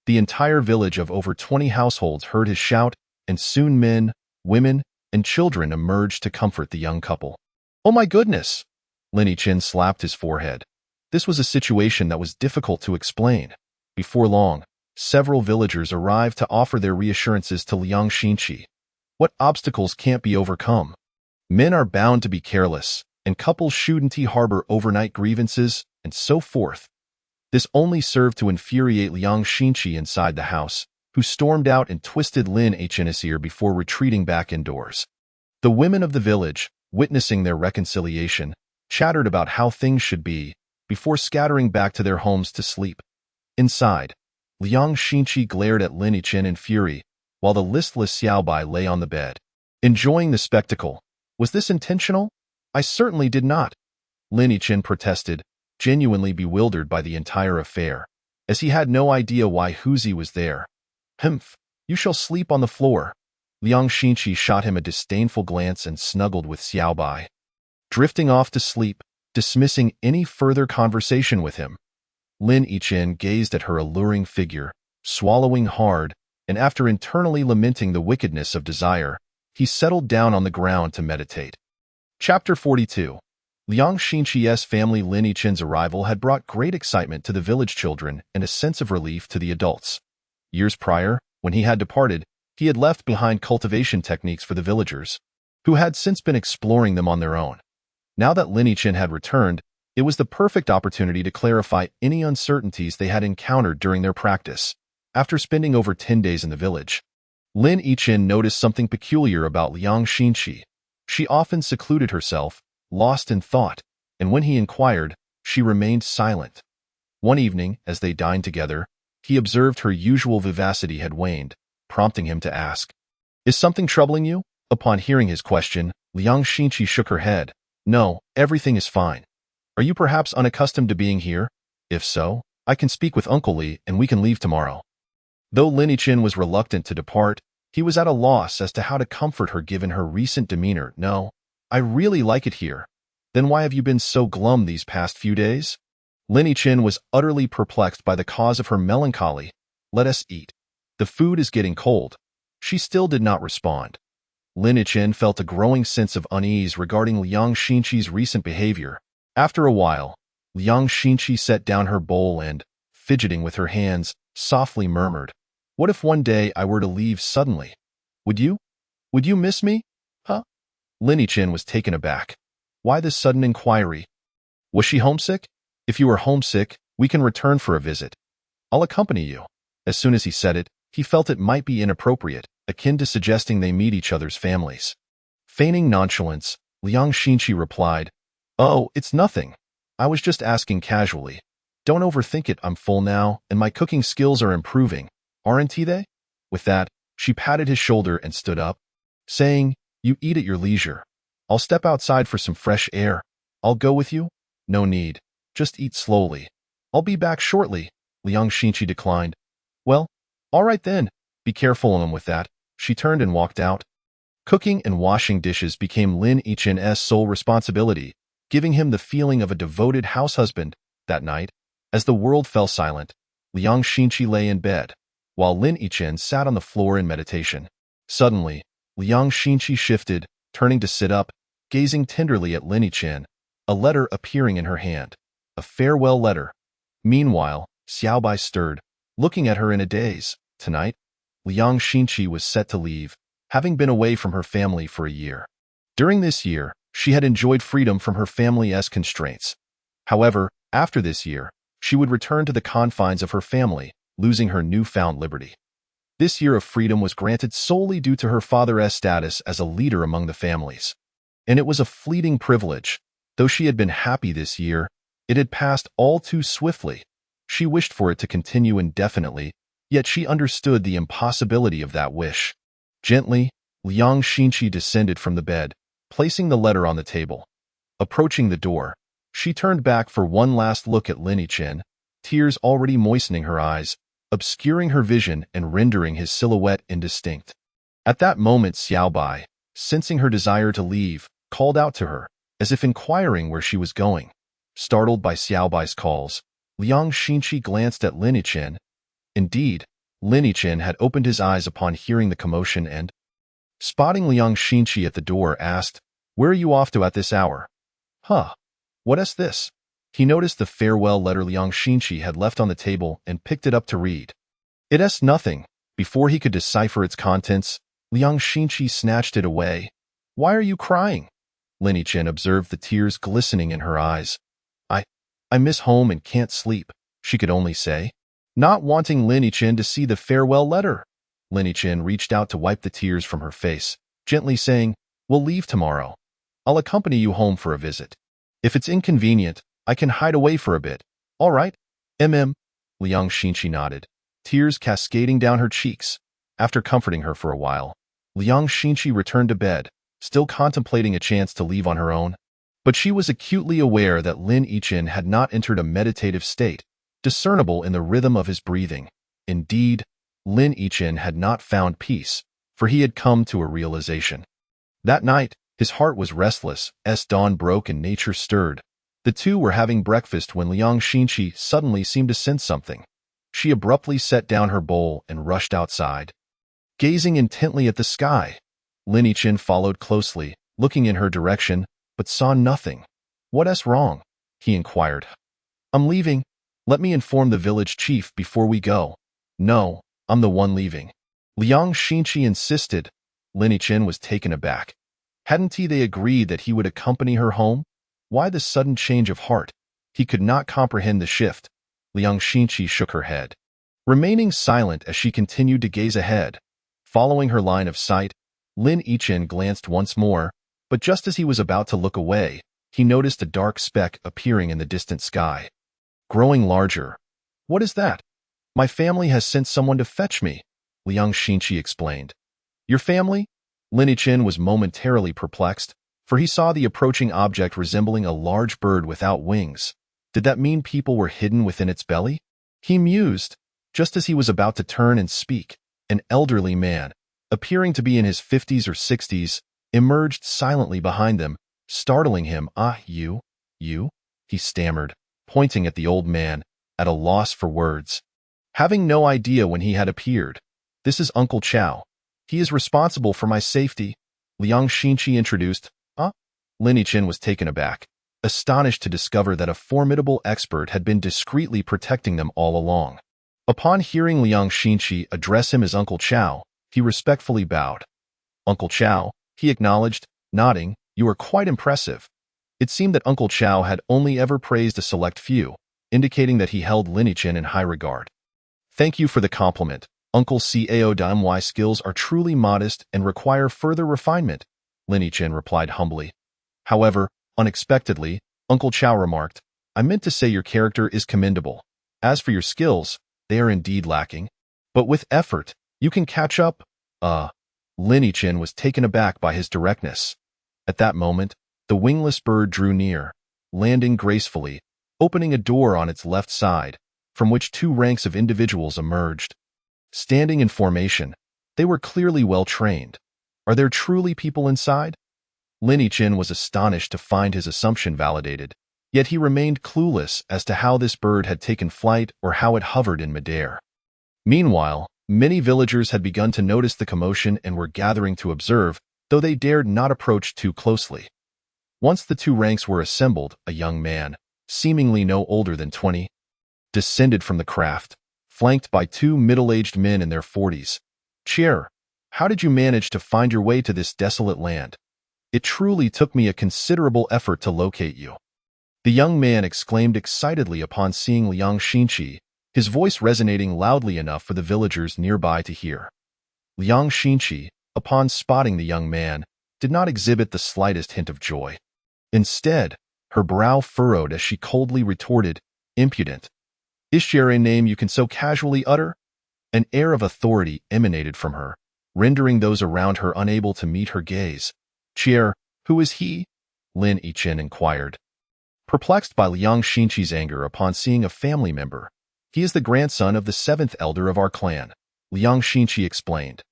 The entire village of over 20 households heard his shout, and soon men, women, and children emerged to comfort the young couple. Oh my goodness! Lin Yichen slapped his forehead. This was a situation that was difficult to explain. Before long, several villagers arrived to offer their reassurances to Liang Xinqi. What obstacles can't be overcome? Men are bound to be careless, and couples shouldn't harbor overnight grievances, and so forth. This only served to infuriate Liang Xinqi inside the house, who stormed out and twisted Lin Yichen's ear before retreating back indoors. The women of the village, witnessing their reconciliation, chattered about how things should be, before scattering back to their homes to sleep. Inside, Liang Xinqi glared at Lin Yichen in fury, while the listless Xiaobai lay on the bed, enjoying the spectacle. Was this intentional? I certainly did not. Lin Yichen protested, genuinely bewildered by the entire affair, as he had no idea why Huzi was there. Humph, you shall sleep on the floor. Liang Xinqi shot him a disdainful glance and snuggled with Xiaobai, drifting off to sleep, dismissing any further conversation with him. Lin Yichen gazed at her alluring figure, swallowing hard, and after internally lamenting the wickedness of desire, he settled down on the ground to meditate. Chapter 42. Liang Xinqi's family. Lin Yichen's arrival had brought great excitement to the village children and a sense of relief to the adults. Years prior, when he had departed, he had left behind cultivation techniques for the villagers, who had since been exploring them on their own. Now that Lin Yichen had returned, it was the perfect opportunity to clarify any uncertainties they had encountered during their practice. After spending over 10 days in the village, Lin Yichen noticed something peculiar about Liang Xinqi. She often secluded herself, lost in thought, and when he inquired, she remained silent. One evening, as they dined together, he observed her usual vivacity had waned, prompting him to ask, Is something troubling you? Upon hearing his question, Liang Xinqi shook her head. No, everything is fine. Are you perhaps unaccustomed to being here? If so, I can speak with Uncle Li and we can leave tomorrow. Though Lin Yichen was reluctant to depart, he was at a loss as to how to comfort her given her recent demeanor. No, I really like it here. Then why have you been so glum these past few days? Lin Yichen was utterly perplexed by the cause of her melancholy. Let us eat. The food is getting cold. She still did not respond. Lin Yichen felt a growing sense of unease regarding Liang Xinqi's recent behavior. After a while, Liang Xinqi set down her bowl and, fidgeting with her hands, softly murmured, What if one day I were to leave suddenly? Would you? Would you miss me? Huh? Lin Yichen was taken aback. Why this sudden inquiry? Was she homesick? If you are homesick, we can return for a visit. I'll accompany you. As soon as he said it, he felt it might be inappropriate, akin to suggesting they meet each other's families. Feigning nonchalance, Liang Xinqi replied, Oh, it's nothing. I was just asking casually. Don't overthink it. I'm full now, and my cooking skills are improving, aren't they? With that, she patted his shoulder and stood up, saying, You eat at your leisure. I'll step outside for some fresh air. I'll go with you? No need. Just eat slowly. I'll be back shortly. Liang Xinqi declined. Well, all right then. Be careful. And with that, she turned and walked out. Cooking and washing dishes became Lin Yichen's sole responsibility, giving him the feeling of a devoted house husband. That night, as the world fell silent, Liang Xinqi lay in bed, while Lin Yichen sat on the floor in meditation. Suddenly, Liang Xinqi shifted, turning to sit up, gazing tenderly at Lin Yichen, a letter appearing in her hand. A farewell letter. Meanwhile, Xiaobai stirred, looking at her in a daze. Tonight, Liang Xinqi was set to leave, having been away from her family for a year. During this year, she had enjoyed freedom from her family's constraints. However, after this year, she would return to the confines of her family, losing her newfound liberty. This year of freedom was granted solely due to her father's status as a leader among the families. And it was a fleeting privilege. Though she had been happy this year, it had passed all too swiftly. She wished for it to continue indefinitely, yet she understood the impossibility of that wish. Gently, Liang Xinqi descended from the bed, placing the letter on the table. Approaching the door, she turned back for one last look at Lin Yichen, tears already moistening her eyes, obscuring her vision and rendering his silhouette indistinct. At that moment, Xiaobai, sensing her desire to leave, called out to her, as if inquiring where she was going. Startled by Xiaobai's calls, Liang Xinqi glanced at Lin Yichen. Indeed, Lin Yichen had opened his eyes upon hearing the commotion and, spotting Liang Xinqi at the door, asked, "Where are you off to at this hour?" "Huh. What is this?" He noticed the farewell letter Liang Xinqi had left on the table and picked it up to read. "It is nothing." Before he could decipher its contents, Liang Xinqi snatched it away. "Why are you crying?" Lin Yichen observed the tears glistening in her eyes. I miss home and can't sleep," she could only say. Not wanting Lin Yichen to see the farewell letter, Lin Yichen reached out to wipe the tears from her face, gently saying, "We'll leave tomorrow. I'll accompany you home for a visit. If it's inconvenient, I can hide away for a bit. All right?" Liang Xinqi nodded, tears cascading down her cheeks. After comforting her for a while, Liang Xinqi returned to bed, still contemplating a chance to leave on her own. But she was acutely aware that Lin Yichen had not entered a meditative state, discernible in the rhythm of his breathing. Indeed, Lin Yichen had not found peace, for he had come to a realization. That night, his heart was restless as dawn broke and nature stirred. The two were having breakfast when Liang Xinqi suddenly seemed to sense something. She abruptly set down her bowl and rushed outside. Gazing intently at the sky, Lin Yichen followed closely, looking in her direction, but saw nothing. "What's wrong?" he inquired. "I'm leaving. Let me inform the village chief before we go." "No, I'm the one leaving," Liang Xinqi insisted. Lin Yichen was taken aback. Hadn't they agreed that he would accompany her home? Why the sudden change of heart? He could not comprehend the shift. Liang Xinqi shook her head, remaining silent as she continued to gaze ahead. Following her line of sight, Lin Yichen glanced once more, but just as he was about to look away, he noticed a dark speck appearing in the distant sky, growing larger. "What is that?" "My family has sent someone to fetch me," Liang Xinqi explained. "Your family?" Lin Yichen was momentarily perplexed, for he saw the approaching object resembling a large bird without wings. Did that mean people were hidden within its belly? He mused. Just as he was about to turn and speak, an elderly man, appearing to be in his 50s or 60s, emerged silently behind them, startling him. You? He stammered, pointing at the old man, at a loss for words. Having no idea when he had appeared. "This is Uncle Chow. He is responsible for my safety," Liang Xinqi introduced. Lin Yichen was taken aback, astonished to discover that a formidable expert had been discreetly protecting them all along. Upon hearing Liang Xinqi address him as Uncle Chow, he respectfully bowed. "Uncle Chow," he acknowledged, nodding, "you are quite impressive." It seemed that Uncle Chow had only ever praised a select few, indicating that he held Lin Yichen in high regard. "Thank you for the compliment. Uncle Cao's skills are truly modest and require further refinement," Lin Yichen replied humbly. However, unexpectedly, Uncle Chow remarked, "I meant to say your character is commendable. As for your skills, they are indeed lacking. But with effort, you can catch up." Lin Yichen was taken aback by his directness. At that moment, the wingless bird drew near, landing gracefully, opening a door on its left side, from which two ranks of individuals emerged. Standing in formation, they were clearly well trained. Are there truly people inside? Lin Yichen was astonished to find his assumption validated, yet he remained clueless as to how this bird had taken flight or how it hovered in midair. Meanwhile, many villagers had begun to notice the commotion and were gathering to observe, though they dared not approach too closely. Once the two ranks were assembled, a young man, seemingly no older than 20, descended from the craft, flanked by two middle-aged men in their 40s. "Chair, how did you manage to find your way to this desolate land? It truly took me a considerable effort to locate you," the young man exclaimed excitedly upon seeing Liang Xinqi, his voice resonating loudly enough for the villagers nearby to hear. Liang Xinqi, upon spotting the young man, did not exhibit the slightest hint of joy. Instead, her brow furrowed as she coldly retorted, "Impudent. Is there a name you can so casually utter? An air of authority emanated from her, rendering those around her unable to meet her gaze. Chier, who is he? Lin Yichen inquired. Perplexed by Liang Xinqi's anger upon seeing a family member, he is the grandson of the seventh elder of our clan, Liang Xinqi explained.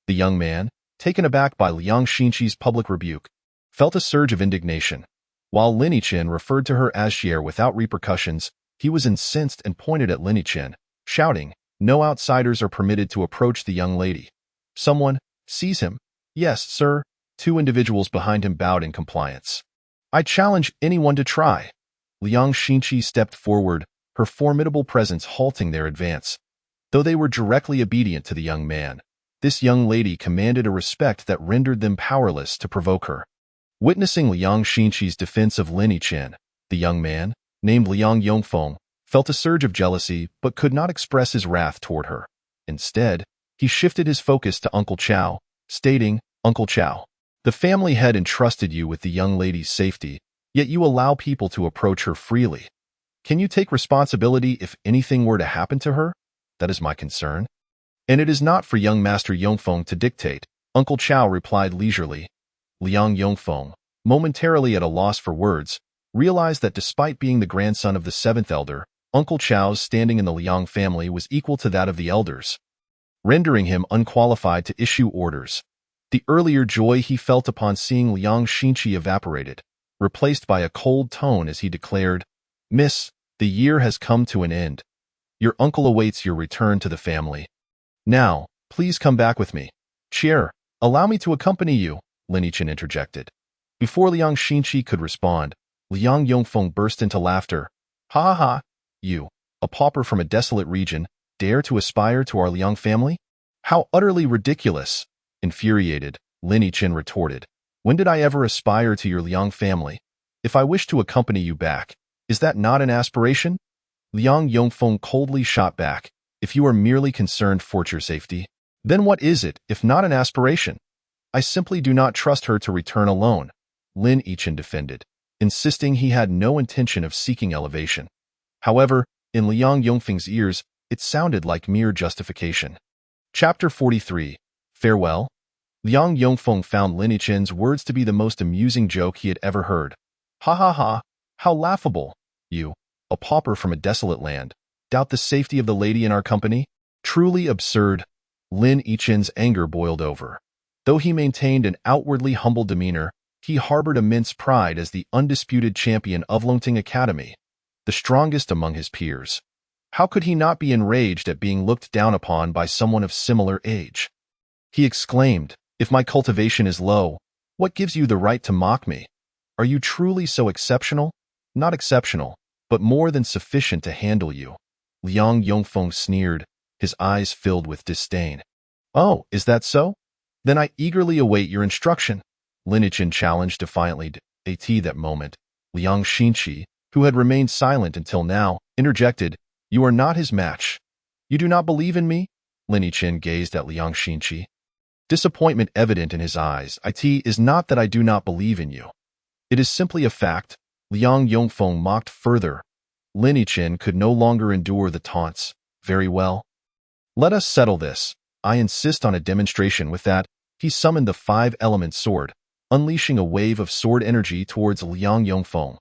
The young man, taken aback by Liang Xinqi's public rebuke, felt a surge of indignation. While Lin Yichen referred to her as Xier without repercussions, he was incensed and pointed at Lin Yichen, shouting, "No outsiders are permitted to approach the young lady. Someone, seize him." "Yes, sir." Two individuals behind him bowed in compliance. "I challenge anyone to try." Liang Xinqi stepped forward, her formidable presence halting their advance. Though they were directly obedient to the young man, this young lady commanded a respect that rendered them powerless to provoke her. Witnessing Liang Xinqi's defense of Lin Yichen, the young man, named Liang Yongfeng, felt a surge of jealousy but could not express his wrath toward her. Instead, he shifted his focus to Uncle Chao, stating, "Uncle Chao, the family had entrusted you with the young lady's safety, yet you allow people to approach her freely. Can you take responsibility if anything were to happen to her? That is my concern." "And it is not for young Master Yongfeng to dictate," Uncle Chao replied leisurely. Liang Yongfeng, momentarily at a loss for words, realized that despite being the grandson of the seventh elder, Uncle Chao's standing in the Liang family was equal to that of the elders, rendering him unqualified to issue orders. The earlier joy he felt upon seeing Liang Xinqi evaporated, replaced by a cold tone as he declared, "Miss, the year has come to an end. Your uncle awaits your return to the family. Now, please come back with me." "Chier, allow me to accompany you," Lin Yichen interjected. Before Liang Xinqi could respond, Liang Yongfeng burst into laughter. "Ha ha ha! You, a pauper from a desolate region, dare to aspire to our Liang family? How utterly ridiculous!" Infuriated, Lin Yichen retorted. "When did I ever aspire to your Liang family? If I wish to accompany you back, is that not an aspiration?" Liang Yongfeng coldly shot back. "If you are merely concerned for your safety, then what is it if not an aspiration? I simply do not trust her to return alone," Lin Yichen defended, insisting he had no intention of seeking elevation. However, in Liang Yongfeng's ears, it sounded like mere justification. Chapter 43. Farewell. Liang Yongfeng found Lin Yichen's words to be the most amusing joke he had ever heard. "Ha ha ha! How laughable! You, a pauper from a desolate land, doubt the safety of the lady in our company? Truly absurd." Lin Yichen's anger boiled over. Though he maintained an outwardly humble demeanor, he harbored immense pride as the undisputed champion of Longting Academy, the strongest among his peers. How could he not be enraged at being looked down upon by someone of similar age? He exclaimed, "If my cultivation is low, what gives you the right to mock me? Are you truly so exceptional? Not exceptional, but more than sufficient to handle you." Liang Yongfeng sneered, his eyes filled with disdain. "Oh, is that so? Then I eagerly await your instruction," Lin Yichen challenged defiantly. At that moment, Liang Xinqi, who had remained silent until now, interjected, "You are not his match." "You do not believe in me?" Lin Yichen gazed at Liang Xinqi, disappointment evident in his eyes. "It is not that I do not believe in you. It is simply a fact," Liang Yongfeng mocked further. Lin Yichen could no longer endure the taunts. "Very well. Let us settle this. I insist on a demonstration with that." He summoned the five-element sword, unleashing a wave of sword energy towards Liang Yongfeng.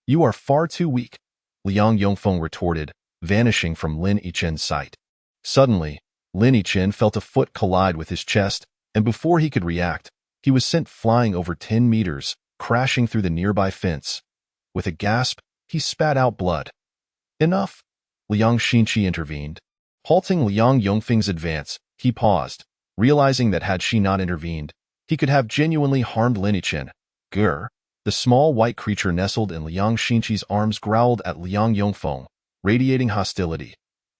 "You are far too weak," Liang Yongfeng retorted, vanishing from Lin Yichen's sight. Suddenly, Lin Yichen felt a foot collide with his chest, and before he could react, he was sent flying over 10 meters, crashing through the nearby fence. With a gasp, he spat out blood. "Enough!" Liang Xinqi intervened. Halting Liang Yongfeng's advance, he paused, realizing that had she not intervened, he could have genuinely harmed Lin Yichen. Grr! The small white creature nestled in Liang Xinqi's arms growled at Liang Yongfeng, radiating hostility.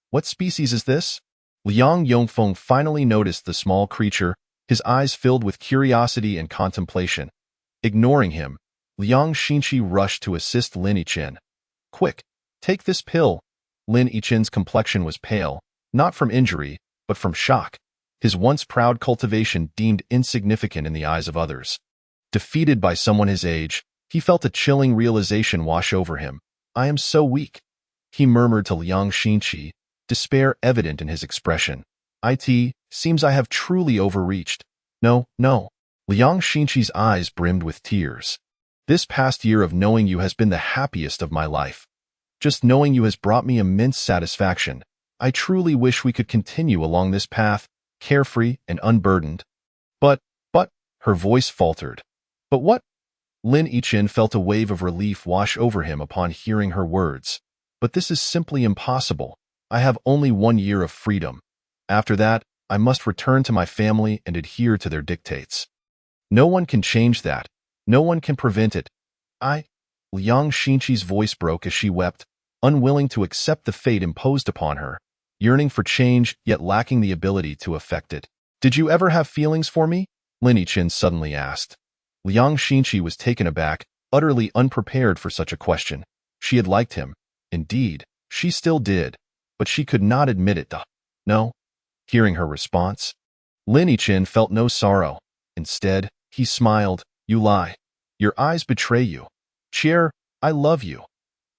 "What species is this?" Liang Yongfeng finally noticed the small creature, his eyes filled with curiosity and contemplation. Ignoring him, Liang Xinqi rushed to assist Lin Yichen. "Quick, take this pill." Lin Yichen's complexion was pale, not from injury, but from shock, his once proud cultivation deemed insignificant in the eyes of others. Defeated by someone his age, he felt a chilling realization wash over him. "I am so weak." he murmured to Liang Xinqi, despair evident in his expression. It seems I have truly overreached. No, no. Liang Xinqi's eyes brimmed with tears. This past year of knowing you has been the happiest of my life. Just knowing you has brought me immense satisfaction. I truly wish we could continue along this path, carefree and unburdened. But, her voice faltered. But what? Lin Yichen felt a wave of relief wash over him upon hearing her words. But this is simply impossible. I have only 1 year of freedom. After that, I must return to my family and adhere to their dictates. No one can change that. No one can prevent it. Liang Xinqi's voice broke as she wept, unwilling to accept the fate imposed upon her, yearning for change yet lacking the ability to effect it. Did you ever have feelings for me? Lin Yichen suddenly asked. Liang Xinqi was taken aback, utterly unprepared for such a question. She had liked him. Indeed, she still did, but she could not admit it. No. Hearing her response, Lin Yichen felt no sorrow. Instead, he smiled. You lie. Your eyes betray you. Chair, I love you.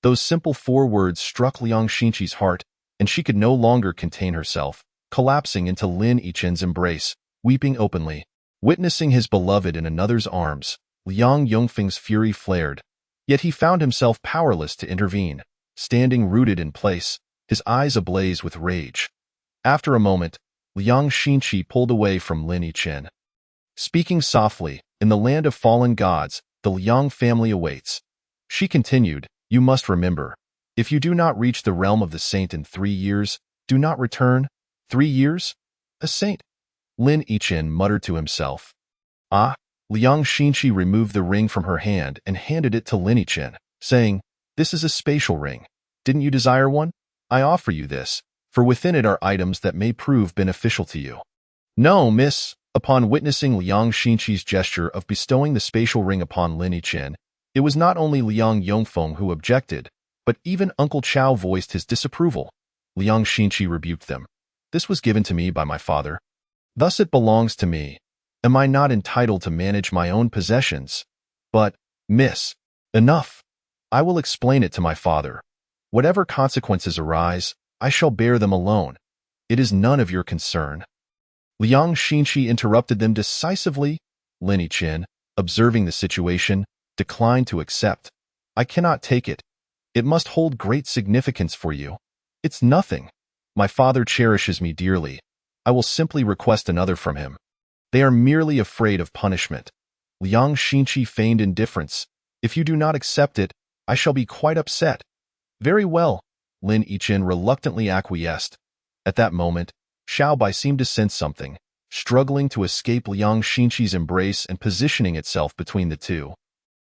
Those simple 4 words struck Liang Xinqi's heart, and she could no longer contain herself, collapsing into Lin Yichen's embrace, weeping openly. Witnessing his beloved in another's arms, Liang Yongfeng's fury flared. Yet he found himself powerless to intervene, standing rooted in place, his eyes ablaze with rage. After a moment, Liang Xinqi pulled away from Lin Yichen. Speaking softly, in the land of fallen gods, the Liang family awaits. She continued, you must remember, if you do not reach the realm of the saint in 3 years, do not return. 3 years? A saint? Lin Yichen muttered to himself. Liang Xinqi removed the ring from her hand and handed it to Lin Yichen, saying, this is a spatial ring. Didn't you desire one? I offer you this, for within it are items that may prove beneficial to you. No, miss. Upon witnessing Liang Xinqi's gesture of bestowing the spatial ring upon Lin Yichen, it was not only Liang Yongfeng who objected, but even Uncle Chao voiced his disapproval. Liang Xinqi rebuked them. This was given to me by my father. Thus it belongs to me. Am I not entitled to manage my own possessions? But, miss, enough. I will explain it to my father. Whatever consequences arise, I shall bear them alone. It is none of your concern. Liang Xinqi interrupted them decisively. Lin Yichen, observing the situation, declined to accept. I cannot take it. It must hold great significance for you. It's nothing. My father cherishes me dearly. I will simply request another from him. They are merely afraid of punishment. Liang Xinqi feigned indifference. If you do not accept it, I shall be quite upset. Very well. Lin Yichen reluctantly acquiesced. At that moment, Xiaobai seemed to sense something, struggling to escape Liang Xinqi's embrace and positioning itself between the two.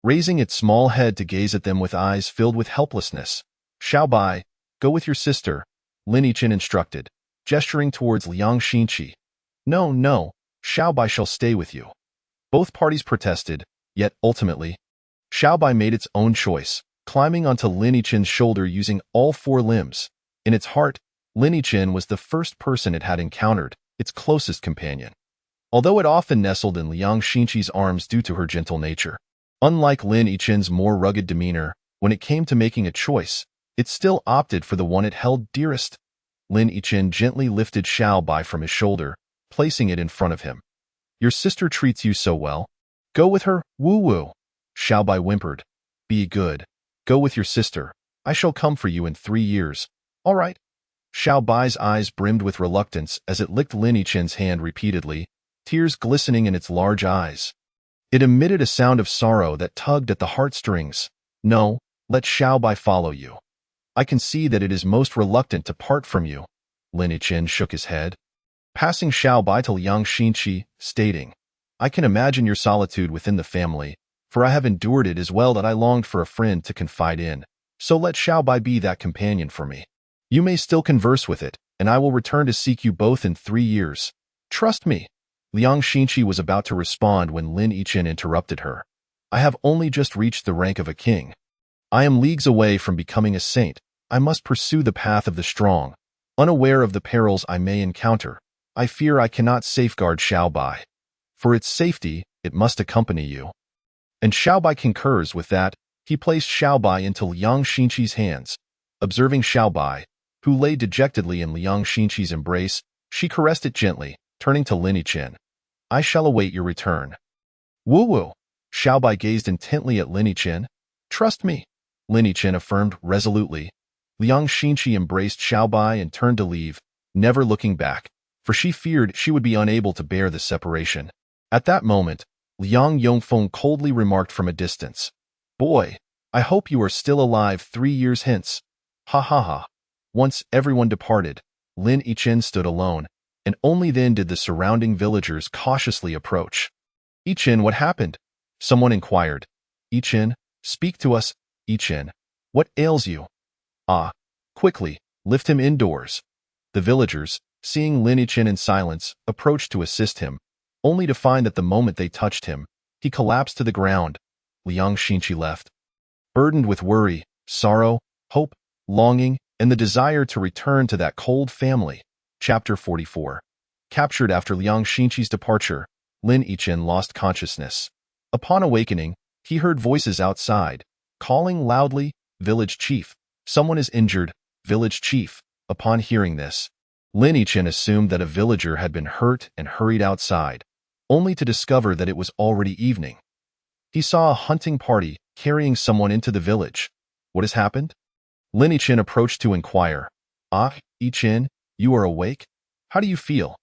Raising its small head to gaze at them with eyes filled with helplessness. Xiaobai, go with your sister, Lin Yichen instructed, gesturing towards Liang Xinqi. No, no, Xiaobai shall stay with you. Both parties protested, yet ultimately, Xiaobai made its own choice, climbing onto Lin Yichen's shoulder using all 4 limbs. In its heart, Lin Yichen was the first person it had encountered, its closest companion. Although it often nestled in Liang Xinqi's arms due to her gentle nature, unlike Lin Yichen's more rugged demeanor, when it came to making a choice, it still opted for the one it held dearest. Lin Yichen gently lifted Xiaobai from his shoulder, placing it in front of him. Your sister treats you so well. Go with her, woo-woo. Xiaobai whimpered. Be good. Go with your sister. I shall come for you in 3 years. All right. Xiaobai's eyes brimmed with reluctance as it licked Lin Yichen's hand repeatedly, tears glistening in its large eyes. It emitted a sound of sorrow that tugged at the heartstrings. No, let Xiaobai follow you. I can see that it is most reluctant to part from you. Lin Yichen shook his head, passing Xiaobai to Liang Xinqi, stating, I can imagine your solitude within the family, for I have endured it as well that I longed for a friend to confide in, so let Xiaobai be that companion for me. You may still converse with it, and I will return to seek you both in 3 years. Trust me. Liang Xinqi was about to respond when Lin Yichen interrupted her. I have only just reached the rank of a king. I am leagues away from becoming a saint. I must pursue the path of the strong. Unaware of the perils I may encounter, I fear I cannot safeguard Xiaobai. For its safety, it must accompany you. And Xiaobai concurs with that. He placed Xiaobai into Liang Xinqi's hands. Observing Xiaobai, who lay dejectedly in Liang Xinqi's embrace, she caressed it gently, turning to Lin Yichen. I shall await your return. Woo-woo. Xiaobai gazed intently at Lin Yichen. Trust me, Lin Yichen affirmed resolutely. Liang Xinqi embraced Xiaobai and turned to leave, never looking back, for she feared she would be unable to bear the separation. At that moment, Liang Yongfeng coldly remarked from a distance, Boy, I hope you are still alive 3 years hence. Ha ha ha. Once everyone departed, Lin Yichen stood alone, and only then did the surrounding villagers cautiously approach. Yichen, what happened? Someone inquired. Yichen, speak to us. Yichen, what ails you? Ah, quickly, lift him indoors. The villagers, seeing Lin Yichen in silence, approached to assist him, only to find that the moment they touched him, he collapsed to the ground. Liang Xinqi left, burdened with worry, sorrow, hope, longing, and the desire to return to that cold family. Chapter 44. Captured after Liang Xinqi's departure, Lin Yichen lost consciousness. Upon awakening, he heard voices outside, calling loudly, Village Chief, someone is injured, Village Chief. Upon hearing this, Lin Yichen assumed that a villager had been hurt and hurried outside, only to discover that it was already evening. He saw a hunting party carrying someone into the village. What has happened? Lin Yichen approached to inquire. Ah, Yichen, you are awake? How do you feel?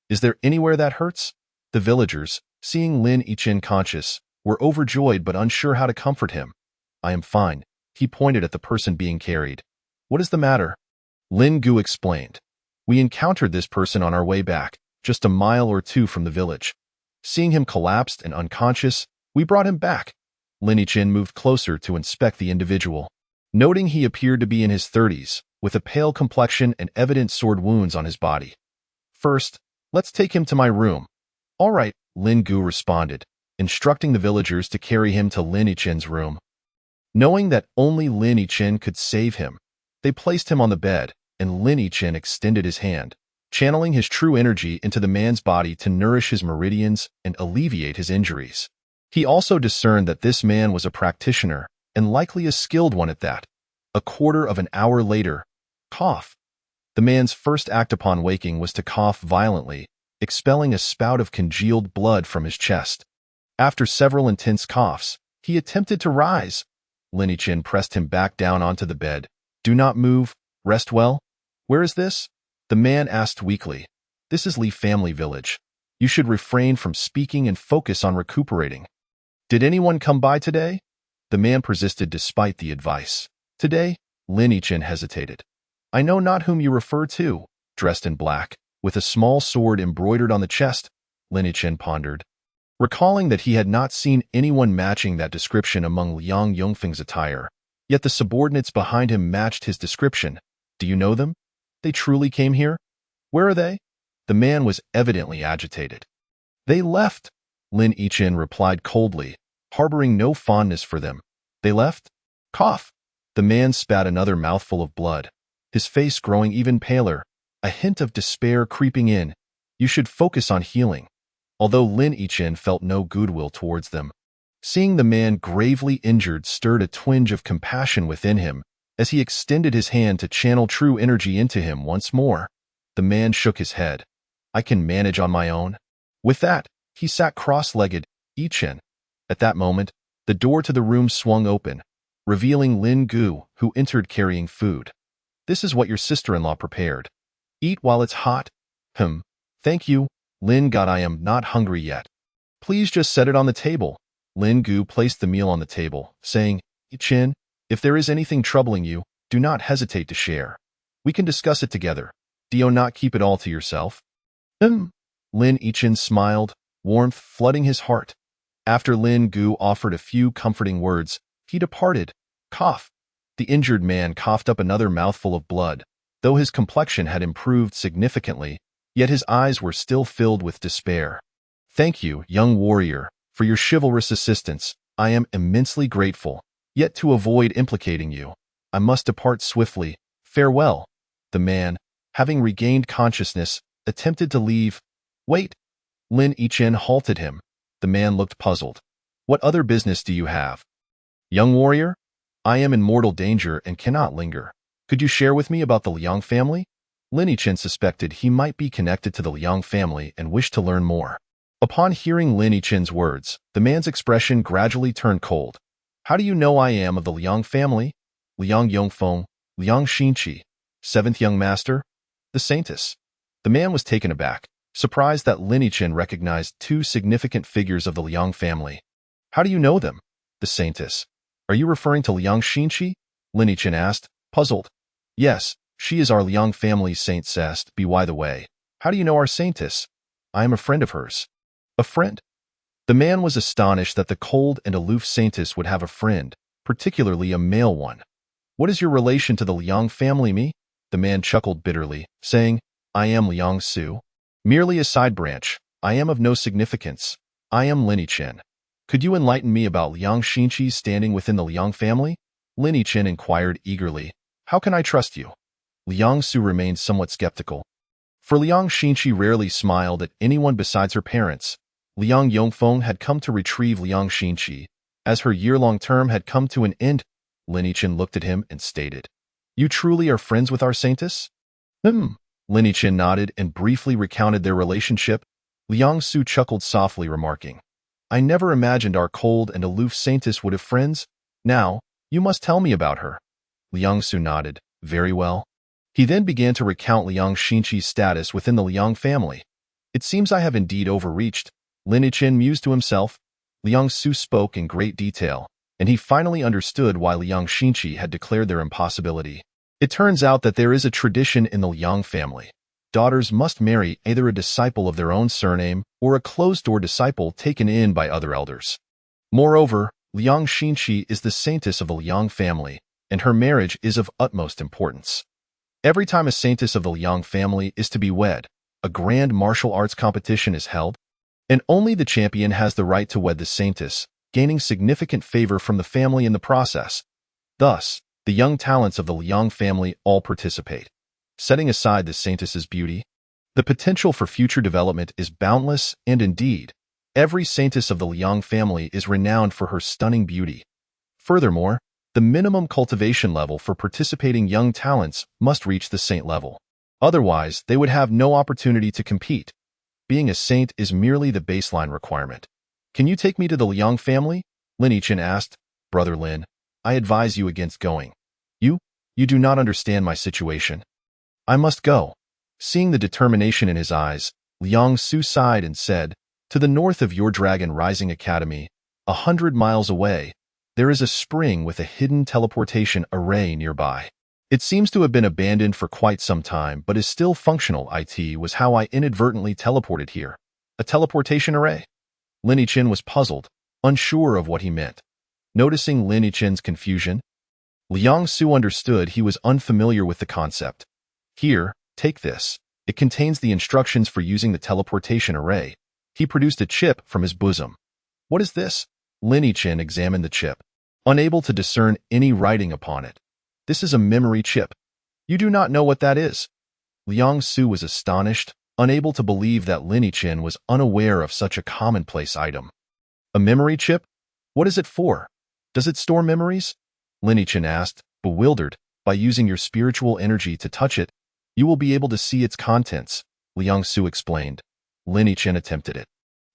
Is there anywhere that hurts? The villagers, seeing Lin Yichen conscious, were overjoyed but unsure how to comfort him. I am fine. He pointed at the person being carried. What is the matter? Lin Gu explained. We encountered this person on our way back, just a mile or two from the village. Seeing him collapsed and unconscious, we brought him back. Lin Yichen moved closer to inspect the individual. Noting he appeared to be in his 30s, with a pale complexion and evident sword wounds on his body. First, let's take him to my room. All right, Lin Gu responded, instructing the villagers to carry him to Lin Yichen's room. Knowing that only Lin Yichen could save him, they placed him on the bed, and Lin Yichen extended his hand, channeling his true energy into the man's body to nourish his meridians and alleviate his injuries. He also discerned that this man was a practitioner, and likely a skilled one at that. A quarter of an hour later, cough. The man's first act upon waking was to cough violently, expelling a spout of congealed blood from his chest. After several intense coughs, he attempted to rise. Lin Yichen pressed him back down onto the bed. Do not move. Rest well. Where is this? The man asked weakly. This is Li Family Village. You should refrain from speaking and focus on recuperating. Did anyone come by today? The man persisted despite the advice. Today, Lin Yichen hesitated. I know not whom you refer to. Dressed in black, with a small sword embroidered on the chest, Lin Yichen pondered. Recalling that he had not seen anyone matching that description among Liang Yongfeng's attire, yet the subordinates behind him matched his description. Do you know them? They truly came here? Where are they? The man was evidently agitated. They left, Lin Yichen replied coldly, harboring no fondness for them. They left? Cough. The man spat another mouthful of blood, his face growing even paler, a hint of despair creeping in. You should focus on healing. Although Lin Yichen felt no goodwill towards them, seeing the man gravely injured stirred a twinge of compassion within him as he extended his hand to channel true energy into him once more. The man shook his head. I can manage on my own. With that, he sat cross-legged. Yichen. At that moment, the door to the room swung open, revealing Lin Gu, who entered carrying food. This is what your sister-in-law prepared. Eat while it's hot. Thank you. Lin got. I am not hungry yet. Please just set it on the table. Lin Gu placed the meal on the table, saying, Yichen, if there is anything troubling you, do not hesitate to share. We can discuss it together. Do not keep it all to yourself. Lin Yichen smiled, warmth flooding his heart. After Lin Gu offered a few comforting words, he departed. Cough. The injured man coughed up another mouthful of blood. Though his complexion had improved significantly, yet his eyes were still filled with despair. Thank you, young warrior, for your chivalrous assistance. I am immensely grateful. Yet to avoid implicating you, I must depart swiftly. Farewell. The man, having regained consciousness, attempted to leave. Wait. Lin Yichen halted him. The man looked puzzled. What other business do you have? Young warrior, I am in mortal danger and cannot linger. Could you share with me about the Liang family? Lin Yichen suspected he might be connected to the Liang family and wished to learn more. Upon hearing Lin Yichen's words, the man's expression gradually turned cold. How do you know I am of the Liang family? Liang Yongfeng, Liang Xinqi, seventh young master? The saintess. The man was taken aback, surprised that Lin Yichen recognized two significant figures of the Liang family. How do you know them? The saintess. Are you referring to Liang Xinqi? Lin Yichen asked, puzzled. Yes, she is our Liang family's saint Cest. By the way, how do you know our saintess? I am a friend of hers. A friend? The man was astonished that the cold and aloof saintess would have a friend, particularly a male one. What is your relation to the Liang family, me? The man chuckled bitterly, saying, I am Liang Su. Merely a side branch. I am of no significance. I am Lin Yichen. Could you enlighten me about Liang Xinqi's standing within the Liang family? Lin Yichen inquired eagerly. How can I trust you? Liang Su remained somewhat skeptical. For Liang Xinqi rarely smiled at anyone besides her parents. Liang Yongfeng had come to retrieve Liang Xinqi. As her year-long term had come to an end, Lin Yichen looked at him and stated, You truly are friends with our saintess? Lin Yichen nodded and briefly recounted their relationship. Liang Su chuckled softly, remarking, I never imagined our cold and aloof saintess would have friends. Now, you must tell me about her. Liang Su nodded. Very well. He then began to recount Liang Xinqi's status within the Liang family. It seems I have indeed overreached, Lin Yichen mused to himself. Liang Su spoke in great detail, and he finally understood why Liang Xinqi had declared their impossibility. It turns out that there is a tradition in the Liang family. Daughters must marry either a disciple of their own surname or a closed-door disciple taken in by other elders. Moreover, Liang Xinqi is the saintess of the Liang family, and her marriage is of utmost importance. Every time a saintess of the Liang family is to be wed, a grand martial arts competition is held, and only the champion has the right to wed the saintess, gaining significant favor from the family in the process. Thus, the young talents of the Liang family all participate. Setting aside the saintess's beauty, the potential for future development is boundless, and indeed, every saintess of the Liang family is renowned for her stunning beauty. Furthermore, the minimum cultivation level for participating young talents must reach the saint level. Otherwise, they would have no opportunity to compete. Being a saint is merely the baseline requirement. Can you take me to the Liang family? Lin Yichen asked. Brother Lin, I advise you against going. You do not understand my situation. I must go. Seeing the determination in his eyes, Liang Su sighed and said, To the north of your Dragon Rising Academy, 100 miles away, there is a spring with a hidden teleportation array nearby. It seems to have been abandoned for quite some time, but is still functional. It was how I inadvertently teleported here. A teleportation array? Lin Yichen was puzzled, unsure of what he meant. Noticing Lin Yichen's confusion, Liang Su understood he was unfamiliar with the concept. Here, take this. It contains the instructions for using the teleportation array. He produced a chip from his bosom. What is this? Lin Yichen examined the chip, unable to discern any writing upon it. This is a memory chip. You do not know what that is? Liang Su was astonished, unable to believe that Lin Yichen was unaware of such a commonplace item. A memory chip? What is it for? Does it store memories? Lin Yichen asked, bewildered. By using your spiritual energy to touch it, you will be able to see its contents, Liang Su explained. Lin Yichen attempted it.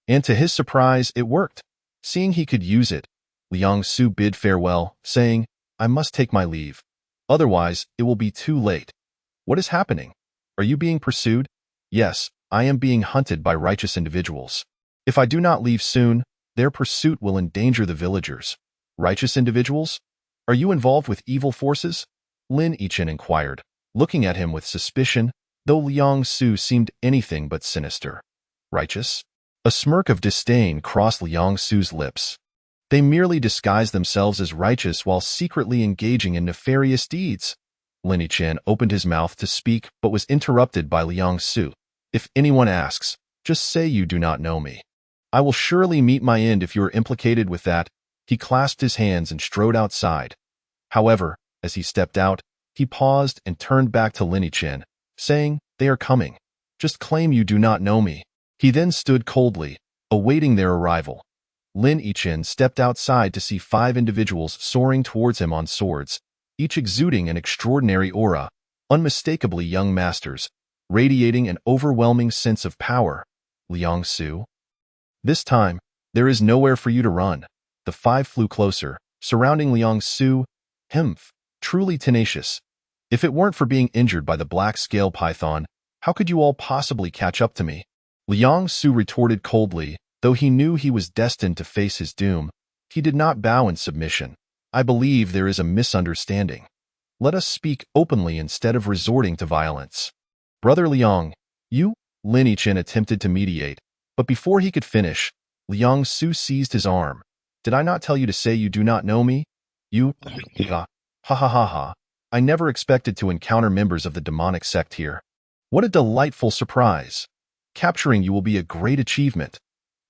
And to his surprise, it worked. Seeing he could use it, Liang Su bid farewell, saying, I must take my leave. Otherwise, it will be too late. What is happening? Are you being pursued? Yes, I am being hunted by righteous individuals. If I do not leave soon, their pursuit will endanger the villagers. Righteous individuals? Are you involved with evil forces? Lin Yichen inquired, looking at him with suspicion, though Liang Su seemed anything but sinister. Righteous? A smirk of disdain crossed Liang Su's lips. They merely disguised themselves as righteous while secretly engaging in nefarious deeds. Lin Yichen opened his mouth to speak but was interrupted by Liang Su. If anyone asks, just say you do not know me. I will surely meet my end if you are implicated with that. He clasped his hands and strode outside. However, as he stepped out, he paused and turned back to Lin Yichen, saying, They are coming. Just claim you do not know me. He then stood coldly, awaiting their arrival. Lin Yichen stepped outside to see 5 individuals soaring towards him on swords. each exuding an extraordinary aura, unmistakably young masters, radiating an overwhelming sense of power. Liang Su. This time, there is nowhere for you to run. The five flew closer, surrounding Liang Su. Humph, truly tenacious. If it weren't for being injured by the black scale python, how could you all possibly catch up to me? Liang Su retorted coldly, though he knew he was destined to face his doom. He did not bow in submission. I believe there is a misunderstanding. Let us speak openly instead of resorting to violence. Brother Liang, you? Lin Yichen attempted to mediate, but before he could finish, Liang Su seized his arm. Did I not tell you to say you do not know me? You? Ha ha ha ha. I never expected to encounter members of the demonic sect here. What a delightful surprise. Capturing you will be a great achievement.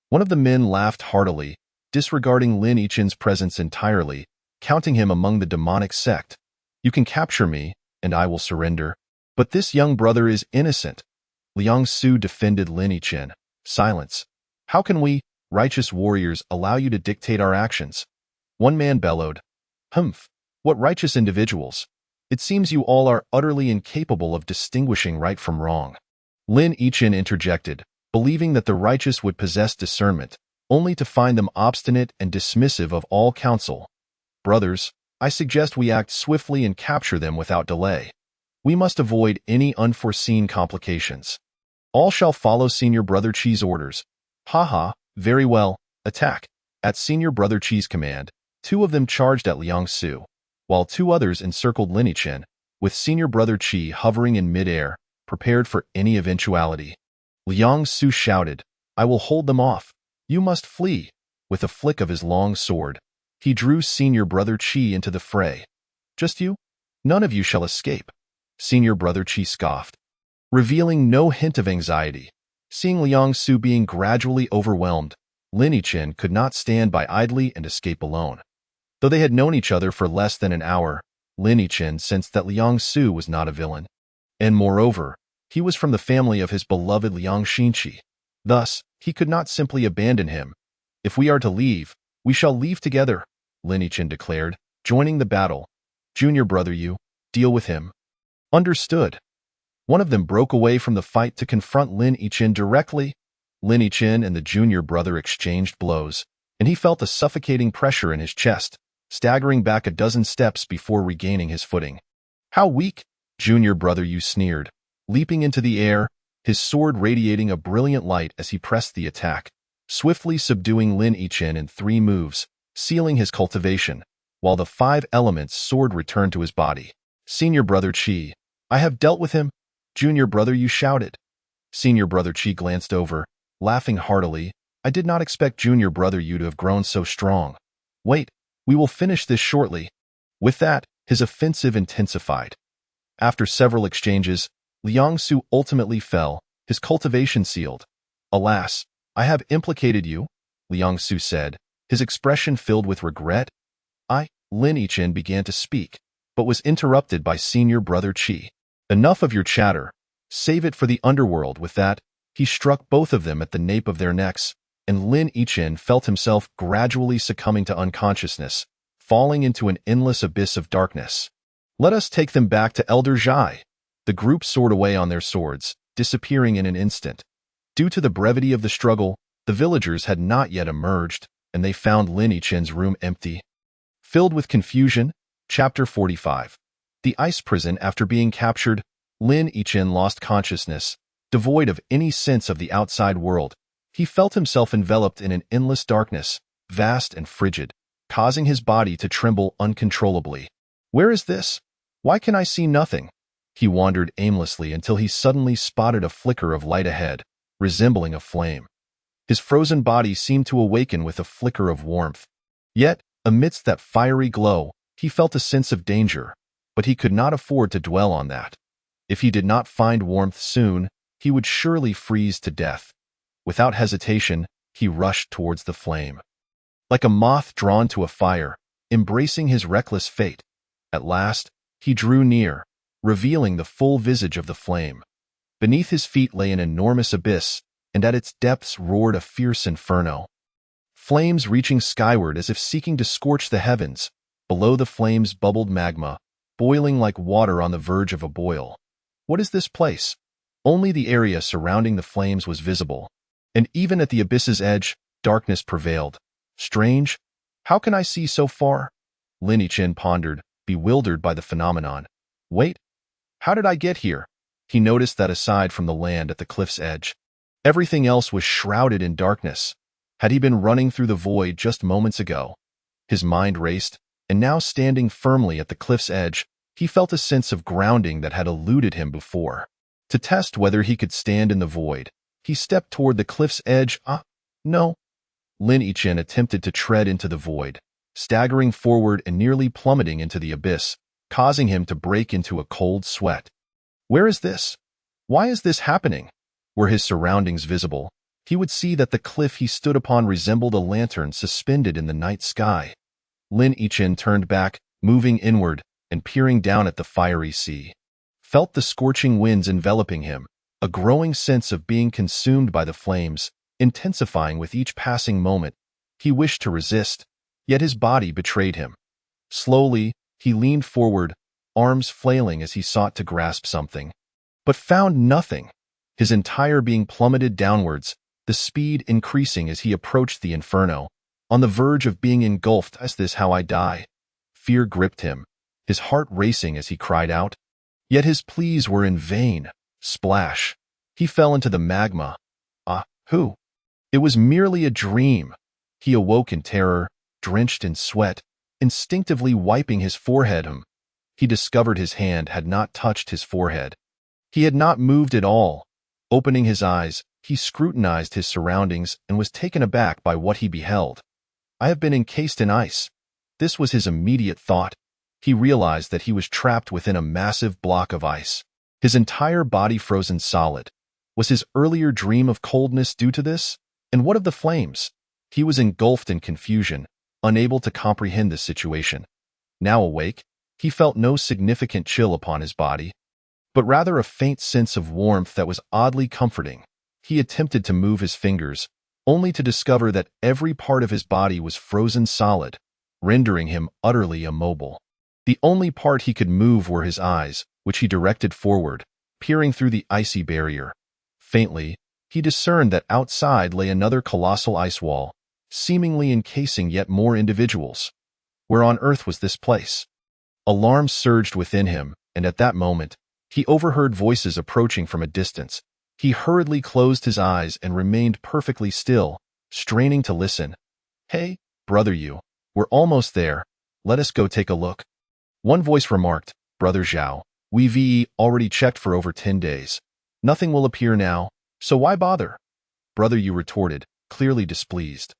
One of the men laughed heartily, disregarding Lin Yichen's presence entirely, counting him among the demonic sect. You can capture me, and I will surrender. But this young brother is innocent. Liang Su defended Lin Yichen. Silence. How can we, righteous warriors, allow you to dictate our actions? One man bellowed. Humph, what righteous individuals. It seems you all are utterly incapable of distinguishing right from wrong. Lin Yichen interjected, believing that the righteous would possess discernment, only to find them obstinate and dismissive of all counsel. Brothers, I suggest we act swiftly and capture them without delay. We must avoid any unforeseen complications. All shall follow Senior Brother Chi's orders. Ha, very well, attack. At Senior Brother Chi's command, two of them charged at Liang Su, while two others encircled Lin Yichen, with Senior Brother Chi hovering in midair, prepared for any eventuality. Liang Su shouted, I will hold them off. You must flee. With a flick of his long sword, he drew Senior Brother Chi into the fray. Just you? None of you shall escape. Senior Brother Chi scoffed, revealing no hint of anxiety. Seeing Liang Su being gradually overwhelmed, Lin Yichen could not stand by idly and escape alone. Though they had known each other for less than an hour, Lin Yichen sensed that Liang Su was not a villain. And moreover, he was from the family of his beloved Liang Xinqi. Thus, he could not simply abandon him. If we are to leave, we shall leave together, Lin Yichen declared, joining the battle. Junior brother, you, deal with him. Understood. One of them broke away from the fight to confront Lin Yichen directly. Lin Yichen and the junior brother exchanged blows, and he felt a suffocating pressure in his chest, staggering back a dozen steps before regaining his footing. How weak, junior brother, you sneered, leaping into the air, his sword radiating a brilliant light as he pressed the attack, swiftly subduing Lin Yichen in 3 moves, sealing his cultivation, while the 5 elements sword returned to his body. Senior Brother Chi, I have dealt with him. Junior brother, you shouted. Senior Brother Chi glanced over, laughing heartily. I did not expect Junior brother you to have grown so strong. Wait, we will finish this shortly. With that, his offensive intensified. After several exchanges, Liang Su ultimately fell, his cultivation sealed. Alas, I have implicated you, Liang Su said, his expression filled with regret. Lin Yichen began to speak, but was interrupted by Senior Brother Chi. Enough of your chatter. Save it for the underworld. With that, he struck both of them at the nape of their necks, and Lin Yichen felt himself gradually succumbing to unconsciousness, falling into an endless abyss of darkness. Let us take them back to Elder Zhai. The group soared away on their swords, disappearing in an instant. Due to the brevity of the struggle, the villagers had not yet emerged, and they found Lin Yichen's room empty. Filled with confusion, Chapter 45. The ice prison. After being captured, Lin Yichen lost consciousness. Devoid of any sense of the outside world, he felt himself enveloped in an endless darkness, vast and frigid, causing his body to tremble uncontrollably. Where is this? Why can I see nothing? He wandered aimlessly until he suddenly spotted a flicker of light ahead, resembling a flame. His frozen body seemed to awaken with a flicker of warmth. Yet, amidst that fiery glow, he felt a sense of danger, but he could not afford to dwell on that. If he did not find warmth soon, he would surely freeze to death. Without hesitation, he rushed towards the flame. Like a moth drawn to a fire, embracing his reckless fate, at last, he drew near, revealing the full visage of the flame. Beneath his feet lay an enormous abyss, and at its depths roared a fierce inferno. Flames reaching skyward as if seeking to scorch the heavens. Below the flames bubbled magma, boiling like water on the verge of a boil. What is this place? Only the area surrounding the flames was visible, and even at the abyss's edge, darkness prevailed. Strange. How can I see so far? Lin Yichin pondered, bewildered by the phenomenon. Wait, how did I get here? He noticed that aside from the land at the cliff's edge, everything else was shrouded in darkness. Had he been running through the void just moments ago? His mind raced, and now standing firmly at the cliff's edge, he felt a sense of grounding that had eluded him before. To test whether he could stand in the void, he stepped toward the cliff's edge. No. Lin Yichin attempted to tread into the void, staggering forward and nearly plummeting into the abyss, causing him to break into a cold sweat. Where is this? Why is this happening? Were his surroundings visible, he would see that the cliff he stood upon resembled a lantern suspended in the night sky. Lin Yichin turned back, moving inward, and peering down at the fiery sea. Felt the scorching winds enveloping him, a growing sense of being consumed by the flames, intensifying with each passing moment. He wished to resist, yet his body betrayed him. Slowly, he leaned forward, arms flailing as he sought to grasp something, but found nothing. His entire being plummeted downwards, the speed increasing as he approached the inferno, on the verge of being engulfed. Is this how I die? Fear gripped him, his heart racing as he cried out. Yet his pleas were in vain. Splash! He fell into the magma. Who? It was merely a dream. He awoke in terror, drenched in sweat, instinctively wiping his forehead. He discovered his hand had not touched his forehead. He had not moved at all. Opening his eyes, he scrutinized his surroundings and was taken aback by what he beheld. I have been encased in ice. This was his immediate thought. He realized that he was trapped within a massive block of ice, his entire body frozen solid. Was his earlier dream of coldness due to this? And what of the flames? He was engulfed in confusion, unable to comprehend the situation. Now awake, he felt no significant chill upon his body, but rather a faint sense of warmth that was oddly comforting. He attempted to move his fingers, only to discover that every part of his body was frozen solid, rendering him utterly immobile. The only part he could move were his eyes, which he directed forward, peering through the icy barrier. Faintly, he discerned that outside lay another colossal ice wall, seemingly encasing yet more individuals. Where on earth was this place? Alarm surged within him, and at that moment, he overheard voices approaching from a distance. He hurriedly closed his eyes and remained perfectly still, straining to listen. Hey, brother we're almost there. Let us go take a look. One voice remarked, Brother Zhao, we've already checked for over 10 days. Nothing will appear now, so why bother? Brother Yu retorted, clearly displeased.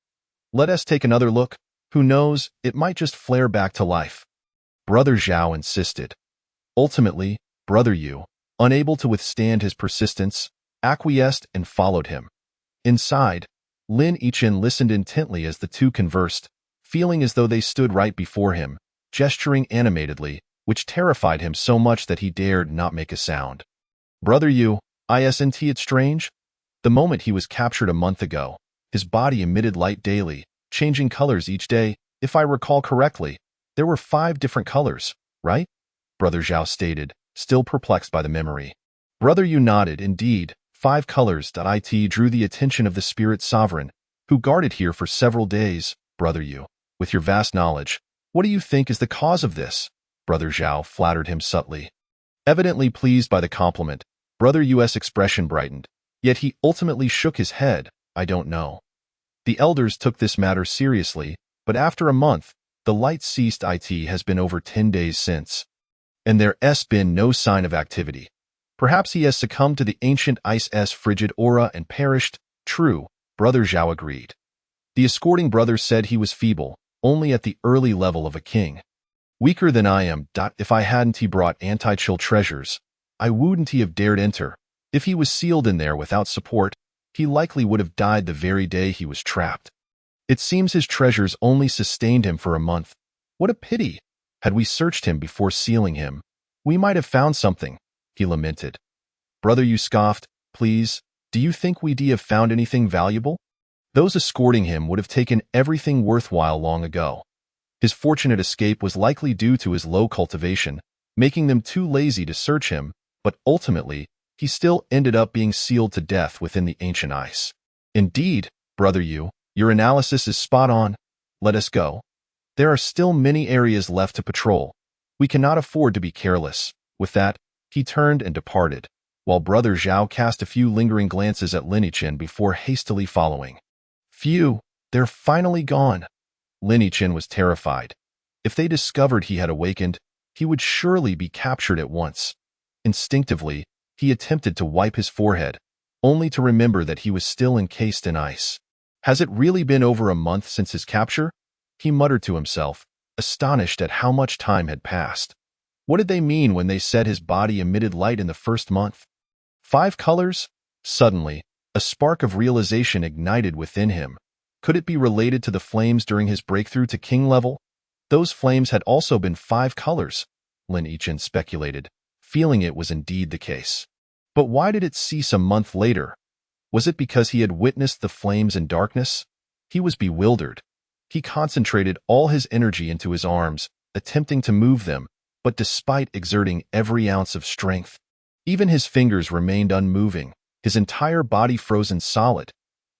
Let us take another look. Who knows, it might just flare back to life. Brother Zhao insisted. Ultimately, Brother Yu, unable to withstand his persistence, acquiesced and followed him. Inside, Lin Yichin listened intently as the two conversed, feeling as though they stood right before him, gesturing animatedly, which terrified him so much that he dared not make a sound. Brother Yu, isn't it strange? The moment he was captured a month ago, his body emitted light daily, changing colors each day. If I recall correctly, there were 5 different colors, right? Brother Zhao stated, still perplexed by the memory. Brother Yu nodded. Indeed, 5 colors. It drew the attention of the spirit sovereign, who guarded here for several days. Brother Yu, with your vast knowledge, what do you think is the cause of this? Brother Zhao flattered him subtly. Evidently pleased by the compliment, Brother Yu's expression brightened, yet he ultimately shook his head. I don't know. The elders took this matter seriously, but after a month, the light ceased. It has been over 10 days since, and there's been no sign of activity. Perhaps he has succumbed to the ancient ice's frigid aura and perished. True, Brother Zhao agreed. The escorting brother said he was feeble, only at the early level of a king. Weaker than I am. If I hadn't brought anti-chill treasures, I wouldn't have dared enter. If he was sealed in there without support, he likely would have died the very day he was trapped. It seems his treasures only sustained him for a month. What a pity! Had we searched him before sealing him, we might have found something, he lamented. Brother Yu scoffed, please, do you think we'd have found anything valuable? Those escorting him would have taken everything worthwhile long ago. His fortunate escape was likely due to his low cultivation, making them too lazy to search him, but ultimately, he still ended up being sealed to death within the ancient ice. Indeed, brother Yu, your analysis is spot on. Let us go. There are still many areas left to patrol. We cannot afford to be careless. With that, he turned and departed, while Brother Zhao cast a few lingering glances at Lin Yichin before hastily following. Phew, they're finally gone. Lin Yichin was terrified. If they discovered he had awakened, he would surely be captured at once. Instinctively, he attempted to wipe his forehead, only to remember that he was still encased in ice. Has it really been over a month since his capture? He muttered to himself, astonished at how much time had passed. What did they mean when they said his body emitted light in the first month? 5 colors? Suddenly, a spark of realization ignited within him. Could it be related to the flames during his breakthrough to king level? Those flames had also been 5 colors, Lin Yichin speculated, feeling it was indeed the case. But why did it cease a month later? Was it because he had witnessed the flames in darkness? He was bewildered. He concentrated all his energy into his arms, attempting to move them, but despite exerting every ounce of strength, even his fingers remained unmoving, his entire body frozen solid.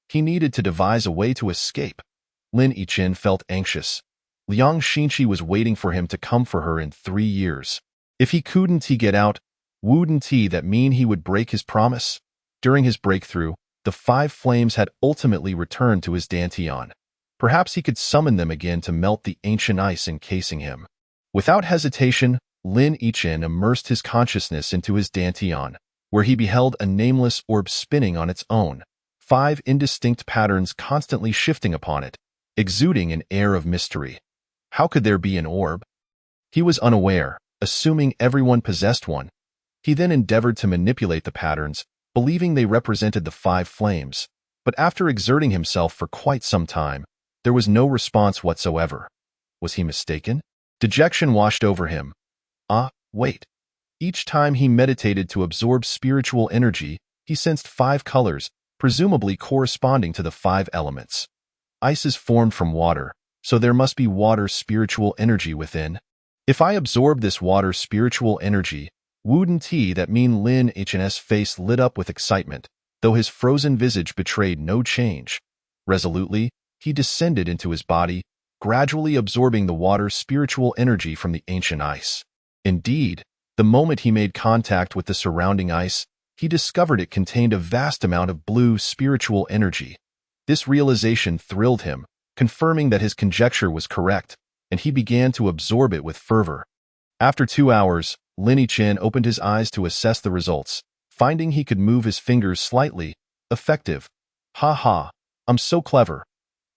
He needed to devise a way to escape. Lin Yichin felt anxious. Liang Xinqi was waiting for him to come for her in 3 years. If he couldn't get out, wouldn't that mean he would break his promise? During his breakthrough, the 5 flames had ultimately returned to his dantian. Perhaps he could summon them again to melt the ancient ice encasing him. Without hesitation, Lin Yichin immersed his consciousness into his dantian, where he beheld a nameless orb spinning on its own, 5 indistinct patterns constantly shifting upon it, exuding an air of mystery. How could there be an orb? He was unaware, assuming everyone possessed one. He then endeavored to manipulate the patterns, believing they represented the 5 flames, but after exerting himself for quite some time, there was no response whatsoever. Was he mistaken? Dejection washed over him. Wait. Each time he meditated to absorb spiritual energy, he sensed 5 colors, presumably corresponding to the 5 elements. Ice is formed from water, so there must be water spiritual energy within. If I absorb this water spiritual energy, wouldn't that mean Lin Yichin's face lit up with excitement, though his frozen visage betrayed no change. Resolutely, he descended into his body, gradually absorbing the water's spiritual energy from the ancient ice. Indeed, the moment he made contact with the surrounding ice, he discovered it contained a vast amount of blue spiritual energy. This realization thrilled him, confirming that his conjecture was correct, and he began to absorb it with fervor. After 2 hours, Lin Yichin opened his eyes to assess the results, finding he could move his fingers slightly. Effective. I'm so clever.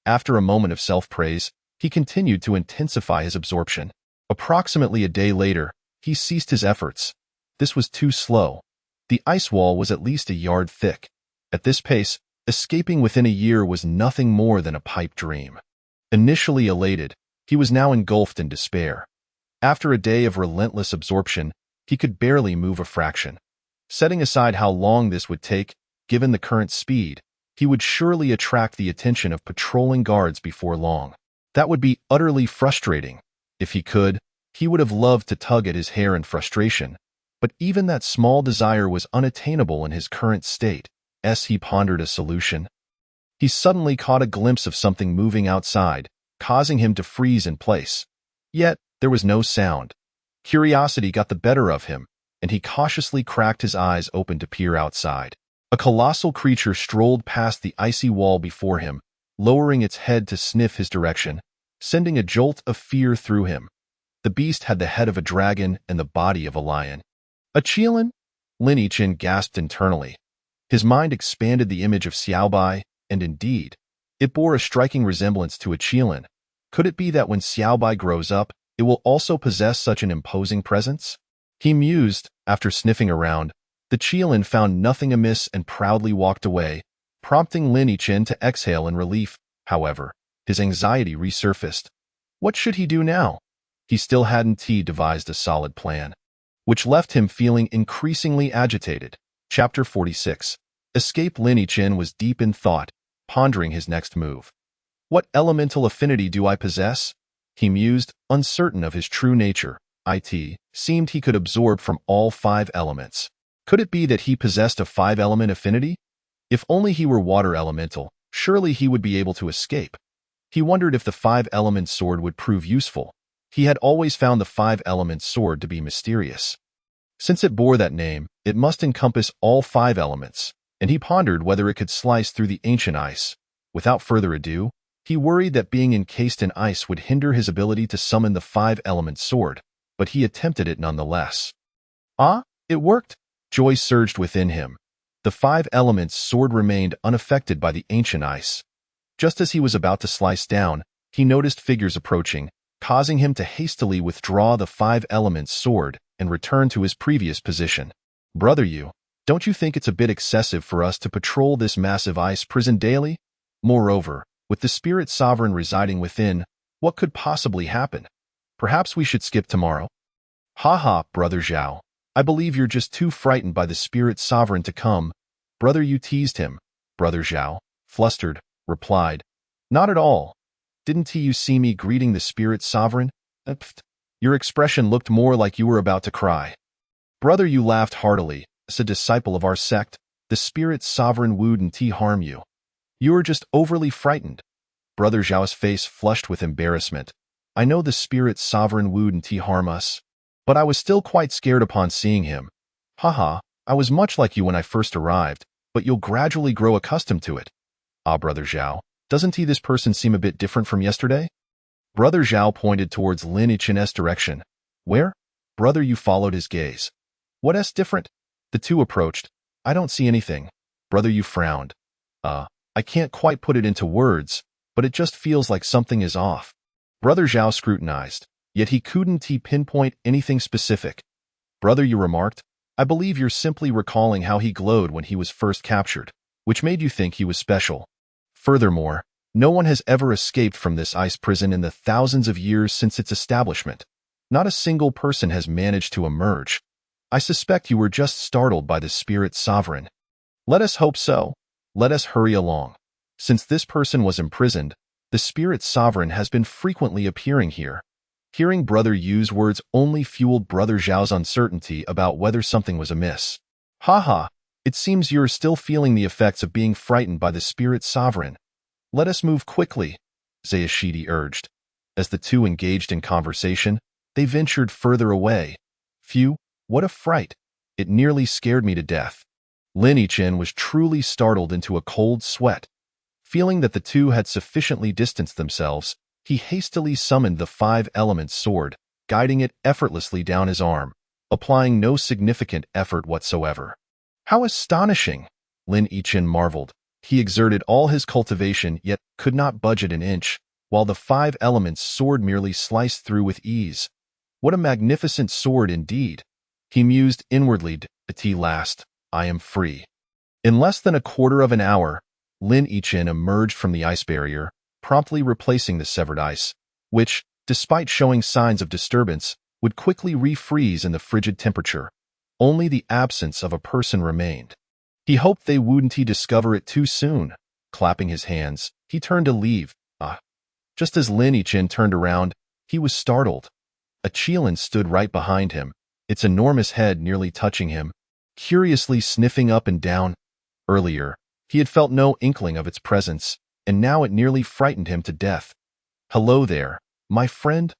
After a moment of self-praise, he continued to intensify his absorption. Approximately a day later, he ceased his efforts. This was too slow. The ice wall was at least a yard thick. At this pace, escaping within a year was nothing more than a pipe dream. Initially elated, he was now engulfed in despair. After a day of relentless absorption, he could barely move a fraction. Setting aside how long this would take, given the current speed, he would surely attract the attention of patrolling guards before long. That would be utterly frustrating. If he could, he would have loved to tug at his hair in frustration, but even that small desire was unattainable in his current state. As he pondered a solution, he suddenly caught a glimpse of something moving outside, causing him to freeze in place. Yet, there was no sound. Curiosity got the better of him, and he cautiously cracked his eyes open to peer outside. A colossal creature strolled past the icy wall before him, lowering its head to sniff his direction, sending a jolt of fear through him. The beast had the head of a dragon and the body of a lion. A Qilin? Lin Yichin gasped internally. His mind expanded the image of Xiaobai, and indeed, it bore a striking resemblance to a Qilin. Could it be that when Xiaobai grows up, it will also possess such an imposing presence? He mused. After sniffing around, the Qilin found nothing amiss and proudly walked away, prompting Lin Yichin to exhale in relief. However, his anxiety resurfaced. What should he do now? He still hadn't devised a solid plan, which left him feeling increasingly agitated. Chapter 46. Escape. Lin Yichin was deep in thought, pondering his next move. What elemental affinity do I possess? He mused, uncertain of his true nature. seemed he could absorb from all 5 elements. Could it be that he possessed a 5-element affinity? If only he were water elemental, surely he would be able to escape. He wondered if the 5-element sword would prove useful. He had always found the 5-element sword to be mysterious. Since it bore that name, it must encompass all 5 elements, and he pondered whether it could slice through the ancient ice. Without further ado, he worried that being encased in ice would hinder his ability to summon the 5-element sword, but he attempted it nonetheless. Ah, it worked! Joy surged within him. The 5-element sword remained unaffected by the ancient ice. Just as he was about to slice down, he noticed figures approaching, causing him to hastily withdraw the 5-element sword and return to his previous position. Brother Yu, don't you think it's a bit excessive for us to patrol this massive ice prison daily? Moreover, with the spirit sovereign residing within, what could possibly happen? Perhaps we should skip tomorrow? Ha, Brother Zhao. I believe you're just too frightened by the spirit sovereign to come. Brother Yu teased him. Brother Zhao, flustered, replied, Not at all. Didn't you see me greeting the spirit sovereign? Your expression looked more like you were about to cry. Brother Yu laughed heartily. As a disciple of our sect, the spirit sovereign wouldn't harm you. You were just overly frightened. Brother Zhao's face flushed with embarrassment. I know the spirit sovereign wouldn't harm us, but I was still quite scared upon seeing him. I was much like you when I first arrived, but you'll gradually grow accustomed to it. Ah, Brother Zhao, doesn't this person seem a bit different from yesterday? Brother Zhao pointed towards Lin Yichen's direction. Where? Brother Yu followed his gaze. What's different? The two approached. I don't see anything. Brother Yu frowned. I can't quite put it into words, but it just feels like something is off. Brother Zhao scrutinized, yet he couldn't pinpoint anything specific. Brother Yu remarked, I believe you're simply recalling how he glowed when he was first captured, which made you think he was special. Furthermore, no one has ever escaped from this ice prison in the thousands of years since its establishment. Not a single person has managed to emerge. I suspect you were just startled by the spirit sovereign. Let us hope so. Let us hurry along. Since this person was imprisoned, the spirit sovereign has been frequently appearing here. Hearing Brother Yu's words only fueled Brother Zhao's uncertainty about whether something was amiss. It seems you're still feeling the effects of being frightened by the spirit sovereign. Let us move quickly, Zayashidi urged. As the two engaged in conversation, they ventured further away. Phew, what a fright. It nearly scared me to death. Lin Yichen was truly startled into a cold sweat. Feeling that the two had sufficiently distanced themselves, he hastily summoned the 5-element sword, guiding it effortlessly down his arm, applying no significant effort whatsoever. How astonishing! Lin Yichen marveled. He exerted all his cultivation yet could not budge it an inch, while the 5-element sword merely sliced through with ease. What a magnificent sword indeed! He mused inwardly, at last, I am free. In less than a quarter of an hour, Lin Yichen emerged from the ice barrier, promptly replacing the severed ice, which, despite showing signs of disturbance, would quickly refreeze in the frigid temperature. Only the absence of a person remained. He hoped they wouldn't discover it too soon. Clapping his hands, he turned to leave. Just as Lin Yichen turned around, he was startled. A Qilin stood right behind him, its enormous head nearly touching him, curiously sniffing up and down. Earlier, he had felt no inkling of its presence, and now it nearly frightened him to death. Hello there, my friend?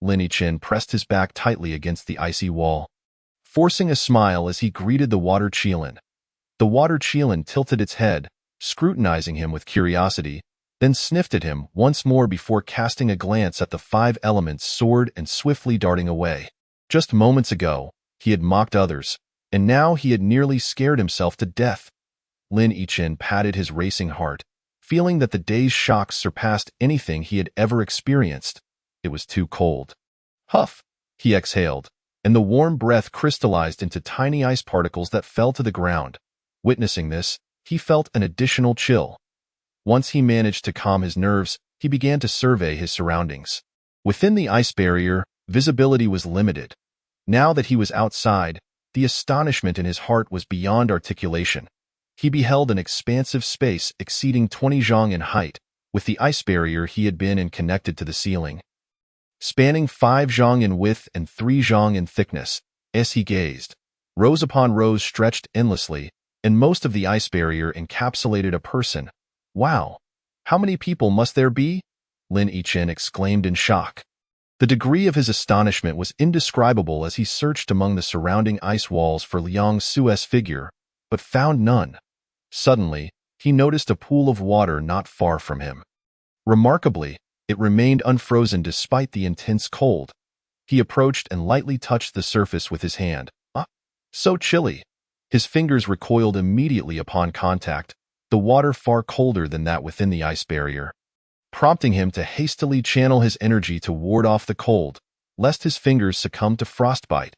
Lin Yichen pressed his back tightly against the icy wall, forcing a smile as he greeted the water Qilin. The water Qilin tilted its head, scrutinizing him with curiosity, then sniffed at him once more before casting a glance at the 5-element sword and swiftly darting away. Just moments ago, he had mocked others, and now he had nearly scared himself to death. Lin Yichen patted his racing heart, feeling that the day's shocks surpassed anything he had ever experienced. It was too cold. Huff! He exhaled, and the warm breath crystallized into tiny ice particles that fell to the ground. Witnessing this, he felt an additional chill. Once he managed to calm his nerves, he began to survey his surroundings. Within the ice barrier, visibility was limited. Now that he was outside, the astonishment in his heart was beyond articulation. He beheld an expansive space exceeding 20 zhang in height, with the ice barrier he had been in connected to the ceiling. spanning 5 zhang in width and 3 zhang in thickness. As he gazed, rows upon rows stretched endlessly, and most of the ice barrier encapsulated a person. Wow! How many people must there be? Lin Yichen exclaimed in shock. The degree of his astonishment was indescribable as he searched among the surrounding ice walls for Liang Sue's figure, but found none. Suddenly, he noticed a pool of water not far from him. Remarkably, it remained unfrozen despite the intense cold. He approached and lightly touched the surface with his hand. Ah, so chilly! His fingers recoiled immediately upon contact, the water far colder than that within the ice barrier, prompting him to hastily channel his energy to ward off the cold, lest his fingers succumb to frostbite.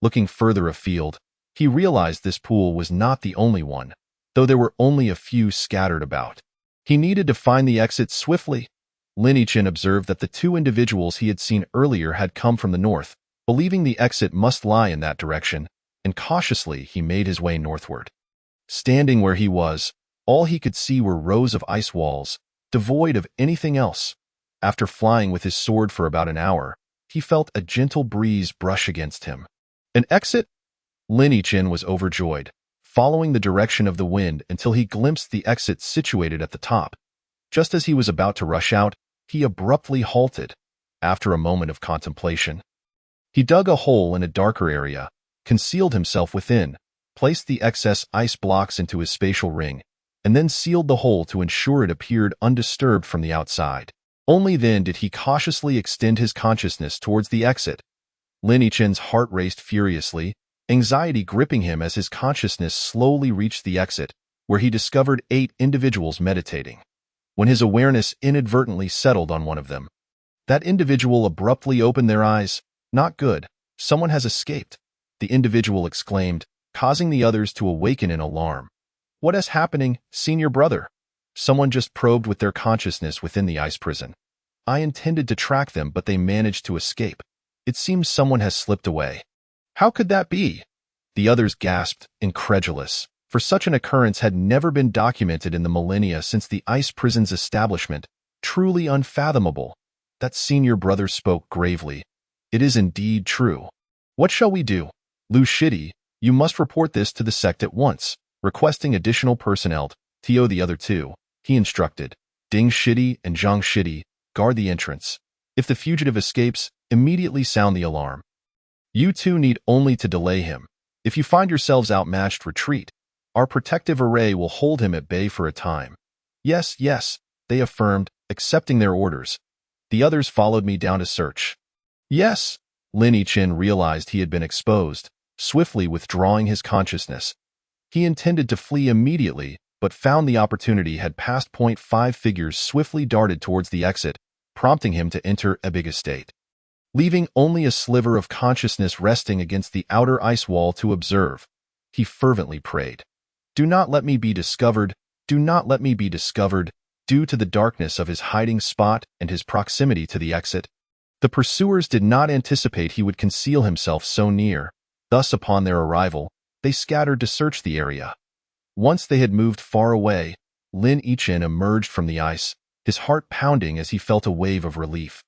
Looking further afield, he realized this pool was not the only one, though there were only a few scattered about. He needed to find the exit swiftly. Lin Yichen observed that the 2 individuals he had seen earlier had come from the north, believing the exit must lie in that direction, and cautiously he made his way northward. Standing where he was, all he could see were rows of ice walls, devoid of anything else. After flying with his sword for about an hour, he felt a gentle breeze brush against him. An exit? Lin Yichen was overjoyed, following the direction of the wind until he glimpsed the exit situated at the top. Just as he was about to rush out, he abruptly halted. After a moment of contemplation, he dug a hole in a darker area, concealed himself within, placed the excess ice blocks into his spatial ring, and then sealed the hole to ensure it appeared undisturbed from the outside. Only then did he cautiously extend his consciousness towards the exit. Lin Yichen's heart raced furiously, anxiety gripping him as his consciousness slowly reached the exit, where he discovered 8 individuals meditating. When his awareness inadvertently settled on one of them, that individual abruptly opened their eyes. Not good. Someone has escaped, the individual exclaimed, causing the others to awaken in alarm. What is happening, senior brother? Someone just probed with their consciousness within the ice prison. I intended to track them, but they managed to escape. It seems someone has slipped away. How could that be? The others gasped, incredulous, for such an occurrence had never been documented in the millennia since the ice prison's establishment. Truly unfathomable. That senior brother spoke gravely. It is indeed true. What shall we do? Lu Shidi, you must report this to the sect at once, requesting additional personnel to the other 2. He instructed. Ding Shidi and Zhang Shidi, guard the entrance. If the fugitive escapes, immediately sound the alarm. You 2 need only to delay him. If you find yourselves outmatched, retreat. Our protective array will hold him at bay for a time. Yes, yes, they affirmed, accepting their orders. The others followed me down to search. Yes, Lin Yichen realized he had been exposed, swiftly withdrawing his consciousness. He intended to flee immediately, but found the opportunity had passed. 5 figures swiftly darted towards the exit, prompting him to enter a big estate. Leaving only a sliver of consciousness resting against the outer ice wall to observe, he fervently prayed. Do not let me be discovered, do not let me be discovered. Due to the darkness of his hiding spot and his proximity to the exit, the pursuers did not anticipate he would conceal himself so near. Thus, upon their arrival, they scattered to search the area. Once they had moved far away, Lin Yichen emerged from the ice, his heart pounding as he felt a wave of relief.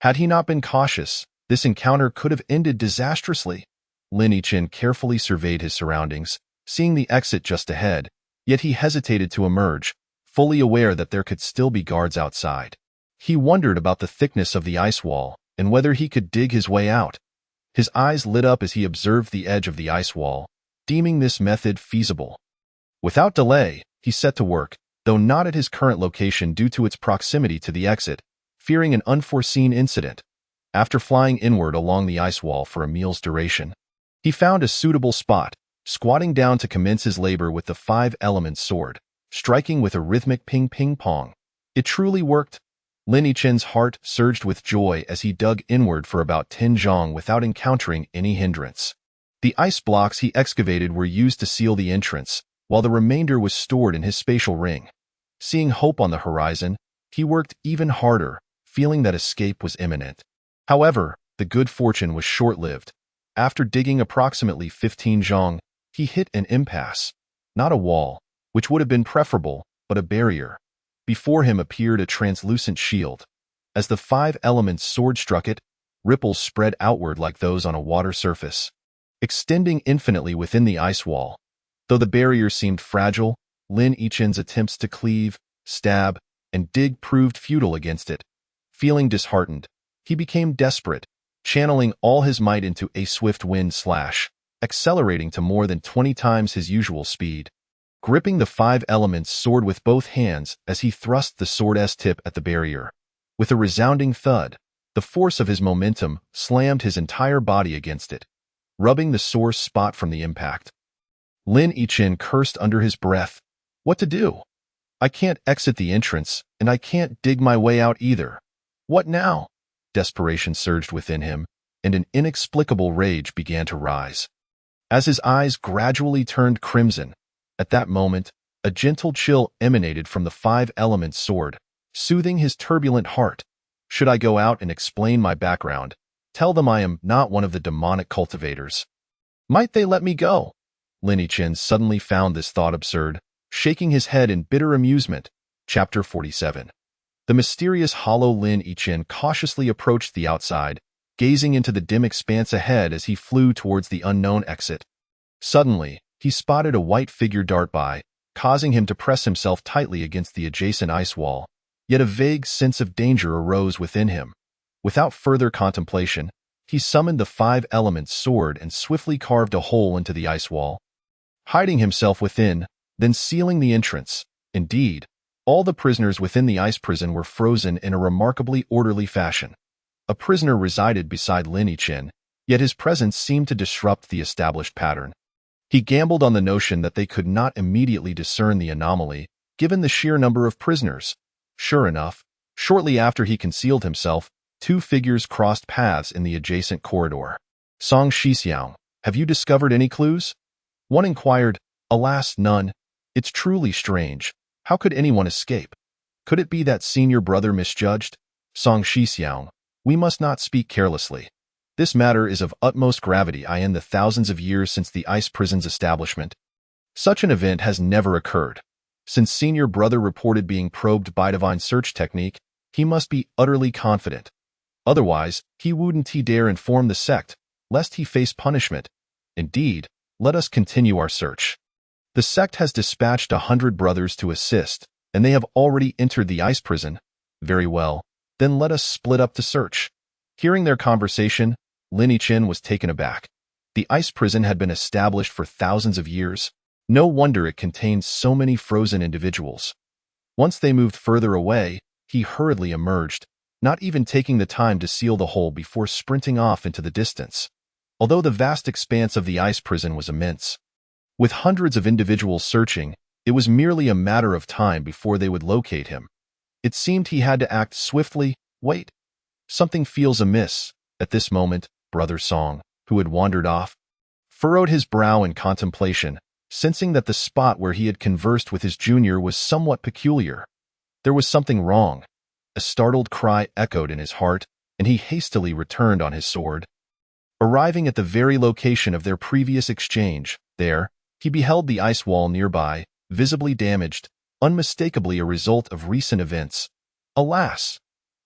Had he not been cautious, this encounter could have ended disastrously. Lin Yichen carefully surveyed his surroundings, seeing the exit just ahead, yet he hesitated to emerge, fully aware that there could still be guards outside. He wondered about the thickness of the ice wall and whether he could dig his way out. His eyes lit up as he observed the edge of the ice wall, deeming this method feasible. Without delay, he set to work, though not at his current location due to its proximity to the exit, fearing an unforeseen incident. After flying inward along the ice wall for a meal's duration, he found a suitable spot, squatting down to commence his labor with the 5-element sword, striking with a rhythmic ping-ping-pong. It truly worked. Lin Yichen's heart surged with joy as he dug inward for about 10 zhang without encountering any hindrance. The ice blocks he excavated were used to seal the entrance, while the remainder was stored in his spatial ring. Seeing hope on the horizon, he worked even harder, feeling that escape was imminent. However, the good fortune was short-lived. After digging approximately 15 zhang, he hit an impasse. Not a wall, which would have been preferable, but a barrier. Before him appeared a translucent shield. As the five elements sword struck it, ripples spread outward like those on a water surface, extending infinitely within the ice wall. Though the barrier seemed fragile, Lin Yichen's attempts to cleave, stab, and dig proved futile against it. Feeling disheartened, he became desperate, channeling all his might into a swift wind slash, accelerating to more than 20 times his usual speed. Gripping the five elements sword with both hands as he thrust the sword's tip at the barrier. With a resounding thud, the force of his momentum slammed his entire body against it, rubbing the sore spot from the impact. Lin Yichen cursed under his breath. What to do? I can't exit the entrance, and I can't dig my way out either. What now? Desperation surged within him, and an inexplicable rage began to rise. As his eyes gradually turned crimson, at that moment, a gentle chill emanated from the five elements sword, soothing his turbulent heart. Should I go out and explain my background? Tell them I am not one of the demonic cultivators. Might they let me go? Lin Yichen suddenly found this thought absurd, shaking his head in bitter amusement. Chapter 47. The mysterious hollow Lin Yichen cautiously approached the outside, gazing into the dim expanse ahead as he flew towards the unknown exit. Suddenly, he spotted a white figure dart by, causing him to press himself tightly against the adjacent ice wall. Yet a vague sense of danger arose within him. Without further contemplation, he summoned the five elements sword and swiftly carved a hole into the ice wall, hiding himself within, then sealing the entrance. Indeed, all the prisoners within the ice prison were frozen in a remarkably orderly fashion. A prisoner resided beside Lin Yichen, yet his presence seemed to disrupt the established pattern. He gambled on the notion that they could not immediately discern the anomaly, given the sheer number of prisoners. Sure enough, shortly after he concealed himself, two figures crossed paths in the adjacent corridor. Song Shixiang, have you discovered any clues? One inquired. Alas, none. It's truly strange. How could anyone escape? Could it be that senior brother misjudged? Song Shixiang, we must not speak carelessly. This matter is of utmost gravity in the thousands of years since the ice prison's establishment. Such an event has never occurred. Since senior brother reported being probed by divine search technique, he must be utterly confident. Otherwise, he wouldn't dare inform the sect, lest he face punishment. Indeed, let us continue our search. The sect has dispatched 100 brothers to assist, and they have already entered the ice prison. Very well, then let us split up the search. Hearing their conversation, Lin Yichen was taken aback. The ice prison had been established for thousands of years. No wonder it contained so many frozen individuals. Once they moved further away, he hurriedly emerged, not even taking the time to seal the hole before sprinting off into the distance. Although the vast expanse of the ice prison was immense, with hundreds of individuals searching, it was merely a matter of time before they would locate him. It seemed he had to act swiftly. Wait. Something feels amiss. At this moment, Brother Song, who had wandered off, furrowed his brow in contemplation, sensing that the spot where he had conversed with his junior was somewhat peculiar. There was something wrong. A startled cry echoed in his heart, and he hastily returned on his sword. Arriving at the very location of their previous exchange, there, he beheld the ice wall nearby, visibly damaged, unmistakably a result of recent events. Alas!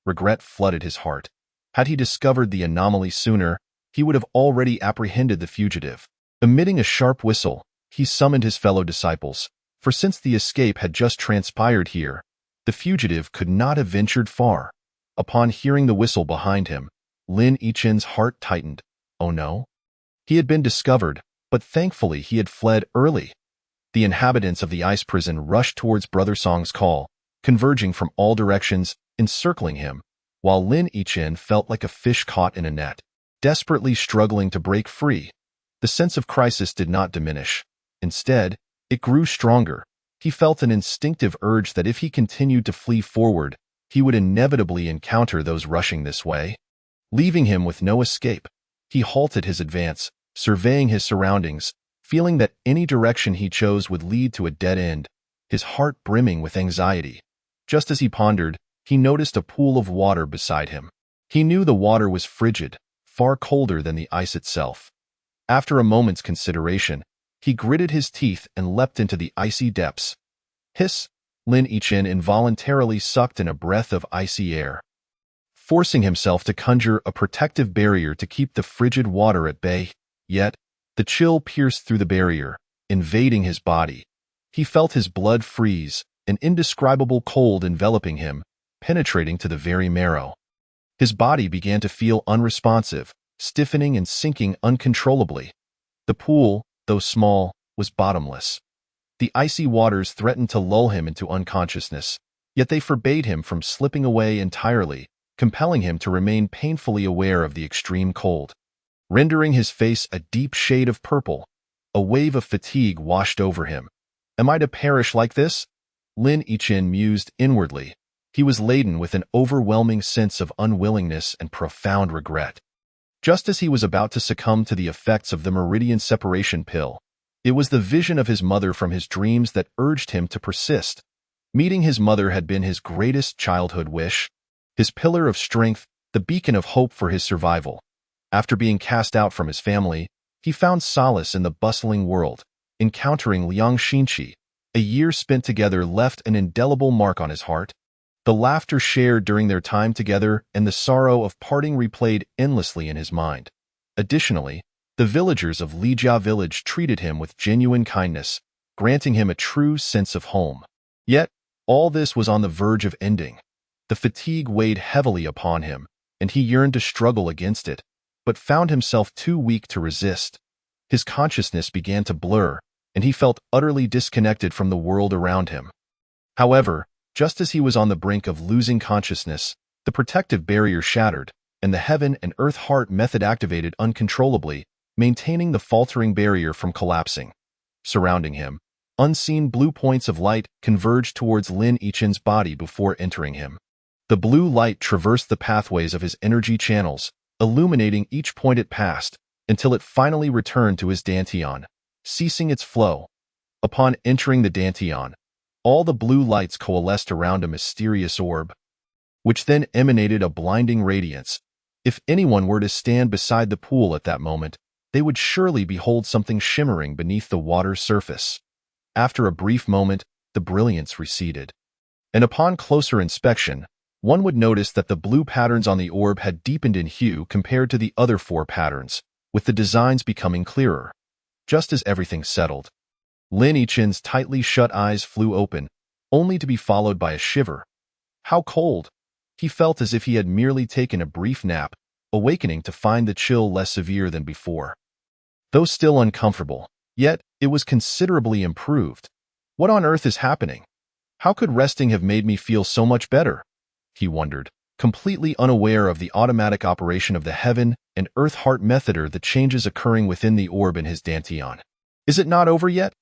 Regret flooded his heart. Had he discovered the anomaly sooner, he would have already apprehended the fugitive. Emitting a sharp whistle, he summoned his fellow disciples, for since the escape had just transpired here, the fugitive could not have ventured far. Upon hearing the whistle behind him, Lin Yichen's heart tightened. Oh no? He had been discovered, but thankfully he had fled early. The inhabitants of the ice prison rushed towards Brother Song's call, converging from all directions, encircling him, while Lin Yichen felt like a fish caught in a net, desperately struggling to break free. The sense of crisis did not diminish. Instead, it grew stronger. He felt an instinctive urge that if he continued to flee forward, he would inevitably encounter those rushing this way, leaving him with no escape. He halted his advance, surveying his surroundings, feeling that any direction he chose would lead to a dead end, his heart brimming with anxiety. Just as he pondered, he noticed a pool of water beside him. He knew the water was frigid, far colder than the ice itself. After a moment's consideration, he gritted his teeth and leapt into the icy depths. Hiss! Lin Yichen involuntarily sucked in a breath of icy air. forcing himself to conjure a protective barrier to keep the frigid water at bay. Yet, the chill pierced through the barrier, invading his body. He felt his blood freeze, an indescribable cold enveloping him, penetrating to the very marrow. His body began to feel unresponsive, stiffening and sinking uncontrollably. The pool, though small, was bottomless. The icy waters threatened to lull him into unconsciousness, yet they forbade him from slipping away entirely, compelling him to remain painfully aware of the extreme cold. Rendering his face a deep shade of purple, a wave of fatigue washed over him. Am I to perish like this? Lin Yichin mused inwardly. He was laden with an overwhelming sense of unwillingness and profound regret. Just as he was about to succumb to the effects of the meridian separation pill, it was the vision of his mother from his dreams that urged him to persist. Meeting his mother had been his greatest childhood wish, his pillar of strength, the beacon of hope for his survival. After being cast out from his family, he found solace in the bustling world. Encountering Liang Xinqi, a year spent together left an indelible mark on his heart. The laughter shared during their time together and the sorrow of parting replayed endlessly in his mind. Additionally, the villagers of Lijia village treated him with genuine kindness, granting him a true sense of home. Yet, all this was on the verge of ending. The fatigue weighed heavily upon him, and he yearned to struggle against it, but found himself too weak to resist. His consciousness began to blur, and he felt utterly disconnected from the world around him. However, just as he was on the brink of losing consciousness, the protective barrier shattered, and the heaven and earth heart method activated uncontrollably, maintaining the faltering barrier from collapsing. Surrounding him, unseen blue points of light converged towards Lin Yichin's body before entering him. The blue light traversed the pathways of his energy channels, illuminating each point it passed, until it finally returned to his dantian, ceasing its flow. Upon entering the dantian, all the blue lights coalesced around a mysterious orb, which then emanated a blinding radiance. If anyone were to stand beside the pool at that moment, they would surely behold something shimmering beneath the water's surface. After a brief moment, the brilliance receded, and upon closer inspection, one would notice that the blue patterns on the orb had deepened in hue compared to the other four patterns, with the designs becoming clearer. Just as everything settled, Lin Yichin's tightly shut eyes flew open, only to be followed by a shiver. How cold! He felt as if he had merely taken a brief nap, awakening to find the chill less severe than before. Though still uncomfortable, yet it was considerably improved. What on earth is happening? How could resting have made me feel so much better? He wondered, completely unaware of the automatic operation of the heaven and earth heart method or the changes occurring within the orb in his dantian. Is it not over yet?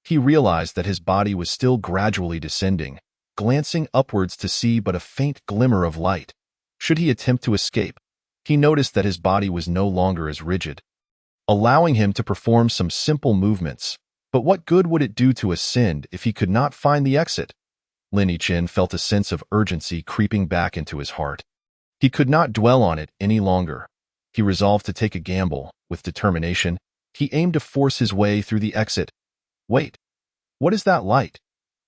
He realized that his body was still gradually descending, glancing upwards to see but a faint glimmer of light. Should he attempt to escape? He noticed that his body was no longer as rigid, allowing him to perform some simple movements. But what good would it do to ascend if he could not find the exit? Lin Yichin felt a sense of urgency creeping back into his heart. He could not dwell on it any longer. He resolved to take a gamble. With determination, he aimed to force his way through the exit. Wait, what is that light?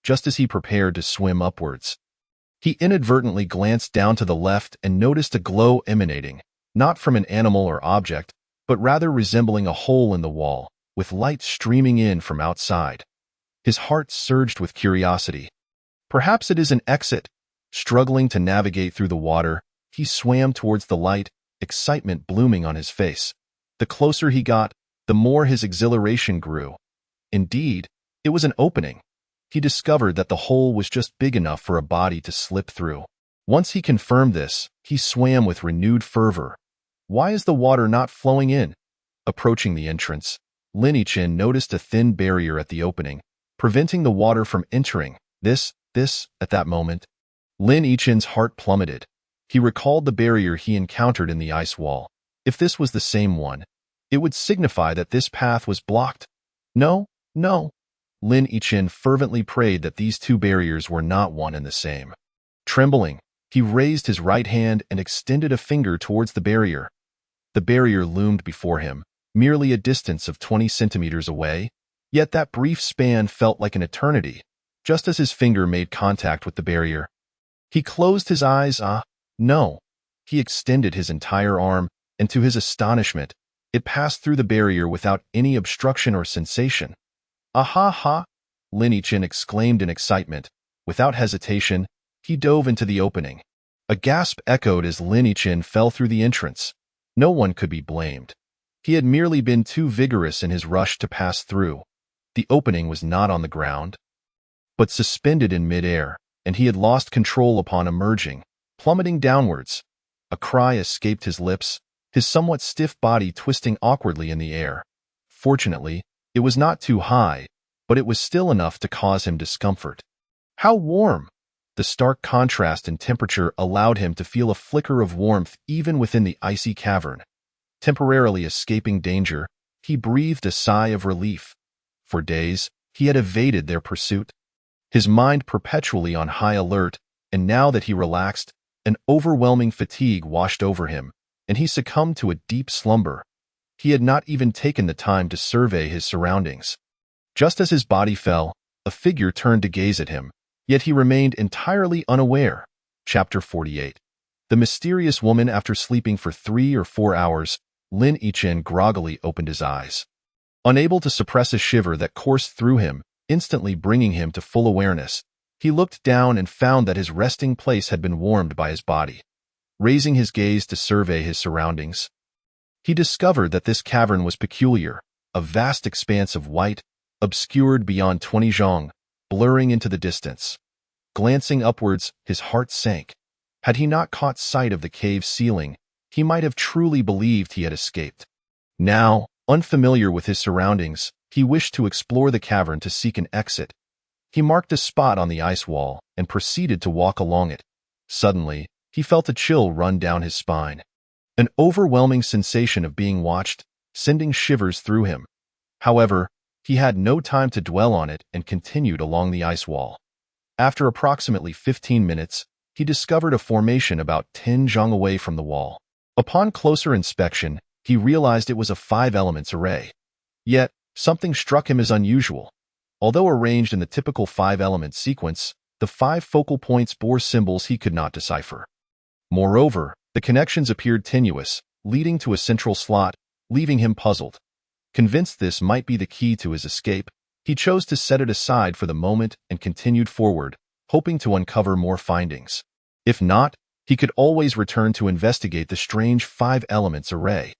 Just as he prepared to swim upwards, he inadvertently glanced down to the left and noticed a glow emanating, not from an animal or object, but rather resembling a hole in the wall, with light streaming in from outside. His heart surged with curiosity. Perhaps it is an exit. Struggling to navigate through the water, he swam towards the light, excitement blooming on his face. The closer he got, the more his exhilaration grew. Indeed, it was an opening. He discovered that the hole was just big enough for a body to slip through. Once he confirmed this, he swam with renewed fervor. Why is the water not flowing in? Approaching the entrance, Lin Yichin noticed a thin barrier at the opening, preventing the water from entering. At that moment, Lin Yichin's heart plummeted. He recalled the barrier he encountered in the ice wall. If this was the same one, it would signify that this path was blocked. No. Lin Yichin fervently prayed that these two barriers were not one and the same. Trembling, he raised his right hand and extended a finger towards the barrier. The barrier loomed before him, merely a distance of 20 centimeters away, yet that brief span felt like an eternity. Just as his finger made contact with the barrier, he closed his eyes. No. He extended his entire arm, and to his astonishment, it passed through the barrier without any obstruction or sensation. "Aha ha!" Lin Yichin exclaimed in excitement. Without hesitation, he dove into the opening. A gasp echoed as Lin Yichin fell through the entrance. No one could be blamed. He had merely been too vigorous in his rush to pass through. The opening was not on the ground, but suspended in midair, and he had lost control upon emerging, plummeting downwards. A cry escaped his lips, his somewhat stiff body twisting awkwardly in the air. Fortunately, it was not too high, but it was still enough to cause him discomfort. How warm! The stark contrast in temperature allowed him to feel a flicker of warmth even within the icy cavern. Temporarily escaping danger, he breathed a sigh of relief. For days, he had evaded their pursuit, his mind perpetually on high alert, and now that he relaxed, an overwhelming fatigue washed over him, and he succumbed to a deep slumber. He had not even taken the time to survey his surroundings. Just as his body fell, a figure turned to gaze at him, yet he remained entirely unaware. Chapter 48. The mysterious woman. After sleeping for 3 or 4 hours, Lin Yichin groggily opened his eyes. Unable to suppress a shiver that coursed through him, instantly bringing him to full awareness, he looked down and found that his resting place had been warmed by his body. Raising his gaze to survey his surroundings, he discovered that this cavern was peculiar, a vast expanse of white, obscured beyond 20 zhong, blurring into the distance. Glancing upwards, his heart sank. Had he not caught sight of the cave's ceiling, he might have truly believed he had escaped. Now, unfamiliar with his surroundings, he wished to explore the cavern to seek an exit. He marked a spot on the ice wall and proceeded to walk along it. Suddenly, he felt a chill run down his spine. An overwhelming sensation of being watched, sending shivers through him. However, he had no time to dwell on it and continued along the ice wall. After approximately 15 minutes, he discovered a formation about 10 zhong away from the wall. Upon closer inspection, he realized it was a 5-elements array. Yet, something struck him as unusual. Although arranged in the typical 5-element sequence, the 5 focal points bore symbols he could not decipher. Moreover, the connections appeared tenuous, leading to a central slot, leaving him puzzled. Convinced this might be the key to his escape, he chose to set it aside for the moment and continued forward, hoping to uncover more findings. If not, he could always return to investigate the strange 5-elements array.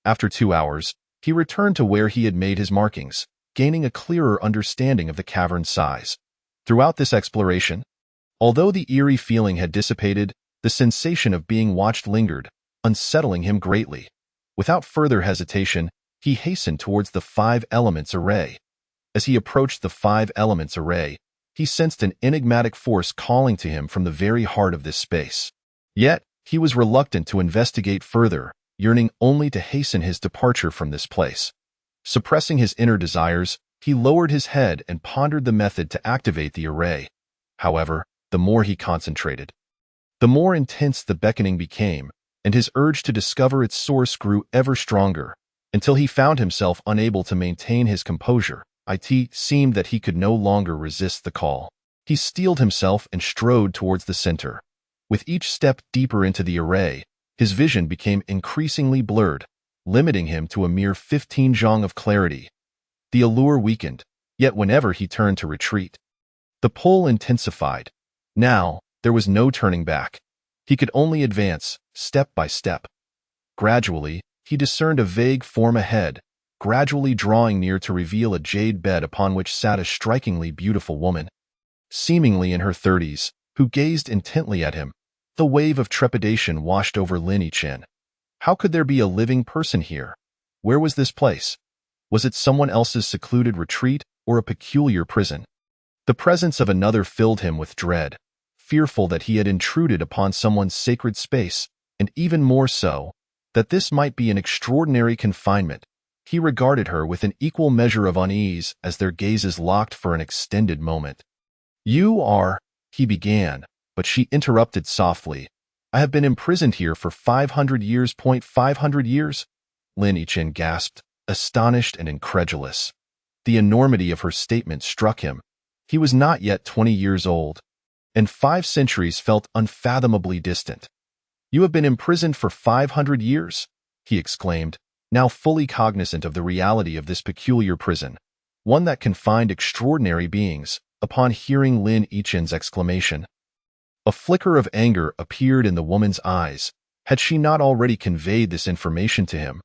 After 2 hours, he returned to where he had made his markings, gaining a clearer understanding of the cavern's size. Throughout this exploration, although the eerie feeling had dissipated, the sensation of being watched lingered, unsettling him greatly. Without further hesitation, he hastened towards the 5-elements array. As he approached the 5-elements array, he sensed an enigmatic force calling to him from the very heart of this space. Yet, he was reluctant to investigate further, yearning only to hasten his departure from this place. Suppressing his inner desires, he lowered his head and pondered the method to activate the array. However, the more he concentrated, the more intense the beckoning became, and his urge to discover its source grew ever stronger, until he found himself unable to maintain his composure. It seemed that he could no longer resist the call. He steeled himself and strode towards the center. With each step deeper into the array, his vision became increasingly blurred, limiting him to a mere 15 zhong of clarity. The allure weakened, yet whenever he turned to retreat, the pull intensified. Now, there was no turning back. He could only advance, step by step. Gradually, he discerned a vague form ahead, gradually drawing near to reveal a jade bed upon which sat a strikingly beautiful woman, seemingly in her 30s, who gazed intently at him. The wave of trepidation washed over Lin Yichin. How could there be a living person here? Where was this place? Was it someone else's secluded retreat or a peculiar prison? The presence of another filled him with dread, fearful that he had intruded upon someone's sacred space, and even more so, that this might be an extraordinary confinement. He regarded her with an equal measure of unease as their gazes locked for an extended moment. "You are," he began, but she interrupted softly. "I have been imprisoned here for 500 years. 500 years? Lin Yichin gasped, astonished and incredulous. The enormity of her statement struck him. He was not yet 20 years old, and 5 centuries felt unfathomably distant. You have been imprisoned for 500 years, he exclaimed, now fully cognizant of the reality of this peculiar prison, one that confined extraordinary beings, upon hearing Lin Yichen's exclamation. A flicker of anger appeared in the woman's eyes. Had she not already conveyed this information to him?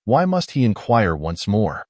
Why must he inquire once more?